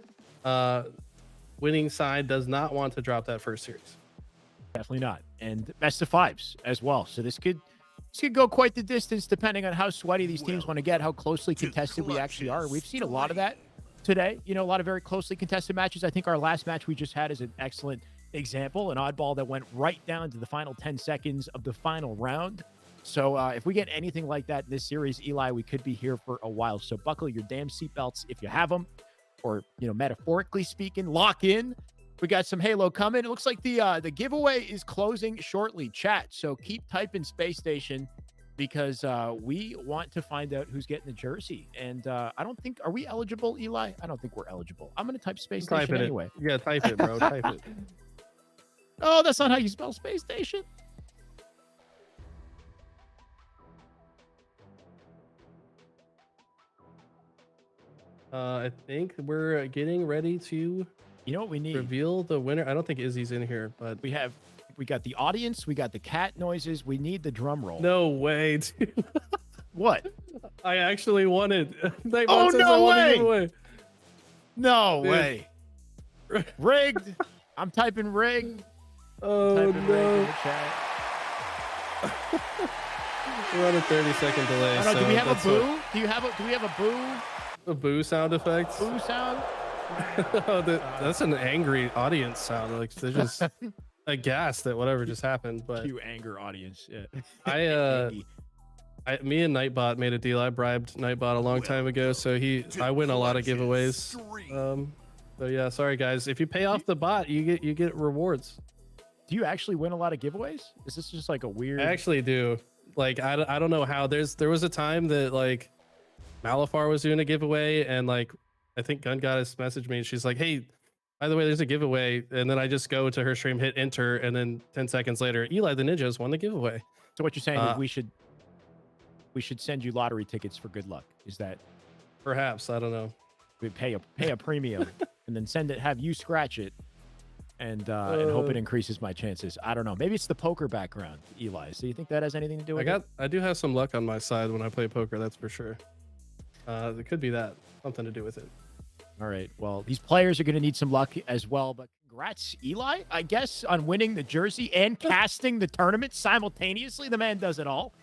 winning side does not want to drop that first series. Definitely not. And best of 5s as well. So this could go quite the distance depending on how sweaty these teams want to get, how closely contested we actually are. We've seen a lot of that today. A lot of very closely contested matches. I think our last match we just had is an excellent example, an oddball that went right down to the final 10 seconds of the final round. So if we get anything like that in this series, Eli, we could be here for a while. So buckle your damn seatbelts if you have them, or metaphorically speaking, lock in. We got some Halo coming. It looks like the giveaway is closing shortly, chat. So keep typing Space Station, because we want to find out who's getting the jersey. And I don't think, are we eligible, Eli? I don't think we're eligible. I'm going to type Space Station anyway. Yeah, type it, bro. Type it. Oh, that's not how you spell Space Station. I think we're getting ready to, what we need? Reveal the winner. I don't think Izzy's in here, but we got the audience, we got the cat noises, we need the drum roll. No way, dude. What? I actually won it. Oh, no way! No Dude. way. Rigged. I'm typing rigged. Oh, typing no. rigged in the chat. We're on a 30-second delay. I don't know, so do we have a that's boo? what- Do we have a boo? A boo sound effect? Boo sound? Oh, that's an angry audience sound. Like they're just aghast at whatever just happened. But Cue anger audience. Yeah. me and Nightbot made a deal. I bribed Nightbot a long time ago, so I win a lot of giveaways. So yeah, sorry guys. If you pay off the bot, you get rewards. Do you actually win a lot of giveaways? Is this just like a weird? I actually do. Like I don't know how. There was a time that like Malafar was doing a giveaway, and like I think Gun Goddess messaged me, and she's like, "Hey, by the way, there's a giveaway." And then I just go to her stream, hit enter, and then 10 seconds later, Eli the Ninjas won the giveaway. So what you're saying is we should send you lottery tickets for good luck. Is that? Perhaps, I don't know. We pay a premium and then have you scratch it, and hope it increases my chances. I don't know. Maybe it's the poker background, Eli. So you think that has anything to do with it? I do have some luck on my side when I play poker. That's for sure. It could be that something to do with it. All right. Well, these players are going to need some luck as well. But congrats, Eli, I guess, on winning the jersey and casting the tournament simultaneously. The man does it all.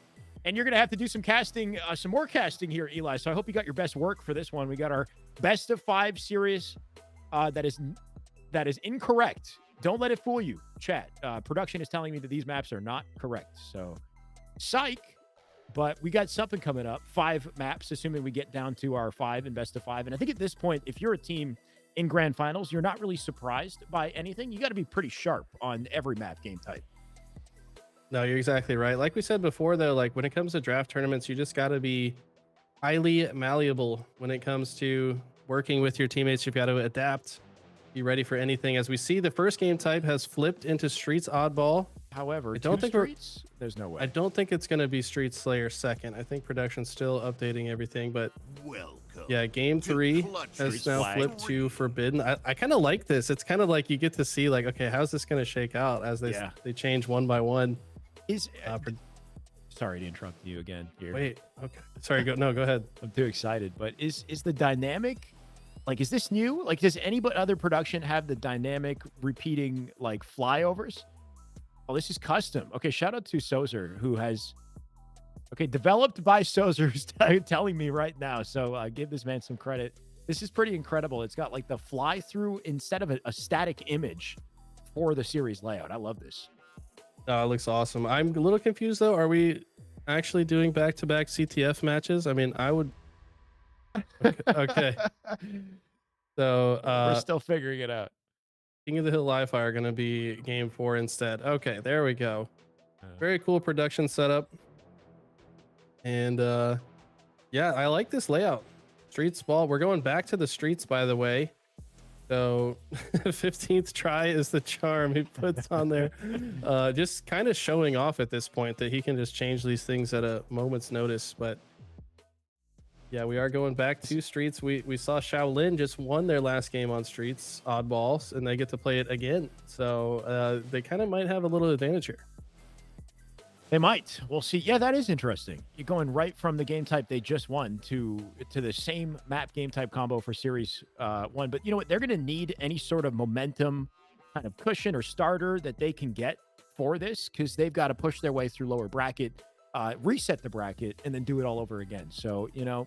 And you're going to have to do some casting, some more casting here, Eli. So I hope you got your best work for this one. We got our best of 5 series that is incorrect. Don't let it fool you, chat. Production is telling me that these maps are not correct. So, psych. But we got something coming up. 5 maps, assuming we get down to our 5 and best of 5. And I think at this point, if you're a team in grand finals, you're not really surprised by anything. You got to be pretty sharp on every map game type. No, you're exactly right. Like we said before, though, like when it comes to draft tournaments, you just got to be highly malleable when it comes to working with your teammates. You've got to adapt, be ready for anything. As we see, the first game type has flipped into Streets Oddball. However, I don't think Streets, there's no way. I don't think it's going to be Street Slayer second. I think production's still updating everything, but yeah, game 3 has now flipped to Forbidden. I kind of like this. It's kind of like you get to see like, okay, how's this going to shake out as they change one by one. Sorry to interrupt you again here. Wait, okay. Sorry, go ahead. I'm too excited, but is the dynamic, like, is this new? Like, does any but other production have the dynamic repeating like flyovers? Oh, this is custom. Okay, shout out to Sozer, who has, developed by Sozer, who's telling me right now. So give this man some credit. This is pretty incredible. It's got like the fly through instead of a static image for the series layout. I love this. Oh, it looks awesome. I'm a little confused though. Are we actually doing back-to-back CTF matches? I mean, I would. Okay. So we're still figuring it out. King of the Hill Live Fire going to be game 4 instead. Okay, there we go. Very cool production setup. And yeah, I like this layout. Streets ball. We're going back to the streets, by the way. So 15th try is the charm he puts on there. Just kind of showing off at this point that he can just change these things at a moment's notice. But yeah, we are going back to streets. We saw Shaolin just won their last game on streets, oddballs, and they get to play it again. So they kind of might have a little advantage here. They might. We'll see. Yeah, that is interesting. You're going right from the game type they just won to the same map game type combo for Series 1. But you know what? They're going to need any sort of momentum kind of cushion or starter that they can get for this, because they've got to push their way through lower bracket, reset the bracket, and then do it all over again. So, you know,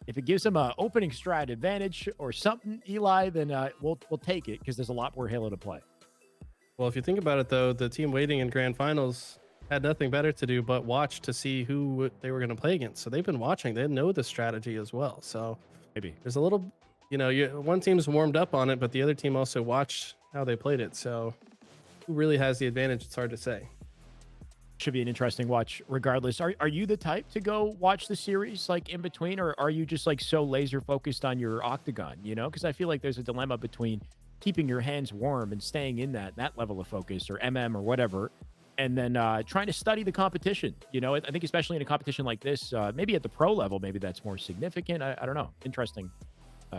if it gives them an opening strat advantage or something, Eli, then we'll take it, because there's a lot more Halo to play. Well, if you think about it, though, the team waiting in grand finals had nothing better to do but watch to see who they were going to play against. So they've been watching. They know the strategy as well. So maybe there's a little, you know, one team's warmed up on it, but the other team also watched how they played it. So who really has the advantage? It's hard to say. Should be an interesting watch regardless. Are you the type to go watch the series like in between, or are you just like so laser focused on your octagon, you know? Because I feel like there's a dilemma between keeping your hands warm and staying in that level of focus, or MM or whatever, and then trying to study the competition. You know, I think especially in a competition like this, maybe at the pro level, maybe that's more significant. I don't know. Interesting.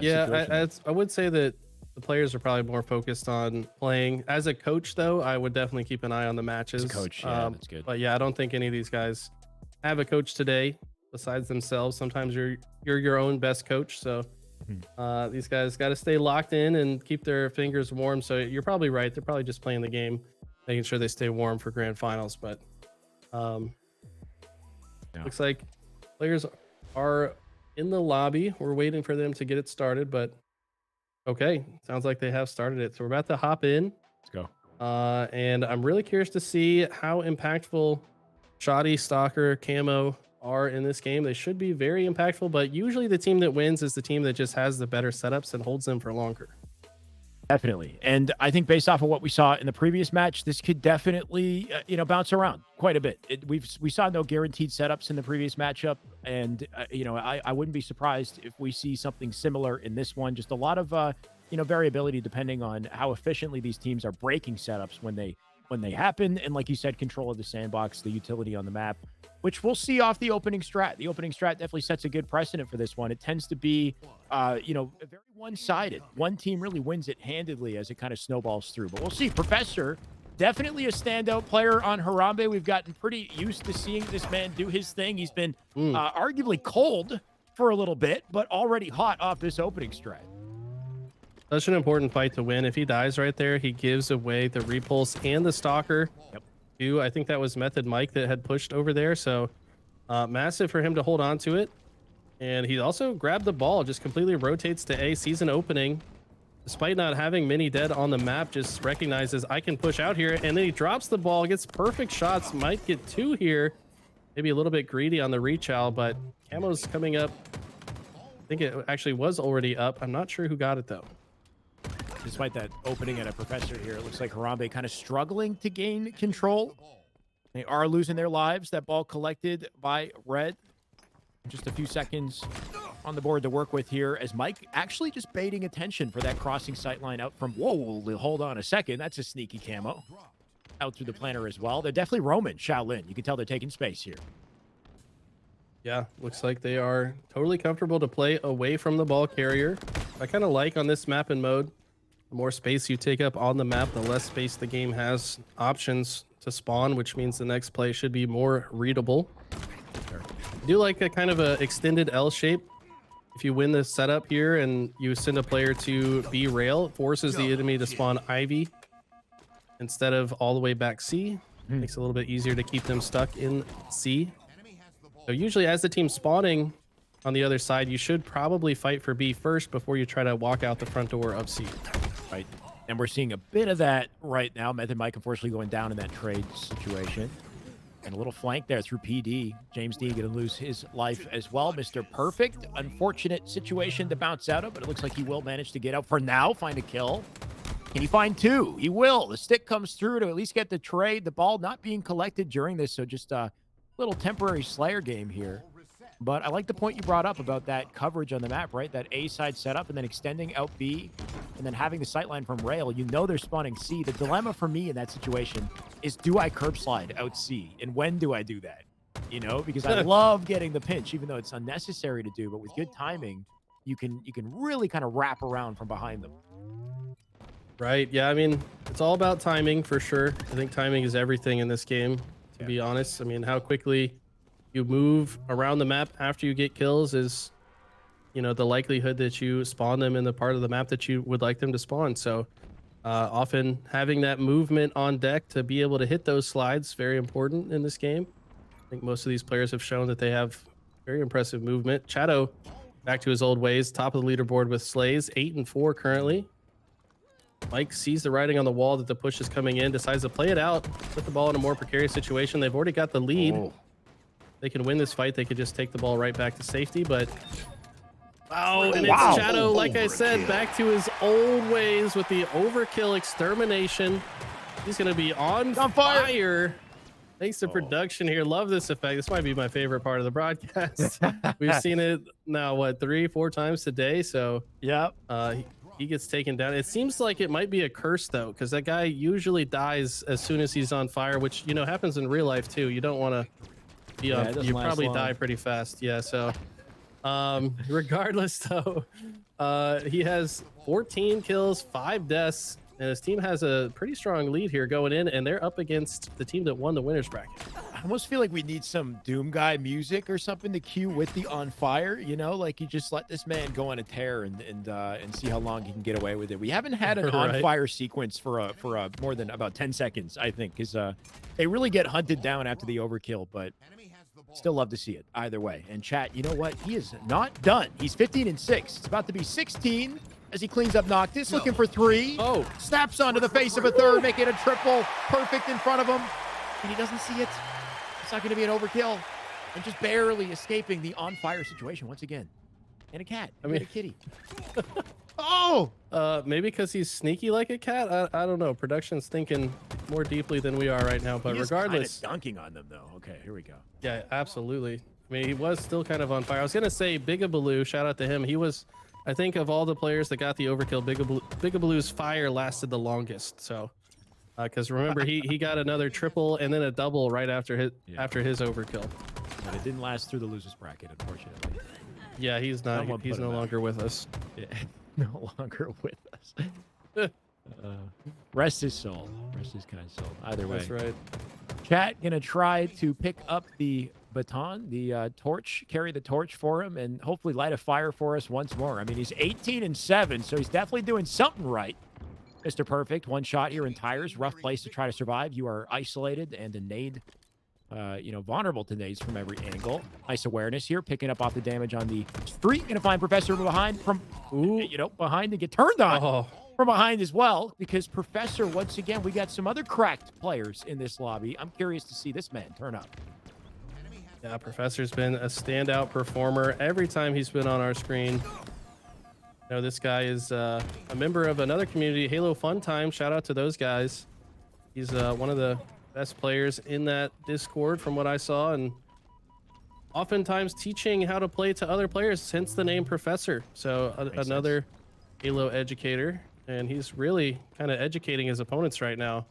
Yeah, I would say that the players are probably more focused on playing. As a coach, though, I would definitely keep an eye on the matches. As a coach, yeah, that's good. But yeah, I don't think any of these guys have a coach today besides themselves. Sometimes you're your own best coach. So these guys got to stay locked in and keep their fingers warm. So you're probably right. They're probably just playing the game, making sure they stay warm for grand finals. But looks like players are in the lobby. We're waiting for them to get it started, but okay, sounds like they have started it. So we're about to hop in. Let's go. And I'm really curious to see how impactful Shoddy, Stalker, Camo are in this game. They should be very impactful, but usually the team that wins is the team that just has the better setups and holds them for longer. Definitely. And I think based off of what we saw in the previous match, this could definitely, bounce around quite a bit. We saw no guaranteed setups in the previous matchup. And, I wouldn't be surprised if we see something similar in this one. Just a lot of, variability depending on how efficiently these teams are breaking setups when they happen. And like you said, control of the sandbox, the utility on the map, which we'll see off the opening strat. The opening strat definitely sets a good precedent for this one. It tends to be, very one-sided. One team really wins it handedly as it kind of snowballs through. But we'll see. Professor, definitely a standout player on Harambe. We've gotten pretty used to seeing this man do his thing. He's been arguably cold for a little bit, but already hot off this opening strat. Such an important fight to win. If he dies right there, he gives away the repulse and the stalker. Yep. I think that was Method Mike that had pushed over there. So massive for him to hold on to it. And he also grabbed the ball, just completely rotates to A, sees an opening. Despite not having many dead on the map, just recognizes I can push out here. And then he drops the ball, gets perfect shots, might get 2 here. Maybe a little bit greedy on the reach out, but Camo's coming up. I think it actually was already up. I'm not sure who got it though. Despite that opening at a professor here, it looks like Harambe kind of struggling to gain control. They are losing their lives. That ball collected by Red. Just a few seconds on the board to work with here as Mike actually just baiting attention for that crossing sight line out from, whoa, hold on a second. That's a sneaky camo. Out through the planter as well. They're definitely roaming Shaolin. You can tell they're taking space here. Yeah, looks like they are totally comfortable to play away from the ball carrier. I kind of like on this map and mode, the more space you take up on the map, the less space the game has options to spawn, which means the next play should be more readable. I do like a kind of a extended L shape. If you win this setup here and you send a player to B rail, it forces the enemy to spawn Ivy instead of all the way back C. Makes it a little bit easier to keep them stuck in C. So usually as the team's spawning on the other side, you should probably fight for B first before you try to walk out the front door of C. Right. And we're seeing a bit of that right now. Method Mike unfortunately going down in that trade situation. And a little flank there through PD. James D going to lose his life as well. Mr. Perfect. Unfortunate situation to bounce out of, but it looks like he will manage to get out for now, find a kill. Can he find 2? He will. The stick comes through to at least get the trade. The ball not being collected during this, so just a little temporary Slayer game here. But I like the point you brought up about that coverage on the map, right? That A side setup and then extending out B and then having the sightline from rail. You know they're spawning C. The dilemma for me in that situation is, do I curb slide out C? And when do I do that? You know, because I love getting the pinch, even though it's unnecessary to do. But with good timing, you can really kind of wrap around from behind them. Right. Yeah, I mean, it's all about timing for sure. I think timing is everything in this game, to be honest. I mean, how quickly you move around the map after you get kills is, you know, the likelihood that you spawn them in the part of the map that you would like them to spawn. So often having that movement on deck to be able to hit those slides, very important in this game. I think most of these players have shown that they have very impressive movement. Chato, back to his old ways, top of the leaderboard with slays, 8 and 4 currently. Mike sees the writing on the wall that the push is coming in, decides to play it out, put the ball in a more precarious situation. They've already got the lead. They can win this fight. They could just take the ball right back to safety, but wow, and it's Chato, like I said, back to his old ways with the overkill extermination. He's going to be on fire. Thanks to production here. Love this effect. This might be my favorite part of the broadcast. We've seen it now, what, 3-4 times today? So yeah, he gets taken down. It seems like it might be a curse though, because that guy usually dies as soon as he's on fire, which, you know, happens in real life too. You don't want to be on, you probably die pretty fast. Yeah. So regardless though, he has 14 kills, 5 deaths, and his team has a pretty strong lead here going in, and they're up against the team that won the winner's bracket. I almost feel like we need some Doom Guy music or something to cue with the on fire, you know, like you just let this man go on a tear and see how long he can get away with it. We haven't had an on fire sequence for more than about 10 seconds, I think, because they really get hunted down after the overkill, but still love to see it either way. And chat, you know what? He is not done. He's 15 and 6. It's about to be 16 as he cleans up Noctis, looking for 3. Oh, snaps onto the face of a third, making a triple, perfect in front of him, and he doesn't see it. It's not going to be an overkill, and just barely escaping the on-fire situation once again. And a cat. I mean, a kitty. Oh! Maybe because he's sneaky like a cat? I don't know. Production's thinking more deeply than we are right now, but regardless. Dunking on them, though. Okay, here we go. Yeah, absolutely. I mean, he was still kind of on fire. I was going to say Bigabaloo, shout out to him. He was, I think, of all the players that got the overkill, Bigabaloo's fire lasted the longest. So, because remember, he got another triple and then a double right after his overkill. But it didn't last through the losers bracket, unfortunately. Yeah, he's not. He's no longer with us. Yeah, no longer with us. Rest his soul. Rest his kind soul. Either way. That's right. Chat gonna try to pick up the baton, the torch, carry the torch for him, and hopefully light a fire for us once more. I mean, he's 18-7, so he's definitely doing something right. Mr. Perfect, one shot here in tires. Rough place to try to survive. You are isolated and a nade, vulnerable to nades from every angle. Nice awareness here, picking up off the damage on the street. Gonna find Professor from behind, behind and get turned on from behind as well, because Professor, once again, we got some other cracked players in this lobby. I'm curious to see this man turn up. Yeah, Professor's been a standout performer every time he's been on our screen. This guy is a member of another community, Halo Fun Time. Shout out to those guys. He's one of the best players in that Discord from what I saw, and oftentimes teaching how to play to other players, hence the name Professor. So another Halo educator, and he's really kind of educating his opponents right now,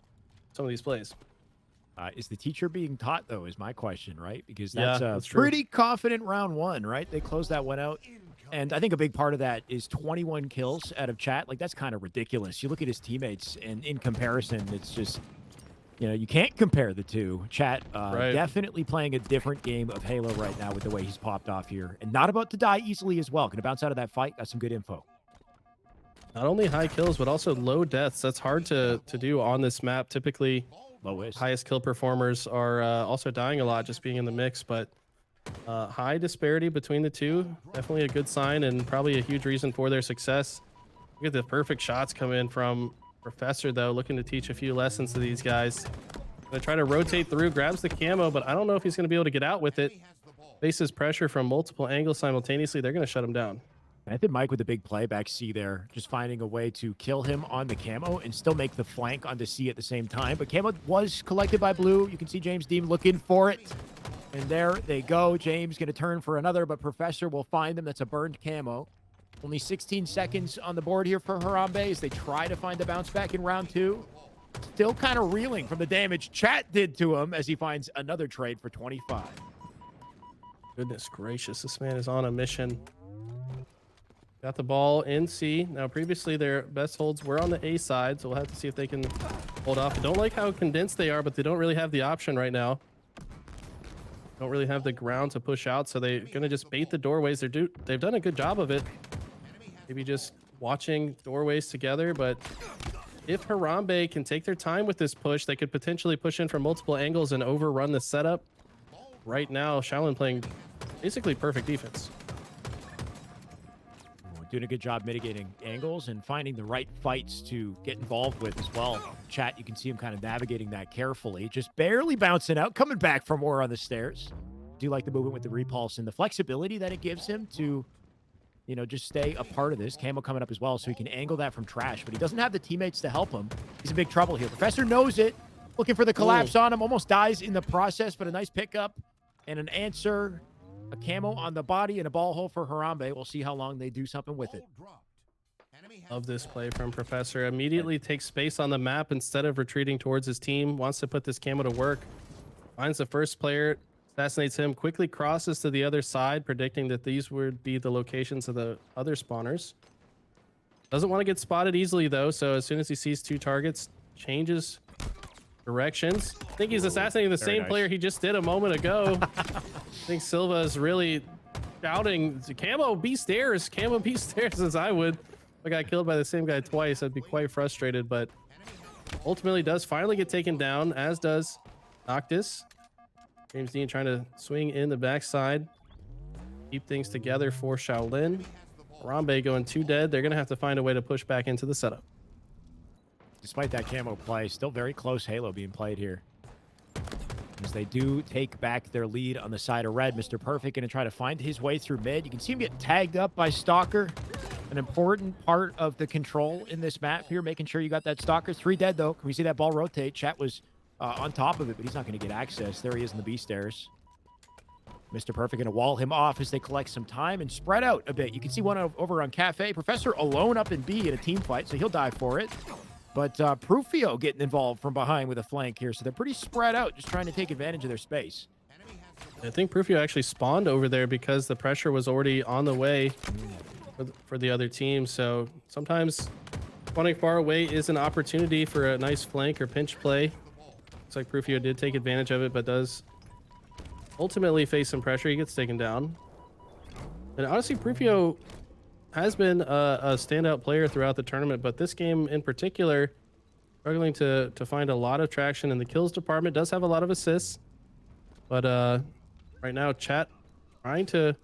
some of these plays. Is the teacher being taught, though, is my question, right? Because Yeah, that's that's true. pretty confident round one, right? They closed that one out. And I think a big part of that is 21 kills out of Chat. Like, that's kind of ridiculous. You look at his teammates, and in comparison, it's just, you can't compare the two. Chat definitely playing a different game of Halo right now with the way he's popped off here. And not about to die easily as well. Going to bounce out of that fight. Got some good info. Not only high kills, but also low deaths. That's hard to do on this map. Typically, highest kill performers are also dying a lot just being in the mix, but high disparity between the two, definitely a good sign and probably a huge reason for their success. Look at the perfect shots come in from Professor, though, looking to teach a few lessons to these guys. Gonna try to rotate through, grabs the camo, but I don't know if he's gonna be able to get out with it. Faces pressure from multiple angles simultaneously. They're gonna shut him down. I think Mike with a big play back C there, just finding a way to kill him on the camo and still make the flank onto C at the same time. But camo was collected by Blue. You can see James Dean looking for it. And there they go. James going to turn for another, but Professor will find them. That's a burned camo. Only 16 seconds on the board here for Harambe as they try to find a bounce back in round two. Still kind of reeling from the damage Chat did to him as he finds another trade for 25. Goodness gracious, this man is on a mission. Got the ball in C. Now, previously, their best holds were on the A side, so we'll have to see if they can hold off. I don't like how condensed they are, but they don't really have the option right now. Don't really have the ground to push out, so they're going to just bait the doorways. They've done a good job of it. Maybe just watching doorways together, but if Harambe can take their time with this push, they could potentially push in from multiple angles and overrun the setup. Right now, Shaolin playing basically perfect defense. Doing a good job mitigating angles and finding the right fights to get involved with as well. Chat, you can see him kind of navigating that carefully, just barely bouncing out, coming back for more on the stairs. Do like the movement with the repulse and the flexibility that it gives him to, just stay a part of this. Camo coming up as well, so he can angle that from trash, but he doesn't have the teammates to help him. He's in big trouble here. Professor knows it, looking for the collapse on him, almost dies in the process, but a nice pickup and an answer. A camo on the body and a ball hole for Harambe. We'll see how long they do something with it. Love this play from Professor. Immediately takes space on the map instead of retreating towards his team. Wants to put this camo to work. Finds the first player, assassinates him, quickly crosses to the other side, predicting that these would be the locations of the other spawners. Doesn't want to get spotted easily, though, so as soon as he sees two targets, changes directions. I think he's assassinating the same player he just did a moment ago. I think Silva is really shouting, camo, be stairs, camo, be stairs, as I would. If I got killed by the same guy twice, I'd be quite frustrated, but ultimately does finally get taken down, as does Noctis. James Dean trying to swing in the backside, keep things together for Shaolin. Harambe going 2 dead. They're going to have to find a way to push back into the setup. Despite that camo play, still very close Halo being played here. As they do take back their lead on the side of red. Mr. Perfect going to try to find his way through mid. You can see him get tagged up by Stalker. An important part of the control in this map here, making sure you got that Stalker. 3 dead, though. Can we see that ball rotate? Chat was on top of it, but he's not going to get access. There he is in the B stairs. Mr. Perfect going to wall him off as they collect some time and spread out a bit. You can see one over on Cafe. Professor alone up in B in a team fight, so he'll die for it. But Prufio getting involved from behind with a flank here. So they're pretty spread out, just trying to take advantage of their space. I think Prufio actually spawned over there because the pressure was already on the way for the other team. So sometimes spawning far away is an opportunity for a nice flank or pinch play. Looks like Prufio did take advantage of it, but does ultimately face some pressure. He gets taken down. And honestly, Prufio has been a standout player throughout the tournament, but this game in particular, struggling to find a lot of traction in the kills department. Does have a lot of assists, but right now, chat trying to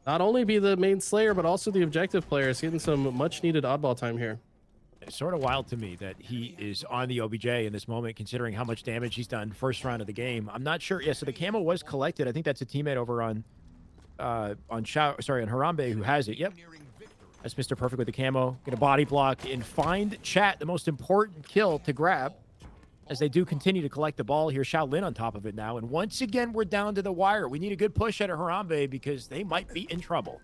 not only be the main Slayer, but also the objective player. Is getting some much needed oddball time here. It's sort of wild to me that he is on the OBJ in this moment, considering how much damage he's done first round of the game. I'm not sure. Yeah, so the camo was collected. I think that's a teammate over on Harambe who has it. Yep. That's Mr. Perfect with the camo. Get a body block and find chat, the most important kill to grab, as they do continue to collect the ball here. Shaolin on top of it now. And once again, we're down to the wire. We need a good push out of Harambe because they might be in trouble.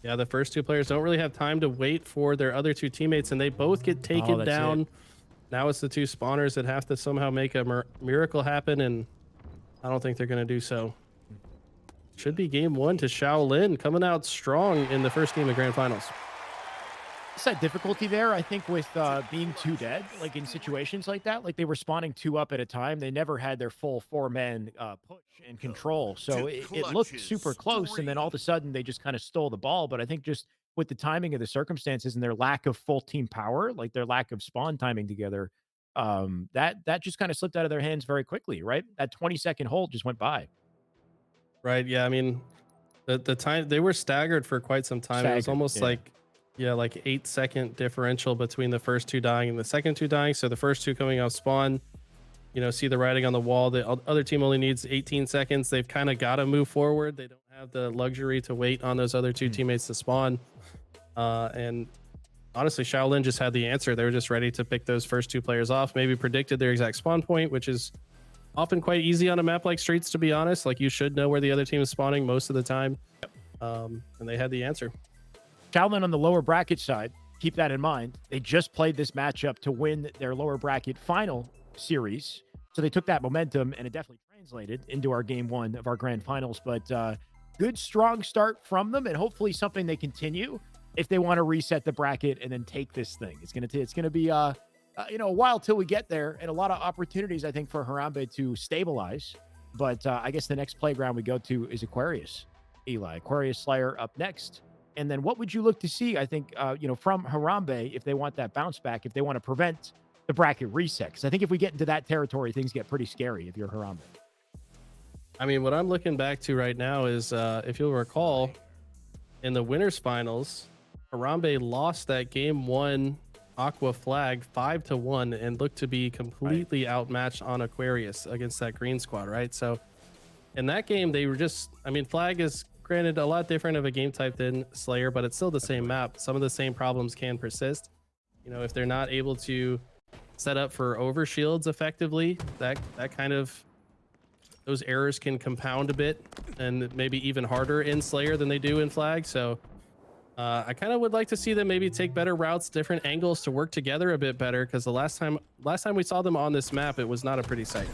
Yeah, the first two players don't really have time to wait for their other two teammates, and they both get taken down. Now it's the two spawners that have to somehow make a miracle happen, and I don't think they're going to do so. Should be game one to Shaolin, coming out strong in the first game of Grand Finals. It's that difficulty there, I think, with being two dead, like in situations like that. Like they were spawning two up at a time. They never had their full four-man push and control. So it looked super close, and then all of a sudden they just kind of stole the ball. But I think just with the timing of the circumstances and their lack of full team power, like their lack of spawn timing together, that just kind of slipped out of their hands very quickly, right? That 20-second hold just went by. Right, yeah, I mean, the time, they were staggered for quite some time. It was almost like 8-second differential between the first two dying and the second two dying. So the first two coming off spawn, you know, see the writing on the wall. The other team only needs 18 seconds. They've kind of got to move forward. They don't have the luxury to wait on those other two teammates to spawn. And honestly, Shaolin just had the answer. They were just ready to pick those first two players off, maybe predicted their exact spawn point, which is often quite easy on a map like Streets, to be honest. Like, you should know where the other team is spawning most of the time. And they had the answer. Shaolin on the lower bracket side, keep that in mind. They just played this matchup to win their lower bracket final series. So they took that momentum, and it definitely translated into our game one of our grand finals. But good, strong start from them, and hopefully something they continue if they want to reset the bracket and then take this thing. It's gonna be a while till we get there, and a lot of opportunities, I think, for Harambe to stabilize. But I guess the next playground we go to is Aquarius. Eli, Aquarius Slayer up next. And then what would you look to see, I think, from Harambe if they want that bounce back, if they want to prevent the bracket reset? Because I think if we get into that territory, things get pretty scary if you're Harambe. I mean, what I'm looking back to right now is, if you'll recall, in the winners finals, Harambe lost that game one Aqua flag 5-1 and looked to be completely outmatched on Aquarius against that green squad, right? So in that game, they were just, I mean, flag is granted a lot different of a game type than Slayer, but it's still the same map. Some of the same problems can persist. You know, if they're not able to set up for overshields effectively, that kind of, those errors can compound a bit and maybe even harder in Slayer than they do in flag. So I kind of would like to see them maybe take better routes, different angles to work together a bit better, because the last time we saw them on this map, it was not a pretty sight.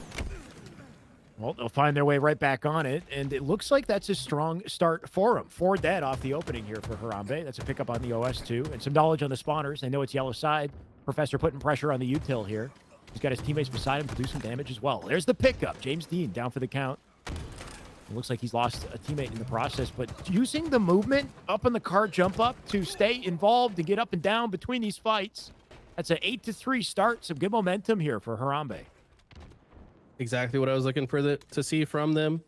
Well, they'll find their way right back on it, and it looks like that's a strong start for them. 4 dead off the opening here for Harambe. That's a pickup on the OS too, and some knowledge on the spawners. They know it's yellow side. Professor putting pressure on the util here. He's got his teammates beside him to do some damage as well. There's the pickup. James Dean down for the count. It looks like he's lost a teammate in the process, but using the movement up on the car jump up to stay involved, to get up and down between these fights. That's an 8-3 start. Some good momentum here for Harambe. Exactly what I was looking for to see from them.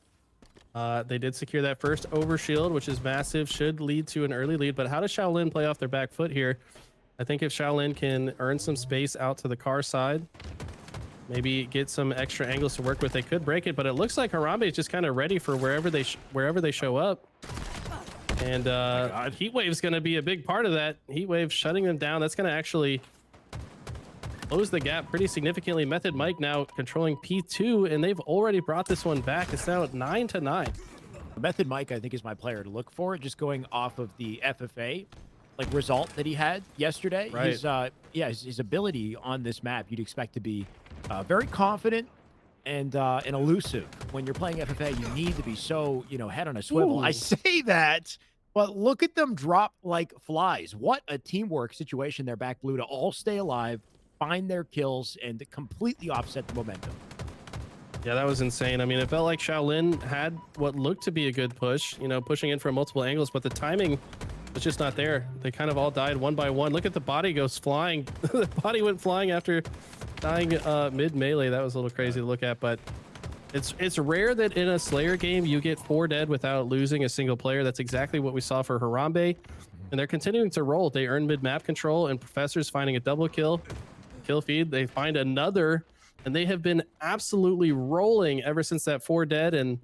They did secure that first overshield, which is massive, should lead to an early lead. But how does Shaolin play off their back foot here? I think if Shaolin can earn some space out to the car side, maybe get some extra angles to work with, they could break it. But it looks like Harambe is just kind of ready for wherever they show up. And Heatwave's going to be a big part of that. Heatwave shutting them down. That's going to actually close the gap pretty significantly. Method Mike now controlling P2, and they've already brought this one back. It's now 9-9. Method Mike, I think, is my player to look for, just going off of the FFA result that he had yesterday. Right. His ability on this map, you'd expect to be very confident and elusive. When you're playing FFA, you need to be so, head on a swivel. Ooh. I say that, but look at them drop like flies. What a teamwork situation there, back blue, to all stay alive, find their kills, and to completely offset the momentum. Yeah, that was insane. I mean, it felt like Shaolin had what looked to be a good push, you know, pushing in from multiple angles, but the timing was just not there. They kind of all died one by one. Look at the body goes flying. The body went flying after dying mid melee. That was a little crazy to look at, but it's rare that in a Slayer game you get 4 dead without losing a single player. That's exactly what we saw for Harambe, and they're continuing to roll. They earn mid map control, and Professor's finding a double kill feed. They find another, and they have been absolutely rolling ever since that 4 dead. And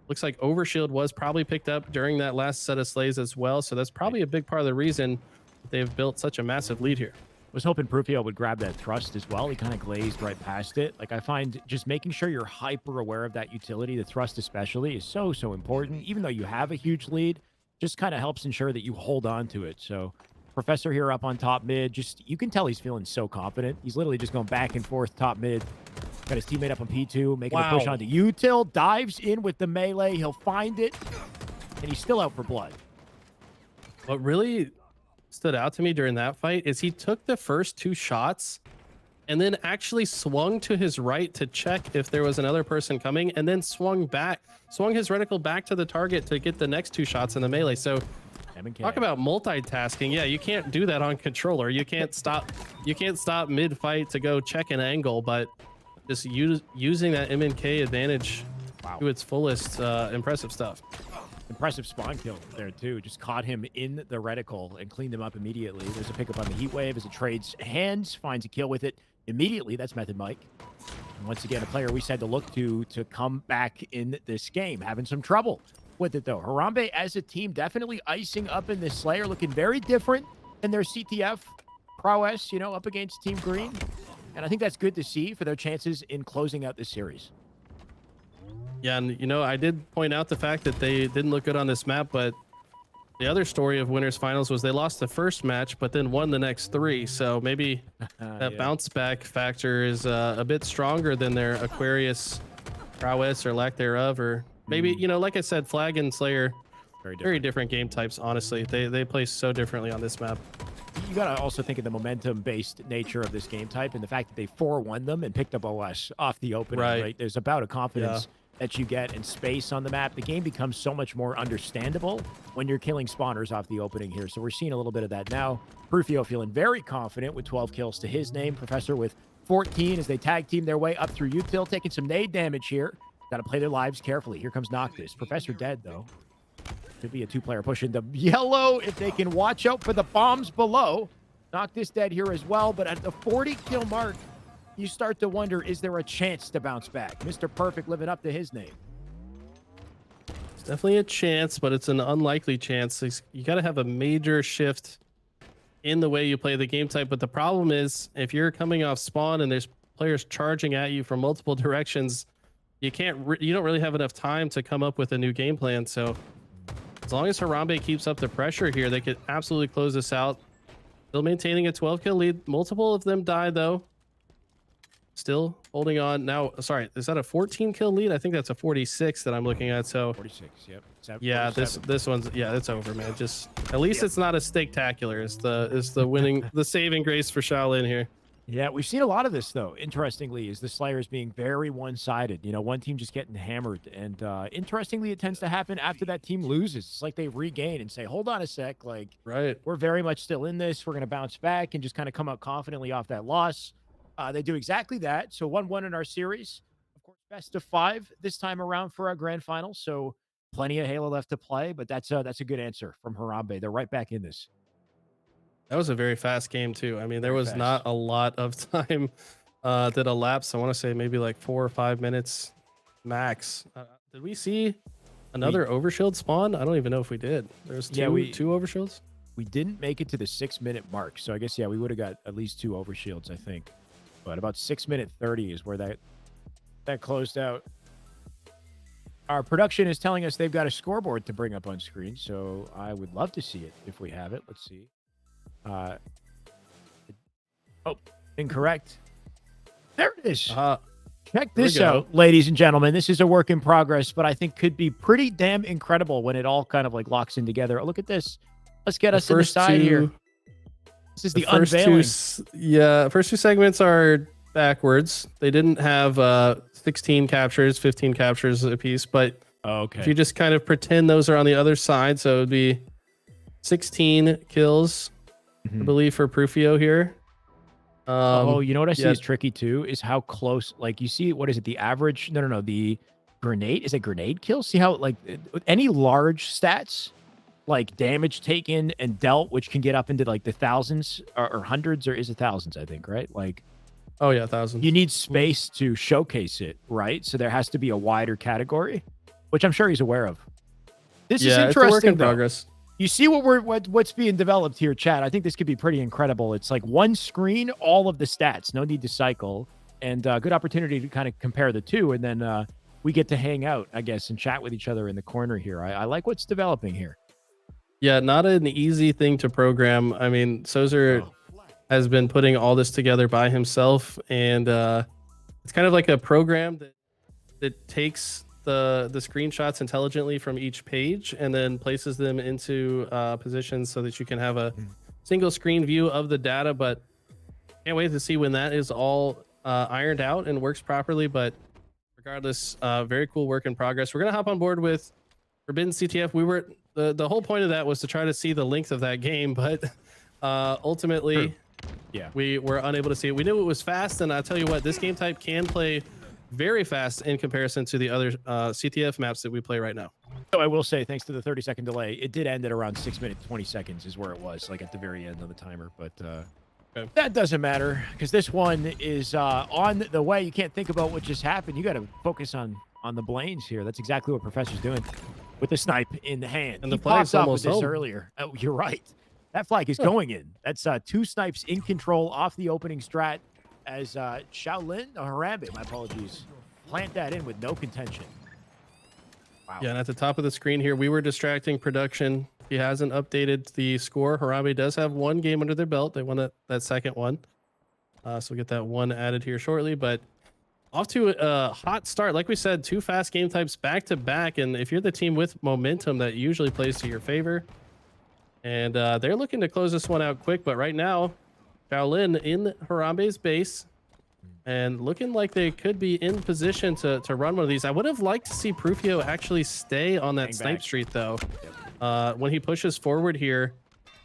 looks like Overshield was probably picked up during that last set of slays as well. So that's probably a big part of the reason that they've built such a massive lead here. Was hoping Prufio would grab that thrust as well. He kind of glazed right past it. Like, I find just making sure you're hyper aware of that utility, the thrust especially, is so important. Even though you have a huge lead, just kind of helps ensure that you hold on to it. So Professor here up on top mid, just, you can tell he's feeling so confident. He's literally just going back and forth top mid. Got his teammate up on P2, making a push onto Util, dives in with the melee. He'll find it, and he's still out for blood. What really stood out to me during that fight is he took the first 2 shots and then actually swung to his right to check if there was another person coming, and then swung his reticle back to the target to get the next 2 shots in the melee. So talk about multitasking. Yeah, you can't do that on controller. You can't stop mid fight to go check an angle, but just using that MNK advantage to its fullest. Impressive stuff. Impressive spawn kill there too. Just caught him in the reticle and cleaned him up immediately. There's a pickup on the heat wave as it trades hands, finds a kill with it immediately. That's Method Mike. And once again, a player we said to look to come back in this game, having some trouble with it though. Harambe as a team definitely icing up in this Slayer, looking very different than their CTF prowess, you know, up against Team Green. And I think that's good to see for their chances in closing out this series. Yeah, and you know, I did point out the fact that they didn't look good on this map, but the other story of winners finals was they lost the first match, but then won the next 3. So maybe that bounce back factor is a bit stronger than their Aquarius prowess or lack thereof, or maybe, you know, like I said, Flag and Slayer, very different game types. Honestly, they play so differently on this map. You got to also think of the momentum-based nature of this game type and the fact that they 4-1 them and picked up OS off the opening, right? There's about a confidence that you get in space on the map. The game becomes so much more understandable when you're killing spawners off the opening here. So we're seeing a little bit of that now. Prufio feeling very confident with 12 kills to his name. Professor with 14 as they tag team their way up through Util, taking some nade damage here. Got to play their lives carefully. Here comes Noctis. Professor dead, though. Could be a 2-player push into yellow if they can watch out for the bombs below. Noctis dead here as well, but at the 40-kill mark, you start to wonder, is there a chance to bounce back? Mr. Perfect living up to his name. It's definitely a chance, but it's an unlikely chance. You got to have a major shift in the way you play the game type. But the problem is, if you're coming off spawn and there's players charging at you from multiple directions, you don't really have enough time to come up with a new game plan. So as long as Harambe keeps up the pressure here, they could absolutely close this out. Still maintaining a 12-kill lead. Multiple of them die, though. Still holding on. Now, sorry, is that a 14-kill lead? I think that's a 46 that I'm looking at. So 46, yep. Yeah, this one's, yeah, it's over, man. Just at least it's not a steaktacular. It's the winning, the saving grace for Shaolin here. Yeah, we've seen a lot of this, though. Interestingly, is the Slayers being very one-sided. You know, one team just getting hammered. And interestingly, it tends to happen after that team loses. It's like they regain and say, hold on a sec. Like, we're very much still in this. We're going to bounce back and just kind of come out confidently off that loss. They do exactly that. So 1-1 in our series. Of course, best of 5 this time around for our grand final. So plenty of Halo left to play, but that's a good answer from Harambe. They're right back in this. That was a very fast game, too. I mean, there was not a lot of time that elapsed. I want to say maybe like 4 or 5 minutes max. Did we see another overshield spawn? I don't even know if we did. There's two overshields. We didn't make it to the 6-minute mark. So I guess, yeah, we would have got at least 2 overshields, I think. But about 6:30 is where that closed out. Our production is telling us they've got a scoreboard to bring up on screen. So I would love to see it if we have it. Let's see. Oh, incorrect. There it is. Check this out, ladies and gentlemen. This is a work in progress, but I think could be pretty damn incredible when it all kind of like locks in together. Oh, look at this. Let's get us to the side here. This is the unveiling. First 2 segments are backwards. They didn't have 16 captures, 15 captures a piece. But okay, if you just kind of pretend those are on the other side, so it would be 16 kills, I believe, for Prufio here. Oh, you know what I see yeah. is tricky too is how close. Like you see, what is it? The average? No. The grenade is it grenade kill? See how like with any large stats, like damage taken and dealt, which can get up into like the thousands or hundreds, or is it thousands? I think, right? Like, oh yeah, thousands. you need space to showcase it, right? So there has to be a wider category, which I'm sure he's aware of. This is Yeah, interesting. it's a work in though. progress. You see what's being developed here, chat. I think this could be pretty incredible. It's like one screen, all of the stats, no need to cycle, and good opportunity to kind of compare the two, and then we get to hang out, I guess, and chat with each other in the corner here. I like what's developing here. Yeah, not an easy thing to program. I mean, Sozer has been putting all this together by himself, and it's kind of like a program that takes the screenshots intelligently from each page and then places them into positions so that you can have a single screen view of the data. But can't wait to see when that is all ironed out and works properly. But regardless, very cool work in progress. We're gonna hop on board with Forbidden CTF. We were the whole point of that was to try to see the length of that game, but ultimately, yeah, we were unable to see it. We knew it was fast, and I'll tell you what, this game type can play very fast in comparison to the other CTF maps that we play right now. So I will say, thanks to the 30-second delay, it did end at around 6 minutes 20 seconds is where it was, like at the very end of the timer. But that doesn't matter because this one is on the way. You can't think about what just happened. You got to focus on the Blaines here. That's exactly what Professor's doing with the snipe in the hand. And the he pops flag's up with almost this home. earlier. Oh, you're right. That flag is going in. That's 2 snipes in control off the opening strat as Shaolin, Harambe, my apologies, plant that in with no contention. Wow. Yeah, and at the top of the screen here, we were distracting production. He hasn't updated the score. Harambe does have 1 game under their belt. They won that second one. So we'll get that 1 added here shortly. But off to a hot start. Like we said, 2 fast game types back to back. And if you're the team with momentum, that usually plays to your favor. And they're looking to close this one out quick. But right now, Shaolin in Harambe's base. And looking like they could be in position to run one of these. I would have liked to see Prufio actually stay on that snipe streak, though. When he pushes forward here,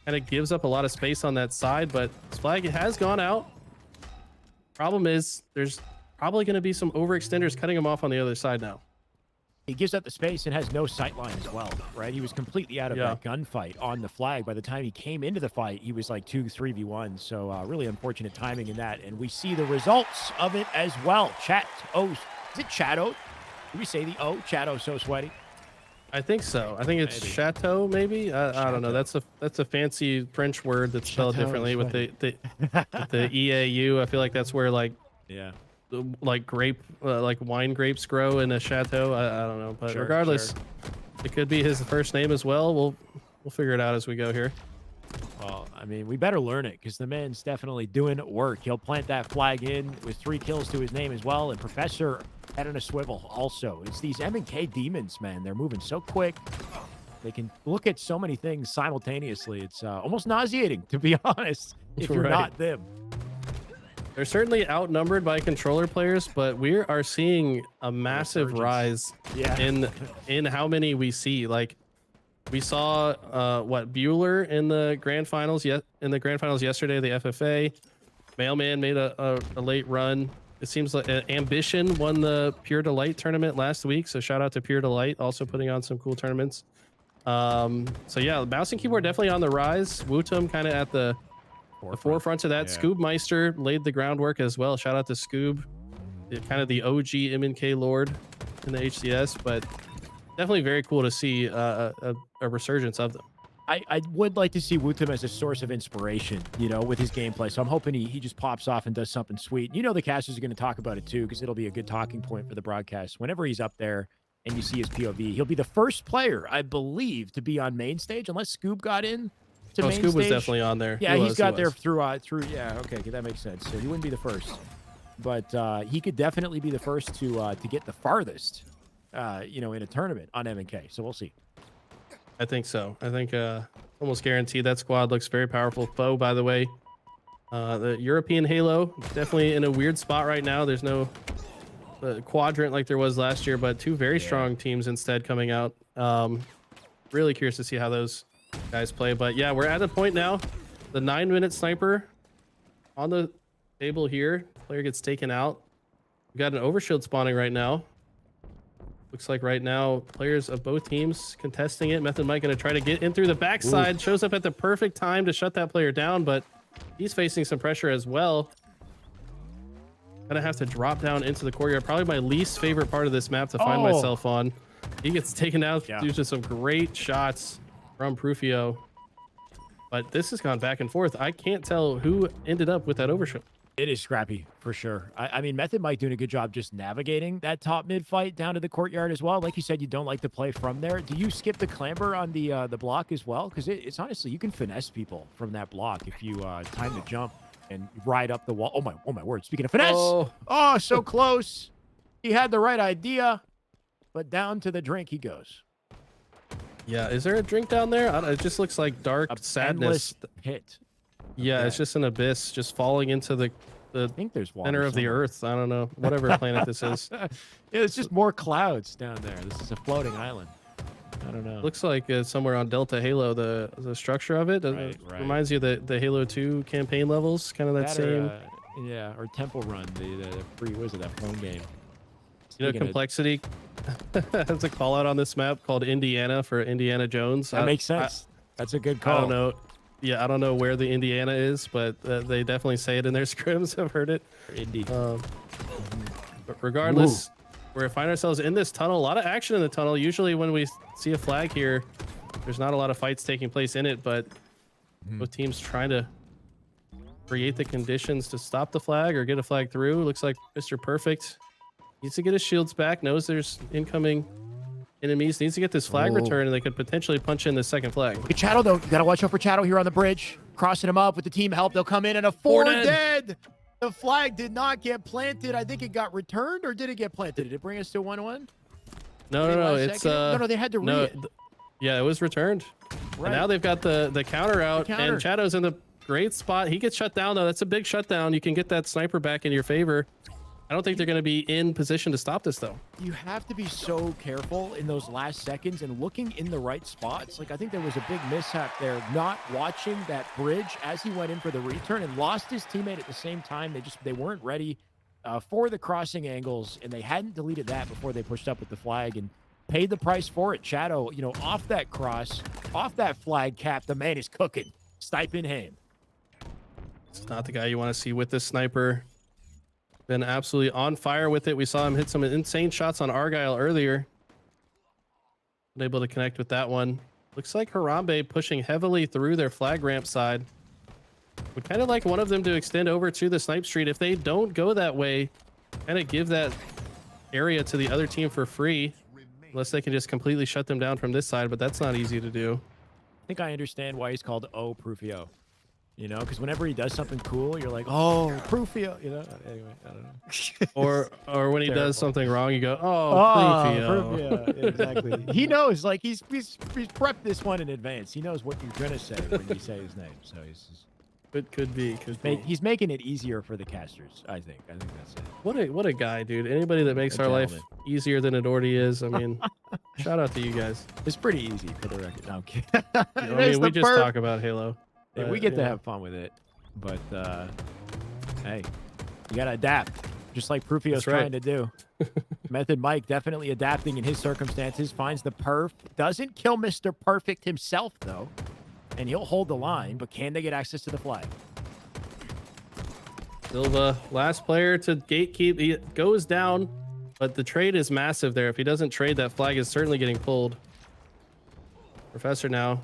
kind of gives up a lot of space on that side, but his flag has gone out. Problem is, there's probably going to be some overextenders cutting him off on the other side now. He gives up the space and has no sight line as well, right? He was completely out of that gunfight on the flag. By the time he came into the fight, he was like 2-3v1. So really unfortunate timing in that. And we see the results of it as well. Chat. Oh, is it Chato? Did we say the O? Chato so sweaty? I think so. I think it's Chateau, maybe. I don't know. That's a fancy French word that's spelled differently with the EAU. I feel like that's where like like wine grapes grow in a chateau. I don't know, but regardless, it could be his first name as well. We'll figure it out as we go here. Well, I mean, we better learn it because the man's definitely doing work. He'll plant that flag in with 3 kills to his name as well. And Professor head on a swivel also. It's these M&K demons, man. They're moving so quick. They can look at so many things simultaneously. It's almost nauseating, to be honest, if you're not them. They're certainly outnumbered by controller players, but we are seeing a massive rise in how many we see. Like we saw Bueller in the grand finals yesterday, the FFA. Mailman made a late run. It seems like Ambition won the Pure Delight tournament last week, so shout out to Pure Delight, also putting on some cool tournaments. So yeah, mouse and keyboard definitely on the rise. Wootum kind of at the forefront of that. Scoobmeister laid the groundwork as well. Shout out to Scoob, kind of the OG M&K Lord in the HCS, but definitely very cool to see a resurgence of them. I would like to see Wootum as a source of inspiration, you know, with his gameplay. So I'm hoping he just pops off and does something sweet. You know, the casters are going to talk about it too, because it'll be a good talking point for the broadcast. Whenever he's up there and you see his POV, he'll be the first player, I believe, to be on main stage, unless Scoob got in. Scoob was definitely on there. Yeah, he's got there through. Yeah, okay, that makes sense. So he wouldn't be the first, but he could definitely be the first to get the farthest, you know, in a tournament on M&K. So we'll see. I think so. I think almost guaranteed that squad looks very powerful. Foe, by the way, the European Halo definitely in a weird spot right now. There's no quadrant like there was last year, but two very strong teams instead coming out. Really curious to see how those guys play. But yeah, we're at a point now. The 9-minute sniper on the table here. Player gets taken out. We got an overshield spawning right now. Looks like right now players of both teams contesting it. Method Mike going to try to get in through the backside. Ooh. Shows up at the perfect time to shut that player down, but he's facing some pressure as well. Gonna have to drop down into the courtyard. Probably my least favorite part of this map to find myself on. He gets taken out due to some great shots from Prufio. But this has gone back and forth. I can't tell who ended up with that overshield. It is scrappy for sure. I mean, Method Mike doing a good job just navigating that top mid fight down to the courtyard as well. Like you said, you don't like to play from there. Do you skip the clamber on the block as well? Because it's honestly, you can finesse people from that block if you time the jump and ride up the wall. Oh my word! Speaking of finesse, oh, so close. He had the right idea, but down to the drink he goes. Yeah, is there a drink down there? It just looks like dark sadness. Pit. Yeah, it's just an abyss, just falling into the I think there's water center of the earth. I don't know, whatever planet this is. Yeah, it's just more clouds down there. This is a floating island. I don't know. Looks like somewhere on Delta Halo, the structure of it reminds you of the Halo 2 campaign levels, kind of that same. Or Temple Run, the free, what is it, that phone game? You know, Complexity has a call out on this map called Indiana for Indiana Jones. That makes sense. That's a good call. I don't know. Yeah, I don't know where the Indiana is, but they definitely say it in their scrims. I've heard it. Indy. But regardless, we find ourselves in this tunnel. A lot of action in the tunnel. Usually when we see a flag here, there's not a lot of fights taking place in it, but both teams trying to create the conditions to stop the flag or get a flag through. Looks like Mr. Perfect needs to get his shields back, knows there's incoming enemies, needs to get this flag returned, and they could potentially punch in the second flag. Look at Chatto, though. You got to watch out for Chatto here on the bridge. Crossing him up with the team help. They'll come in and a 4 dead. The flag did not get planted. I think it got returned, or did it get planted? Did it bring us to 1-1? No, it's no, they had to read it. Yeah, it was returned. Right. And now they've got the counter out, and Chatto's in the great spot. He gets shut down, though. That's a big shutdown. You can get that sniper back in your favor. I don't think they're going to be in position to stop this, though. You have to be so careful in those last seconds and looking in the right spots. Like, I think there was a big mishap there, not watching that bridge as he went in for the return and lost his teammate at the same time. They weren't ready for the crossing angles, and they hadn't deleted that before they pushed up with the flag and paid the price for it. Chatto, you know, off that cross, off that flag cap, the man is cooking. Snipe in hand. It's not the guy you want to see with this sniper. Been absolutely on fire with it. We saw him hit some insane shots on Argyle earlier. Unable to connect with that one. Looks like Harambe pushing heavily through their flag ramp side. Would kind of like one of them to extend over to the snipe street. If they don't go that way, kind of give that area to the other team for free. Unless they can just completely shut them down from this side, but that's not easy to do. I think I understand why he's called Prufio. You know, because whenever he does something cool, you're like, oh, Prufio. You know, anyway, I don't know. or when he does something wrong, you go, Prufio. Exactly. He knows, like, he's prepped this one in advance. He knows what you're gonna say when you say his name. So could be. He's making it easier for the casters. I think that's it. What a guy, dude. Anybody that makes our life easier than it already is. I mean, shout out to you guys. It's pretty easy for the record. No, I'm kidding. I mean, we just talk about Halo. But, we get to have fun with it, but hey, you gotta adapt, just like Prufio's trying to do. Method Mike definitely adapting in his circumstances, finds the perf, doesn't kill Mr. Perfect himself though, and he'll hold the line, but can they get access to the flag? Silva, last player to gatekeep, he goes down, but the trade is massive there. If he doesn't trade, that flag is certainly getting pulled. Professor now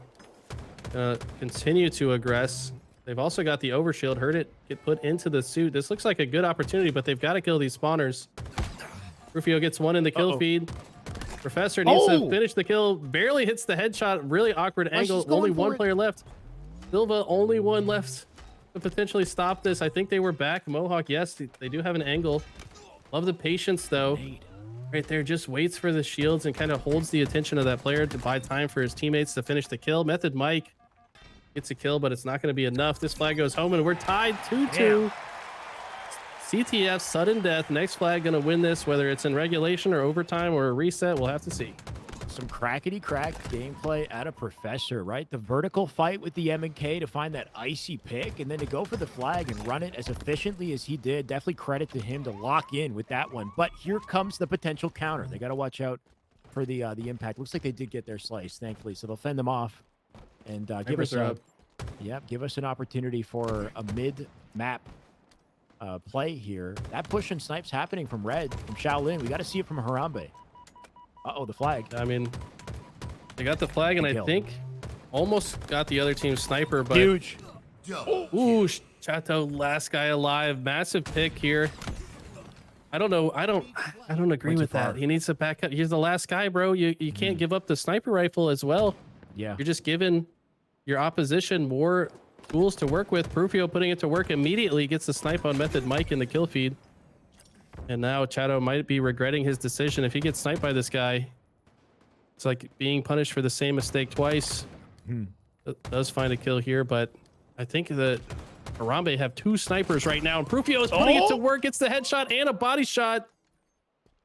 continue to aggress. They've also got the overshield. Heard it get put into the suit. This looks like a good opportunity, but they've got to kill these spawners. Rufio gets one in the kill feed. Professor needs to finish the kill. Barely hits the headshot. Really awkward angle. Only one player left. Silva, only one left to potentially stop this. I think they were back. Mohawk, yes, they do have an angle. Love the patience, though. Right there, just waits for the shields and kind of holds the attention of that player to buy time for his teammates to finish the kill. Method Mike gets a kill, but it's not going to be enough. This flag goes home, and we're tied 2-2. TTF, sudden death. Next flag going to win this, whether it's in regulation or overtime or a reset. We'll have to see. Some crackety crack gameplay out of Professor, right? The vertical fight with the M&K to find that icy pick and then to go for the flag and run it as efficiently as he did. Definitely credit to him to lock in with that one. But here comes the potential counter. They got to watch out for the impact. Looks like they did get their slice, thankfully. So they'll fend them off and give us give us an opportunity for a mid-map play here. That push and snipes happening from Red, from Shaolin. We got to see it from Harambe. Uh-oh, the flag. I mean, they got the flag, and I think almost got the other team's sniper, but huge. Ooh, Chato, last guy alive. Massive pick here. I don't know. I don't agree with that. He needs to back up. He's the last guy, bro. You can't give up the sniper rifle as well. Yeah. You're just giving your opposition more tools to work with. Prufio putting it to work immediately, gets the snipe on Method Mike in the kill feed. And now Chato might be regretting his decision. If he gets sniped by this guy, it's like being punished for the same mistake twice. Does find a kill here, but I think that Harambe have 2 snipers right now, and Prufio is putting it to work. Gets the headshot and a body shot.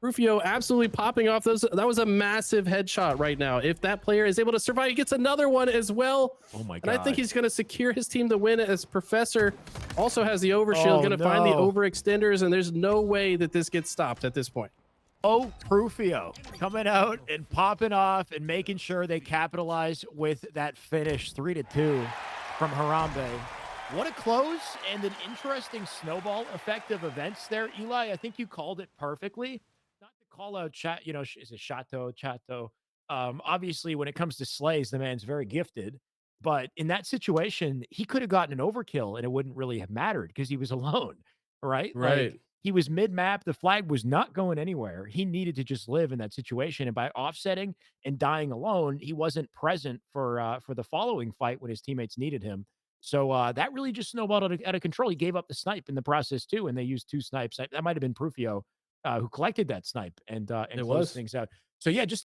Prufio absolutely popping off those. That was a massive headshot right now. If that player is able to survive, he gets another one as well. Oh my God. God. And I think he's going to secure his team to win it, as Professor also has the overshield, going to find the overextenders, and there's no way that this gets stopped at this point. Oh, Prufio coming out and popping off and making sure they capitalize with that finish. 3-2 from Harambe. What a close and an interesting snowball effect of events there, Eli. I think you called it perfectly. Not to call out chat, is it Chato? Obviously, when it comes to slays, the man's very gifted. But in that situation, he could have gotten an overkill and it wouldn't really have mattered because he was alone, right? Right. Like, he was mid-map. The flag was not going anywhere. He needed to just live in that situation. And by offsetting and dying alone, he wasn't present for the following fight when his teammates needed him. So that really just snowballed out of control. He gave up the snipe in the process too, and they used 2 snipes. That might have been Prufio who collected that snipe and closed things out. So yeah, just